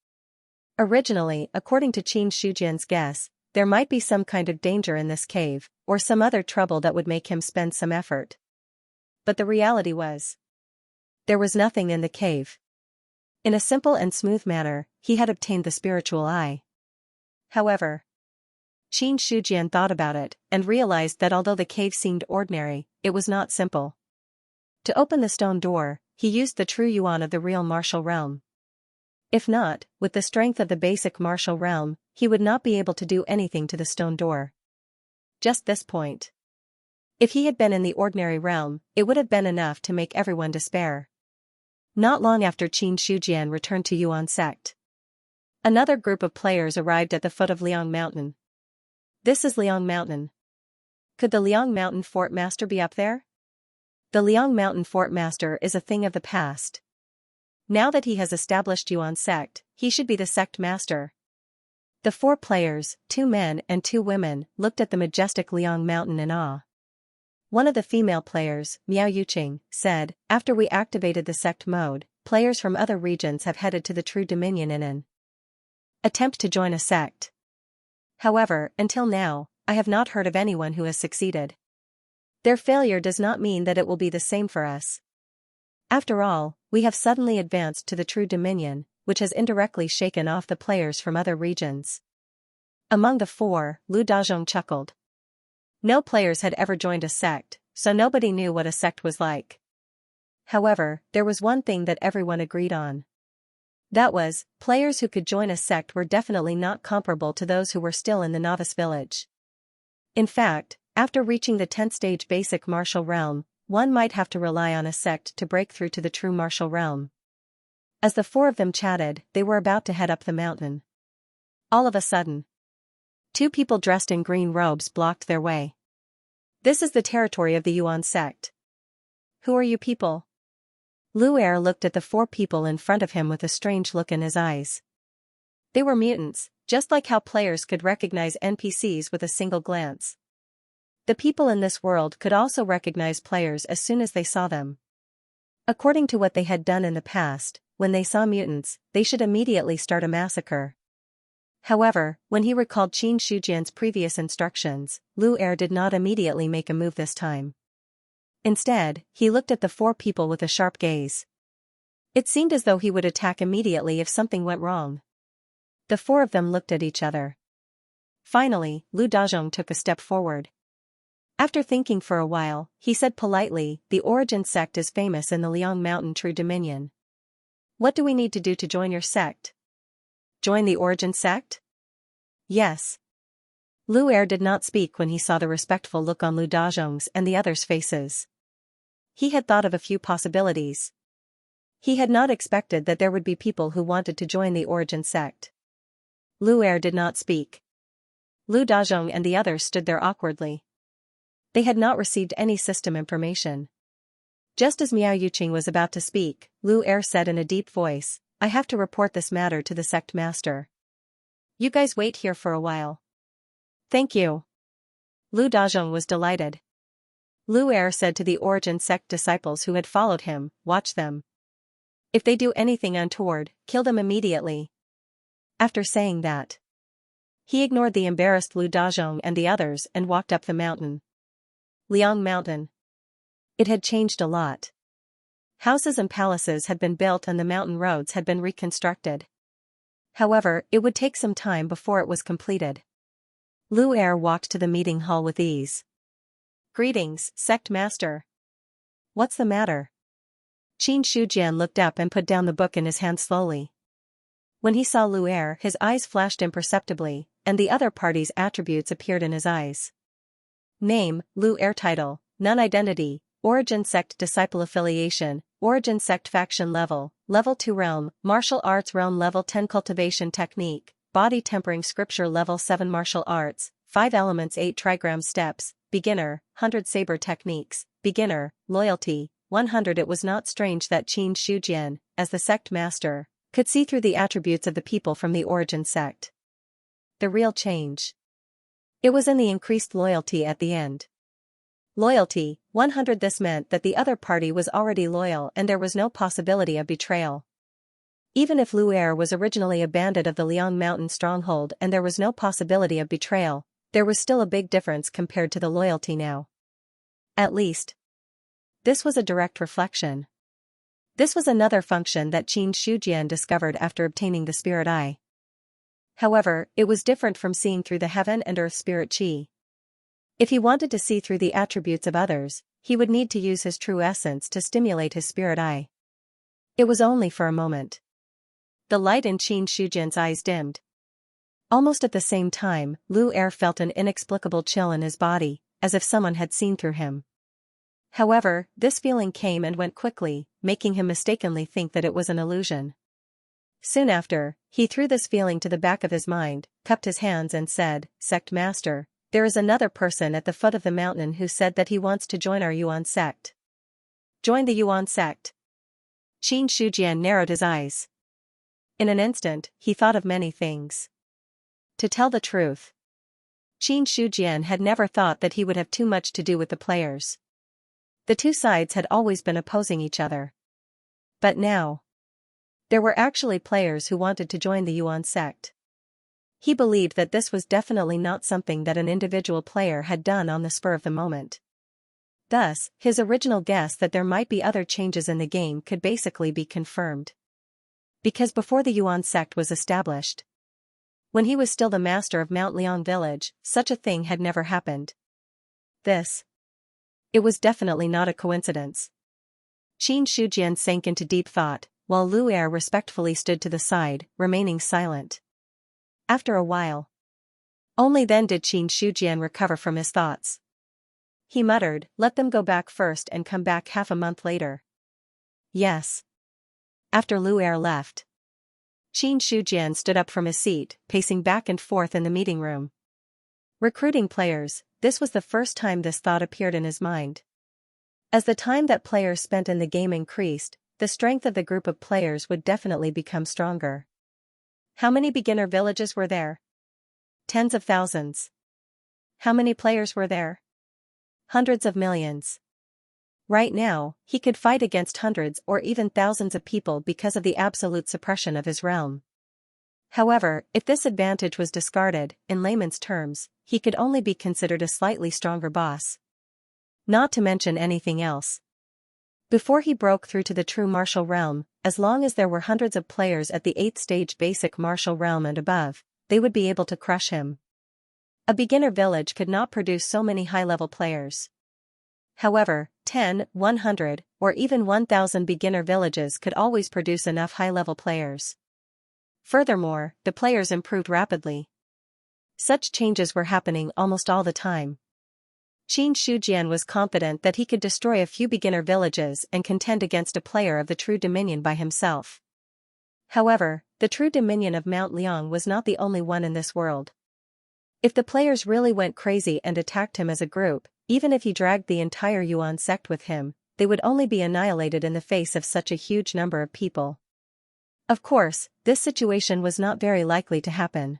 Originally, according to Qin Shujian's guess, there might be some kind of danger in this cave, or some other trouble that would make him spend some effort. But the reality was, there was nothing in the cave. In a simple and smooth manner, he had obtained the spiritual eye. However, Qin Shujian thought about it, and realized that although the cave seemed ordinary, it was not simple. To open the stone door, he used the true yuan of the real martial realm. If not, with the strength of the basic martial realm, he would not be able to do anything to the stone door. Just this point. If he had been in the ordinary realm, it would have been enough to make everyone despair. Not long after Qin Shujian returned to Yuan sect, another group of players arrived at the foot of Liang Mountain. This is Liang Mountain. Could the Liang Mountain Fort Master be up there? The Liang Mountain Fort Master is a thing of the past. Now that he has established Yuan sect, he should be the sect master. The 4 players, 2 men and 2 women, looked at the majestic Liang Mountain in awe. One of the female players, Miao Yuqing, said, "After we activated the sect mode, players from other regions have headed to the True Dominion in an attempt to join a sect. However, until now, I have not heard of anyone who has succeeded. Their failure does not mean that it will be the same for us. After all, we have suddenly advanced to the True Dominion, which has indirectly shaken off the players from other regions." Among the 4, Lu Dazhong chuckled. No players had ever joined a sect, so nobody knew what a sect was like. However, there was one thing that everyone agreed on. That was, players who could join a sect were definitely not comparable to those who were still in the novice village. In fact, after reaching the 10th stage basic martial realm, one might have to rely on a sect to break through to the true martial realm. As the 4 of them chatted, they were about to head up the mountain. All of a sudden, 2 people dressed in green robes blocked their way. "This is the territory of the Yuan sect. Who are you people?" Lu Er looked at the 4 people in front of him with a strange look in his eyes. They were mutants, just like how players could recognize NPCs with a single glance. The people in this world could also recognize players as soon as they saw them. According to what they had done in the past, when they saw mutants, they should immediately start a massacre. However, when he recalled Qin Shujian's previous instructions, Lu Er did not immediately make a move this time. Instead, he looked at the 4 people with a sharp gaze. It seemed as though he would attack immediately if something went wrong. The 4 of them looked at each other. Finally, Lu Dazhong took a step forward. After thinking for a while, he said politely, "The Origin sect is famous in the Liang Mountain True Dominion. What do we need to do to join your sect?" "Join the Origin sect?" "Yes." Lu Er did not speak when he saw the respectful look on Lu Dazhong's and the others' faces. He had thought of a few possibilities. He had not expected that there would be people who wanted to join the Origin sect. Lu Er did not speak. Lu Dazhong and the others stood there awkwardly. They had not received any system information. Just as Miao Yuqing was about to speak, Lu Er said in a deep voice, "I have to report this matter to the sect master. You guys wait here for a while." "Thank you." Lu Dazhong was delighted. Lu Er said to the Origin sect disciples who had followed him, "Watch them. If they do anything untoward, kill them immediately." After saying that, he ignored the embarrassed Lu Dazhong and the others and walked up the mountain. Liang Mountain. It had changed a lot. Houses and palaces had been built and the mountain roads had been reconstructed. However, it would take some time before it was completed. Lu Er walked to the meeting hall with ease. "Greetings, sect master." "What's the matter?" Qin Shujian looked up and put down the book in his hand slowly. When he saw Lu Er, his eyes flashed imperceptibly, and the other party's attributes appeared in his eyes. Name, Lu Er. Title, None. Identity, Origin sect. Disciple affiliation, Origin sect. Faction level, Level 2 realm, Martial arts realm. Level 10 Cultivation technique, Body tempering scripture. Level 7 Martial arts, 5 elements. 8 trigram steps, Beginner, 100 saber techniques, Beginner, Loyalty, 100. It was not strange that Qin Shujian, as the sect master, could see through the attributes of the people from the Origin sect. The real change. It was in the increased loyalty at the end. Loyalty, 100. This meant that the other party was already loyal and there was no possibility of betrayal. Even if Lu Er was originally a bandit of the Liang Mountain Stronghold and there was no possibility of betrayal, there was still a big difference compared to the loyalty now. At least, this was a direct reflection. This was another function that Qin Shujian discovered after obtaining the Spirit Eye. However, it was different from seeing through the heaven and earth spirit chi. If he wanted to see through the attributes of others, he would need to use his true essence to stimulate his spirit eye. It was only for a moment. The light in Qin Shujian's eyes dimmed. Almost at the same time, Lu Er felt an inexplicable chill in his body, as if someone had seen through him. However, this feeling came and went quickly, making him mistakenly think that it was an illusion. Soon after, he threw this feeling to the back of his mind, cupped his hands and said, "Sect Master, there is another person at the foot of the mountain who said that he wants to join our Yuan sect." Join the Yuan sect? Qin Shujian narrowed his eyes. In an instant, he thought of many things. To tell the truth, Qin Shujian had never thought that he would have too much to do with the players. The two sides had always been opposing each other. But now, there were actually players who wanted to join the Yuan sect. He believed that this was definitely not something that an individual player had done on the spur of the moment. Thus, his original guess that there might be other changes in the game could basically be confirmed. Because before the Yuan sect was established, when he was still the master of Mount Liang village, such a thing had never happened. It was definitely not a coincidence. Qin Shujian sank into deep thought, while Lu Er respectfully stood to the side, remaining silent. After a while, only then did Qin Shujian recover from his thoughts. He muttered, "Let them go back first and come back half a month later." Yes. After Lu Er left, Qin Shujian stood up from his seat, pacing back and forth in the meeting room. Recruiting players, this was the first time this thought appeared in his mind. As the time that players spent in the game increased, the strength of the group of players would definitely become stronger. How many beginner villages were there? Tens of thousands. How many players were there? Hundreds of millions. Right now, he could fight against hundreds or even thousands of people because of the absolute suppression of his realm. However, if this advantage was discarded, in layman's terms, he could only be considered a slightly stronger boss. Not to mention anything else. Before he broke through to the true martial realm, as long as there were hundreds of players at the 8th stage basic martial realm and above, they would be able to crush him. A beginner village could not produce so many high-level players. However, 10, 100, or even 1,000 beginner villages could always produce enough high-level players. Furthermore, the players improved rapidly. Such changes were happening almost all the time. Qin Shujian was confident that he could destroy a few beginner villages and contend against a player of the true dominion by himself. However, the true dominion of Mount Liang was not the only one in this world. If the players really went crazy and attacked him as a group, even if he dragged the entire Yuan sect with him, they would only be annihilated in the face of such a huge number of people. Of course, this situation was not very likely to happen.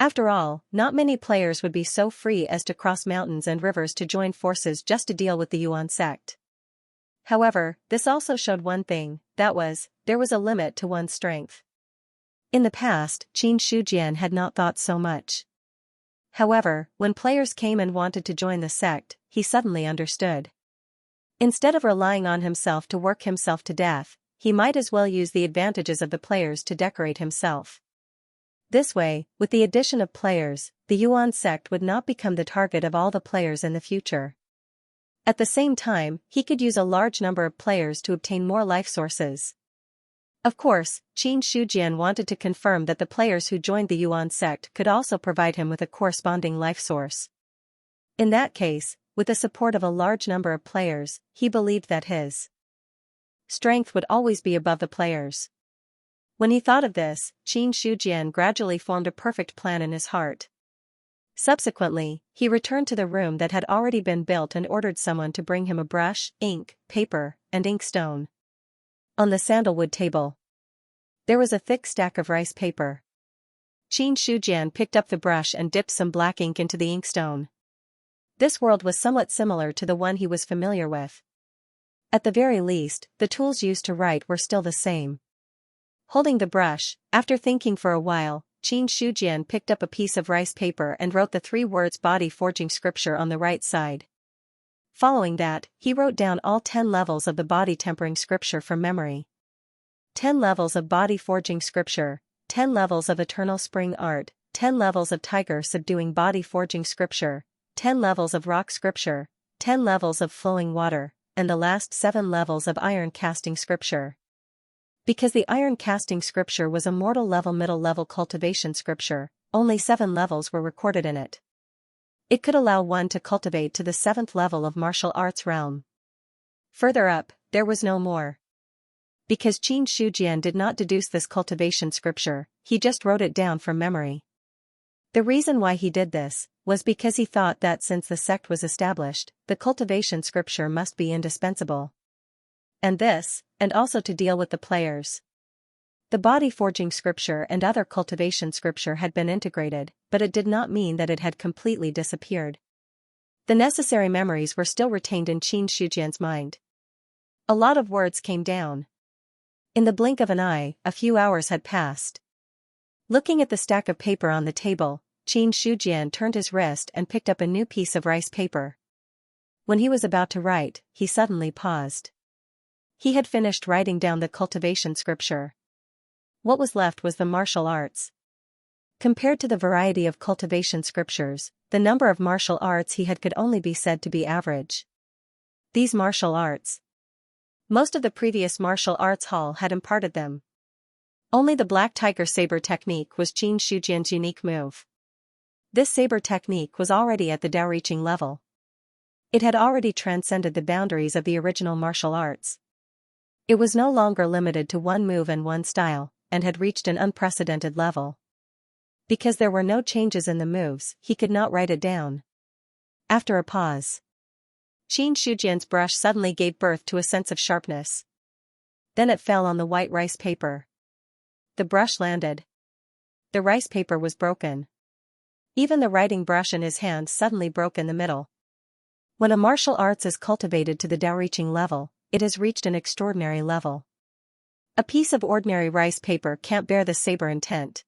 After all, not many players would be so free as to cross mountains and rivers to join forces just to deal with the Yuan sect. However, this also showed one thing, that was, there was a limit to one's strength. In the past, Qin Shujian had not thought so much. However, when players came and wanted to join the sect, he suddenly understood. Instead of relying on himself to work himself to death, he might as well use the advantages of the players to decorate himself. This way, with the addition of players, the Yuan sect would not become the target of all the players in the future. At the same time, he could use a large number of players to obtain more life sources. Of course, Qin Shujian wanted to confirm that the players who joined the Yuan sect could also provide him with a corresponding life source. In that case, with the support of a large number of players, he believed that his strength would always be above the players. When he thought of this, Qin Shujian gradually formed a perfect plan in his heart. Subsequently, he returned to the room that had already been built and ordered someone to bring him a brush, ink, paper, and inkstone. On the sandalwood table, there was a thick stack of rice paper. Qin Shujian picked up the brush and dipped some black ink into the inkstone. This world was somewhat similar to the one he was familiar with. At the very least, the tools used to write were still the same. Holding the brush, after thinking for a while, Qin Shujian picked up a piece of rice paper and wrote the 3 words body forging scripture on the right side. Following that, he wrote down all 10 levels of the body tempering scripture from memory. 10 levels of body forging scripture, 10 levels of eternal spring art, 10 levels of tiger subduing body forging scripture, 10 levels of rock scripture, 10 levels of flowing water, and the last 7 levels of iron casting scripture. Because the iron casting scripture was a mortal level middle level cultivation scripture, only 7 levels were recorded in it. It could allow one to cultivate to the 7th level of martial arts realm. Further up, there was no more. Because Qin Shujian did not deduce this cultivation scripture, he just wrote it down from memory. The reason why he did this was because he thought that since the sect was established, the cultivation scripture must be indispensable. And also to deal with the players. The body forging scripture and other cultivation scripture had been integrated, but it did not mean that it had completely disappeared. The necessary memories were still retained in Qin Shujian's mind. A lot of words came down. In the blink of an eye, a few hours had passed. Looking at the stack of paper on the table, Qin Shujian turned his wrist and picked up a new piece of rice paper. When he was about to write, he suddenly paused. He had finished writing down the cultivation scripture. What was left was the martial arts. Compared to the variety of cultivation scriptures, the number of martial arts he had could only be said to be average. These martial arts. Most of the previous martial arts hall had imparted them. Only the Black Tiger Saber technique was Qin Shujian's unique move. This saber technique was already at the Dao-reaching level. It had already transcended the boundaries of the original martial arts. It was no longer limited to one move and one style, and had reached an unprecedented level. Because there were no changes in the moves, he could not write it down. After a pause, Qin Shujian's brush suddenly gave birth to a sense of sharpness. Then it fell on the white rice paper. The brush landed. The rice paper was broken. Even the writing brush in his hand suddenly broke in the middle. When a martial arts is cultivated to the Dao-reaching level, it has reached an extraordinary level. A piece of ordinary rice paper can't bear the saber intent.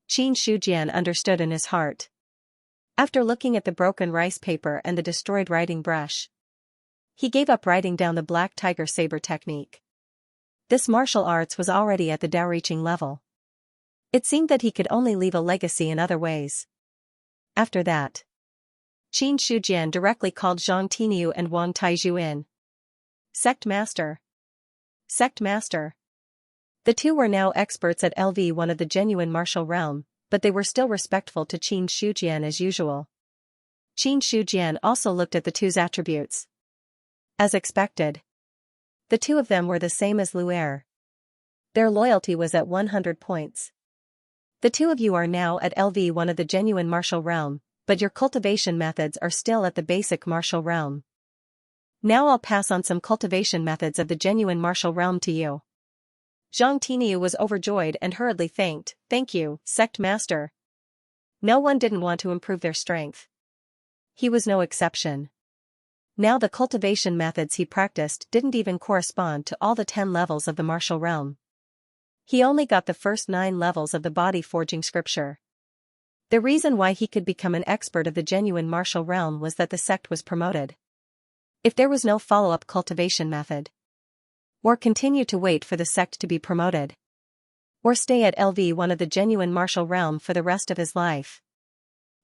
Qin Shujian understood in his heart. After looking at the broken rice paper and the destroyed writing brush, he gave up writing down the Black Tiger Saber technique. This martial arts was already at the Dao-reaching level. It seemed that he could only leave a legacy in other ways. After that, Qin Shujian directly called Zhang Tiniu and Wang Taizhu in. Sect Master. Sect Master. The two were now experts at LV1 of the genuine martial realm, but they were still respectful to Qin Shujian as usual. Qin Shujian also looked at the two's attributes. As expected, the two of them were the same as Luer. Their loyalty was at 100 points. The two of you are now at LV1 of the genuine martial realm, but your cultivation methods are still at the basic martial realm. Now I'll pass on some cultivation methods of the genuine martial realm to you. Zhang Tiniu was overjoyed and hurriedly thanked, "Thank you, Sect Master." No one didn't want to improve their strength. He was no exception. Now the cultivation methods he practiced didn't even correspond to all the 10 levels of the martial realm. He only got the first 9 levels of the body forging scripture. The reason why he could become an expert of the genuine martial realm was that the sect was promoted. If there was no follow-up cultivation method, or continue to wait for the sect to be promoted, or stay at LV1 of the genuine martial realm for the rest of his life,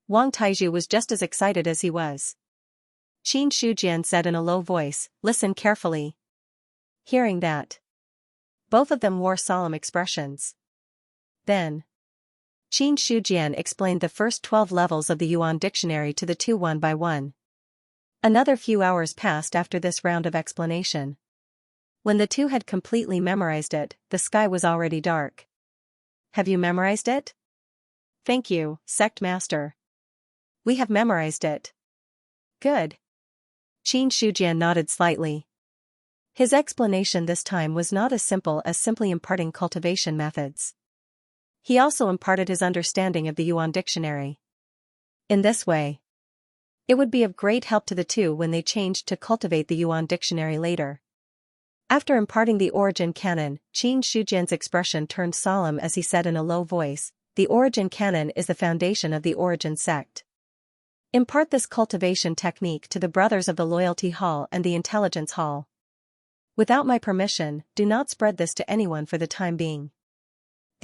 Wang Taizhu was just as excited as he was. Qin Shujian said in a low voice, "Listen carefully." Hearing that, both of them wore solemn expressions. Then, Qin Shujian explained the first 12 levels of the Yuan dictionary to the two one by one. Another few hours passed after this round of explanation. When the two had completely memorized it, the sky was already dark. "Have you memorized it?" "Thank you, Sect Master. We have memorized it." "Good." Qin Shujian nodded slightly. His explanation this time was not as simple as simply imparting cultivation methods. He also imparted his understanding of the Yuan dictionary. In this way, it would be of great help to the two when they changed to cultivate the Yuan dictionary later. After imparting the origin canon, Qin Shujian's expression turned solemn as he said in a low voice, "The origin canon is the foundation of the origin sect. Impart this cultivation technique to the brothers of the Loyalty Hall and the Intelligence Hall. Without my permission, do not spread this to anyone for the time being."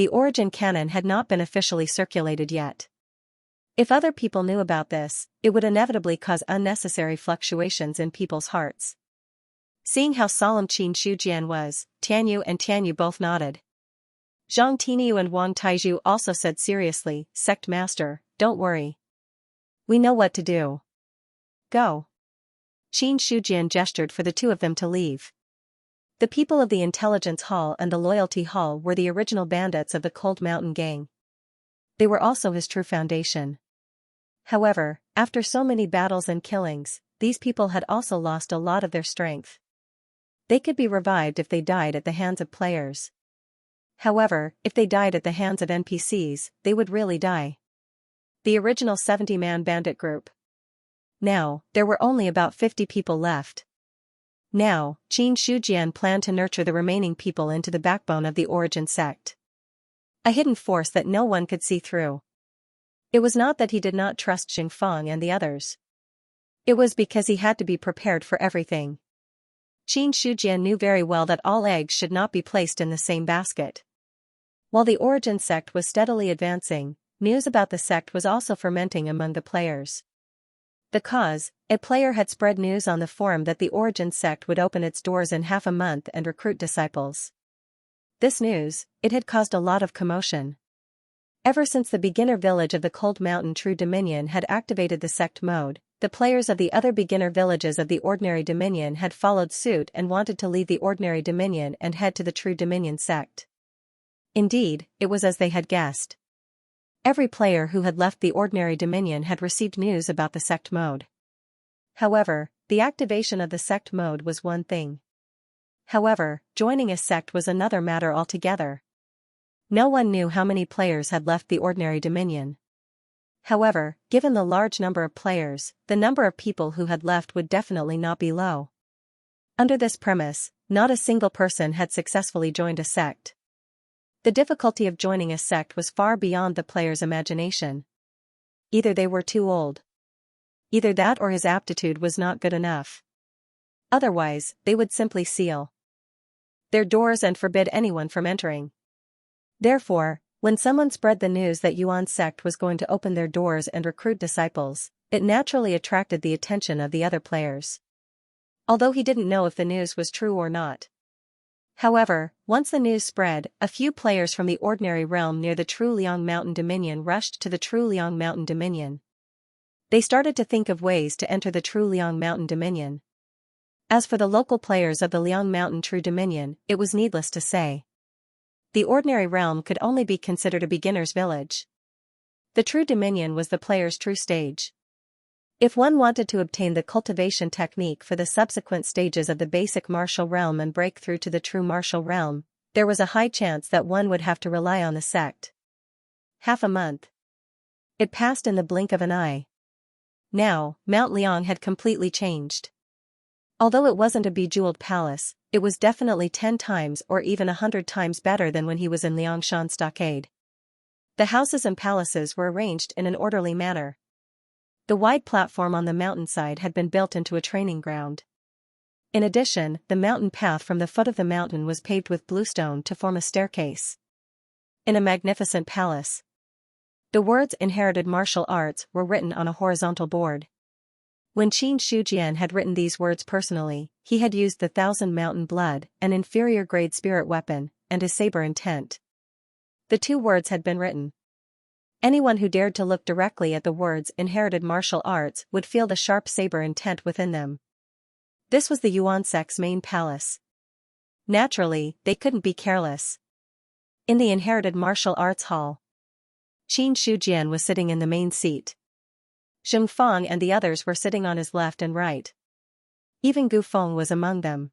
the origin canon had not been officially circulated yet. If other people knew about this, it would inevitably cause unnecessary fluctuations in people's hearts. Seeing how solemn Qin Shujian was, Tianyu and Tianyu both nodded. Zhang Tiniu and Wang Taizhu also said seriously, "Sect Master, don't worry. We know what to do. Go." Qin Shujian gestured for the two of them to leave. The people of the Intelligence Hall and the Loyalty Hall were the original bandits of the Cold Mountain Gang. They were also his true foundation. However, after so many battles and killings, these people had also lost a lot of their strength. They could be revived if they died at the hands of players. However, if they died at the hands of NPCs, they would really die. The original 70-man bandit group. Now, there were only about 50 people left. Now, Qin Shujian planned to nurture the remaining people into the backbone of the origin sect. A hidden force that no one could see through. It was not that he did not trust Xingfang and the others. It was because he had to be prepared for everything. Qin Shujian knew very well that all eggs should not be placed in the same basket. While the origin sect was steadily advancing, news about the sect was also fermenting among the players. Because, a player had spread news on the forum that the origin sect would open its doors in half a month and recruit disciples. This news, it had caused a lot of commotion. Ever since the beginner village of the Cold Mountain True Dominion had activated the sect mode, the players of the other beginner villages of the Ordinary Dominion had followed suit and wanted to leave the Ordinary Dominion and head to the True Dominion sect. Indeed, it was as they had guessed. Every player who had left the Ordinary Dominion had received news about the sect mode. However, the activation of the sect mode was one thing. However, joining a sect was another matter altogether. No one knew how many players had left the Ordinary Dominion. However, given the large number of players, the number of people who had left would definitely not be low. Under this premise, not a single person had successfully joined a sect. The difficulty of joining a sect was far beyond the player's imagination. Either they were too old. Either that or his aptitude was not good enough. Otherwise, they would simply seal their doors and forbid anyone from entering. Therefore, when someone spread the news that Yuan's sect was going to open their doors and recruit disciples, it naturally attracted the attention of the other players. Although he didn't know if the news was true or not. However, once the news spread, a few players from the ordinary realm near the True Liang Mountain Dominion rushed to the True Liang Mountain Dominion. They started to think of ways to enter the True Liang Mountain Dominion. As for the local players of the Liang Mountain True Dominion, it was needless to say. The ordinary realm could only be considered a beginner's village. The True Dominion was the player's true stage. If one wanted to obtain the cultivation technique for the subsequent stages of the basic martial realm and break through to the true martial realm, there was a high chance that one would have to rely on the sect. Half a month. It passed in the blink of an eye. Now, Mount Liang had completely changed. Although it wasn't a bejeweled palace, it was definitely 10 times or even 100 times better than when he was in Liangshan Stockade. The houses and palaces were arranged in an orderly manner. The wide platform on the mountainside had been built into a training ground. In addition, the mountain path from the foot of the mountain was paved with bluestone to form a staircase. In a magnificent palace. The words "Inherited Martial Arts" were written on a horizontal board. When Qin Shujian had written these words personally, he had used the 1,000 Mountain Blood, an inferior-grade spirit weapon, and his saber intent. The two words had been written. Anyone who dared to look directly at the words "Inherited Martial Arts" would feel the sharp saber intent within them. This was the Yuan sect's main palace. Naturally, they couldn't be careless. In the Inherited Martial Arts Hall, Qin Shujian was sitting in the main seat. Zhengfang and the others were sitting on his left and right. Even Gu Feng was among them.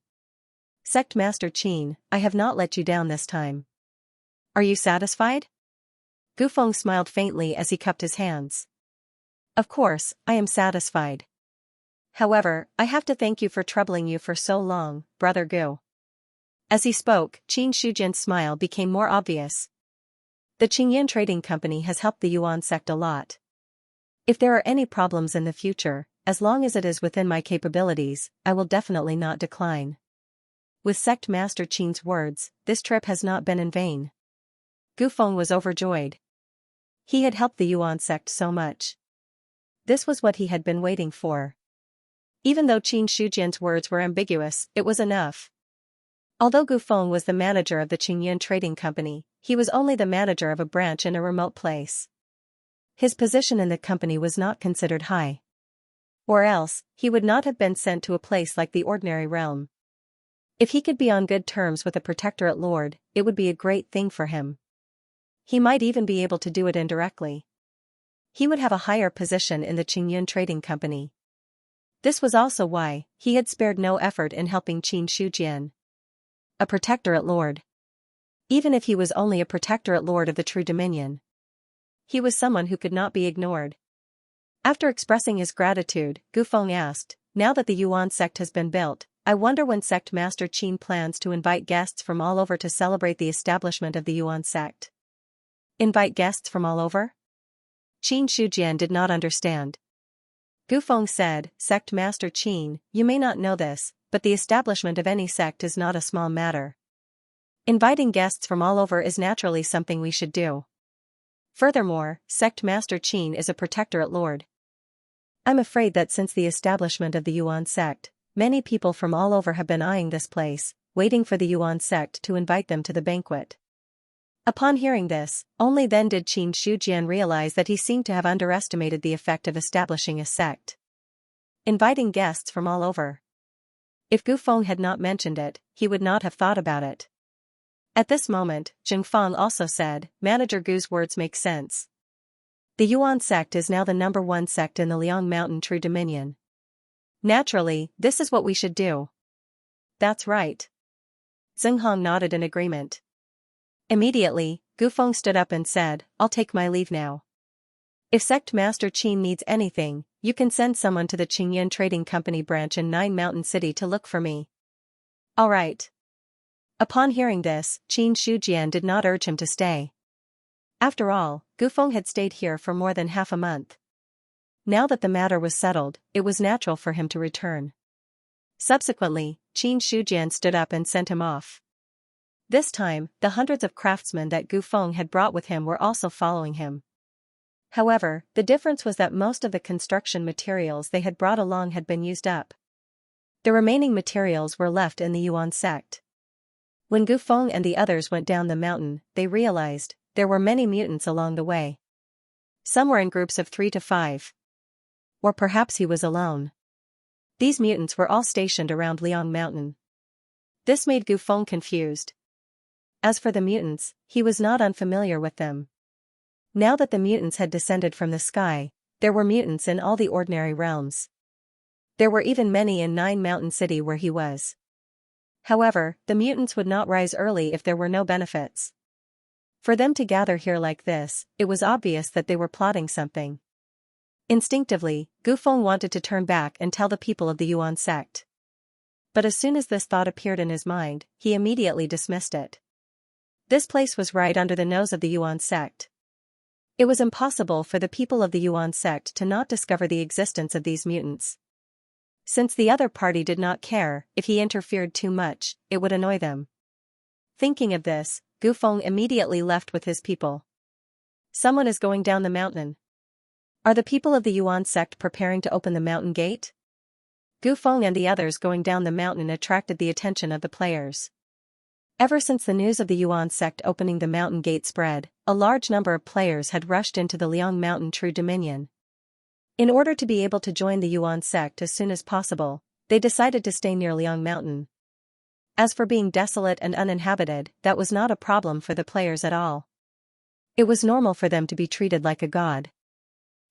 "Sect Master Qin, I have not let you down this time. Are you satisfied?" Gu Feng smiled faintly as he cupped his hands. "Of course, I am satisfied. However, I have to thank you for troubling you for so long, Brother Gu." As he spoke, Qin Shujian's smile became more obvious. The Qingyan Trading Company has helped the Yuan sect a lot. If there are any problems in the future, as long as it is within my capabilities, I will definitely not decline. With Sect Master Qin's words, this trip has not been in vain. Gu Feng was overjoyed. He had helped the Yuan sect so much. This was what he had been waiting for. Even though Qin Shujian's words were ambiguous, it was enough. Although Gu Feng was the manager of the Qingyun Trading Company, he was only the manager of a branch in a remote place. His position in the company was not considered high. Or else, he would not have been sent to a place like the ordinary realm. If he could be on good terms with a protectorate lord, it would be a great thing for him. He might even be able to do it indirectly. He would have a higher position in the Qingyun Trading Company. This was also why he had spared no effort in helping Qin Shujian. A protectorate lord. Even if he was only a protectorate lord of the True Dominion, he was someone who could not be ignored. After expressing his gratitude, Gu Feng asked, "Now that the Yuan sect has been built, I wonder when Sect Master Qin plans to invite guests from all over to celebrate the establishment of the Yuan sect." Invite guests from all over? Qin Shujian did not understand. Gu Feng said, "Sect Master Qin, you may not know this, but the establishment of any sect is not a small matter. Inviting guests from all over is naturally something we should do. Furthermore, Sect Master Qin is a protectorate lord. I'm afraid that since the establishment of the Yuan sect, many people from all over have been eyeing this place, waiting for the Yuan sect to invite them to the banquet." Upon hearing this, only then did Qin Shujian realize that he seemed to have underestimated the effect of establishing a sect. Inviting guests from all over. If Gu Feng had not mentioned it, he would not have thought about it. At this moment, Zheng Fang also said, "Manager Gu's words make sense. The Yuan sect is now the #1 sect in the Liang Mountain True Dominion. Naturally, this is what we should do." "That's right." Zheng Hong nodded in agreement. Immediately, Gu Feng stood up and said, "I'll take my leave now. If Sect Master Qin needs anything, you can send someone to the Qingyun Trading Company branch in Nine Mountain City to look for me." "All right." Upon hearing this, Qin Shujian did not urge him to stay. After all, Gu Feng had stayed here for more than half a month. Now that the matter was settled, it was natural for him to return. Subsequently, Qin Shujian stood up and sent him off. This time, the hundreds of craftsmen that Gu Feng had brought with him were also following him. However, the difference was that most of the construction materials they had brought along had been used up. The remaining materials were left in the Yuan sect. When Gu Feng and the others went down the mountain, they realized there were many mutants along the way. Some were in groups of 3 to 5. Or perhaps he was alone. These mutants were all stationed around Liang Mountain. This made Gu Feng confused. As for the mutants, he was not unfamiliar with them. Now that the mutants had descended from the sky, there were mutants in all the ordinary realms. There were even many in Nine Mountain City where he was. However, the mutants would not rise early if there were no benefits. For them to gather here like this, it was obvious that they were plotting something. Instinctively, Gu Feng wanted to turn back and tell the people of the Yuan sect. But as soon as this thought appeared in his mind, he immediately dismissed it. This place was right under the nose of the Yuan sect. It was impossible for the people of the Yuan sect to not discover the existence of these mutants. Since the other party did not care, if he interfered too much, it would annoy them. Thinking of this, Gu Feng immediately left with his people. "Someone is going down the mountain. Are the people of the Yuan sect preparing to open the mountain gate?" Gu Feng and the others going down the mountain attracted the attention of the players. Ever since the news of the Yuan sect opening the mountain gate spread, a large number of players had rushed into the Liang Mountain True Dominion. In order to be able to join the Yuan sect as soon as possible, they decided to stay near Liang Mountain. As for being desolate and uninhabited, that was not a problem for the players at all. It was normal for them to be treated like a god.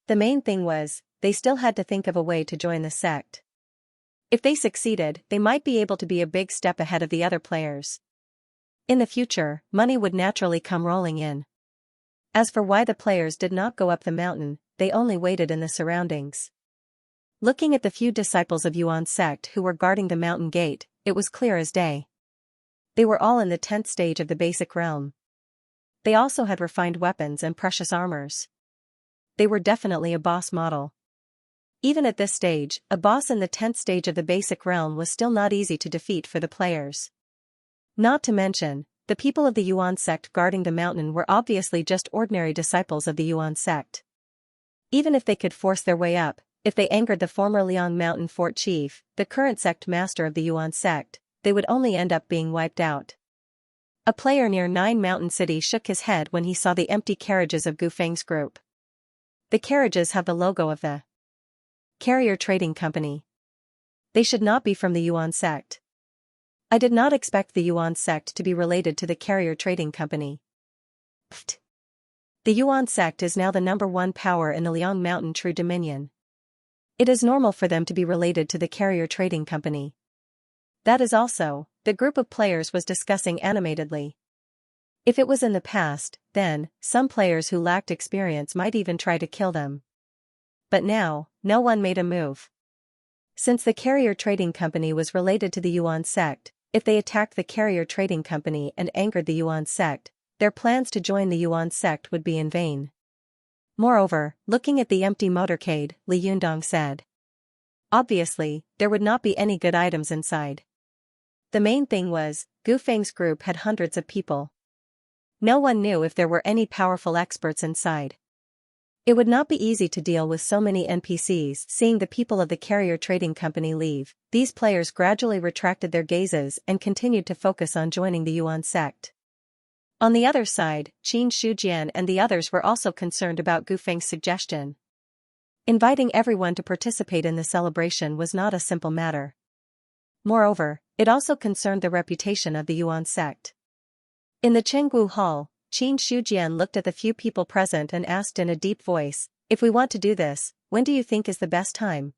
The main thing was, they still had to think of a way to join the sect. If they succeeded, they might be able to be a big step ahead of the other players. In the future, money would naturally come rolling in. As for why the players did not go up the mountain, they only waited in the surroundings. Looking at the few disciples of Yuan sect who were guarding the mountain gate, it was clear as day. They were all in the 10th stage of the basic realm. They also had refined weapons and precious armors. They were definitely a boss model. Even at this stage, a boss in the 10th stage of the basic realm was still not easy to defeat for the players. Not to mention, the people of the Yuan sect guarding the mountain were obviously just ordinary disciples of the Yuan sect. Even if they could force their way up, if they angered the former Liang Mountain Fort chief, the current sect master of the Yuan sect, they would only end up being wiped out. A player near Nine Mountain City shook his head when he saw the empty carriages of Gu Feng's group. The carriages have the logo of the Carrier Trading Company. They should not be from the Yuan sect. I did not expect the Yuan sect to be related to the Carrier Trading Company. Pfft. The Yuan sect is now the #1 power in the Liang Mountain True Dominion. It is normal for them to be related to the Carrier Trading Company. That is also, the group of players was discussing animatedly. If it was in the past, then, some players who lacked experience might even try to kill them. But now, no one made a move. Since the Carrier Trading Company was related to the Yuan sect, if they attacked the Carrier Trading Company and angered the Yuan sect, their plans to join the Yuan sect would be in vain. Moreover, looking at the empty motorcade, Li Yundong said. Obviously, there would not be any good items inside. The main thing was, Gu Feng's group had hundreds of people. No one knew if there were any powerful experts inside. It would not be easy to deal with so many NPCs. Seeing the people of the Carrier Trading Company leave, these players gradually retracted their gazes and continued to focus on joining the Yuan sect. On the other side, Qin Shujian and the others were also concerned about Gu Feng's suggestion. Inviting everyone to participate in the celebration was not a simple matter. Moreover, it also concerned the reputation of the Yuan sect. In the Chenggu Hall, Qin Shujian looked at the few people present and asked in a deep voice, "If we want to do this, when do you think is the best time?"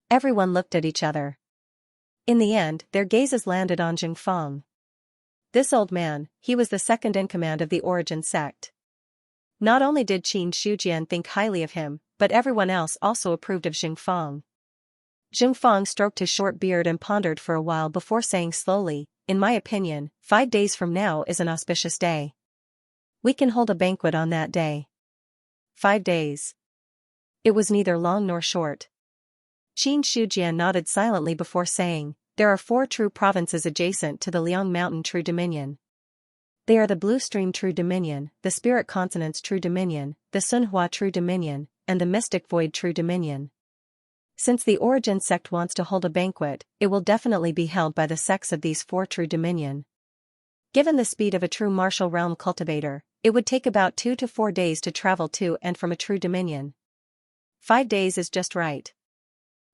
Everyone looked at each other. In the end, their gazes landed on Jing Feng. This old man, he was the second in command of the Origin sect. Not only did Qin Shujian think highly of him, but everyone else also approved of Jing Feng. Jing Feng stroked his short beard and pondered for a while before saying slowly, "In my opinion, 5 days from now is an auspicious day. We can hold a banquet on that day." 5 days. It was neither long nor short. Qin Shujian nodded silently before saying, "There are 4 true provinces adjacent to the Liang Mountain True Dominion. They are the Blue Stream True Dominion, the Spirit Consonance True Dominion, the Sunhua True Dominion, and the Mystic Void True Dominion. Since the Origin sect wants to hold a banquet, it will definitely be held by the sects of these 4 True Dominion. Given the speed of a true martial realm cultivator, it would take about 2 to 4 days to travel to and from a True Dominion. 5 days is just right."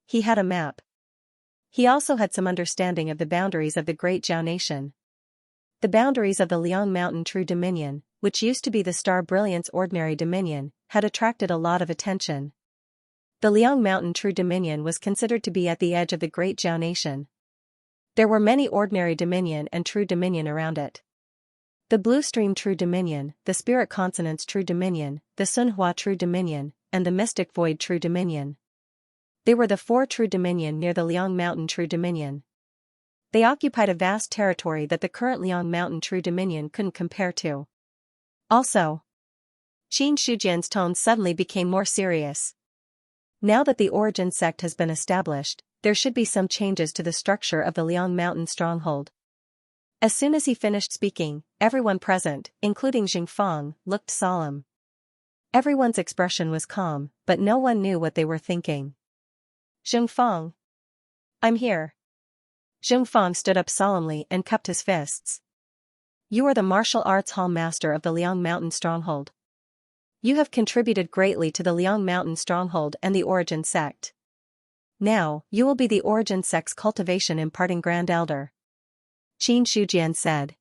He had a map. He also had some understanding of the boundaries of the Great Zhao Nation. The boundaries of the Liang Mountain True Dominion, which used to be the Star Brilliance Ordinary Dominion, had attracted a lot of attention. The Liang Mountain True Dominion was considered to be at the edge of the Great Zhao Nation. There were many Ordinary Dominion and True Dominion around it. The Blue Stream True Dominion, the Spirit Consonance True Dominion, the Sunhua True Dominion, and the Mystic Void True Dominion. They were the 4 True Dominion near the Liang Mountain True Dominion. They occupied a vast territory that the current Liang Mountain True Dominion couldn't compare to. Also, Qin Shujian's tone suddenly became more serious. Now that the Origin sect has been established, there should be some changes to the structure of the Liang Mountain Stronghold. As soon as he finished speaking, everyone present, including Jing Feng, looked solemn. Everyone's expression was calm, but no one knew what they were thinking. "Jing Feng. I'm here." Jing Feng stood up solemnly and cupped his fists. "You are the martial arts hall master of the Liang Mountain Stronghold. You have contributed greatly to the Liang Mountain Stronghold and the Origin sect. Now, you will be the Origin sect's cultivation imparting Grand Elder," Qin Shujian said.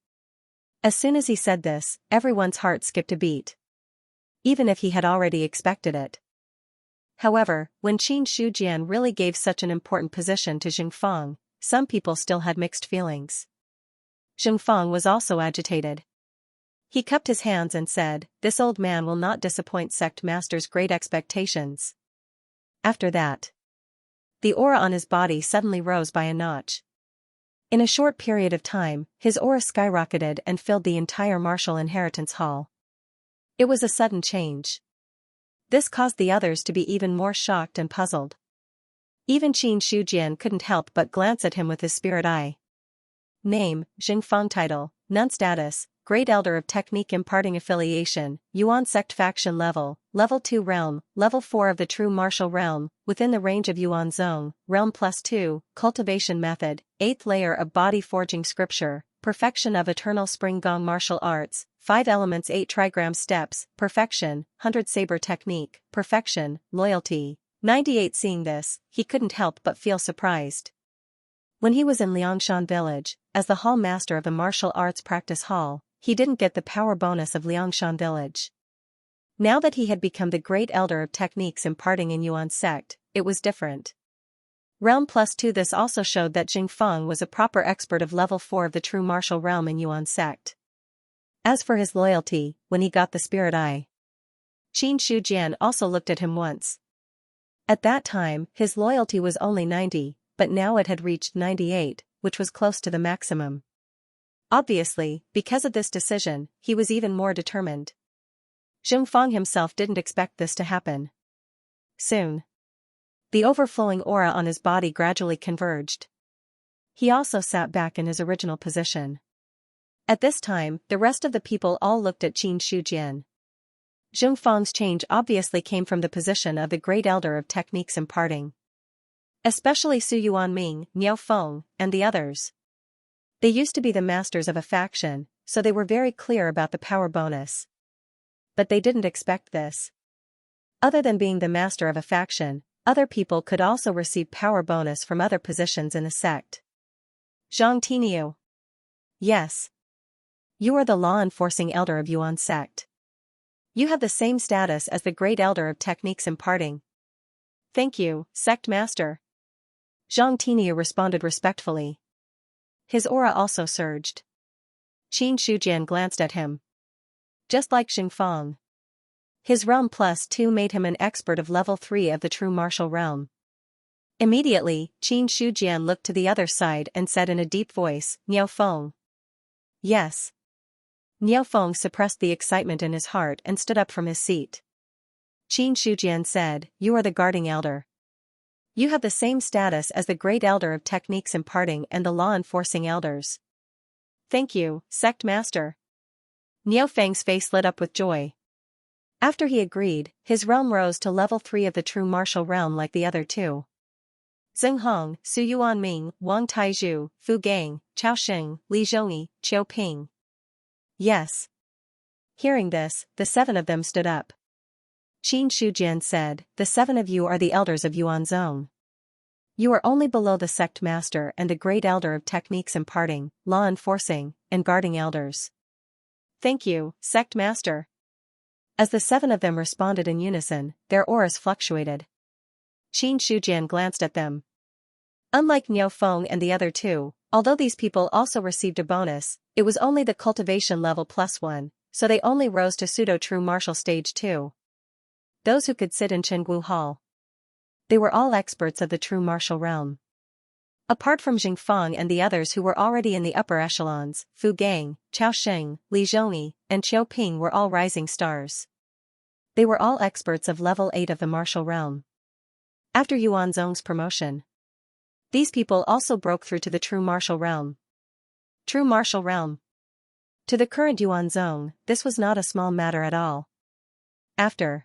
As soon as he said this, everyone's heart skipped a beat. Even if he had already expected it. However, when Qin Shujian really gave such an important position to Jing Feng, some people still had mixed feelings. Jing Feng was also agitated. He cupped his hands and said, "This old man will not disappoint sect master's great expectations." After that, the aura on his body suddenly rose by a notch. In a short period of time, his aura skyrocketed and filled the entire martial inheritance hall. It was a sudden change. This caused the others to be even more shocked and puzzled. Even Qin Shujian couldn't help but glance at him with his spirit eye. Name, Jing Feng. Title, Nun status, Great Elder of Technique imparting affiliation, Yuan sect faction level, level 2 realm, level 4 of the true martial realm, within the range of Yuan zone, realm +2, cultivation method, 8th layer of body forging scripture, perfection of eternal spring gong martial arts, 5 elements 8 trigram steps, perfection, 100 saber technique, perfection, loyalty. 98 Seeing this, he couldn't help but feel surprised. When he was in Liangshan village, as the hall master of a martial arts practice hall, he didn't get the power bonus of Liangshan village. Now that he had become the great elder of techniques imparting in Yuan sect, it was different. Realm +2 This also showed that Jing Feng was a proper expert of level 4 of the true martial realm in Yuan sect. As for his loyalty, when he got the spirit eye, Qin Shujian also looked at him once. At that time, his loyalty was only 90, but now it had reached 98, which was close to the maximum. Obviously, because of this decision, he was even more determined. Jing Feng himself didn't expect this to happen. Soon, the overflowing aura on his body gradually converged. He also sat back in his original position. At this time, the rest of the people all looked at Qin Shujian. Jing Feng's change obviously came from the position of the great elder of techniques imparting. Especially Su Yuanming, Niao Feng, and the others. They used to be the masters of a faction, so they were very clear about the power bonus. But they didn't expect this. Other than being the master of a faction, other people could also receive power bonus from other positions in the sect. Zhang Tiniu. Yes. You are the law-enforcing elder of Yuan sect. You have the same status as the great elder of techniques imparting. Thank you, sect master. Zhang Tiniu responded respectfully. His aura also surged. Qin Shujian glanced at him. Just like Jing Feng. His realm +2 made him an expert of level 3 of the true martial realm. Immediately, Qin Shujian looked to the other side and said in a deep voice, Niao Feng. Yes. Niao Feng suppressed the excitement in his heart and stood up from his seat. Qin Shujian said, You are the guarding elder. You have the same status as the great elder of techniques imparting and the law-enforcing elders. Thank you, sect master. Niao Feng's face lit up with joy. After he agreed, his realm rose to level 3 of the true martial realm like the other two. Zheng Hong, Su Yuanming, Wang Taizhu, Fu Gang, Chao Xing, Li Zhongyi, Qiu Ping. Yes. Hearing this, the 7 of them stood up. Qin Shujian said, The 7 of you are the elders of Yuan Zone. You are only below the sect master and the great elder of techniques imparting, law enforcing, and guarding elders. Thank you, sect master. As the 7 of them responded in unison, their auras fluctuated. Qin Shujian glanced at them. Unlike Niao Feng and the other two, although these people also received a bonus, it was only the cultivation level +1, so they only rose to pseudo-true martial stage 2. Those who could sit in Chenggu Hall. They were all experts of the true martial realm. Apart from Jing Feng and the others who were already in the upper echelons, Fu Gang, Chao Xing, Li Zhongyi, and Qiu Ping were all rising stars. They were all experts of level 8 of the martial realm. After Yuan Zong's promotion, these people also broke through to the true martial realm. True martial realm. To the current Yuan Zong, this was not a small matter at all. After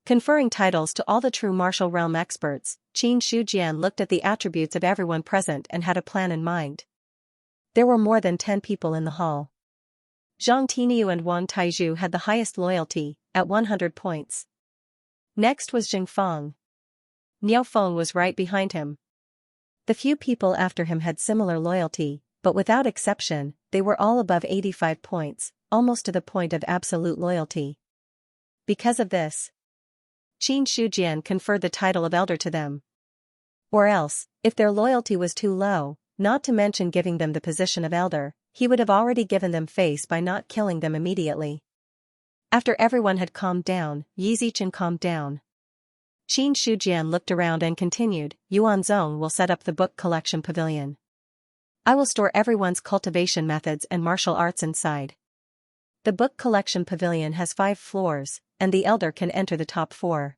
conferring titles to all the true martial realm experts, Qin Shujian looked at the attributes of everyone present and had a plan in mind. There were more than 10 people in the hall. Zhang Tiniu and Wang Taizhu had the highest loyalty, at 100 points. Next was Jing Feng. Niao Feng was right behind him. The few people after him had similar loyalty, but without exception, they were all above 85 points, almost to the point of absolute loyalty. Because of this, Qin Shujian conferred the title of elder to them. Or else, if their loyalty was too low, not to mention giving them the position of elder, he would have already given them face by not killing them immediately. After everyone had calmed down, Yi Zichen calmed down. Qin Shujian looked around and continued, Yuan Zong will set up the book collection pavilion. I will store everyone's cultivation methods and martial arts inside. The book collection pavilion has 5 floors, and the elder can enter the top 4.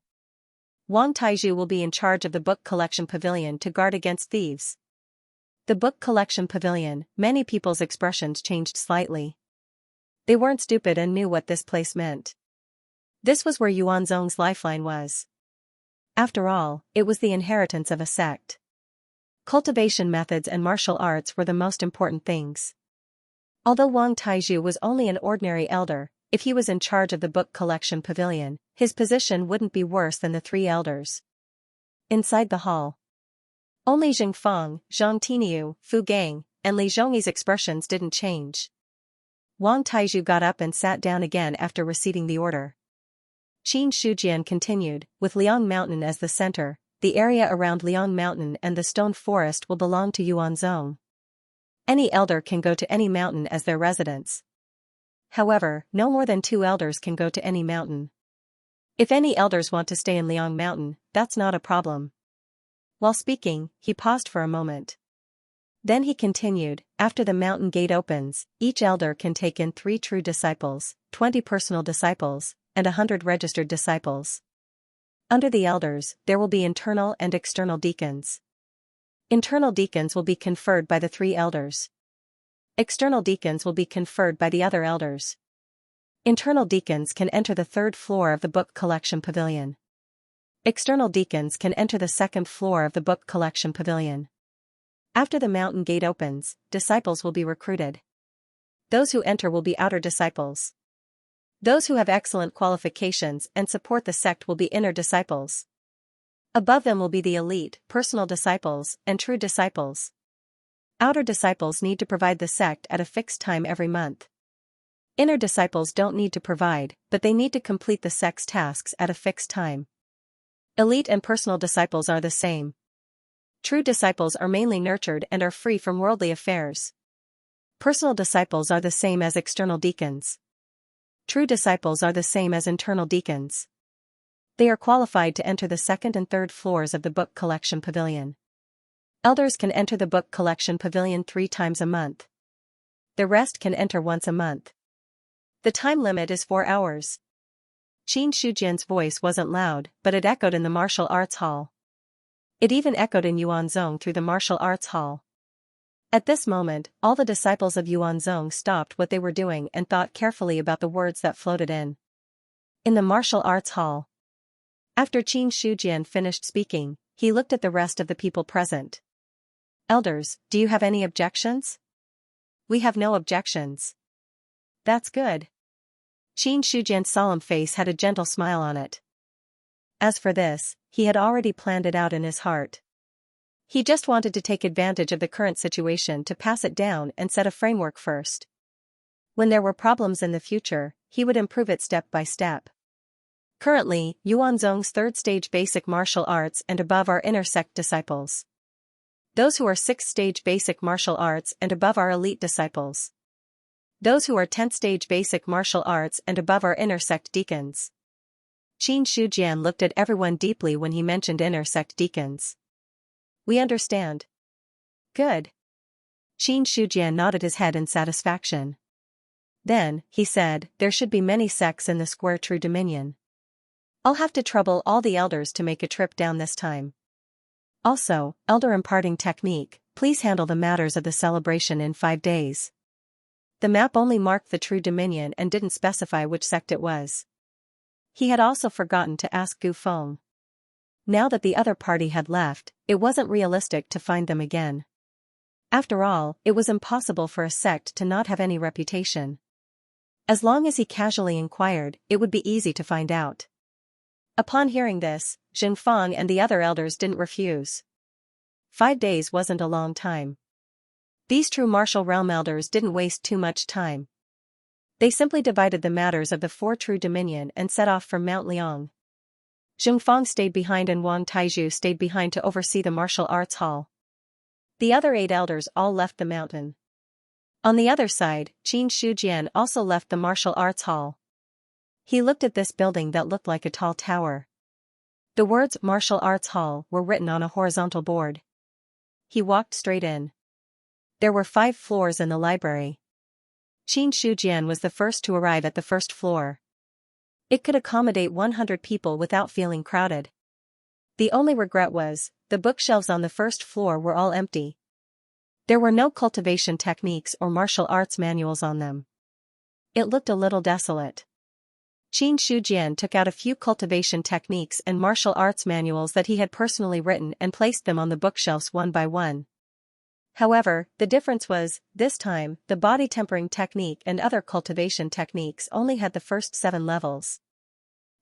Wang Taizhu will be in charge of the book collection pavilion to guard against thieves. The book collection pavilion, many people's expressions changed slightly. They weren't stupid and knew what this place meant. This was where Yuanzong's lifeline was. After all, it was the inheritance of a sect. Cultivation methods and martial arts were the most important things. Although Wang Taizhu was only an ordinary elder, if he was in charge of the book collection pavilion, his position wouldn't be worse than the three elders. Inside the hall, only Xingfang, Zhang Tiniu, Fu Gang, and Li Zhongyi's expressions didn't change. Wang Taizhu got up and sat down again after receiving the order. Qin Shujian continued, with Liang Mountain as the center, the area around Liang Mountain and the stone forest will belong to Yuanzong. Any elder can go to any mountain as their residence. However, no more than 2 elders can go to any mountain. If any elders want to stay in Liang Mountain, that's not a problem. While speaking, he paused for a moment. Then he continued, after the mountain gate opens, each elder can take in 3 true disciples, 20 personal disciples, and 100 registered disciples. Under the elders, there will be internal and external deacons. Internal deacons will be conferred by the 3 elders. External deacons will be conferred by the other elders. Internal deacons can enter the 3rd floor of the book collection pavilion. External deacons can enter the 2nd floor of the book collection pavilion. After the mountain gate opens, disciples will be recruited. Those who enter will be outer disciples. Those who have excellent qualifications and support the sect will be inner disciples. Above them will be the elite, personal disciples, and true disciples. Outer disciples need to provide the sect at a fixed time every month. Inner disciples don't need to provide, but they need to complete the sect's tasks at a fixed time. Elite and personal disciples are the same. True disciples are mainly nurtured and are free from worldly affairs. Personal disciples are the same as external deacons. True disciples are the same as internal deacons. They are qualified to enter the 2nd and 3rd floors of the book collection pavilion. Elders can enter the book collection pavilion 3 times a month. The rest can enter once a month. The time limit is 4 hours. Qin Shujian's voice wasn't loud, but it echoed in the martial arts hall. It even echoed in Yuanzong through the martial arts hall. At this moment, all the disciples of Yuanzong stopped what they were doing and thought carefully about the words that floated in. In the martial arts hall. After Qin Shujian finished speaking, he looked at the rest of the people present. Elders, do you have any objections? We have no objections. That's good. Qin Shujian's solemn face had a gentle smile on it. As for this, he had already planned it out in his heart. He just wanted to take advantage of the current situation to pass it down and set a framework first. When there were problems in the future, he would improve it step by step. Currently, Yuanzong's 3rd stage basic martial arts and above are inner sect disciples. Those who are 6th stage basic martial arts and above are elite disciples. Those who are 10th stage basic martial arts and above are inner sect deacons. Qin Shujian looked at everyone deeply when he mentioned inner sect deacons. We understand. Good. Qin Shujian nodded his head in satisfaction. Then, he said, there should be many sects in the Square True Dominion. I'll have to trouble all the elders to make a trip down this time. Also, elder imparting technique, please handle the matters of the celebration in 5 days. The map only marked the True Dominion and didn't specify which sect it was. He had also forgotten to ask Gu Feng. Now that the other party had left, it wasn't realistic to find them again. After all, it was impossible for a sect to not have any reputation. As long as he casually inquired, it would be easy to find out. Upon hearing this, Xingfang and the other elders didn't refuse. 5 days wasn't a long time. These true martial realm elders didn't waste too much time. They simply divided the matters of the 4 True Dominion and set off for Mount Liang. Xingfang stayed behind and Wang Taizhu stayed behind to oversee the martial arts hall. The other 8 elders all left the mountain. On the other side, Qin Shujian also left the martial arts hall. He looked at this building that looked like a tall tower. The words Martial Arts Hall were written on a horizontal board. He walked straight in. There were 5 floors in the library. Qin Shujian was the first to arrive at the 1st floor. It could accommodate 100 people without feeling crowded. The only regret was, the bookshelves on the 1st floor were all empty. There were no cultivation techniques or martial arts manuals on them. It looked a little desolate. Qin Shujian took out a few cultivation techniques and martial arts manuals that he had personally written and placed them on the bookshelves one by one. However, the difference was, this time, the body tempering technique and other cultivation techniques only had the first 7 levels.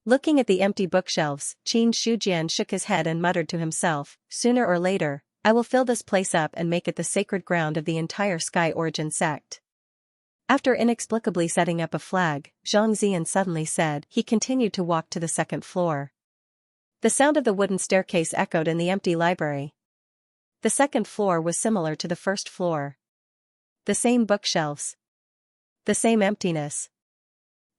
Looking at the empty bookshelves, Qin Shujian shook his head and muttered to himself, "Sooner or later, I will fill this place up and make it the sacred ground of the entire Sky Origin sect." After inexplicably setting up a flag, Xianxia suddenly said. He continued to walk to the second floor. The sound of the wooden staircase echoed in the empty library. The second floor was similar to the first floor. The same bookshelves. The same emptiness.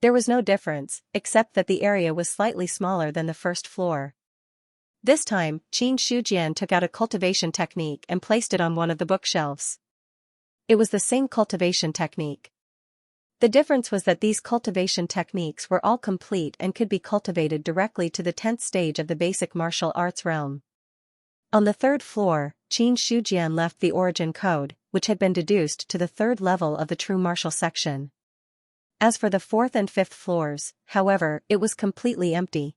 There was no difference, except that the area was slightly smaller than the first floor. This time, Qin Shujian took out a cultivation technique and placed it on one of the bookshelves. It was the same cultivation technique. The difference was that these cultivation techniques were all complete and could be cultivated directly to the 10th stage of the basic martial arts realm. On the third floor, Qin Shujian left the origin code, which had been deduced to the 3rd level of the true martial section. As for the 4th and 5th floors, however, it was completely empty.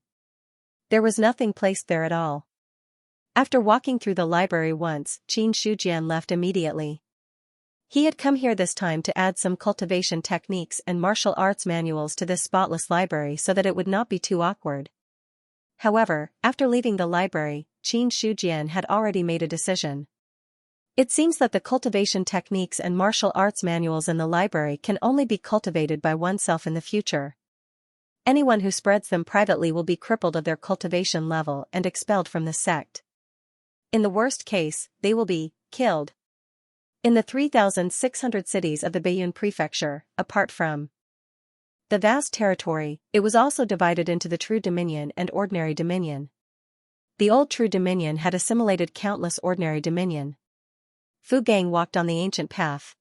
There was nothing placed there at all. After walking through the library once, Qin Shujian left immediately. He had come here this time to add some cultivation techniques and martial arts manuals to this spotless library so that it would not be too awkward. However, after leaving the library, Qin Shujian had already made a decision. It seems that the cultivation techniques and martial arts manuals in the library can only be cultivated by oneself in the future. Anyone who spreads them privately will be crippled of their cultivation level and expelled from the sect. In the worst case, they will be killed. In the 3,600 cities of the Baiyun prefecture, apart from the vast territory, it was also divided into the True Dominion and Ordinary Dominion. The old True Dominion had assimilated countless Ordinary Dominion. Fu Gang walked on the ancient path.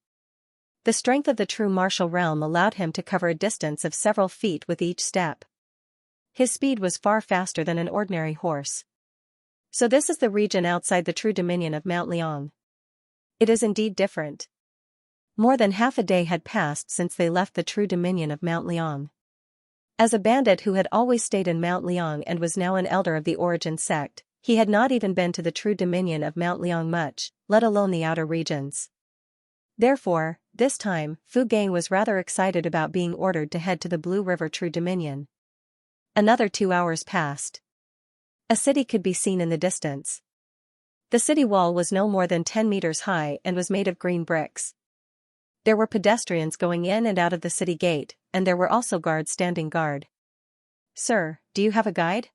The strength of the true martial realm allowed him to cover a distance of several feet with each step. His speed was far faster than an ordinary horse. So this is the region outside the True Dominion of Mount Liang. It is indeed different. More than half a day had passed since they left the True Dominion of Mount Liang. As a bandit who had always stayed in Mount Liang and was now an elder of the Origin sect, he had not even been to the True Dominion of Mount Liang much, let alone the outer regions. Therefore, this time, Fu Gang was rather excited about being ordered to head to the Blue River True Dominion. Another 2 hours passed. A city could be seen in the distance. The city wall was no more than 10 meters high and was made of green bricks. There were pedestrians going in and out of the city gate, and there were also guards standing guard. "Sir, do you have a guide?"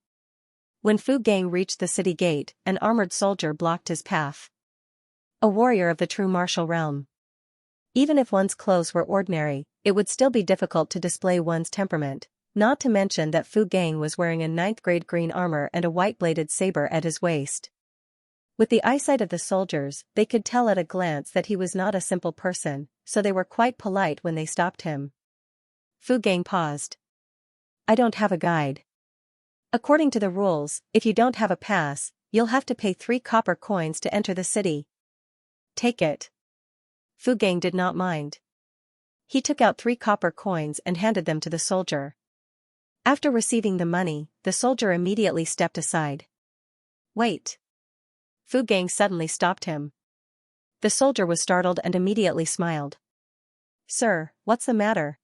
When Fu Gang reached the city gate, an armored soldier blocked his path. A warrior of the true martial realm. Even if one's clothes were ordinary, it would still be difficult to display one's temperament, not to mention that Fu Gang was wearing a 9th grade green armor and a white-bladed saber at his waist. With the eyesight of the soldiers, they could tell at a glance that he was not a simple person, so they were quite polite when they stopped him. Fu Gang paused. "I don't have a guide. According to the rules, if you don't have a pass, you'll have to pay 3 copper coins to enter the city." "Take it." Fu Gang did not mind. He took out 3 copper coins and handed them to the soldier. After receiving the money, the soldier immediately stepped aside. "Wait." Fu Gang suddenly stopped him. The soldier was startled and immediately smiled. "Sir, what's the matter?"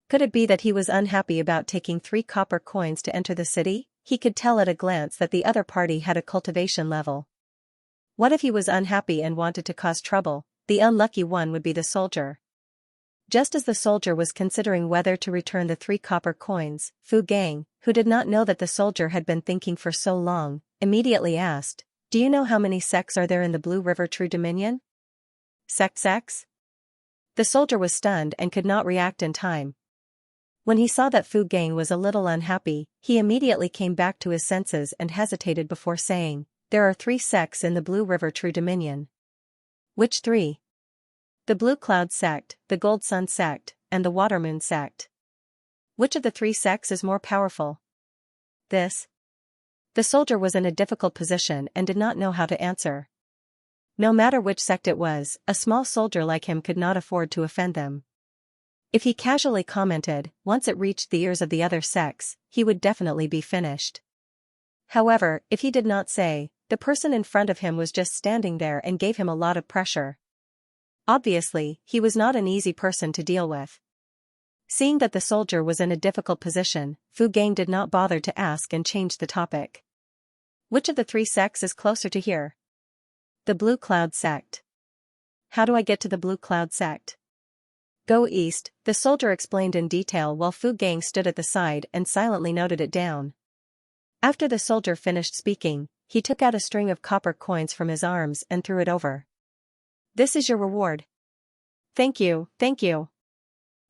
Could it be that he was unhappy about taking 3 copper coins to enter the city? He could tell at a glance that the other party had a cultivation level. What if he was unhappy and wanted to cause trouble? The unlucky one would be the soldier. Just as the soldier was considering whether to return the 3 copper coins, Fu Gang, who did not know that the soldier had been thinking for so long, immediately asked, "Do you know how many sects are there in the Blue River True Dominion?" Sects? The soldier was stunned and could not react in time. When he saw that Fu Gang was a little unhappy, he immediately came back to his senses and hesitated before saying, "There are 3 sects in the Blue River True Dominion." "Which 3? The Blue Cloud sect, the Gold Sun sect, and the Water Moon sect. Which of the 3 sects is more powerful?" This. The soldier was in a difficult position and did not know how to answer. No matter which sect it was, a small soldier like him could not afford to offend them. If he casually commented, once it reached the ears of the other sects, he would definitely be finished. However, if he did not say, the person in front of him was just standing there and gave him a lot of pressure. Obviously, he was not an easy person to deal with. Seeing that the soldier was in a difficult position, Fu Gang did not bother to ask and changed the topic. Which of the 3 sects is closer to here? The Blue Cloud sect. How do I get to the Blue Cloud sect? Go east, the soldier explained in detail while Fu Gang stood at the side and silently noted it down. After the soldier finished speaking, he took out a string of copper coins from his arms and threw it over. This is your reward. Thank you, thank you.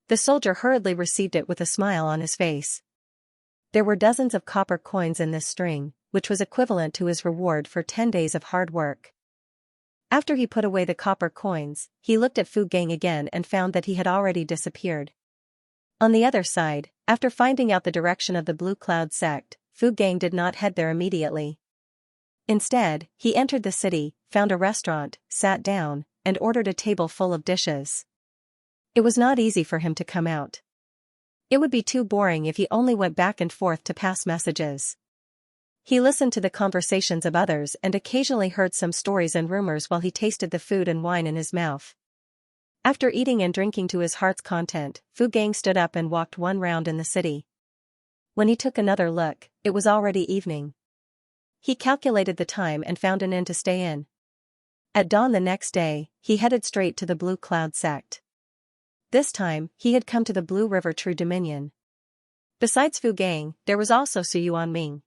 The soldier hurriedly received it with a smile on his face. There were dozens of copper coins in this string, which was equivalent to his reward for 10 days of hard work. After he put away the copper coins, he looked at Fu Gang again and found that he had already disappeared. On the other side, after finding out the direction of the Blue Cloud sect, Fu Gang did not head there immediately. Instead, he entered the city, found a restaurant, sat down, and ordered a table full of dishes. It was not easy for him to come out. It would be too boring if he only went back and forth to pass messages. He listened to the conversations of others and occasionally heard some stories and rumors while he tasted the food and wine in his mouth. After eating and drinking to his heart's content, Fu Gang stood up and walked 1 round in the city. When he took another look, it was already evening. He calculated the time and found an inn to stay in. At dawn the next day, he headed straight to the Blue Cloud sect. This time, he had come to the Blue River True Dominion. Besides Fu Gang, there was also Su Yuanming.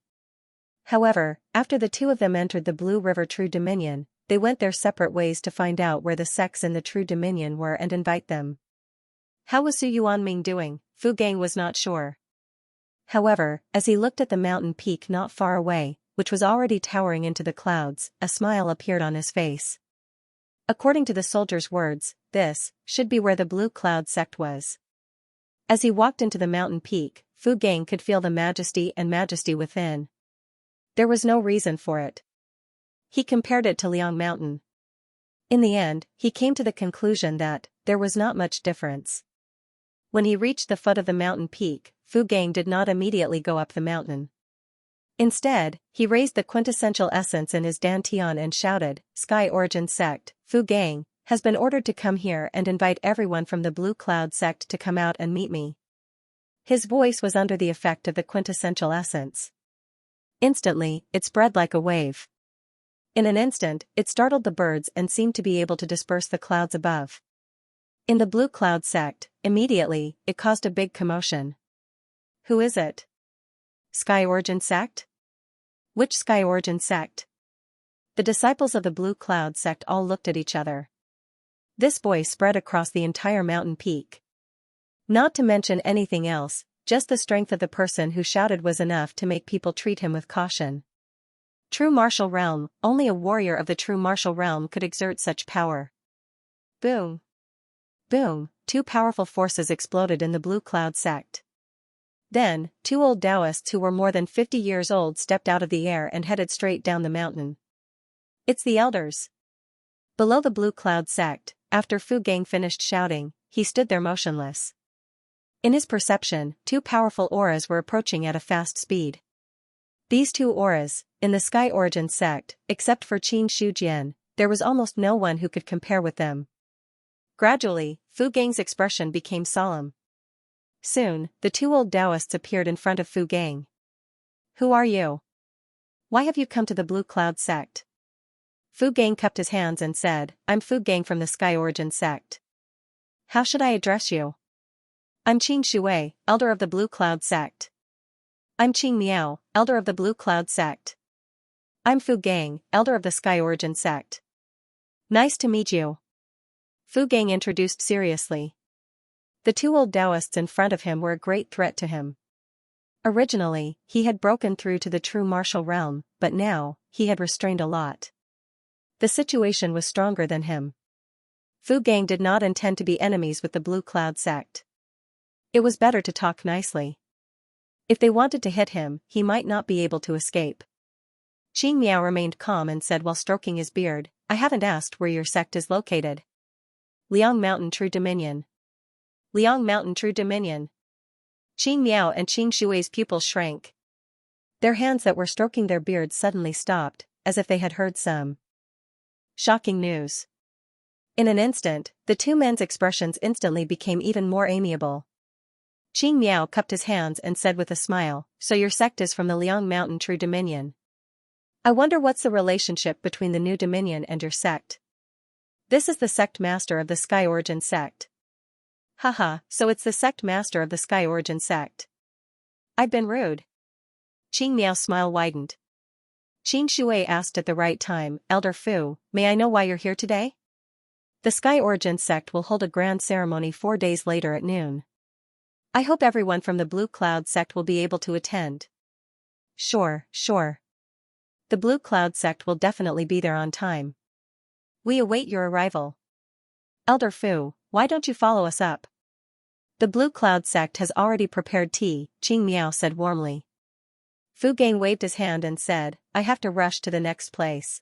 However, after the 2 of them entered the Blue River True Dominion, they went their separate ways to find out where the sects in the True Dominion were and invite them. How was Su Yuanming doing? Fu Gang was not sure. However, as he looked at the mountain peak not far away, which was already towering into the clouds, a smile appeared on his face. According to the soldier's words, this should be where the Blue Cloud sect was. As he walked into the mountain peak, Fu Gang could feel the majesty within. There was no reason for it. He compared it to Liang Mountain. In the end, he came to the conclusion that there was not much difference. When he reached the foot of the mountain peak, Fu Gang did not immediately go up the mountain. Instead, he raised the quintessential essence in his dantian and shouted, "Sky Origin Sect, Fu Gang, has been ordered to come here and invite everyone from the Blue Cloud sect to come out and meet me." His voice was under the effect of the quintessential essence. Instantly, it spread like a wave. In an instant, it startled the birds and seemed to be able to disperse the clouds above. In the Blue Cloud sect, immediately, it caused a big commotion. Who is it? Sky Origin sect? Which Sky Origin sect? The disciples of the Blue Cloud sect all looked at each other. This voice spread across the entire mountain peak. Not to mention anything else, just the strength of the person who shouted was enough to make people treat him with caution. True martial realm, only a warrior of the true martial realm could exert such power. Boom! Boom! 2 powerful forces exploded in the Blue Cloud sect. Then, 2 old Taoists who were more than 50 years old stepped out of the air and headed straight down the mountain. It's the elders. Below the Blue Cloud sect, after Fu Gang finished shouting, he stood there motionless. In his perception, 2 powerful auras were approaching at a fast speed. These 2 auras, in the Sky Origin sect, except for Xianxia, there was almost no one who could compare with them. Gradually, Fu Gang's expression became solemn. Soon, the 2 old Taoists appeared in front of Fu Gang. Who are you? Why have you come to the Blue Cloud sect? Fu Gang cupped his hands and said, I'm Fu Gang from the Sky Origin sect. How should I address you? I'm Qing Shui, elder of the Blue Cloud sect. I'm Qing Miao, elder of the Blue Cloud sect. I'm Fu Gang, elder of the Sky Origin sect. Nice to meet you. Fu Gang introduced seriously. The 2 old Taoists in front of him were a great threat to him. Originally, he had broken through to the true martial realm, but now, he had restrained a lot. The situation was stronger than him. Fu Gang did not intend to be enemies with the Blue Cloud sect. It was better to talk nicely. If they wanted to hit him, he might not be able to escape. Qing Miao remained calm and said while stroking his beard, I haven't asked where your sect is located. Liang Mountain True Dominion. Liang Mountain True Dominion. Qing Miao and Qing Shui's pupils shrank. Their hands that were stroking their beards suddenly stopped, as if they had heard some shocking news. In an instant, the two men's expressions instantly became even more amiable. Qing Miao cupped his hands and said with a smile, "So your sect is from the Liang Mountain True Dominion. I wonder what's the relationship between the new dominion and your sect. This is the sect master of the Sky Origin sect." Haha, so it's the sect master of the Sky Origin sect. I've been rude. Qing Miao's smile widened. Qing Shui asked at the right time, "Elder Fu, may I know why you're here today?" The Sky Origin sect will hold a grand ceremony 4 days later at noon. I hope everyone from the Blue Cloud sect will be able to attend. Sure. The Blue Cloud sect will definitely be there on time. We await your arrival. Elder Fu, why don't you follow us up? The Blue Cloud sect has already prepared tea, Qing Miao said warmly. Fu Gang waved his hand and said, I have to rush to the next place.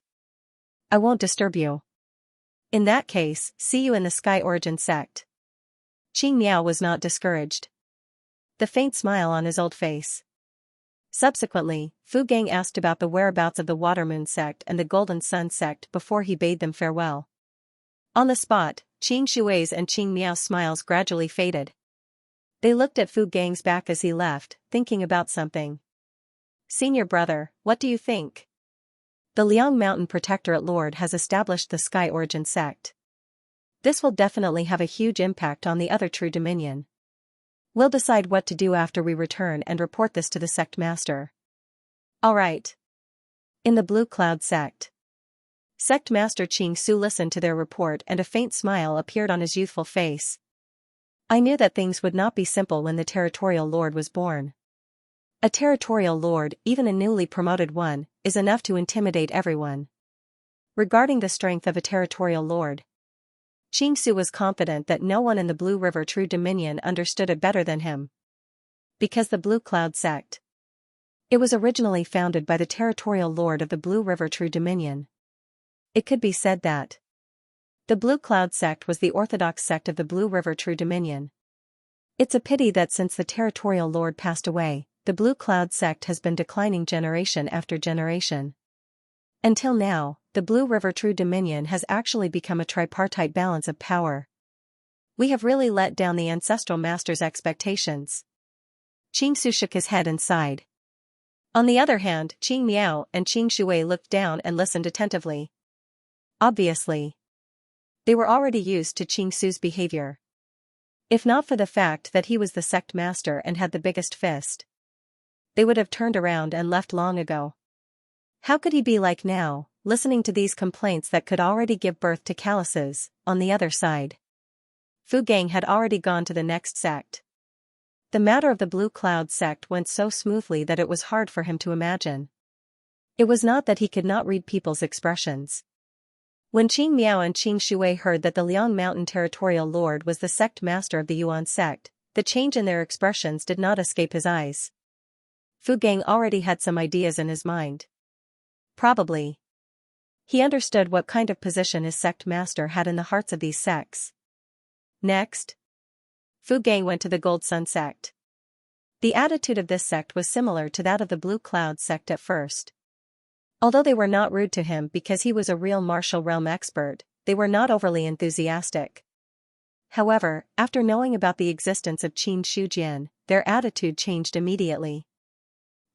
I won't disturb you. In that case, see you in the Sky Origin sect. Qing Miao was not discouraged. The faint smile on his old face. Subsequently, Fu Gang asked about the whereabouts of the Water Moon sect and the Golden Sun sect before he bade them farewell. On the spot, Qing Shui's and Qing Miao's smiles gradually faded. They looked at Fu Gang's back as he left, thinking about something. Senior brother, what do you think? The Liang Mountain Protectorate Lord has established the Sky Origin sect. This will definitely have a huge impact on the other True Dominion. We'll decide what to do after we return and report this to the sect master. Alright. In the Blue Cloud sect. Sect Master Qing Su listened to their report and a faint smile appeared on his youthful face. I knew that things would not be simple when the Territorial Lord was born. A Territorial Lord, even a newly promoted one, is enough to intimidate everyone. Regarding the strength of a Territorial Lord, Qing Su was confident that no one in the Blue River True Dominion understood it better than him. Because the Blue Cloud sect. It was originally founded by the Territorial Lord of the Blue River True Dominion. It could be said that the Blue Cloud sect was the orthodox sect of the Blue River True Dominion. It's a pity that since the Territorial Lord passed away, the Blue Cloud sect has been declining generation after generation. Until now, the Blue River True Dominion has actually become a tripartite balance of power. We have really let down the ancestral master's expectations. Qing Su shook his head and sighed. On the other hand, Qing Miao and Qing Shui looked down and listened attentively. Obviously, they were already used to Qing Su's behavior. If not for the fact that he was the sect master and had the biggest fist, they would have turned around and left long ago. How could he be like now, listening to these complaints that could already give birth to calluses? On the other side, Fu Gang had already gone to the next sect. The matter of the Blue Cloud sect went so smoothly that it was hard for him to imagine. It was not that he could not read people's expressions. When Qing Miao and Qing Shui heard that the Liang Mountain Territorial Lord was the sect master of the Yuan sect, the change in their expressions did not escape his eyes. Fu Gang already had some ideas in his mind. Probably. He understood what kind of position his sect master had in the hearts of these sects. Next, Fu Gang went to the Gold Sun sect. The attitude of this sect was similar to that of the Blue Cloud sect at first. Although they were not rude to him because he was a real martial realm expert, they were not overly enthusiastic. However, after knowing about the existence of Qin Shujian, their attitude changed immediately.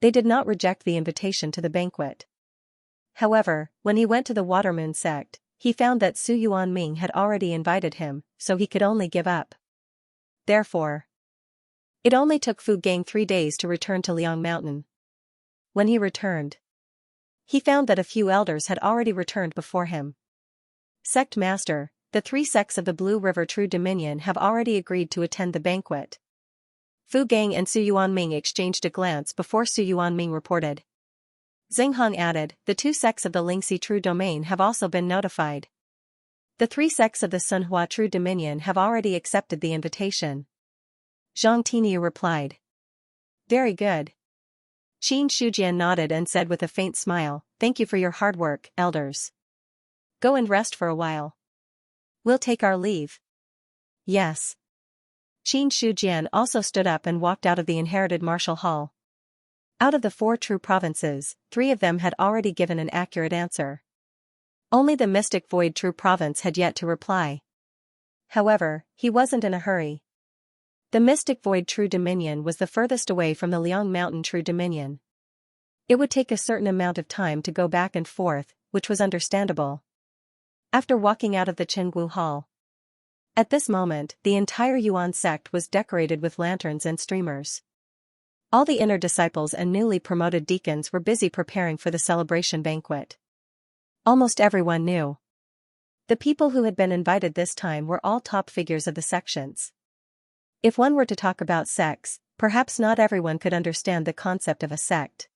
They did not reject the invitation to the banquet. However, when he went to the Water Moon sect, he found that Su Yuanming had already invited him, so he could only give up. Therefore, it only took Fu Gang 3 days to return to Liang Mountain. When he returned, he found that a few elders had already returned before him. Sect Master, the 3 sects of the Blue River True Dominion have already agreed to attend the banquet. Fu Gang and Su Yuanming exchanged a glance before Su Yuanming reported. Xinghang added, the 2 sects of the Lingxi True Domain have also been notified. The 3 sects of the Sunhua True Dominion have already accepted the invitation. Zhang Tiniu replied. Very good. Qin Shujian nodded and said with a faint smile, thank you for your hard work, elders. Go and rest for a while. We'll take our leave. Yes. Xianxia also stood up and walked out of the inherited martial hall. Out of the 4 true provinces, 3 of them had already given an accurate answer. Only the Mystic Void True Province had yet to reply. However, he wasn't in a hurry. The Mystic Void True Dominion was the furthest away from the Liang Mountain True Dominion. It would take a certain amount of time to go back and forth, which was understandable. After walking out of the Chenggu Hall. At this moment, the entire Yuan sect was decorated with lanterns and streamers. All the inner disciples and newly promoted deacons were busy preparing for the celebration banquet. Almost everyone knew. The people who had been invited this time were all top figures of the sections. If one were to talk about sects, perhaps not everyone could understand the concept of a sect.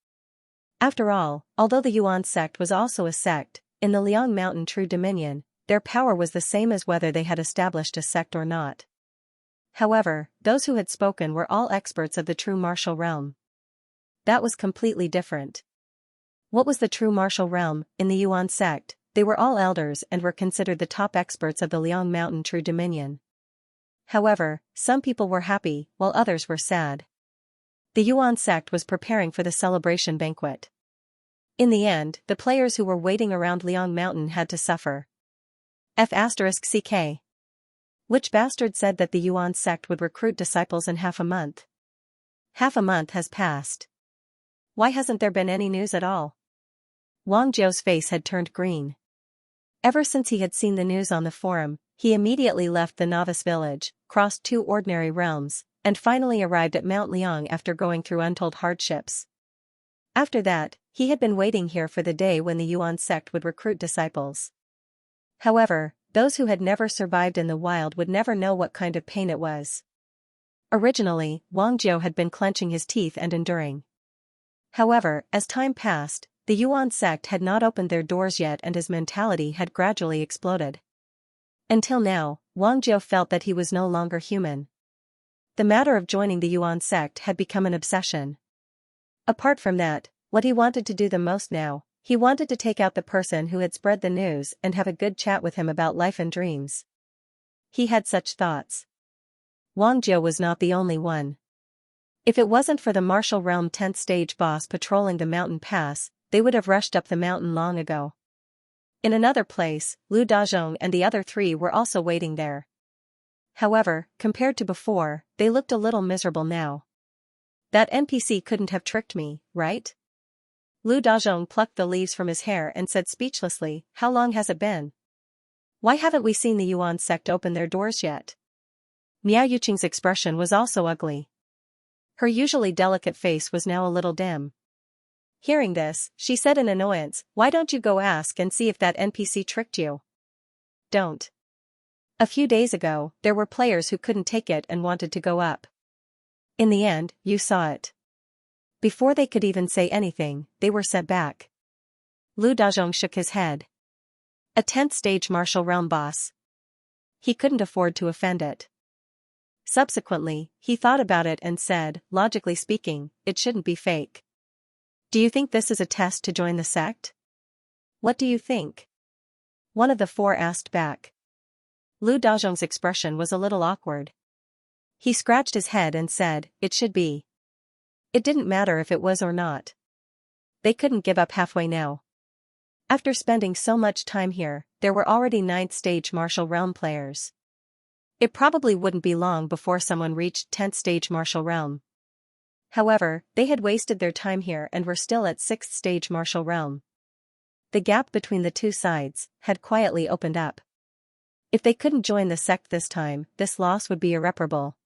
After all, although the Yuan sect was also a sect, in the Liang Mountain True Dominion, their power was the same as whether they had established a sect or not. However, those who had spoken were all experts of the true martial realm. That was completely different. What was the true martial realm? In the Yuan sect, they were all elders and were considered the top experts of the Liang Mountain True Dominion. However, some people were happy, while others were sad. The Yuan sect was preparing for the celebration banquet. In the end, the players who were waiting around Liang Mountain had to suffer. F***CK. Which bastard said that the Yuan sect would recruit disciples in half a month? Half a month has passed. Why hasn't there been any news at all? Wang Zhou's face had turned green. Ever since he had seen the news on the forum, he immediately left the novice village, crossed 2 ordinary realms, and finally arrived at Mount Liang after going through untold hardships. After that, he had been waiting here for the day when the Yuan sect would recruit disciples. However, those who had never survived in the wild would never know what kind of pain it was. Originally, Wang Zhou had been clenching his teeth and enduring. However, as time passed, the Yuan sect had not opened their doors yet and his mentality had gradually exploded. Until now, Wang Zhou felt that he was no longer human. The matter of joining the Yuan sect had become an obsession. Apart from that, what he wanted to do the most now, he wanted to take out the person who had spread the news and have a good chat with him about life and dreams. He had such thoughts. Wang Zhou was not the only one. If it wasn't for the martial realm 10th stage boss patrolling the mountain pass, they would have rushed up the mountain long ago. In another place, Lu Dazhong and the other 3 were also waiting there. However, compared to before, they looked a little miserable now. That NPC couldn't have tricked me, right? Lu Dazhong plucked the leaves from his hair and said speechlessly, "How long has it been? Why haven't we seen the Yuan sect open their doors yet?" Miao Yuqing's expression was also ugly. Her usually delicate face was now a little dim. Hearing this, she said in annoyance, "Why don't you go ask and see if that NPC tricked you?" Don't. A few days ago, there were players who couldn't take it and wanted to go up. In the end, you saw it. Before they could even say anything, they were sent back. Lu Dazhong shook his head. A 10th stage martial realm boss. He couldn't afford to offend it. Subsequently, he thought about it and said, logically speaking, it shouldn't be fake. Do you think this is a test to join the sect? What do you think? One of the 4 asked back. Lu Dazhong's expression was a little awkward. He scratched his head and said, it should be. It didn't matter if it was or not. They couldn't give up halfway now. After spending so much time here, there were already 9th stage martial realm players. It probably wouldn't be long before someone reached 10th stage martial realm. However, they had wasted their time here and were still at 6th stage martial realm. The gap between the 2 sides had quietly opened up. If they couldn't join the sect this time, this loss would be irreparable.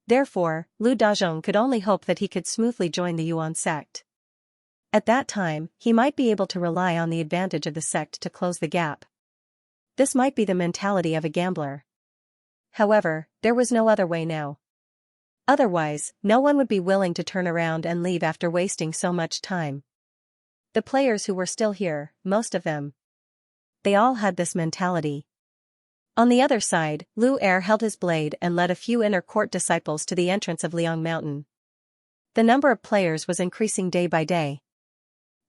Therefore, Lu Dazhong could only hope that he could smoothly join the Yuan sect. At that time, he might be able to rely on the advantage of the sect to close the gap. This might be the mentality of a gambler. However, there was no other way now. Otherwise, no one would be willing to turn around and leave after wasting so much time. The players who were still here, most of them. They all had this mentality. On the other side, Lu Er held his blade and led a few inner court disciples to the entrance of Liang Mountain. The number of players was increasing day by day.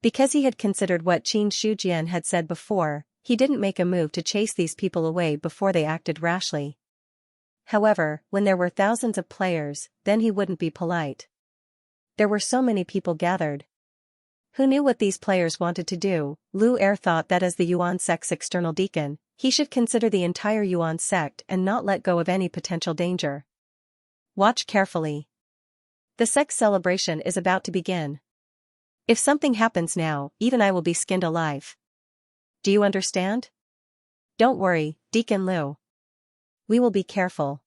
Because he had considered what Qin Shujian had said before, he didn't make a move to chase these people away before they acted rashly. However, when there were thousands of players, then he wouldn't be polite. There were so many people gathered. Who knew what these players wanted to do? Lu Er thought that as the Yuan sect's external deacon, he should consider the entire Yuan sect and not let go of any potential danger. Watch carefully. The sect's celebration is about to begin. If something happens now, even I will be skinned alive. Do you understand? Don't worry, Deacon Lu. We will be careful.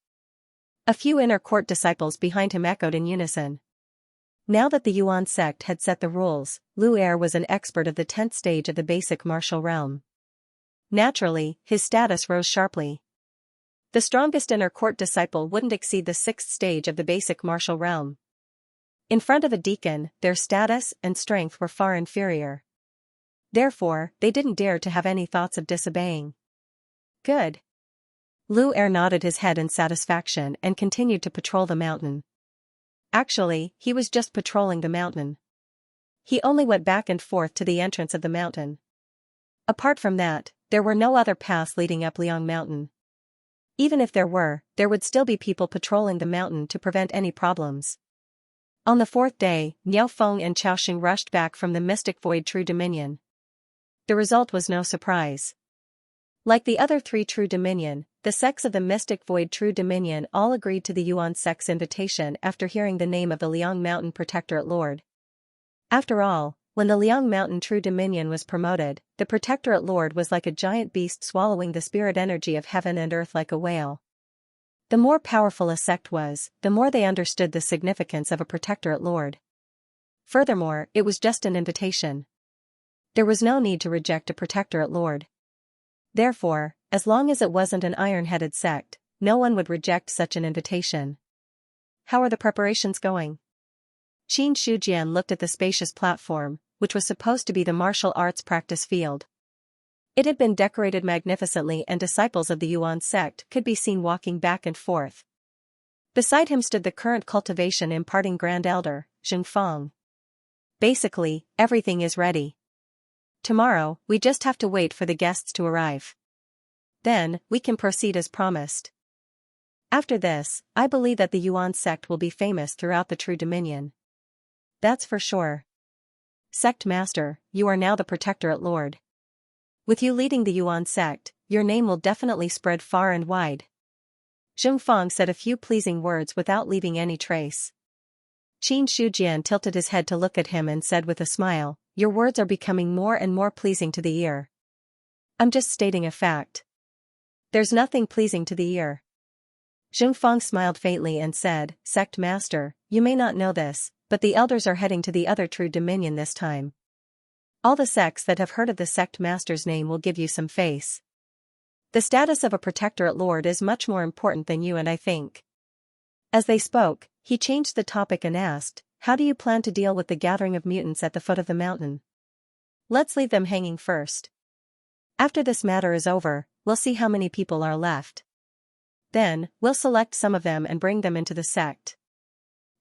A few inner court disciples behind him echoed in unison. Now that the Yuan sect had set the rules, Lu Er was an expert of the 10th stage of the basic martial realm. Naturally, his status rose sharply. The strongest inner court disciple wouldn't exceed the 6th stage of the basic martial realm. In front of a deacon, their status and strength were far inferior. Therefore, they didn't dare to have any thoughts of disobeying. Good. Lu Er nodded his head in satisfaction and continued to patrol the mountain. Actually, he was just patrolling the mountain. He only went back and forth to the entrance of the mountain. Apart from that, there were no other paths leading up Liang Mountain. Even if there were, there would still be people patrolling the mountain to prevent any problems. On the 4th day, Niao Feng and Chao Xing rushed back from the Mystic Void True Dominion. The result was no surprise. Like the other 3 True Dominion, the sects of the Mystic Void True Dominion all agreed to the Yuan sect's invitation after hearing the name of the Liang Mountain Protectorate Lord. After all, when the Liang Mountain True Dominion was promoted, the Protectorate Lord was like a giant beast swallowing the spirit energy of heaven and earth like a whale. The more powerful a sect was, the more they understood the significance of a Protectorate Lord. Furthermore, it was just an invitation. There was no need to reject a Protectorate Lord. Therefore, as long as it wasn't an iron-headed sect, no one would reject such an invitation. How are the preparations going? Xianxia looked at the spacious platform, which was supposed to be the martial arts practice field. It had been decorated magnificently and disciples of the Yuan sect could be seen walking back and forth. Beside him stood the current cultivation imparting Grand Elder, Zhengfang. Basically, everything is ready. Tomorrow, we just have to wait for the guests to arrive. Then, we can proceed as promised. After this, I believe that the Yuan sect will be famous throughout the True Dominion. That's for sure. Sect Master, you are now the Protectorate Lord. With you leading the Yuan sect, your name will definitely spread far and wide. Zhengfang said a few pleasing words without leaving any trace. Qin Shujian tilted his head to look at him and said with a smile, your words are becoming more and more pleasing to the ear. I'm just stating a fact. There's nothing pleasing to the ear. Zhengfang smiled faintly and said, Sect Master, you may not know this, but the elders are heading to the other True Dominion this time. All the sects that have heard of the Sect Master's name will give you some face. The status of a Protectorate Lord is much more important than you and I think. As they spoke, he changed the topic and asked, how do you plan to deal with the gathering of mutants at the foot of the mountain? Let's leave them hanging first. After this matter is over, we'll see how many people are left. Then, we'll select some of them and bring them into the sect.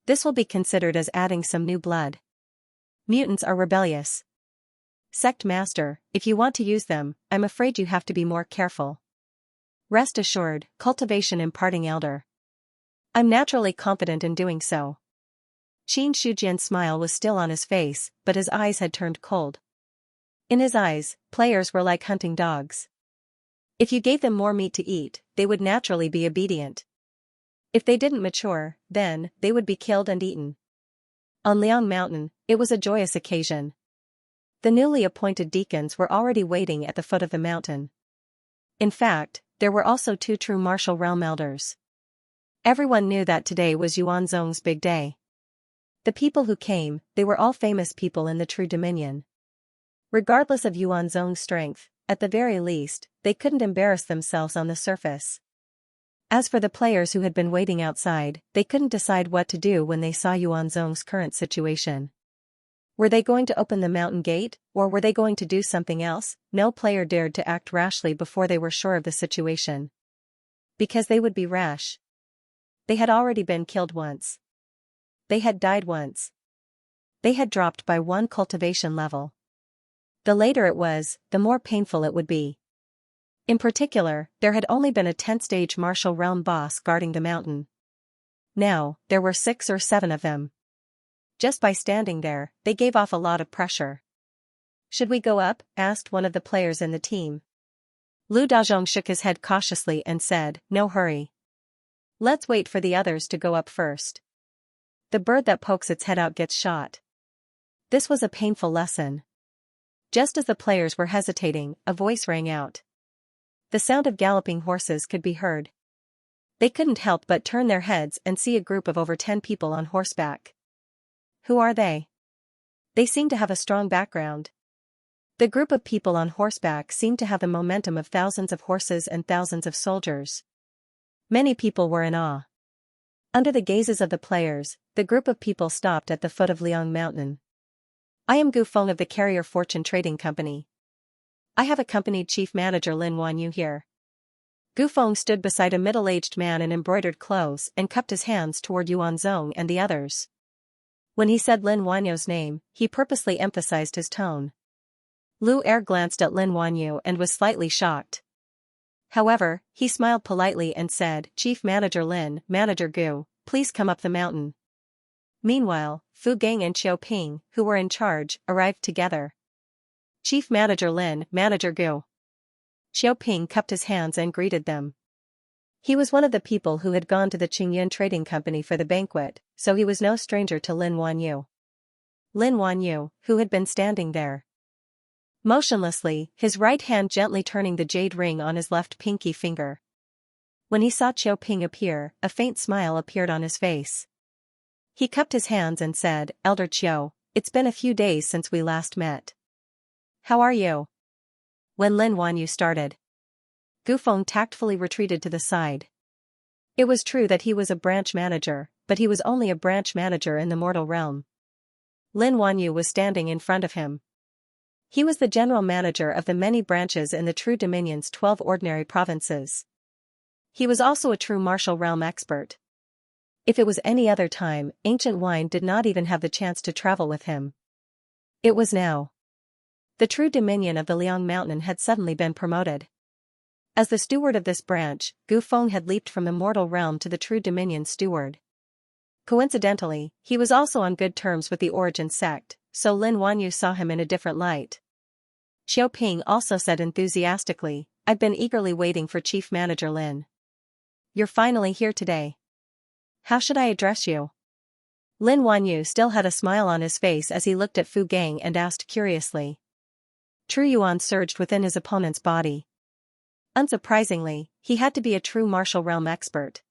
This will be considered as adding some new blood. Mutants are rebellious. Sect Master, if you want to use them, I'm afraid you have to be more careful. Rest assured, Cultivation imparting Elder. I'm naturally confident in doing so. Qin Shujian's smile was still on his face, but his eyes had turned cold. In his eyes, players were like hunting dogs. If you gave them more meat to eat, they would naturally be obedient. If they didn't mature, then, they would be killed and eaten. On Liang Mountain, it was a joyous occasion. The newly appointed deacons were already waiting at the foot of the mountain. In fact, there were also 2 true martial realm elders. Everyone knew that today was Yuanzong's big day. The people who came, they were all famous people in the True Dominion. Regardless of Yuanzong's strength, at the very least, they couldn't embarrass themselves on the surface. As for the players who had been waiting outside, they couldn't decide what to do when they saw Yuanzong's current situation. Were they going to open the mountain gate, or were they going to do something else? No player dared to act rashly before they were sure of the situation. Because they would be rash. They had already been killed once. They had died once. They had dropped by 1 cultivation level. The later it was, the more painful it would be. In particular, there had only been a 10th-stage martial realm boss guarding the mountain. Now, there were 6 or 7 of them. Just by standing there, they gave off a lot of pressure. "Should we go up?" asked one of the players in the team. Lu Dazhong shook his head cautiously and said, "No hurry. Let's wait for the others to go up first. The bird that pokes its head out gets shot." This was a painful lesson. Just as the players were hesitating, a voice rang out. The sound of galloping horses could be heard. They couldn't help but turn their heads and see a group of over 10 people on horseback. Who are they? They seem to have a strong background. The group of people on horseback seemed to have the momentum of thousands of horses and thousands of soldiers. Many people were in awe. Under the gazes of the players, the group of people stopped at the foot of Liang Mountain. "I am Gu Feng of the Carrier Fortune Trading Company. I have accompanied Chief Manager Lin Wanyu here." Gu Feng stood beside a middle-aged man in embroidered clothes and cupped his hands toward Yuan Zong and the others. When he said Lin Wanyu's name, he purposely emphasized his tone. Lu Er glanced at Lin Wanyu and was slightly shocked. However, he smiled politely and said, "Chief Manager Lin, Manager Gu, please come up the mountain." Meanwhile, Fu Gang and Xiao Ping, who were in charge, arrived together. "Chief Manager Lin, Manager Gu." Xiao Ping cupped his hands and greeted them. He was one of the people who had gone to the Qingyun Trading Company for the banquet, so he was no stranger to Lin Wanyu. Lin Wanyu, who had been standing there motionlessly, his right hand gently turning the jade ring on his left pinky finger. When he saw Xiao Ping appear, a faint smile appeared on his face. He cupped his hands and said, "Elder Qiao, it's been a few days since we last met. How are you?" When Lin Wanyu started, Gu Feng tactfully retreated to the side. It was true that he was a branch manager, but he was only a branch manager in the mortal realm. Lin Wanyu was standing in front of him. He was the general manager of the many branches in the True Dominion's 12 ordinary provinces. He was also a true martial realm expert. If it was any other time, Ancient Wine did not even have the chance to travel with him. It was now. The True Dominion of the Liang Mountain had suddenly been promoted. As the steward of this branch, Gu Feng had leaped from the mortal realm to the True Dominion steward. Coincidentally, he was also on good terms with the Origin sect, so Lin Wanyu saw him in a different light. Xiao Ping also said enthusiastically, "I've been eagerly waiting for Chief Manager Lin. You're finally here today. How should I address you?" Lin Wanyu still had a smile on his face as he looked at Fu Gang and asked curiously. True Yuan surged within his opponent's body. Unsurprisingly, he had to be a true martial realm expert.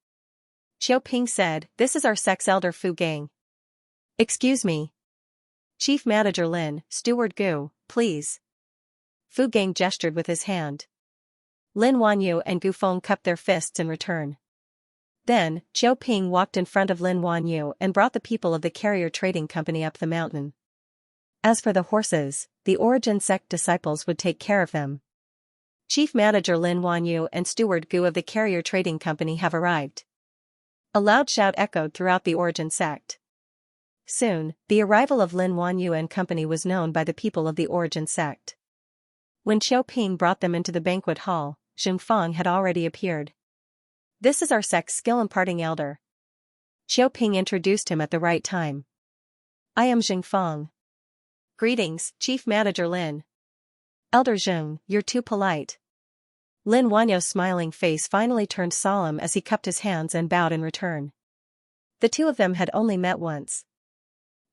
Xiao Ping said, "This is our sect's elder Fu Gang." "Excuse me. Chief Manager Lin, Steward Gu, please." Fu Gang gestured with his hand. Lin Wanyu and Gu Feng cupped their fists in return. Then, Xiao Ping walked in front of Lin Wanyu and brought the people of the Carrier Trading Company up the mountain. As for the horses, the Origin sect disciples would take care of them. Chief Manager Lin Wanyu and Steward Gu of the Carrier Trading Company have arrived. A loud shout echoed throughout the Origin sect. Soon, the arrival of Lin Wanyu and company was known by the people of the Origin sect. When Xiao Ping brought them into the banquet hall, Xingfang had already appeared. "This is our sect's skill-imparting elder." Xiao Ping introduced him at the right time. "I am Xingfang." "Greetings, Chief Manager Lin." "Elder Zheng, you're too polite." Lin Wanyu's smiling face finally turned solemn as he cupped his hands and bowed in return. The two of them had only met once.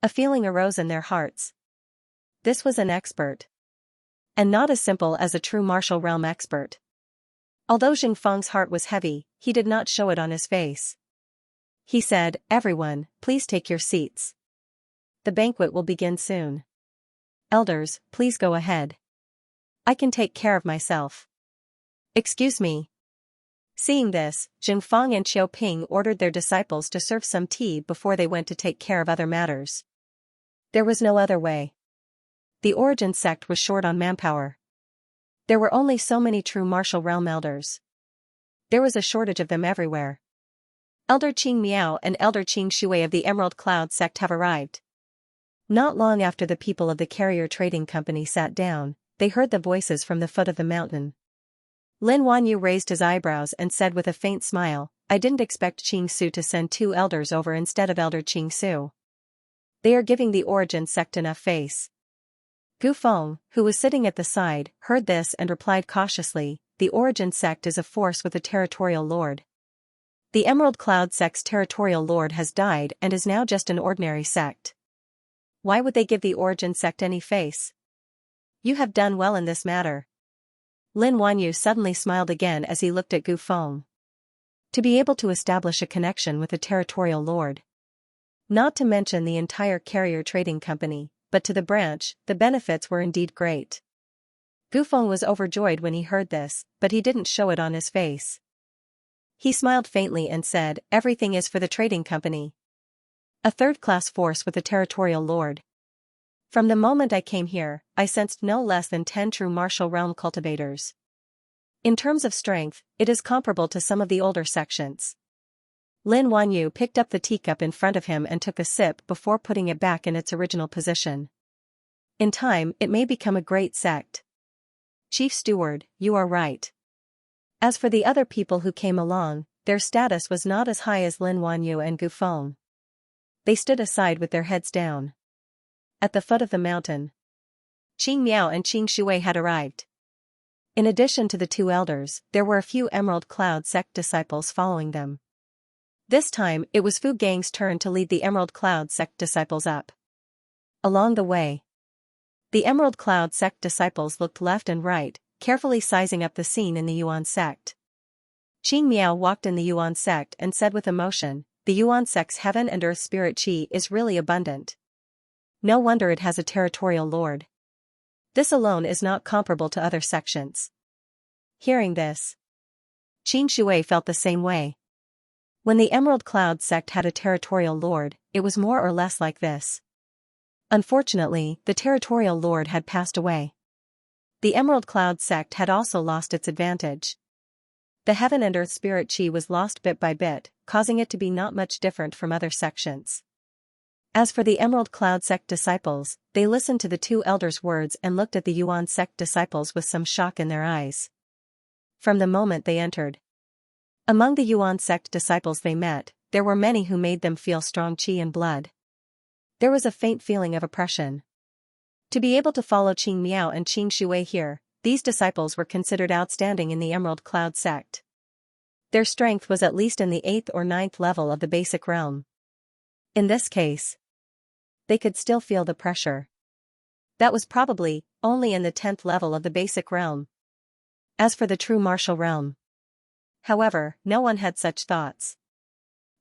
A feeling arose in their hearts. This was an expert. And not as simple as a true martial realm expert. Although Xingfang's heart was heavy, he did not show it on his face. He said, "Everyone, please take your seats. The banquet will begin soon. Elders, please go ahead. I can take care of myself." "Excuse me." Seeing this, Xingfang and Xiao Ping ordered their disciples to serve some tea before they went to take care of other matters. There was no other way. The Origin sect was short on manpower. There were only so many true martial realm elders. There was a shortage of them everywhere. Elder Qing Miao and Elder Qing Shui of the Emerald Cloud sect have arrived. Not long after the people of the Carrier Trading Company sat down, they heard the voices from the foot of the mountain. Lin Wanyu raised his eyebrows and said with a faint smile, I didn't expect Qingsu to send 2 elders over instead of Elder Qingsu. They are giving the Origin sect enough face. Gu Feng, who was sitting at the side, heard this and replied cautiously, the Origin sect is a force with a territorial lord. The Emerald Cloud sect's territorial lord has died and is now just an ordinary sect. Why would they give the Origin sect any face? You have done well in this matter. Lin Wanyu suddenly smiled again as he looked at Gu Feng. To be able to establish a connection with a territorial lord. Not to mention the entire carrier trading company, but to the branch, the benefits were indeed great. Gu Feng was overjoyed when he heard this, but he didn't show it on his face. He smiled faintly and said, everything is for the trading company. A third-class force with a territorial lord. From the moment I came here, I sensed no less than 10 true martial realm cultivators. In terms of strength, it is comparable to some of the older sections. Lin Wanyu picked up the teacup in front of him and took a sip before putting it back in its original position. In time, it may become a great sect. Chief Steward, you are right. As for the other people who came along, their status was not as high as Lin Wanyu and Gu Feng. They stood aside with their heads down. At the foot of the mountain, Qing Miao and Qing Shui had arrived. In addition to the 2 elders, there were a few Emerald Cloud sect disciples following them. This time, it was Fu Gang's turn to lead the Emerald Cloud sect disciples up. Along the way, the Emerald Cloud sect disciples looked left and right, carefully sizing up the scene in the Yuan sect. Qing Miao walked in the Yuan sect and said with emotion, the Yuan sect's heaven and earth spirit qi is really abundant. No wonder it has a territorial lord. This alone is not comparable to other sections. Hearing this, Qing Shui felt the same way. When the Emerald Cloud sect had a territorial lord, it was more or less like this. Unfortunately, the territorial lord had passed away. The Emerald Cloud sect had also lost its advantage. The heaven and earth spirit qi was lost bit by bit, causing it to be not much different from other sections. As for the Emerald Cloud sect disciples, they listened to the 2 elders' words and looked at the Yuan sect disciples with some shock in their eyes. From the moment they entered, among the Yuan sect disciples they met, there were many who made them feel strong qi and blood. There was a faint feeling of oppression. To be able to follow Qing Miao and Qing Shui here, these disciples were considered outstanding in the Emerald Cloud sect. Their strength was at least in the 8th or 9th level of the basic realm. In this case, they could still feel the pressure. That was probably only in the 10th level of the basic realm. As for the true martial realm, however, no one had such thoughts.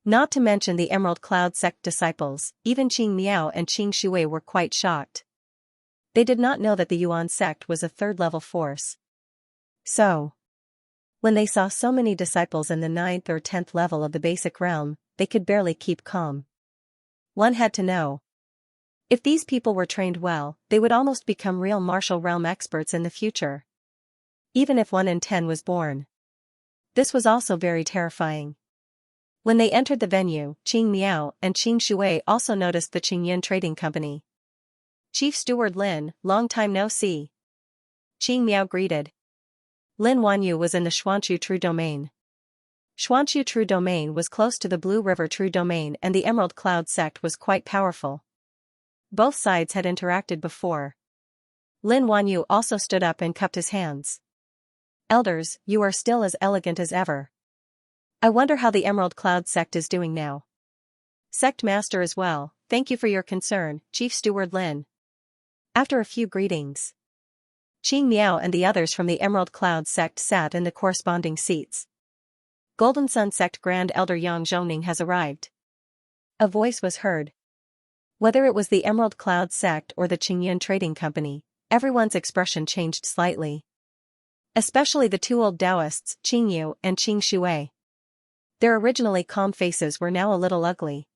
Not to mention the Emerald Cloud sect disciples, even Qing Miao and Qing Shui were quite shocked. They did not know that the Yuan sect was a 3rd-level force. So, when they saw so many disciples in the 9th or 10th level of the basic realm, they could barely keep calm. One had to know. If these people were trained well, they would almost become real martial realm experts in the future. Even if 1 in 10 was born. This was also very terrifying. When they entered the venue, Qing Miao and Qing Shui also noticed the Qingyin Trading Company. Chief Steward Lin, long time no see. Qing Miao greeted. Lin Wanyu was in the Xuanxu True Domain. Xuanxu True Domain was close to the Blue River True Domain and the Emerald Cloud sect was quite powerful. Both sides had interacted before. Lin Wanyu also stood up and cupped his hands. Elders, you are still as elegant as ever. I wonder how the Emerald Cloud sect is doing now. Sect Master as well, thank you for your concern, Chief Steward Lin. After a few greetings, Qing Miao and the others from the Emerald Cloud sect sat in the corresponding seats. Golden Sun sect Grand Elder Yang Zhongning has arrived. A voice was heard. Whether it was the Emerald Cloud sect or the Qingyin Trading Company, everyone's expression changed slightly. Especially the 2 old Taoists, Qing Yu and Qing Shui. Their originally calm faces were now a little ugly.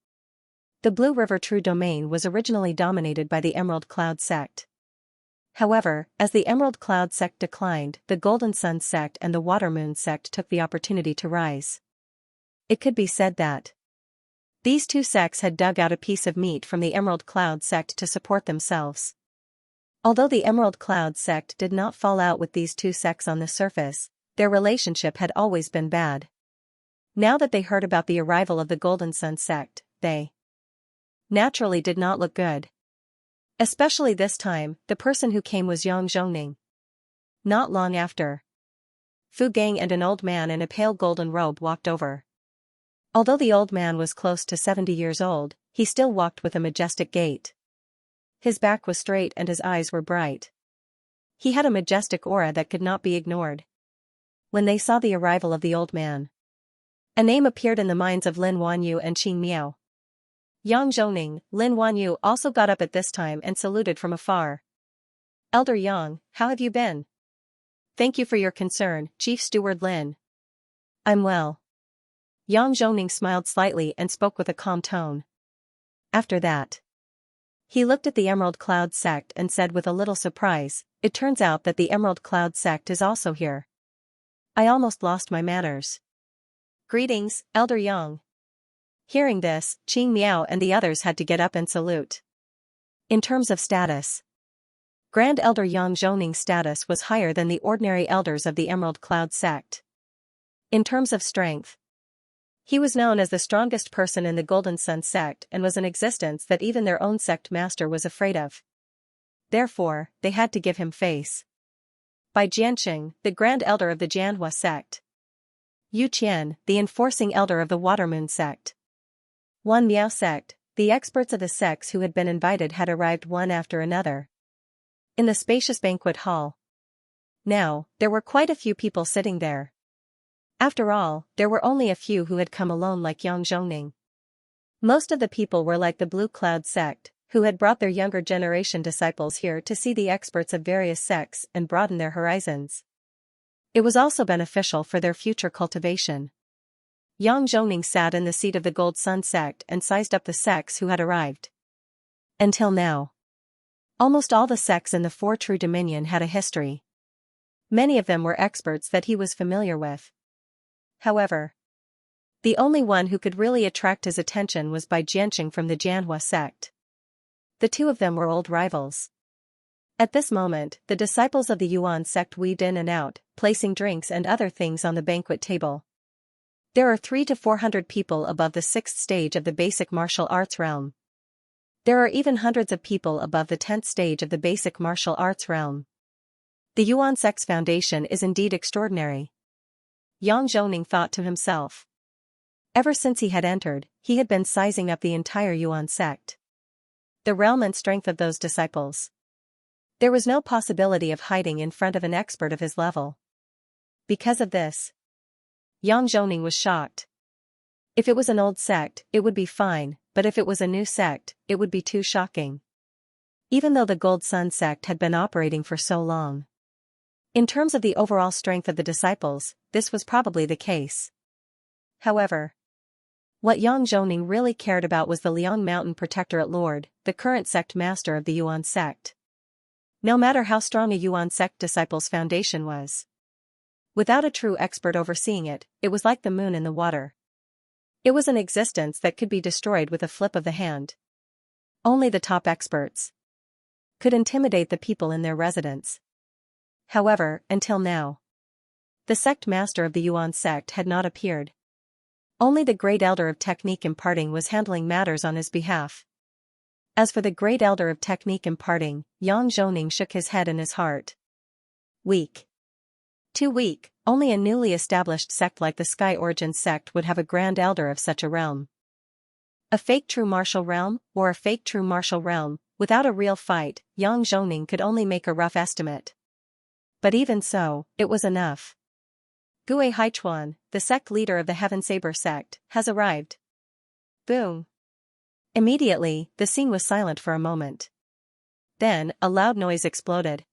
The Blue River True Domain was originally dominated by the Emerald Cloud sect. However, as the Emerald Cloud sect declined, the Golden Sun sect and the Water Moon sect took the opportunity to rise. It could be said that these 2 sects had dug out a piece of meat from the Emerald Cloud sect to support themselves. Although the Emerald Cloud sect did not fall out with these 2 sects on the surface, Their relationship had always been bad. Now that they heard about the arrival of the Golden Sun sect, they naturally did not look good. Especially this time, the person who came was Yang Zhongning. Not long after, Fu Gang and an old man in a pale golden robe walked over. Although the old man was close to 70 years old, he still walked with a majestic gait. His back was straight and his eyes were bright. He had a majestic aura that could not be ignored. When they saw the arrival of the old man, a name appeared in the minds of Lin Wanyu and Qing Miao. Yang Zhongning, Lin Wanyu also got up at this time and saluted from afar. Elder Yang, how have you been? Thank you for your concern, Chief Steward Lin. I'm well. Yang Zhongning smiled slightly and spoke with a calm tone. After that, he looked at the Emerald Cloud sect and said with a little surprise, it turns out that the Emerald Cloud sect is also here. I almost lost my manners. Greetings, Elder Yang. Hearing this, Qing Miao and the others had to get up and salute. In terms of status, Grand Elder Yang Zhongning's status was higher than the ordinary elders of the Emerald Cloud sect. In terms of strength, he was known as the strongest person in the Golden Sun sect and was an existence that even their own sect master was afraid of. Therefore, they had to give him face. By Jianqing, the Grand Elder of the Jianhua sect. Yu Qian, the enforcing elder of the Watermoon sect. Wan Miao sect, the experts of the sects who had been invited had arrived one after another. In the spacious banquet hall. Now, there were quite a few people sitting there. After all, there were only a few who had come alone like Yang Zhongning. Most of the people were like the Blue Cloud sect, who had brought their younger generation disciples here to see the experts of various sects and broaden their horizons. It was also beneficial for their future cultivation. Yang Zhongning sat in the seat of the Gold Sun sect and sized up the sects who had arrived. Until now, almost all the sects in the Four True Dominion had a history. Many of them were experts that he was familiar with. However, the only one who could really attract his attention was Bai Jianqing from the Jianhua sect. The two of them were old rivals. At this moment, the disciples of the Yuan sect weaved in and out, placing drinks and other things on the banquet table. There are 300 to 400 people above the 6th stage of the basic martial arts realm. There are even hundreds of people above the 10th stage of the basic martial arts realm. The Yuan sect's foundation is indeed extraordinary. Yang Zhongning thought to himself. Ever since he had entered, he had been sizing up the entire Yuan sect. The realm and strength of those disciples. There was no possibility of hiding in front of an expert of his level. Because of this, Yang Zhongning was shocked. If it was an old sect, it would be fine, but if it was a new sect, it would be too shocking. Even though the Gold Sun sect had been operating for so long. In terms of the overall strength of the disciples, this was probably the case. However, what Yang Zhongning really cared about was the Liang Mountain Protectorate Lord, the current sect master of the Yuan sect. No matter how strong a Yuan sect disciple's foundation was, without a true expert overseeing it, it was like the moon in the water. It was an existence that could be destroyed with a flip of the hand. Only the top experts could intimidate the people in their residence. However, until now, the sect master of the Yuan sect had not appeared. Only the great elder of technique imparting was handling matters on his behalf. As for the great elder of technique imparting, Yang Zhongning shook his head in his heart. Weak. Too weak, only a newly established sect like the Sky Origin sect would have a grand elder of such a realm. A fake true martial realm, or a fake true martial realm, without a real fight, Yang Zhongning could only make a rough estimate. But even so, it was enough. Gue Haichuan, the sect leader of the Heaven Saber sect, has arrived. Boom. Immediately, the scene was silent for a moment. Then, a loud noise exploded.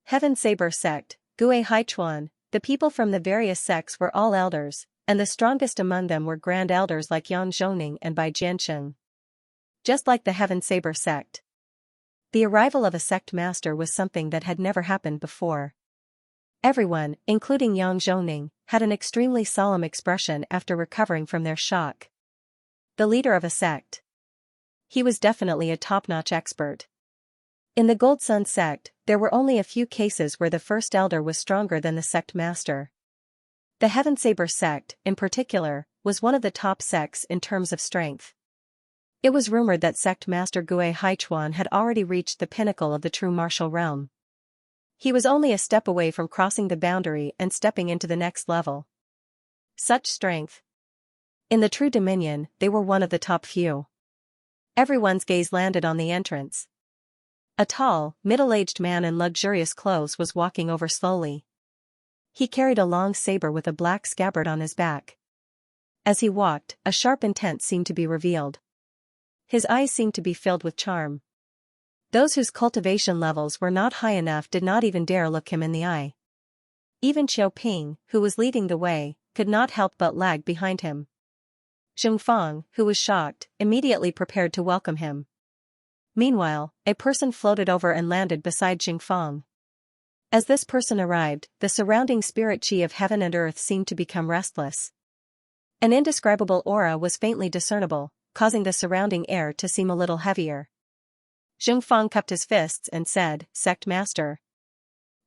Heaven Saber sect, Gue Haichuan, the people from the various sects were all elders, and the strongest among them were grand elders like Yang Zhongning and Bai Jianqing. Just like the Heaven Saber sect. The arrival of a sect master was something that had never happened before. Everyone, including Yang Zhongning, had an extremely solemn expression after recovering from their shock. The leader of a sect. He was definitely a top-notch expert. In the Gold Sun sect, there were only a few cases where the first elder was stronger than the sect master. The Heaven Saber sect, in particular, was one of the top sects in terms of strength. It was rumored that sect master Gue Haichuan had already reached the pinnacle of the true martial realm. He was only a step away from crossing the boundary and stepping into the next level. Such strength. In the true dominion, they were one of the top few. Everyone's gaze landed on the entrance. A tall, middle-aged man in luxurious clothes was walking over slowly. He carried a long saber with a black scabbard on his back. As he walked, a sharp intent seemed to be revealed. His eyes seemed to be filled with charm. Those whose cultivation levels were not high enough did not even dare look him in the eye. Even Qiu Ping, who was leading the way, could not help but lag behind him. Zheng Fang, who was shocked, immediately prepared to welcome him. Meanwhile, a person floated over and landed beside Zheng Fang. As this person arrived, the surrounding spirit chi of heaven and earth seemed to become restless. An indescribable aura was faintly discernible, causing the surrounding air to seem a little heavier. Zheng Fang cupped his fists and said, "Sect Master."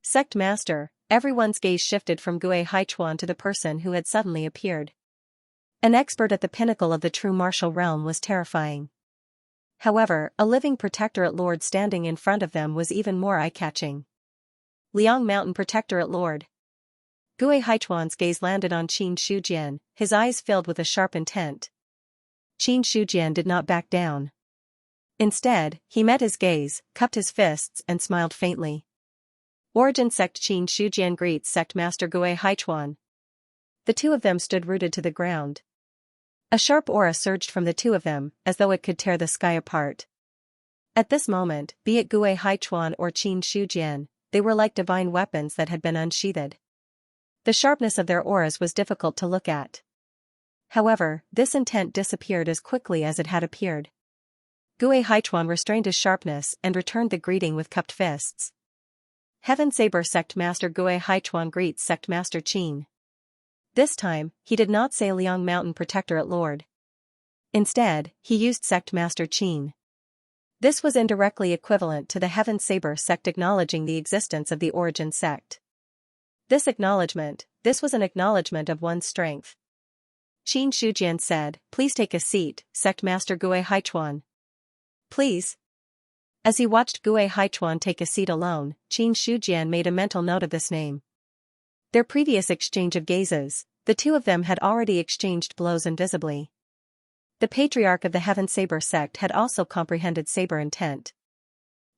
Sect Master, everyone's gaze shifted from Gue Haichuan to the person who had suddenly appeared. An expert at the pinnacle of the true martial realm was terrifying. However, a living Protectorate Lord standing in front of them was even more eye-catching. Liang Mountain Protectorate Lord. Gue Haichuan's gaze landed on Qin Shujian, his eyes filled with a sharp intent. Qin Shujian did not back down. Instead, he met his gaze, cupped his fists and smiled faintly. Origin Sect Qin Shujian greets Sect Master Gue Haichuan. The two of them stood rooted to the ground. A sharp aura surged from the two of them, as though it could tear the sky apart. At this moment, be it Gue Haichuan or Qin Shujian, they were like divine weapons that had been unsheathed. The sharpness of their auras was difficult to look at. However, this intent disappeared as quickly as it had appeared. Gue Haichuan restrained his sharpness and returned the greeting with cupped fists. Heaven Saber Sect Master Gue Haichuan greets Sect Master Qin. This time, he did not say Liang Mountain Protectorate Lord. Instead, he used Sect Master Qin. This was indirectly equivalent to the Heaven Saber sect acknowledging the existence of the Origin sect. This was an acknowledgement of one's strength. Qin Shujian said, "Please take a seat, Sect Master Gue Haichuan." "Please." As he watched Gue Haichuan take a seat alone, Qin Shujian made a mental note of this name. Their previous exchange of gazes, the two of them had already exchanged blows invisibly. The patriarch of the Heaven Saber sect had also comprehended saber intent.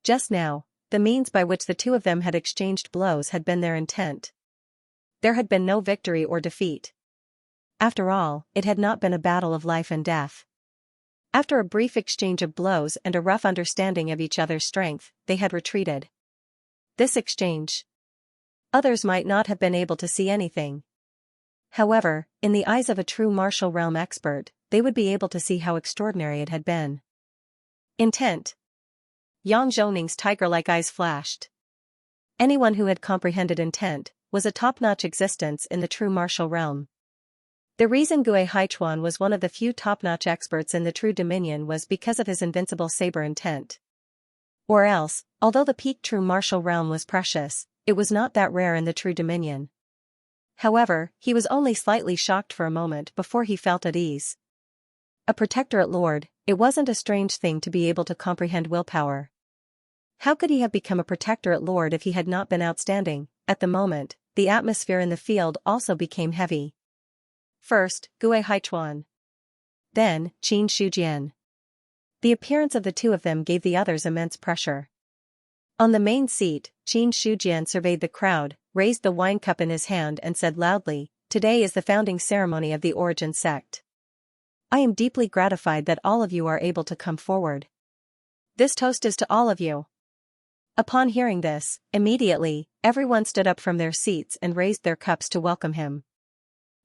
Just now, the means by which the two of them had exchanged blows had been their intent. There had been no victory or defeat. After all, it had not been a battle of life and death. After a brief exchange of blows and a rough understanding of each other's strength, they had retreated. This exchange. Others might not have been able to see anything. However, in the eyes of a true martial realm expert, they would be able to see how extraordinary it had been. Intent. Yang Zhongning's tiger-like eyes flashed. Anyone who had comprehended intent was a top-notch existence in the true martial realm. The reason Gue Haichuan was one of the few top-notch experts in the true dominion was because of his invincible saber intent. Or else, although the peak true martial realm was precious, it was not that rare in the true dominion. However, he was only slightly shocked for a moment before he felt at ease. A Protectorate Lord, it wasn't a strange thing to be able to comprehend willpower. How could he have become a Protectorate Lord if he had not been outstanding? At the moment, the atmosphere in the field also became heavy. First, Gue Haichuan. Then, Qin Shujian. The appearance of the two of them gave the others immense pressure. On the main seat, Qin Shujian surveyed the crowd, raised the wine cup in his hand and said loudly, "Today is the founding ceremony of the Origin sect. I am deeply gratified that all of you are able to come forward. This toast is to all of you." Upon hearing this, immediately, everyone stood up from their seats and raised their cups to welcome him.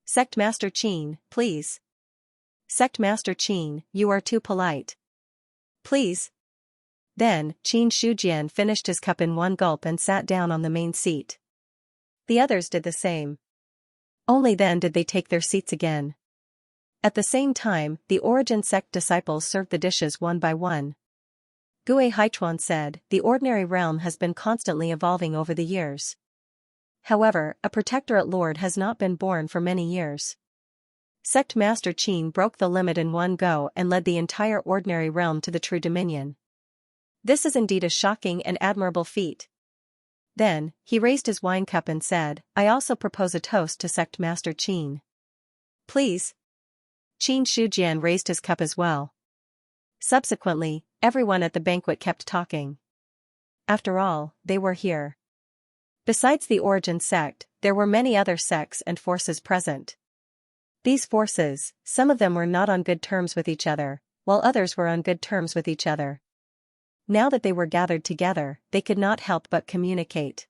"Sect Master Qin, please." "Sect Master Qin, you are too polite." "Please." Then, Qin Shujian finished his cup in one gulp and sat down on the main seat. The others did the same. Only then did they take their seats again. At the same time, the Origin sect disciples served the dishes one by one. Gue Haichuan said, "The ordinary realm has been constantly evolving over the years. However, a protectorate lord has not been born for many years. Sect Master Qin broke the limit in one go and led the entire ordinary realm to the true dominion. This is indeed a shocking and admirable feat. Then, he raised his wine cup and said, I also propose a toast to Sect Master Qin. Please. Qin Shujian raised his cup as well. Subsequently, everyone at the banquet kept talking. After all, they were here. Besides the origin sect, there were many other sects and forces present. These forces, some of them were not on good terms with each other, while others were on good terms with each other. Now that they were gathered together, they could not help but communicate.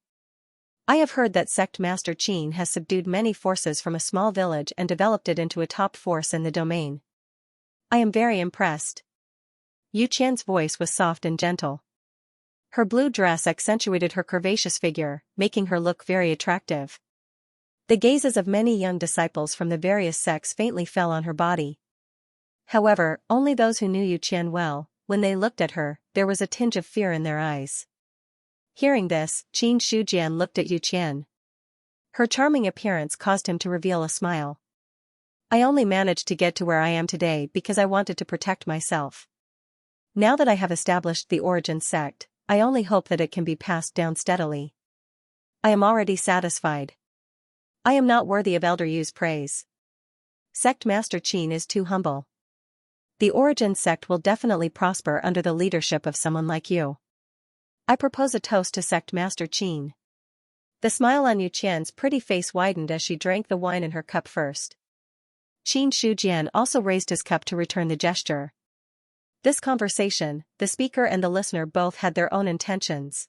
I have heard that Sect Master Qin has subdued many forces from a small village and developed it into a top force in the domain. I am very impressed. Yu Qian's voice was soft and gentle. Her blue dress accentuated her curvaceous figure, making her look very attractive. The gazes of many young disciples from the various sects faintly fell on her body. However, only those who knew Yu Qian well, when they looked at her, there was a tinge of fear in their eyes. Hearing this, Qin Shujian looked at Yu Qian. Her charming appearance caused him to reveal a smile. I only managed to get to where I am today because I wanted to protect myself. Now that I have established the origin sect, I only hope that it can be passed down steadily. I am already satisfied. I am not worthy of Elder Yu's praise. Sect Master Qin is too humble. The origin sect will definitely prosper under the leadership of someone like you. I propose a toast to Sect Master Qin. The smile on Yu Qian's pretty face widened as she drank the wine in her cup first. Qin Shujian also raised his cup to return the gesture. This conversation, the speaker and the listener both had their own intentions.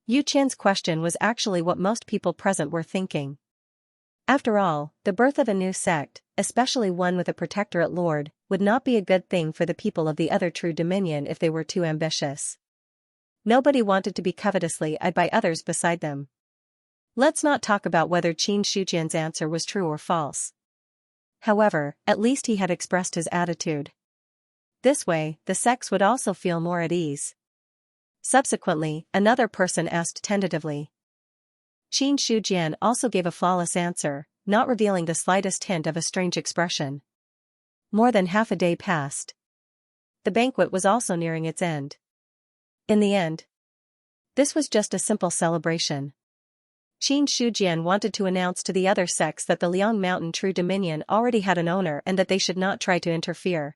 Yu Qian's question was actually what most people present were thinking. After all, the birth of a new sect, especially one with a protectorate lord, would not be a good thing for the people of the other true dominion if they were too ambitious. Nobody wanted to be covetously eyed by others beside them. Let's not talk about whether Qin Shujian's answer was true or false. However, at least he had expressed his attitude. This way, the sects would also feel more at ease. Subsequently, another person asked tentatively. Qin Shujian also gave a flawless answer, not revealing the slightest hint of a strange expression. More than half a day passed. The banquet was also nearing its end. In the end, this was just a simple celebration. Qin Shujian wanted to announce to the other sects that the Liang Mountain True Dominion already had an owner and that they should not try to interfere.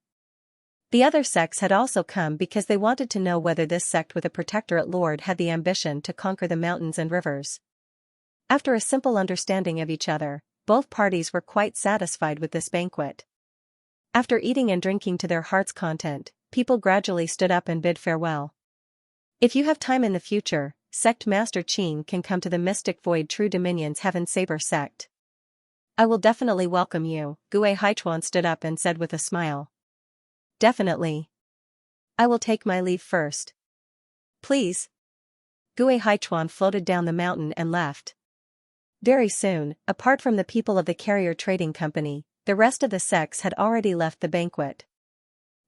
The other sects had also come because they wanted to know whether this sect with a protectorate lord had the ambition to conquer the mountains and rivers. After a simple understanding of each other, both parties were quite satisfied with this banquet. After eating and drinking to their heart's content, people gradually stood up and bid farewell. If you have time in the future, Sect Master Qin can come to the Mystic Void True Dominion's Heaven Saber sect. I will definitely welcome you, Gue Haichuan stood up and said with a smile. Definitely. I will take my leave first. Please. Gue Haichuan floated down the mountain and left. Very soon, apart from the people of the Carrier Trading Company, the rest of the sects had already left the banquet.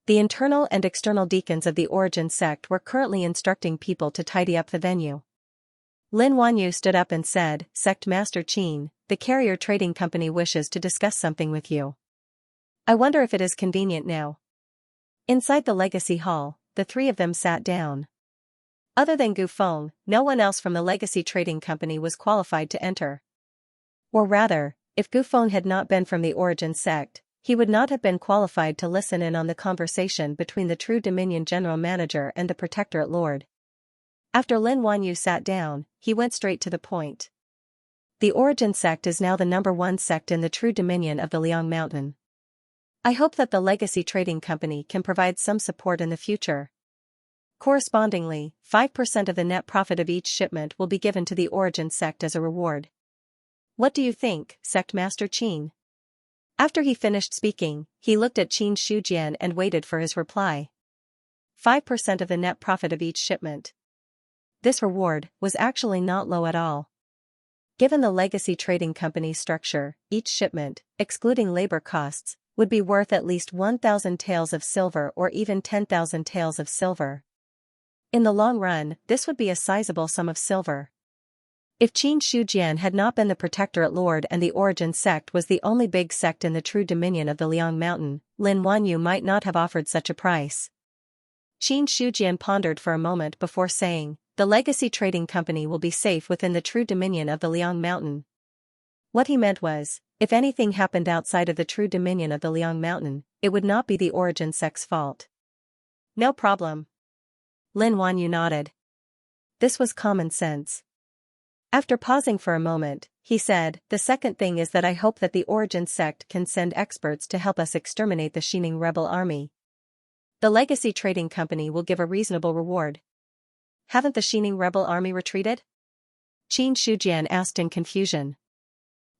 The internal and external deacons of the origin sect were currently instructing people to tidy up the venue. Lin Wanyu stood up and said, Sect Master Qin, the Carrier Trading Company wishes to discuss something with you. I wonder if it is convenient now. Inside the Legacy Hall, the three of them sat down. Other than Gu Feng, no one else from the Legacy Trading Company was qualified to enter. Or rather, if Gu Feng had not been from the origin sect, he would not have been qualified to listen in on the conversation between the True Dominion General Manager and the Protectorate Lord. After Lin Wanyu sat down, he went straight to the point. The origin sect is now the #1 sect in the True Dominion of the Liang Mountain. I hope that the Legacy Trading Company can provide some support in the future. Correspondingly, 5% of the net profit of each shipment will be given to the origin sect as a reward. What do you think, Sect Master Qin? After he finished speaking, he looked at Qin Shujian and waited for his reply. 5% of the net profit of each shipment. This reward was actually not low at all. Given the Legacy Trading Company's structure, each shipment, excluding labor costs, would be worth at least 1,000 taels of silver or even 10,000 taels of silver. In the long run, this would be a sizable sum of silver. If Qin Shujian had not been the Protectorate Lord and the Origin sect was the only big sect in the true dominion of the Liang Mountain, Lin Wanyu might not have offered such a price. Qin Shujian pondered for a moment before saying, "The Legacy Trading Company will be safe within the true dominion of the Liang Mountain." What he meant was, if anything happened outside of the true dominion of the Liang Mountain, it would not be the Origin sect's fault. No problem. Lin Wanyu nodded. This was common sense. After pausing for a moment, he said, "The second thing is that I hope that the Origin sect can send experts to help us exterminate the Xining rebel army. The Legacy Trading Company will give a reasonable reward." Haven't the Xining rebel army retreated? Qin Shujian asked in confusion.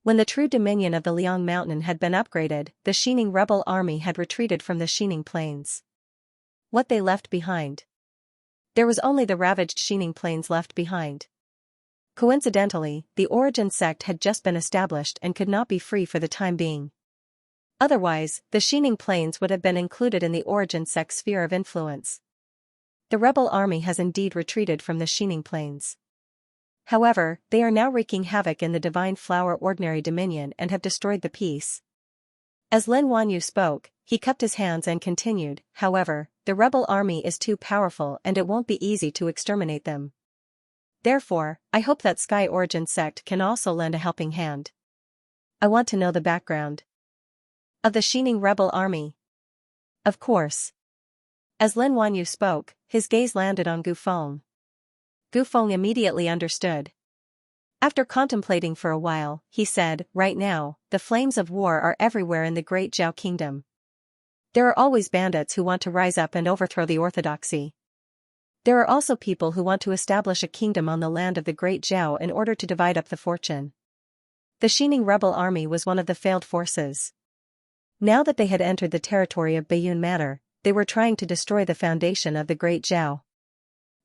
When the true dominion of the Liang Mountain had been upgraded, the Xining rebel army had retreated from the Xining plains. What they left behind? There was only the ravaged Xining plains left behind. Coincidentally, the Origin sect had just been established and could not be free for the time being. Otherwise, the Xining plains would have been included in the Origin sect's sphere of influence. The rebel army has indeed retreated from the Xining plains. However, they are now wreaking havoc in the Divine Flower Ordinary Dominion and have destroyed the peace. As Lin Wanyu spoke, he cupped his hands and continued, "However, the rebel army is too powerful and it won't be easy to exterminate them. Therefore, I hope that Sky Origin sect can also lend a helping hand. I want to know the background of the Xining rebel army." Of course. As Lin Wanyu spoke, his gaze landed on Gu Feng. Gu Feng immediately understood. After contemplating for a while, he said, "Right now, the flames of war are everywhere in the Great Zhao Kingdom. There are always bandits who want to rise up and overthrow the orthodoxy. There are also people who want to establish a kingdom on the land of the Great Zhao in order to divide up the fortune. The Xining rebel army was one of the failed forces. Now that they had entered the territory of Baiyun Manor, they were trying to destroy the foundation of the Great Zhao.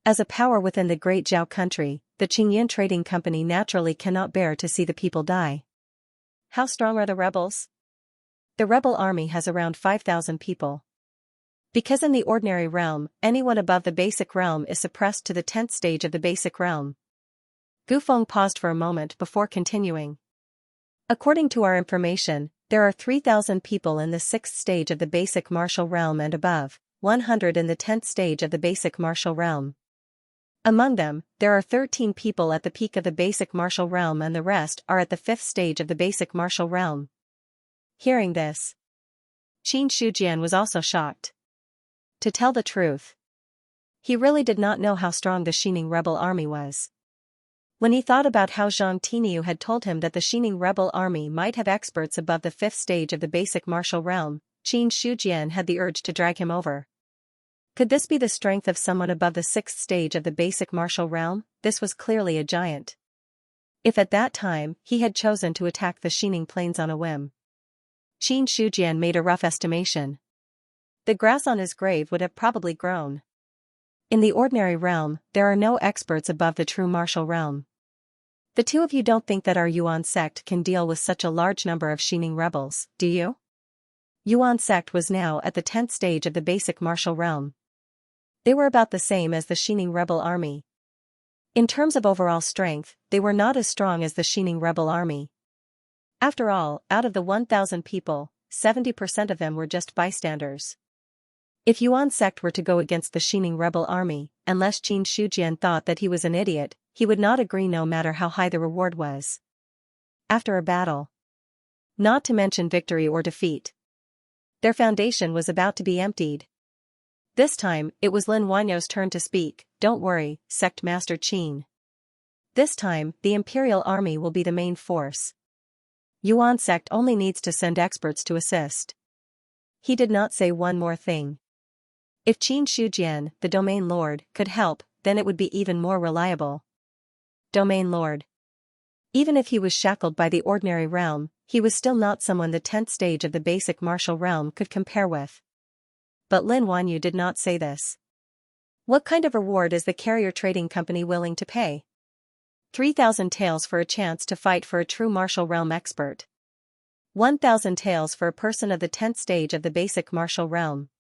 As a power within the Great Zhao country, the Qingyun Trading Company naturally cannot bear to see the people die. How strong are the rebels? The rebel army has around 5,000 people. Because in the ordinary realm, anyone above the basic realm is suppressed to the 10th stage of the basic realm. Gu Feng paused for a moment before continuing. According to our information, there are 3,000 people in the 6th stage of the basic martial realm and above, 100 in the 10th stage of the basic martial realm. Among them, there are 13 people at the peak of the basic martial realm and the rest are at the 5th stage of the basic martial realm. Hearing this, Qin Shujian was also shocked. To tell the truth, he really did not know how strong the Xining rebel army was. When he thought about how Zhang Tiniu had told him that the Xining rebel army might have experts above the 5th stage of the basic martial realm, Qin Shujian had the urge to drag him over. Could this be the strength of someone above the 6th stage of the basic martial realm? This was clearly a giant. If at that time, he had chosen to attack the Xining plains on a whim. Qin Shujian made a rough estimation. The grass on his grave would have probably grown. In the ordinary realm, there are no experts above the true martial realm. The two of you don't think that our Yuan sect can deal with such a large number of Xining rebels, do you? Yuan sect was now at the 10th stage of the basic martial realm. They were about the same as the Xining rebel army. In terms of overall strength, they were not as strong as the Xining rebel army. After all, out of the 1,000 people, 70% of them were just bystanders. If Yuan sect were to go against the Xining rebel army, unless Qin Shujian thought that he was an idiot, he would not agree no matter how high the reward was. After a battle, not to mention victory or defeat, their foundation was about to be emptied. This time, it was Lin Wanyu's turn to speak. "Don't worry, Sect Master Qin. This time, the Imperial Army will be the main force. Yuan sect only needs to send experts to assist." He did not say one more thing. If Qin Shujian, the Domain Lord, could help, then it would be even more reliable. Domain Lord. Even if he was shackled by the ordinary realm, he was still not someone the 10th stage of the basic martial realm could compare with. But Lin Wanyu did not say this. What kind of reward is the Carrier Trading Company willing to pay? 3,000 taels for a chance to fight for a true martial realm expert. 1,000 taels for a person of the 10th stage of the basic martial realm.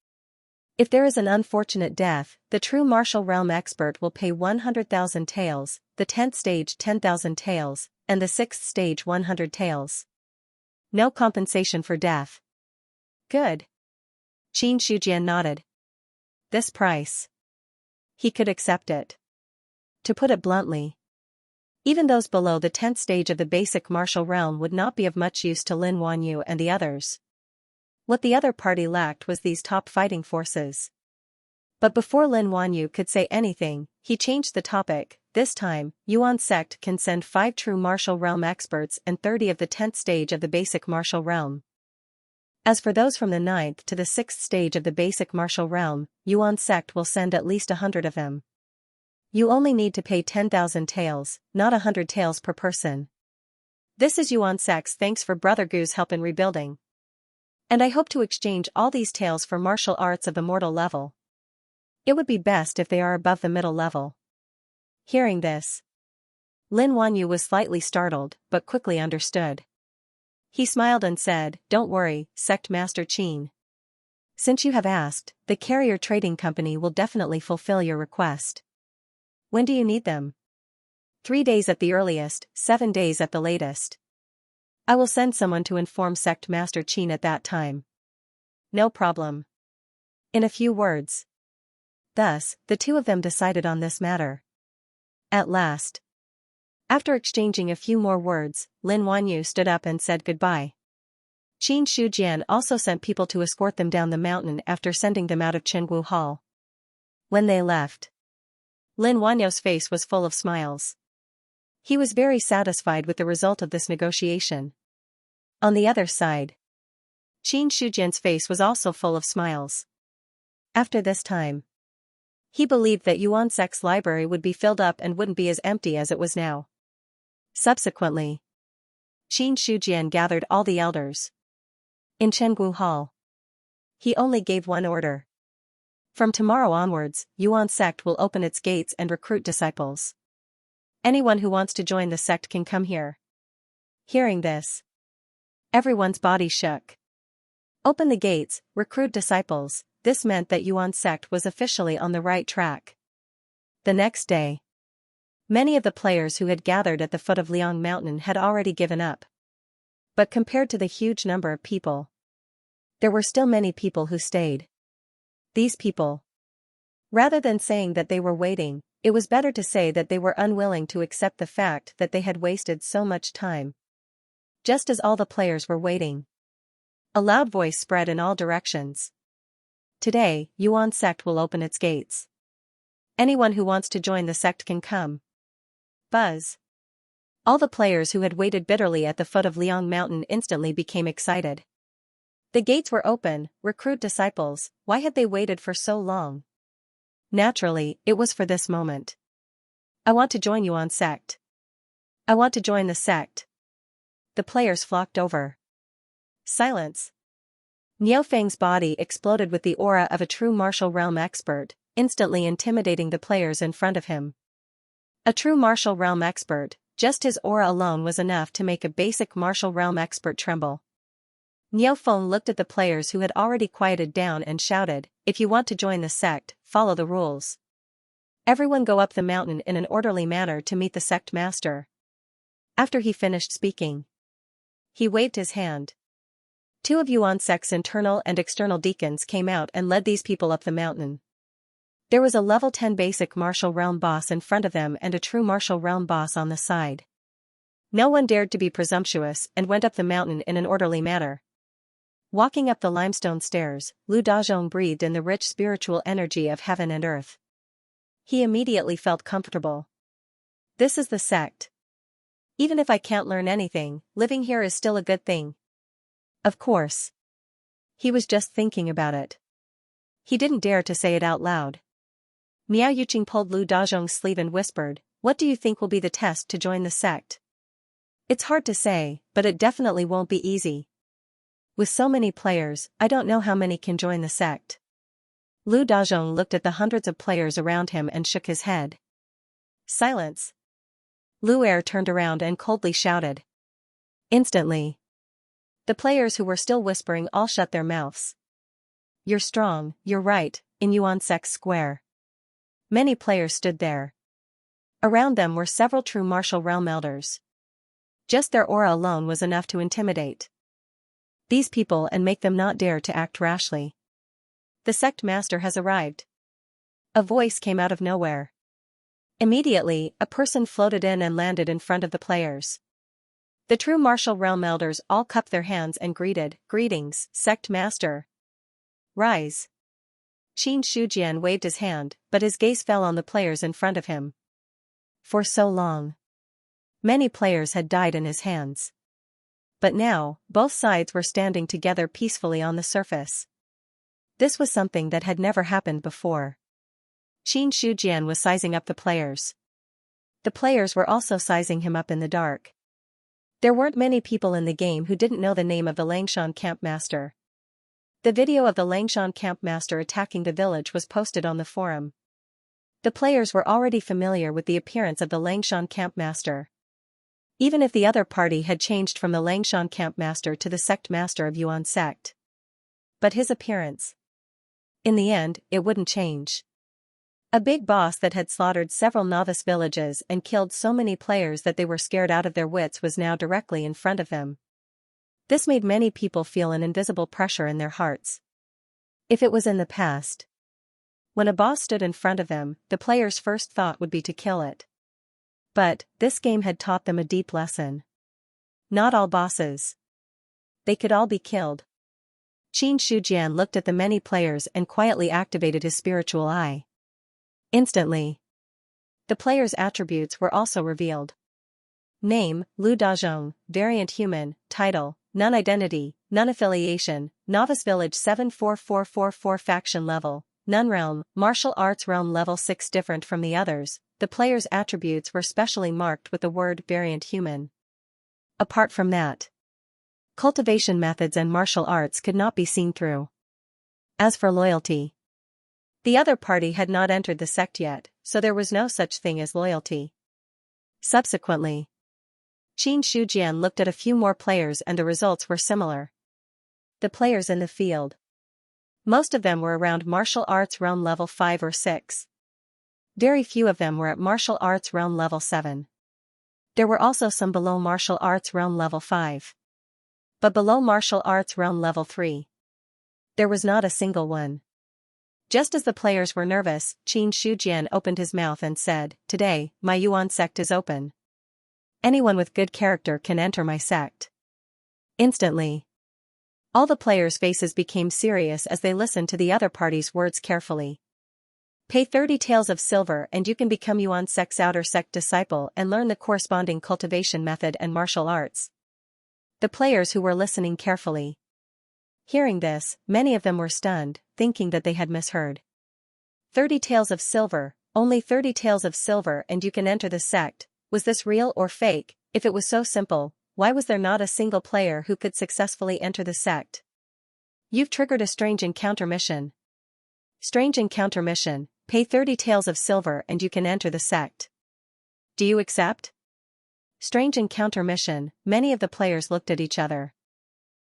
If there is an unfortunate death, the true martial realm expert will pay 100,000 taels, the 10th stage 10,000 taels, and the 6th stage 100 taels. No compensation for death. Good. Xianxia nodded. This price. He could accept it. To put it bluntly, even those below the 10th stage of the basic martial realm would not be of much use to Lin Wanyu and the others. What the other party lacked was these top fighting forces. But before Lin Wanyu could say anything, he changed the topic. This time, Yuan sect can send 5 true martial realm experts and 30 of the 10th stage of the basic martial realm. As for those from the 9th to the 6th stage of the basic martial realm, Yuan sect will send at least 100 of them. You only need to pay 10,000 taels, not 100 taels per person. This is Yuan sect's thanks for Brother Gu's help in rebuilding. And I hope to exchange all these taels for martial arts of the mortal level. It would be best if they are above the middle level. Hearing this, Lin Wanyu was slightly startled, but quickly understood. He smiled and said, "Don't worry, Sect Master Qin. Since you have asked, the Carrier Trading Company will definitely fulfill your request. When do you need them?" 3 days at the earliest, 7 days at the latest. I will send someone to inform Sect Master Qin at that time. No problem. In a few words. Thus, the two of them decided on this matter. At last. After exchanging a few more words, Lin Wanyu stood up and said goodbye. Qin Shujian also sent people to escort them down the mountain after sending them out of Chenggu Hall. When they left, Lin Wanyu's face was full of smiles. He was very satisfied with the result of this negotiation. On the other side, Qin Shujian's face was also full of smiles. After this time, he believed that Yuan sect's library would be filled up and wouldn't be as empty as it was now. Subsequently, Qin Shujian gathered all the elders in Chenggu Hall. He only gave one order. From tomorrow onwards, Yuan sect will open its gates and recruit disciples. Anyone who wants to join the sect can come here. Hearing this, everyone's body shook. Open the gates, recruit disciples. This meant that Yuan sect was officially on the right track. The next day, many of the players who had gathered at the foot of Liang Mountain had already given up. But compared to the huge number of people, there were still many people who stayed. These people, rather than saying that they were waiting, it was better to say that they were unwilling to accept the fact that they had wasted so much time. Just as all the players were waiting, a loud voice spread in all directions. Today, Yuan sect will open its gates. Anyone who wants to join the sect can come. Buzz. All the players who had waited bitterly at the foot of Liang Mountain instantly became excited. The gates were open. Recruit disciples. Why had they waited for so long? Naturally, it was for this moment. I want to join Yuan sect. I want to join the sect. The players flocked over. Silence. Niao Feng's body exploded with the aura of a true martial realm expert, instantly intimidating the players in front of him. A true martial realm expert, just his aura alone was enough to make a basic martial realm expert tremble. Niao Feng looked at the players who had already quieted down and shouted, "If you want to join the sect, follow the rules. Everyone go up the mountain in an orderly manner to meet the sect master." After he finished speaking, he waved his hand. 2 of Yuan sect's internal and external deacons came out and led these people up the mountain. There was a level 10 basic martial realm boss in front of them and a true martial realm boss on the side. No one dared to be presumptuous and went up the mountain in an orderly manner. Walking up the limestone stairs, Lu Dazhong breathed in the rich spiritual energy of heaven and earth. He immediately felt comfortable. This is the sect. Even if I can't learn anything, living here is still a good thing. Of course. He was just thinking about it. He didn't dare to say it out loud. Miao Yuqing pulled Lu Dazhong's sleeve and whispered, "What do you think will be the test to join the sect?" "It's hard to say, but it definitely won't be easy. With so many players, I don't know how many can join the sect." Lu Dazhong looked at the hundreds of players around him and shook his head. Silence. Lu Er turned around and coldly shouted. Instantly, the players who were still whispering all shut their mouths. "You're strong, you're right, in Xianxia Square. Many players stood there. Around them were several true martial realm elders. Just their aura alone was enough to intimidate these people and make them not dare to act rashly. The sect master has arrived. A voice came out of nowhere. Immediately, a person floated in and landed in front of the players. The true martial realm elders all cupped their hands and greeted, "Greetings, sect master. Rise." Xianxia waved his hand, but his gaze fell on the players in front of him. For so long, many players had died in his hands. But now, both sides were standing together peacefully on the surface. This was something that had never happened before. Xianxia was sizing up the players. The players were also sizing him up in the dark. There weren't many people in the game who didn't know the name of the Xianxia campmaster. The video of the Xianxia campmaster attacking the village was posted on the forum. The players were already familiar with the appearance of the Xianxia campmaster. Even if the other party had changed from the Xianxia campmaster to the sect master of Yuan sect. But his appearance, in the end, it wouldn't change. A big boss that had slaughtered several novice villages and killed so many players that they were scared out of their wits was now directly in front of them. This made many people feel an invisible pressure in their hearts. If it was in the past, when a boss stood in front of them, the player's first thought would be to kill it. But, this game had taught them a deep lesson. Not all bosses. They could all be killed. Xianxia looked at the many players and quietly activated his spiritual eye. Instantly, the players' attributes were also revealed. Name, Lu Dazhong, Variant Human, Title, None Identity, None Affiliation, Novice Village 74444 Faction Level, None Realm, Martial Arts Realm Level 6 different from the others. The players' attributes were specially marked with the word Variant Human. Apart from that, cultivation methods and martial arts could not be seen through. As for loyalty, the other party had not entered the sect yet, so there was no such thing as loyalty. Subsequently, Xianxia looked at a few more players and the results were similar. The players in the field, most of them were around martial arts realm level 5 or 6. Very few of them were at martial arts realm level 7. There were also some below martial arts realm level 5. But below martial arts realm level 3, there was not a single one. Just as the players were nervous, Xianxia opened his mouth and said, "Today, my Yuan sect is open. Anyone with good character can enter my sect." Instantly, all the players' faces became serious as they listened to the other party's words carefully. Pay 30 taels of silver and you can become Yuan sect's outer sect disciple and learn the corresponding cultivation method and martial arts. The players who were listening carefully, hearing this, many of them were stunned, thinking that they had misheard. 30 taels of silver, only 30 taels of silver and you can enter the sect. Was this real or fake? If it was so simple, why was there not a single player who could successfully enter the sect? You've triggered a strange encounter mission. Strange encounter mission. Pay 30 taels of silver and you can enter the sect. Do you accept? Strange encounter mission. Many of the players looked at each other.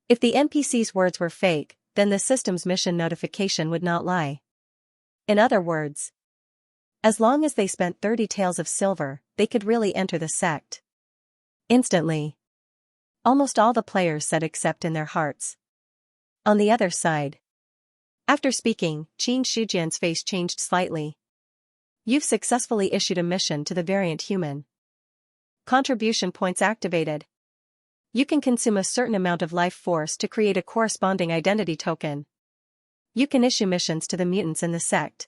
If the NPC's words were fake, then the system's mission notification would not lie. In other words, as long as they spent 30 taels of silver, they could really enter the sect. Instantly, almost all the players said accept in their hearts. On the other side, after speaking, Xianxia's face changed slightly. You've successfully issued a mission to the Variant Human. Contribution points activated. You can consume a certain amount of life force to create a corresponding identity token. You can issue missions to the mutants in the sect.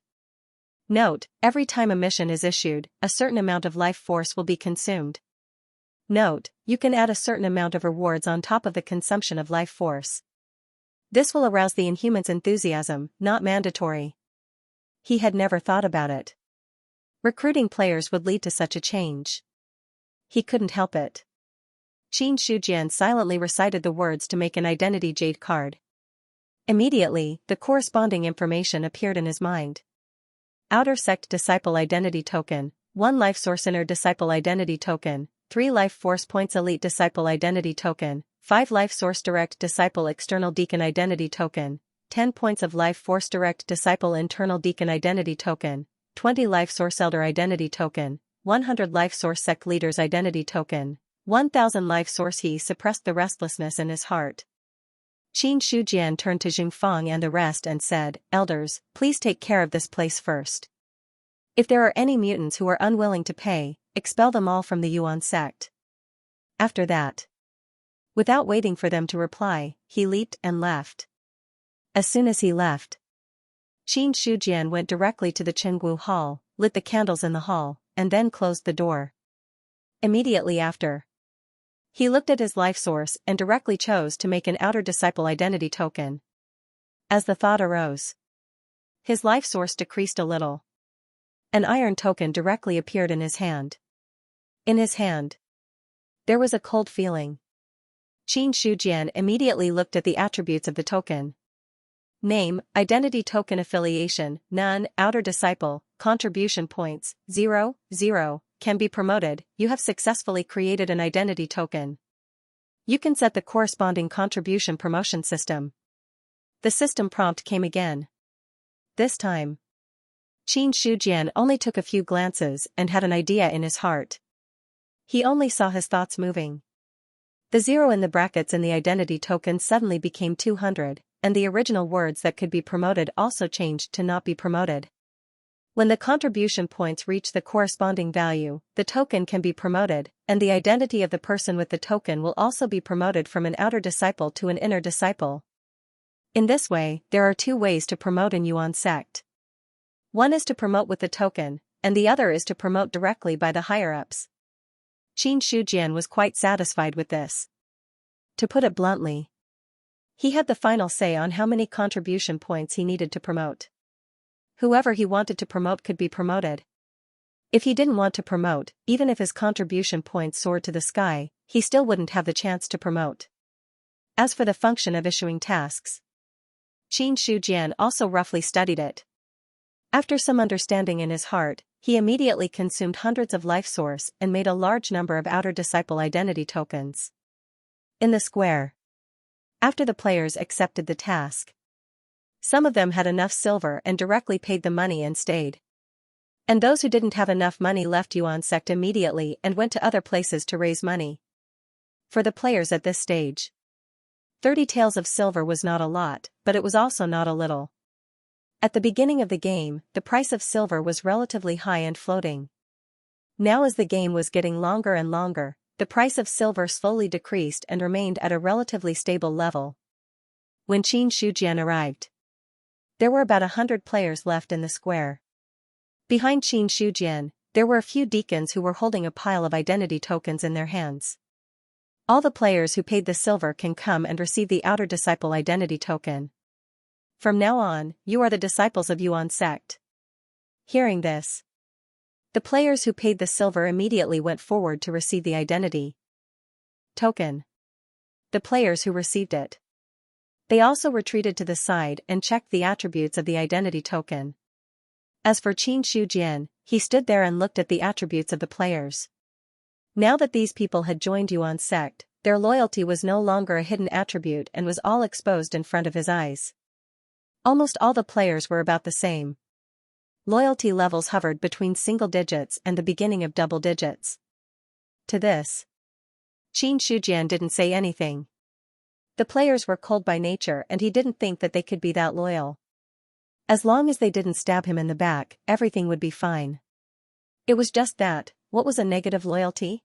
Note, every time a mission is issued, a certain amount of life force will be consumed. Note, you can add a certain amount of rewards on top of the consumption of life force. This will arouse the Inhuman's enthusiasm, not mandatory. He had never thought about it. Recruiting players would lead to such a change. He couldn't help it. Xianxia silently recited the words to make an identity jade card. Immediately, the corresponding information appeared in his mind. Outer Sect Disciple Identity Token, 1 Life Source Inner Disciple Identity Token, 3 Life Force Points Elite Disciple Identity Token, 5 Life Source Direct Disciple External Deacon Identity Token, 10 points of Life Force Direct Disciple Internal Deacon Identity Token, 20 Life Source Elder Identity Token, 100 Life Source Sect Leaders Identity Token, 1000 Life Source. He suppressed the restlessness in his heart. Qin Shujian turned to Jingfang and the rest and said, "Elders, please take care of this place first. If there are any mutants who are unwilling to pay, expel them all from the Yuan sect." After that, without waiting for them to reply, he leaped and left. As soon as he left, Qin Shujian went directly to the Qinggu Hall, lit the candles in the hall, and then closed the door. Immediately after, he looked at his life source and directly chose to make an outer disciple identity token. As the thought arose, his life source decreased a little. An iron token directly appeared in his hand. In his hand, there was a cold feeling. Qin Shujian immediately looked at the attributes of the token. Name, Identity Token Affiliation, None, Outer Disciple, Contribution Points, 0, 0, can be promoted. You have successfully created an identity token. You can set the corresponding contribution promotion system. The system prompt came again. This time, Qin Shujian only took a few glances and had an idea in his heart. He only saw his thoughts moving. The 0 in the brackets in the identity token suddenly became 200, and the original words that could be promoted also changed to not be promoted. When the contribution points reach the corresponding value, the token can be promoted, and the identity of the person with the token will also be promoted from an outer disciple to an inner disciple. In this way, there are two ways to promote in Yuan sect. One is to promote with the token, and the other is to promote directly by the higher-ups. Qin Shujian was quite satisfied with this. To put it bluntly, he had the final say on how many contribution points he needed to promote. Whoever he wanted to promote could be promoted. If he didn't want to promote, even if his contribution points soared to the sky, he still wouldn't have the chance to promote. As for the function of issuing tasks, Qin Shujian also roughly studied it. After some understanding in his heart, he immediately consumed hundreds of life source and made a large number of outer disciple identity tokens. In the square, after the players accepted the task, some of them had enough silver and directly paid the money and stayed. And those who didn't have enough money left Yuan sect immediately and went to other places to raise money. For the players at this stage, 30 taels of silver was not a lot, but it was also not a little. At the beginning of the game, the price of silver was relatively high and floating. Now as the game was getting longer and longer, the price of silver slowly decreased and remained at a relatively stable level. When Qin Shujian arrived, there were about 100 players left in the square. Behind Qin Shujian, there were a few deacons who were holding a pile of identity tokens in their hands. All the players who paid the silver can come and receive the outer disciple identity token. From now on, you are the disciples of Yuan sect. Hearing this, the players who paid the silver immediately went forward to receive the identity token. The players who received it, they also retreated to the side and checked the attributes of the identity token. As for Qin Shujian, he stood there and looked at the attributes of the players. Now that these people had joined Yuan sect, their loyalty was no longer a hidden attribute and was all exposed in front of his eyes. Almost all the players were about the same. Loyalty levels hovered between single digits and the beginning of double digits. To this, Qin Shujian didn't say anything. The players were cold by nature and he didn't think that they could be that loyal. As long as they didn't stab him in the back, everything would be fine. It was just that, what was a negative loyalty?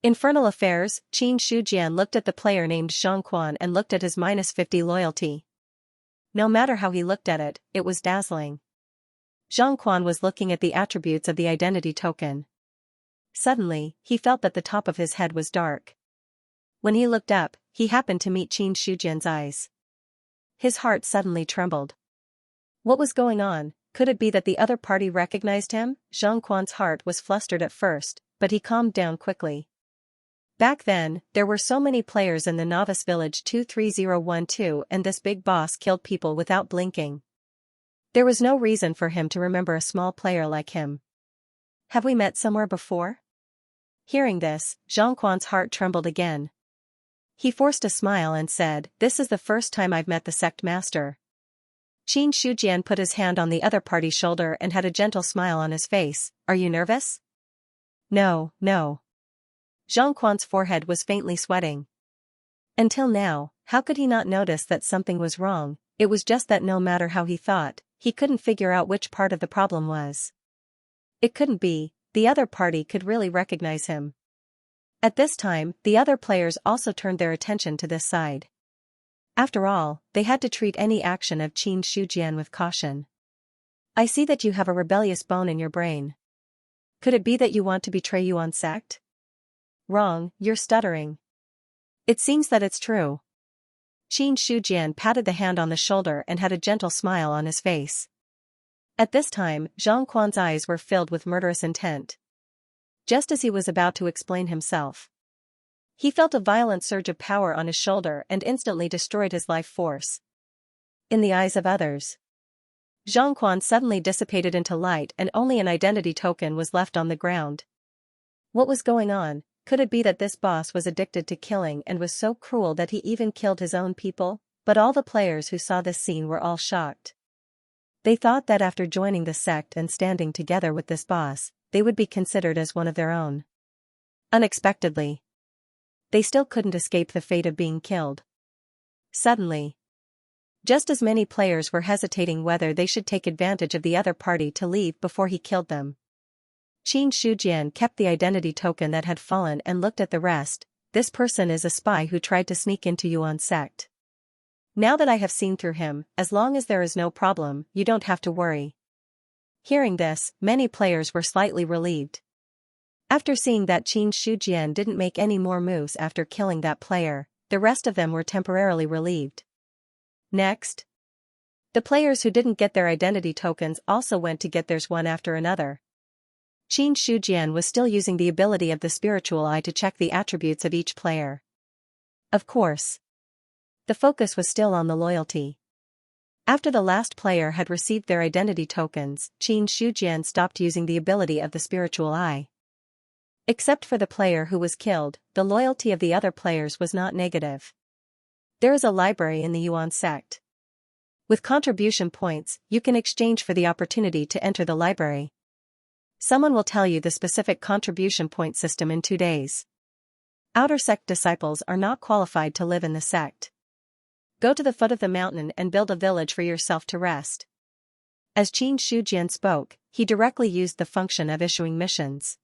Infernal Affairs, Qin Shujian looked at the player named Xianxia and looked at his -50 loyalty. No matter how he looked at it, it was dazzling. Xianxia was looking at the attributes of the identity token. Suddenly, he felt that the top of his head was dark. When he looked up, he happened to meet Qin Shujian's eyes. His heart suddenly trembled. What was going on? Could it be that the other party recognized him? Xianxia's heart was flustered at first, but he calmed down quickly. Back then, there were so many players in the novice village 23012 and this big boss killed people without blinking. There was no reason for him to remember a small player like him. Have we met somewhere before? Hearing this, Xianxia's heart trembled again. He forced a smile and said, "This is the first time I've met the sect master." Qin Shujian put his hand on the other party's shoulder and had a gentle smile on his face. Are you nervous? No, no. Zhang Quan's forehead was faintly sweating. Until now, how could he not notice that something was wrong? It was just that no matter how he thought, he couldn't figure out which part of the problem was. It couldn't be, the other party could really recognize him. At this time, the other players also turned their attention to this side. After all, they had to treat any action of Qin Shujian with caution. I see that you have a rebellious bone in your brain. Could it be that you want to betray Yuan sect? Wrong, you're stuttering. It seems that it's true. Qin Shujian patted the hand on the shoulder and had a gentle smile on his face. At this time, Zhang Quan's eyes were filled with murderous intent. Just as he was about to explain himself, he felt a violent surge of power on his shoulder and instantly destroyed his life force. In the eyes of others, Zhang Quan suddenly dissipated into light and only an identity token was left on the ground. What was going on? Could it be that this boss was addicted to killing and was so cruel that he even killed his own people? But all the players who saw this scene were all shocked. They thought that after joining the sect and standing together with this boss, they would be considered as one of their own. Unexpectedly, they still couldn't escape the fate of being killed. Suddenly, just as many players were hesitating whether they should take advantage of the other party to leave before he killed them, Qin Shujian kept the identity token that had fallen and looked at the rest. This person is a spy who tried to sneak into Yuan sect. Now that I have seen through him, as long as there is no problem, you don't have to worry. Hearing this, many players were slightly relieved. After seeing that Qin Shujian didn't make any more moves after killing that player, the rest of them were temporarily relieved. Next, the players who didn't get their identity tokens also went to get theirs one after another. Qin Shujian was still using the ability of the spiritual eye to check the attributes of each player. Of course, the focus was still on the loyalty. After the last player had received their identity tokens, Qin Shujian stopped using the ability of the spiritual eye. Except for the player who was killed, the loyalty of the other players was not negative. There is a library in the Yuan sect. With contribution points, you can exchange for the opportunity to enter the library. Someone will tell you the specific contribution point system in 2 days. Outer sect disciples are not qualified to live in the sect. Go to the foot of the mountain and build a village for yourself to rest. As Qin Shujian spoke, he directly used the function of issuing missions.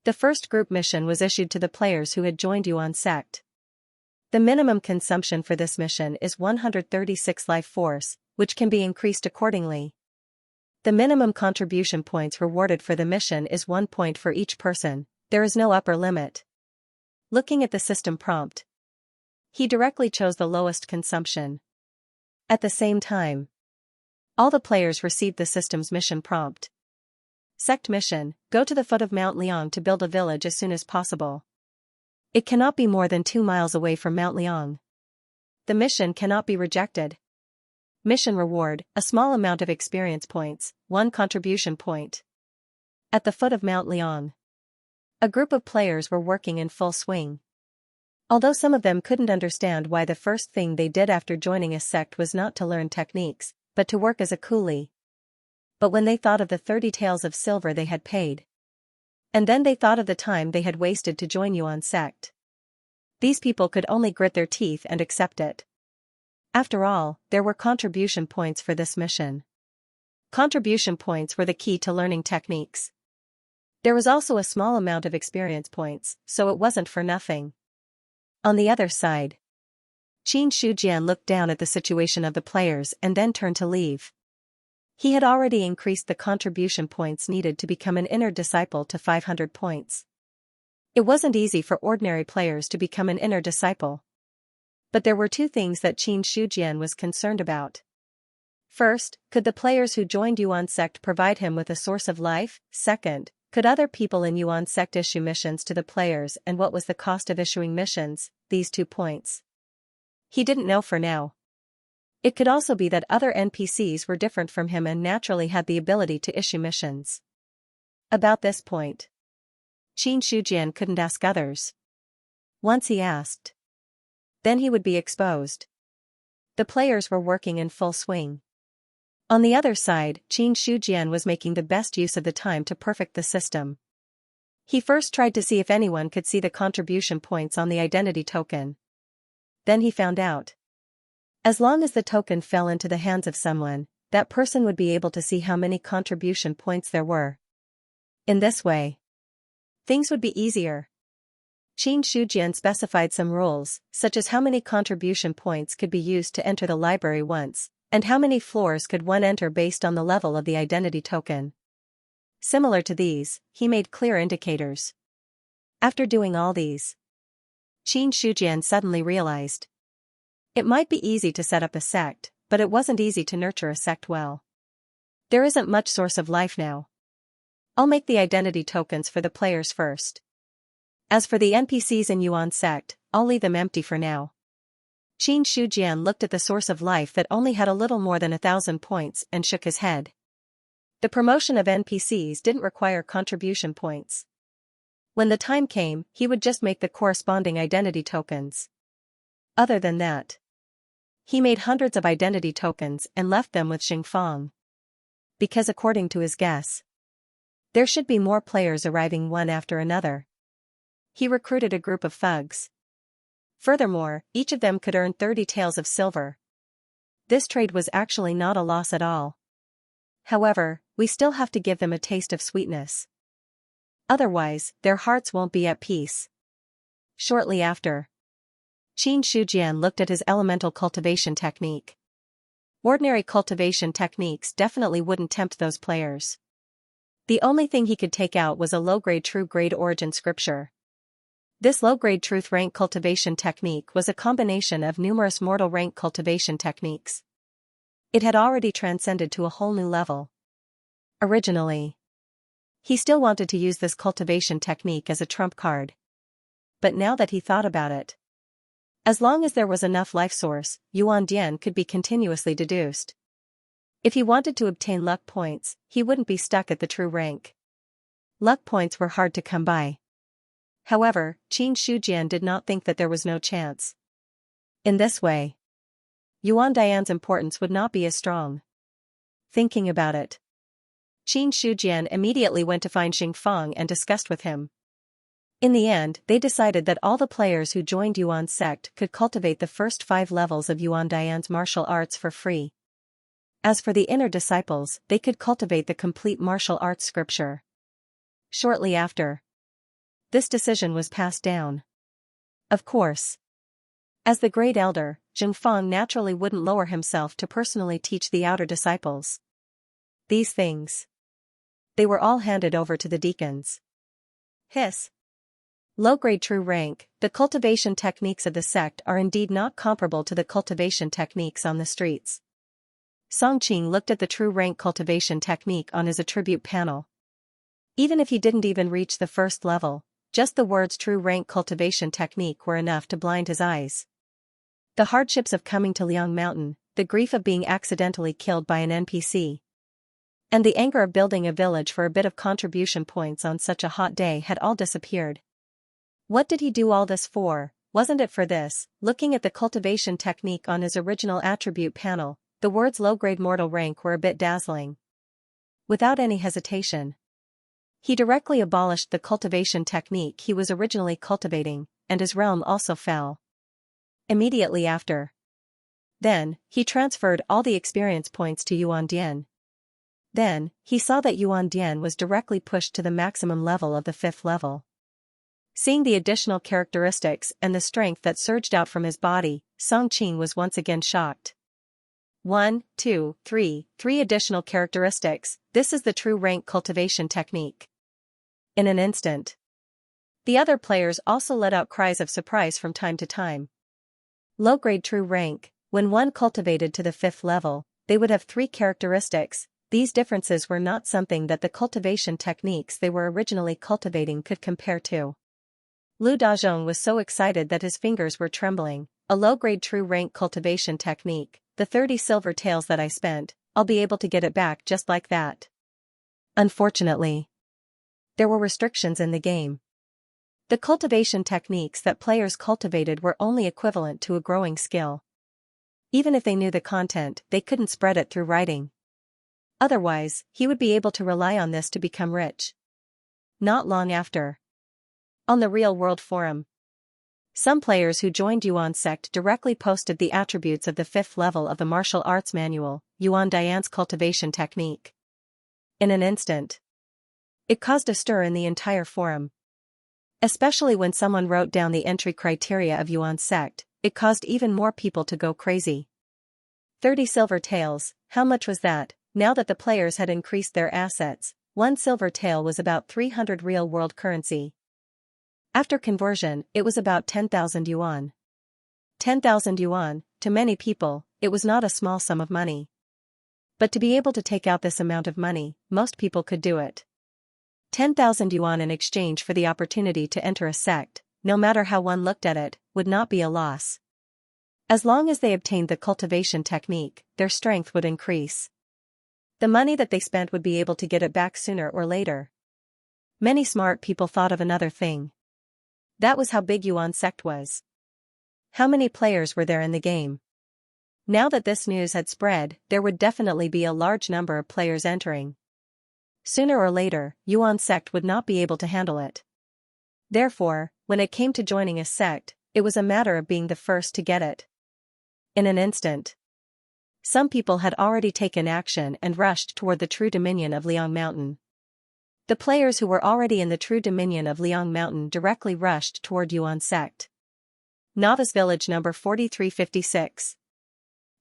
The first group mission was issued to the players who had joined Yuan sect. The minimum consumption for this mission is 136 life force, which can be increased accordingly. The minimum contribution points rewarded for the mission is 1 point for each person. There is no upper limit. Looking at the system prompt, he directly chose the lowest consumption. At the same time, all the players received the system's mission prompt. Sect mission: go to the foot of Mount Liang to build a village as soon as possible. It cannot be more than 2 miles away from Mount Liang. The mission cannot be rejected. Mission reward: a small amount of experience points, 1 contribution point. At the foot of Mount Liang, a group of players were working in full swing. Although some of them couldn't understand why the first thing they did after joining a sect was not to learn techniques, but to work as a coolie. But when they thought of the 30 taels of silver they had paid, and then they thought of the time they had wasted to join Yuan sect, these people could only grit their teeth and accept it. After all, there were contribution points for this mission. Contribution points were the key to learning techniques. There was also a small amount of experience points, so it wasn't for nothing. On the other side, Qin Shujian looked down at the situation of the players and then turned to leave. He had already increased the contribution points needed to become an inner disciple to 500 points. It wasn't easy for ordinary players to become an inner disciple. But there were 2 things that Qin Shujian was concerned about. First, could the players who joined Yuan sect provide him with a source of life? Second, could other people in Yuan sect issue missions to the players, and what was the cost of issuing missions? These 2 points he didn't know for now. It could also be that other NPCs were different from him and naturally had the ability to issue missions. About this point, Qin Shujian couldn't ask others. Once he asked, then he would be exposed. The players were working in full swing. On the other side, Qin Shujian was making the best use of the time to perfect the system. He first tried to see if anyone could see the contribution points on the identity token. Then he found out. As long as the token fell into the hands of someone, that person would be able to see how many contribution points there were. In this way, things would be easier. Qin Shujian specified some rules, such as how many contribution points could be used to enter the library once, and how many floors could one enter based on the level of the identity token. Similar to these, he made clear indicators. After doing all these, Qin Shujian suddenly realized. It might be easy to set up a sect, but it wasn't easy to nurture a sect well. There isn't much source of life now. I'll make the identity tokens for the players first. As for the NPCs in Yuan sect, I'll leave them empty for now. Qin Shujian looked at the source of life that only had a little more than 1,000 points and shook his head. The promotion of NPCs didn't require contribution points. When the time came, he would just make the corresponding identity tokens. Other than that, he made hundreds of identity tokens and left them with Xingfang. Because according to his guess, there should be more players arriving one after another. He recruited a group of thugs. Furthermore, each of them could earn 30 taels of silver. This trade was actually not a loss at all. However, we still have to give them a taste of sweetness. Otherwise, their hearts won't be at peace. Shortly after, Qin Shujian looked at his elemental cultivation technique. Ordinary cultivation techniques definitely wouldn't tempt those players. The only thing he could take out was a low-grade true-grade origin scripture. This low-grade truth rank cultivation technique was a combination of numerous mortal rank cultivation techniques. It had already transcended to a whole new level. Originally, he still wanted to use this cultivation technique as a trump card. But now that he thought about it, as long as there was enough life source, Yuan Dian could be continuously deduced. If he wanted to obtain luck points, he wouldn't be stuck at the true rank. Luck points were hard to come by. However, Qin Shujian did not think that there was no chance. In this way, Yuan Dian's importance would not be as strong. Thinking about it, Qin Shujian immediately went to find Xingfang and discussed with him. In the end, they decided that all the players who joined Yuan's sect could cultivate the first 5 levels of Yuan Dian's martial arts for free. As for the inner disciples, they could cultivate the complete martial arts scripture. Shortly after, this decision was passed down. Of course, as the great elder, Xingfang naturally wouldn't lower himself to personally teach the outer disciples. These things, they were all handed over to the deacons. Hiss. Low-grade true rank, the cultivation techniques of the sect are indeed not comparable to the cultivation techniques on the streets. Songqing looked at the true rank cultivation technique on his attribute panel. Even if he didn't even reach the first level, just the words true rank cultivation technique were enough to blind his eyes. The hardships of coming to Liang Mountain, the grief of being accidentally killed by an NPC, and the anger of building a village for a bit of contribution points on such a hot day had all disappeared. What did he do all this for? Wasn't it for this? Looking at the cultivation technique on his original attribute panel, the words low-grade mortal rank were a bit dazzling. Without any hesitation, he directly abolished the cultivation technique he was originally cultivating, and his realm also fell. Immediately after. Then, he transferred all the experience points to Yuan Dian. Then, he saw that Yuan Dian was directly pushed to the maximum level of the 5th level. Seeing the additional characteristics and the strength that surged out from his body, Songqing was once again shocked. 1, 2, 3 additional characteristics, this is the true rank cultivation technique. In an instant, the other players also let out cries of surprise from time to time. Low-grade true rank, when one cultivated to the 5th level, they would have 3 characteristics. These differences were not something that the cultivation techniques they were originally cultivating could compare to. Lu Dazhong was so excited that his fingers were trembling. A low-grade true rank cultivation technique, the 30 silver taels that I spent, I'll be able to get it back just like that. Unfortunately, there were restrictions in the game. The cultivation techniques that players cultivated were only equivalent to a growing skill. Even if they knew the content, they couldn't spread it through writing. Otherwise, he would be able to rely on this to become rich. Not long after. On the real-world forum, some players who joined Yuan sect directly posted the attributes of the 5th level of the martial arts manual, Yuan Dian's cultivation technique. In an instant, it caused a stir in the entire forum. Especially when someone wrote down the entry criteria of Yuan sect, it caused even more people to go crazy. 30 silver taels, how much was that? Now that the players had increased their assets, 1 silver tael was about 300 real-world currency. After conversion, it was about 10,000 yuan. 10,000 yuan, to many people, it was not a small sum of money. But to be able to take out this amount of money, most people could do it. 10,000 yuan in exchange for the opportunity to enter a sect, no matter how one looked at it, would not be a loss. As long as they obtained the cultivation technique, their strength would increase. The money that they spent would be able to get it back sooner or later. Many smart people thought of another thing. That was how big Yuan sect was. How many players were there in the game? Now that this news had spread, there would definitely be a large number of players entering. Sooner or later, Yuan sect would not be able to handle it. Therefore, when it came to joining a sect, it was a matter of being the first to get it. In an instant, some people had already taken action and rushed toward the true dominion of Liang Mountain. The players who were already in the true dominion of Liang Mountain directly rushed toward Yuan sect. Novice Village number 4356.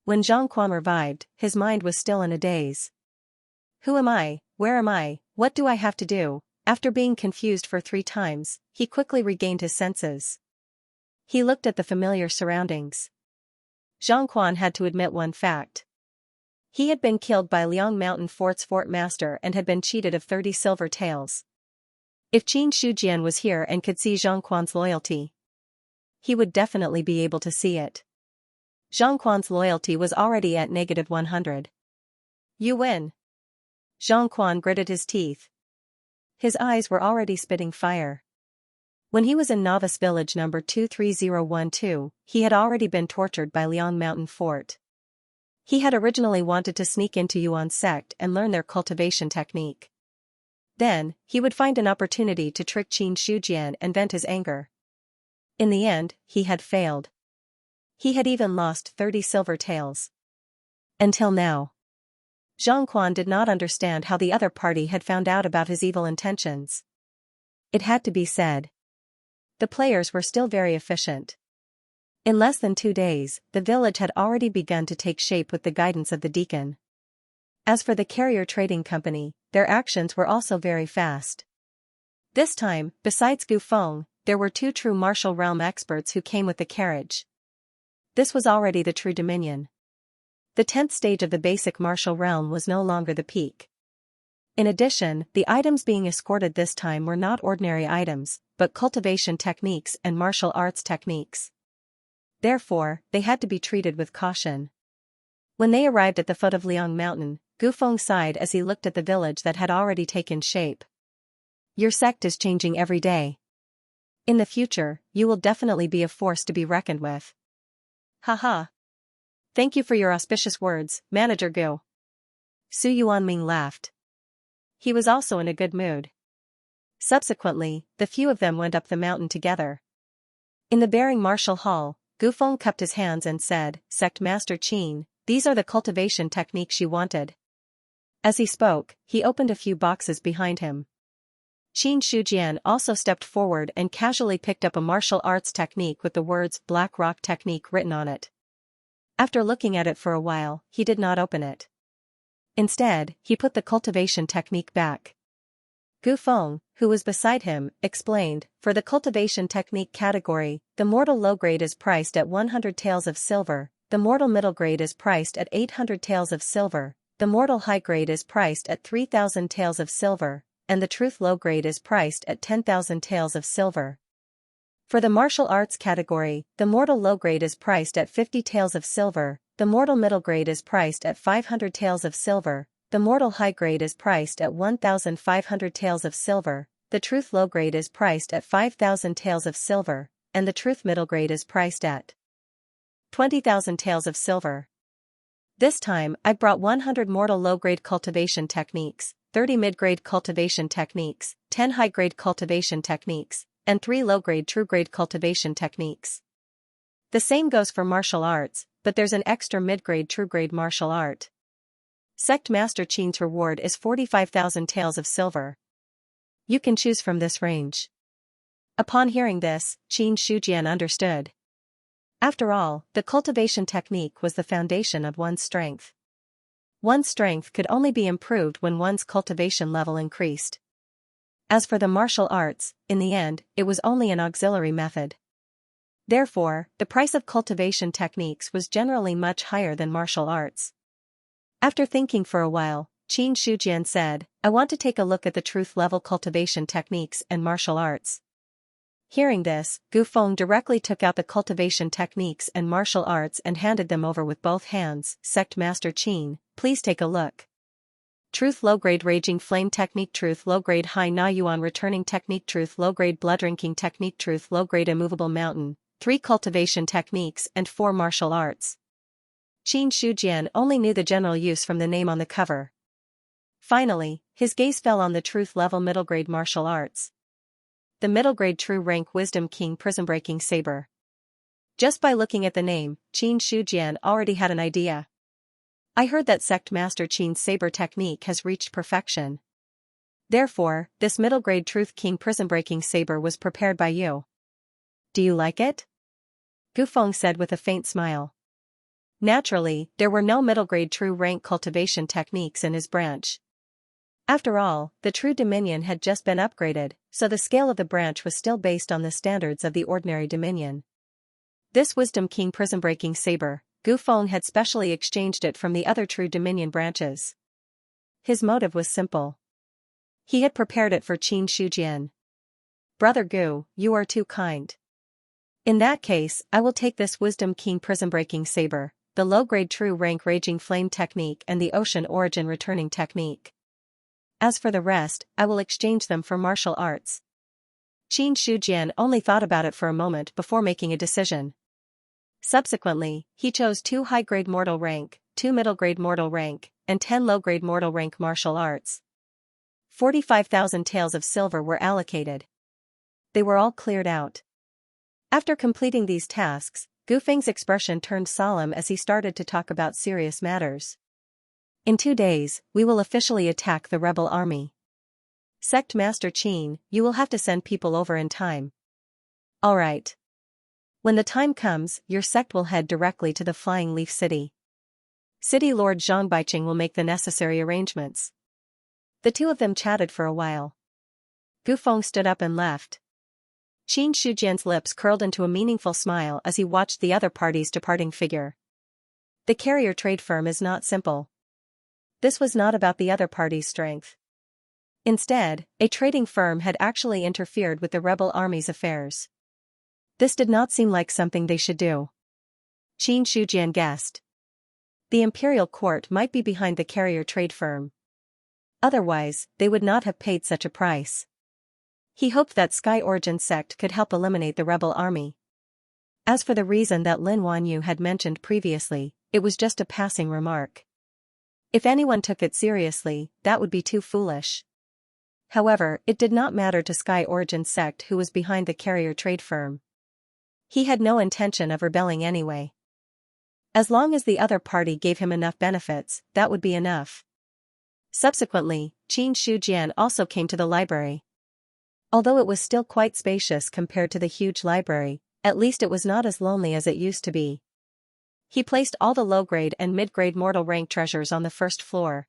When Xianxia revived, his mind was still in a daze. Who am I? Where am I? What do I have to do? After being confused for 3 times, he quickly regained his senses. He looked at the familiar surroundings. Xianxia had to admit one fact. He had been killed by Liang Mountain Fort's fort master and had been cheated of 30 silver taels. If Xianxia was here and could see Xianxia's loyalty, he would definitely be able to see it. Xianxia's loyalty was already at -100. You win. Xianxia gritted his teeth. His eyes were already spitting fire. When he was in Novice Village number 23012, he had already been tortured by Liang Mountain Fort. He had originally wanted to sneak into Yuan sect and learn their cultivation technique. Then, he would find an opportunity to trick Xianxia and vent his anger. In the end, he had failed. He had even lost 30 silver taels. Until now. Xianxia did not understand how the other party had found out about his evil intentions. It had to be said. The players were still very efficient. In less than 2 days, the village had already begun to take shape with the guidance of the deacon. As for the carrier trading company, their actions were also very fast. This time, besides Gu Feng, there were 2 true martial realm experts who came with the carriage. This was already the true dominion. The 10th stage of the basic martial realm was no longer the peak. In addition, the items being escorted this time were not ordinary items, but cultivation techniques and martial arts techniques. Therefore, they had to be treated with caution. When they arrived at the foot of Liang Mountain, Gu Feng sighed as he looked at the village that had already taken shape. Your sect is changing every day. In the future, you will definitely be a force to be reckoned with. Haha. Thank you for your auspicious words, Manager Gu. Su Yuanming laughed. He was also in a good mood. Subsequently, the few of them went up the mountain together. In the Bearing Martial Hall, Gu Feng cupped his hands and said, Sect Master Qin, these are the cultivation techniques you wanted. As he spoke, he opened a few boxes behind him. Xianxia also stepped forward and casually picked up a martial arts technique with the words Black Rock Technique written on it. After looking at it for a while, he did not open it. Instead, he put the cultivation technique back. Gu Feng, who was beside him, explained, for the cultivation technique category, the mortal low grade is priced at 100 taels of silver, the mortal middle grade is priced at 800 taels of silver, the mortal high grade is priced at 3,000 taels of silver, and the truth low grade is priced at 10,000 taels of silver. For the martial arts category, the mortal low grade is priced at 50 taels of silver, the mortal middle grade is priced at 500 taels of silver, the mortal high grade is priced at 1,500 taels of silver, the truth low grade is priced at 5,000 taels of silver, and the truth middle grade is priced at 20,000 taels of silver. This time, I brought 100 mortal low-grade cultivation techniques, 30 mid-grade cultivation techniques, 10 high-grade cultivation techniques, and 3 low-grade true-grade cultivation techniques. The same goes for martial arts, but there's an extra mid-grade true-grade martial art. Sect Master Qin's reward is 45,000 taels of silver. You can choose from this range. Upon hearing this, Qin Shujian understood. After all, the cultivation technique was the foundation of one's strength. One's strength could only be improved when one's cultivation level increased. As for the martial arts, in the end, it was only an auxiliary method. Therefore, the price of cultivation techniques was generally much higher than martial arts. After thinking for a while, Qin Shujian said, I want to take a look at the truth-level cultivation techniques and martial arts. Hearing this, Gu Feng directly took out the cultivation techniques and martial arts and handed them over with both hands. Sect Master Qin, please take a look. Truth low-grade Raging Flame Technique, Truth low-grade High Na Yuan Returning Technique, Truth low-grade Blood Drinking Technique, Truth low-grade Immovable Mountain, 3 cultivation techniques and 4 martial arts. Qin Shujian only knew the general use from the name on the cover. Finally, his gaze fell on the truth-level middle-grade martial arts. The middle-grade true-rank Wisdom King Prism-Breaking Saber. Just by looking at the name, Qin Shujian already had an idea. I heard that Sect Master Qin's saber technique has reached perfection. Therefore, this middle-grade Truth King Prism-Breaking Saber was prepared by you. Do you like it? Gu Feng said with a faint smile. Naturally, there were no middle-grade true-rank cultivation techniques in his branch. After all, the True Dominion had just been upgraded, so the scale of the branch was still based on the standards of the ordinary Dominion. This Wisdom King Prism-Breaking Saber, Gu Feng had specially exchanged it from the other True Dominion branches. His motive was simple. He had prepared it for Qin Shujian. Brother Gu, you are too kind. In that case, I will take this Wisdom King Prism-Breaking Saber, the low-grade true-rank Raging Flame Technique and the Ocean Origin Returning Technique. As for the rest, I will exchange them for martial arts. Qin Shujian only thought about it for a moment before making a decision. Subsequently, he chose 2 high-grade mortal rank, 2 middle-grade mortal rank, and 10 low-grade mortal rank martial arts. 45,000 taels of silver were allocated. They were all cleared out. After completing these tasks, Gu Feng's expression turned solemn as he started to talk about serious matters. In 2 days, we will officially attack the rebel army. Sect Master Qin, you will have to send people over in time. All right. When the time comes, your sect will head directly to the Flying Leaf City. City Lord Zhang Baiqing will make the necessary arrangements. The two of them chatted for a while. Gu Feng stood up and left. Qin Shujian's lips curled into a meaningful smile as he watched the other party's departing figure. The carrier trade firm is not simple. This was not about the other party's strength. Instead, a trading firm had actually interfered with the rebel army's affairs. This did not seem like something they should do. Qin Shujian guessed. The imperial court might be behind the carrier trade firm. Otherwise, they would not have paid such a price. He hoped that Sky Origin sect could help eliminate the rebel army. As for the reason that Lin Wanyu had mentioned previously, it was just a passing remark. If anyone took it seriously, that would be too foolish. However, it did not matter to Sky Origin sect who was behind the carrier trade firm. He had no intention of rebelling anyway. As long as the other party gave him enough benefits, that would be enough. Subsequently, Qin Shujian also came to the library. Although it was still quite spacious compared to the huge library, at least it was not as lonely as it used to be. He placed all the low-grade and mid-grade mortal rank treasures on the first floor.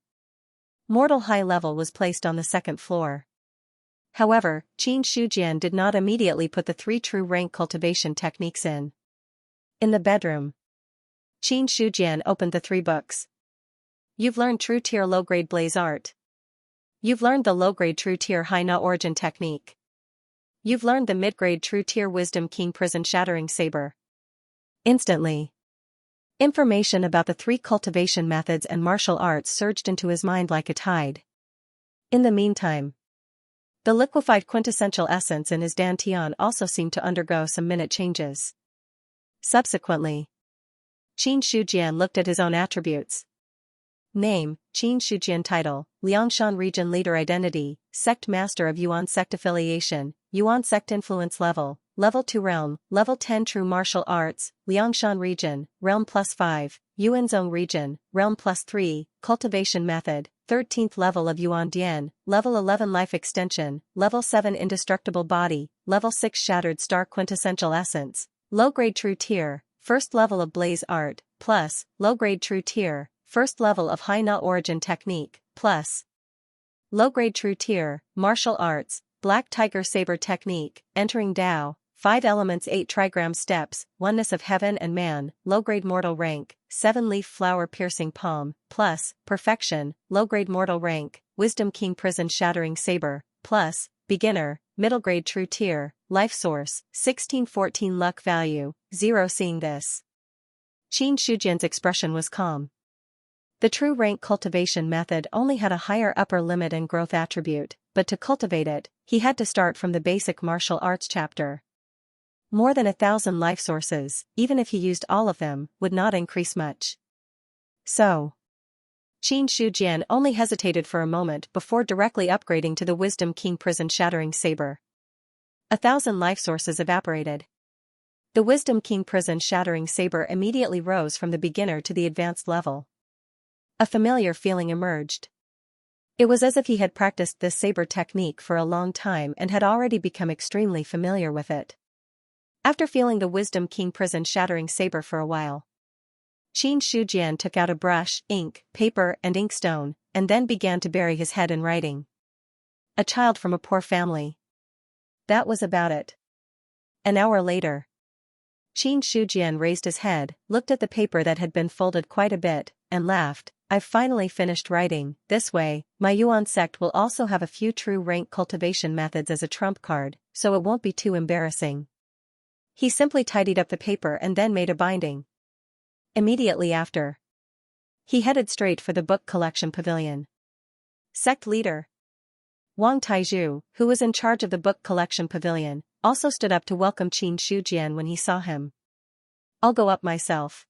Mortal high level was placed on the second floor. However, Qin Shujian did not immediately put the 3 true rank cultivation techniques in. In the bedroom, Qin Shujian opened the 3 books. You've learned true tier low-grade blaze art. You've learned the low-grade true tier high na origin technique. You've learned the mid-grade true tier Wisdom King Prison Shattering Saber. Instantly, information about the 3 cultivation methods and martial arts surged into his mind like a tide. In the meantime, the liquefied quintessential essence in his dantian also seemed to undergo some minute changes. Subsequently, Qin Shujian looked at his own attributes. Name, Qin Shujian. Title, Liangshan Region Leader. Identity, Sect Master of Yuan Sect. Affiliation, Yuan Sect. Influence Level, Level 2 Realm, Level 10 True Martial Arts, Liangshan Region, Realm +5, Yuanzhong Region, Realm +3, Cultivation Method, 13th Level of Yuan Dian, Level 11 Life Extension, Level 7 Indestructible Body, Level 6 Shattered Star Quintessential Essence, Low-Grade True Tier, First Level of Blaze Art, plus, Low-Grade True Tier, First Level of High Na Origin Technique, plus, Low-Grade True Tier, Martial Arts, Black Tiger Saber Technique, Entering Tao, 5 Elements 8 Trigram Steps, Oneness of Heaven and Man, Low-Grade Mortal Rank, 7 Leaf Flower Piercing Palm, plus, Perfection, Low-Grade Mortal Rank, Wisdom King Prison Shattering Saber, plus, Beginner, Middle Grade True Tier, Life Source, 1614 Luck Value, 0. Seeing this, Qin Shujian's expression was calm. The true rank cultivation method only had a higher upper limit and growth attribute, but to cultivate it, he had to start from the basic martial arts chapter. More than 1,000 life sources, even if he used all of them, would not increase much. So, Qin Shujian only hesitated for a moment before directly upgrading to the Wisdom King Prison Shattering Saber. 1,000 life sources evaporated. The Wisdom King Prison Shattering Saber immediately rose from the beginner to the advanced level. A familiar feeling emerged. It was as if he had practiced this saber technique for a long time and had already become extremely familiar with it. After feeling the Wisdom King Prison Shattering Saber for a while, Qin Shujian took out a brush, ink, paper and inkstone, and then began to bury his head in writing. A child from a poor family. That was about it. An hour later, Qin Shujian raised his head, looked at the paper that had been folded quite a bit, and laughed. I've finally finished writing. This way, my Yuan sect will also have a few true rank cultivation methods as a trump card, so it won't be too embarrassing. He simply tidied up the paper and then made a binding. Immediately after, he headed straight for the book collection pavilion. Sect leader Wang Taizhu, who was in charge of the book collection pavilion, also stood up to welcome Qin Shujian when he saw him. I'll go up myself.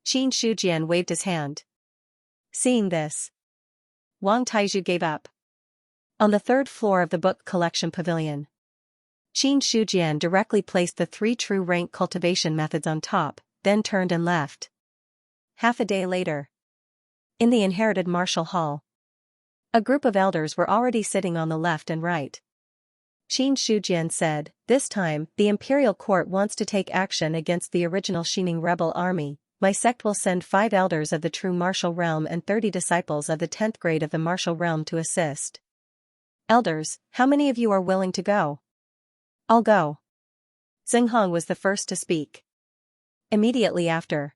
Qin Shujian waved his hand. Seeing this, Wang Taizhu gave up. On the 3rd floor of the book collection pavilion, Qin Shujian directly placed the 3 true rank cultivation methods on top, then turned and left. Half a day later, in the inherited martial hall, a group of elders were already sitting on the left and right. Qin Shujian said, this time, the imperial court wants to take action against the original Xining rebel army. My sect will send 5 elders of the true martial realm and 30 disciples of the 10th grade of the martial realm to assist. Elders, how many of you are willing to go? I'll go. Xinghong was the first to speak. Immediately after,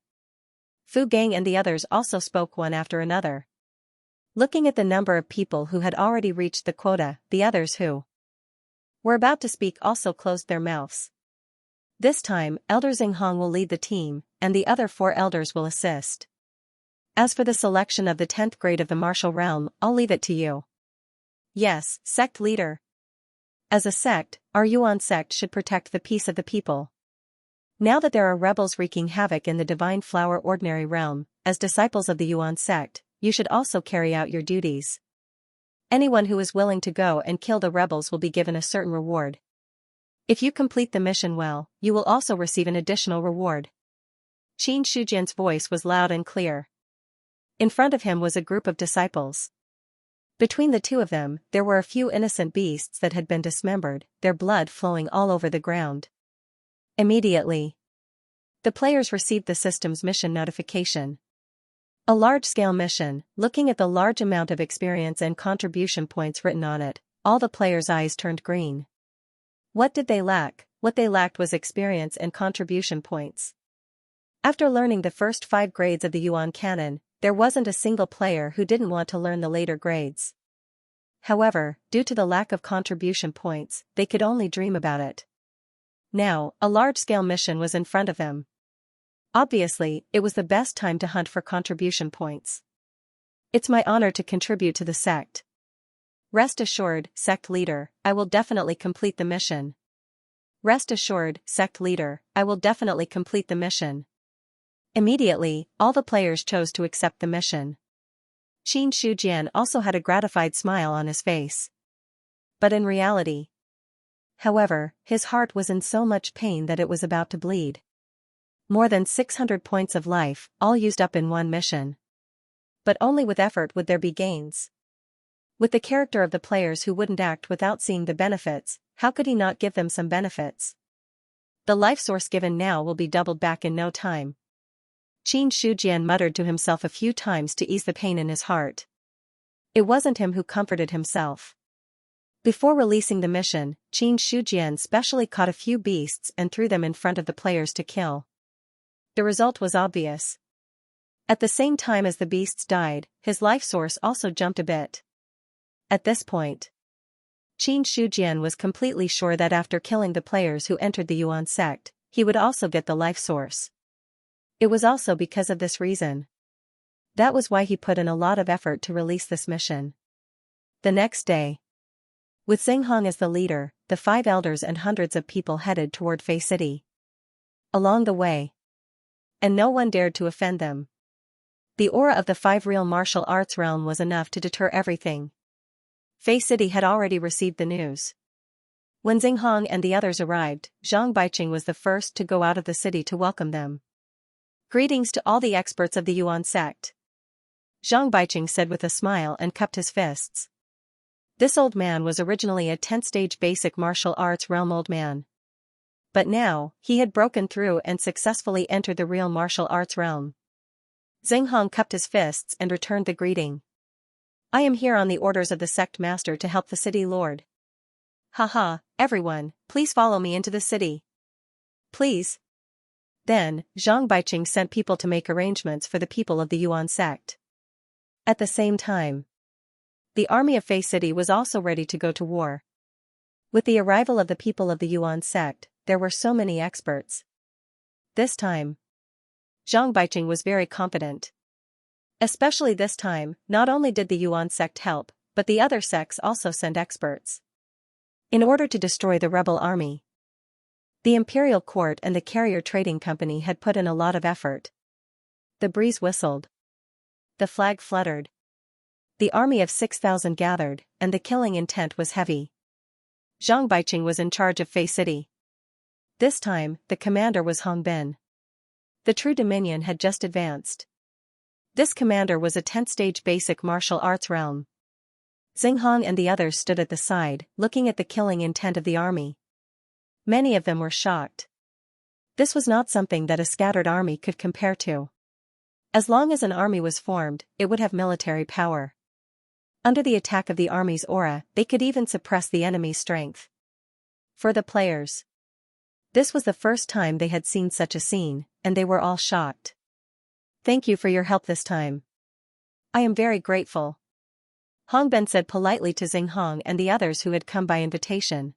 Fu Gang and the others also spoke one after another. Looking at the number of people who had already reached the quota, the others who were about to speak also closed their mouths. This time, Elder Xinghong will lead the team, and the other 4 elders will assist. As for the selection of the 10th grade of the martial realm, I'll leave it to you. Yes, sect leader. As a sect, our Yuan sect should protect the peace of the people. Now that there are rebels wreaking havoc in the Divine Flower Ordinary Realm, as disciples of the Yuan sect, you should also carry out your duties. Anyone who is willing to go and kill the rebels will be given a certain reward. If you complete the mission well, you will also receive an additional reward. Qin Shujian's voice was loud and clear. In front of him was a group of disciples. Between the two of them, there were a few innocent beasts that had been dismembered, their blood flowing all over the ground. Immediately, the players received the system's mission notification. A large-scale mission, looking at the large amount of experience and contribution points written on it, all the players' eyes turned green. What did they lack? What they lacked was experience and contribution points. After learning the first 5 grades of the Yuan canon, there wasn't a single player who didn't want to learn the later grades. However, due to the lack of contribution points, they could only dream about it. Now, a large-scale mission was in front of them. Obviously, it was the best time to hunt for contribution points. It's my honor to contribute to the sect. Rest assured, sect leader, I will definitely complete the mission. Rest assured, sect leader, I will definitely complete the mission. Immediately, all the players chose to accept the mission. Qin Shujian also had a gratified smile on his face. But in reality, however, his heart was in so much pain that it was about to bleed. More than 600 points of life, all used up in one mission. But only with effort would there be gains. With the character of the players who wouldn't act without seeing the benefits, how could he not give them some benefits? The life source given now will be doubled back in no time. Qin Shujian muttered to himself a few times to ease the pain in his heart. It wasn't him who comforted himself. Before releasing the mission, Qin Shujian specially caught a few beasts and threw them in front of the players to kill. The result was obvious. At the same time as the beasts died, his life source also jumped a bit. At this point, Qin Shujian was completely sure that after killing the players who entered the Yuan sect, he would also get the life source. It was also because of this reason. That was why he put in a lot of effort to release this mission. The next day, with Xinghong as the leader, the 5 elders and hundreds of people headed toward Fei City. Along the way, and no one dared to offend them. The aura of the 5 real martial arts realm was enough to deter everything. Fei City had already received the news. When Xinghong and the others arrived, Zhang Baiqing was the first to go out of the city to welcome them. Greetings to all the experts of the Yuan sect. Zhang Baiqing said with a smile and cupped his fists. This old man was originally a 10th stage basic martial arts realm old man. But now, he had broken through and successfully entered the real martial arts realm. Xinghong cupped his fists and returned the greeting. I am here on the orders of the sect master to help the city lord. Haha, everyone, please follow me into the city. Please. Then, Zhang Baiqing sent people to make arrangements for the people of the Yuan sect. At the same time, the army of Fei City was also ready to go to war. With the arrival of the people of the Yuan sect, there were so many experts. This time, Zhang Baiqing was very confident. Especially this time, not only did the Yuan sect help, but the other sects also sent experts. In order to destroy the rebel army, the imperial court and the carrier trading company had put in a lot of effort. The breeze whistled. The flag fluttered. The army of 6,000 gathered, and the killing intent was heavy. Zhang Baiqing was in charge of Fei City. This time, the commander was Hong Bin. The true dominion had just advanced. This commander was a 10th stage basic martial arts realm. Xinghong and the others stood at the side, looking at the killing intent of the army. Many of them were shocked. This was not something that a scattered army could compare to. As long as an army was formed, it would have military power. Under the attack of the army's aura, they could even suppress the enemy's strength. For the players, this was the first time they had seen such a scene, and they were all shocked. Thank you for your help this time. I am very grateful. Hong Ben said politely to Xinghong and the others who had come by invitation.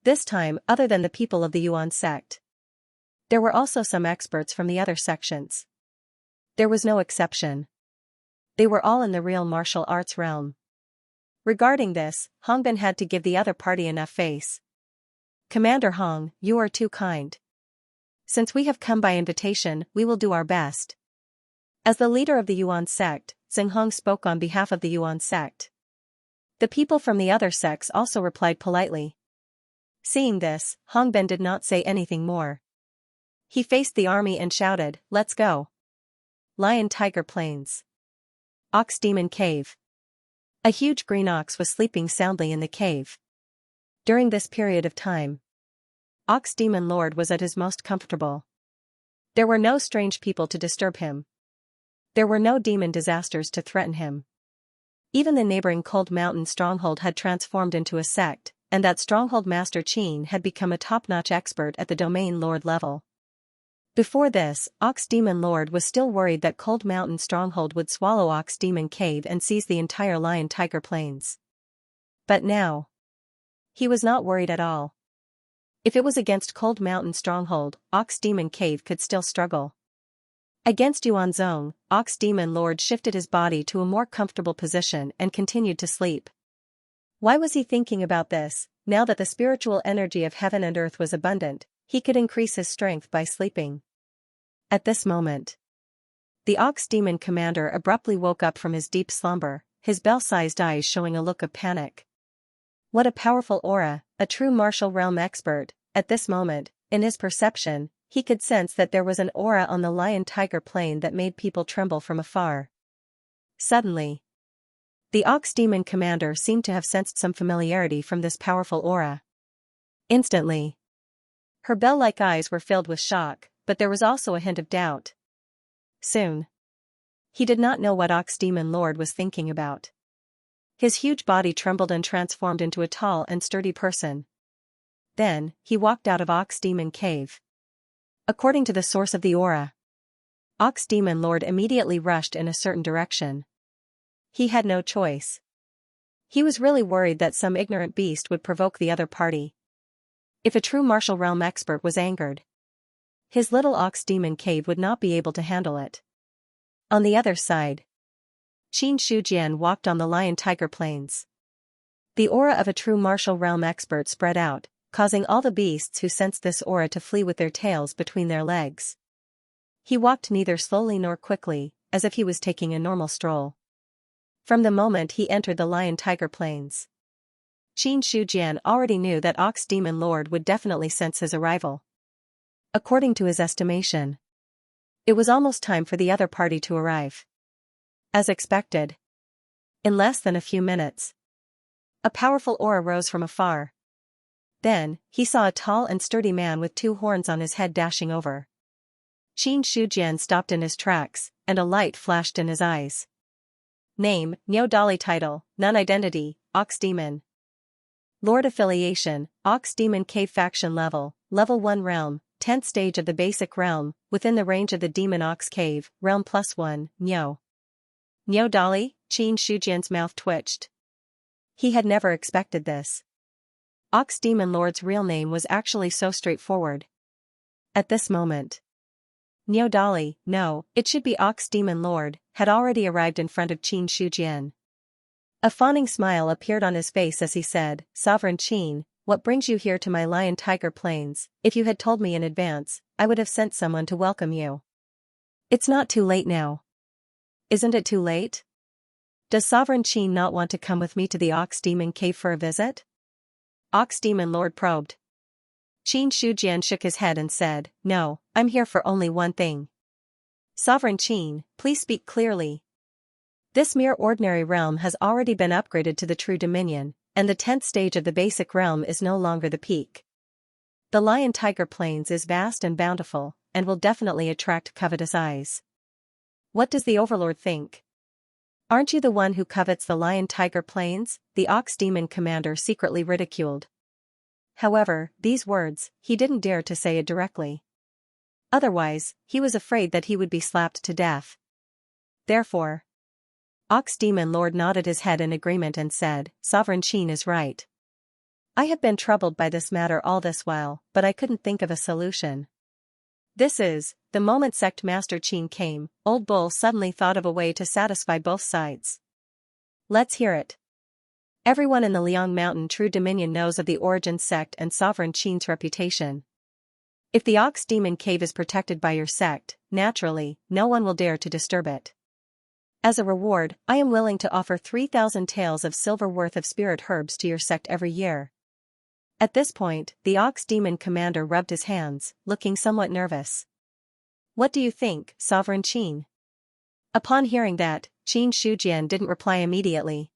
This time, other than the people of the Yuan sect, there were also some experts from the other sections. There was no exception. They were all in the real martial arts realm. Regarding this, Hong Ben had to give the other party enough face. Commander Hong, you are too kind. Since we have come by invitation, we will do our best. As the leader of the Yuan sect, Xinghong spoke on behalf of the Yuan sect. The people from the other sects also replied politely. Seeing this, Hong Ben did not say anything more. He faced the army and shouted, "Let's go." Lion Tiger Plains. Ox Demon Cave. A huge green ox was sleeping soundly in the cave. During this period of time, Ox Demon Lord was at his most comfortable. There were no strange people to disturb him. There were no demon disasters to threaten him. Even the neighboring Cold Mountain Stronghold had transformed into a sect, and that Stronghold Master Qin had become a top-notch expert at the Domain Lord level. Before this, Ox Demon Lord was still worried that Cold Mountain Stronghold would swallow Ox Demon Cave and seize the entire Lion Tiger Plains. But now, he was not worried at all. If it was against Cold Mountain Stronghold, Ox Demon Cave could still struggle. Against Yuanzhong, Ox Demon Lord shifted his body to a more comfortable position and continued to sleep. Why was he thinking about this? Now that the spiritual energy of heaven and earth was abundant, he could increase his strength by sleeping. At this moment, the Ox Demon commander abruptly woke up from his deep slumber, his bell-sized eyes showing a look of panic. What a powerful aura, a true martial realm expert. At this moment, in his perception, he could sense that there was an aura on the lion-tiger plane that made people tremble from afar. Suddenly, the Ox Demon commander seemed to have sensed some familiarity from this powerful aura. Instantly, her bell-like eyes were filled with shock, but there was also a hint of doubt. Soon, he did not know what Ox Demon Lord was thinking about. His huge body trembled and transformed into a tall and sturdy person. Then, he walked out of Ox Demon Cave. According to the source of the aura, Ox Demon Lord immediately rushed in a certain direction. He had no choice. He was really worried that some ignorant beast would provoke the other party. If a true martial realm expert was angered, his little Ox Demon Cave would not be able to handle it. On the other side, Xianxia walked on the lion-tiger plains. The aura of a true martial realm expert spread out, causing all the beasts who sensed this aura to flee with their tails between their legs. He walked neither slowly nor quickly, as if he was taking a normal stroll. From the moment he entered the lion-tiger plains, Xianxia already knew that Ox Demon Lord would definitely sense his arrival. According to his estimation, it was almost time for the other party to arrive. As expected, in less than a few minutes, a powerful aura rose from afar. Then, he saw a tall and sturdy man with 2 horns on his head dashing over. Xianxia stopped in his tracks, and a light flashed in his eyes. Name, Niodali. Title, None. Identity, Ox Demon Lord. Affiliation, Ox Demon Cave. Faction level, Level 1 Realm, 10th stage of the basic realm, within the range of the Demon Ox Cave, Realm +1, Niodali. Xianxia's mouth twitched. He had never expected this. Ox Demon Lord's real name was actually so straightforward. At this moment, Niodali, no, it should be Ox Demon Lord, had already arrived in front of Xianxia. A fawning smile appeared on his face as he said, Sovereign Qin, what brings you here to my lion-tiger plains? If you had told me in advance, I would have sent someone to welcome you. It's not too late now. Isn't it too late? Does Sovereign Qin not want to come with me to the Ox Demon Cave for a visit? Ox Demon Lord probed. Xianxia shook his head and said, No, I'm here for only one thing. Sovereign Qin, please speak clearly. This mere ordinary realm has already been upgraded to the true dominion, and the 10th stage of the basic realm is no longer the peak. The lion-tiger plains is vast and bountiful, and will definitely attract covetous eyes. What does the Overlord think? Aren't you the one who covets the lion-tiger plains? The Ox Demon commander secretly ridiculed. However, these words, he didn't dare to say it directly. Otherwise, he was afraid that he would be slapped to death. Therefore, Ox Demon Lord nodded his head in agreement and said, Sovereign Qin is right. I have been troubled by this matter all this while, but I couldn't think of a solution. The moment Sect Master Qin came, Old Bull suddenly thought of a way to satisfy both sides. Let's hear it. Everyone in the Liang Mountain True Dominion knows of the Origin sect and Sovereign Qin's reputation. If the Ox Demon Cave is protected by your sect, naturally, no one will dare to disturb it. As a reward, I am willing to offer 3,000 taels of silver worth of spirit herbs to your sect every year. At this point, the Ox Demon commander rubbed his hands, looking somewhat nervous. What do you think, Sovereign Qin? Upon hearing that, Xianxia didn't reply immediately.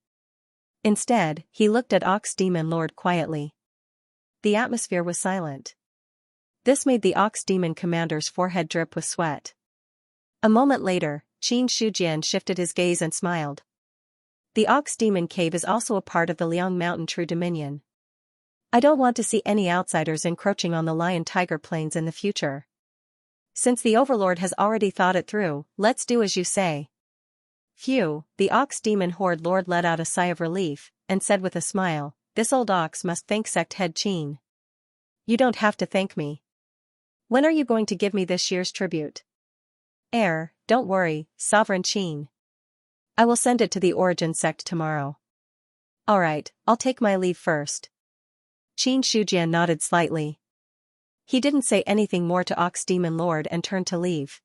Instead, he looked at Ox Demon Lord quietly. The atmosphere was silent. This made the Ox Demon commander's forehead drip with sweat. A moment later, Xianxia shifted his gaze and smiled. The Ox Demon Cave is also a part of the Liang Mountain True Dominion. I don't want to see any outsiders encroaching on the lion-tiger plains in the future. Since the Overlord has already thought it through, let's do as you say. Phew, the Ox Demon Horde Lord let out a sigh of relief, and said with a smile, this old ox must thank Sect Head Qin. You don't have to thank me. When are you going to give me this year's tribute? Don't worry, Sovereign Qin. I will send it to the Origin sect tomorrow. Alright, I'll take my leave first. Xianxia nodded slightly. He didn't say anything more to Ox Demon Lord and turned to leave.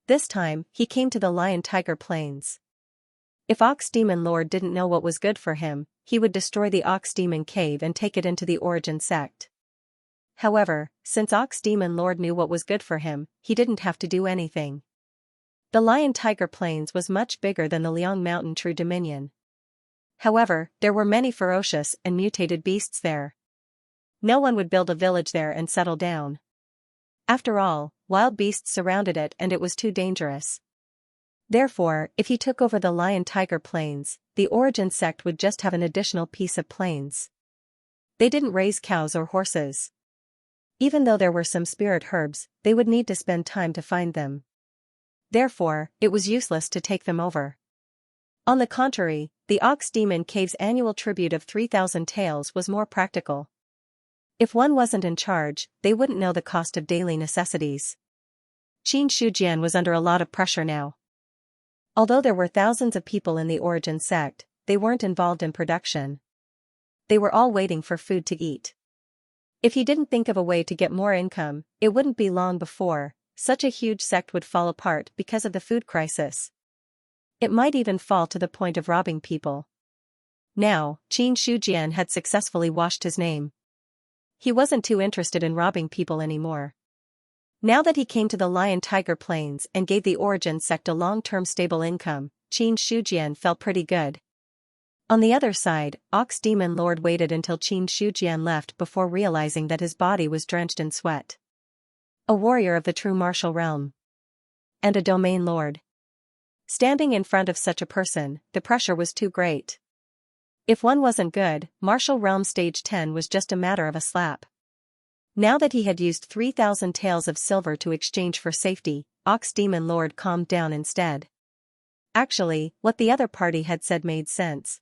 This time, he came to the Lion-Tiger Plains. If Ox Demon Lord didn't know what was good for him, he would destroy the Ox Demon Cave and take it into the Origin Sect. However, since Ox Demon Lord knew what was good for him, he didn't have to do anything. The Lion-Tiger Plains was much bigger than the Liang Mountain True Dominion. However, there were many ferocious and mutated beasts there. No one would build a village there and settle down. After all, wild beasts surrounded it and it was too dangerous. Therefore, if he took over the Lion-Tiger Plains, the Origin Sect would just have an additional piece of plains. They didn't raise cows or horses. Even though there were some spirit herbs, they would need to spend time to find them. Therefore, it was useless to take them over. On the contrary, the Ox Demon Cave's annual tribute of 3,000 taels was more practical. If one wasn't in charge, they wouldn't know the cost of daily necessities. Qin Shujian was under a lot of pressure now. Although there were thousands of people in the Origin Sect, they weren't involved in production. They were all waiting for food to eat. If he didn't think of a way to get more income, it wouldn't be long before such a huge sect would fall apart because of the food crisis. It might even fall to the point of robbing people. Now, Qin Shujian had successfully washed his name. He wasn't too interested in robbing people anymore. Now that he came to the Lion-Tiger Plains and gave the Origin Sect a long-term stable income, Qin Shujian felt pretty good. On the other side, Ox Demon Lord waited until Qin Shujian left before realizing that his body was drenched in sweat. A warrior of the true martial realm. And a domain lord. Standing in front of such a person, the pressure was too great. If one wasn't good, Martial Realm Stage 10 was just a matter of a slap. Now that he had used 3,000 taels of silver to exchange for safety, Ox Demon Lord calmed down instead. Actually, what the other party had said made sense.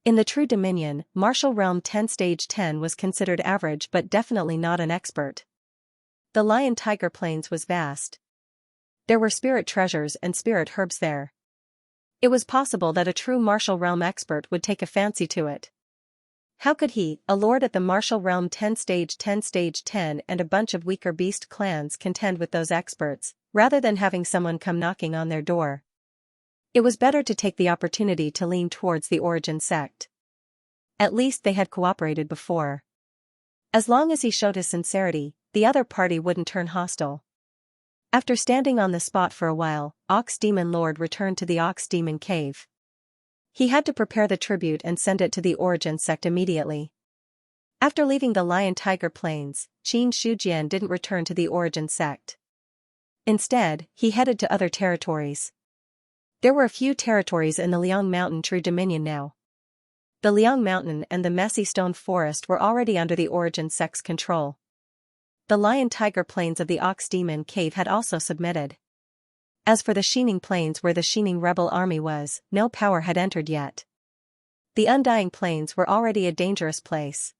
In the True Dominion, Martial Realm 10 Stage 10 was considered average but definitely not an expert. The Lion-Tiger Plains was vast. There were spirit treasures and spirit herbs there. It was possible that a true Martial Realm expert would take a fancy to it. How could he, a lord at the Martial Realm 10 Stage 10 and a bunch of weaker beast clans contend with those experts, rather than having someone come knocking on their door? It was better to take the opportunity to lean towards the Origin Sect. At least they had cooperated before. As long as he showed his sincerity, the other party wouldn't turn hostile. After standing on the spot for a while, Ox Demon Lord returned to the Ox Demon Cave. He had to prepare the tribute and send it to the Origin Sect immediately. After leaving the Lion-Tiger Plains, Qin Shujian didn't return to the Origin Sect. Instead, he headed to other territories. There were a few territories in the Liang Mountain True Dominion now. The Liang Mountain and the Messy Stone Forest were already under the Origin Sect's control. The Lion-Tiger Plains of the Ox Demon Cave had also submitted. As for the Xining Plains where the Xining rebel army was, no power had entered yet. The Undying Plains were already a dangerous place.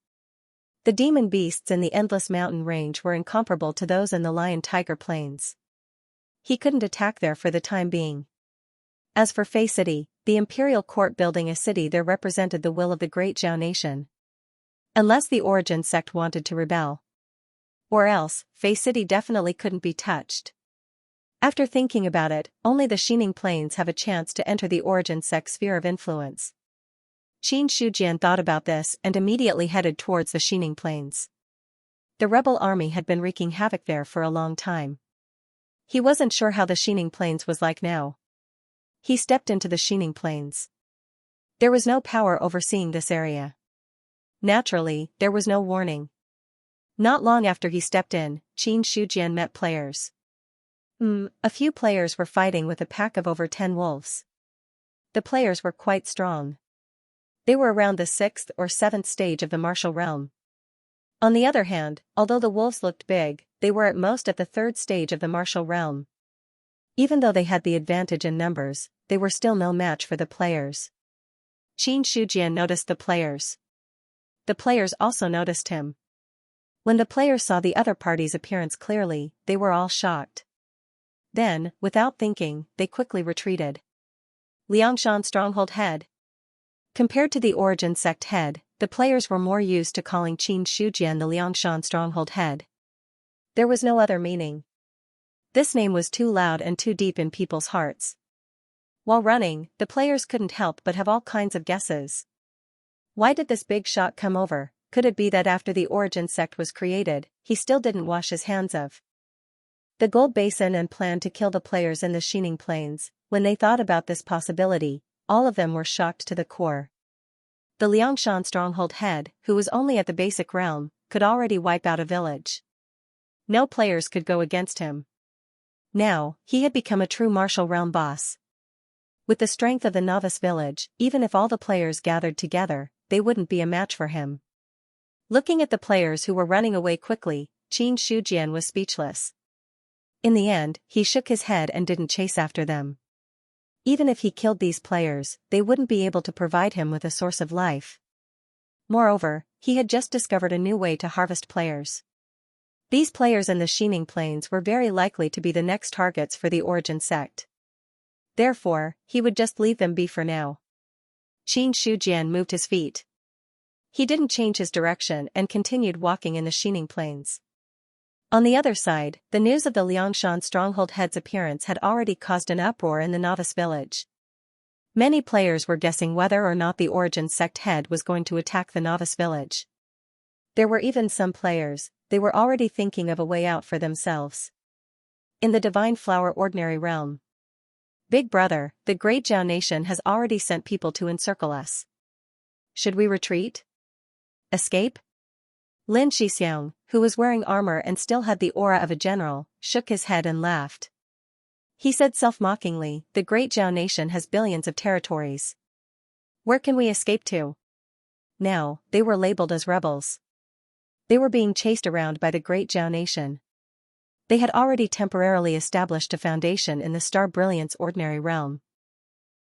The demon beasts in the Endless Mountain Range were incomparable to those in the Lion-Tiger Plains. He couldn't attack there for the time being. As for Fei City, the imperial court building a city there represented the will of the great Zhao nation. Unless the Origin Sect wanted to rebel. Or else, Fei City definitely couldn't be touched. After thinking about it, only the Xining Plains have a chance to enter the Origin Sect's sphere of influence. Qin Shujian thought about this and immediately headed towards the Xining Plains. The rebel army had been wreaking havoc there for a long time. He wasn't sure how the Xining Plains was like now. He stepped into the Xining Plains. There was no power overseeing this area. Naturally, there was no warning. Not long after he stepped in, Qin Shujian met players. A few players were fighting with a pack of over 10 wolves. The players were quite strong. They were around the 6th or 7th stage of the martial realm. On the other hand, although the wolves looked big, they were at most at the 3rd stage of the martial realm. Even though they had the advantage in numbers, they were still no match for the players. Qin Shujian noticed the players. The players also noticed him. When the players saw the other party's appearance clearly, they were all shocked. Then, without thinking, they quickly retreated. Liangshan Stronghold Head. Compared to the Origin Sect head, the players were more used to calling Qin Shujian the Liangshan Stronghold Head. There was no other meaning. This name was too loud and too deep in people's hearts. While running, the players couldn't help but have all kinds of guesses. Why did this big shot come over? Could it be that after the origin sect was created, he still didn't wash his hands of the gold basin and planned to kill the players in the Xining Plains? When they thought about this possibility, all of them were shocked to the core. The Xianxia Stronghold head, who was only at the basic realm, could already wipe out a village. No players could go against him. Now, he had become a true martial realm boss. With the strength of the novice village, even if all the players gathered together, they wouldn't be a match for him. Looking at the players who were running away quickly, Xianxia was speechless. In the end, he shook his head and didn't chase after them. Even if he killed these players, they wouldn't be able to provide him with a source of life. Moreover, he had just discovered a new way to harvest players. These players in the Xining Plains were very likely to be the next targets for the origin sect. Therefore, he would just leave them be for now. Xianxia moved his feet. He didn't change his direction and continued walking in the Xining Plains. On the other side, the news of the Xianxia Stronghold head's appearance had already caused an uproar in the novice village. Many players were guessing whether or not the origin sect head was going to attack the novice village. There were even some players, they were already thinking of a way out for themselves. In the Divine Flower Ordinary Realm. Big Brother, the great Zhao nation has already sent people to encircle us. Should we retreat? Escape? Lin Xixiang, who was wearing armor and still had the aura of a general, shook his head and laughed. He said self-mockingly, the great Zhao nation has billions of territories. Where can we escape to? Now, they were labeled as rebels. They were being chased around by the great Zhao nation. They had already temporarily established a foundation in the Star Brilliance Ordinary Realm.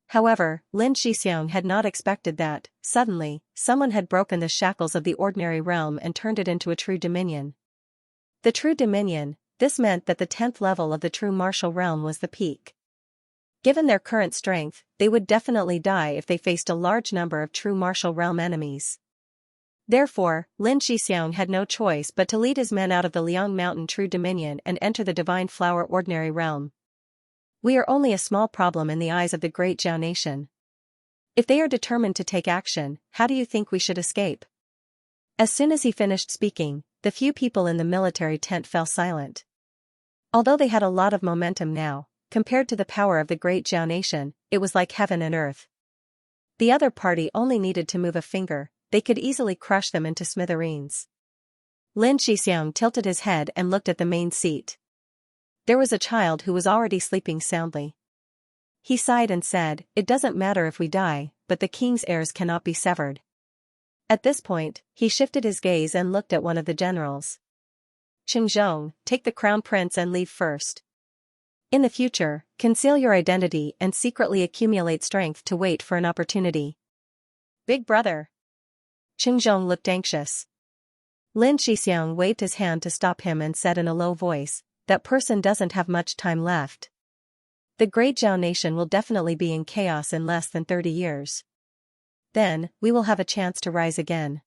However, Lin Xixiang had not expected that, suddenly, someone had broken the shackles of the Ordinary Realm and turned it into a true dominion. The true dominion, this meant that the 10th level of the true martial realm was the peak. Given their current strength, they would definitely die if they faced a large number of true martial realm enemies. Therefore, Lin Xixiang had no choice but to lead his men out of the Liang Mountain True Dominion and enter the Divine Flower Ordinary Realm. We are only a small problem in the eyes of the great Zhao nation. If they are determined to take action, how do you think we should escape? As soon as he finished speaking, the few people in the military tent fell silent. Although they had a lot of momentum now, compared to the power of the great Zhao nation, it was like heaven and earth. The other party only needed to move a finger. They could easily crush them into smithereens. Lin Xixiang tilted his head and looked at the main seat. There was a child who was already sleeping soundly. He sighed and said, "It doesn't matter if we die, but the king's heirs cannot be severed." At this point, he shifted his gaze and looked at one of the generals. "Chengzhong, take the crown prince and leave first. In the future, conceal your identity and secretly accumulate strength to wait for an opportunity." "Big brother." Chengzhong looked anxious. Lin Xixiang waved his hand to stop him and said in a low voice, "That person doesn't have much time left. The great Zhao nation will definitely be in chaos in less than 30 years. Then, we will have a chance to rise again.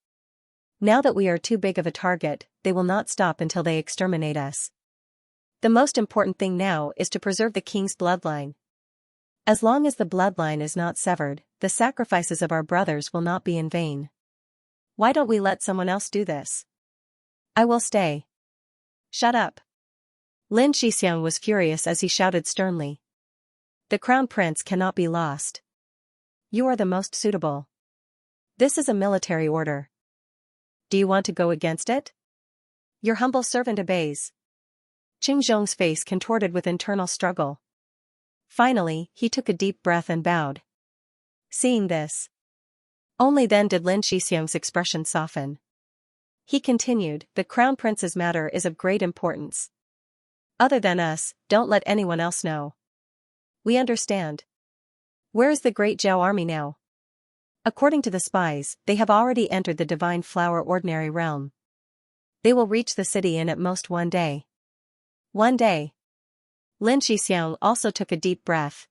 Now that we are too big of a target, they will not stop until they exterminate us. The most important thing now is to preserve the king's bloodline. As long as the bloodline is not severed, the sacrifices of our brothers will not be in vain. Why don't we let someone else do this? I will stay." "Shut up." Lin Xixiang was furious as he shouted sternly. "The crown prince cannot be lost. You are the most suitable. This is a military order. Do you want to go against it?" "Your humble servant obeys." Chengzhong's face contorted with internal struggle. Finally, he took a deep breath and bowed. Seeing this, only then did Lin Xixiang's expression soften. He continued, "The crown prince's matter is of great importance. Other than us, don't let anyone else know." "We understand." "Where is the great Zhao army now?" "According to the spies, they have already entered the Divine Flower Ordinary Realm. They will reach the city in at most 1 day. 1 day. Lin Xixiang also took a deep breath.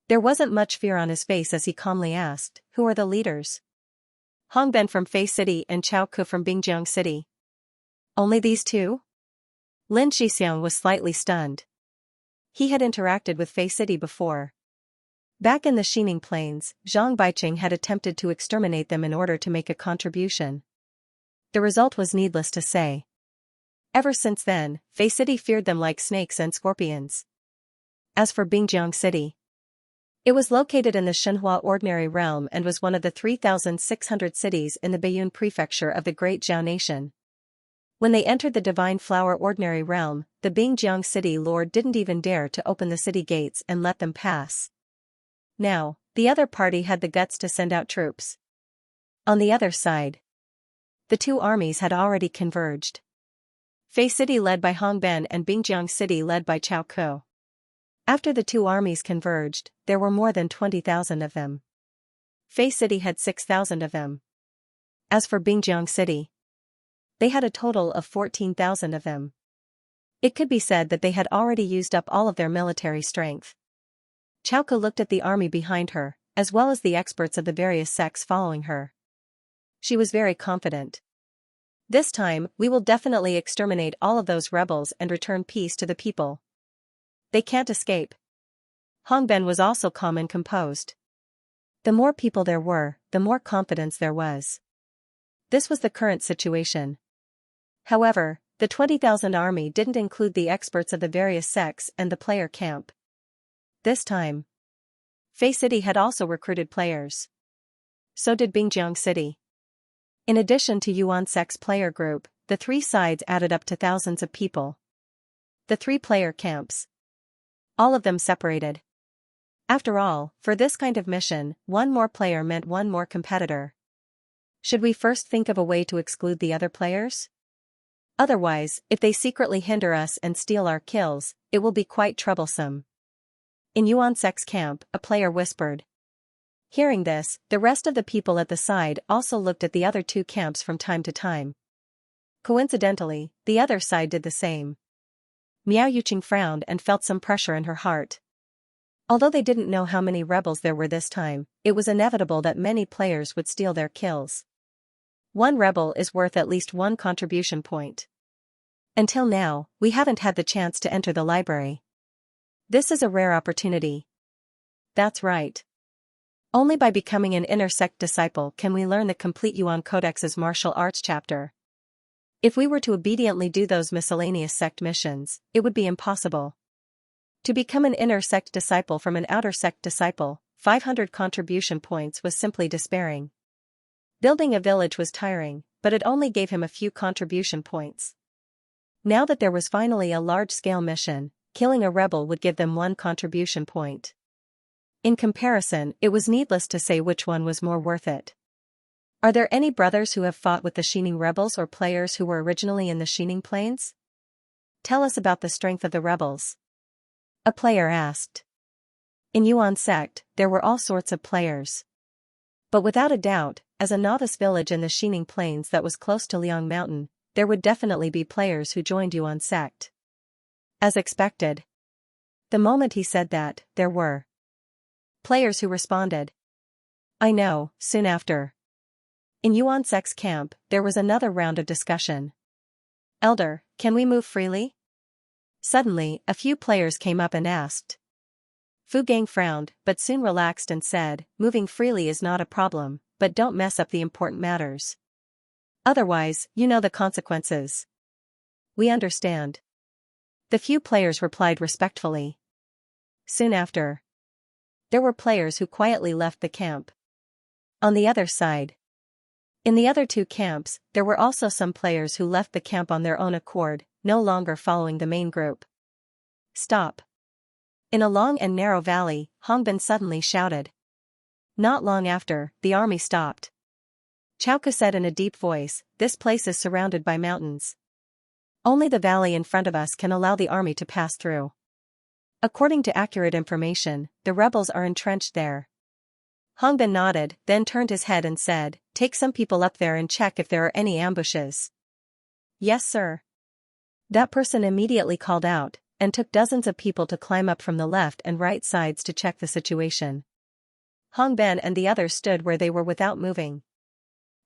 There wasn't much fear on his face as he calmly asked, "Who are the leaders?" "Hongben from Fei City and Chao Ku from Bingjiang City." "Only these two?" Lin Shixiang was slightly stunned. He had interacted with Fei City before. Back in the Xining Plains, Zhang Baiqing had attempted to exterminate them in order to make a contribution. The result was needless to say. Ever since then, Fei City feared them like snakes and scorpions. As for Bingjiang City, it was located in the Shenhua Ordinary Realm and was one of the 3,600 cities in the Baiyun Prefecture of the Great Zhao Nation. When they entered the Divine Flower Ordinary Realm, the Bingjiang City Lord didn't even dare to open the city gates and let them pass. Now, the other party had the guts to send out troops. On the other side, the two armies had already converged. Fei City led by Hongben and Bingjiang City led by Cao Ko. After the two armies converged, there were more than 20,000 of them. Fei City had 6,000 of them. As for Bingjiang City, they had a total of 14,000 of them. It could be said that they had already used up all of their military strength. Cao Ko looked at the army behind her, as well as the experts of the various sects following her. She was very confident. This time, we will definitely exterminate all of those rebels and return peace to the people. They can't escape. Hongben was also calm and composed. The more people there were, the more confidence there was. This was the current situation. However, the 20,000 army didn't include the experts of the various sects and the player camp. This time, Fei City had also recruited players. So did Bingjiang City. In addition to Yuan Sect's player group, the three sides added up to thousands of people. The three player camps. All of them separated. After all, for this kind of mission, one more player meant one more competitor. Should we first think of a way to exclude the other players? Otherwise, if they secretly hinder us and steal our kills, it will be quite troublesome. In Yuan Sect's camp, a player whispered. Hearing this, the rest of the people at the side also looked at the other two camps from time to time. Coincidentally, the other side did the same. Miao Yuqing frowned and felt some pressure in her heart. Although they didn't know how many rebels there were this time, it was inevitable that many players would steal their kills. One rebel is worth at least one contribution point. Until now, we haven't had the chance to enter the library. This is a rare opportunity. That's right. Only by becoming an inner sect disciple can we learn the complete Yuan Codex's martial arts chapter. If we were to obediently do those miscellaneous sect missions, it would be impossible. To become an inner sect disciple from an outer sect disciple, 500 contribution points was simply despairing. Building a village was tiring, but it only gave him a few contribution points. Now that there was finally a large-scale mission, killing a rebel would give them one contribution point. In comparison, it was needless to say which one was more worth it. Are there any brothers who have fought with the Xining rebels or players who were originally in the Xining Plains? Tell us about the strength of the rebels. A player asked. In Yuan Sect, there were all sorts of players. But without a doubt, as a novice village in the Xining Plains that was close to Liang Mountain, there would definitely be players who joined Yuan Sect. As expected. The moment he said that, there were players who responded. I know, soon after. In Yuan Sect's camp, there was another round of discussion. Elder, can we move freely? Suddenly, a few players came up and asked. Fu Gang frowned, but soon relaxed and said, moving freely is not a problem, but don't mess up the important matters. Otherwise, you know the consequences. We understand. The few players replied respectfully. Soon after, there were players who quietly left the camp. On the other side, in the other two camps, there were also some players who left the camp on their own accord, no longer following the main group. Stop. In a long and narrow valley, Hongbin suddenly shouted. Not long after, the army stopped. Cao Ke said in a deep voice, this place is surrounded by mountains. Only the valley in front of us can allow the army to pass through. According to accurate information, the rebels are entrenched there. Hongbin nodded, then turned his head and said, take some people up there and check if there are any ambushes. Yes, sir. That person immediately called out, and took dozens of people to climb up from the left and right sides to check the situation. Hongben and the others stood where they were without moving.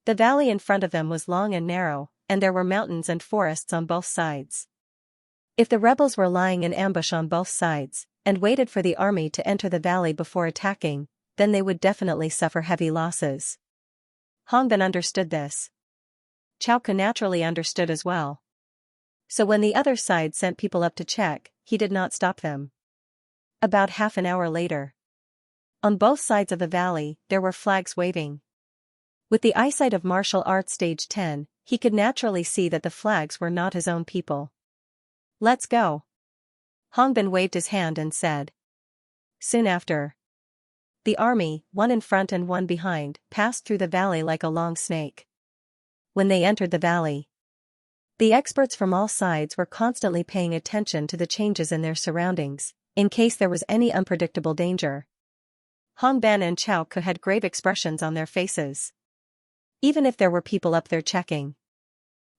The valley in front of them was long and narrow, and there were mountains and forests on both sides. If the rebels were lying in ambush on both sides, and waited for the army to enter the valley before attacking, then they would definitely suffer heavy losses. Hongbin understood this. Chowka naturally understood as well. So when the other side sent people up to check, he did not stop them. About half an hour later, on both sides of the valley, there were flags waving. With the eyesight of martial arts stage 10, he could naturally see that the flags were not his own people. "Let's go." Hongbin waved his hand and said. Soon after, the army, one in front and one behind, passed through the valley like a long snake. When they entered the valley, the experts from all sides were constantly paying attention to the changes in their surroundings, in case there was any unpredictable danger. Hongbin and Chowka had grave expressions on their faces, even if there were people up there checking.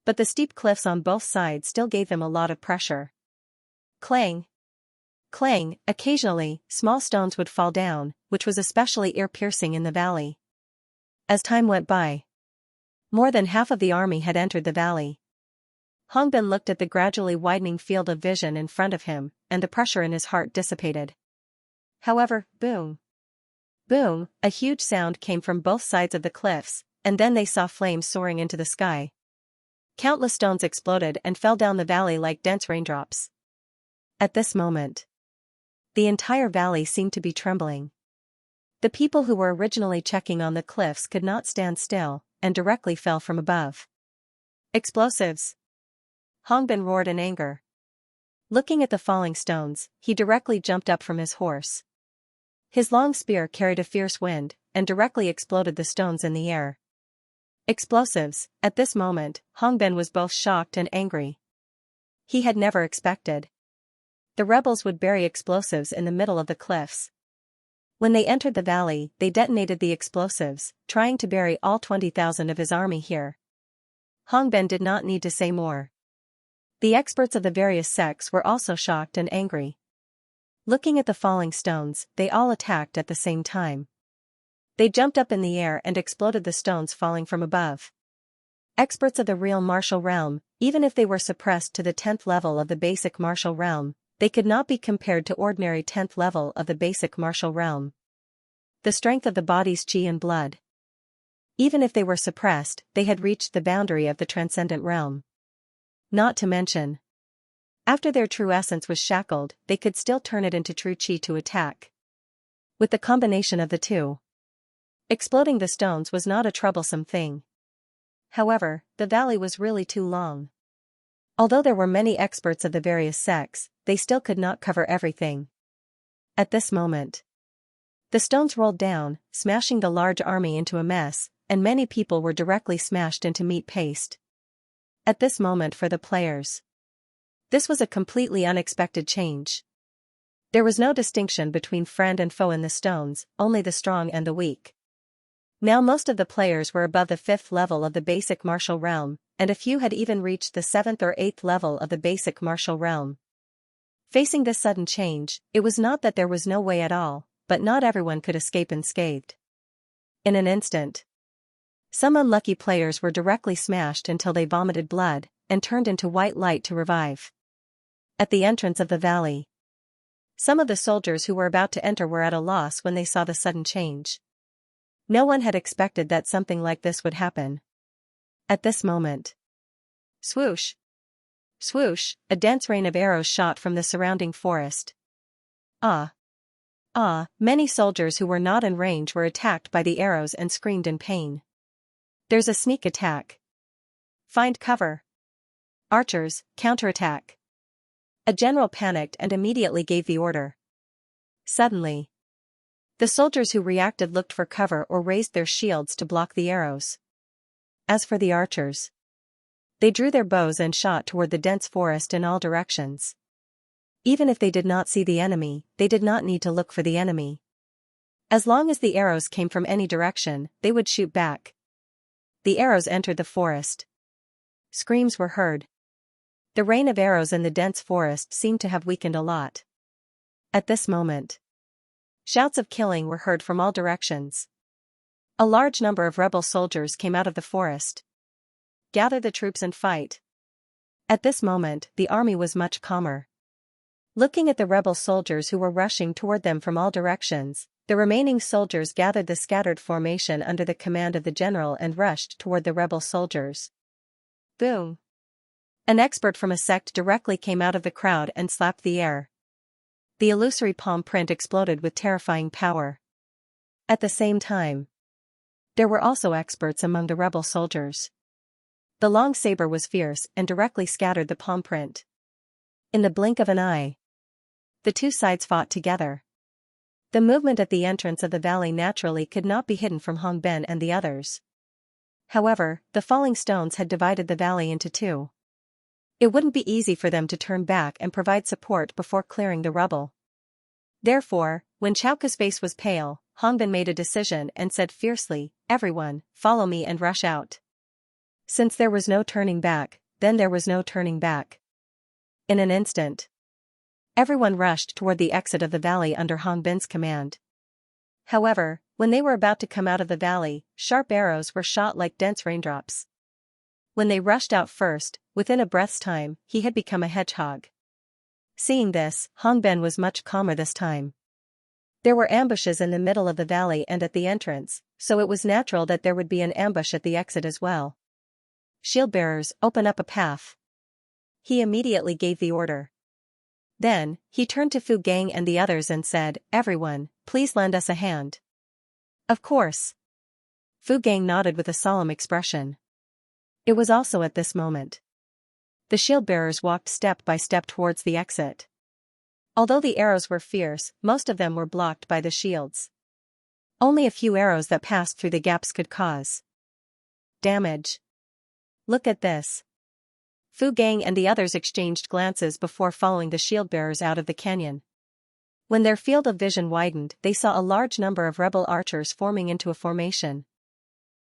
But the steep cliffs on both sides still gave them a lot of pressure. Clang! Clang! Occasionally, small stones would fall down, which was especially ear-piercing in the valley. As time went by, more than half of the army had entered the valley. Hongbin looked at the gradually widening field of vision in front of him, and the pressure in his heart dissipated. However, boom! Boom! A huge sound came from both sides of the cliffs, and then they saw flames soaring into the sky. Countless stones exploded and fell down the valley like dense raindrops. At this moment, the entire valley seemed to be trembling. The people who were originally checking on the cliffs could not stand still, and directly fell from above. Explosives! Hongbin roared in anger. Looking at the falling stones, he directly jumped up from his horse. His long spear carried a fierce wind, and directly exploded the stones in the air. Explosives! At this moment, Hongbin was both shocked and angry. He had never expected the rebels would bury explosives in the middle of the cliffs. When they entered the valley, they detonated the explosives, trying to bury all 20,000 of his army here. Hongbin did not need to say more. The experts of the various sects were also shocked and angry. Looking at the falling stones, they all attacked at the same time. They jumped up in the air and exploded the stones falling from above. Experts of the real martial realm, even if they were suppressed to the 10th level of the basic martial realm, they could not be compared to ordinary 10th level of the basic martial realm. The strength of the body's chi and blood. Even if they were suppressed, they had reached the boundary of the transcendent realm. Not to mention, after their true essence was shackled, they could still turn it into true chi to attack. With the combination of the two, exploding the stones was not a troublesome thing. However, the valley was really too long. Although there were many experts of the various sects, they still could not cover everything. At this moment, the stones rolled down, smashing the large army into a mess, and many people were directly smashed into meat paste. At this moment for the players, this was a completely unexpected change. There was no distinction between friend and foe in the stones, only the strong and the weak. Now most of the players were above the 5th level of the basic martial realm, and a few had even reached the 7th or 8th level of the basic martial realm. Facing this sudden change, it was not that there was no way at all, but not everyone could escape unscathed. In an instant, some unlucky players were directly smashed until they vomited blood, and turned into white light to revive. At the entrance of the valley, some of the soldiers who were about to enter were at a loss when they saw the sudden change. No one had expected that something like this would happen. At this moment, swoosh! Swoosh! A dense rain of arrows shot from the surrounding forest. Ah! Ah! Many soldiers who were not in range were attacked by the arrows and screamed in pain. There's a sneak attack. Find cover. Archers, counterattack. A general panicked and immediately gave the order. Suddenly, the soldiers who reacted looked for cover or raised their shields to block the arrows. As for the archers, they drew their bows and shot toward the dense forest in all directions. Even if they did not see the enemy, they did not need to look for the enemy. As long as the arrows came from any direction, they would shoot back. The arrows entered the forest. Screams were heard. The rain of arrows in the dense forest seemed to have weakened a lot. At this moment, shouts of killing were heard from all directions. A large number of rebel soldiers came out of the forest. Gather the troops and fight. At this moment, the army was much calmer. Looking at the rebel soldiers who were rushing toward them from all directions, the remaining soldiers gathered the scattered formation under the command of the general and rushed toward the rebel soldiers. Boom! An expert from a sect directly came out of the crowd and slapped the air. The illusory palm print exploded with terrifying power. At the same time, there were also experts among the rebel soldiers. The long saber was fierce and directly scattered the palm print. In the blink of an eye, the two sides fought together. The movement at the entrance of the valley naturally could not be hidden from Hong Ben and the others. However, the falling stones had divided the valley into two. It wouldn't be easy for them to turn back and provide support before clearing the rubble. Therefore, when Chowka's face was pale, Hong Ben made a decision and said fiercely, "Everyone, follow me and rush out." Since there was no turning back, then there was no turning back. In an instant, everyone rushed toward the exit of the valley under Hong Ben's command. However, when they were about to come out of the valley, sharp arrows were shot like dense raindrops. When they rushed out first, within a breath's time, he had become a hedgehog. Seeing this, Hong Ben was much calmer this time. There were ambushes in the middle of the valley and at the entrance, so it was natural that there would be an ambush at the exit as well. "Shield-bearers, open up a path." He immediately gave the order. Then, he turned to Fu Gang and the others and said, "Everyone, please lend us a hand." "Of course." Fu Gang nodded with a solemn expression. It was also at this moment the shield-bearers walked step by step towards the exit. Although the arrows were fierce, most of them were blocked by the shields. Only a few arrows that passed through the gaps could cause damage. "Look at this." Fu Gang and the others exchanged glances before following the shield-bearers out of the canyon. When their field of vision widened, they saw a large number of rebel archers forming into a formation.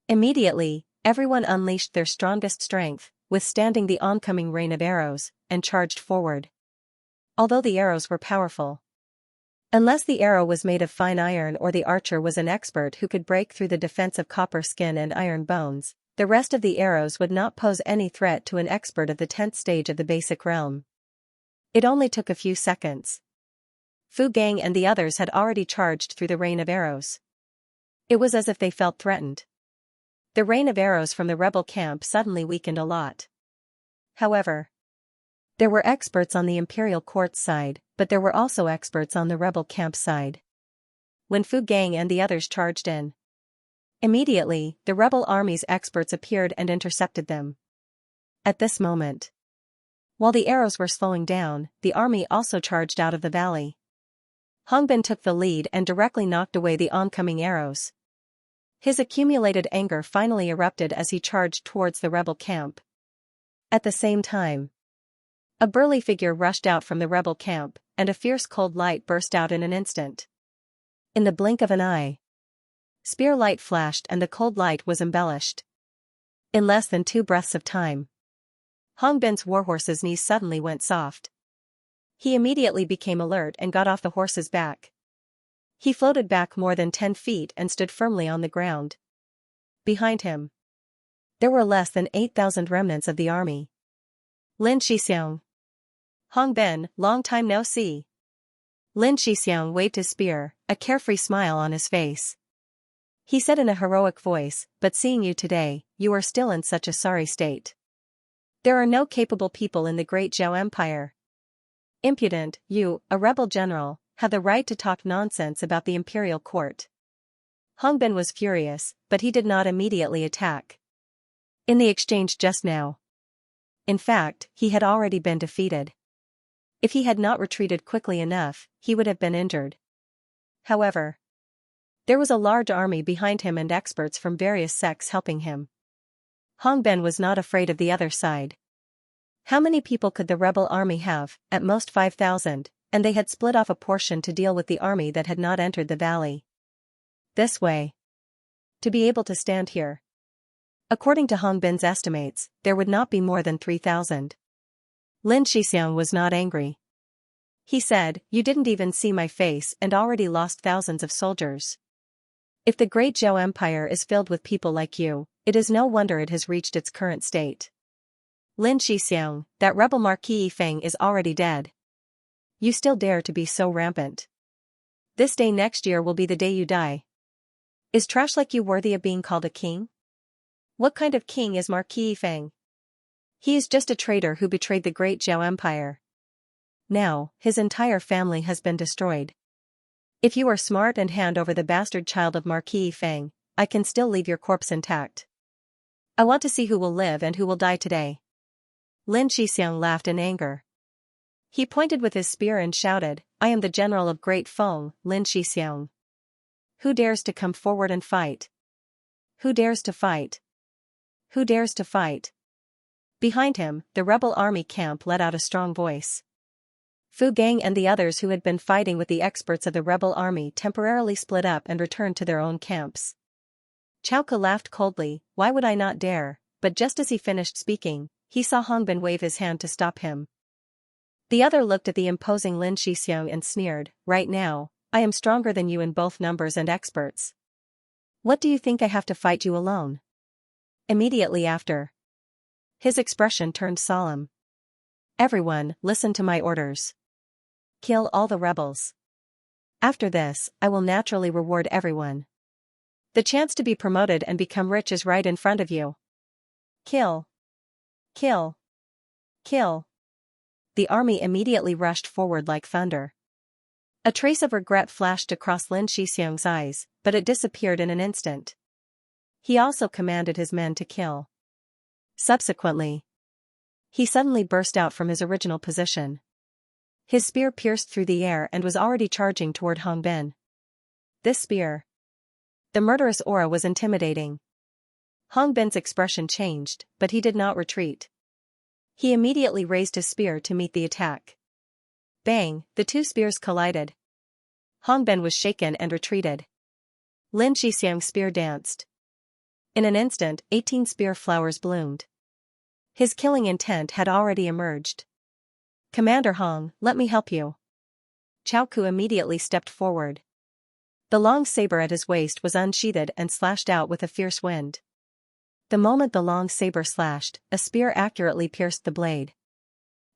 Immediately, everyone unleashed their strongest strength, withstanding the oncoming rain of arrows, and charged forward. Although the arrows were powerful, unless the arrow was made of fine iron or the archer was an expert who could break through the defense of copper skin and iron bones, the rest of the arrows would not pose any threat to an expert of the 10th stage of the basic realm. It only took a few seconds. Fu Gang and the others had already charged through the rain of arrows. It was as if they felt threatened. The rain of arrows from the rebel camp suddenly weakened a lot. However, there were experts on the Imperial Court's side, but there were also experts on the rebel camp side. When Fu Gang and the others charged in, immediately, the rebel army's experts appeared and intercepted them. At this moment, while the arrows were slowing down, the army also charged out of the valley. Hong Ben took the lead and directly knocked away the oncoming arrows. His accumulated anger finally erupted as he charged towards the rebel camp. At the same time, a burly figure rushed out from the rebel camp, and a fierce cold light burst out in an instant. In the blink of an eye, spear light flashed and the cold light was embellished. In less than 2 breaths of time, Hong Ben's warhorse's knees suddenly went soft. He immediately became alert and got off the horse's back. He floated back more than 10 feet and stood firmly on the ground. Behind him, there were less than 8,000 remnants of the army. "Lin Shixiang." "Hong Ben, long time no see." Lin Shixiang waved his spear, a carefree smile on his face. He said in a heroic voice, "But seeing you today, you are still in such a sorry state. There are no capable people in the great Zhao Empire. Impudent, you, a rebel general, have the right to talk nonsense about the Imperial Court." Hong Ben was furious, but he did not immediately attack. In the exchange just now, in fact, he had already been defeated. If he had not retreated quickly enough, he would have been injured. However, there was a large army behind him and experts from various sects helping him. Hong Ben was not afraid of the other side. How many people could the rebel army have? At most 5,000, and they had split off a portion to deal with the army that had not entered the valley. This way, to be able to stand here, according to Hong Ben's estimates, there would not be more than 3,000. Lin Shixiang was not angry. He said, "You didn't even see my face and already lost thousands of soldiers. If the great Zhou Empire is filled with people like you, it is no wonder it has reached its current state." Lin Xixiang, that rebel Marquis Feng is already dead. You still dare to be so rampant. This day next year will be the day you die. Is trash like you worthy of being called a king? What kind of king is Marquis Feng? He is just a traitor who betrayed the great Zhao Empire. Now, his entire family has been destroyed. If you are smart and hand over the bastard child of Marquis Feng, I can still leave your corpse intact. I want to see who will live and who will die today. Lin Xixiang laughed in anger. He pointed with his spear and shouted, I am the general of Great Feng, Lin Xixiang. Who dares to come forward and fight? Who dares to fight? Who dares to fight? Behind him, the rebel army camp let out a strong voice. Fu Gang and the others who had been fighting with the experts of the rebel army temporarily split up and returned to their own camps. Cao Ke laughed coldly, why would I not dare, but just as he finished speaking, he saw Hongbin wave his hand to stop him. The other looked at the imposing Lin Xixiang and sneered, right now, I am stronger than you in both numbers and experts. What do you think I have to fight you alone? Immediately after. His expression turned solemn. Everyone, listen to my orders. Kill all the rebels. After this, I will naturally reward everyone. The chance to be promoted and become rich is right in front of you. Kill. Kill. Kill. The army immediately rushed forward like thunder. A trace of regret flashed across Lin Xixiang's eyes, but it disappeared in an instant. He also commanded his men to kill. Subsequently, he suddenly burst out from his original position. His spear pierced through the air and was already charging toward Hongbin. This spear. The murderous aura was intimidating. Hongbin's expression changed, but he did not retreat. He immediately raised his spear to meet the attack. Bang, the two spears collided. Hongbin was shaken and retreated. Lin Xixiang's spear danced. In an instant, 18 spear flowers bloomed. His killing intent had already emerged. Commander Hong, let me help you. Cao Ke immediately stepped forward. The long saber at his waist was unsheathed and slashed out with a fierce wind. The moment the long saber slashed, a spear accurately pierced the blade.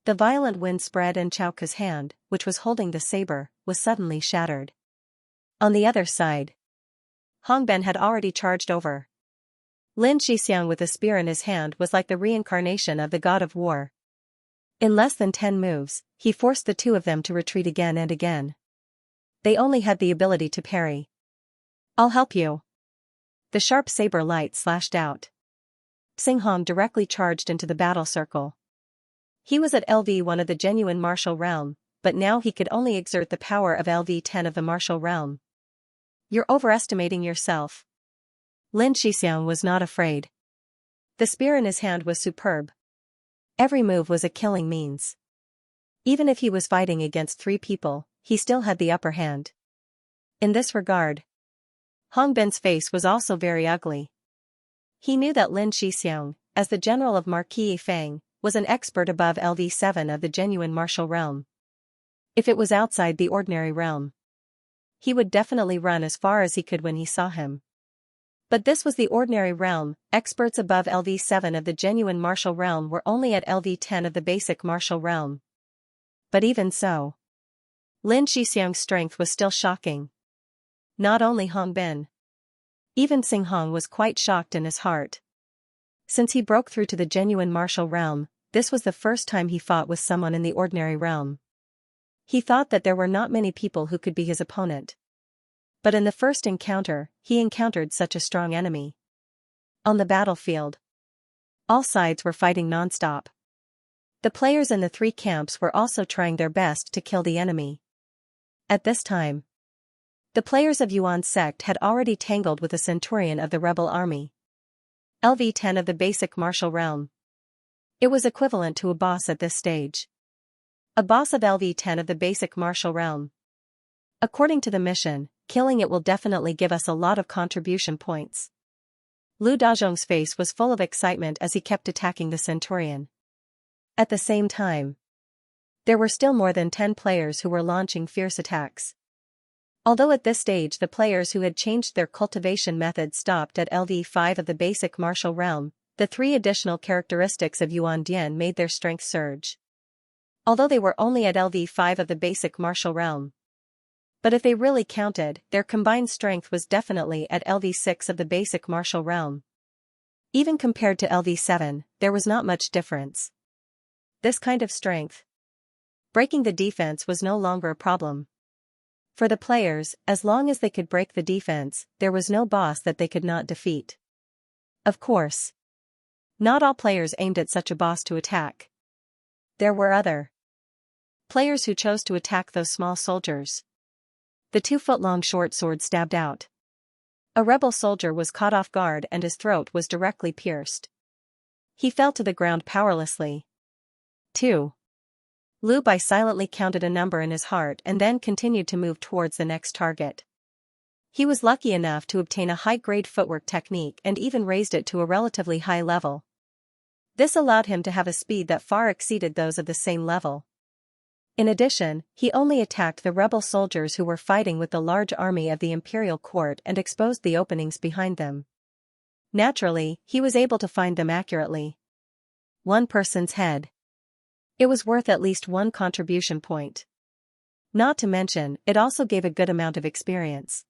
The violent wind spread and Cao Ke's hand, which was holding the saber, was suddenly shattered. On the other side, Hongbin had already charged over. Lin Xixiang with a spear in his hand was like the reincarnation of the god of war. In less than 10 moves, he forced the two of them to retreat again and again. They only had the ability to parry. I'll help you. The sharp saber light slashed out. Xinghong directly charged into the battle circle. He was at LV1 of the genuine martial realm, but now he could only exert the power of LV10 of the martial realm. You're overestimating yourself. Lin Xixiang was not afraid. The spear in his hand was superb. Every move was a killing means. Even if he was fighting against 3 people, he still had the upper hand. In this regard, Hongbin's face was also very ugly. He knew that Lin Xixiang, as the general of Marquis Feng, was an expert above LV7 of the genuine martial realm. If it was outside the ordinary realm, he would definitely run as far as he could when he saw him. But this was the ordinary realm, experts above LV7 of the genuine martial realm were only at LV10 of the basic martial realm. But even so, Lin Xixiang's strength was still shocking. Not only Hongbin. Even Xinghong was quite shocked in his heart. Since he broke through to the genuine martial realm, this was the first time he fought with someone in the ordinary realm. He thought that there were not many people who could be his opponent. But in the first encounter, he encountered such a strong enemy. On the battlefield, all sides were fighting non-stop. The players in the 3 camps were also trying their best to kill the enemy. At this time, the players of Yuan's sect had already tangled with a centurion of the rebel army. LV10 of the basic martial realm. It was equivalent to a boss at this stage. A boss of LV10 of the basic martial realm. According to the mission, killing it will definitely give us a lot of contribution points. Lu Dazhong's face was full of excitement as he kept attacking the centurion. At the same time, there were still more than 10 players who were launching fierce attacks. Although at this stage the players who had changed their cultivation method stopped at LV5 of the basic martial realm, The 3 additional characteristics of Yuan Dian made their strength surge. Although they were only at LV5 of the basic martial realm. But if they really counted, their combined strength was definitely at LV6 of the basic martial realm. Even compared to LV7, there was not much difference. This kind of strength. Breaking the defense was no longer a problem. For the players, as long as they could break the defense, there was no boss that they could not defeat. Of course. Not all players aimed at such a boss to attack. There were other players who chose to attack those small soldiers. The 2-foot-long short sword stabbed out. A rebel soldier was caught off guard and his throat was directly pierced. He fell to the ground powerlessly. 2. Lu Bai silently counted a number in his heart and then continued to move towards the next target. He was lucky enough to obtain a high-grade footwork technique and even raised it to a relatively high level. This allowed him to have a speed that far exceeded those of the same level. In addition, he only attacked the rebel soldiers who were fighting with the large army of the imperial court and exposed the openings behind them. Naturally, he was able to find them accurately. One person's head. It was worth at least 1 contribution point. Not to mention, it also gave a good amount of experience.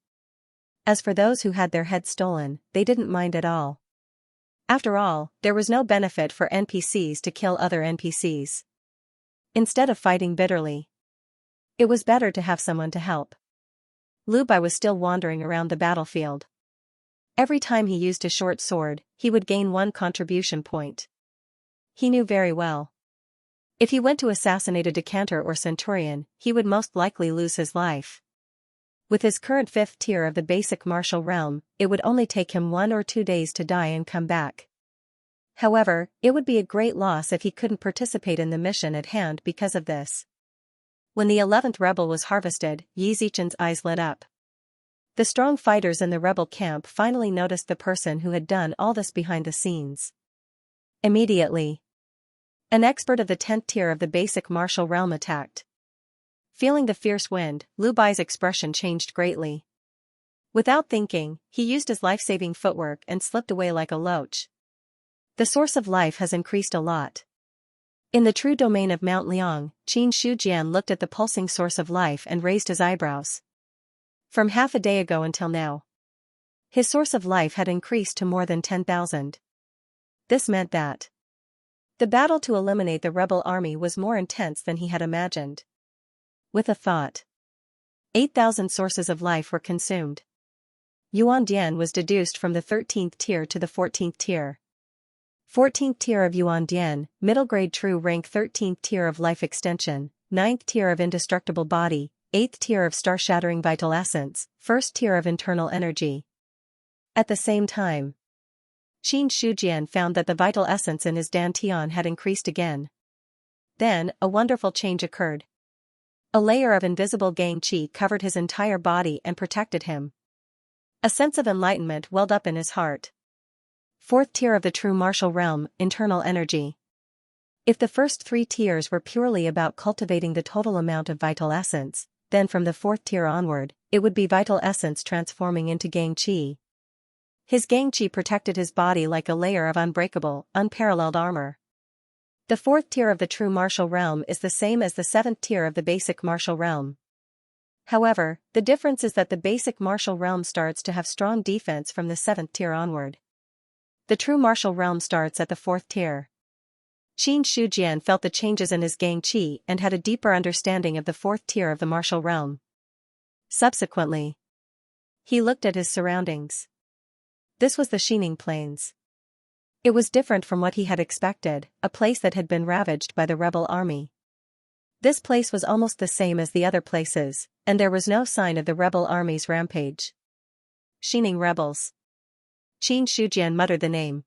As for those who had their heads stolen, they didn't mind at all. After all, there was no benefit for NPCs to kill other NPCs. Instead of fighting bitterly, it was better to have someone to help. Lu Bai was still wandering around the battlefield. Every time he used a short sword, he would gain 1 contribution point. He knew very well. If he went to assassinate a decanter or centurion, he would most likely lose his life. With his current 5th tier of the basic martial realm, it would only take him 1 or 2 days to die and come back. However, it would be a great loss if he couldn't participate in the mission at hand because of this. When the 11th rebel was harvested, Yi Zichen's eyes lit up. The strong fighters in the rebel camp finally noticed the person who had done all this behind the scenes. Immediately, an expert of the 10th tier of the basic martial realm attacked. Feeling the fierce wind, Lu Bai's expression changed greatly. Without thinking, he used his life-saving footwork and slipped away like a loach. The source of life has increased a lot. In the true domain of Mount Liang, Qin Shujian looked at the pulsing source of life and raised his eyebrows. From half a day ago until now, his source of life had increased to more than 10,000. This meant that the battle to eliminate the rebel army was more intense than he had imagined. With a thought, 8,000 sources of life were consumed. Yuan Dian was deduced from the 13th tier to the 14th tier. 14th tier of Yuan Dian, middle grade true rank 13th tier of life extension, 9th tier of indestructible body, 8th tier of star-shattering vital essence, 1st tier of internal energy. At the same time, Qin Shujian found that the vital essence in his dantian had increased again. Then, a wonderful change occurred. A layer of invisible gang qi covered his entire body and protected him. A sense of enlightenment welled up in his heart. 4th tier of the true martial realm, internal energy. If the first 3 tiers were purely about cultivating the total amount of vital essence, then from the 4th tier onward, it would be vital essence transforming into gang qi. His gang qi protected his body like a layer of unbreakable, unparalleled armor. The 4th tier of the true martial realm is the same as the 7th tier of the basic martial realm. However, the difference is that the basic martial realm starts to have strong defense from the 7th tier onward. The true martial realm starts at the 4th tier. Qin Shujian felt the changes in his gang qi and had a deeper understanding of the 4th tier of the martial realm. Subsequently, he looked at his surroundings. This was the Xining Plains. It was different from what he had expected, a place that had been ravaged by the rebel army. This place was almost the same as the other places, and there was no sign of the rebel army's rampage. Xining rebels. Qin Shujian muttered the name.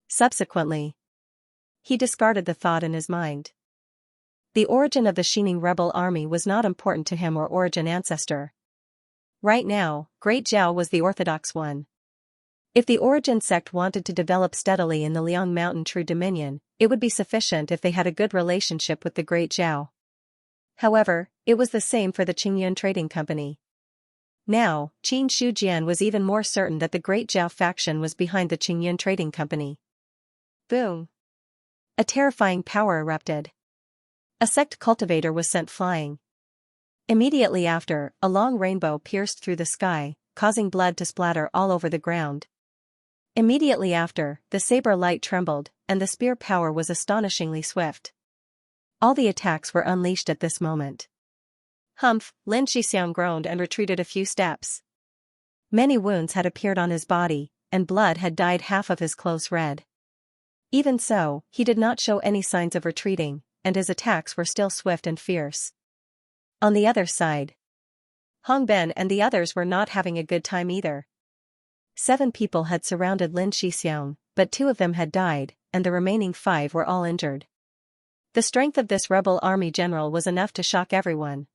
Subsequently, he discarded the thought in his mind. The origin of the Xining rebel army was not important to him or origin ancestor. Right now, Great Zhao was the orthodox one. If the origin sect wanted to develop steadily in the Liang Mountain True Dominion, it would be sufficient if they had a good relationship with the Great Zhao. However, it was the same for the Qingyun Trading Company. Now, Qin Shujian was even more certain that the Great Zhao faction was behind the Qingyun Trading Company. Boom! A terrifying power erupted. A sect cultivator was sent flying. Immediately after, a long rainbow pierced through the sky, causing blood to splatter all over the ground. Immediately after, the saber light trembled, and the spear power was astonishingly swift. All the attacks were unleashed at this moment. Humph! Lin Shixiang groaned and retreated a few steps. Many wounds had appeared on his body, and blood had dyed half of his clothes red. Even so, he did not show any signs of retreating, and his attacks were still swift and fierce. On the other side, Hong Ben and the others were not having a good time either. 7 people had surrounded Lin Shixiang, but 2 of them had died, and the remaining 5 were all injured. The strength of this rebel army general was enough to shock everyone.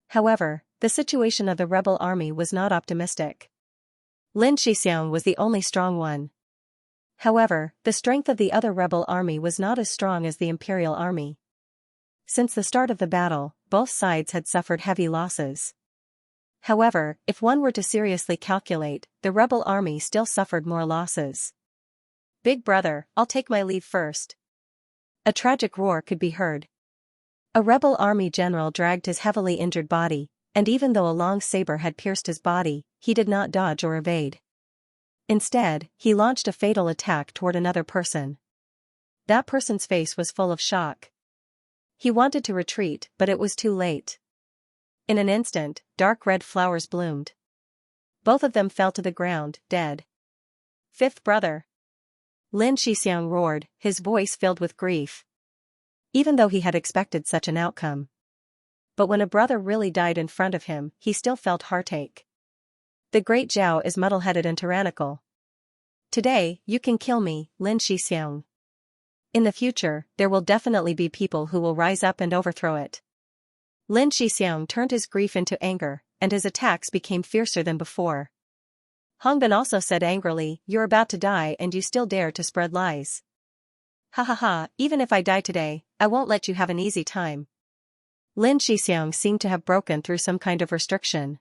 However, the situation of the rebel army was not optimistic. Lin Shixiang was the only strong one. However, the strength of the other rebel army was not as strong as the imperial army. Since the start of the battle, both sides had suffered heavy losses. However, if one were to seriously calculate, the rebel army still suffered more losses. "Big brother, I'll take my leave first." A tragic roar could be heard. A rebel army general dragged his heavily injured body, and even though a long saber had pierced his body, he did not dodge or evade. Instead, he launched a fatal attack toward another person. That person's face was full of shock. He wanted to retreat, but it was too late. In an instant, dark red flowers bloomed. Both of them fell to the ground, dead. "Fifth brother!" Lin Shixiang roared, his voice filled with grief. Even though he had expected such an outcome. But when a brother really died in front of him, he still felt heartache. The great Zhao is muddle-headed and tyrannical. Today, you can kill me, Lin Shixiang. In the future, there will definitely be people who will rise up and overthrow it. Lin Shixiang turned his grief into anger, and his attacks became fiercer than before. Hong Ben also said angrily, "You're about to die and you still dare to spread lies. Ha ha ha, even if I die today, I won't let you have an easy time." Lin Shixiang seemed to have broken through some kind of restriction.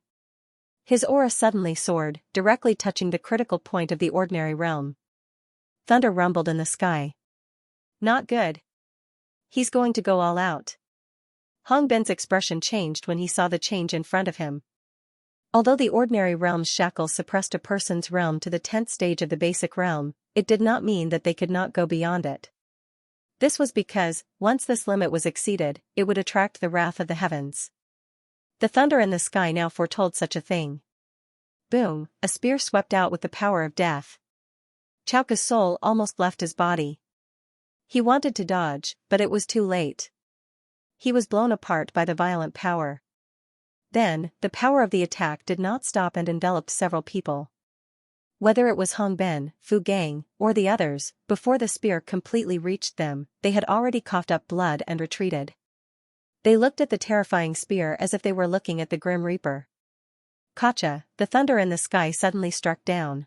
His aura suddenly soared, directly touching the critical point of the ordinary realm. Thunder rumbled in the sky. Not good. He's going to go all out. Hong Ben's expression changed when he saw the change in front of him. Although the ordinary realm's shackles suppressed a person's realm to the 10th stage of the basic realm, it did not mean that they could not go beyond it. This was because, once this limit was exceeded, it would attract the wrath of the heavens. The thunder in the sky now foretold such a thing. Boom, a spear swept out with the power of death. Chao Ke's soul almost left his body. He wanted to dodge, but it was too late. He was blown apart by the violent power. Then, the power of the attack did not stop and enveloped several people. Whether it was Hong Ben, Fu Gang, or the others, before the spear completely reached them, they had already coughed up blood and retreated. They looked at the terrifying spear as if they were looking at the Grim Reaper. Gotcha! The thunder in the sky suddenly struck down.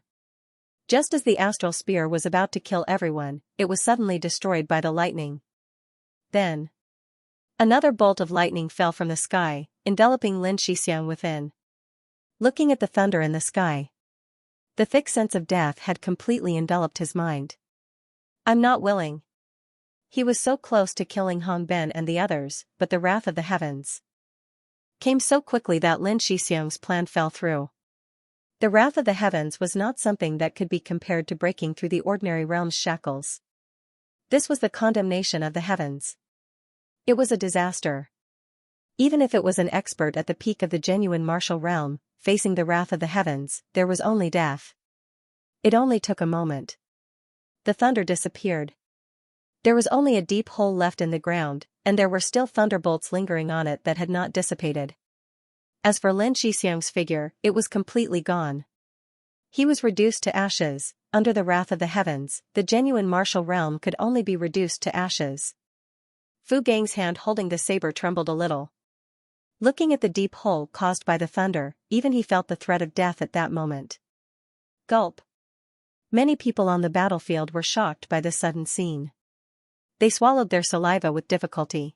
Just as the astral spear was about to kill everyone, it was suddenly destroyed by the lightning. Then, another bolt of lightning fell from the sky, enveloping Lin Shixiang within. Looking at the thunder in the sky, the thick sense of death had completely enveloped his mind. "I'm not willing." He was so close to killing Hong Ben and the others, but the wrath of the heavens came so quickly that Lin Shixiang's plan fell through. The wrath of the heavens was not something that could be compared to breaking through the ordinary realm's shackles. This was the condemnation of the heavens. It was a disaster. Even if it was an expert at the peak of the genuine martial realm, facing the wrath of the heavens, there was only death. It only took a moment. The thunder disappeared. There was only a deep hole left in the ground, and there were still thunderbolts lingering on it that had not dissipated. As for Lin Shixiang's figure, it was completely gone. He was reduced to ashes. Under the wrath of the heavens, the genuine martial realm could only be reduced to ashes. Fu Gang's hand holding the saber trembled a little. Looking at the deep hole caused by the thunder, even he felt the threat of death at that moment. Gulp. Many people on the battlefield were shocked by this sudden scene. They swallowed their saliva with difficulty.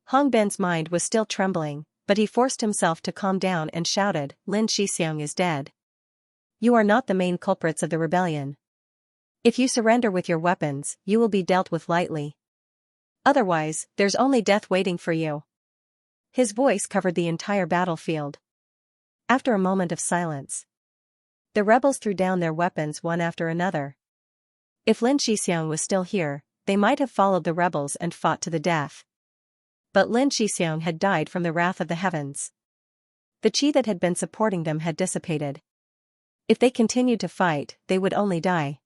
Hong Ben's mind was still trembling, but he forced himself to calm down and shouted, "Lin Shixiang is dead. You are not the main culprits of the rebellion. If you surrender with your weapons, you will be dealt with lightly. Otherwise, there's only death waiting for you. His voice covered the entire battlefield. After a moment of silence, the rebels threw down their weapons one after another. If Lin Shixiang was still here, they might have followed the rebels and fought to the death. But Lin Shixiang had died from the wrath of the heavens. The qi that had been supporting them had dissipated. If they continued to fight, they would only die.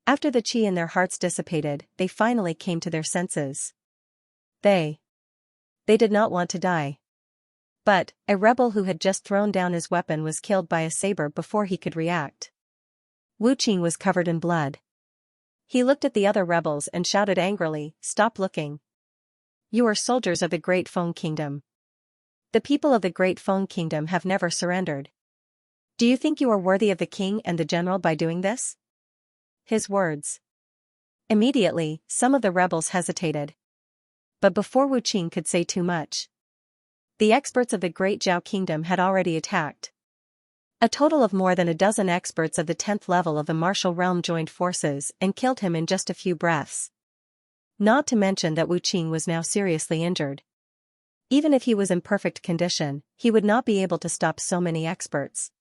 After the qi in their hearts dissipated, they finally came to their senses. They did not want to die. But, a rebel who had just thrown down his weapon was killed by a saber before he could react. Wu Qing was covered in blood. He looked at the other rebels and shouted angrily, "Stop looking. You are soldiers of the Great Feng Kingdom. The people of the Great Feng Kingdom have never surrendered. Do you think you are worthy of the king and the general by doing this?" His words. Immediately, some of the rebels hesitated. But before Wu Qing could say too much, the experts of the Great Zhao Kingdom had already attacked. A total of more than a dozen experts of the 10th level of the martial realm joined forces and killed him in just a few breaths. Not to mention that Wu Qing was now seriously injured. Even if he was in perfect condition, he would not be able to stop so many experts.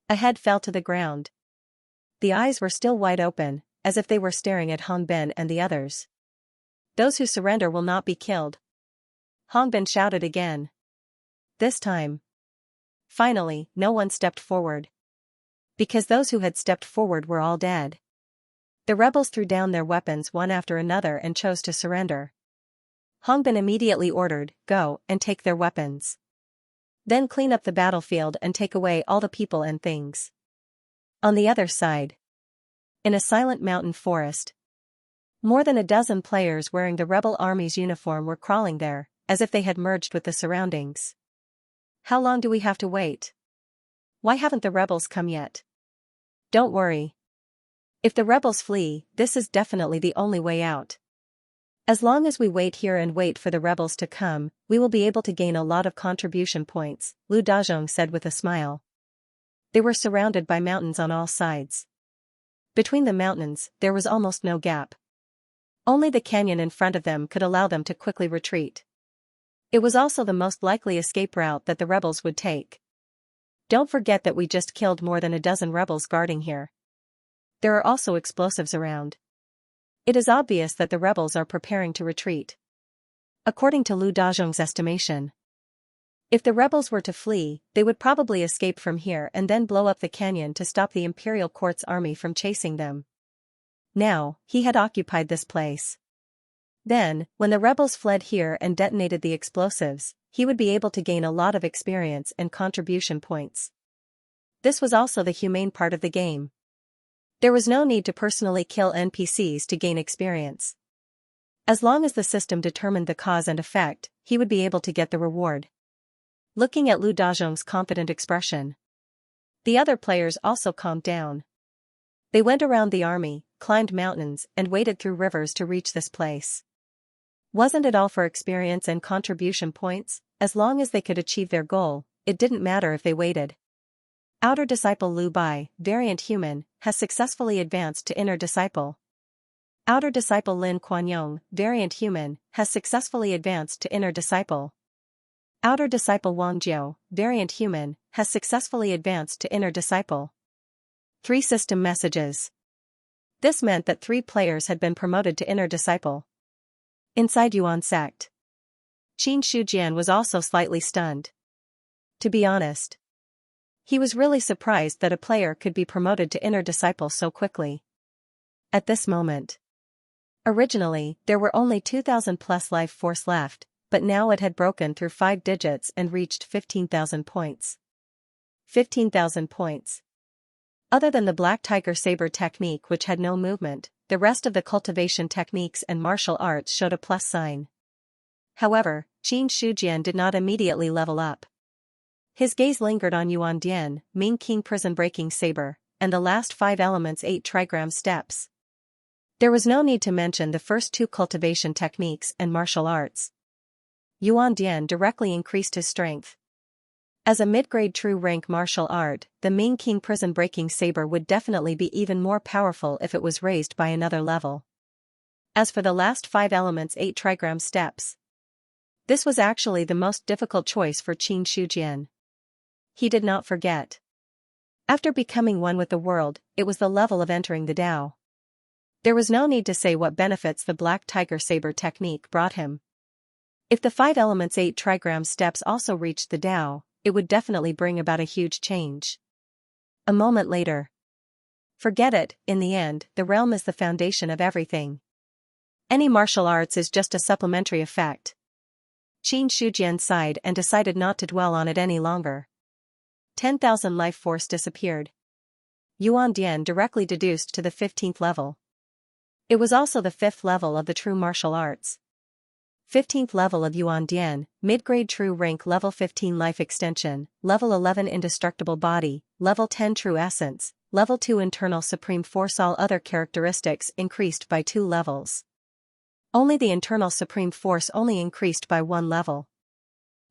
A head fell to the ground. The eyes were still wide open, as if they were staring at Hong Bin and the others. "Those who surrender will not be killed," Hong Bin shouted again. This time, finally, no one stepped forward. Because those who had stepped forward were all dead. The rebels threw down their weapons one after another and chose to surrender. Hong Bin immediately ordered, "Go and take their weapons. Then clean up the battlefield and take away all the people and things." On the other side, in a silent mountain forest, more than a dozen players wearing the rebel army's uniform were crawling there, as if they had merged with the surroundings. "How long do we have to wait? Why haven't the rebels come yet?" "Don't worry. If the rebels flee, this is definitely the only way out. As long as we wait here and wait for the rebels to come, we will be able to gain a lot of contribution points," Lu Dazhong said with a smile. They were surrounded by mountains on all sides. Between the mountains, there was almost no gap. Only the canyon in front of them could allow them to quickly retreat. It was also the most likely escape route that the rebels would take. Don't forget that we just killed more than a dozen rebels guarding here. There are also explosives around. It is obvious that the rebels are preparing to retreat. According to Lu Dazhong's estimation, if the rebels were to flee, they would probably escape from here and then blow up the canyon to stop the Imperial Court's army from chasing them. Now, he had occupied this place. Then, when the rebels fled here and detonated the explosives, he would be able to gain a lot of experience and contribution points. This was also the humane part of the game. There was no need to personally kill NPCs to gain experience. As long as the system determined the cause and effect, he would be able to get the reward. Looking at Lu Dazhong's confident expression, the other players also calmed down. They went around the army, climbed mountains, and waded through rivers to reach this place. Wasn't it all for experience and contribution points? As long as they could achieve their goal, it didn't matter if they waited. Outer Disciple Lu Bai, variant human, has successfully advanced to Inner Disciple. Outer Disciple Lin Kuanyong, variant human, has successfully advanced to Inner Disciple. Outer Disciple Wang Jiao, variant human, has successfully advanced to Inner Disciple. 3 system messages. This meant that 3 players had been promoted to Inner Disciple. Inside Yuan sect, Qin Shujian was also slightly stunned. To be honest, he was really surprised that a player could be promoted to Inner Disciple so quickly. At this moment, originally, there were only 2,000 plus life force left, but now it had broken through 5 digits and reached 15,000 points. 15,000 points. Other than the Black Tiger Saber technique, which had no movement, the rest of the cultivation techniques and martial arts showed a plus sign. However, Qin Shujian did not immediately level up. His gaze lingered on Yuan Dian, Ming King Prison Breaking Saber, and the last 5 elements 8 trigram steps. There was no need to mention the first 2 cultivation techniques and martial arts. Yuan Dian directly increased his strength. As a mid-grade true rank martial art, the Ming King prison-breaking saber would definitely be even more powerful if it was raised by another level. As for the last 5 elements 8 trigram steps. This was actually the most difficult choice for Qin Shujian. He did not forget. After becoming one with the world, it was the level of entering the Tao. There was no need to say what benefits the Black Tiger Saber technique brought him. If the 5 elements 8 trigram steps also reached the Tao, it would definitely bring about a huge change. A moment later. Forget it, in the end, the realm is the foundation of everything. Any martial arts is just a supplementary effect. Qin Shujian sighed and decided not to dwell on it any longer. 10,000 life force disappeared. Yuan Dian directly deduced to the 15th level. It was also the 5th level of the true martial arts. 15th level of Yuan Dian, mid-grade true rank level 15 life extension, level 11 indestructible body, level 10 true essence, level 2 internal supreme force. All other characteristics increased by 2 levels. Only the internal supreme force only increased by 1 level.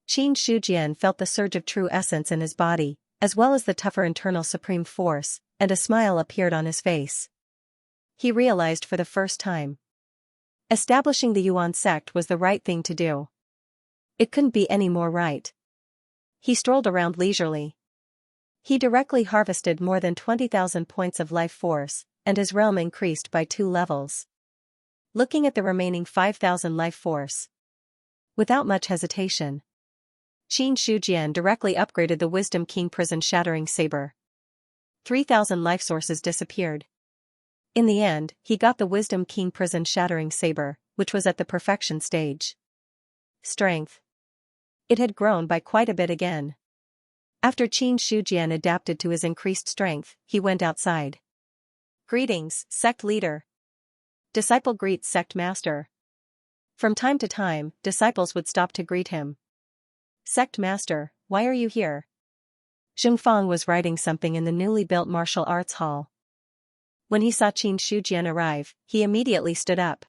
Qin Shujian felt the surge of true essence in his body, as well as the tougher internal supreme force, and a smile appeared on his face. He realized for the first time. Establishing the Yuan sect was the right thing to do. It couldn't be any more right. He strolled around leisurely. He directly harvested more than 20,000 points of life force, and his realm increased by 2 levels. Looking at the remaining 5,000 life force. Without much hesitation. Qin Shujian directly upgraded the Wisdom King prison-shattering saber. 3,000 life sources disappeared. In the end, he got the Wisdom King prison-shattering saber, which was at the perfection stage. Strength. It had grown by quite a bit again. After Qin Shujian adapted to his increased strength, he went outside. Greetings, sect leader. Disciple greets sect master. From time to time, disciples would stop to greet him. Sect master, why are you here? Zheng Fang was writing something in the newly built martial arts hall. When he saw Qin Shujian arrive, he immediately stood up.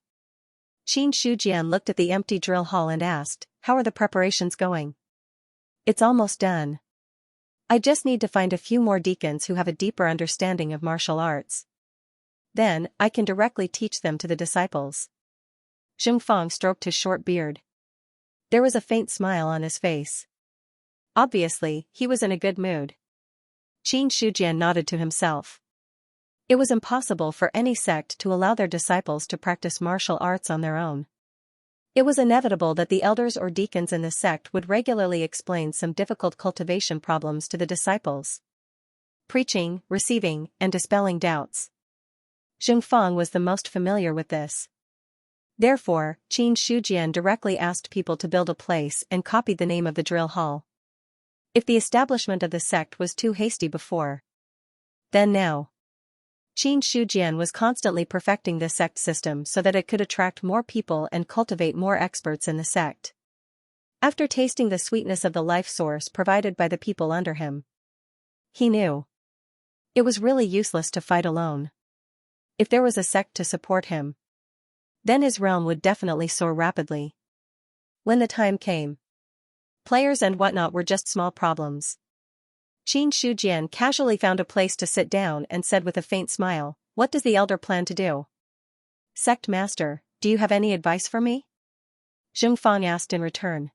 Qin Shujian looked at the empty drill hall and asked, "How are the preparations going?" "It's almost done. I just need to find a few more deacons who have a deeper understanding of martial arts. Then, I can directly teach them to the disciples." Zheng Fang stroked his short beard. There was a faint smile on his face. Obviously, he was in a good mood. Qin Shujian nodded to himself. It was impossible for any sect to allow their disciples to practice martial arts on their own. It was inevitable that the elders or deacons in the sect would regularly explain some difficult cultivation problems to the disciples. Preaching, receiving, and dispelling doubts. Zheng Fang was the most familiar with this. Therefore, Qin Shujian directly asked people to build a place and copied the name of the drill hall. If the establishment of the sect was too hasty before, then now. Qin Shujian was constantly perfecting the sect system so that it could attract more people and cultivate more experts in the sect. After tasting the sweetness of the life source provided by the people under him, he knew it was really useless to fight alone. If there was a sect to support him, then his realm would definitely soar rapidly. When the time came, players and whatnot were just small problems. Qin Shujian casually found a place to sit down and said with a faint smile, "What does the elder plan to do?" "Sect master, do you have any advice for me?" Zheng Fang asked in return.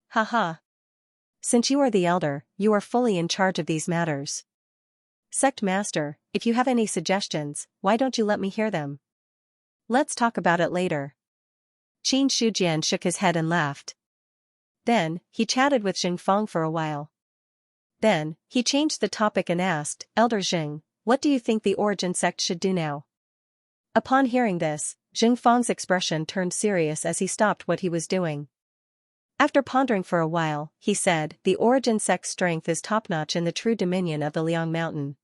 "Haha. Since you are the elder, you are fully in charge of these matters. Sect master, if you have any suggestions, why don't you let me hear them? Let's talk about it later." Qin Shujian shook his head and laughed. Then, he chatted with Zheng Fang for a while. Then, he changed the topic and asked, "Elder Zheng, what do you think the Origin sect should do now?" Upon hearing this, Zheng Fang's expression turned serious as he stopped what he was doing. After pondering for a while, he said, "The Origin sect's strength is top-notch in the true dominion of the Liang Mountain.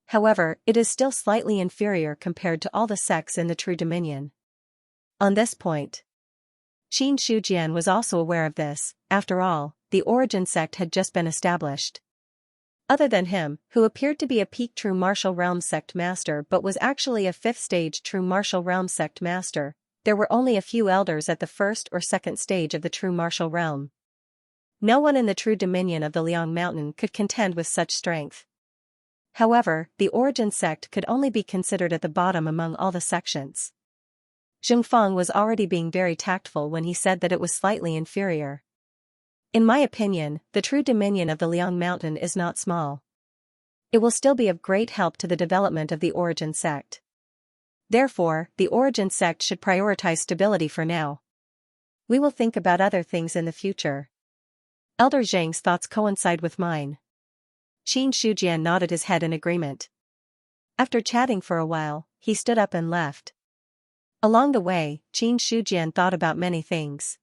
However, it is still slightly inferior compared to all the sects in the true dominion." On this point, Qin Shujian was also aware of this. After all, the Origin sect had just been established. Other than him, who appeared to be a peak true martial realm sect master but was actually a 5th stage true martial realm sect master, there were only a few elders at the 1st or 2nd stage of the true martial realm. No one in the true dominion of the Liang Mountain could contend with such strength. However, the origin sect could only be considered at the bottom among all the sections. Zheng Feng was already being very tactful when he said that it was slightly inferior. In my opinion, the true dominion of the Liang Mountain is not small. It will still be of great help to the development of the origin sect. Therefore, the origin sect should prioritize stability for now. We will think about other things in the future. Elder Zhang's thoughts coincide with mine. Qin Shujian nodded his head in agreement. After chatting for a while, he stood up and left. Along the way, Qin Shujian thought about many things.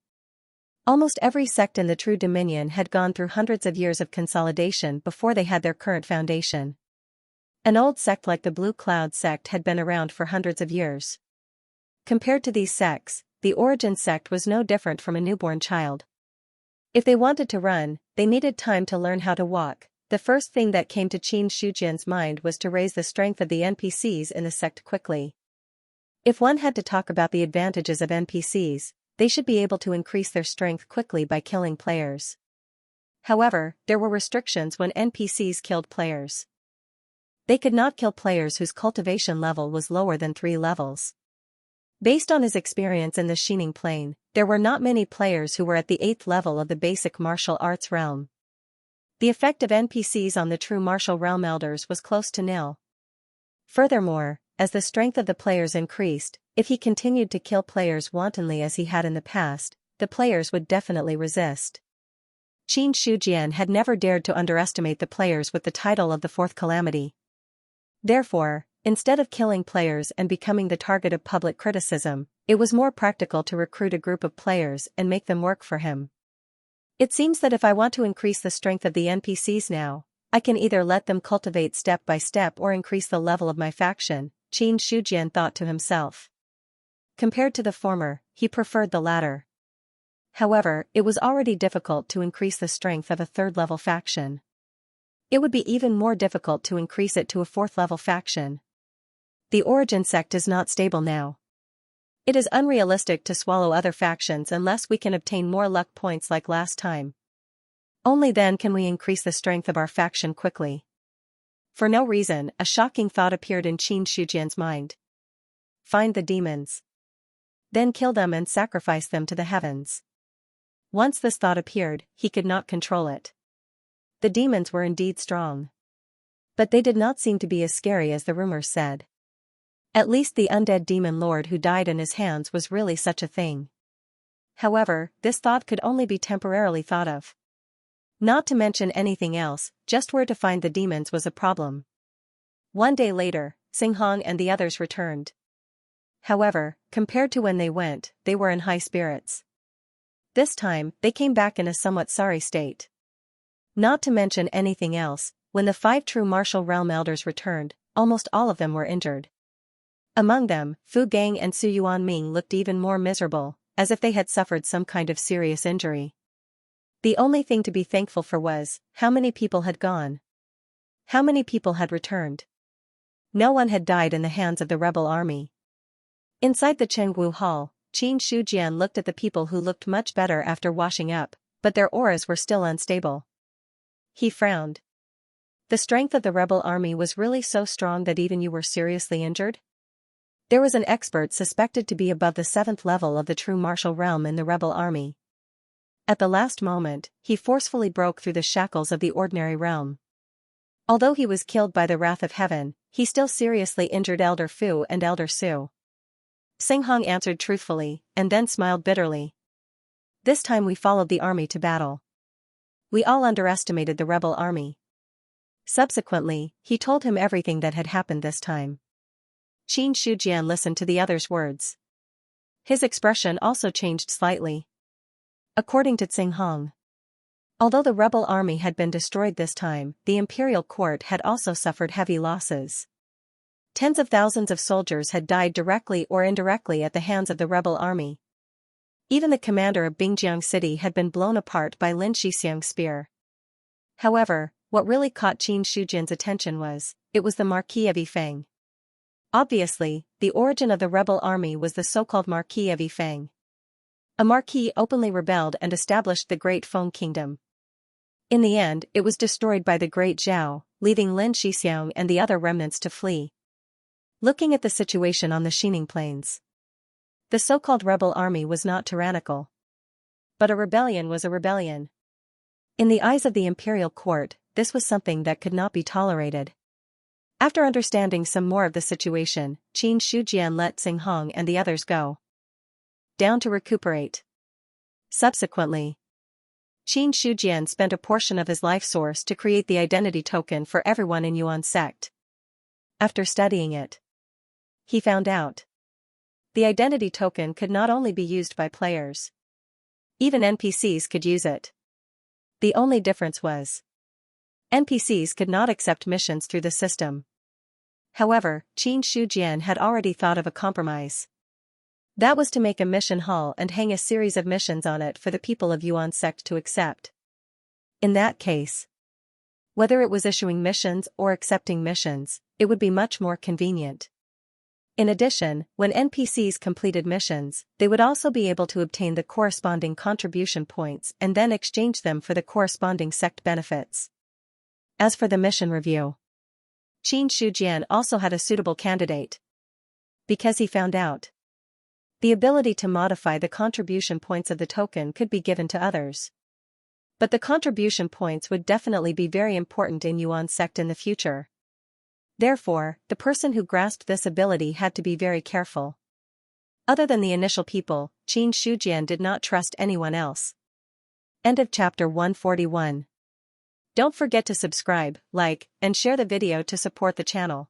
Almost every sect in the True Dominion had gone through hundreds of years of consolidation before they had their current foundation. An old sect like the Blue Cloud sect had been around for hundreds of years. Compared to these sects, the Origin sect was no different from a newborn child. If they wanted to run, they needed time to learn how to walk. The first thing that came to Qin Shujian's mind was to raise the strength of the NPCs in the sect quickly. If one had to talk about the advantages of NPCs, they should be able to increase their strength quickly by killing players. However, there were restrictions when NPCs killed players. They could not kill players whose cultivation level was lower than 3 levels. Based on his experience in the Xining Plane, there were not many players who were at the 8th level of the basic martial arts realm. The effect of NPCs on the true martial realm elders was close to nil. Furthermore, as the strength of the players increased, if he continued to kill players wantonly as he had in the past, the players would definitely resist. Qin Shujian had never dared to underestimate the players with the title of the Fourth Calamity. Therefore, instead of killing players and becoming the target of public criticism, it was more practical to recruit a group of players and make them work for him. It seems that if I want to increase the strength of the NPCs now, I can either let them cultivate step by step or increase the level of my faction, Qin Shujian thought to himself. Compared to the former, he preferred the latter. However, it was already difficult to increase the strength of a 3rd-level faction. It would be even more difficult to increase it to a 4th-level faction. The Origin sect is not stable now. It is unrealistic to swallow other factions unless we can obtain more luck points like last time. Only then can we increase the strength of our faction quickly. For no reason, a shocking thought appeared in Qin Shujian's mind. Find the demons. Then kill them and sacrifice them to the heavens. Once this thought appeared, he could not control it. The demons were indeed strong. But they did not seem to be as scary as the rumors said. At least the undead demon lord who died in his hands was really such a thing. However, this thought could only be temporarily thought of. Not to mention anything else, just where to find the demons was a problem. One day later, Xinghong and the others returned. However, compared to when they went, they were in high spirits. This time, they came back in a somewhat sorry state. Not to mention anything else, when the 5 true martial realm elders returned, almost all of them were injured. Among them, Fu Gang and Su Yuanming looked even more miserable, as if they had suffered some kind of serious injury. The only thing to be thankful for was, how many people had gone? How many people had returned? No one had died in the hands of the rebel army. Inside the Chengwu Hall, Qin Shujian looked at the people who looked much better after washing up, but their auras were still unstable. He frowned. The strength of the rebel army was really so strong that even you were seriously injured? There was an expert suspected to be above the 7th level of the true martial realm in the rebel army. At the last moment, he forcefully broke through the shackles of the ordinary realm. Although he was killed by the wrath of heaven, he still seriously injured Elder Fu and Elder Su. Xinghong answered truthfully, and then smiled bitterly. This time we followed the army to battle. We all underestimated the rebel army. Subsequently, he told him everything that had happened this time. Qin Shujian listened to the other's words. His expression also changed slightly. According to Xinghong, although the rebel army had been destroyed this time, the imperial court had also suffered heavy losses. Tens of thousands of soldiers had died directly or indirectly at the hands of the rebel army. Even the commander of Bingjiang City had been blown apart by Lin Shixiang's spear. However, what really caught Qin Shujian's attention was, it was the Marquis of Yifeng. Obviously, the origin of the rebel army was the so-called Marquis of Yifeng. A marquis openly rebelled and established the Great Feng Kingdom, In the end, it was destroyed by the Great Zhao, leaving Lin Shixiang and the other remnants to flee. Looking at the situation on the Xining Plains, the so-called rebel army was not tyrannical. But a rebellion was a rebellion. In the eyes of the imperial court, this was something that could not be tolerated. After understanding some more of the situation, Qin Shujian let Xing Hong and the others go down to recuperate. Subsequently, Qin Shujian spent a portion of his life source to create the identity token for everyone in Yuan sect. After studying it, he found out the identity token could not only be used by players. Even NPCs could use it. The only difference was NPCs could not accept missions through the system. However, Qin Shujian had already thought of a compromise. That was to make a mission hall and hang a series of missions on it for the people of Yuan sect to accept. In that case, whether it was issuing missions or accepting missions, it would be much more convenient. In addition, when NPCs completed missions, they would also be able to obtain the corresponding contribution points and then exchange them for the corresponding sect benefits. As for the mission review, Qin Shujian also had a suitable candidate. Because he found out the ability to modify the contribution points of the token could be given to others. But the contribution points would definitely be very important in Yuan sect in the future. Therefore, the person who grasped this ability had to be very careful. Other than the initial people, Qin Shujian did not trust anyone else. End of chapter 141. Don't forget to subscribe, like, and share the video to support the channel.